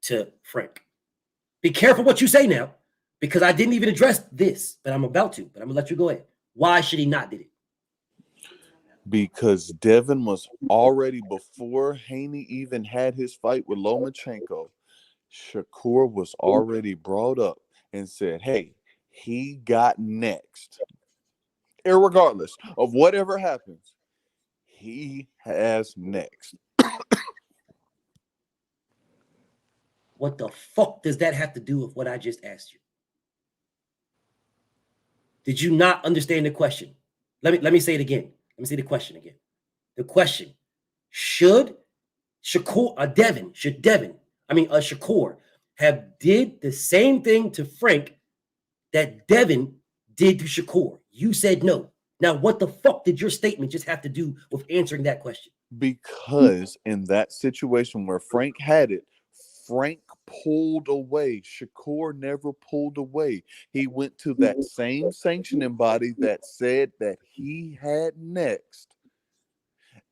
to Frank? Be careful what you say now, Because I didn't even address this, but I'm about to. But I'm gonna let you go ahead. Why should he not did it? Because Devin was already, before Haney even had his fight with Lomachenko, Shakur was already brought up and said, hey, he got next. Irregardless of whatever happens, he has next. What the fuck does that have to do with what I just asked you? Did you not understand the question? Let me say it again. Let me say the question again. The question: should Shakur, Shakur have did the same thing to Frank that Devin did to Shakur? You said no. Now, what the fuck did your statement just have to do with answering that question? Because in that situation where Frank had it, Frank pulled away. Shakur never pulled away. He went to that same sanctioning body that said that he had next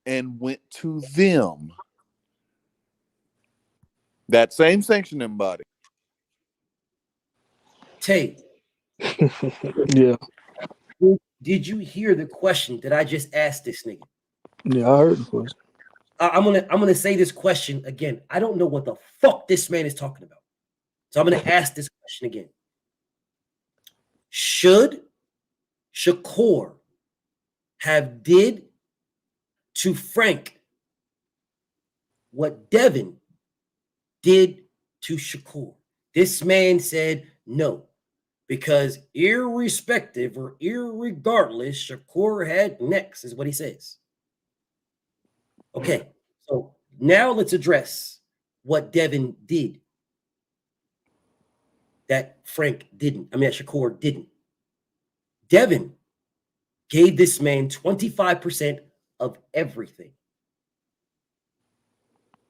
and went to them. That same sanctioning body. Tay. Yeah. Did you hear the question that I just asked this nigga? Yeah, I heard the question. I'm gonna say this question again. I don't know what the fuck this man is talking about. So I'm gonna ask this question again. Should Shakur have did to Frank what Devin did to Shakur? This man said no, because irrespective or irregardless, Shakur had next, is what he says. Okay, so now let's address what Devin did that Frank didn't. I mean, that Shakur didn't. Devin gave this man 25% of everything.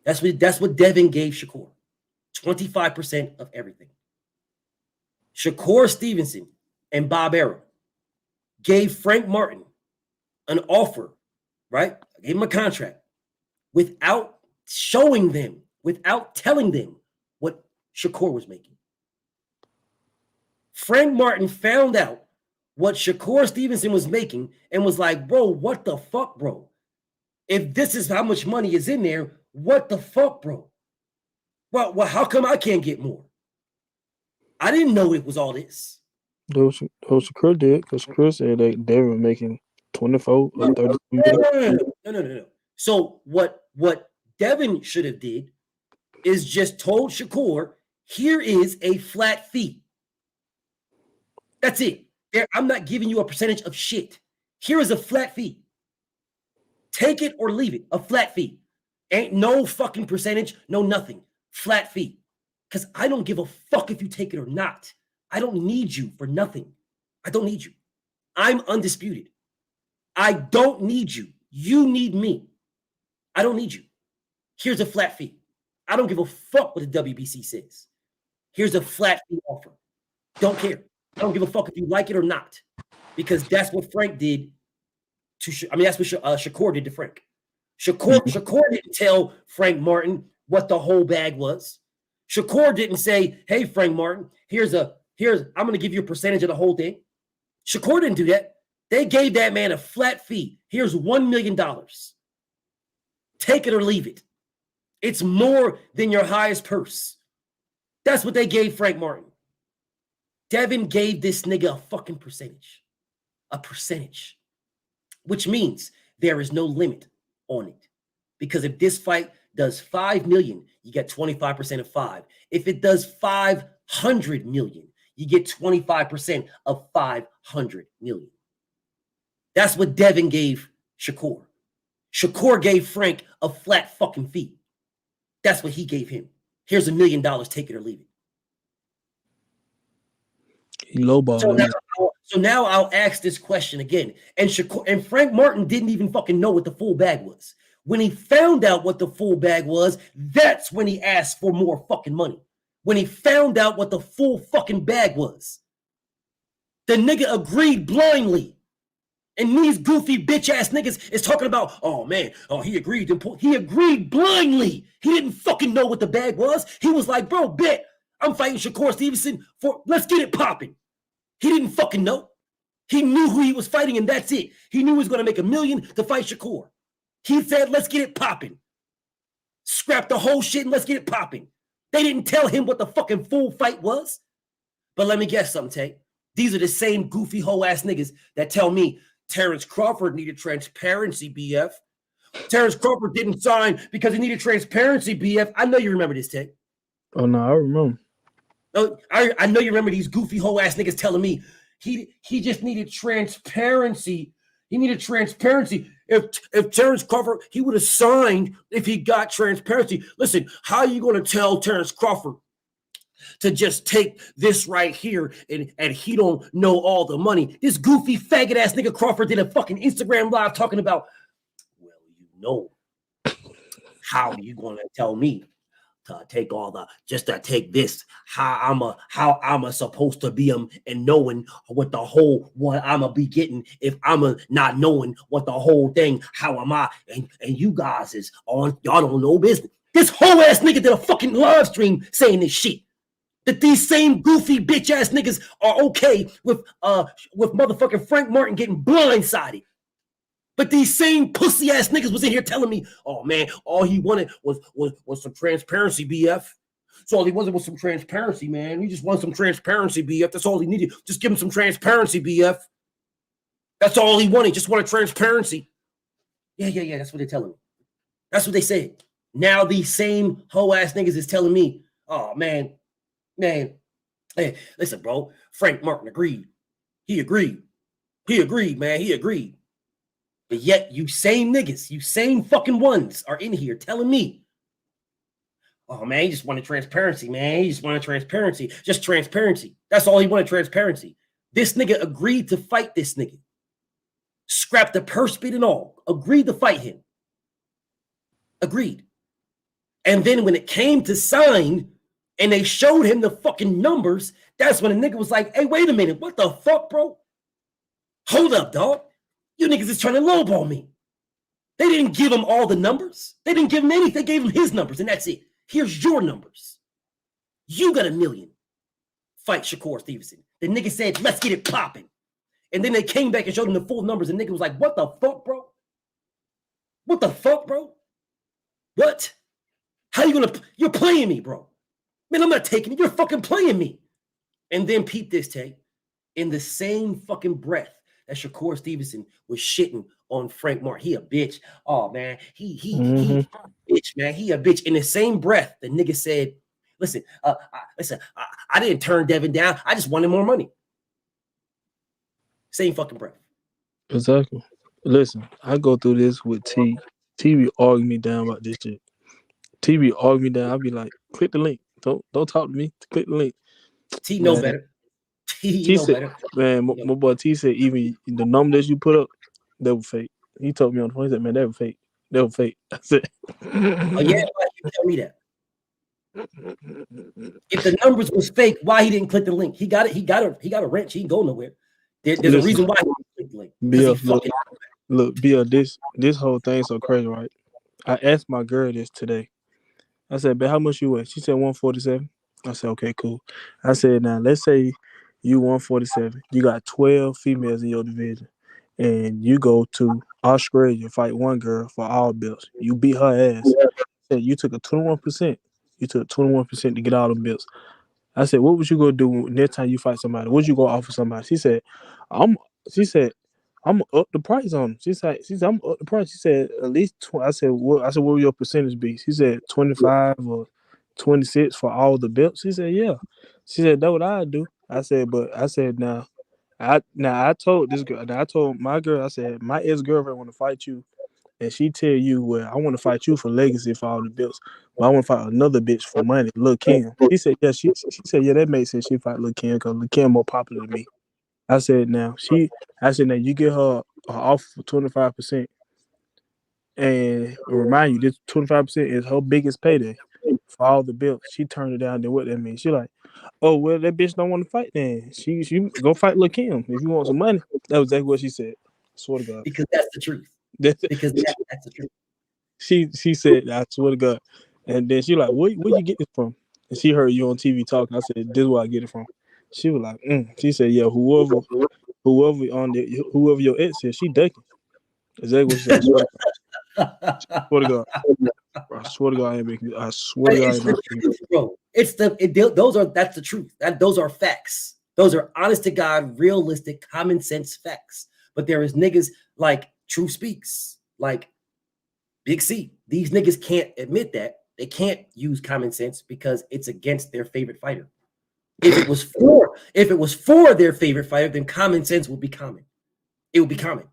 That's what Devin gave Shakur. 25% of everything. Shakur Stevenson and Bob Arum gave Frank Martin an offer, right? Gave him a contract without showing them, without telling them what Shakur was making. Frank Martin found out what Shakur Stevenson was making and was like, bro, what the fuck, bro? If this is how much money is in there, what the fuck, bro? Well, how come I can't get more? I didn't know it was all this. Those Shakur did, because Chris said they were making 24 or 30 million. No. So what Devin should have did is just told Shakur, here is a flat fee. That's it. I'm not giving you a percentage of shit. Here is a flat fee. Take it or leave it. A flat fee. Ain't no fucking percentage, no nothing. Flat fee. Because I don't give a fuck if you take it or not. I don't need you for nothing. I don't need you. I'm undisputed. I don't need you. You need me. I don't need you. Here's a flat fee. I don't give a fuck what the WBC says. Here's a flat fee offer. Don't care. I don't give a fuck if you like it or not. Because that's what Frank did to, that's what Shakur did to Frank. Shakur didn't tell Frank Martin what the whole bag was. Shakur didn't say, hey, Frank Martin, I'm going to give you a percentage of the whole thing. Shakur didn't do that. They gave that man a flat fee. Here's $1 million. Take it or leave it. It's more than your highest purse. That's what they gave Frank Martin. Devin gave this nigga a fucking percentage. A percentage. Which means there is no limit on it. Because if this fight does 5 million, you get 25% of 5. If it does 500 million, you get 25% of 500 million. That's what Devin gave Shakur. Shakur gave Frank a flat fucking fee. That's what he gave him. Here's $1 million, take it or leave it. He lowballed. So now I'll ask this question again. And Frank Martin didn't even fucking know what the full bag was. When he found out what the full bag was, that's when he asked for more fucking money. When he found out what the full fucking bag was. The nigga agreed blindly. And these goofy bitch ass niggas is talking about, oh man, he agreed. He agreed blindly. He didn't fucking know what the bag was. He was like, bro, bet I'm fighting Shakur Stevenson for let's get it popping. He didn't fucking know. He knew who he was fighting, and that's it. He knew he was going to make $1 million to fight Shakur. He said, let's get it popping. Scrap the whole shit and let's get it popping. They didn't tell him what the fucking full fight was. But let me guess something, Tay. These are the same goofy hoe ass niggas that tell me Terrence Crawford needed transparency, BF. Terrence Crawford didn't sign because he needed transparency, BF. I know you remember this, Tay. Oh no, I remember. Oh, I know you remember these goofy hoe ass niggas telling me he just needed transparency. He needed transparency. If Terrence Crawford, he would have signed if he got transparency. Listen, how are you going to tell Terrence Crawford to just take this right here and he don't know all the money? This goofy faggot ass nigga Crawford did a fucking Instagram live talking about, well, you know, how are you going to tell me to take all the, just to take this, how I'm supposed to be and knowing what the whole what I'ma be getting if I'm not knowing what the whole thing, how am I, and you guys is on, y'all don't know business. This whole ass nigga did a fucking live stream saying this shit. That these same goofy bitch ass niggas are okay with motherfucking Frank Martin getting blindsided. But these same pussy ass niggas was in here telling me, oh man, all he wanted was some transparency, BF. So all he wanted was some transparency, man. He just wanted some transparency, BF. That's all he needed. Just give him some transparency, BF. That's all he wanted. Just wanted transparency. Yeah. That's what they're telling me. That's what they said. Now these same hoe ass niggas is telling me, oh man. Hey, listen, bro. Frank Martin agreed. He agreed, man. He agreed. But yet, you same niggas, you same fucking ones are in here telling me, oh, man, he just wanted transparency, man. He just wanted transparency. Just transparency. That's all he wanted, transparency. This nigga agreed to fight this nigga. Scrapped the purse bid and all. Agreed to fight him. Agreed. And then when it came to sign and they showed him the fucking numbers, that's when the nigga was like, hey, wait a minute. What the fuck, bro? Hold up, dog. You niggas is trying to lowball me. They didn't give him all the numbers. They didn't give him anything. They gave him his numbers, and that's it. Here's your numbers. You got $1 million. Fight Shakur Stevenson. The nigga said, let's get it popping. And then they came back and showed him the full numbers, and the nigga was like, what the fuck, bro? What the fuck, bro? What? How you gonna, you're playing me, bro. Man, I'm not taking it. You're fucking playing me. And then peep this, Tay. In the same fucking breath that Shakur Stevenson was shitting on Frank Martin. He a bitch. Oh, man. He a bitch, man. He a bitch. In the same breath, the nigga said, listen, I didn't turn Devin down. I just wanted more money. Same fucking breath. Exactly. Listen, I go through this with T. T be arguing me down about this shit. T be arguing me down. I be like, click the link. Don't talk to me. Click the link. T know better. T know said, better. Man, my boy T said even the numbers you put up, they were fake. He told me on the phone, he said, man, they were fake. They were fake. I said, oh yeah, why you tell me that? If the numbers was fake, why he didn't click the link? He got it. He got a wrench. He ain't go nowhere. There's a reason why he didn't click the link. BF, look, BF, this whole thing's so crazy, right? I asked my girl this today. I said, "But how much you weigh?" She said 147. I said, "Okay, cool." I said, "Now let's say you 147. You got 12 females in your division, and you go to Australia, fight one girl for all belts. You beat her ass. Said you took a 21%. You took 21% to get all the belts." I said, "What would you go do next time you fight somebody? What you go offer somebody?" She said, I'm up the price on them. She said, I'm up the price. She said, at least I said, what would your percentage be? She said 25 or 26 for all the belts. She said, yeah. She said, that's what I do. I said, now I told this girl, I told my girl, I said, my ex-girlfriend want to fight you, and she tell you, well, I want to fight you for legacy for all the belts, but I want to fight another bitch for money, Lil' Kim. She said, yeah, she said, yeah, that makes sense. She fight Lil' Kim because Lil' Kim more popular than me. I said, now you get her off for 25%, and remind you, this 25% is her biggest payday for all the belts. She turned it down. Then what that means? She like, oh well, that bitch don't want to fight. Then she go fight Lil' Kim if you want some money. That was exactly what she said. I swear to God. Because that's the truth. Because that's the truth. She said, I swear to God. And then she like, where you get this from? and she heard you on TV talking. I said, "This is where I get it from." She was like, She said, "Yeah, whoever your ex is, she ducking." Exactly what she said. I swear to God. I swear to God, I ain't making. I swear to God, I It's ain't the not making. truth, bro. That's the truth. Those are facts. Those are honest to God, realistic, common sense facts. But there is niggas like Truth Speaks, like Big C. These niggas can't admit that. They can't use common sense because it's against their favorite fighter. If it was for their favorite fighter, then common sense would be common. It would be common.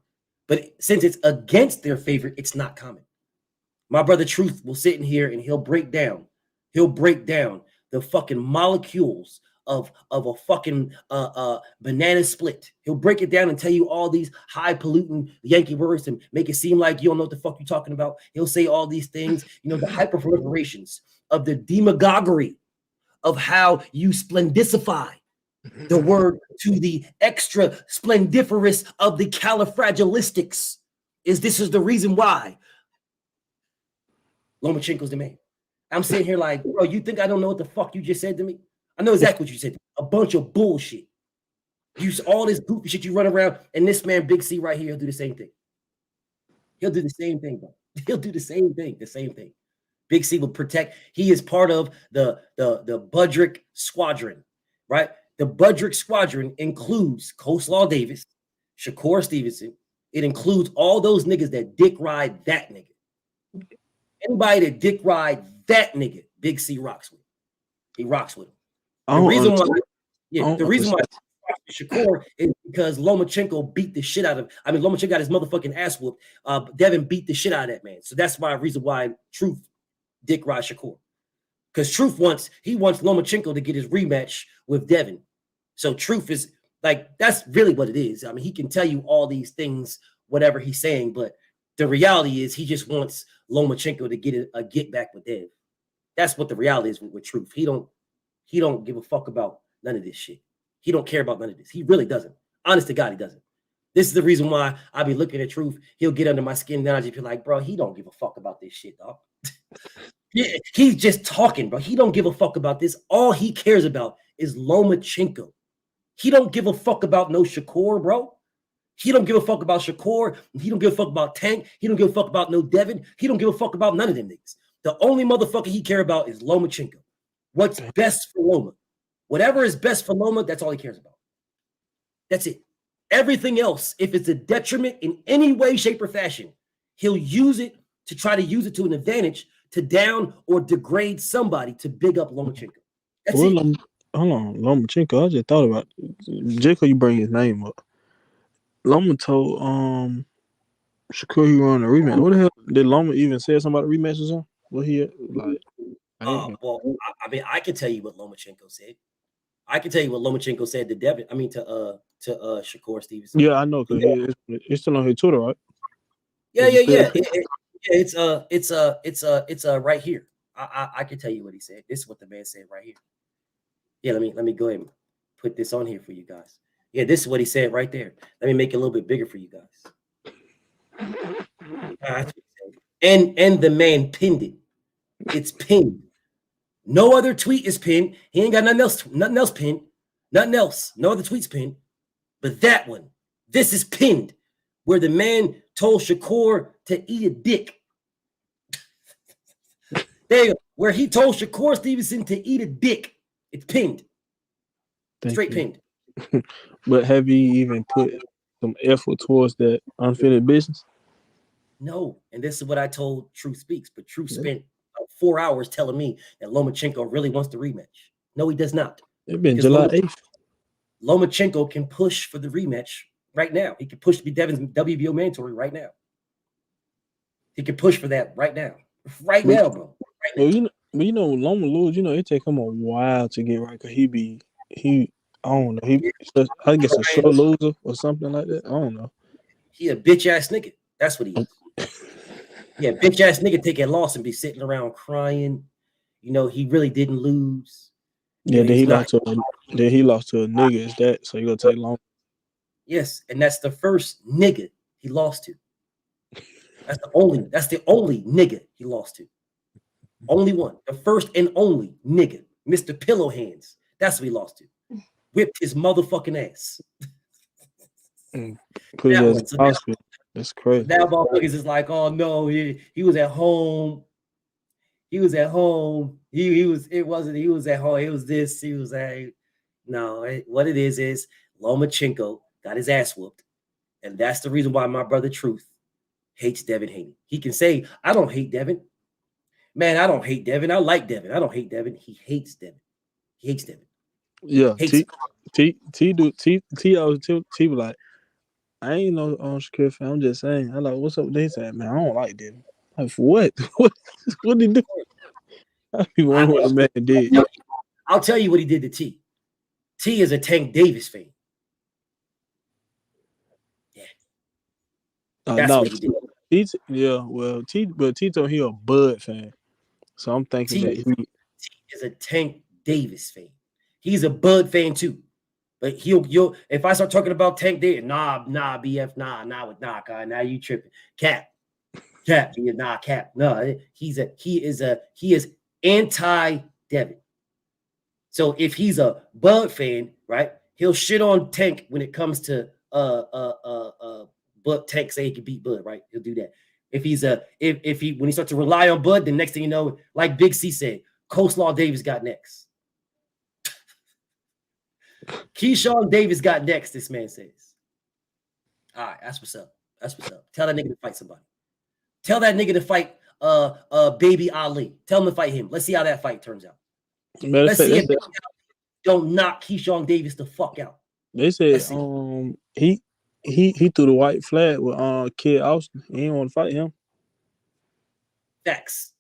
But since it's against their favorite, it's not common. My brother Truth will sit in here and he'll break down the fucking molecules of a fucking banana split. He'll break it down and tell you all these high polluting Yankee words and make it seem like you don't know what the fuck you're talking about. He'll say all these things, the hyperproliferations of the demagoguery of how you splendicify the word to the extra splendiferous of the califragilistics. This is the reason why Lomachenko's the man. I'm sitting here like, bro, you think I don't know what the fuck you just said to me? I know exactly what you said. A bunch of bullshit. Use all this goofy shit you run around, and this man, Big C, right here, he'll do the same thing. He'll do the same thing, bro. He'll do the same thing. The same thing. Big C will protect. He is part of the Budrick Squadron, right? The Budrick Squadron includes Coleslaw Davis, Shakur Stevenson. It includes all those niggas that dick ride that nigga. Anybody that dick ride that nigga, Big C rocks with. He rocks with him. The reason why Shakur is because Lomachenko beat the shit out of. Lomachenko got his motherfucking ass whooped. Devin beat the shit out of that man. So that's why reason why Truth dick ride Shakur. Because Truth wants Lomachenko to get his rematch with Devin. So Truth is like, that's really what it is. He can tell you all these things, whatever he's saying, but the reality is he just wants Lomachenko to get a get back with Dev. That's what the reality is with Truth. He don't give a fuck about none of this shit. He don't care about none of this. He really doesn't. Honest to God, he doesn't. This is the reason why I be looking at Truth. He'll get under my skin. Then I just be like, bro, he don't give a fuck about this shit, dog. He's just talking, bro. He don't give a fuck about this. All he cares about is Lomachenko. He don't give a fuck about no Shakur, bro. He don't give a fuck about Shakur. He don't give a fuck about Tank. He don't give a fuck about no Devin. He don't give a fuck about none of them niggas. The only motherfucker he care about is Lomachenko. What's best for Loma? Whatever is best for Loma, that's all he cares about. That's it. Everything else, if it's a detriment in any way, shape, or fashion, he'll use it to try to use it to an advantage to down or degrade somebody to big up Lomachenko. That's it. Hold on, Lomachenko. I just thought about Jacob. You bring his name up. Loma told Shakur he won a rematch. What the hell did Loma even say something about a rematch or something? What he like? I can tell you what Lomachenko said. I can tell you what Lomachenko said to Devin. To Shakur Stevenson. Yeah, I know because it's still on his Twitter, right? Yeah. It's right here. I can tell you what he said. This is what the man said right here. Yeah, let me go ahead and put this on here for you guys. Yeah, this is what he said right there. Let me make it a little bit bigger for you guys. And the man pinned it. It's pinned. No other tweet is pinned. He ain't got nothing else pinned. Nothing else. No other tweets pinned. But that one, this is pinned, where the man told Shakur to eat a dick. There you go. Where he told Shakur Stevenson to eat a dick. It's pinned. Straight pinned. But have you even put some effort towards that unfinished business? No. And this is what I told Truth Speaks. But Truth spent 4 hours telling me that Lomachenko really wants the rematch. No, he does not. It's been July 8th. Lomachenko can push for the rematch right now. He can push to be Devin's WBO mandatory right now. He can push for that right now. Right now, bro. Right now. Well, Loma lose, it take him a while to get right because I don't know. I guess a slow loser or something like that. I don't know. He a bitch ass nigga. That's what he is. Yeah, bitch ass nigga take a loss and be sitting around crying. He really didn't lose. Yeah, then he lost to a nigga. Is that so? You gonna take long? Yes, and that's the first nigga he lost to. That's the only nigga he lost to. Only one. The first and only nigga Mr. Pillow Hands. That's what he lost to. Whipped his motherfucking ass. Put his That ass one. in So the hospital. That's crazy. now motherfuckers is like, oh no, he was at home. He was at home. He was at home. It was this. He was what it is Lomachenko got his ass whooped. And that's the reason why my brother Truth hates Devin Haney. He can say, I don't hate Devin. Man, I don't hate Devin. I like Devin. I don't hate Devin. He hates Devin. He hates Devin. Yeah, Hates T was like, I ain't no on Shakur fan. I'm just saying. I'm like, what's up with this? Man, I don't like Devin. Like, for what? What did he do? I be wondering what the man did. I'll tell you what he did to T. T is a Tank Davis fan. Yeah. That's No, what he did. T told he a Bud fan. So I'm thinking T that T is a Tank Davis fan. He's a Bud fan too. But you'll if I start talking about Tank Davis, BF, guy. Now you tripping. Cap, Cap, No, he is anti-Devin. So if he's a Bud fan, right, he'll shit on Tank when it comes to Bud. Tank say he can beat Bud, right? He'll do that. If he's when he starts to rely on Bud, the next thing you know, like Big C said, Coleslaw Davis got next. Keyshawn Davis got next, this man says. All right, that's what's up. That's what's up. Tell that nigga to fight somebody. Tell that nigga to fight Baby Ali. Tell him to fight him. Let's see how that fight turns out. Let's see if don't knock Keyshawn Davis the fuck out. They said he threw the white flag with Kid Austin. He didn't want to fight him. Facts.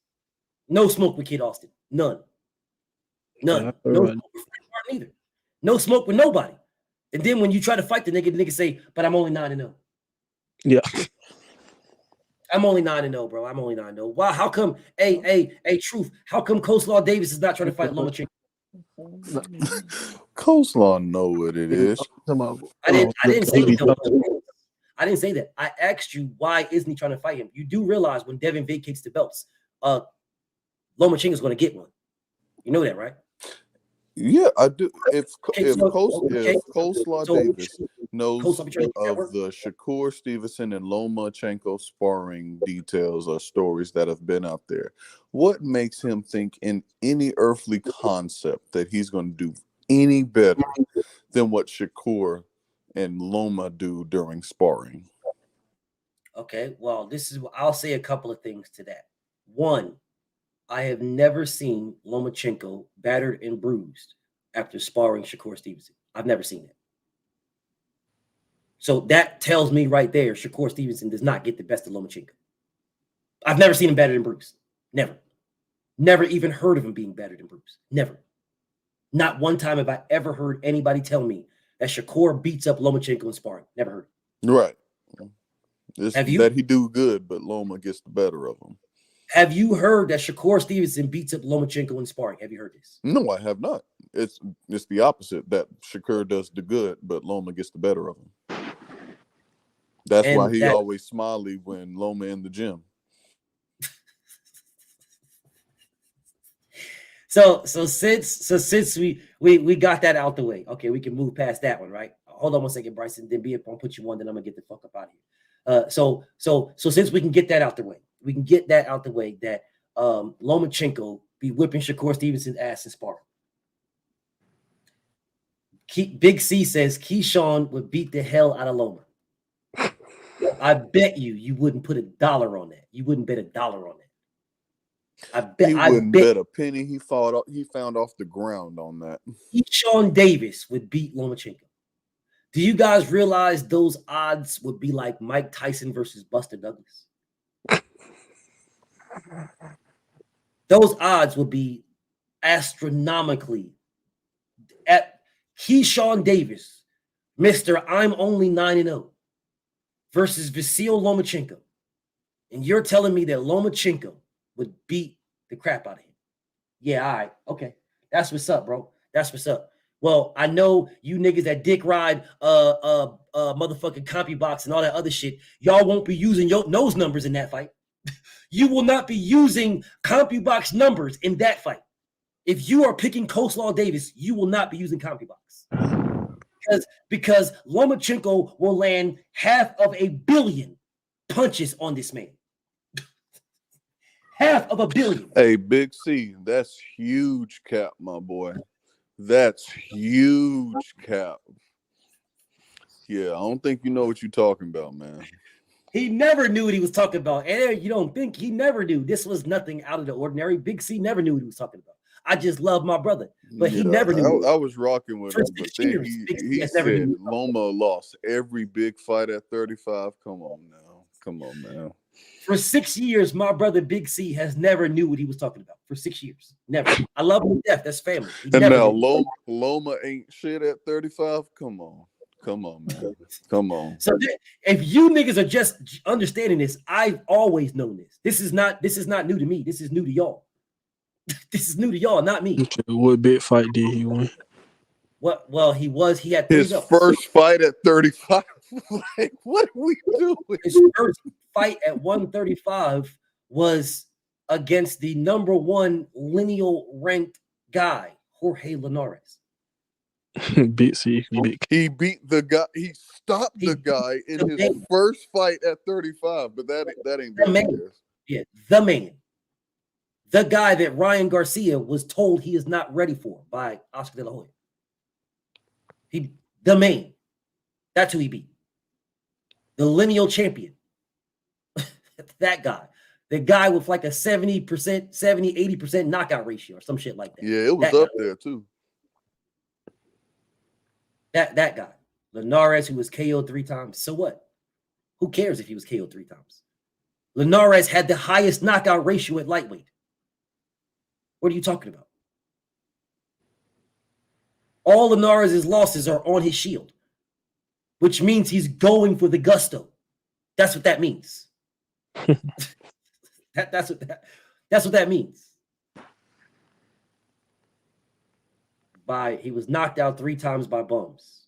No smoke with Kid Austin. None. Yeah, No smoke with either. No smoke with nobody. And then when you try to fight the nigga say, but I'm only 9-0. Yeah. I'm only 9-0, bro. I'm only 9-0. Why? How come? Hey, Truth. How come Coleslaw Davis is not trying to fight Lomachenko? Coleslaw know what it is. I didn't say that. I didn't say that. I asked you why isn't he trying to fight him? You do realize when Devin vacates the belts, Lomachenko is going to get one. You know that, right? Yeah, I do. If Coleslaw Davis knows of the Shakur Stevenson and Lomachenko sparring details or stories that have been out there, what makes him think in any earthly concept that he's going to do any better than what Shakur and Loma do during sparring? Okay, well, I'll say a couple of things to that. One, I have never seen Lomachenko battered and bruised after sparring Shakur Stevenson. I've never seen it. So that tells me right there, Shakur Stevenson does not get the best of Lomachenko. I've never seen him battered and bruised. Never. Never even heard of him being battered and bruised. Never. Not one time have I ever heard anybody tell me that Shakur beats up Lomachenko in sparring. Never heard. Right. Have you? That he do good, but Loma gets the better of him. Have you heard that Shakur Stevenson beats up Lomachenko in sparring? Have you heard this? No, I have not. It's the opposite, that Shakur does the good, but Loma gets the better of him. That's why he always smiley when Loma in the gym. So since we got that out the way, okay, we can move past that one, right? Hold on one second, Bryson. Then be up, I'll put you on, then I'm gonna get the fuck up out of here. So since we can get that out the way, that Lomachenko be whipping Shakur Stevenson's ass in sparring. Big C says Keyshawn would beat the hell out of Loma. I bet you wouldn't put $1 on that. You wouldn't bet $1 on that. He wouldn't bet a penny. He found off the ground on that. Keyshawn Davis would beat Lomachenko. Do you guys realize those odds would be like Mike Tyson versus Buster Douglas? Those odds would be astronomically at Keyshawn Davis, Mr. I'm only 9-0 versus Vasyl Lomachenko. And you're telling me that Lomachenko would beat the crap out of him. Yeah, all right. Okay. That's what's up, bro. That's what's up. Well, I know you niggas that dick ride motherfucking CompuBox and all that other shit. Y'all won't be using your nose numbers in that fight. You will not be using CompuBox numbers in that fight. If you are picking Coleslaw Davis, you will not be using CompuBox. Because Lomachenko will land 500 million punches on this man. 500 million. Hey, Big C, that's huge cap, my boy. That's huge cap. Yeah, I don't think you know what you're talking about, man. He never knew what he was talking about. And you don't think he never knew. This was nothing out of the ordinary. Big C never knew what he was talking about. I just love my brother, but he never knew. I was rocking with him, but then he said Loma lost every big fight at 35. Come on now. Come on, man. For 6 years, my brother Big C has never knew what he was talking about. For 6 years. Never. I love him to death. That's family. And now Loma ain't shit at 35. Come on. Come on, man. Come on. So if you niggas are just understanding this, I've always known this. This is not new to me. This is new to y'all. This is new to y'all, not me. What big fight did he win? What? Well, he had his first fight at 35. Like, what are we doing? His first fight at 135 was against the #1 lineal ranked guy, Jorge Linares. Big C. He beat the guy. He stopped the guy in his first fight at 35, but that ain't the man. Yeah, the man. The guy that Ryan Garcia was told he is not ready for by Oscar De La Hoya. The man. That's who he beat. The lineal champion. That guy. The guy with like a 70%, 80% knockout ratio or some shit like that. Yeah, it was up there too. That guy. Linares, who was KO'd 3 times. So what? Who cares if he was KO'd 3 times? Linares had the highest knockout ratio at lightweight. What are you talking about? All Linares' losses are on his shield, which means he's going for the gusto. That's what that means. That's what that means. He was knocked out 3 times by bums.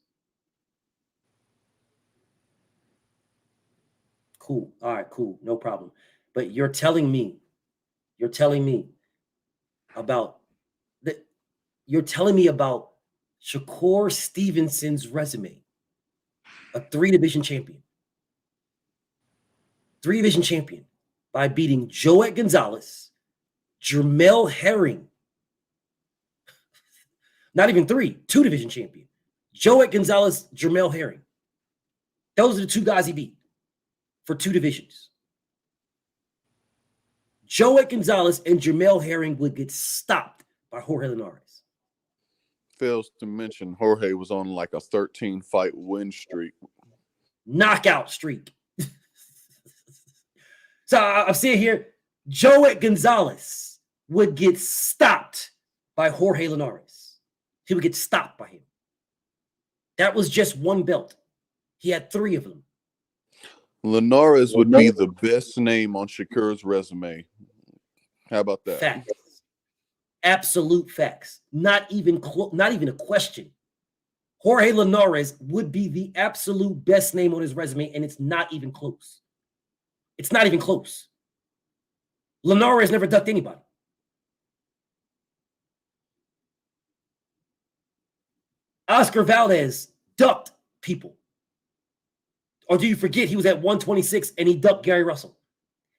Cool. All right, cool. No problem. But you're telling me about Shakur Stevenson's resume, a 3-division champion. 3-division champion by beating Joet Gonzalez, Jermell Herring. Not even 3, 2-division champion. Joet Gonzalez, Jermell Herring. Those are the 2 guys he beat for 2 divisions. Joet Gonzalez and Jermell Herring would get stopped by Jorge Linares. Fails to mention Jorge was on like a 13-fight win streak. Knockout streak. So I'm seeing here, Joet Gonzalez would get stopped by Jorge Linares. He would get stopped by him. That was just 1 belt. He had 3 of them. Linares would be the best name on Shakur's resume. How about that? Facts. Absolute facts. Not even a question. Jorge Linares would be the absolute best name on his resume, and it's not even close. It's not even close. Linares never ducked anybody. Oscar Valdez ducked people. Or do you forget he was at 126 and he ducked Gary Russell?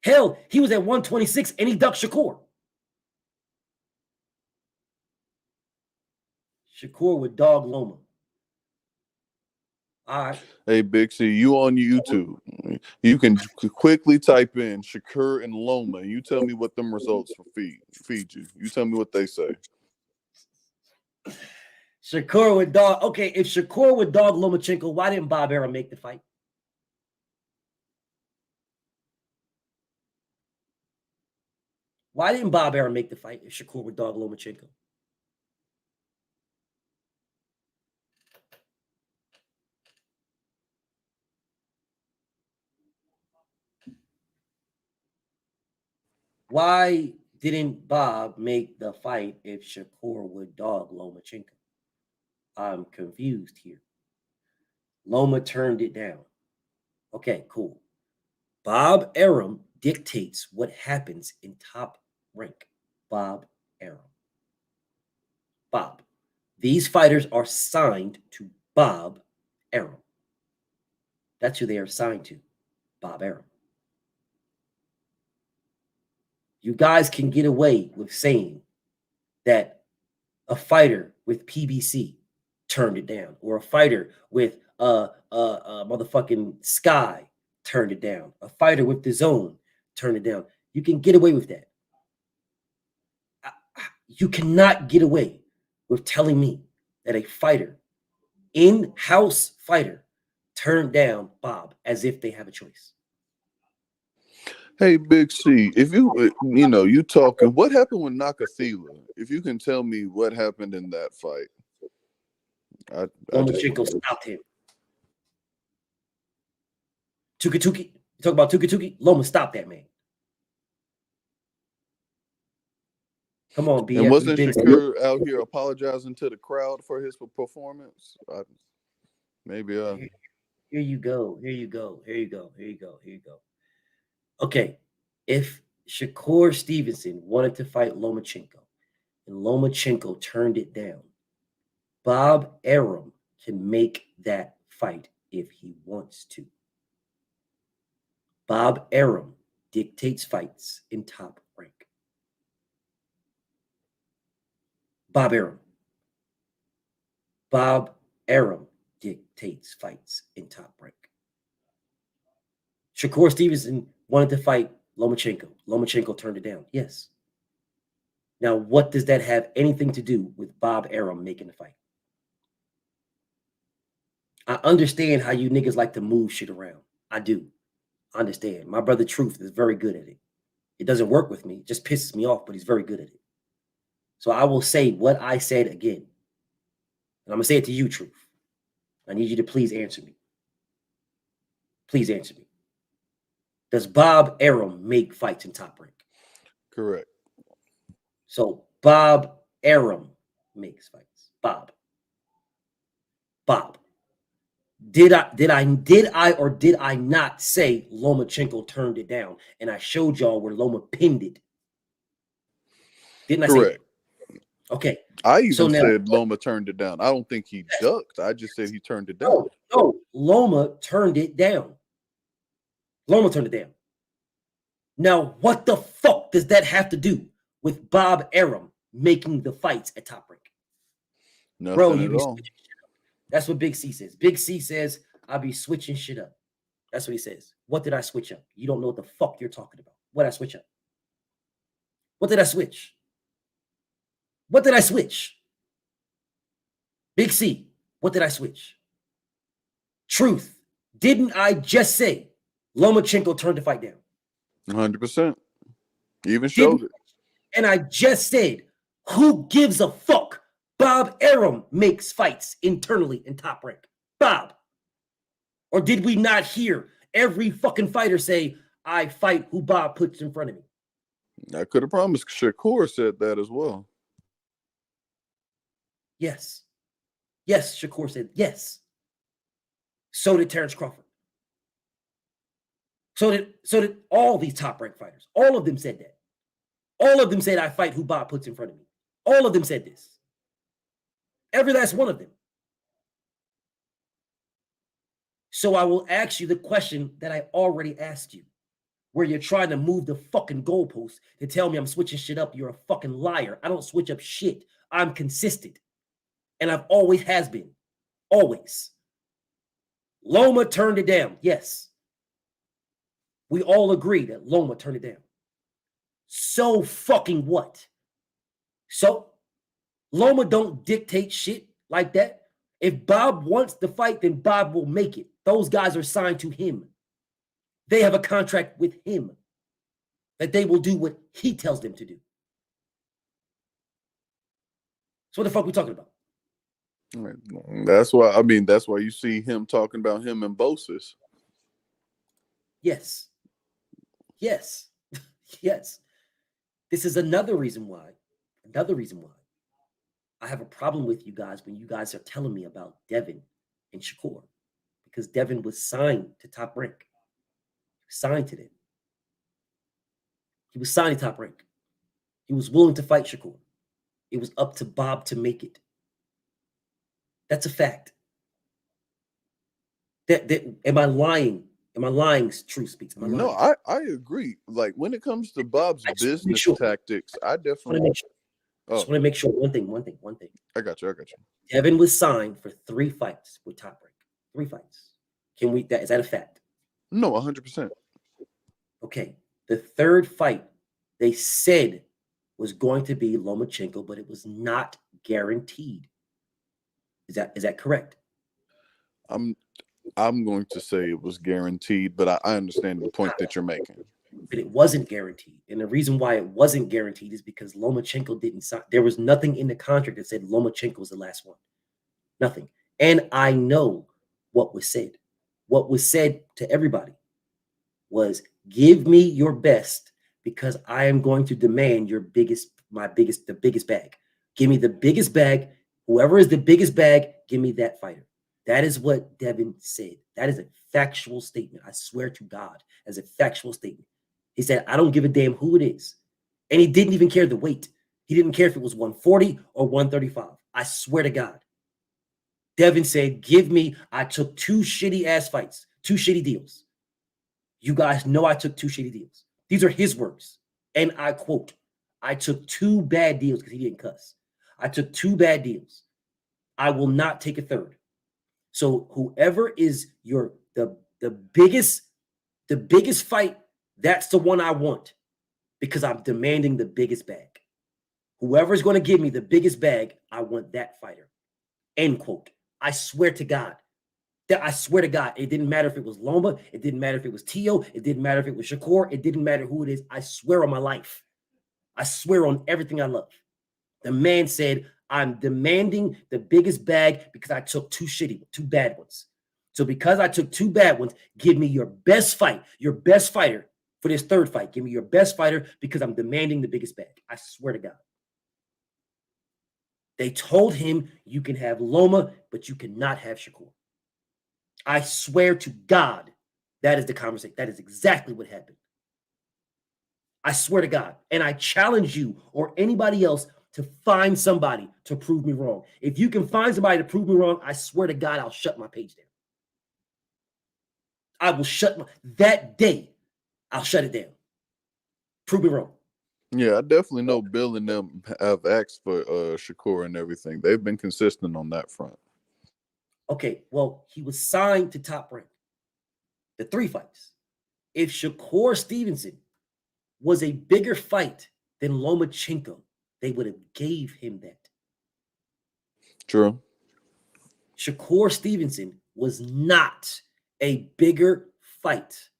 Hell, he was at 126 and he ducked Shakur. Shakur would dog Loma. All right. Hey, Big C, you on YouTube. You can quickly type in Shakur and Loma, and you tell me what them results will feed you. You tell me what they say. Shakur would dog. Okay, if Shakur would dog Lomachenko, why didn't Bob Arum make the fight? Why didn't Bob Arum make the fight if Shakur would dog Lomachenko? Why didn't Bob make the fight if Shakur would dog Lomachenko? I'm confused here. Loma turned it down. Okay, cool. Bob Arum dictates what happens in Top Rank. Bob Arum. Bob. These fighters are signed to Bob Arum. That's who they are signed to, Bob Arum. You guys can get away with saying that a fighter with PBC turned it down, or a fighter with motherfucking Sky turned it down, a fighter with the Zone turned it down. You can get away with that. You cannot get away with telling me that a fighter, in-house fighter, turned down Bob as if they have a choice. Hey, Big C, if you talking, what happened with Nakathila? If you can tell me what happened in that fight. Lomachenko stopped him. Tuki. You talk about Tuki. Loma stopped that man. Come on, BF. And wasn't Shakur out here apologizing to the crowd for his performance? Here you go. Okay, if Shakur Stevenson wanted to fight Lomachenko and Lomachenko turned it down, Bob Arum can make that fight if he wants to. Bob Arum dictates fights in Top Rank. Bob Arum dictates fights in Top Rank. Shakur Stevenson wanted to fight Lomachenko. Lomachenko turned it down. Yes. Now, what does that have anything to do with Bob Arum making the fight? I understand how you niggas like to move shit around. I do. I understand. My brother Truth is very good at it. It doesn't work with me. It just pisses me off, but he's very good at it. So I will say what I said again. And I'm going to say it to you, Truth. I need you to please answer me. Please answer me. Does Bob Arum make fights in Top Rank? Correct. So Bob Arum makes fights. Bob. Did I or did I not say Lomachenko turned it down? And I showed y'all where Loma pinned it. Didn't I say that? Okay. I even said Loma turned it down. I don't think he ducked. I just said he turned it down. No, Loma turned it down. Loma turned it down. Now, what the fuck does that have to do with Bob Arum making the fights at Top Rank? Nothing Bro, you at be all. That's what Big C says. Big C says, I'll be switching shit up. That's what he says. What did I switch up? You don't know what the fuck you're talking about. What did I switch up? What did I switch? What did I switch? Big C, what did I switch? Truth, didn't I just say Lomachenko turned the fight down? 100%. Even showed it. And I just said, who gives a fuck? Bob Arum makes fights internally in Top Rank. Bob. Or did we not hear every fucking fighter say, I fight who Bob puts in front of me? I could have promised Shakur said that as well. Yes. Yes, Shakur said yes. So did Terrence Crawford. So did all these Top Rank fighters. All of them said that. All of them said, I fight who Bob puts in front of me. All of them said this. Every last one of them. So I will ask you the question that I already asked you, where you're trying to move the fucking goalpost to tell me I'm switching shit up. You're a fucking liar. I don't switch up shit. I'm consistent. And I've always has been. Always. Loma turned it down. Yes. We all agree that Loma turned it down. So fucking what? So Loma don't dictate shit like that. If Bob wants the fight, then Bob will make it. Those guys are signed to him. They have a contract with him that they will do what he tells them to do. So what the fuck are we talking about? That's why you see him talking about him and Bosis. Yes. Yes. Yes. This is another reason why I have a problem with you guys when you guys are telling me about Devin and Shakur, because Devin was signed to Top Rank. He was signed to them. He was signed to Top Rank. He was willing to fight Shakur. It was up to Bob to make it. That's a fact. Am I lying? Am I lying? True speaks. Am I No, lying? I agree. Like when it comes to Bob's I just wanna make business sure. tactics, I I just want to definitely. make sure. I just Oh, want to make sure one thing. I got you. Devin was signed for 3 fights with Top Rank. 3 fights. Is that a fact? No, 100%. Okay. The third fight they said was going to be Lomachenko, but it was not guaranteed. Is that correct? I'm going to say it was guaranteed, but I understand the point that you're making. But it wasn't guaranteed. And the reason why it wasn't guaranteed is because Lomachenko didn't sign. There was nothing in the contract that said Lomachenko was the last one. Nothing. And I know what was said. What was said to everybody was, give me your best because I am going to demand the biggest bag. Give me the biggest bag. Whoever is the biggest bag, give me that fighter. That is what Devin said. That is a factual statement. I swear to God, as a factual statement. He said, I don't give a damn who it is. And he didn't even care the weight. He didn't care if it was 140 or 135. I swear to God. Devin said, I took 2 shitty ass fights, 2 shitty deals. You guys know I took 2 shitty deals. These are his words. And I quote, I took 2 bad deals because he didn't cuss. I took 2 bad deals. I will not take a third. So whoever is the biggest fight, that's the one I want because I'm demanding the biggest bag. Whoever's going to give me the biggest bag, I want that fighter. End quote. I swear to God. I swear to God, it didn't matter if it was Loma, it didn't matter if it was Tio, it didn't matter if it was Shakur, it didn't matter who it is. I swear on my life. I swear on everything I love. The man said, I'm demanding the biggest bag because I took 2 bad ones. So because I took 2 bad ones, give me your best fight, your best fighter for this third fight. Give me your best fighter because I'm demanding the biggest bag. I swear to God. They told him you can have Loma, but you cannot have Shakur. I swear to God, that is the conversation. That is exactly what happened. I swear to God. And I challenge you or anybody else to find somebody to prove me wrong. If you can find somebody to prove me wrong, I swear to God, I'll shut my page down. I will that day, I'll shut it down. Prove me wrong. Yeah, I definitely know Bill and them have asked for Shakur and everything. They've been consistent on that front. Okay, well, he was signed to Top Rank. The 3 fights. If Shakur Stevenson was a bigger fight than Lomachenko, they would have gave him that. True. Shakur Stevenson was not a bigger fight,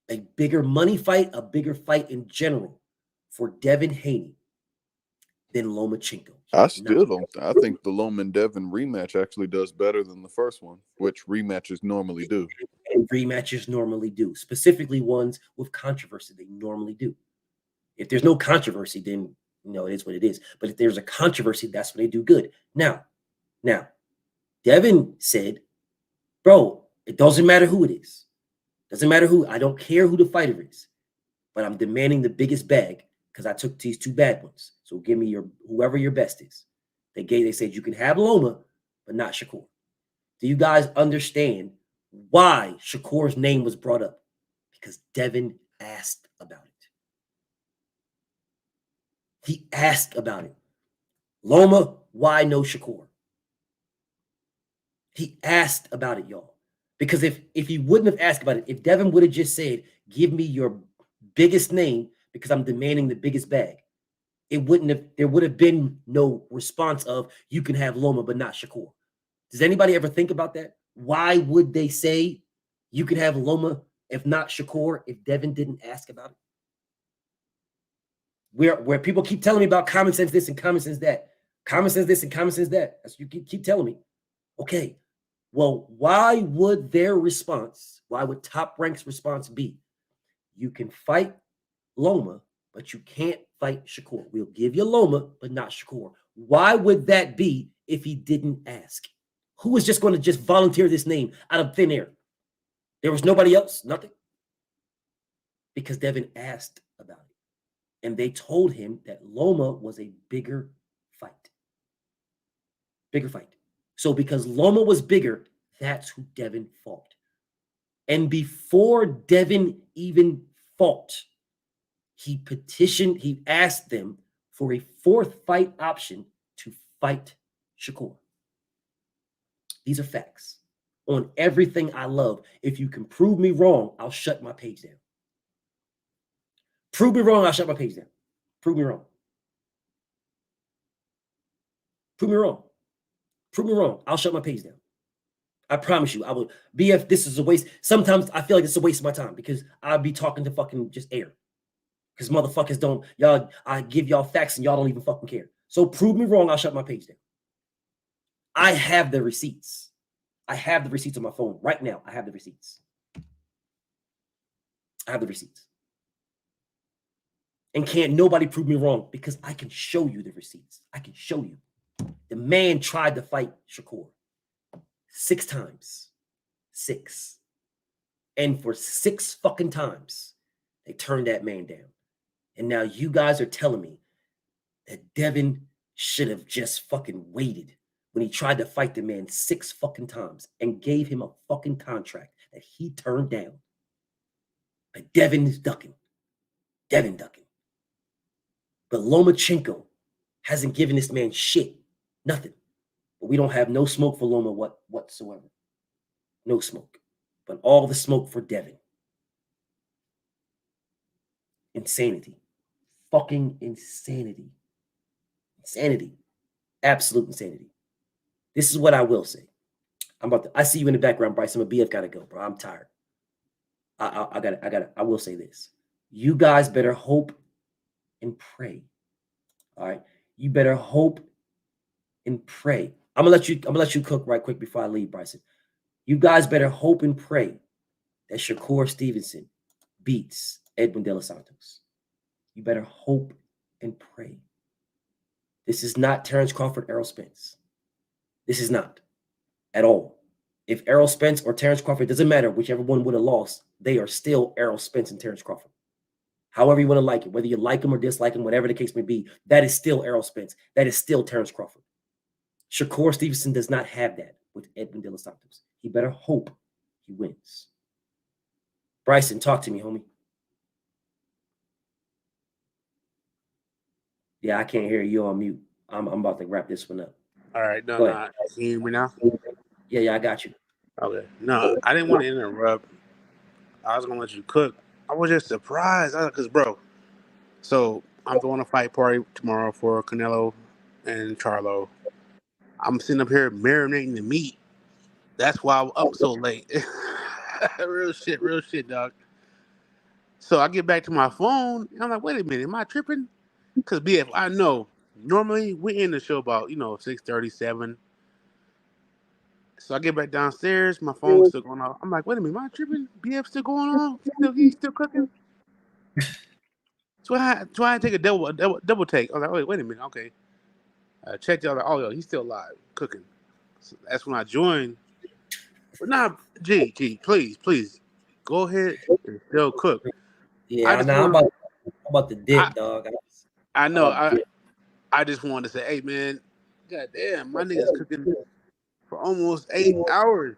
a bigger money fight, a bigger fight in general for Devin Haney than Lomachenko. I still don't. I think the Loma and Devin rematch actually does better than the first one, which rematches normally do. And rematches normally do, specifically ones with controversy. They normally do. If there's no controversy, then it is what it is. But if there's a controversy, that's when they do good. Now, Devin said, bro, it doesn't matter who it is. Doesn't matter who. I don't care who the fighter is. But I'm demanding the biggest bag because I took these 2 bad ones. So give me whoever your best is. They said you can have Loma, but not Shakur. Do you guys understand why Shakur's name was brought up? Because Devin asked about it. He asked about it. Loma, why no Shakur? He asked about it, y'all. Because if he wouldn't have asked about it, if Devin would have just said, give me your biggest name because I'm demanding the biggest bag, there would have been no response of you can have Loma, but not Shakur. Does anybody ever think about that? Why would they say you can have Loma if not Shakur if Devin didn't ask about it? Where people keep telling me about common sense this and common sense that. Common sense this and common sense that. That's what you keep telling me. Okay. Well, why would Top Rank's response be, you can fight Loma, but you can't fight Shakur? We'll give you Loma, but not Shakur. Why would that be if he didn't ask? Who was just going to just volunteer this name out of thin air? There was nobody else, nothing. Because Devin asked about it. And they told him that Loma was a bigger fight. Bigger fight. So because Loma was bigger, that's who Devin fought. And before Devin even fought, he asked them for a fourth fight option to fight Shakur. These are facts on everything I love. If you can prove me wrong, I'll shut my page down. Prove me wrong, I'll shut my page down. Prove me wrong. Prove me wrong. Prove me wrong. I'll shut my page down. I promise you, I will. BF, this is a waste. Sometimes I feel like it's a waste of my time because I'll be talking to fucking just air. Because motherfuckers don't, y'all, I give y'all facts and y'all don't even fucking care. So prove me wrong, I'll shut my page down. I have the receipts. I have the receipts on my phone right now. I have the receipts. I have the receipts. And can't nobody prove me wrong because I can show you the receipts. I can show you. The man tried to fight Shakur 6 times. 6. And for 6 fucking times, they turned that man down. And now you guys are telling me that Devin should have just fucking waited when he tried to fight the man 6 fucking times and gave him a fucking contract that he turned down. But Devin is ducking. Devin ducking. But Lomachenko hasn't given this man shit. Nothing. But we don't have no smoke for Loma whatsoever. No smoke. But all the smoke for Devin. Insanity. Fucking insanity. Insanity. Absolute insanity. This is what I will say. I see you in the background, Bryce. I'm a BF gotta go, bro. I'm tired. I will say this. You guys better hope and pray. All right. You better hope and pray. I'm gonna let you cook right quick before I leave, Bryson. You guys better hope and pray that Shakur Stevenson beats Edwin De Los Santos. You better hope and pray. This is not Terrence Crawford, Errol Spence. This is not at all. If Errol Spence or Terrence Crawford, doesn't matter, whichever one would have lost, they are still Errol Spence and Terrence Crawford. However you want to like it, whether you like him or dislike him, whatever the case may be, that is still Errol Spence. That is still Terrence Crawford. Shakur Stevenson does not have that with Edwin De Los Santos. He better hope he wins. Bryson, talk to me, homie. Yeah, I can't hear you on mute. I'm about to wrap this one up. All right, no. Can you hear me now? Yeah, I got you. Okay. No, I didn't want to interrupt. I was gonna let you cook. I was just surprised because, bro. So I'm throwing a fight party tomorrow for Canelo and Charlo. I'm sitting up here marinating the meat. That's why I'm up so late. real shit, dog. So I get back to my phone and I'm like, wait a minute, am I tripping? Because BF, I know normally we end the show about 6:37. So I get back downstairs, my phone's still going off. I'm like, wait a minute, am I tripping? BF still going on? He's still cooking? So I take a double take. I was like, wait a minute, okay. I checked out, like, oh, yo, he's still alive, cooking. So that's when I joined. But now, G, please, go ahead and still cook. Yeah, I'm about to dip, dog. I know. I just wanted to say, hey, man, goddamn, my nigga's cooking for almost 8 hours.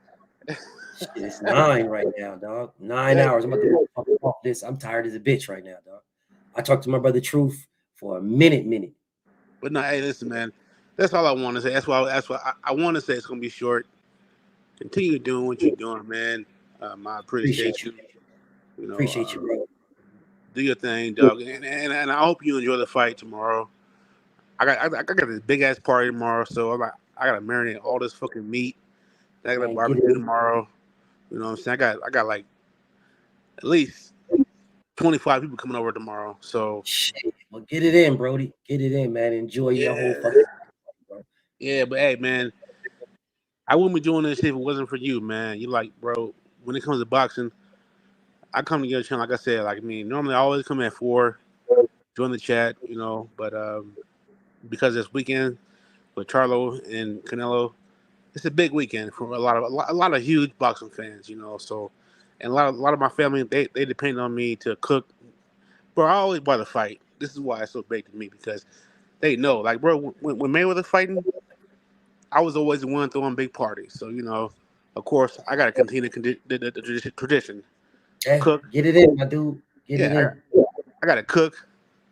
It's 9 right now, dog. 9 hours. I'm about to fucking off this. I'm tired as a bitch right now, dog. I talked to my brother Truth for a minute. But no, hey, listen, man. That's all I want to say. That's why I want to say it's gonna be short. Continue doing what you're doing, man. I appreciate you. Appreciate you, bro. Do your thing, dog. And I hope you enjoy the fight tomorrow. I got this big ass party tomorrow, so I gotta marinate all this fucking meat. I got a barbecue tomorrow. You know what I'm saying? I got like at least 25 people coming over tomorrow. So well, get it in, Brody. Get it in, man. Enjoy your whole fucking bro. Yeah, but hey, man, I wouldn't be doing this if it wasn't for you, man. You like, bro, when it comes to boxing, I come to your channel, like I said, normally I always come at 4, join the chat, but because this weekend with Charlo and Canelo, it's a big weekend for a lot of huge boxing fans, so, and a lot of my family, they depend on me to cook. Bro, I always buy the fight. This is why it's so big to me, because they know, like, bro, when Mayweather's fighting, I was always the one throwing big parties. So, of course, I got to continue the tradition. Yeah, Cook. get it in, my dude. Get it Yeah, in. I got to cook,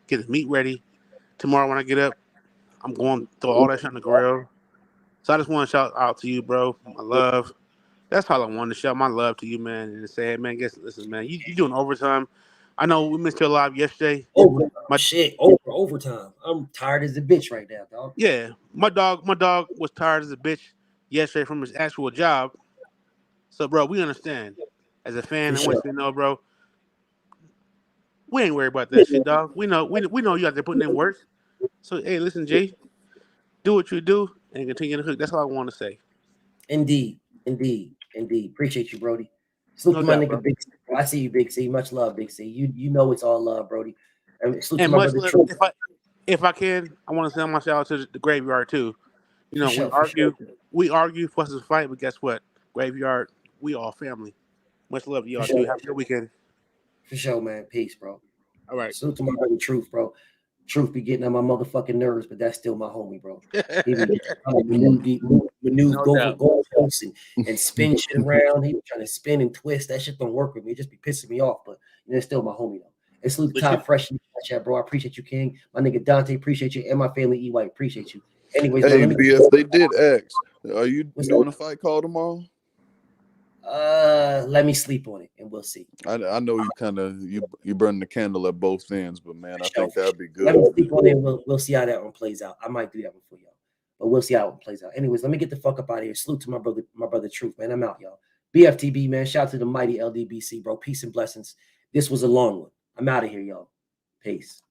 get the meat ready. Tomorrow when I get up, I'm going to throw all that shit on the grill. So I just want to shout out to you, bro. My love. That's all I wanted to shout my love to you, man, and say, hey, man, listen, man, you doing overtime. I know we missed your live yesterday. Overtime. I'm tired as a bitch right now, dog. Yeah, my dog was tired as a bitch yesterday from his actual job. So, bro, we understand. As a fan, For I want sure. you to know, bro, we ain't worried about that shit, dog. We know you out there putting in work. So, hey, listen, Jay, do what you do and continue to hook. That's all I want to say. Indeed. Appreciate you, Brody. Salute No to my doubt, nigga bro. Big C. I see you, Big C. Much love, Big C. You know it's all love, Brody. And salute to And my much brother love. Truth. If I can, I want to send my shout out to the graveyard too. For sure. We argue, fuss and fight, but guess what? Graveyard, we all family. Much love to For y'all too. sure. Have a good weekend. For sure, man. Peace, bro. All right. Salute to my brother Truth, bro. Truth be getting on my motherfucking nerves, but that's still my homie, bro. He be trying to maneuver, No go over doubt. goalposts and spin shit around. He be trying to spin and twist. That shit don't work with me. It just be pissing me off, but it's still my homie, though. And salute to But you, Todd Fresh in the chat, bro. I appreciate you, King. My nigga Dante, appreciate you. And my family, E. White, appreciate you. Anyways, man, Hey, let me BF, they did ask. Are you What's doing that? a fight call tomorrow? Let me sleep on it and we'll see. I know you kind of you burn the candle at both ends, but man, I think that'd be Let me good. sleep on it and we'll see how that one plays out. I might do that one for y'all. But we'll see how it plays out. Anyways, let me get the fuck up out of here. Salute to my brother Truth, man. I'm out, y'all. BFTB, man. Shout out to the mighty LDBC, bro. Peace and blessings. This was a long one. I'm out of here, y'all. Peace.